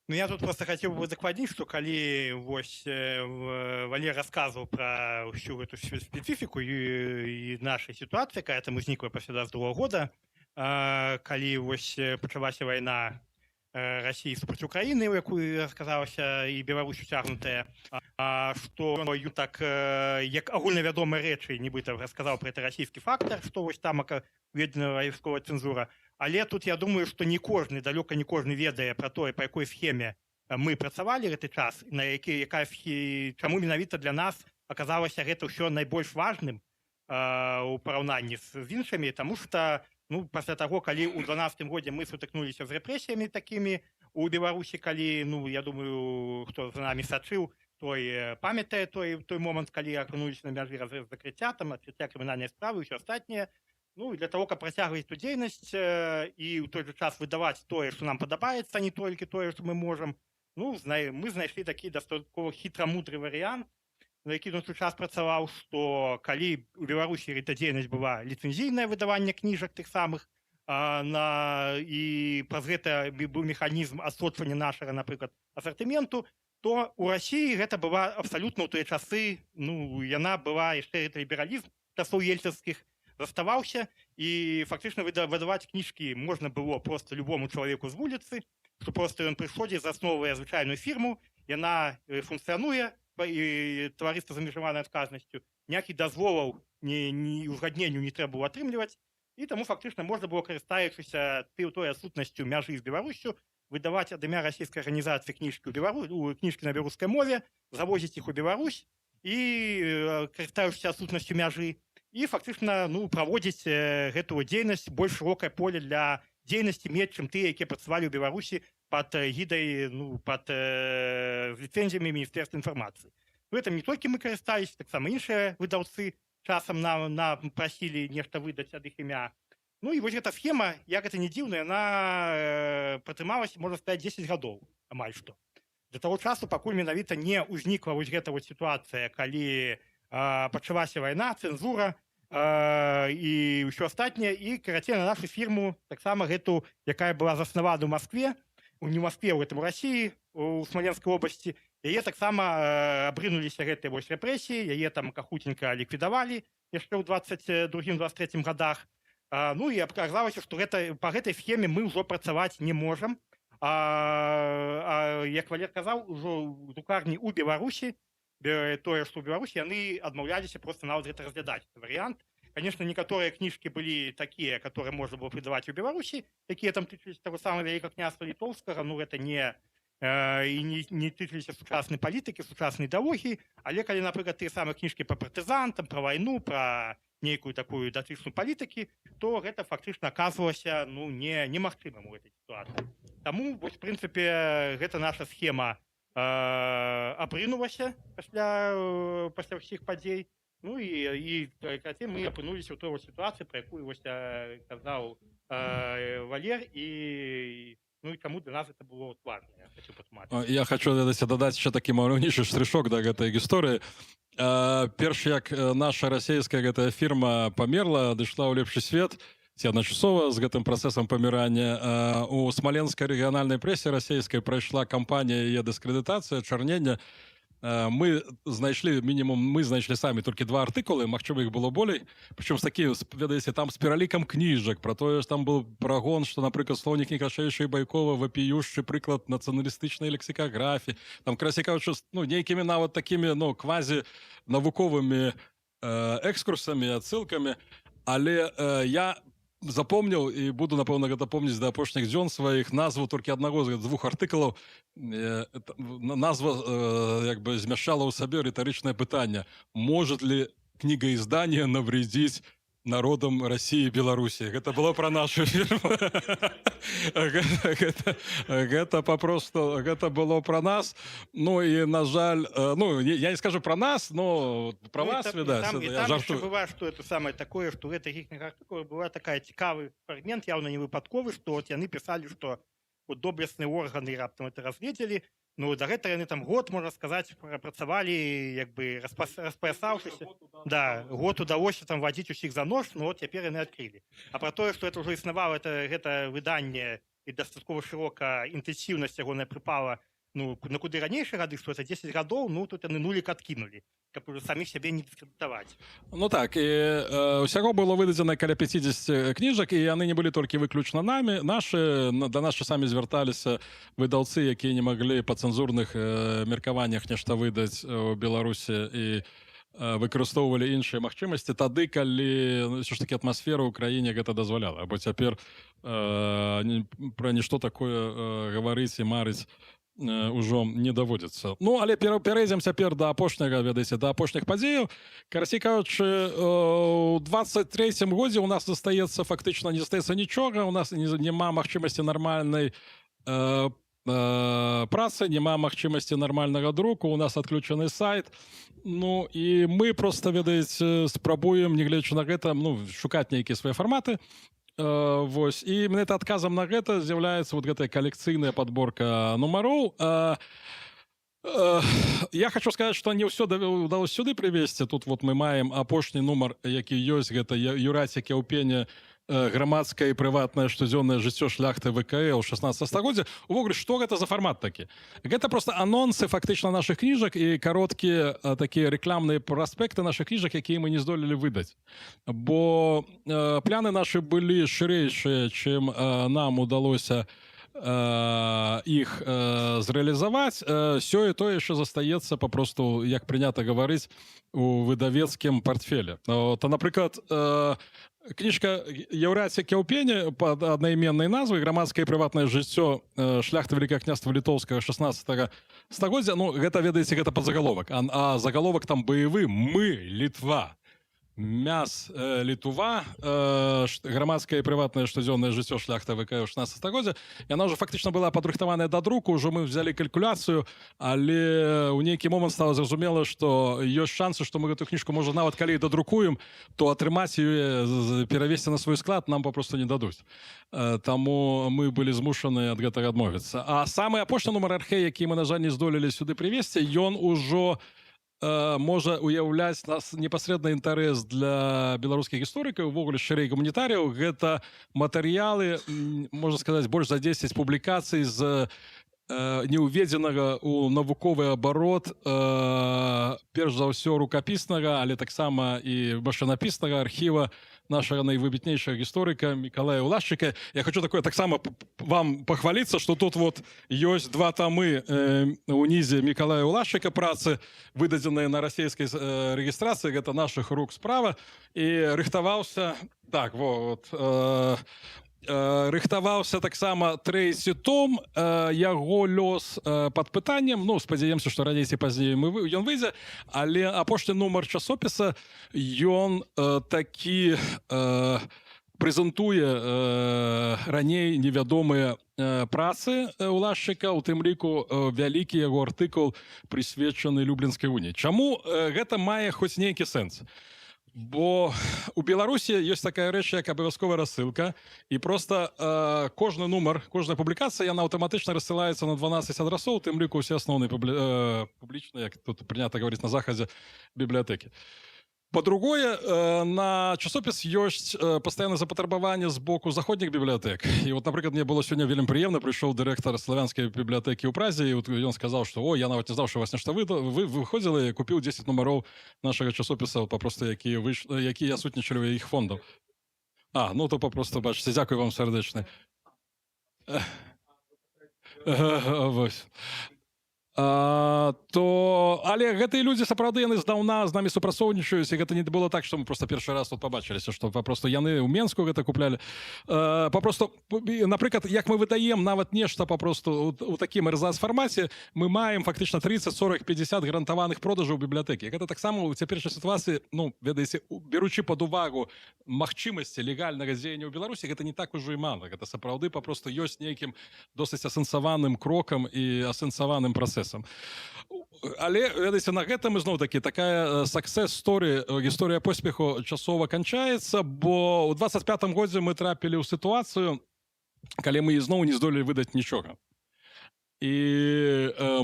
Ну, я тут просто хацеў бы удакладніць, што калі вось Валер расказваў пра ўсю гэту спецыфіку і нашай сітуацыі, якая там узнікла пасля 22-го года, калі вось пачалася вайна Расіі супраць Украіны, у якую расказалася і Беларусь уцягнутая, што так, як агульнавядомыя рэчы, нібыта расказаў пра гэта расійскі фактар, што вось там уведзена вайсковая цэнзура. Але тут я думаю, што не кожны, далёка не кожны ведае пра тое, па якой схеме мы працавалі гэты час, чаму менавіта для нас аказалася гэта ўсё найбольш важным у параўнанні з іншымі, таму што пасля таго, калі ў 12-м годзе мы сутыкнуліся з рэпрэсіямі такімі у Беларусі, калі, я думаю, хто за намі сачыў, той памятае той момант, калі апынуліся на мяжы закрыцця, там адкрыцця крымінальнай справы, ўсё астатняе. Для таго, каб працягваць ту дзейнасць і ў той жа час выдаваць тое, што нам падабаецца, не толькі тое, што мы можам, мы знайшлі такі дастаткова хітрамудры варыянт, на які на той час працаваў, што калі у Беларусі гэта дзейнасць была ліцэнзійнае выдаванне кніжак тых самых, і праз гэта быў механізм адсочвання нашага, напрыклад, асартыменту, то у Расіі гэта была абсалютна ў тыя часы, яна была яшчэ гэта лібералізм часоў ельцынскіх заставаўся, і фактычна выдаваць кніжкі можна было проста любому чалавеку з вуліцы, што проста ён прыходзіць, засноўвае звычайную фірму, яна функцыянуе, і таварыства з абмежаванай адказнасцю, ніякіх дазволаў ні узгадненню не трэба было атрымліваць, і таму фактычна можна было, карыстаючыся той адсутнасцю мяжы з Беларусю, выдаваць ад імя расійскай арганізацыі кніжкі на беларускай мове, завозіць іх у Беларусь і карыстаючыся адсутнасцю мяжы, і фактычна праводзіць гэтую дзейнасць больш шырокае поле для дзейнасці мець, чым тыя, якія працавалі ў Беларусі пад гідай, пад ліцэнзіямі Міністэрства інфармацыі. Гэтым не толькі мы карысталіся, таксама іншыя выдаўцы часам нам прасілі нешта выдаць ад іх імя. Ну і вось эта схема, як гэта не дзіўна, яна пратрымалася, можна сказаць, 10 гадоў амаль што. Для таго часу, пакуль менавіта не ўзнікла вось гэта вот сітуацыя, калі пачалася вайна, цэнзура і ўсё астатняе, і карацей на нашу фірму таксама гэту, якая была заснавана ў Маскве, не ў Маскве, у гэтым у Расіі, у Смаленскай обласці, яе таксама абрынуліся гэтыя вось рэпрэсіі, яе там кахутенька ліквідавалі яшчэ ў 22-23 годах. Ну і аказалася, што па гэтай схеме мы ўжо працаваць не можам. Як Валер казаў, ужо ў друкарні ў Беларусі, тое, што ў Беларусі, яны адмаўляліся проста нават гэта разглядаць. Варыянт. Конечно, некаторыя кніжкі былі такія, которые можна было прыдаваць у Беларусі, якія там тычыліся таго самага Вялікага княства Літоўскага, ну гэта не тычыліся сучаснай палітыкі, сучаснай ідэалогіі, але калі, напрыклад, тыя самыя кніжкі пра партызан, пра вайну, пра нейкую такую датычную палітыкі, то гэта фактычна аказвалася немагчымым у гэтай сітуацыі. Таму, вось, в прынцыпе, гэта наша схема абрынулася пасля ўсіх падзей. Ну і мы апынуліся ў той сітуацыі, пра якую казаў Валер, і чаму для нас это было важно. Я хочу дадаць еще такі маленькі штришок да гэтай гісторыі. Перш як наша расійская гэтая фірма памерла, адышла ў лепшы свет, ці адначасова з гэтым працэсам памірання, у смаленскай рэгіянальнай прэсе расійскай прайшла кампанія яе дыскрэдытацыя, чарнення. Мы знайшлі самі толькі 2 артыкулы, магчыма, іх было болей, прычым ведаеце, там з пералікам кніжак, пра тое, што там быў прагон, што, напрыклад, слоўнік Некашэвіча і Байкова вапіюшчы прыклад нацыяналістычнай лексікаграфіі, там, карацей кажучы, нейкімі нават такімі квазі-навуковымі экскурсамі, адсылкамі, але я запомніў і буду, напэўна, гэта помніць да апошніх дзён сваіх назву толькі аднаго з 2 артыкулаў. Назва змяшчала ў сабе рытарычнае пытанне: может ли книгоиздание навредить народам России и Беларуси? Гэта было пра нашу фірму. Гэта было пра нас. Ну і, на жаль, я не скажу пра нас, но пра вас, відаць. Там яшчэ бывае, што это самае такое, што гэта іхніх артыкулах была такая цікавы фрагмент, явно не выпадковы, што яны пісалі, што доблесныя органы раптам это разгледзелі. Ну, да гэтага яны там год, можна сказаць, працавалі, як бы распаясаўшыся. Да, год удалося там вадзіць усіх за нож, ну вот цяпер яны адкрылі. А пра тое, што это ўжо існавала, гэта выданне і дастаткова шырока інтэнсіўнасць ягоная прыпала на куды ранейшыя гады, што это 10 гадоў, ну тут яны нулік адкінулі, каб уже саміх сябе не дыскрэдытаваць. Ну так, і ўсяго было выдадзена каля 50 кніжак, і яны не былі толькі выключна намі. Да нас часамі звярталіся выдаўцы, якія не маглі па цэнзурных меркаваннях нешта выдаць у Беларусі і выкарыстоўвалі іншыя магчымасці тады, калі ўсё ж такі атмасфера ў краіне гэта дазваляла. Бо цяпер пра нішто такое гаварыць і марыць ўжо не даводзіцца. Ну, але перейдзем цяпер да апошняга, ведаеце, да апошніх падзеяў. Карацей кажучы, у 23-м годзе у нас фактычна не застаецца нічога, у нас няма магчымасці нармальнай працы, няма магчымасці нармальнага друку, у нас адключаны сайт. Ну, і мы проста, ведаеце, спрабуем, нягледзячы на гэта, шукаць нейкія свае фарматы. Вось, і менавіта адказам на гэта з'яўляецца вот гэтая калекцыйная падборка нумароў. Я хочу сказаць, што не ўсё ўдалося сюды прывесці. Тут вот мы маем апошні нумар, які ёсць, гэта Юрація Кяўпеня, грамадскае і прыватнае штодзённае жыццё шляхты ВКЛ 16 стагоддзя. Увогуле, што гэта за фармат такі? Гэта проста анонсы фактычна нашых кніжак і кароткія такія рэкламныя праспекты нашых кніжак, якія мы не здолелі выдаць. Бо пляны нашы былі шырэйшыя, чым нам удалося іх зрэалізаваць. Сёе-тое яшчэ застаецца папросту, як прынята гаварыць, у выдавецкім партфеле. То, напрыклад, кніжка Яўрація Кяўпеня пад аднайменнай назвай «Грамадскае і прыватнае жыццё шляхты Вялікага княства Літоўскага 16 стагоддзя». Ну, гэта, ведаеце, гэта падзагаловак. А загаловак там баявы «Мы, Літва». мяс Літува, грамадскае і прыватнае штодзённае жыццё шляхта ВК ў 16 стагоддзя. Яна ўжо фактычна была падрыхтаваная да друку, ўжо мы взялі калькуляцыю, але ў нейкі момант стала зразумела, што ёсць шансы, што мы гэтую кніжку, можа, нават калі і дадрукуем, то атрымаць яе, перавесці на свой склад нам папросту не дадуць. Таму мы былі змушаны ад гэтага адмовіцца. А самы апошні нумар архей, які мы, на жаль, не здолелі сюды прывесці, ён ужо можа уяўляць нас непасрэдны інтарэс для беларускіх гісторыкаў, увогуле шырэй гуманітарыяў. Гэта матэрыялы, можна сказаць, больш за 10 публікацый з неўведзенага ў навуковы абарот, перш за ўсё рукапіснага, але таксама і машынапіснага архіва нашага найвыбітнейшага гісторыка Мікалая Улашчыка. Я хочу такое таксама вам пахваліцца, што тут вот ёсць 2 тамы ўнізе Мікалая Улашчыка працы, выдадзеныя на расійскай рэгістрацыі, гэта нашых рук справа, і рыхтаваўся так вот, рыхтаваўся таксама 3-й том, яго лёс пад пытаннем, ну, спадзяемся, што раней ці пазней ён выйдзе, але апошні нумар часопіса, ён такі прэзентуе раней невядомыя працы Улашчыка, у тым ліку вялікі яго артыкул, прысвечаны Люблінскай уніі. Чаму гэта мае хоць нейкі сэнс? Бо у Беларусі ёсць такая рэч, як абавязковая рассылка, і проста кожны нумар, кожная публікацыя, яна аўтаматычна рассылаецца на 12 адрасоў, у тым ліку ўсе асноўныя публічныя, як тут прынята гаварыць на захадзе, бібліятэкі. По-другое, на часопіс ёсць пастаяннае запатрабаванне з боку заходніх бібліятэк. І вот, напрыклад, мне было сёння вельмі прыемна, прыйшоў дырэктар славянскай бібліятэкі ў Празе, і ён сказаў, што «О, я нават не знаў, што у вас нешта выходзіла, і купіў 10 нумароў нашага часопіса, папросту, якія сутнічалі ў іх фондаў». Ну то папросту, бачыце, дзякуй вам сардэчна. Вось. Але гэтыя людзі сапраўды яны здаўна з намі супрацоўнічаюць, і гэта не было так, што мы просто першы раз тут пабачыліся, што папросту яны ў Менску гэта куплялі. Папросту, напрыклад, як мы выдаем нават нешта папросту у такім эрзац фармаце, мы маем фактычна 30, 40, 50 гарантаваных продажаў бібліятэкі. Гэта таксама ў цяперашняй сітуацыі, ну, ведаеце, беручы пад увагу магчымасці легальнага дзеяння ў Беларусі, гэта не так ужо і мала. Гэта сапраўды папросту ёсць нейкім досыць асэнсаваным крокам і асэнсаваным працэсам. Але, ведаеце, на гэтым ізноў-такі такая success-story, гісторыя поспеху часова канчаецца, бо ў 25-м годзе мы трапілі ў сітуацыю, калі мы ізноў не здолелі выдаць нічога. І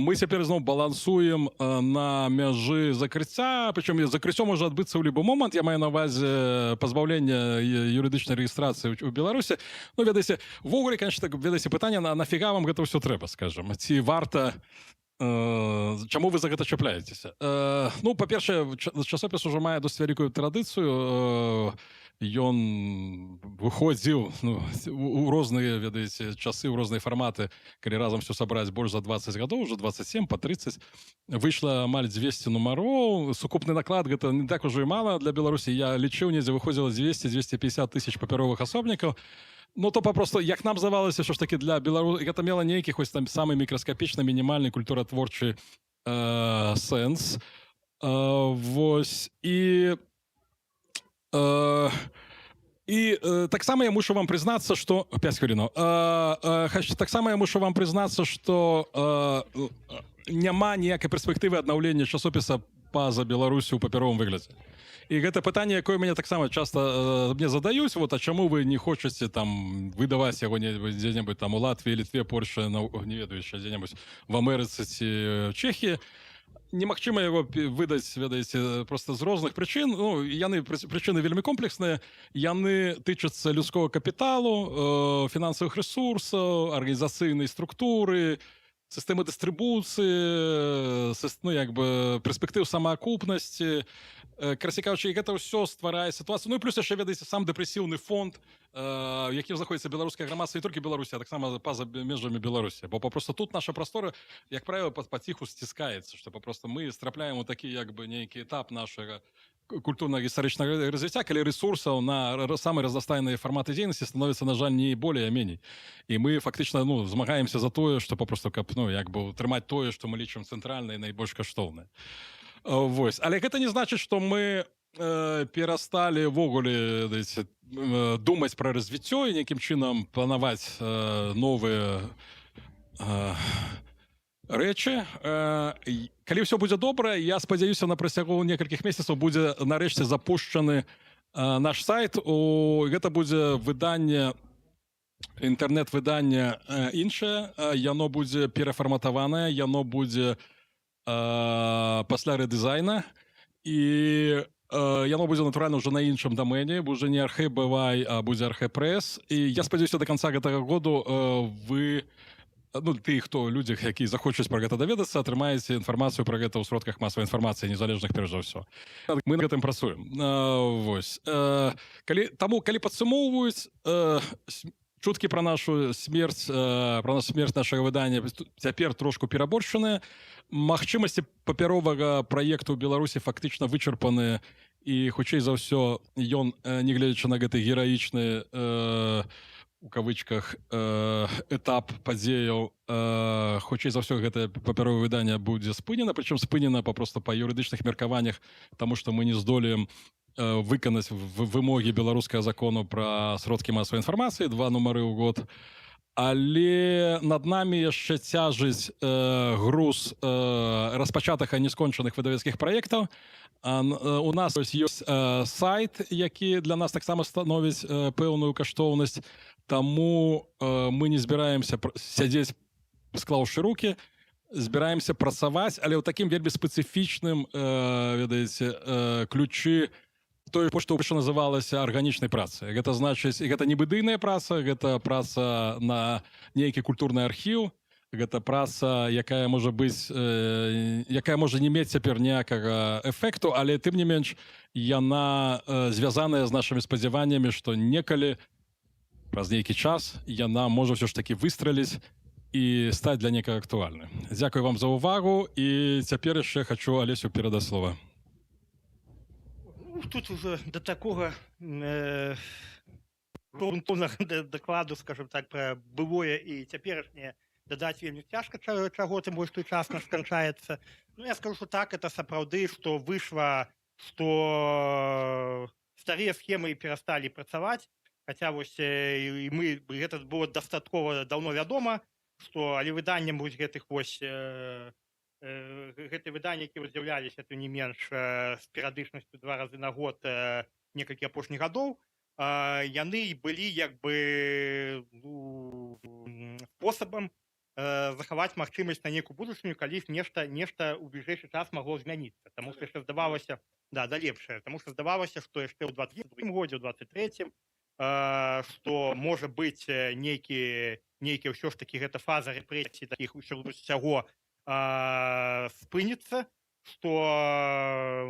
мы цяпер зноў балансуем на мяжы закрыцця, прычым закрыццё можа адбыцца ў любы момант, я маю на ўвазе пазбаўлення юрыдычнай рэгістрацыі ў Беларусі. Ну, ведаеце, ввогуле, конечно, ведаеце, пытанне, нафіга вам гэта ўсё трэба, скажам, ці варта, чаму вы за гэта чапляецеся? Ну, па-першае, часопіс ужо мае досыць вялікую традыцыю, ён выходзіў у розныя, ведаеце, часы, у розныя фарматы, калі разам все сабраць больш за 20 гадоў, уже 27, па 30. Выйшла амаль 200 нумароў, сукупны наклад, гэта не так ужо і мала для Беларусі. Я лічыў, недзе выходзіла 200-250 тысяч папяровых асобнікаў. Ну, то папросту, як нам здавалася, що ж таки для Беларусі, гэта мела нейкі хоць там самы мікраскапічны, мінімальны культуратворчы сэнс. Вось, і таксама я мушу вам прызнацца, што... 5 хвілінаў. Таксама я мушу вам прызнацца, што няма ніякай перспектывы аднаўлення часопіса па-за Беларусі ў папяровым выглядзе. І гэта пытанне, якое мяне таксама часта мне задаюць, вот, а чаму вы не хочаце там выдаваць яго дзе-небудзь там у Латвіі, Літве, Польшчы, не ведаю, дзе-небудзь в Амерыцы ці Чэхіі. Немагчыма яго выдаць, ведаеце, проста з розных прычын. Ну, яны прычыны вельмі комплексныя. Яны тычацца людскога капіталу, фінансавых рэсурсаў, арганізацыйнай структуры, сістэмы дыстрыбуцыі, ну, як бы, перспектыў самаакупнасці. Карацей кажучы, гэта ўсё стварае сітуацыю. Ну і плюс яшчэ, ведаеце, сам дэпрэсіўны фонд, якім знаходзіцца беларускае грамадства, не толькі Беларусі, а таксама па-за межамі Беларусі. Бо папросту тут наша прастора, як правіла, паціху сціскаецца, што папросту мы страпляем у такі, як бы, нейкі этап нашага культурна-гістарычнага развіцця, калі рэсурсаў на самыя разнастайныя фарматы дзейнасці становіцца, на жаль, не болей, а меней. І мы фактычна, ну, змагаемся за тое, што папросту, каб, ну, як бы, утрымаць тое, што мы лічым цэнтральнае і найбольш каштоўнае. Вось. Але гэта не значыць, што мы перасталі ўвогуле думаць пра развіццё і нейкім чынам планаваць новыя рэчы. Калі ўсё будзе добра, я спадзяюся, на працягу некалькіх месяцаў будзе нарэшце запушчаны наш сайт. Гэта будзе выданне, інтэрнэт-выданне іншае, яно будзе перафарматаванае, яно будзе пасля рэдызайна, і яно будзе, натуральна, ўжо на іншым дамэне, будзе не Archie.by, а будзе Archie.press. І я спадзяюся, да канца гэтага году вы, ну, людзі, якія захочуць пра гэта даведацца, атрымаеце інфармацыю пра гэта ў сродках масавай інфармацыі, незалежных, перш за ўсё. Мы на гэтым працуем. Вось. Калі падсумоўваюць, чуткі пра нашу смерць нашага выдання цяпер трошку пераборшчаныя. Магчымасці папяровага праекту ў Беларусі фактычна вычарпаны, і хутчэй за ўсё ён, нягледзячы на гэты гераічны у кавычках этап падзеяў, хутчэй за ўсё гэтае папяровае выданне будзе спынена, прычым спынена папросту па юрыдычных меркаваннях, таму што мы не здолеем выканаць вымогі беларускага закону пра сродкі масавай інфармацыі, 2 нумары ў год. Але над намі яшчэ цяжыць груз распачатых, а не скончаных выдавецкіх праектаў. У нас ёсць сайт, які для нас таксама становіць пэўную каштоўнасць, таму мы не збіраемся сядзець, склаўшы рукі, збіраемся працаваць, але ў такім вельмі спецыфічным, ведаеце, ключы той, што называлася арганічнай працай. Гэта значыць, гэта не быдыйная праца, гэта праца на нейкі культурны архіў, гэта праца, якая можа быць, якая можа не мець цяпер ніякага эфекту, але тым не менш яна звязаная з нашымі спадзяваннямі, што некалі праз нейкі час яна можа ўсё ж такі выстраліць і стаць для некага актуальнай. Дзякую вам за ўвагу, і цяпер яшчэ хачу Алесю перадаць слова. Тут уже до такого грунтовного докладу, скажем так, про былое и цяперашняе дадаць вельмі цяжка, чаго тым больш той час нас сканчаецца. Ну, я скажу, что так, это сапраўды, что вышло, что старыя схемы перасталі працаваць, хотя вось і мы, гэта было дастаткова даўно вядома, что але выданнем вось гэтых вось гэтыя выданні, якія з'яўляліся тым не менш з перыядычнасцю 2 разы на год некалькі апошніх гадоў, яны былі як бы спосабам захаваць магчымасць на нейкую будучыню, калі нешта ў бліжэйшы час магло змяніцца. Таму што яшчэ здавалася, да лепшае, таму што здавалася, што яшчэ ў 22 годзе, ў 23-м, што можа быць нейкі ўсё ж такі гэта фаза рэпрэсій такіх усяго спыніцца, што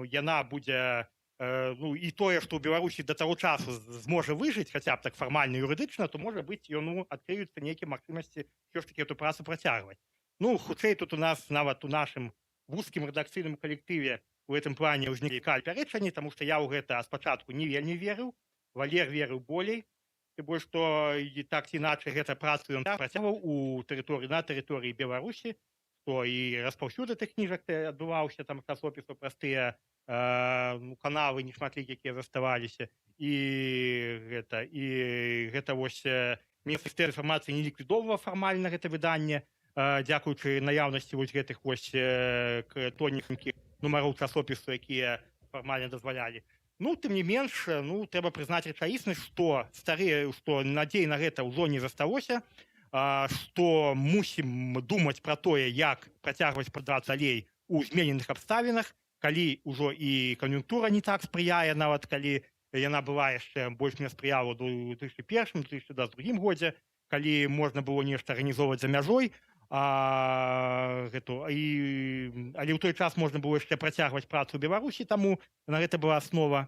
яна будзе, ну, і тое, што ў Беларусі да таго часу зможа выжыць, хаця б так фармальна юрыдычна, то можа быць, адкрыюцца нейкія магчымасці ўсё ж такі эту працу працягваць. Ну, хутчэй тут у нас нават у нашым вузкім рэдакцыйным калектыве у гэтым плане ўзніклі пярэчанні, таму што я ў гэта спачатку не вельмі верыў, Валер верыў болей, тым больш што і так ці іначай гэта працу ён працягваў на тэрыторыі Беларусі, што і распаўсюд гэтых кніжак адбываўся, там часопісу праз тыя каналы нешматлікія, якія заставаліся, і гэта вось Міністэрства інфармацыі не ліквідоўвала фармальна гэта выданне, дзякуючы наяўнасці вось гэтых вось тоненькіх нумароў часопісу, якія фармальна дазвалялі. Ну, тым не менш, ну, трэба прызнаць рэчаіснасць, што надзей на гэта ўжо не засталося, што мусім думаць пра тое, як працягваць прадаваць далей у змененых абставінах, калі ўжо і кан'юнктура не так спрыяе, нават калі яна была яшчэ больш-менш спрыяла ў 2001-2022 годзе, калі можна было нешта арганізоўваць за мяжой, але ў той час можна было яшчэ працягваць працу ў Беларусі, таму на гэта была аснова.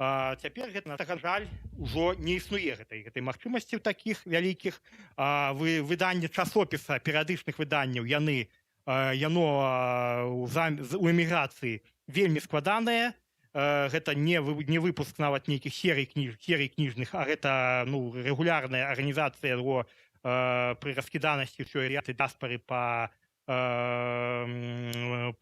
Цяпер гэта, на жаль, ужо не існуе гэтай магчымасці такіх вялікіх. Выданне часопіса перыядычных выданняў яно у эміграцыі вельмі складанае. Гэта не выпуск нават нейкіх серый кніжных, а гэта рэгулярная арганізацыя пры раскіданасці ўсёй ряды дыяспары па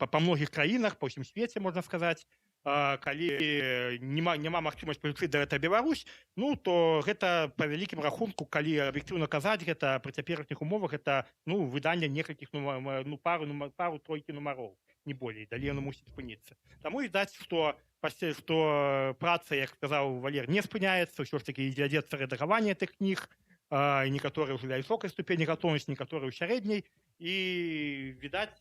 па многіх краінах па ўсім свеце, можна сказаць. Калі няма магчымасць прыйсці да гэта Беларусь, ну то гэта па вялікім рахунку, калі аб'ектыўна казаць, гэта пры цяперашніх умовах гэта выданне некалькіх пару-тройкі нумароў, не болей, далей яно мусіць спыніцца. Таму відаць, што праца, як сказаў Валер, не спыняецца, ўсё ж такі вядзецца рэдагаванне гэтых кніг, некаторыя ўжо ля высокай ступені гатоўнасці, некаторыя ў сярэдняй, і відаць,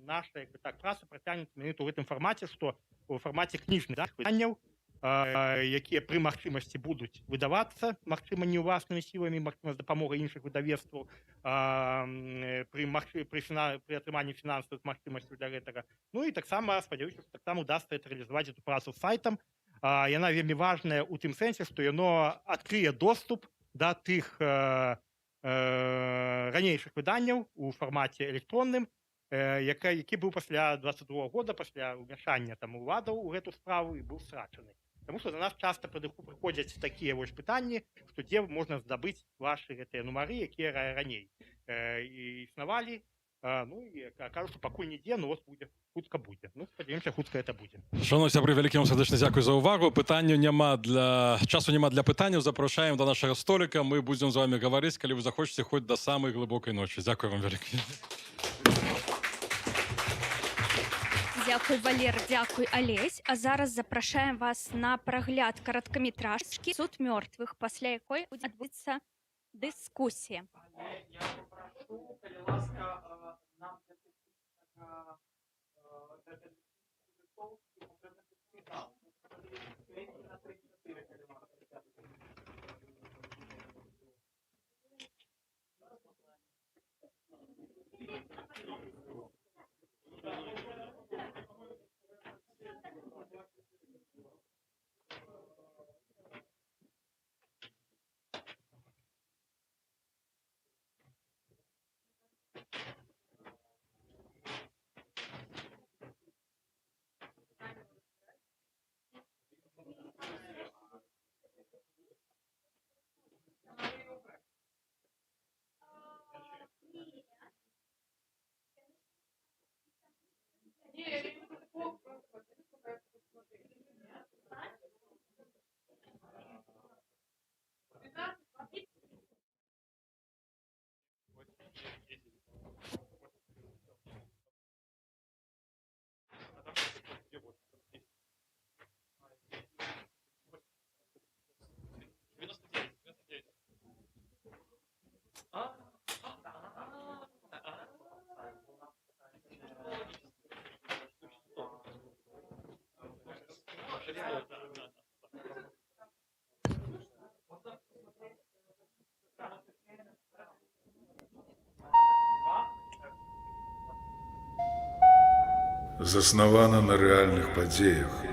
наша праца працягнецца менавіта ў гэтым фармаце, што у фармаце кніжных выданняў, якія пры магчымасці будуць выдавацца, магчыма, не ўласнымі сіламі, магчыма, з дапамогай іншых выдавецтваў, пры атрыманні фінансавых магчымасцяў для гэтага. Ну і таксама, спадзяюся, што таксама удасца рэалізаваць эту працу з сайтам. Яна вельмі важная ў тым сэнсе, што яно адкрые доступ да тых ранейшых выданняў у фармаце электронным, які быў пасля 22 года, пасля ўмяшання уладаў у гэту справу і быў страчаны. Таму што да нас часта прыходзяць такія вось пытанні, што дзе можна здабыць вашы гэтыя нумары, якія раней існавалі. Ну і кажу, што пакуль нідзе, ну ось будзе, хутка будзе. Ну, спадзяёмся, хутка гэта будзе. Шановні сябры, вялікі вам сардэчна дзякуй за ўвагу. Часу няма для пытанняў. Запрашаем до нашага століка. Мы будзем з вами гаварыць, калі вы захочаце, хоць да самай глыбокай ночы. Дзякуй вам вялікі. Дзякуй, Валер, дзякуй, Алесь. А зараз запрашаем вас на прагляд кароткаметражкі «Суд мёртвых», пасля якой адбудзецца дыскусія. Я попрошу, калі ласка, нам заснавана на рэальных падзеях.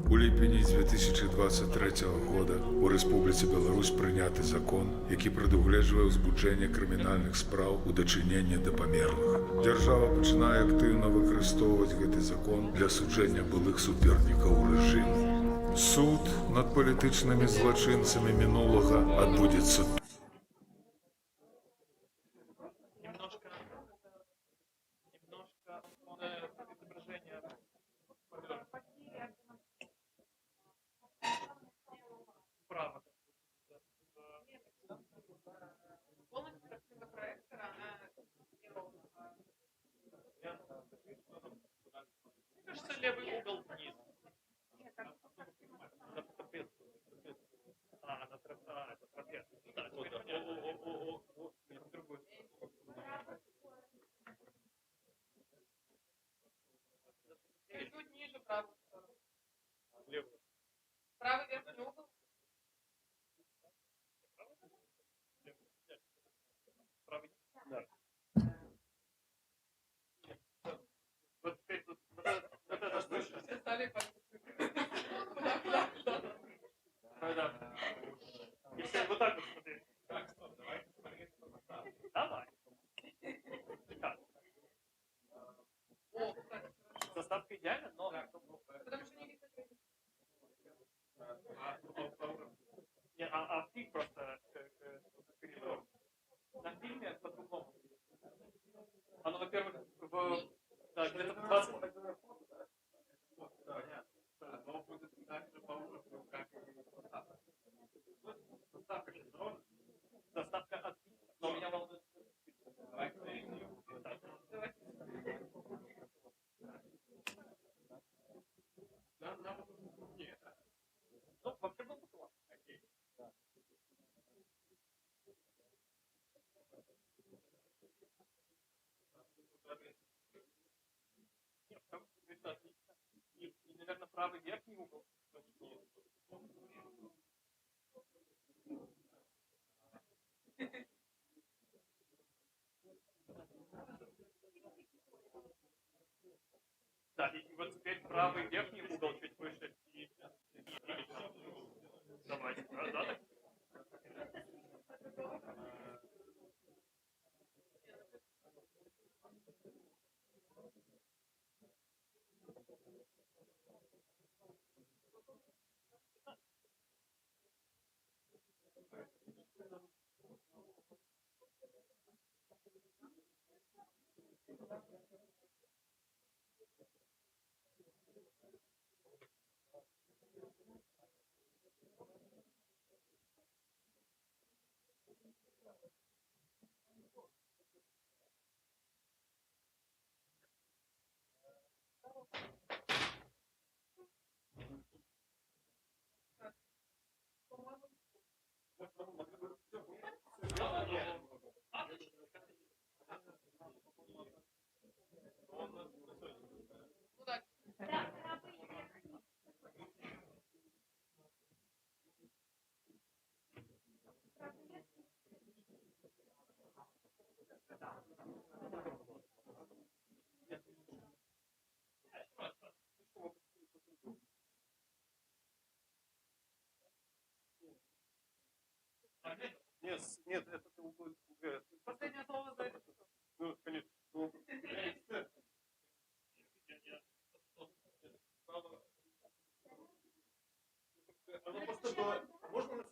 У ліпені 2023 года у Рэспубліцы Беларусь прыняты закон, які прадугледжвае ўзбуджэнне крымінальных спраў у дачыненні да памерлых. Дзяржава пачынае актыўна выкарыстоўваць гэты закон для суджэння былых супернікаў рэжыму. Суд над палітычнымі злачынцамі мінулага адбудзецца левый угол вниз. Чуть ниже правую сторону. Левую. Правый верхний угол. Правый. Да. Вот теперь тут вот это Да, и вот теперь правый верхний угол чуть выше. Давайте, да. Нет, нет, это последнее слово за это. Ну, конечно. Оно просто было... Можно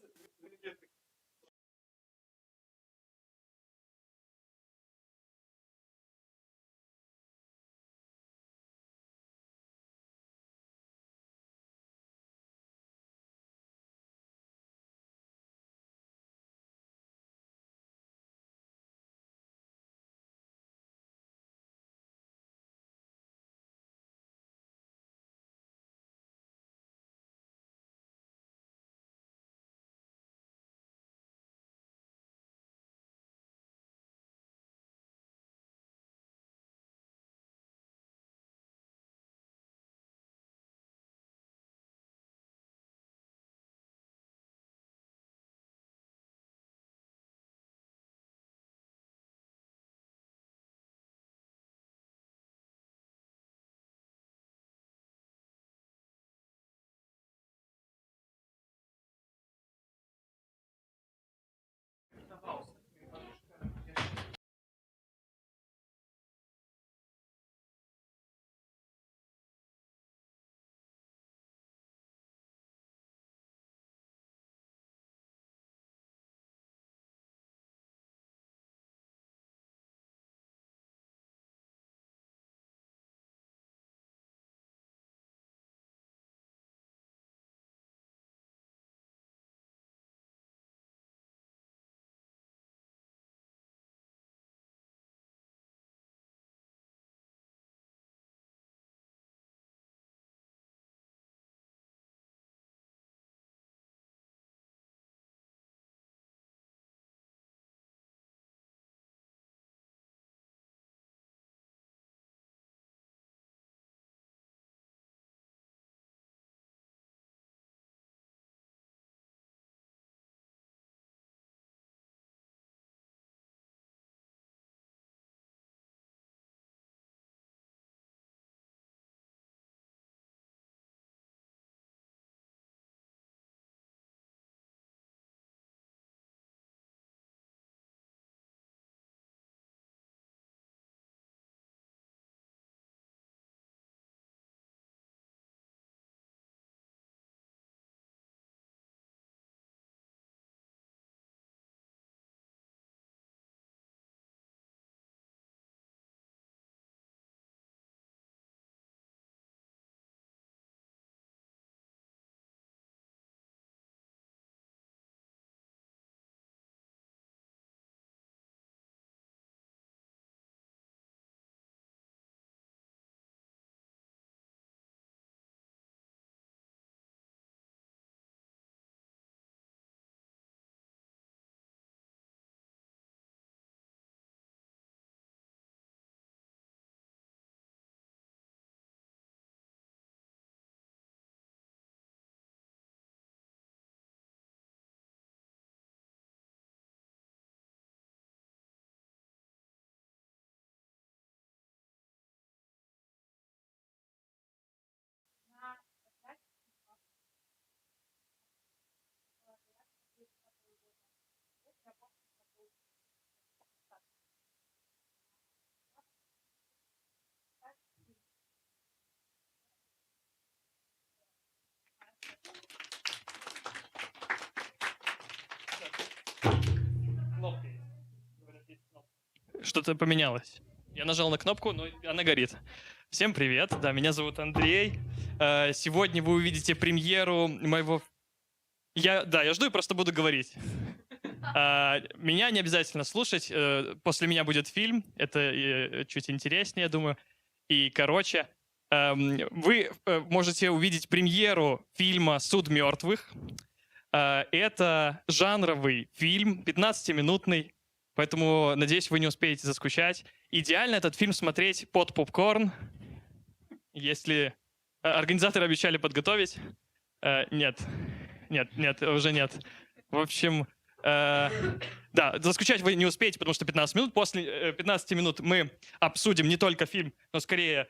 что-то поменялось. Я нажал на кнопку, но она горит. Всем привет, да, меня зовут Андрей. Сегодня вы увидите премьеру моего... Я жду и просто буду говорить. Меня не обязательно слушать, после меня будет фильм, это чуть интереснее, я думаю. И, короче, вы можете увидеть премьеру фильма «Суд мертвых». Это жанровый фильм, 15-минутный, поэтому, надеюсь, вы не успеете заскучать. Идеально этот фильм смотреть под попкорн, если организаторы обещали подготовить. Нет, уже нет. В общем, да, заскучать вы не успеете, потому что 15 минут. После 15 минут мы обсудим не только фильм, но скорее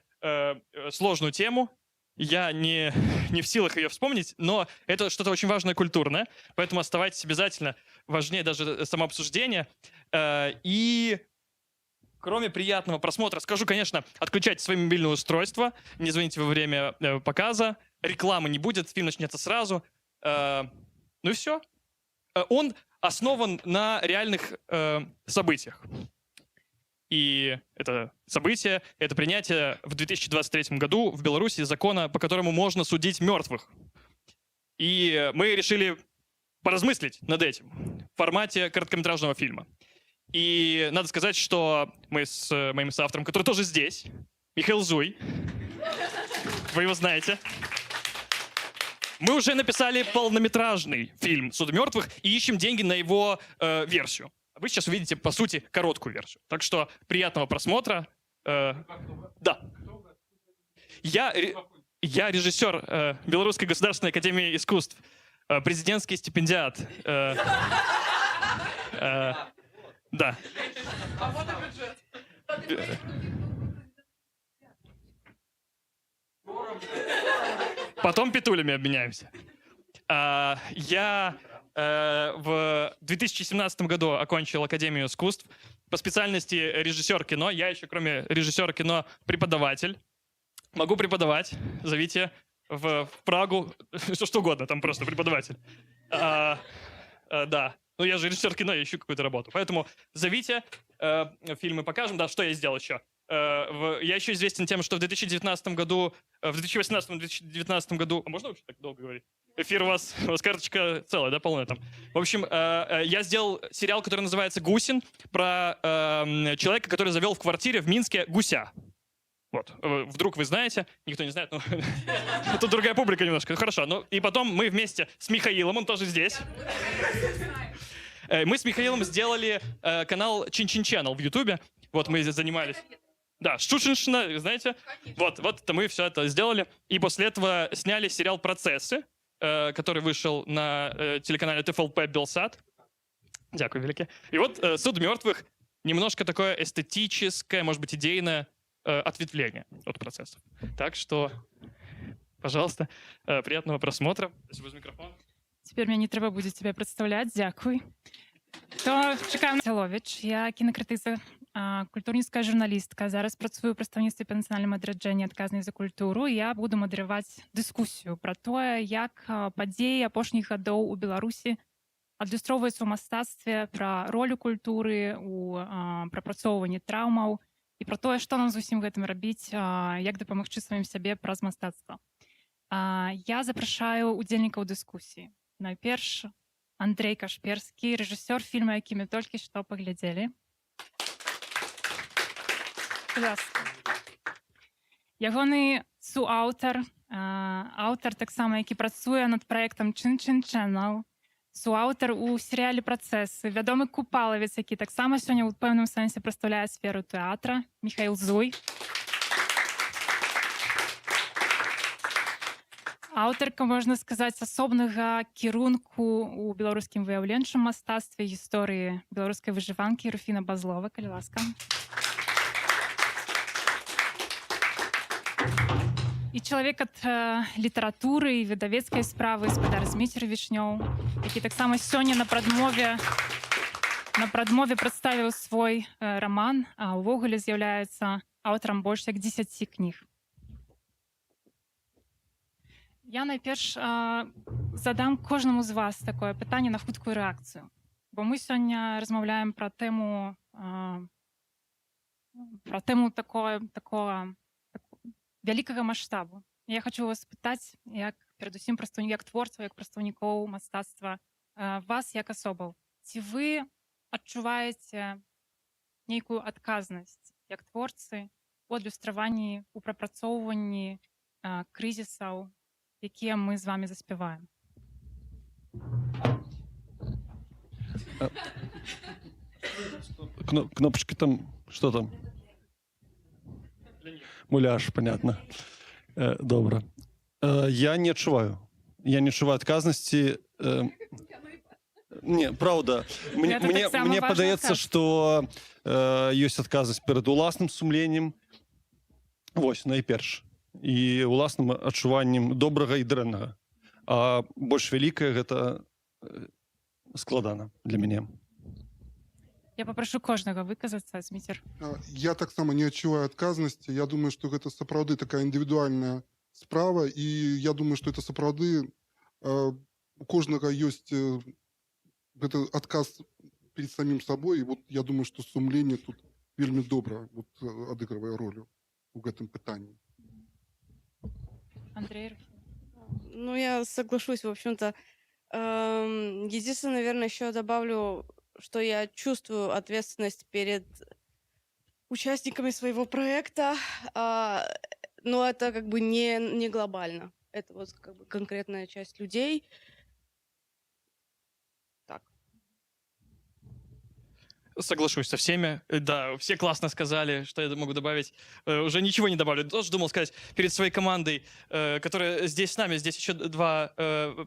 сложную тему. Я не в силах ее вспомнить, но это что-то очень важное культурное, поэтому оставайтесь обязательно, важнее даже самообсуждение. И кроме приятного просмотра, скажу, конечно, отключайте свои мобильные устройства, не звоните во время показа, рекламы не будет, фильм начнется сразу. Ну и все. Он основан на реальных событиях. И это событие, это принятие в 2023 году в Беларуси закона, по которому можно судить мертвых. И мы решили поразмыслить над этим в формате короткометражного фильма. И надо сказать, что мы с моим соавтором, который тоже здесь, Михаил Зуй, вы его знаете, мы уже написали полнометражный фильм «Суд мертвых» и ищем деньги на его версию. Вы сейчас увидите, по сути, короткую версию. Так что приятного просмотра. Да. Я режиссер Белорусской государственной академии искусств, президентский стипендиат. Да. Потом петулями обменяемся. Я в 2017 году окончил Академию искусств по специальности режиссер кино. Я еще, кроме режиссера кино, преподаватель. Могу преподавать. Зовите в Прагу. Что угодно, там просто преподаватель. Да. Ну, я же режиссер кино, я ищу какую-то работу. Поэтому зовите, фильмы покажем. Да, что я сделал еще? Я еще известен тем, что в 2019 году, в 2018-2019 году... А можно вообще так долго говорить? Эфир у вас карточка целая, да, полная там. В общем, я сделал сериал, который называется «Гусин», про человека, который завел в квартире в Минске гуся. Вот. Вдруг вы знаете, никто не знает, но тут другая публика немножко. Хорошо. Ну, и потом мы вместе с Михаилом, он тоже здесь. Мы с Михаилом сделали канал Чин-Чин Channel в Ютубе. Вот мы здесь занимались. Да, Шушиншина, знаете? Вот это мы все это сделали. И после этого сняли сериал «Процессы», который вышел на телеканале ТФЛП «Белсат». Дякую, велике. И вот «Суд мертвых» немножко такое эстетическое, может быть, идейное ответвление от процессов. Так что, пожалуйста, приятного просмотра. Спасибо за микрофон. Тепер мені треба буде тебе представляти. Дякую. То чекаємо. Сялович, я кінокритиця, культурніцька журналістка. Зараз працюю у представництві по національному адраджэнні адказнай за культуру. Я буду мадэраваць дыскусію пра тое, як падзеі апошніх гадоў у Беларусі адлюстроўваюцца ў мастацтве, пра ролю культуры у прапрацоўванні траўмаў і пра тое, што нам з усім гэтым рабіць, як дапамагчы сваім сябе праз мастацтва. Я запрашаю удзельнікаў дыскусіі. Найперш Андрей Кашперскі, рэжысёр фільма, які мы толькі што паглядзелі. Ягоны суаўтар, аўтар таксама, які працуе над праектам Чин-Чин Channel, суаўтар у серыяле «Працэсы», вядомы купалавец, які таксама сёння ў пэўным сэнсе прадстаўляе сферу тэатра, Михаил Зуй. Аўтарка, можна сказаць, асобнага кірунку ў беларускім выяўленчым мастацтве, гісторыі беларускай выжыванкі Руфіна Базлова, калі ласка. І чалавек ад літаратуры і выдавецкай справы спадар Зміцер Вішнёў, які таксама сёння на прадмове прадставіў свой раман, а ўвогуле з'яўляецца аўтарам больш як 10 кніг. Я найперш задам кожнаму з вас такое пытанне на хуткую рэакцыю, бо мы сёння размаўляем пра тэму про тему такого вялікага маштабу. Я хочу вас спытаць, як перадусім як творцаў, як прадстаўнікоў мастацтва, вас як асобаў. Ці вы адчуваеце нейкую адказнасць як творцы у адлюстраванні, у прапрацоўванні крызісаў, якія мы з вами заспяваем? Кнопочки там, что там? Муляж, понятно. Добре. Я не адчуваю. Я не адчуваю адказнасці. Не, правда. Мне падаецца, што ёсць адказнасць перад уласным сумленнем. Вось, найперш. І уласным адчуваннем добрага і дрэннага. А больш вялікае гэта складана для мяне. Я попрошу кожнага выказацца, Зміцер. Я таксама не адчуваю адказнасці. Я думаю, што гэта сапраўды такая індывідуальная справа, і я думаю, што это сапраўды у кожнага ёсць гэты адказ перед самім сабой, і вот я думаю, што сумленне тут вельмі добра адыгрывае ролю у гэтым пытанні. Андрей? Ну, я соглашусь, в общем-то. Единственное, наверное, еще добавлю, что я чувствую ответственность перед участниками своего проекта, но это как бы не глобально. Это вот как бы конкретная часть людей. Так. Соглашусь со всеми. Да, все классно сказали, что я могу добавить. Уже ничего не добавлю. Тоже думал сказать перед своей командой, которая здесь с нами. Здесь еще два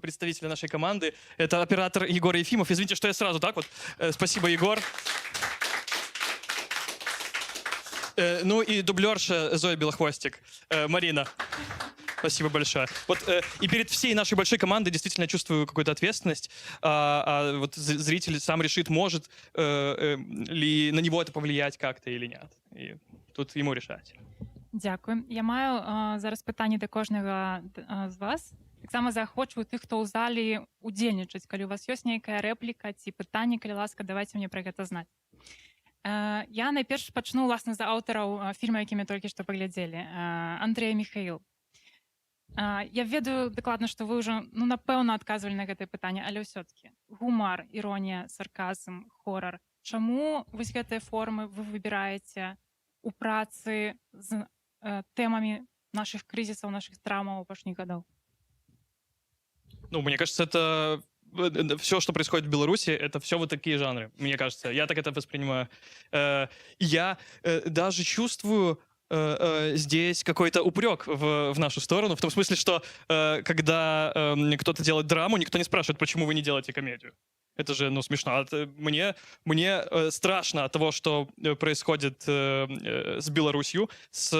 представителя нашей команды. Это оператор Егор Ефимов. Извините, что я сразу так вот. Спасибо, Егор. Ну и дублерша Зоя Белохвостик. Марина. Спасибо большое. Вот и перед всей нашей большой командой действительно чувствую какую-то ответственность. Вот зритель сам решит, может ли на него это повлиять как-то или нет. И тут ему решать. Дякую. Я маю зараз питання до кожного з вас. Так само заохочую тих, хто у залі удзельнічаць. Калі у вас ёсць нейкая рэпліка ці пытанне, калі ласка, давайте мне про гэта знаць. Я найперш пачну, власна, за аўтараў фільма, які мы толькі што паглядзелі. Андрей Михаил. Я ведаю дакладна, што вы ўжо, ну, напэўна, адказвалі на гэтае пытанне, але ўсё-такі гумар, іронія, сарказм, хорар. Чаму вось гэтыя формы вы выбіраеце у працы з тэмамі наших крызісаў, наших траўмаў апошніх гадоў? Ну, мне кажется, это все, что происходит в Беларуси, это все вот такие жанры, мне кажется. Я так это воспринимаю. Я даже чувствую здесь какой-то упрек в нашу сторону, в том смысле, что когда кто-то делает драму, никто не спрашивает, почему вы не делаете комедию. Это же, ну, смешно. Мне страшно от того, что происходит с Беларусью, с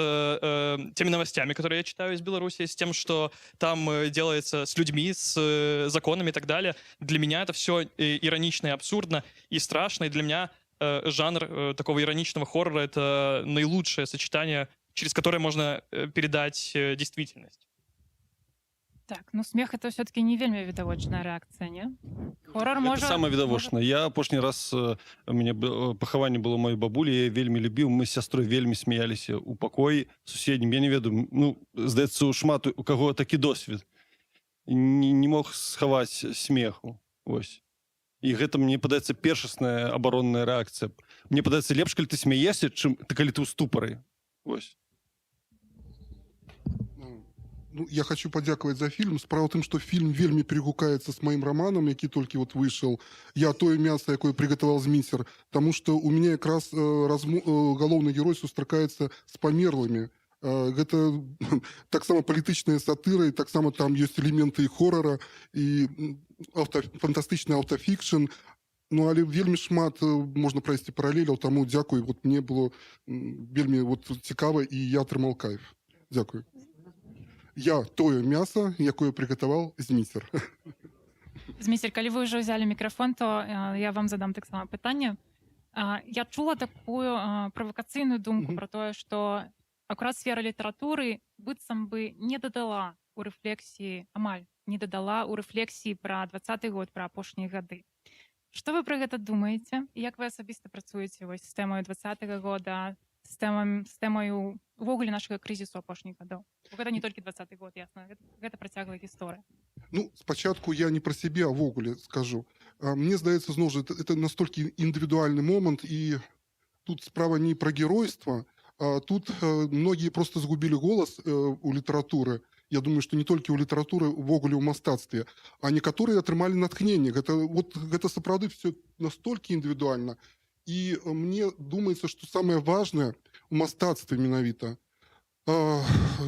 теми новостями, которые я читаю из Беларуси, с тем, что там делается с людьми, с законами и так далее. Для меня это все иронично и абсурдно, и страшно, и для меня жанр такого ироничного хоррора — это наилучшее сочетание, через которое можно передать действительность. Так, ну смех — это все-таки не вельмі відавочная рэакцыя, не? Хоррор Гэта самае відавочнае. Я апошні раз, у мяне пахаванне было маёй бабулі, я вельмі любіў, мы з сястрой вельмі смяяліся ў пакоі суседнім. Я не ведаю, ну, здаецца, шмат у каго такі досвед. Не мог схаваць смеху. Вось. І гэта, мне падаецца, першасная абаронная рэакцыя. Мне падаецца, лепш, калі ты смяешся, чым калі ты ў ступары. Вось. Ну, я хочу падзякаваць за фільм. Справа ў тым, што фільм вельмі перегукаецца з маім раманам, які толькі вот выйшаў. Я тое мяса, якое приготовал Зміцер, таму што у мяне якраз галоўны герой сустракаецца з памерлымі. Гэта таксама палітычная сатыра, і таксама там ёсць элементы і хорара, і фантастычны аўтафікшн. Ну, але вельмі шмат можна правесці паралеляў, таму дзякуй. Вот мне было вельмі вот цікава, і я атрымаў кайф. Дзякуй. Я тое мяса, якое приготовал Зміцер. Зміцер, калі вы ўжо ўзялі мікрафон, то я вам задам таксама пытанне. Я чула такую правакацыйную думку про тое, што акурат сфера літаратуры быццам бы не дадала у рэфлексіі, амаль не дадала у рэфлексіі пра 20-й год, пра апошнія гады. Што вы пра гэта думаеце? І як вы асабіста працуеце вось з тэмаю 20-го года, з тэмаю увогуле нашага крызісу апошніх гадоў? Бо гэта не толькі 20-й год, ясна, гэта працяглая гісторыя. Ну, спочатку я не про себе, а в огуле скажу. Мне здаецца, зноў жа, это настолькі індывідуальны момант, і тут справа не про геройство, а тут многие просто згубили голос у літаратуры. Я думаю, что не толькі ў літаратуры, увогуле ў мастацтве, а некаторыя атрымалі натхненне. Гэта сапраўды все настолькі індывідуальна. І мне думаецца, што самае важнае ў мастацтве менавіта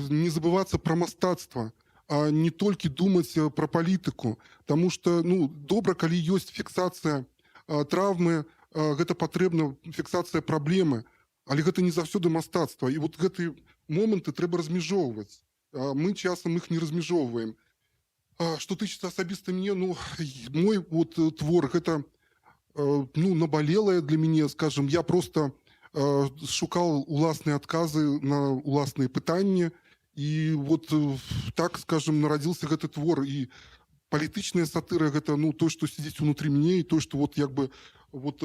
не забывацца пра мастацтва, а не толькі думаць пра палітыку. Таму што добра, калі ёсць фіксацыя траўмы, гэта патрэбна, фіксацыя праблемы, але гэта не заўсёды мастацтва. І вот гэтыя моманты трэба размежоўваць. Мы часам их не размежоўваем. Што тычыцца асабіста мне, мой вот твор, гэта набалелае для мяне, скажем, я просто шукал уласныя адказы на уласныя пытанні, і вот так, скажем, нарадзіўся гэты твор. І палітычная сатыра гэта той, што сидзіць унутры мяне, і той, што вот як бы вот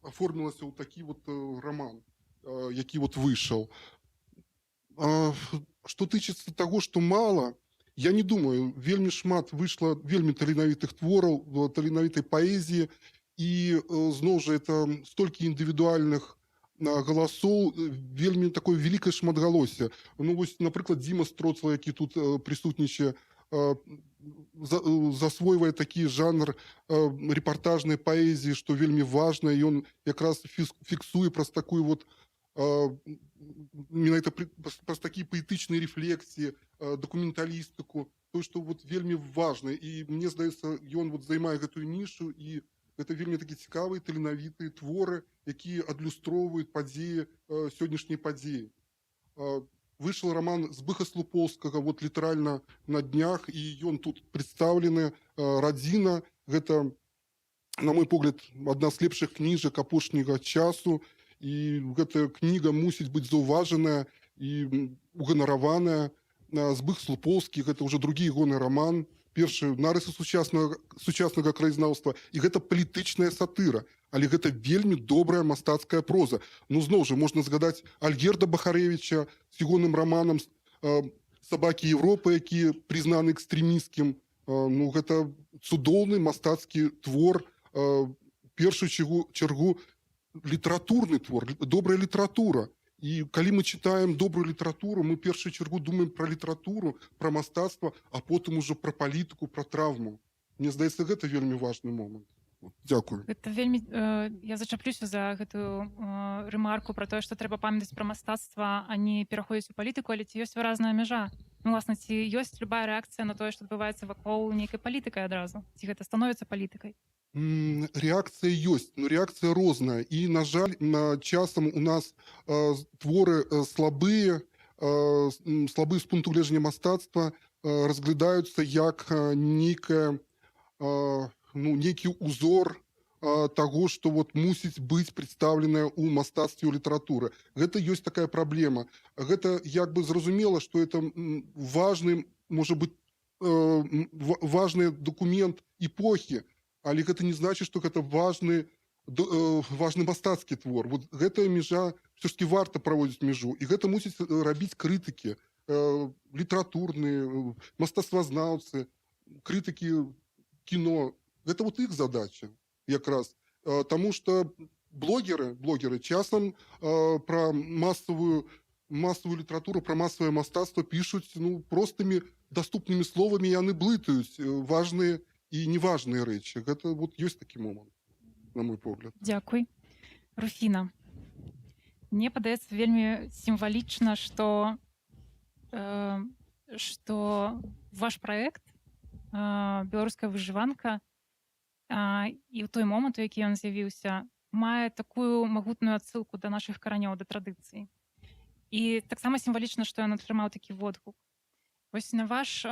аформілася ў такі вот роман, які вот выйшаў. Што тычыцца таго, што мала, я не думаю, вельмі шмат выйшла вельмі таленавітых твораў, таленавітай паэзіі, і зноў жа это столькі індывідуальных галасоў, вельмі такое вялікае шматгалоссе. Вось, напрыклад, Дзіма Строцла, які тут прысутнічае, засвойвае такі жанр рэпартажнай паэзіі, што вельмі важна, і ён якраз фіксуе праз такую вот менавіта праз такія паэтычныя рэфлексіі, дакументалістыку, то, што вот вельмі важна. І мне здаецца, ён вот займае гэтую нішу, і гэта вельмі такі цікавыя, таленавітыя творы, якія адлюстроўваюць падзеі, сённяшняй падзеі. Вышел роман Збыха Слупоўскага, вот літаральна на днях, і ён тут прадстаўлены. «Радзіна» — гэта, на мой погляд, адна з лепшых кніжак апошняга часу, і гэтая кніга мусіць быць заўважаная і уганараваная. Збых Слупоўскі — гэта ўжо другі ягоны роман, першы нарысы сучаснага краязнаўства, і гэта палітычная сатыра, але гэта вельмі добрая мастацкая проза. Зноў жа, можна згадаць Альгерда Бахарэвіча з ягоным романам «Сабакі Европы», які прызнаны экстрэмісцкім. Гэта цудоўны мастацкі твор, першую чаргу літаратурны твор, добрая літаратура. І калі мы читаем добрую літаратуру, мы першую чаргу думаем пра літаратуру, пра мастацтва, а потым ужо пра палітыку, пра траўму. Мне здаецца, гэта вельмі важны момант. Дзякую. Гэта вельмі, я зачаплюся за гэтую рэмарку пра тое, што трэба памятаць пра мастацтва, а не пераходзіць у палітыку, але ці ёсць выразная мяжа? Уласна, ці ёсць любая рэакцыя на тое, што адбываецца вакол нейкай палітыкай адразу? Ці гэта становіцца палітыкай? Реакцыя ёсць, но реакцыя розная. І, на жаль, часам у нас творы слабыя з пункту гледжання мастацтва разглядаюцца як нейкі узор таго, што вот мусіць быць прадстаўленая ў мастацтве, ў літаратуры. Гэта ёсць такая праблема. Гэта як бы зразумела, што это важны, можа быць, важны дакумент эпохі, але гэта не значыць, што гэта важны мастацкі твор. Вот гэтая мяжа, ўсё ж таки варта праводзіць мяжу, і гэта мусіць рабіць крытыкі, літаратурныя, мастацтвазнаўцы, крытыкі кіно. Гэта вот іх задача якраз. Таму што блогеры часам пра масавую літаратуру, пра масавае мастацтва пішуць простымі даступнымі словамі, і яны блытаюць важныя і неважныя рэчы. Гэта вот ёсць такі момант, на мой погляд. Дзякуй. Руфіна, мне падаецца вельмі сімвалічна, што ваш праект «Беларуская выжыванка» і ў той момант, у які ён з'явіўся, мае такую магутную адсылку да нашых каранёў, да традыцыі. І таксама сімвалічна, што ён атрымаў такі водгук. Вось на ваш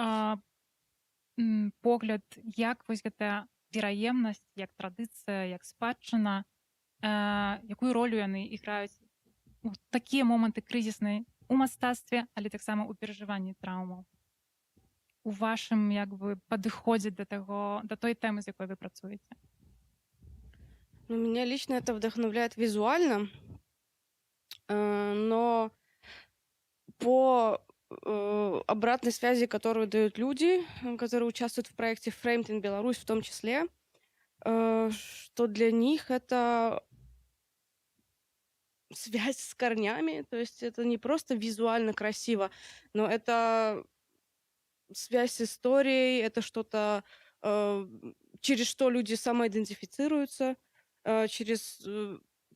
погляд, як вось гэта вераемнасць, як традыцыя, як спадчына, якую ролю яны іграюць у такія моманты крызісныя у мастацтве, але таксама ў перажыванні траўмаў, у вашым як бы падыходзе да той тэмы, з якой вы працуеце? Меня лично это вдохновляет визуально. но по обратной связи, которую дают люди, которые участвуют в проекте Framed in Belarus в том числе, что для них это связь с корнями, то есть это не просто визуально красиво, но это связь с историей, это что-то, через что люди самоидентифицируются, через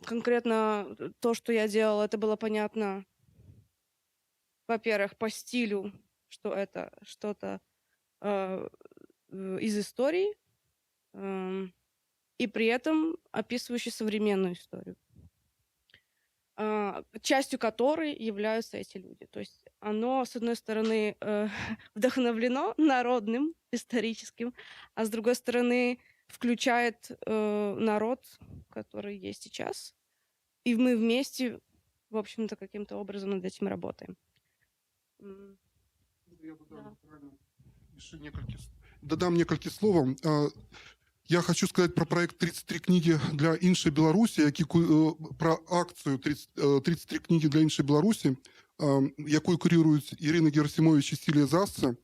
конкретно то, что я делала, это было понятно, во-первых, по стилю, что это что-то из истории, и при этом описывающий современную историю, частью которой являются эти люди. То есть оно, с одной стороны, вдохновлено народным, историческим, а с другой стороны, включает народ, который есть сейчас. И мы вместе, в общем-то, каким-то образом над этим работаем. Додам некалькі словаў. Я хочу сказать про проект 33 книги для іншай Беларусі, про акцию 33 книги для іншай Беларусі, якую куріруюць Ірына Герасимович і Сілія Засца.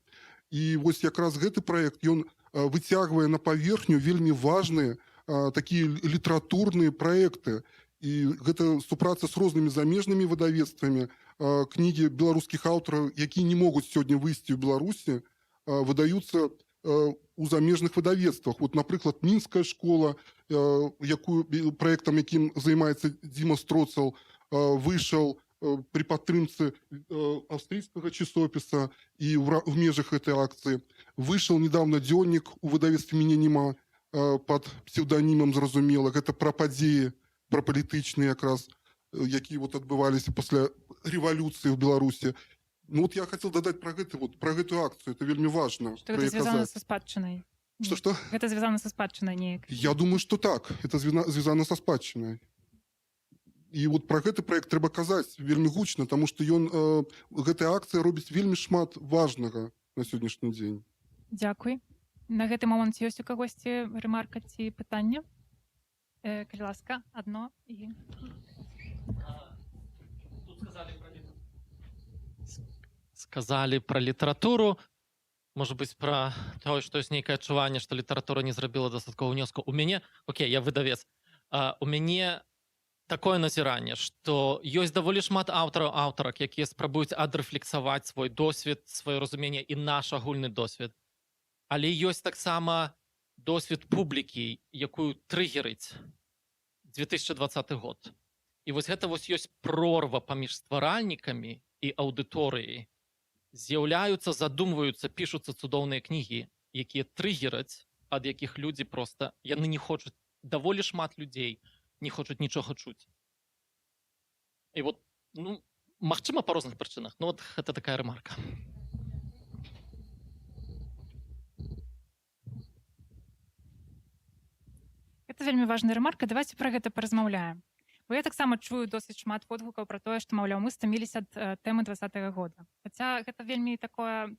І вось якраз гэты проект, ён выцягвае на паверхню вельмі важныя такія літаратурныя проекты. І гэта супраца з рознымі замежнымі выдавецтвамі. Кнігі беларускіх аўтараў, якія не могуць сёння выйсці ў Беларусі, выдаюцца у замежных выдавецтвах. Вот, напрыклад, мінская школа, проектам, якім займаецца Дзіма Строцал, выйшаў при падтрымцы аўстрыйскага часопіса і в межах этой акцыі. Выйшаў недавно дзённік у выдавецтве «Мяне нема» под псевдонімам, зразумела. Гэта пра падзеі, пра палітычныя якраз, якія вот адбываліся пасля рэвалюцыі ў Беларусі. Ну вот я хотел додать про гэтую акцию, это вельмі важно. Что это связано со спадчиной? Что? Это связано со спадчиной, неяк? Я думаю, что так. Это связано со спадчиной. І вот про гэты проект трэба казаць вельмі гучна, тому што гэтая акцыя робіць вельмі шмат важнага на сённяшні дзень. Дзякуй. На гэты момант ёсць у кагосьці ремарка ці пытанне? Калі ласка, адно і... Сказали про літаратуру, може бути про того, що є нейкае адчуванне, што літаратура не зрабіла дастаткова ўнёску. У мяне, окей, я выдавец, у мяне такое назіранне, што ёсць даволі шмат аўтарак, якія спрабуюць адрэфлексаваць свой досвед, сваё разуменне і наш агульны досвед. Але ёсць таксама досвед публікі, якую трыгерыць 2020 год. І вось гэта ёсць прорва паміж стваральнікамі і аўдыторыяй. З'яўляюцца, задумваюцца, пішуцца цудоўныя кнігі, якія трыгераць, ад якіх людзі проста, яны не хочуць, даволі шмат людзей не хочуць нічога чуць. І вот, ну, магчыма, па розных прычынах, но вот гэта такая ремарка. Гэта вельмі важная ремарка, давайте пра гэта паразмаўляем. Бо я таксама чую досыць шмат водгукаў пра тое, што, маўляў, мы стаміліся ад тэмы 20-го года. Хаця гэта вельмі такое,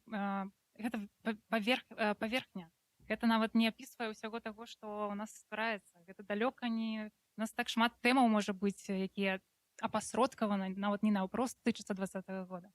гэта паверхня. Гэта нават не апісвае ўсяго таго, што ў нас ствараецца. Гэта далёка не... У нас так шмат тэмаў можа быць, якія апасродкаваны, нават не наўпрост тычацца 20-го года.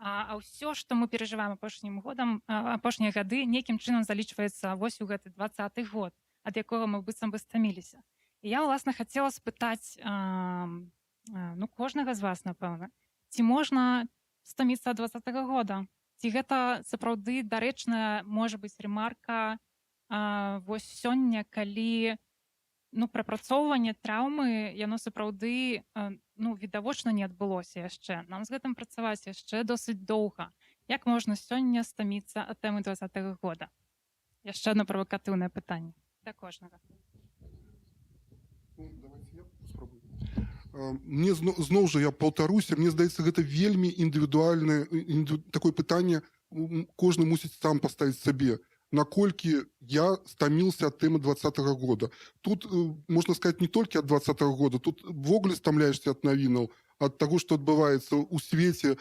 А ўсё, што мы перажываем апошнія гады, нейкім чынам залічваецца вось у гэты 20-й год, ад якога мы быццам бы стаміліся. І я, власна, хацела спытаць, ну, кожнага з вас, напэўна, ці можна стаміцца ад 20-го года? Ці гэта сапраўды дарэчная, можа быць, ремарка вось сёння, калі, ну, прапрацоўванне траўмы, яно сапраўды, ну, відавочна не адбылося яшчэ. Нам з гэтым працаваць яшчэ досыць доўга. Як можна сёння стаміцца ад тэмы 20-го года? Яшчэ одно правакатыўнае пытанне да кожнага. Мне зноў жа, я паўтаруся, мне здаецца, гэта вельмі індывідуальнае такое пытанне, кожны мусіць сам паставіць сабе. Наколькі я стаміўся ад тэмы 20-го года. Тут, можна сказаць, не толькі ад 20-го года, тут ввогуле стамляешся ад навінаў, ад таго, што адбываецца ў свеце,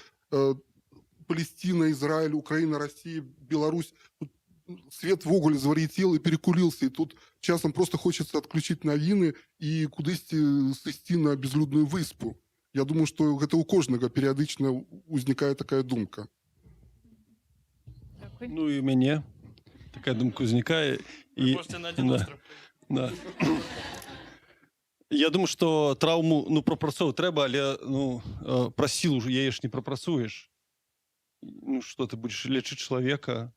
Палесціна, Ізраіль, Украіна, Расія, Беларусь. Свет ввогуле звар'яцел і перекулился, і тут часам просто хочется отключить навіны і кудысьці сысці на безлюдную выспу. Я думаю, что это у кожнага периодично узнікае такая думка. Ну і мяне такая думка ўзнікае. Вы можете на один остров. Да. Я думаю, что травму прапрацоўваць трэба, але пра сілу яе ж не прапрацуеш. Ну што ты будзеш лечыць чалавека?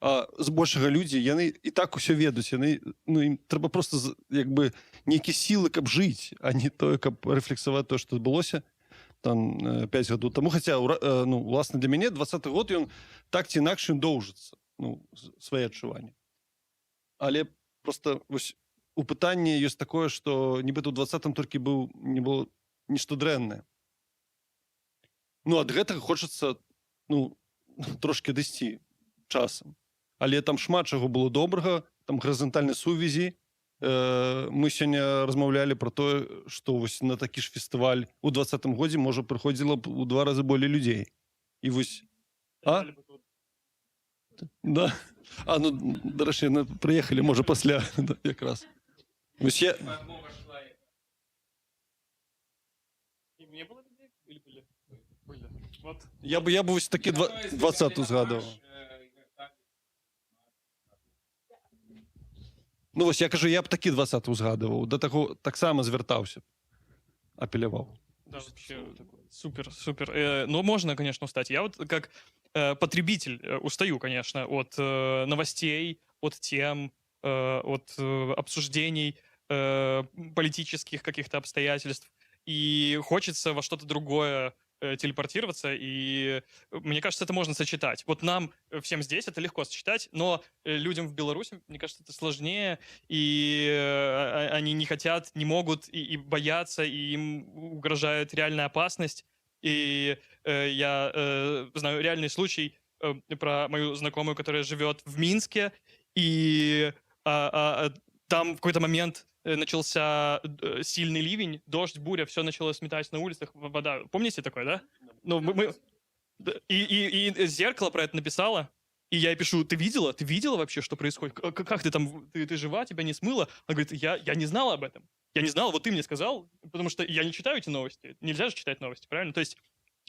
А збольшага людзі, яны і так усё ведаюць, яны, ім трэба просто як бы нейкія сілы, каб жыць, а не тое, каб рэфлексаваць тое, што адбылося там 5 гадоў таму. Хаця, уласна, для мяне 20-й год, ён так ці інакш ён доўжыцца, свае адчуванні. Але просто вось у пытанні ёсць такое, што нібыта ў 20-м толькі не было нешта дрэннае. Ад гэтага хочацца трошки дайсці часам. Але там шмат чаго было добрага, там гарызантальнай сувязі. Мы сёння размаўлялі пра тое, што вось на такі ж фестываль у 20-м годзе можа прыходзіла б у 2 разы болей людзей. І вось... Да. Дарэчы, прыехалі, можа, пасля якраз. Вось я... Я бы вось такі 20-й згадував. Ну, вось я кажу, я б такі 20-й узгадываў, да таго таксама звяртаўся, апеляваў. Да, вообще, супер, супер. Но можно, конечно, устать. Я вот как потребитель устаю, конечно, от новостей, от тем, от обсуждений политических каких-то обстоятельств. И хочется во что-то другое телепортироваться, и мне кажется, это можно сочетать. Вот нам всем здесь это легко сочетать, но людям в Беларуси, мне кажется, это сложнее, и они не хотят, не могут, и боятся, и им угрожает реальная опасность. И я знаю реальный случай про мою знакомую, которая живет в Минске, и там в какой-то момент начался сильный ливень, дождь, буря, все начало сметать на улицах, вода. Помните такое, да? Ну, и «Зеркало» про это написало, и я ей пишу: ты видела вообще, что происходит? Как ты там, ты жива, тебя не смыло? Она говорит: я не знала об этом. Я не знал, вот ты мне сказал, потому что я не читаю эти новости. Нельзя же читать новости, правильно? То есть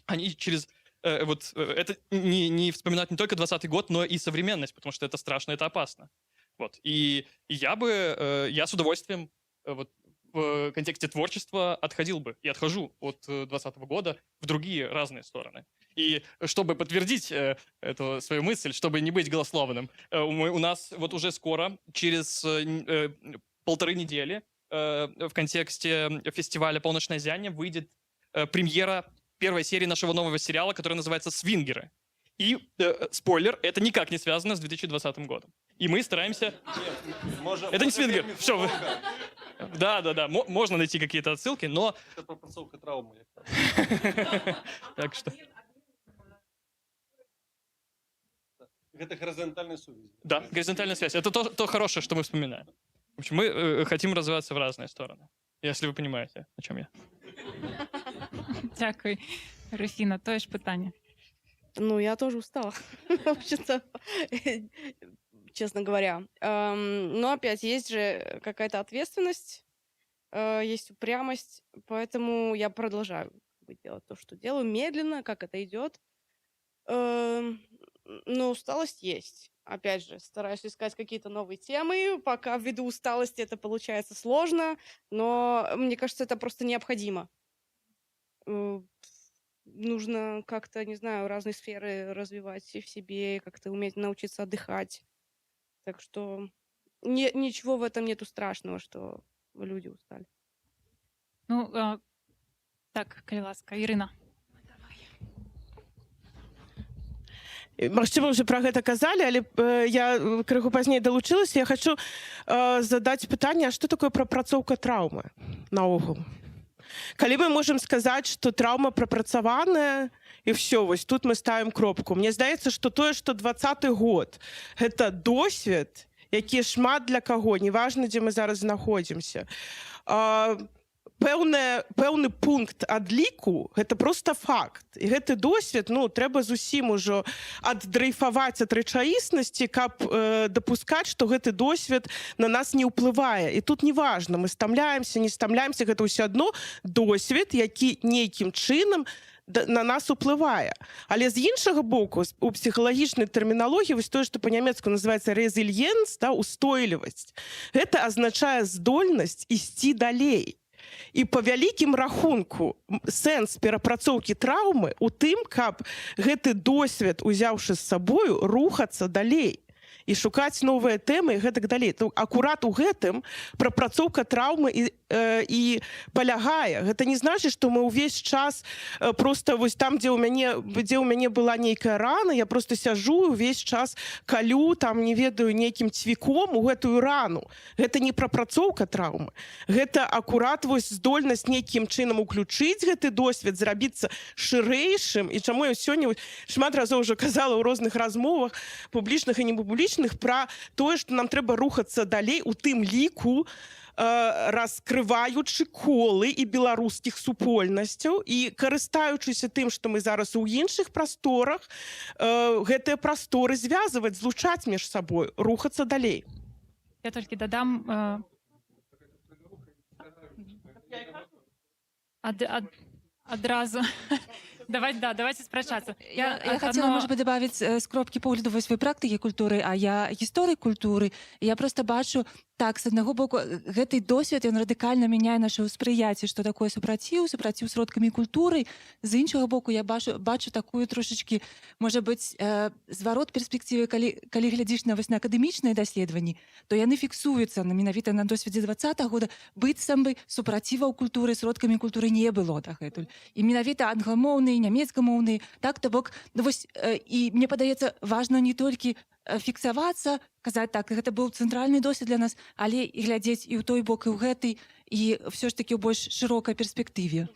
они через... это не вспоминать не только 20-й год, но и современность, потому что это страшно, это опасно. Вот. И я с удовольствием вот, в контексте творчества отходил бы и отхожу от 20-го года в другие разные стороны. И чтобы подтвердить эту свою мысль, чтобы не быть голословным, у нас вот уже скоро, через 1,5 недели, в контексте фестиваля «Полночное зяние» выйдет премьера первой серии нашего нового сериала, который называется «Свингеры». И, спойлер, это никак не связано с 2020 годом. И мы стараемся... Это не «Свингер». Все. Да. Можно найти какие-то отсылки, но... Это пропорцовка травмы. Так что... Это горизонтальная связь. Да, горизонтальная связь. Это то хорошее, что мы вспоминаем. В общем, мы хотим развиваться в разные стороны. Если вы понимаете, о чем я. Дякую. Руфіна, то ж питання. Ну, я тоже устала, вообще-то, честно говоря. Но опять есть же какая-то ответственность, есть упрямость, поэтому я продолжаю делать то, что делаю, медленно, как это идет. Но усталость есть. Опять же, стараюсь искать какие-то новые темы, пока ввиду усталости это получается сложно, но мне кажется, это просто необходимо. Нужно как-то, не знаю, разные сферы развивать и в себе, как-то уметь научиться отдыхать. Так что ничего в этом нету страшного, что люди устали. Ну, так, калі ласка, Ірина. Магчыма, уже про гэта казалі, але я крыху пазней далучылася. Я хочу задаць пытанне: а што такое прапрацоўка траўмы наогул? Калі мы можам сказаць, што траўма прапрацаваная, і все, вось тут мы ставім кропку. Мне здаецца, што тое, што 20-й год — гэта досвед, які шмат для каго, неважна, дзе мы зараз знаходзімся, пэўны пункт адліку гэта просто факт, і гэты досвед трэба зусім ужо аддрайфаваць ад рэчаіснасці, каб дапускаць, што гэты досвед на нас не ўплывае. І тут неважна, мы стамляемся, не стамляемся, гэта ўсё адно досвед, які нейкім чынам на нас уплывае. Але з іншага боку, у псіхалагічнай тэрміналогіі вось тое, што па-нямецку называецца резільенс, устойлівасць, гэта азначае здольнасць ісці далей. І па вялікім рахунку сэнс перапрацоўкі траўмы у тым, каб гэты досвед, узяўшы з сабою, рухацца далей і шукаць новыя тэмы і гэтак далей. Акурат у гэтым прапрацоўка траўмы і палягае. Гэта не значыць, што мы ўвесь час просто вось там, дзе ў мяне была нейкая рана, я просто сяжу увесь час калю, там, не ведаю, нейкім цвіком у гэтую рану. Гэта не прапрацоўка траўмы. Гэта акурат вось здольнасць нейкім чынам уключыць гэты досвед, зрабіцца шырэйшым. І чаму я сёння шмат разоў уже казала ў розных размовах, публічных і непублічных, пра тое, што нам трэба рухацца далей, у тым ліку раскрываючы колы і беларускіх супольнасцяў і карыстаючыся тым, што мы зараз у іншых прасторах, гэтыя прасторы звязваць, злучаць між сабой, рухацца далей. Я толькі дадам адразу. Давайте спрачацца. Я хотела, может быть, добавить с кропки погляду сваёй практыкі культуры, а я гісторык культуры. Я просто бачу, так, з аднаго боку, гэты досвед, ён радыкальна мяняе наше ўспрыяцце, што такое супраціў сродкамі культуры. З іншага боку, я бачу такую трошачкі, можа быць, зварот перспектывы, калі глядзіш на акадэмічныя даследаванні, то яны фіксуюцца менавіта на досведзе 20-го года, быццам бы супраціваў культуры, сродкамі культуры не было дагэтуль. І менавіта англамоўныя, нямецкамоўныя, так, то бок, і мне падаецца, важна не толькі фіксавацца, казаць так, гэта быў цэнтральны досвед для нас, але і глядзець і ў той бок, і ў гэты, і ўсё ж такі ў больш шырокай перспектыве.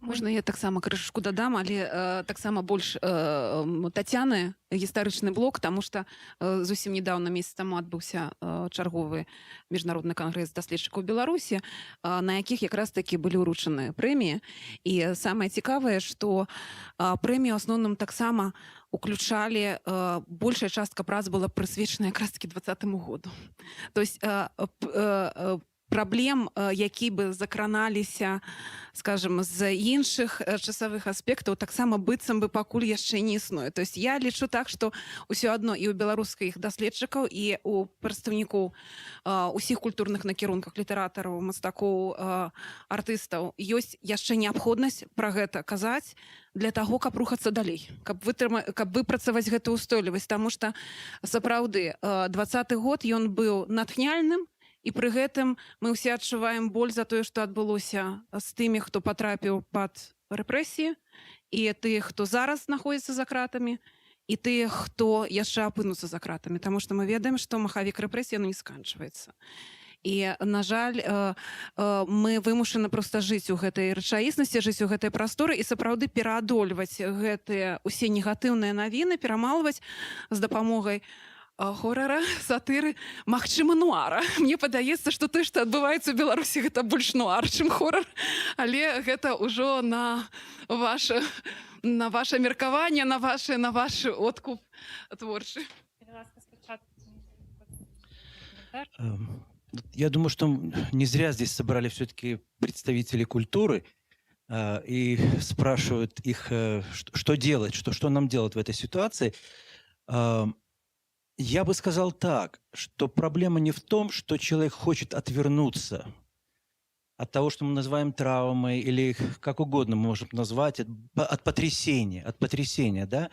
Можна я таксама крышачку дадам, але таксама больш Тацяны гістарычны блок, таму што зусім недавно, месяц таму адбыўся чарговы міжнародны кангрэс даследчыкаў Беларусі, на якіх якраз такі былі ўручаныя прэміі. І самае цікавае, што прэмію ў асноўным таксама уключалі, большая частка прац была прысвечана якраз такі 20-му году. То есть праблем, які бы закраналіся, скажем, з іншых часавых аспектаў, таксама быццам бы пакуль яшчэ не існуе. То есть я лічу так, што ўсё адно і ў беларускіх даследчыкаў, і у прадстаўнікоў усіх культурных накірунках, літаратараў, мастакоў, артыстаў ёсць яшчэ неабходнасць пра гэта казаць, для таго, каб рухацца далей, каб выпрацаваць гэту ўстойлівасць, таму што сапраўды 20-й год ён быў натхняльным, і пры гэтым мы ўсе адчуваем боль за тое, што адбылося з тымі, хто патрапіў пад рэпрэсіі, і тых, хто зараз знаходзіцца за кратамі, і тых, хто яшчэ апынуцца за кратамі, таму што мы ведаем, што махавік рэпрэсіі не сканчваецца. І, на жаль, мы вымушаны проста жыць у гэтай рэчаіснасці, жыць у гэтай прасторы і сапраўды пераадольваць гэтыя усе негатыўныя навіны, перамалваць з дапамогай хорара, сатыры, магчыма, нуара. Мне падаецца, што тое, што адбываецца ў Беларусі, гэта больш нуар, чым хорар, але гэта ўжо на ваше меркаванне, на ваш откуп творчы. Я думаю, что не зря здесь собрали все-таки представители культуры и спрашивают их, что делать, что нам делать в этой ситуации. Я бы сказал так, что проблема не в том, что человек хочет отвернуться от того, что мы называем травмой, или как угодно мы можем назвать, от потрясения, да?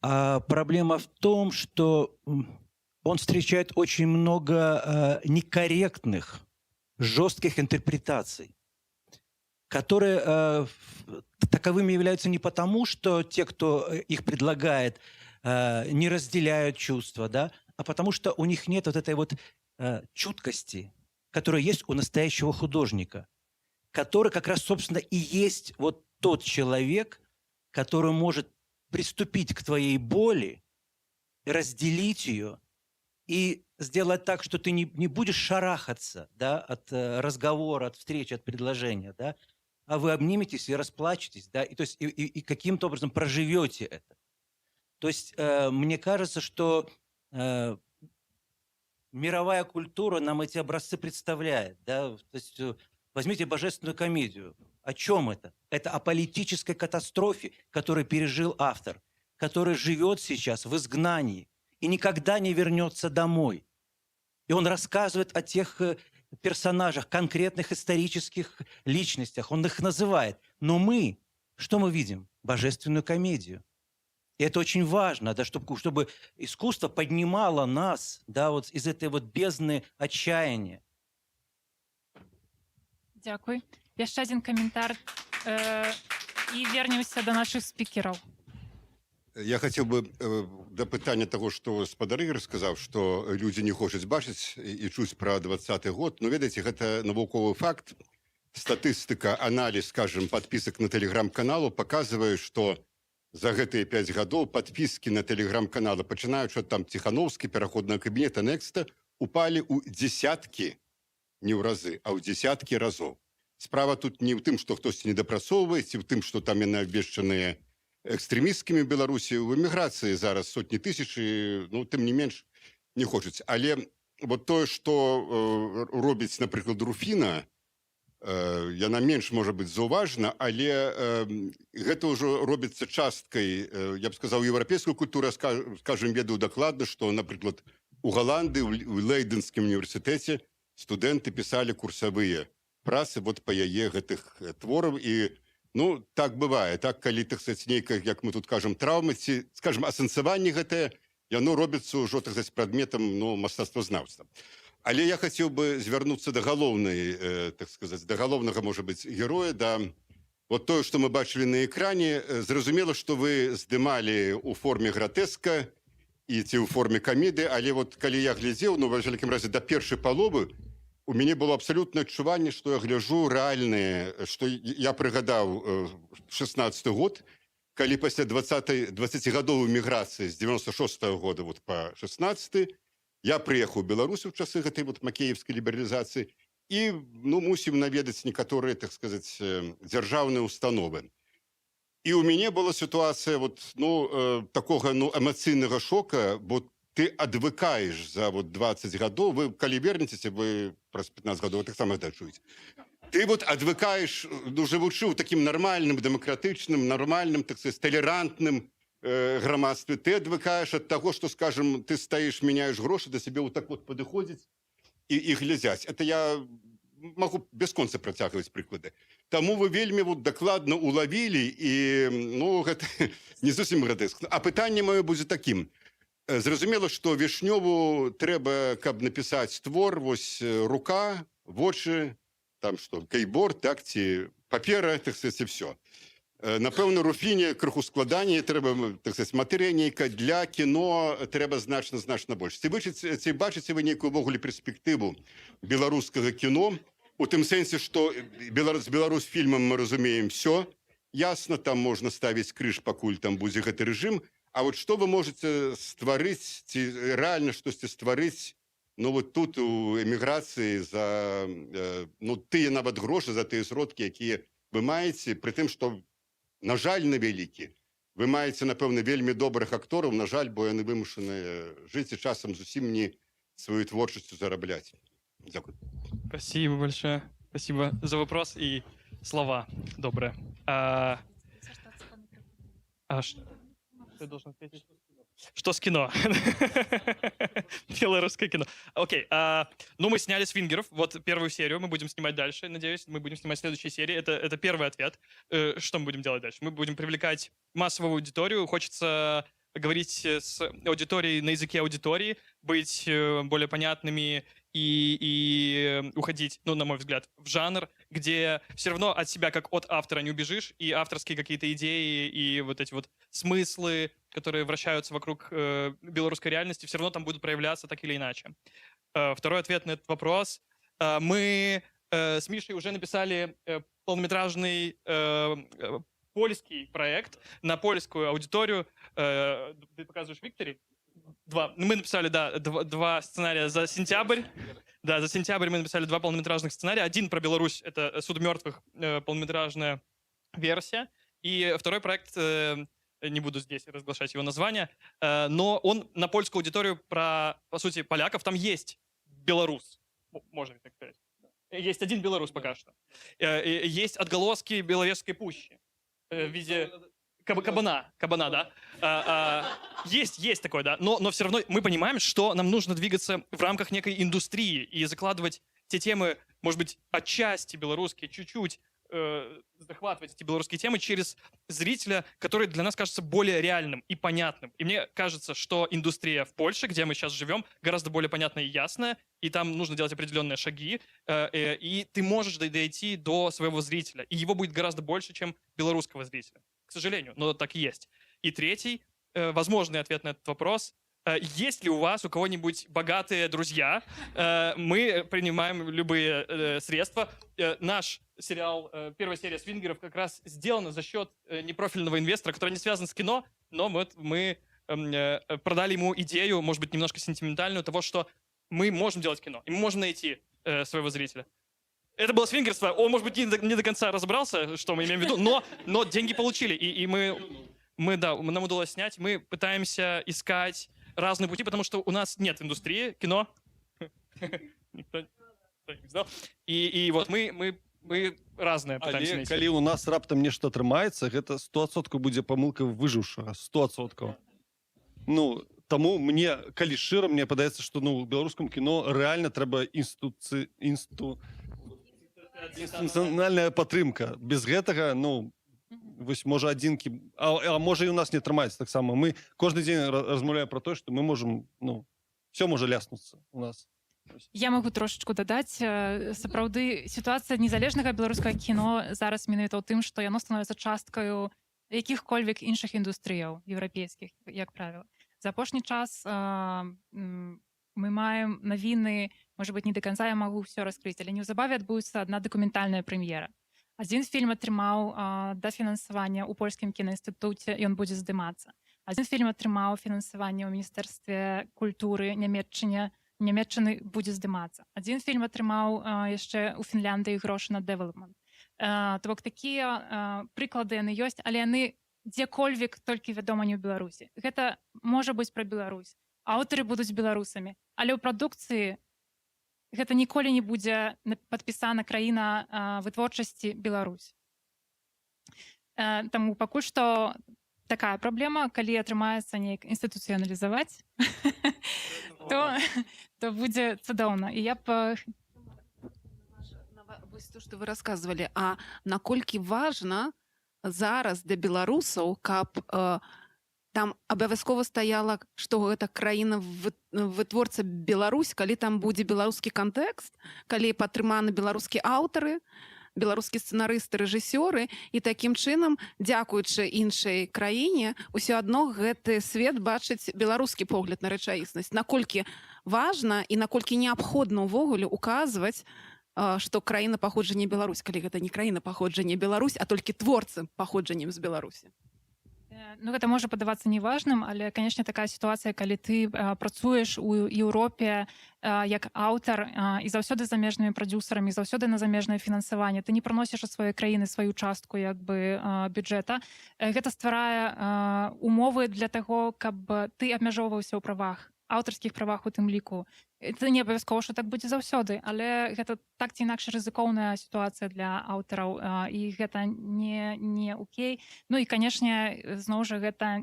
А проблема в том, что он встречает очень много некорректных, жестких интерпретаций, которые таковыми являются не потому, что те, кто их предлагает, не разделяют чувства, да, а потому что у них нет вот этой вот чуткости, которая есть у настоящего художника, который как раз, собственно, и есть вот тот человек, который может приступить к твоей боли, разделить ее и сделать так, что ты не будешь шарахаться, да, от разговора, от встречи, от предложения, да, а вы обниметесь и расплачетесь, да, и, то есть, и каким-то образом проживете это. То есть мне кажется, что мировая культура нам эти образцы представляет, да, то есть возьмите божественную комедию. О чем это? Это о политической катастрофе, которую пережил автор, который живет сейчас в изгнании и никогда не вернется домой. И он рассказывает о тех персонажах, конкретных исторических личностях, он их называет. Но мы, что мы видим? Божественную комедию. И это очень важно, да, чтобы искусство поднимало нас, да, вот из этой вот бездны отчаяния. Дякую. Яшчэ один каментар і вернемся до наших спікераў. Я хотел бы до пытання того, что спадар Ігор сказаў, что люди не хочуць бачыць і чуць про 20-й год. Но ведаеце, гэта навуковы факт. Статыстыка, анализ, скажем, подписок на телеграм-каналу показывает, что за гэтые 5 гадоў подписки на телеграм-каналы, пачынаючы ад там Тихановский, пераходного кабинета, Некста, упали у десятки, не ў разы, а ў десятки разоў. Справа тут не ў тым, што хтосьці не дапрацоўвае, ці ў тым, што там яны абвешчаныя экстрэмісткімі ў Беларусі. У эміграцыі зараз сотні тысяч, ну, тым не менш не хочуць. Але вот тое, што робіць, напрыклад, Руфіна, яна менш можа быць заўважна, але гэта ўжо робіцца часткай, я б сказаў, еўрапейскай культуры. Скажем, ведаю дакладна, што, напрыклад, у Галандыі, у Лейдэнскім універсітэце студэнты пісалі курсавыя працы вот па яе гэтых твораў. І, ну, так бывае. Так, калі, так сказаць, нейкая, як мы тут кажам, траўма, ці, скажем, асэнсаванне гэтае, яно робіцца ўжо, так сказаць, прадметам, ну, мастацтвазнаўства. Але я хацеў бы звярнуцца да галоўнай, так сказаць, да галоўнага, можа быць, героя, да вот тое, што мы бачылі на экране. Зразумела, што вы здымалі ў форме гратэска і ці ў форме камедыі, але вот калі я глядзеў, ну, ва вялікім разе, да першай паловы, у мяне было абсалютнае адчуванне, што я гляджу рэальнае, што я прыгадаў 16-й год, калі пасля 20-гадовай міграцыі з 96-го года вот па 16-й, я прыехаў у Беларусь у часы гэтай вот макеевскай лібералізацыі і, ну, мусім наведаць некаторыя, так сказаць, дзяржаўныя установы. І ў мяне была сітуацыя вот, ну, такога, ну, эмацыйнага шока, бо ты адвыкаеш за вот 20 гадоў, вы калі вернецеся, вы праз 15 гадоў таксама гэта чуеце. Ты вот адвыкаеш, ну, жывучы ў такім нармальным, дэмакратычным, нармальным, так сказаць, талерантным грамадстве, ты адвыкаеш ад таго, што, скажем, ты стаіш, мяняеш грошы, да сябе вот так вот падыходзіць і глядзяць. Это я могу бясконца працягваць прыклады. Таму вы вельмі вот дакладна улавілі, і, ну, гэта не зусім гратэск. А пытанне маё будзе такім. Зразумела, што Вішнёву трэба, каб напісаць твор, вось рука, вочы, там што, кейборд, так, ці папера, так сказаць, і всё. Напэўна, Руфіне крыху складаней, трэба, так сказаць, матэрыя нейкая, для кіно трэба значна больш. Ці бачыце вы нейкую ўвогуле перспектыву беларускага кіно, у тым сэнсе, што з Беларусфільмам мы разумеем всё, ясна, там можна ставіць крыж, пакуль там будзе гэты рэжым, а вот што вы можаце стварыць, ці рэальна штосьці стварыць, ну, вот тут у эміграцыі за, ну, тыя нават грошы, за тыя сродкі, якія вы маеце, пры тым, што, на жаль, невялікі. Вы маеце, напэўна, вельмі добрых актораў, на жаль, бо яны вымушаныя жыць і часам зусім не сваю творчасцю зарабляць. Дякую. Спасибо большое. Спасибо за вопрос и слова добрые. Ты должен ответить. Что с кино? Белорусское кино. Окей. Ну, мы сняли «Свингеров». Вот первую серию мы будем снимать дальше, надеюсь. Мы будем снимать следующие серии. Это первый ответ. Что мы будем делать дальше? Мы будем привлекать массовую аудиторию. Хочется говорить с аудиторией на языке аудитории, быть более понятными и уходить, ну, на мой взгляд, в жанр, где все равно от себя, как от автора, не убежишь, и авторские какие-то идеи, и вот эти вот смыслы, которые вращаются вокруг белорусской реальности, все равно там будут проявляться так или иначе. Второй ответ на этот вопрос. Мы с Мишей уже написали полнометражный польский проект на польскую аудиторию. Ты показываешь Викторе? Мы написали, да, два сценария за сентябрь. Да, за сентябрь мы написали 2 полнометражных сценария. Один про Беларусь, это «Суд мертвых», полнометражная версия. И второй проект, не буду здесь разглашать его название, но он на польскую аудиторию про, по сути, поляков. Там есть белорус, можно так сказать. Есть один белорус пока что. Есть отголоски Беловежской пущи в виде кабана, да. Есть такое, да. Но все равно мы понимаем, что нам нужно двигаться в рамках некой индустрии и закладывать те темы, может быть, отчасти белорусские, чуть-чуть захватывать эти белорусские темы через зрителя, который для нас кажется более реальным и понятным. И мне кажется, что индустрия в Польше, где мы сейчас живем, гораздо более понятная и ясная, и там нужно делать определенные шаги, и ты можешь дойти до своего зрителя, и его будет гораздо больше, чем белорусского зрителя. К сожалению, но так и есть. И третий, возможный ответ на этот вопрос. Есть ли у вас, у кого-нибудь богатые друзья? Мы принимаем любые средства. Наш сериал, первая серия «Свингеров» как раз сделана за счет непрофильного инвестора, который не связан с кино, но мы продали ему идею, может быть, немножко сентиментальную, того, что мы можем делать кино, и мы можем найти своего зрителя. Это было свингерство. Он, может быть, не до конца разобрался, что мы имеем в виду, но деньги получили, и нам удалось снять. Мы пытаемся искать разные пути, потому что у нас нет индустрии кино. Никто не знал. И вот мы разные пытаемся найти. Калі у нас раптам нешта атрымаецца, гэта 100% будзе памылка выжыўшага, 100%. Ну, таму мне, калі шчыра, мне падаецца, што ну, беларускаму кіно рэальна трэба інстытуцыянальная падтрымка. Без гэтага, ну, вось, можа, адзінкі, а можа, і у нас не атрымаецца таксама. Мы кожны дзень размаўляем пра тое, што мы можам, ну, все можа ляснуцца у нас. Я могу трошечку дадаць. Сапраўды, сітуацыя незалежнага беларускага кіно зараз менавіта ў тым, што яно становіцца часткаю якіх-кольвек іншых індустрыяў еўрапейскіх, як правіла. За апошні час мы маем навіны, можа быць, не до конца я магу ўсё раскрыць, але неўзабаве адбудзецца адна дакументальная прэм'ера. Адзін фільм атрымаў дафінансаванне ў польскім кінаінстытуце, і ён будзе здымацца. Адзін фільм атрымаў фінансаванне ў міністэрстве культуры Нямецчыны будзе здымацца. Адзін фільм атрымаў яшчэ ў Фінляндыі грошы на дэвелопмент. То бок такія прыклады яны ёсць, але яны дзе-кольвек толькі вядома не ў Беларусі. Гэта можа быць пра Беларусь. Аўтары будуць беларусамі, але ў прадукцыі гэта ніколі не будзе падпісана краіна вытворчасці Беларусь. Таму пакуль што такая праблема, калі атрымаецца неяк інстытуцыяналізаваць, то будзе цудоўна. І я б... Вось то, што вы рассказывалі, а наколькі важна зараз для беларусаў, каб там абавязкова стаяла, што гэта краіна вытворца Беларусь, калі там будзе беларускі кантэкст, калі падтрыманы беларускія аўтары, беларускія сцэнарысты, рэжысёры, і такім чынам, дзякуючы іншай краіне, усё адно гэты свет бачыць беларускі погляд на рэчаіснасць. Наколькі важна і наколькі неабходна ўвогуле указваць, што краіна паходжання Беларусь, калі гэта не краіна паходжання Беларусь, а толькі творцы паходжаннем з Беларусі. Ну, гэта можа падавацца неважным, але, канешне, такая сітуацыя, калі ты працуеш у Еўропе як аўтар і заўсёды з замежнымі прадзюсарамі, заўсёды на замежнае фінансаванне, ты не прыносіш ад сваёй краіны сваю частку як бы бюджэта. Гэта стварае умовы для таго, каб ты абмяжоўваўся ў правах, аўтарскіх правах у тым ліку. Это не абавязкова, што так будзе заўсёды, але гэта так ці інакш рызыкоўная сітуацыя для аўтараў, і гэта не окей. Ну і, канешне, зноў жа, гэта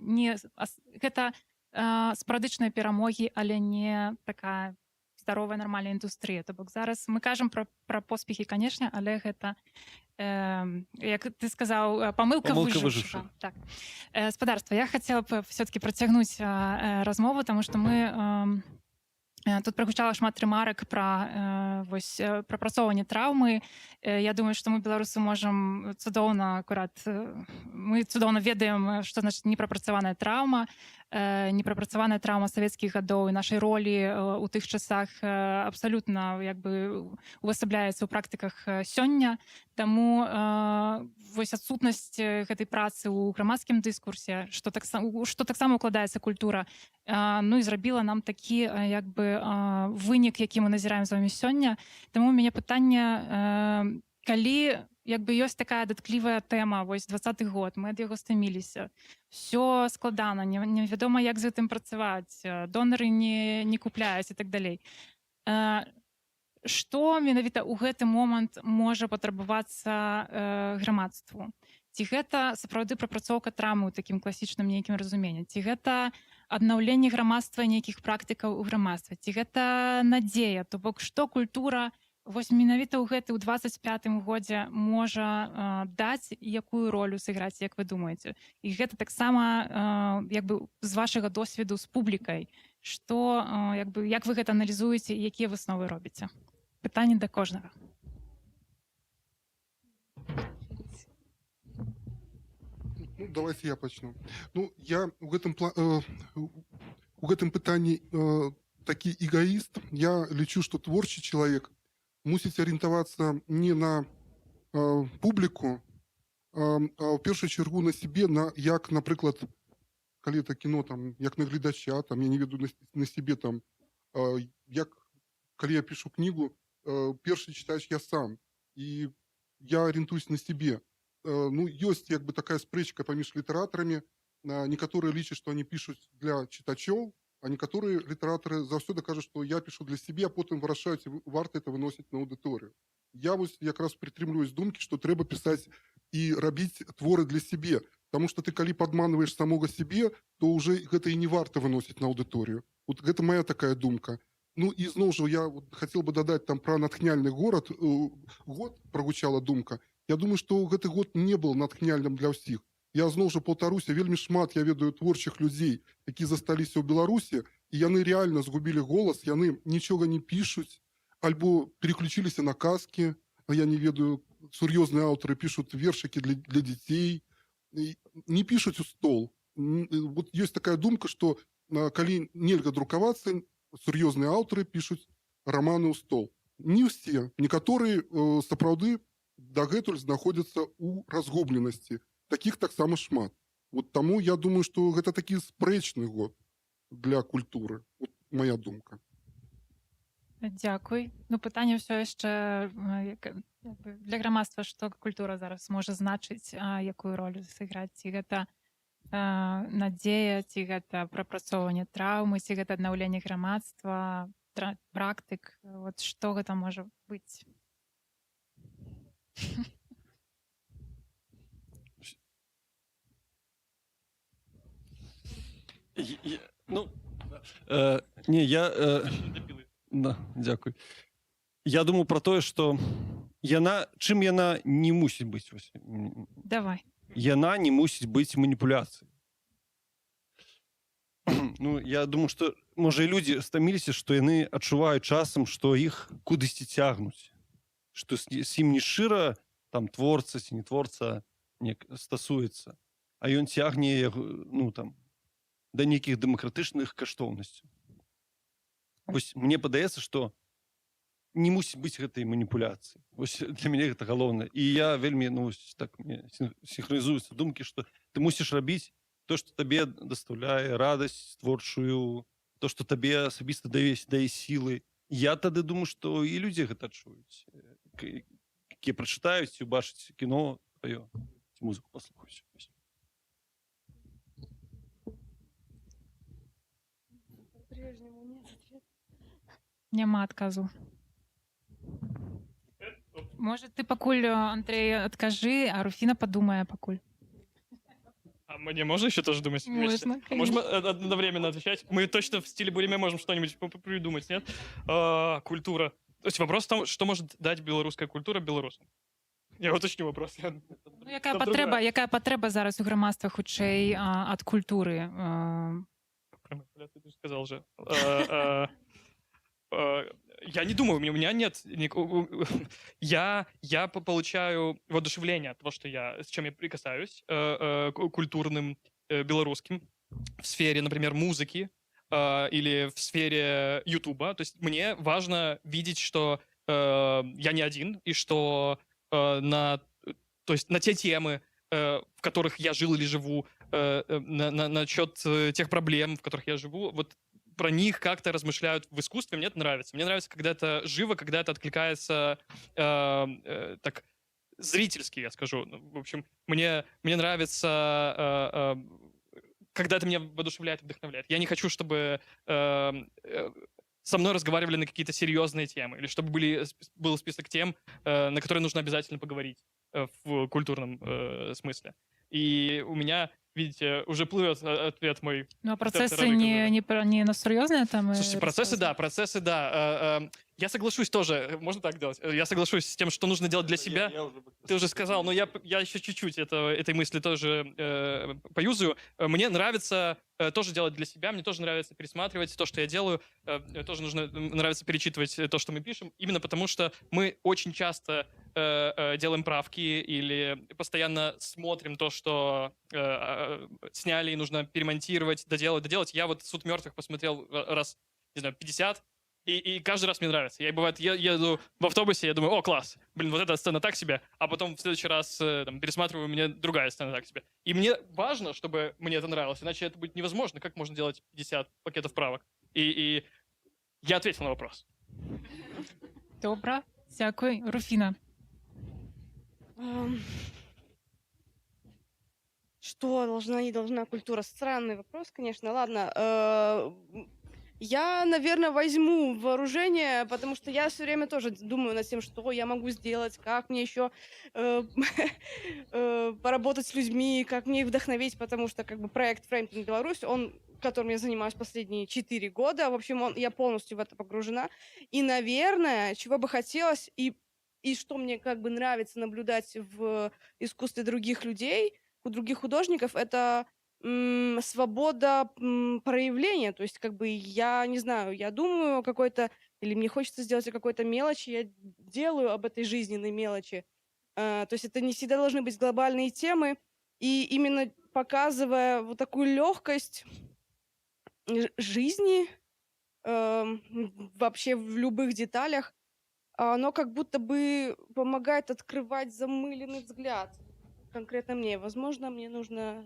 спарадычныя перамогі, але не такая здаровая нармальная індустрыя. То бок зараз мы кажам пра поспехі, канешне, але гэта, як ты сказаў, памылка выжыўшага. Так. Спадарства, я хацела б все-таки працягнуць размову, таму што мы... Тут прагучала шмат рэмарак пра прапрацоўванне траўмы. Я думаю, што мы, беларусы, можам цудоўна, акурат, мы цудоўна ведаем, што значыць непрапрацаваная траўма, непрапрацаваная траўма савецкіх гадоў і нашай ролі ў тых часах абсалютна як бы увасабляецца ў практыках сёння. Таму вось адсутнасць гэтай працы ў грамадскім дыскурсе, што таксама укладаецца культура, ну і зрабіла нам такі якби вынік, які мы назіраем з вами сёння. Таму у мяне пытанне, калі якби ёсць такая датклівая тэма, вось 20-й год, мы ад яго стаміліся, все складана, невядома, як з гэтым працаваць, донары не купляюць і так далей. Што менавіта ў гэты момант можа патрабавацца грамадству? Ці гэта сапраўды прапрацоўка траўмы ў такім класічным нейкім разуменні? Ці гэта аднаўленне грамадства, нейкіх практыкаў у грамадстве? Ці гэта надзея? То бок, што культура вось менавіта ў гэты ў 25-м годзе можа даць, якую ролю сыграць, як вы думаеце? І гэта таксама якби з вашага досведу з публікай. Што, якби, як вы гэта аналізуеце і якія высновы робіце? Пытанне да кожнага. Ну, давайте я пачну. Ну, я у гэтым пытанні такі эгоіст. Я лічу, што творчы чалавек мусіць арыентавацца не на публіку, а ў першую чаргу на сябе, як, напрыклад, калі это кіно, там, як на гледача, там, я не веду на сябе, там, як, калі я пишу кнігу, першы чытач я сам, і я арыентуюсь на сябе. Ну, ёсць як бы такая спрэчка паміж літаратарамі, некаторыя лічаць, што они пішуць для чытачоў, а некаторыя літаратары заўсёды кажуць, што я пишу для сябе, а потым вырашаюць, варта это выносіць на аўдыторыю. Я вось якраз прытрымліваюсь думкі, што трэба пісаць і рабіць творы для сябе, таму што ты калі падманваеш самога сябе, то ўжо гэта і не варта выносіць на аўдыторыю. Вот гэта моя такая думка. Ну і зноў жа я хацеў бы дадаць там пра натхняльны год прагучала думка. Я думаю, што гэты год не был натхняльным для ўсіх. Я зноў жа паўтаруся, вельмі шмат я ведаю творчых людзей, які засталіся ў Беларусі, і яны рэальна згубілі голас, яны нічога не пішуць, альбо переключиліся на казкі, а я не ведаю, сур'ёзныя аўтары пішуць вершыкі для дзяцей, не пішуць у стол. Вот ёсць такая думка, што калі нельга друкавацца, сур'ёзныя аўтары пішуць раманы ў стол. Не ўсе, некаторыя сапраўды дагэтуль знаходзяцца ў разгубленасці. Такіх таксама шмат. Вот таму я думаю, што гэта такі спрэчны год для культуры. Вот моя думка. Дзякуй. Ну, пытанне ўсё яшчэ для грамадства, што культура зараз можа значыць, якую ролю сыграць. Ці гэта надзея, ці гэта прапрацоўванне траўмы, ці гэта аднаўленне грамадства, практык. Вот што гэта можа быць? Дякую. Я думаю про тое, што чым яна не мусіць быць. Давай. Яна не мусіць быць маніпуляцыяй. Ну, я думаю, што, можа, і людзі стаміліся, што яны адчуваюць часам, што іх кудысьці цягнуць. Што з ім не шчыра там творца ці не творца стасуецца, а ён цягне ну, там, да нейкіх дэмакратычных каштоўнасцяў. Вось мне падаецца, што не мусіць быць гэтай маніпуляцыі. Вось для мяне гэта галоўнае. І я вельмі так сінхронізуюцца думкі, што ты мусіш рабіць то, што табе даставляе радасць творчую, то, што табе асабіста дае сілы. Я тады думаю, што і людзі гэта адчуюць. Якія прачытаюць ці ўбачаць кіно тваё, ці музыку паслухаюць. Няма адказу. Может, ты пакуль, Андрей, адкажы, а Руфіна падумае пакуль. А мне можно еще тоже думать? Можно, конечно. Можем одновременно отвечать? Мы точно в стиле буриме можем что-нибудь придумать, нет? Культура. То есть вопрос в том, что может дать белорусская культура белорусам? Я уточню вопрос. Ну, якая патрэба зараз у грамадства хутчэй ад культуры? Ты же сказал же. Я не думаю, у меня нет... Я получаю воодушевление от того, что с чем я прикасаюсь, культурным, белорусским, в сфере, например, музыки или в сфере Ютуба. То есть мне важно видеть, что я не один, и что на те темы, в которых я жил или живу, насчет тех проблем, в которых я живу, вот про них как-то размышляют в искусстве, мне это нравится. Мне нравится, когда это живо, когда это откликается так зрительски, я скажу. Ну, в общем, мне нравится, когда это меня воодушевляет, вдохновляет. Я не хочу, чтобы со мной разговаривали на какие-то серьезные темы, или чтобы был список тем, на которые нужно обязательно поговорить в культурном смысле. И у меня, видите, уже плывет ответ мой. Ну, а процессы не на серьезные там? Слушайте, процессы, да. Я соглашусь тоже, можно так делать? Я соглашусь с тем, что нужно делать для себя. Ты уже сказал, но я еще чуть-чуть этой мысли тоже поюзаю. Мне нравится тоже делать для себя, мне тоже нравится пересматривать то, что я делаю, тоже нравится перечитывать то, что мы пишем, именно потому что мы очень часто делаем правки или постоянно смотрим то, что сняли, и нужно перемонтировать, доделать. Я вот «Суд мертвых» посмотрел раз, не знаю, 50, и каждый раз мне нравится. Я, бывает, еду в автобусе, я думаю, о, класс, блин, вот эта сцена так себе, а потом в следующий раз там, пересматриваю, мне другая сцена так себе. И мне важно, чтобы мне это нравилось, иначе это будет невозможно. Как можно делать 50 пакетов правок? И я ответил на вопрос. Добре, дякую. Руфіна. Что должна, не должна культура? Странный вопрос, конечно. Ладно. Я, наверное, возьму вооружение, потому что я все время тоже думаю над тем, что я могу сделать, как мне еще поработать с людьми, как мне их вдохновить, потому что как бы проект Фреймпинг Беларусь, которым я занимаюсь последние 4 года, в общем, я полностью в это погружена. И, наверное, чего бы хотелось, и что мне как бы нравится наблюдать в искусстве других людей, у других художников, это свобода проявления. То есть, как бы, я не знаю, я думаю о какой-то, или мне хочется сделать о какой-то мелочи, я делаю об этой жизненной мелочи. То есть это не всегда должны быть глобальные темы. И именно показывая вот такую легкость жизни вообще в любых деталях, оно как будто бы помогает открывать замыленный взгляд. Конкретно мне. Возможно, мне нужно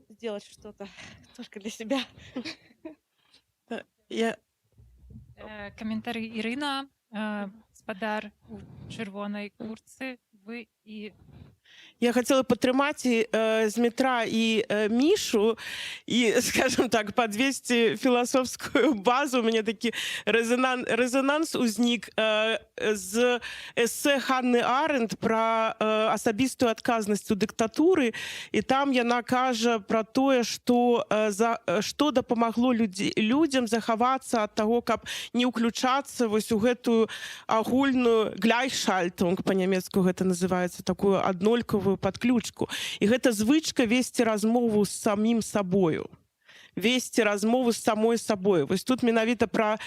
сделать что-то только для себя. Коментар Ірина, спадар у червоній куртці, ви і... Я хотела подтримать Змитра и Мишу, и, скажем так, подвести философскую базу. У меня таки резонанс узник з эссе Ханны Аренд про асабістую адказнасць у дыктатуры, і там яна кажа про тое, што дапамагло людзям захавацца ад таго, каб не ўключацца вось у гэтую агульную Gleichschaltung, па-нямецку гэта называецца, такую аднолькавую подключку. І гэта звычка весці размову з самім сабою. Весці размову з самой сабой. Вось тут менавіта пра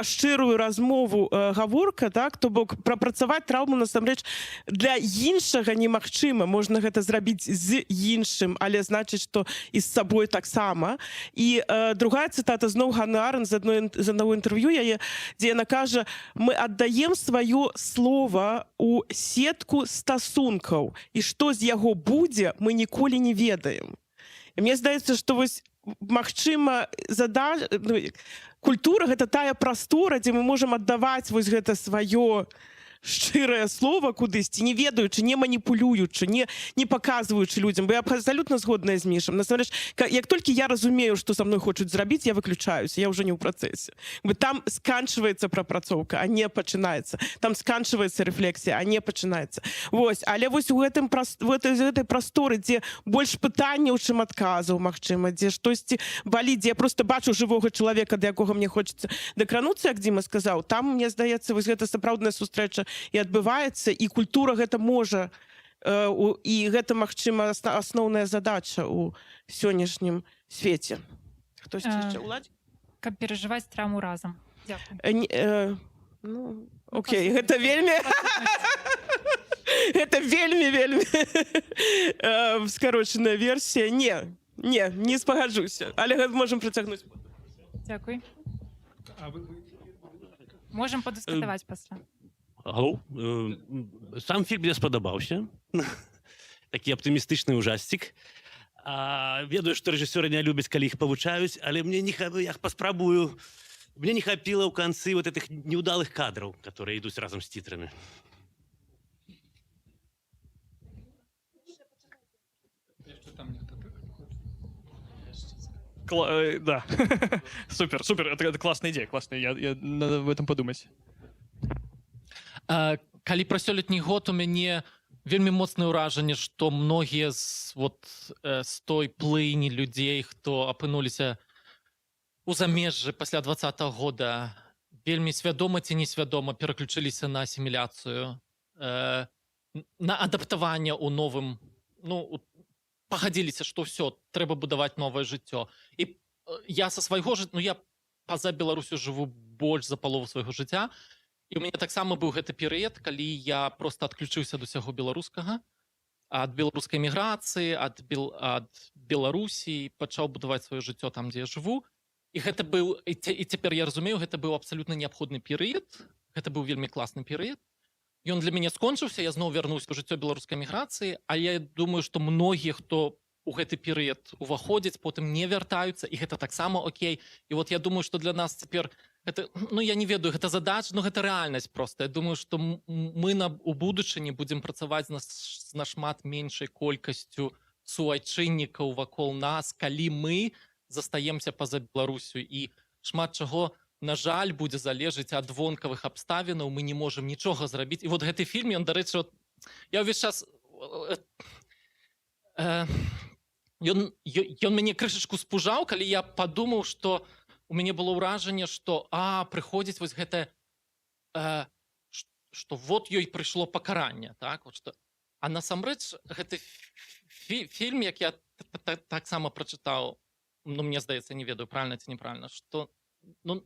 шчырую размову гаворка, так? То бок прапрацаваць траўму насамрэч для іншага немагчыма. Можна гэта зрабіць з іншым, але значыць, што і з сабой таксама. І другая цытата зноў Ганны Аренд з аднаго інтэрв'ю яе, дзе яна кажа: мы аддаем сваё слова у сетку стасункаў, і што з яго будзе, мы ніколі не ведаем. І мне здаецца, што вось магчыма, культура — гэта тая прастора, дзе мы можам аддаваць вось гэта сваё шчырае слова кудысьці, не ведаючы, не маніпулюючы, не паказваючы людзям. Бо я абсалютна згодная з Мішам. Насамрэч, як толькі я разумею, што са мной хочуць зрабіць, я выключаюся, я ўжо не ў працэсе. Там сканчваецца прапрацоўка, а не пачынаецца. Там сканчваецца рэфлексія, а не пачынаецца. Вось, але вось у гэтай прасторы, дзе больш пытанняў, чым адказаў, магчыма, дзе штосьці баліць, дзе я проста бачу жывога чалавека, да якога мне хочацца дакрануцца, як Дзіма сказаў, там, мне здаецца, вось гэта сапраўдная сустрэча і адбываецца, і культура гэта можа, і гэта, магчыма, асноўная задача ў сённяшнім свеце. Хтосьці яшчэ ўладзі? Каб перажываць траўму разам. Дзякую. Ну, окей, гэта вельмі... Гэта вельмі скарочаная версія. Не спагаджуся, але гэта можам працягнуць. Дякую. Можам падыскутаваць пасля. Алло. Сам фільм мне спадабаўся. Такі аптымістычны ужасцік. Ведаю, што рэжысёры не любяць, калі іх павучаюць, але я паспрабую. Мне не хапіла ў канцы вот этих неудалых кадраў, которые ідуць разам з тітрамі. Да. Супер, супер. Это классная идея, классная. Надо в этом подумать. Калі пра сёлетні год у мяне вельмі моцнае ўражанне, што многія з той плыні людзей, хто апынуліся у замежжы пасля 20-го года, вельмі свядома ці несвядома пераключыліся на асіміляцыю, на адаптаванне ў новым, пагадзіліся, што ўсё, трэба будаваць новае жыццё. І я са свайго жыцця, я па-за Беларусю жыву больш за палову свайго жыцця, і у мяне таксама быў гэты перыяд, калі я проста адключыўся ад усяго беларускага, ад беларускай міграцыі, ад Беларусі, пачаў будаваць сваё жыццё там, дзе я жыву. І гэта быў, і цяпер я разумею, гэта быў абсалютна неабходны перыяд, гэта быў вельмі класны перыяд. Ён для мяне скончыўся, я зноў вярнуўся ў жыццё беларускай міграцыі, а я думаю, што многія, хто у гэты перыяд уваходзяць, потым не вяртаюцца, і гэта таксама окей. І вот я думаю, што для нас цяпер гэта, я не ведаю, гэта задача, гэта рэальнасць проста. Я думаю, што мы у будучыні будзем працаваць з нашмат меншай колькасцю суайчыннікаў вакол нас, калі мы застаемся па-за Беларусю, і шмат чаго, на жаль, будзе залежыць ад вонкавых абставінаў, мы не можам нічога зрабіць. І вот гэты фільм, ён, дарэчы, я ўвесь час ён мяне крышачку спужаў, калі я падумаў, што у мяне было ўражанне, што прыходзіць вось гэтае, што вот ёй прыйшло пакаранне, так? А насамрэч гэты фільм, як я таксама прачытаў, мне здаецца, не ведаю, правільна ці неправільна, што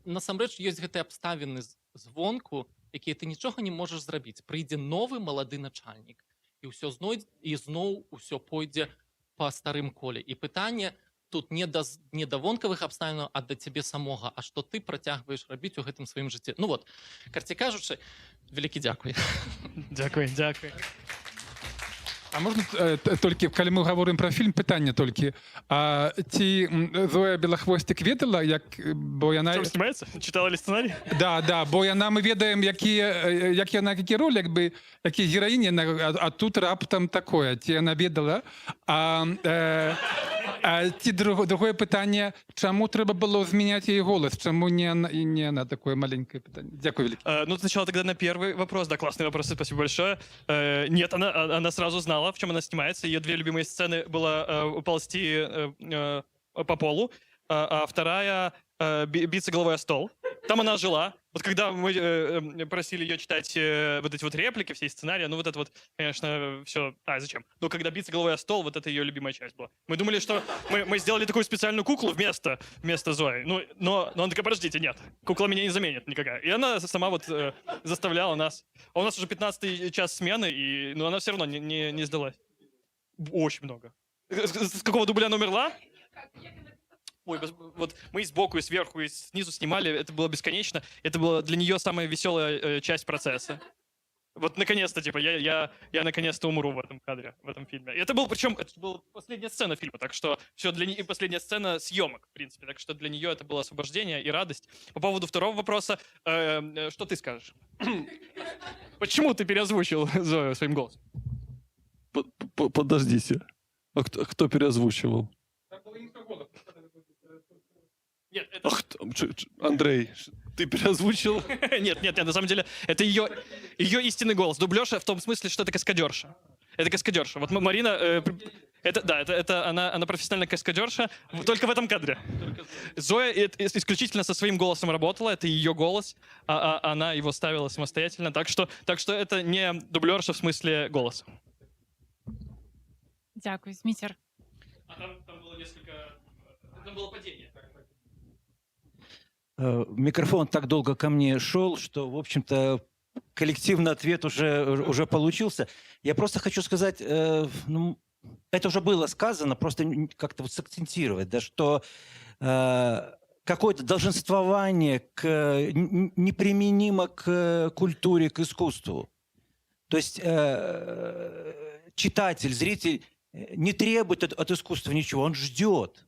насамрэч ёсць гэтыя абставіны звонку, якія ты нічога не можаш зрабіць. Прыйдзе новы малады начальнік, і ўсё зноў усё пойдзе па старым коле. І пытанне тут не да вонкавых абставінаў, а да цябе самога, а што ты працягваеш рабіць у гэтым сваім жыцці. Карці кажучы, вялікі дзякуй. Дзякуй, дзякуй. А можна толькі, калі мы гаворым пра фільм, пытанне толькі. Ці Зоя Белахвосцік ведала, бо яна... Чым знімаецца? Чытала ли сцэнарый? Да, бо мы ведаем, які роль, які гераіні, а тут раптам такое. Ці яна ведала. Ці другое пытанне, чаму трэба было змяняць яе голас? Чаму не на такое маленькое пытанне? Дякую великий. Сначала тогда на первый вопрос. Да, классный вопрос, спасибо большое. Нет, она сразу знала, в чем она снимается. Ее две любимые сцены было ползти по полу, а вторая биться головой о стол. Там она жила. Вот когда мы просили ее читать вот эти вот реплики, все сценарии, вот это вот, конечно, все... зачем? Но когда биться головой о стол, вот это ее любимая часть была. Мы думали, что мы сделали такую специальную куклу вместо Зои. Но она такая, подождите, нет, кукла меня не заменит никакая. И она сама вот заставляла нас. А у нас уже 15-й час смены, но она все равно не сдалась. Очень много. С какого дубля она умерла? Ой, вот мы и сбоку, и сверху, и снизу снимали, это было бесконечно. Это была для нее самая веселая часть процесса. Вот наконец-то, я наконец-то умру в этом кадре, в этом фильме. И это была последняя сцена фильма, так что все для нее, последняя сцена съемок, в принципе, так что для нее это было освобождение и радость. По поводу второго вопроса, что ты скажешь? Почему ты переозвучил Зою своим голосом? Подождите, а кто переозвучивал? Нет, Андрей, ты переозвучил? Нет, на самом деле, это ее истинный голос. Дублёша в том смысле, что это каскадерша. Это каскадерша. Вот Марина, это она профессиональная каскадерша, только в этом кадре. Зоя исключительно со своим голосом работала, это ее голос, а она его ставила самостоятельно. Так что это не дублерша в смысле голоса. Дякую, Змітер. А там было там было падение. Микрофон так долго ко мне шел, что, в общем-то, коллективный ответ уже получился. Я просто хочу сказать, это уже было сказано, просто как-то вот сакцентировать, да, что какое-то долженствование неприменимо к культуре, к искусству. То есть читатель, зритель не требует от искусства ничего, он ждет.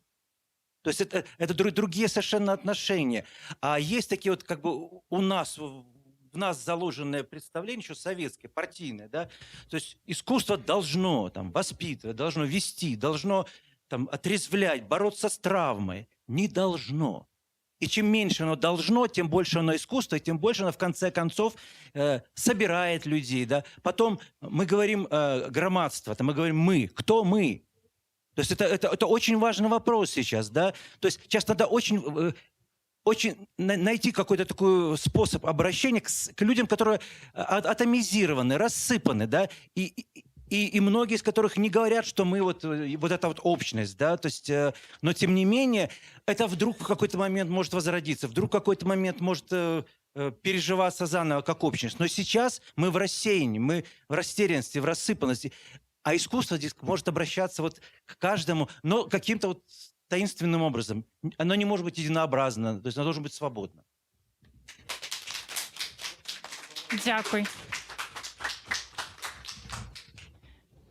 То есть это другие совершенно отношения. А есть такие вот как бы у нас, в нас заложенное представление, еще советское, партийное, да? То есть искусство должно там воспитывать, должно вести, должно там отрезвлять, бороться с травмой. Не должно. И чем меньше оно должно, тем больше оно искусство, и тем больше оно в конце концов собирает людей. Да? Потом мы говорим громадство, мы говорим мы. Кто мы? То есть это очень важный вопрос сейчас. Да? То есть сейчас надо очень найти какой-то такой способ обращения к людям, которые атомизированы, рассыпаны. Да? И многие из которых не говорят, что мы вот эта вот общность, да, то есть, но тем не менее, это вдруг в какой-то момент может возродиться, вдруг в какой-то момент может переживаться заново как общность. Но сейчас мы в рассеянии, мы в растерянности, в рассыпанности, а искусство здесь может обращаться вот к каждому, но каким-то вот таинственным образом. Оно не может быть единообразно, то есть оно должно быть свободно. Дякую.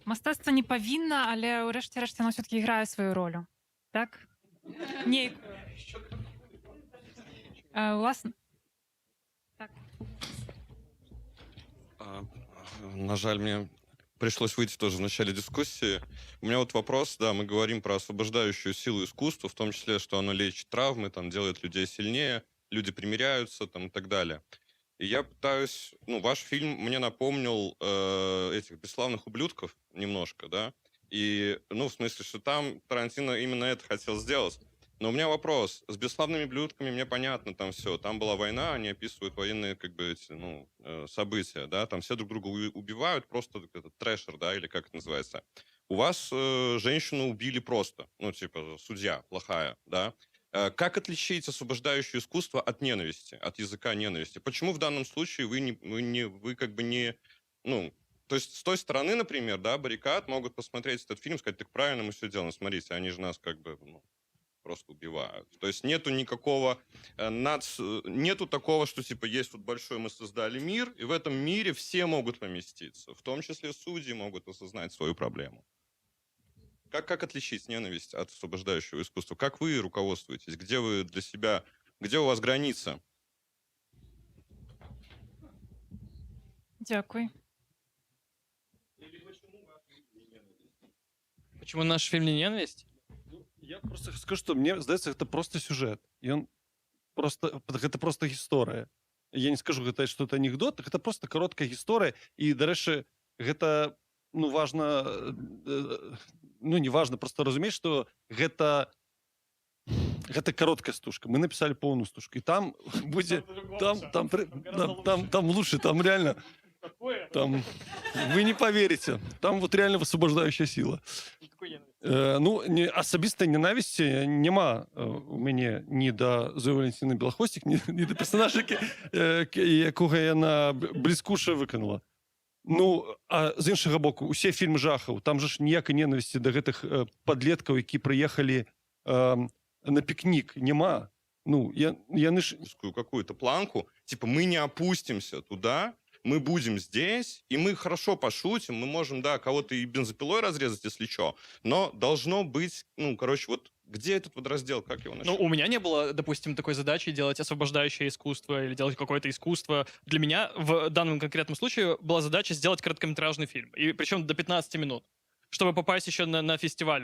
Мистецтво не повинна, але урешті-решт воно все-таки грає свою роль. Так? Ні. Власне. Так. На жаль, мне пришлось выйти тоже в начале дискуссии. У меня вот вопрос, да, мы говорим про освобождающую силу искусства, в том числе, что оно лечит травмы, там, делает людей сильнее, люди примиряются, там, и так далее. И я пытаюсь... ваш фильм мне напомнил этих «Бесславных ублюдков» немножко, да? И, в смысле, что там Тарантино именно это хотел сделать. Но у меня вопрос. С «Бесславными ублюдками» мне понятно, там все. Там была война, они описывают военные, как бы, эти, события, да? Там все друг друга убивают, просто этот трэшер, да, или как это называется. У вас женщину убили просто, судья плохая, да? Как отличить освобождающее искусство от ненависти, от языка ненависти? Почему в данном случае вы как бы не... то есть с той стороны, например, да, баррикад могут посмотреть этот фильм и сказать, так правильно мы все делаем, смотрите, они же нас как бы просто убивают. То есть нету никакого... нету такого, что типа есть вот большой, мы создали мир, и в этом мире все могут поместиться. В том числе судьи могут осознать свою проблему. Как отличить ненависть от освобождающего искусства? Как вы руководствуетесь? Где вы для себя... Где у вас граница? Дякую. Почему наш фильм не ненависть? Я просто скажу, что мне здаецца, это просто сюжет. И он просто... Это просто история. Я не скажу, что это анекдот, это просто короткая история. И, дарэчы, гэта, важно... не важно, просто разумець, что гэта короткая стужка. Мы написали полную стужку. И там будет... Там лучше, там реально... Там вы не поверите. Там вот реально высвобождающая сила. Асабістай ненавісці няма у мяне ні да Зоі Валентины Белахвостик, ні да персонажа, якога яна бліскуча выканала. А з іншага боку, усе фільмы жахаў, там же ж ніякай ненавісці да гэтых падлеткаў, які прыехалі на пікнік, няма. Яны ж... Какую-то планку, типа мы не опустимся туда, мы будем здесь, и мы хорошо пошутим, мы можем, да, кого-то и бензопилой разрезать, если что, но должно быть, вот где этот вот раздел, как его начать? У меня не было, допустим, такой задачи делать освобождающее искусство или делать какое-то искусство. Для меня в данном конкретном случае была задача сделать короткометражный фильм, и причем до 15 минут. Чтобы попасть еще на фестиваль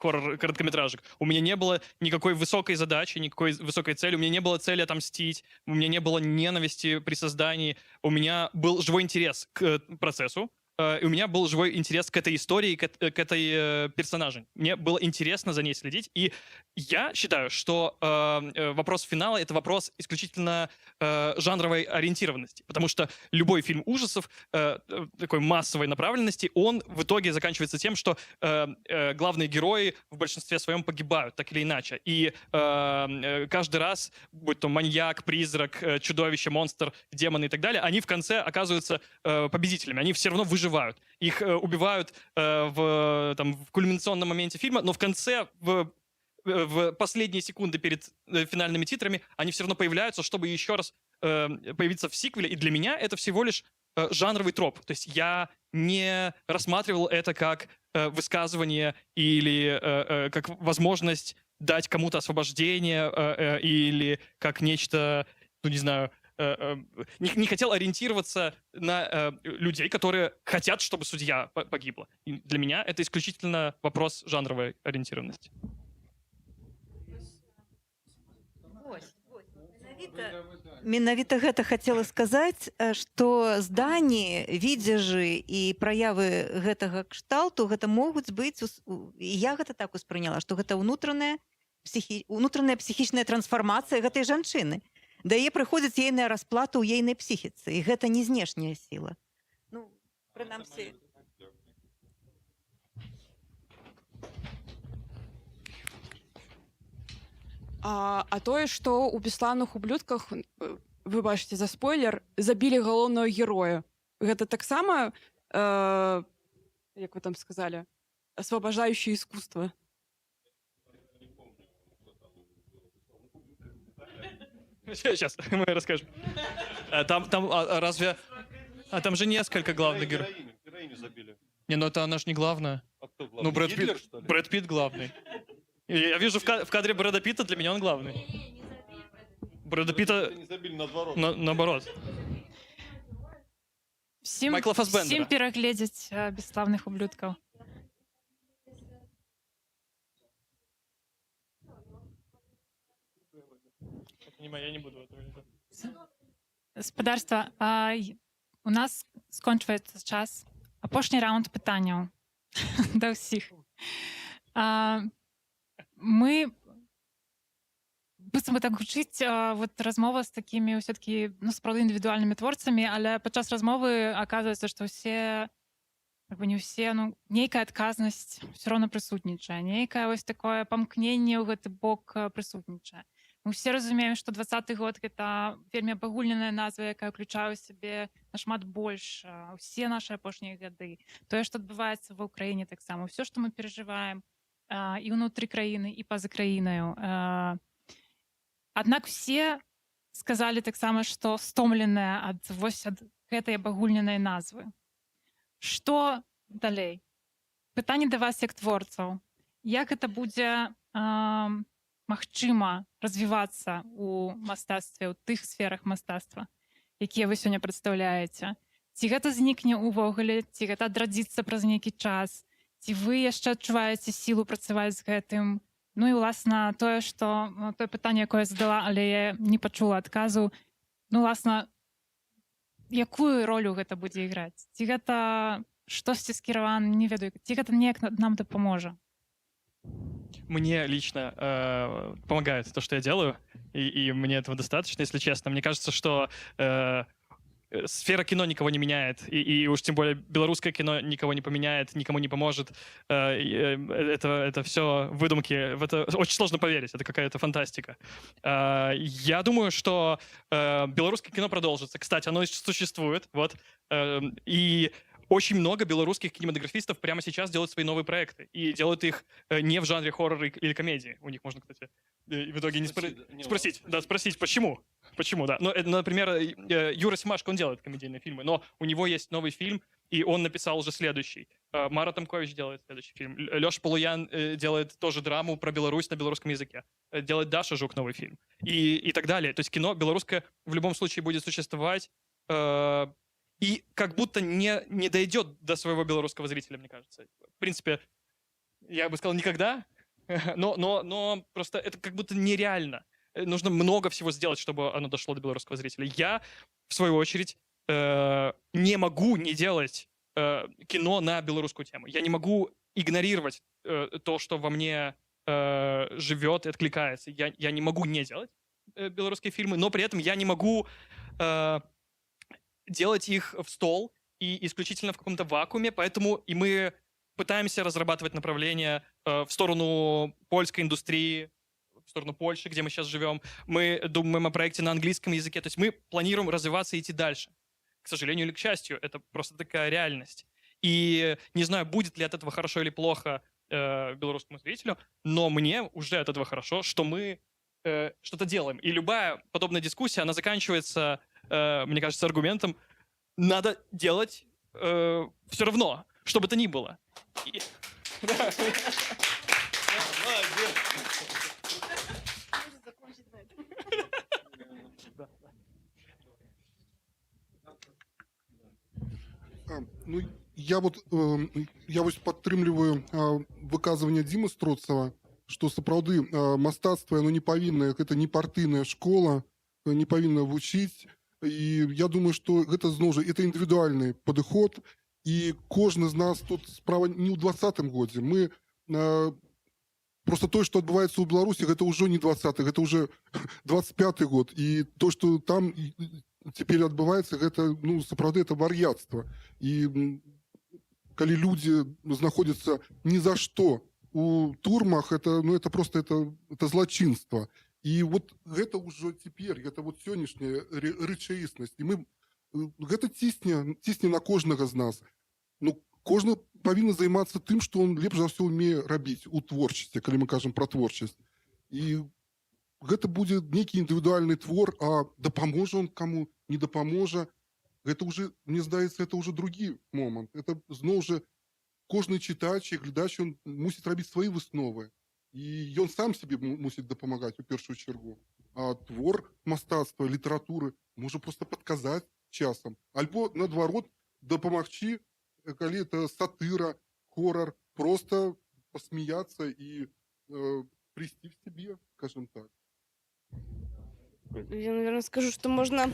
хоррор-короткометражек. У меня не было никакой высокой задачи, никакой высокой цели. У меня не было цели отомстить. У меня не было ненависти при создании. У меня был живой интерес к процессу. И у меня был живой интерес к этой истории, к этой персонаже. Мне было интересно за ней следить. И я считаю, что вопрос финала — это вопрос исключительно жанровой ориентированности. Потому что любой фильм ужасов такой массовой направленности, он в итоге заканчивается тем, что главные герои в большинстве своем погибают, так или иначе. И каждый раз, будь то маньяк, призрак, чудовище, монстр, демоны и так далее, они в конце оказываются победителями. Они все равно выживают. Их убивают в кульминационном моменте фильма, но в конце, в последние секунды перед финальными титрами, они все равно появляются, чтобы еще раз появиться в сиквеле. И для меня это всего лишь жанровый троп. То есть я не рассматривал это как высказывание или как возможность дать кому-то освобождение или как нечто, ну не знаю, не хотел ориентироваться на людей, которые хотят, чтобы судья погибла. И для меня это исключительно вопрос жанровой ориентированности. Менавіта гэта хацела сказаць, што зданні, відзежы і праявы гэтага кшталту гэта могуць быць, і я гэта так успрыняла, што гэта ўнутраная псіхічная трансфармацыя гэтай жанчыны. Да яе прыходзіць ейная расплата ў ейнай псіхіцы, і гэта не знешняя сіла. Ну, прынамсі... А тое, што ў бяслаўных ублюдках, выбачце за спойлер, забілі галоўнага героя. Гэта таксама, як вы там сказалі, освобождающее искусство. Сейчас мы расскажем. Там разве... там же несколько главных героев. Героиню забили. Не, ну это она же не главная. А кто главный? Ну, Гитлер, что ли? Брэд Питт главный. Я вижу в кадре Брэда Питта, для меня он главный. Брэда Питта... Не забили, наоборот. Наоборот. Майкла Фассбендера. Всім перагледзець бесславных ублюдкаў. Я не буду этого. Гаспадарства, у нас скончваецца час. Апошні раунд пытанняў да ўсіх. Мы быццам бы так гучыць вот размова з такімі ўсё-такі сапраўды індывідуальнымі творцамі, але падчас размовы аказваецца, што ўсе не ўсе, нейкая адказнасць ўсё роўна прысутнічае, нейкае вось такое памкненне ў гэты бок прысутнічае. Мы ўсе разумеем, што 20-й год гэта вельмі абагульненая назва, якая ўключае ў сябе нашмат больш усе нашы апошнія гады. Тое, што адбываецца ва ўкраіне таксама, ўсё, што мы перажываем і ўнутры краіны, і па-за краінаю. Аднак усе сказалі таксама, што стомленыя ад гэтай абагульненай назвы. Што далей? Пытанне да вас як творцаў. Як гэта будзе магчыма развівацца ў мастацтве, ў тых сферах мастацтва, якія вы сёння прадстаўляеце? Ці гэта знікне ўвогуле, ці гэта адрадзіцца праз нейкі час? Ці вы яшчэ адчуваеце сілу працаваць з гэтым? Ну і, уласна, тое пытанне, якое я задала, але я не пачула адказу, уласна, якую ролю гэта будзе іграць? Ці гэта штосьці скіравана, не ведаю, ці гэта неяк нам дапаможа? Мне лично помогает то, что я делаю, и мне этого достаточно, если честно. Мне кажется, что сфера кино никого не меняет, и уж тем более белорусское кино никого не поменяет, никому не поможет. Это все выдумки, в это очень сложно поверить, это какая-то фантастика. Я думаю, что белорусское кино продолжится. Кстати, оно существует, вот, и очень много белорусских кинематографистов прямо сейчас делают свои новые проекты. И делают их не в жанре хоррора или комедии. У них можно, кстати, в итоге спросить, почему. Почему, да. Например, Юра Семашко, он делает комедийные фильмы, но у него есть новый фильм, и он написал уже следующий. Мара Тамкович делает следующий фильм. Леша Полуян делает тоже драму про Беларусь на белорусском языке. Делает Даша Жук новый фильм. И так далее. То есть кино белорусское в любом случае будет существовать, и как будто не дойдет до своего белорусского зрителя, мне кажется. В принципе, я бы сказал, никогда, но просто это как будто нереально. Нужно много всего сделать, чтобы оно дошло до белорусского зрителя. Я, в свою очередь, не могу не делать кино на белорусскую тему. Я не могу игнорировать то, что во мне живет и откликается. Я не могу не делать белорусские фильмы, но при этом я не могу делать их в стол и исключительно в каком-то вакууме, поэтому и мы пытаемся разрабатывать направления в сторону польской индустрии, в сторону Польши, где мы сейчас живем. Мы думаем о проекте на английском языке, то есть мы планируем развиваться и идти дальше. К сожалению или к счастью, это просто такая реальность. И не знаю, будет ли от этого хорошо или плохо белорусскому зрителю, но мне уже от этого хорошо, что мы что-то делаем. И любая подобная дискуссия, она заканчивается, мне кажется, аргументом: надо делать все равно, что бы то ни было. Ну, я вось падтрымліваю выказванне Дзімы Строцава, што сапраўды мастацтва яно не павінна, гэта не партыйная школа, не павінна вучыць. І я думаю, што гэта зноў жа это індывідуальны падыход, і кожны з нас тут справа не ў 20-м годзе. Мы просто тое, што адбываецца ў Беларусі, гэта ўжо не 20-й, гэта ўжо 25-й год. І то, што там цяпер адбываецца, гэта, ну, сапраўды, это вар'яцтва. І калі людзі знаходзяцца ні за што у турмах, это, ну, это просто это злачынства. І вот гэта ўжо цяпер, гэта вот сённяшняя рэчаіснасць. І гэта цісне на кожнага з нас. Ну, кожны павінен займацца тым, што он лепш за ўсё ўмее рабіць у творчасці, калі мы кажам пра творчасць. І гэта будзе нейкі індывідуальны твор, а дапаможа он каму, не дапаможа. Гэта ўжо, мне здаецца, это ўжо другі момант. Это зноў жа кожны чытач і глядач, он мусіць рабіць свае высновы. І ён сам сабе мусіць дапамагаць у першую чаргу. А твор мастацтва, літаратуры можа проста падказаць часам. Альбо, наадварот, дапамагчы, калі это сатыра, хоррор, просто посмеяться и прийти в себе, скажем так. Я, наверное, скажу, что можно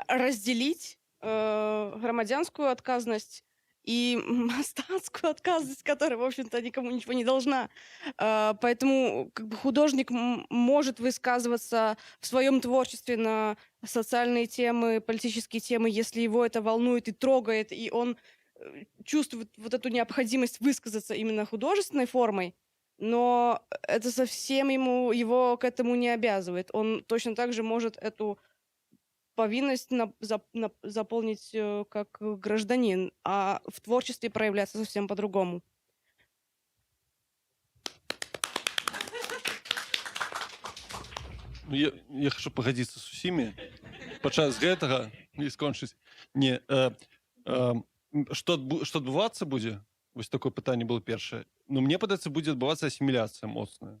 разделить громадянскую отказность и мастацкую отказность, которая, в общем-то, никому ничего не должна. Поэтому как бы художник может высказываться в своем творчестве на социальные темы, политические темы, если его это волнует и трогает, и он чувствует вот эту необходимость высказаться именно художественной формой, но это совсем его к этому не обязывает. Он точно так же может эту повинность заполнить как гражданин, а в творчестве проявляться совсем по-другому. Я хочу пагадзіцца з усімі. Падчас гэтага і скончыць. Не, што адбывацца будзе? Вось такое пытанне было першае. Ну, мне падаецца, будзе адбывацца асіміляцыя моцная.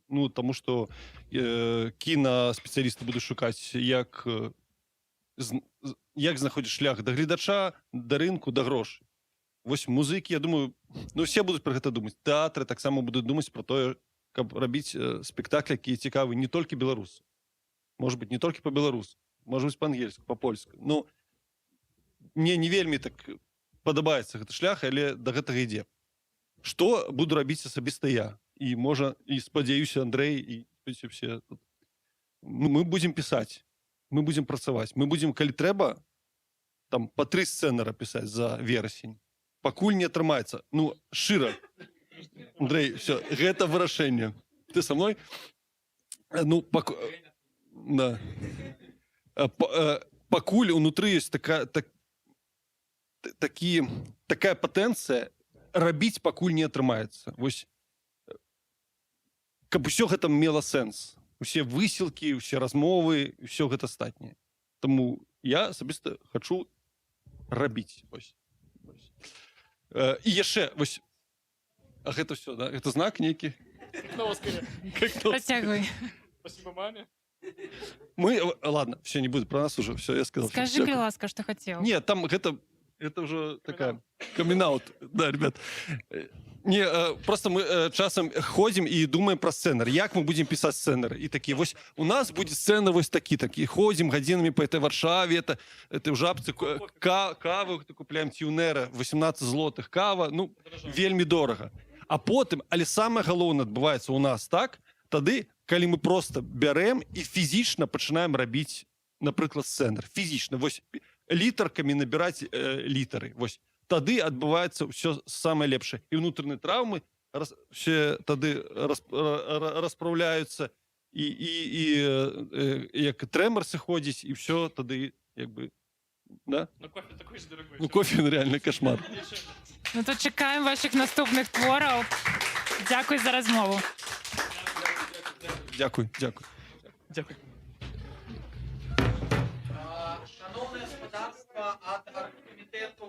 Ну, таму што кінаспецыялісты будуць шукаць, як знаходзіць шлях да гледача, да рынку, да грошай. Вось музыкі, я думаю, ну, все будуць пра гэта думаць. Тэатры таксама будуць думаць пра тое, каб рабіць спектаклі, якія цікавы не толькі беларусу. Можа быць, не толькі па-беларусу, можа быць па-ангельску, па-польску. Ну, мне не вельмі так падабаецца гэты шлях, але да гэтага ідзе. Што буду рабіць асабіста я? І можа, і спадзяюся, Андрэй, і все тут. Мы будзем пісаць. Мы будем працаваць. Мы будем, калі трэба, там по 3 сцэнара пісаць за верасень. Пакуль не атрымаецца. Ну, шчыра. Андрэй, все, гэта вырашэнне. Ты со мной? Ну, да. Пакуль унутры ёсць такая патэнцыя, рабіць пакуль не атрымаецца. Вось, каб усё гэта мела сэнс. Усе высілкі, усе размовы, ўсё гэта астатняе. Таму я асабіста хачу рабіць. І яшчэ, вось, а гэта ўсё, да? Гэта знак нейкі? Працягвай. Спасибо маме. Мы, ладно, все, не буду про нас уже, все, я сказал. Скажи, Крыласка, что хотел. Нет, там это уже такая камин-аут. Да, ребят. Не, просто мы часам ходим и думаем про сценар. Як мы будем писать сценар? И такие, вось, у нас будет сцена вось такие. Ходим годинами по этой Варшаве, это в Жабцы, каву купляем Тюнера, 18 злотых кава, ну, вельмі дорого. А потым, але самое галоўнае адбываецца у нас так, тады, калі мы просто бярем і фізічна пачынаем рабіць, напрыклад, сцэнар. Фізічна, вось, літаркамі набіраць літары. Вось, тады адбываецца ўсё самае лепшае. І ўнутраныя траўмы все тады распраўляюцца, і як трэмор сыходзіць, і ўсё тады, як бы, да? Ну, кофе такой же дорогой. Ну, кофе реально кошмар. Ну, то чекаємо ваших наступних творів. Дякую за розмову. Дякую. Дякую. ад аргкамітэту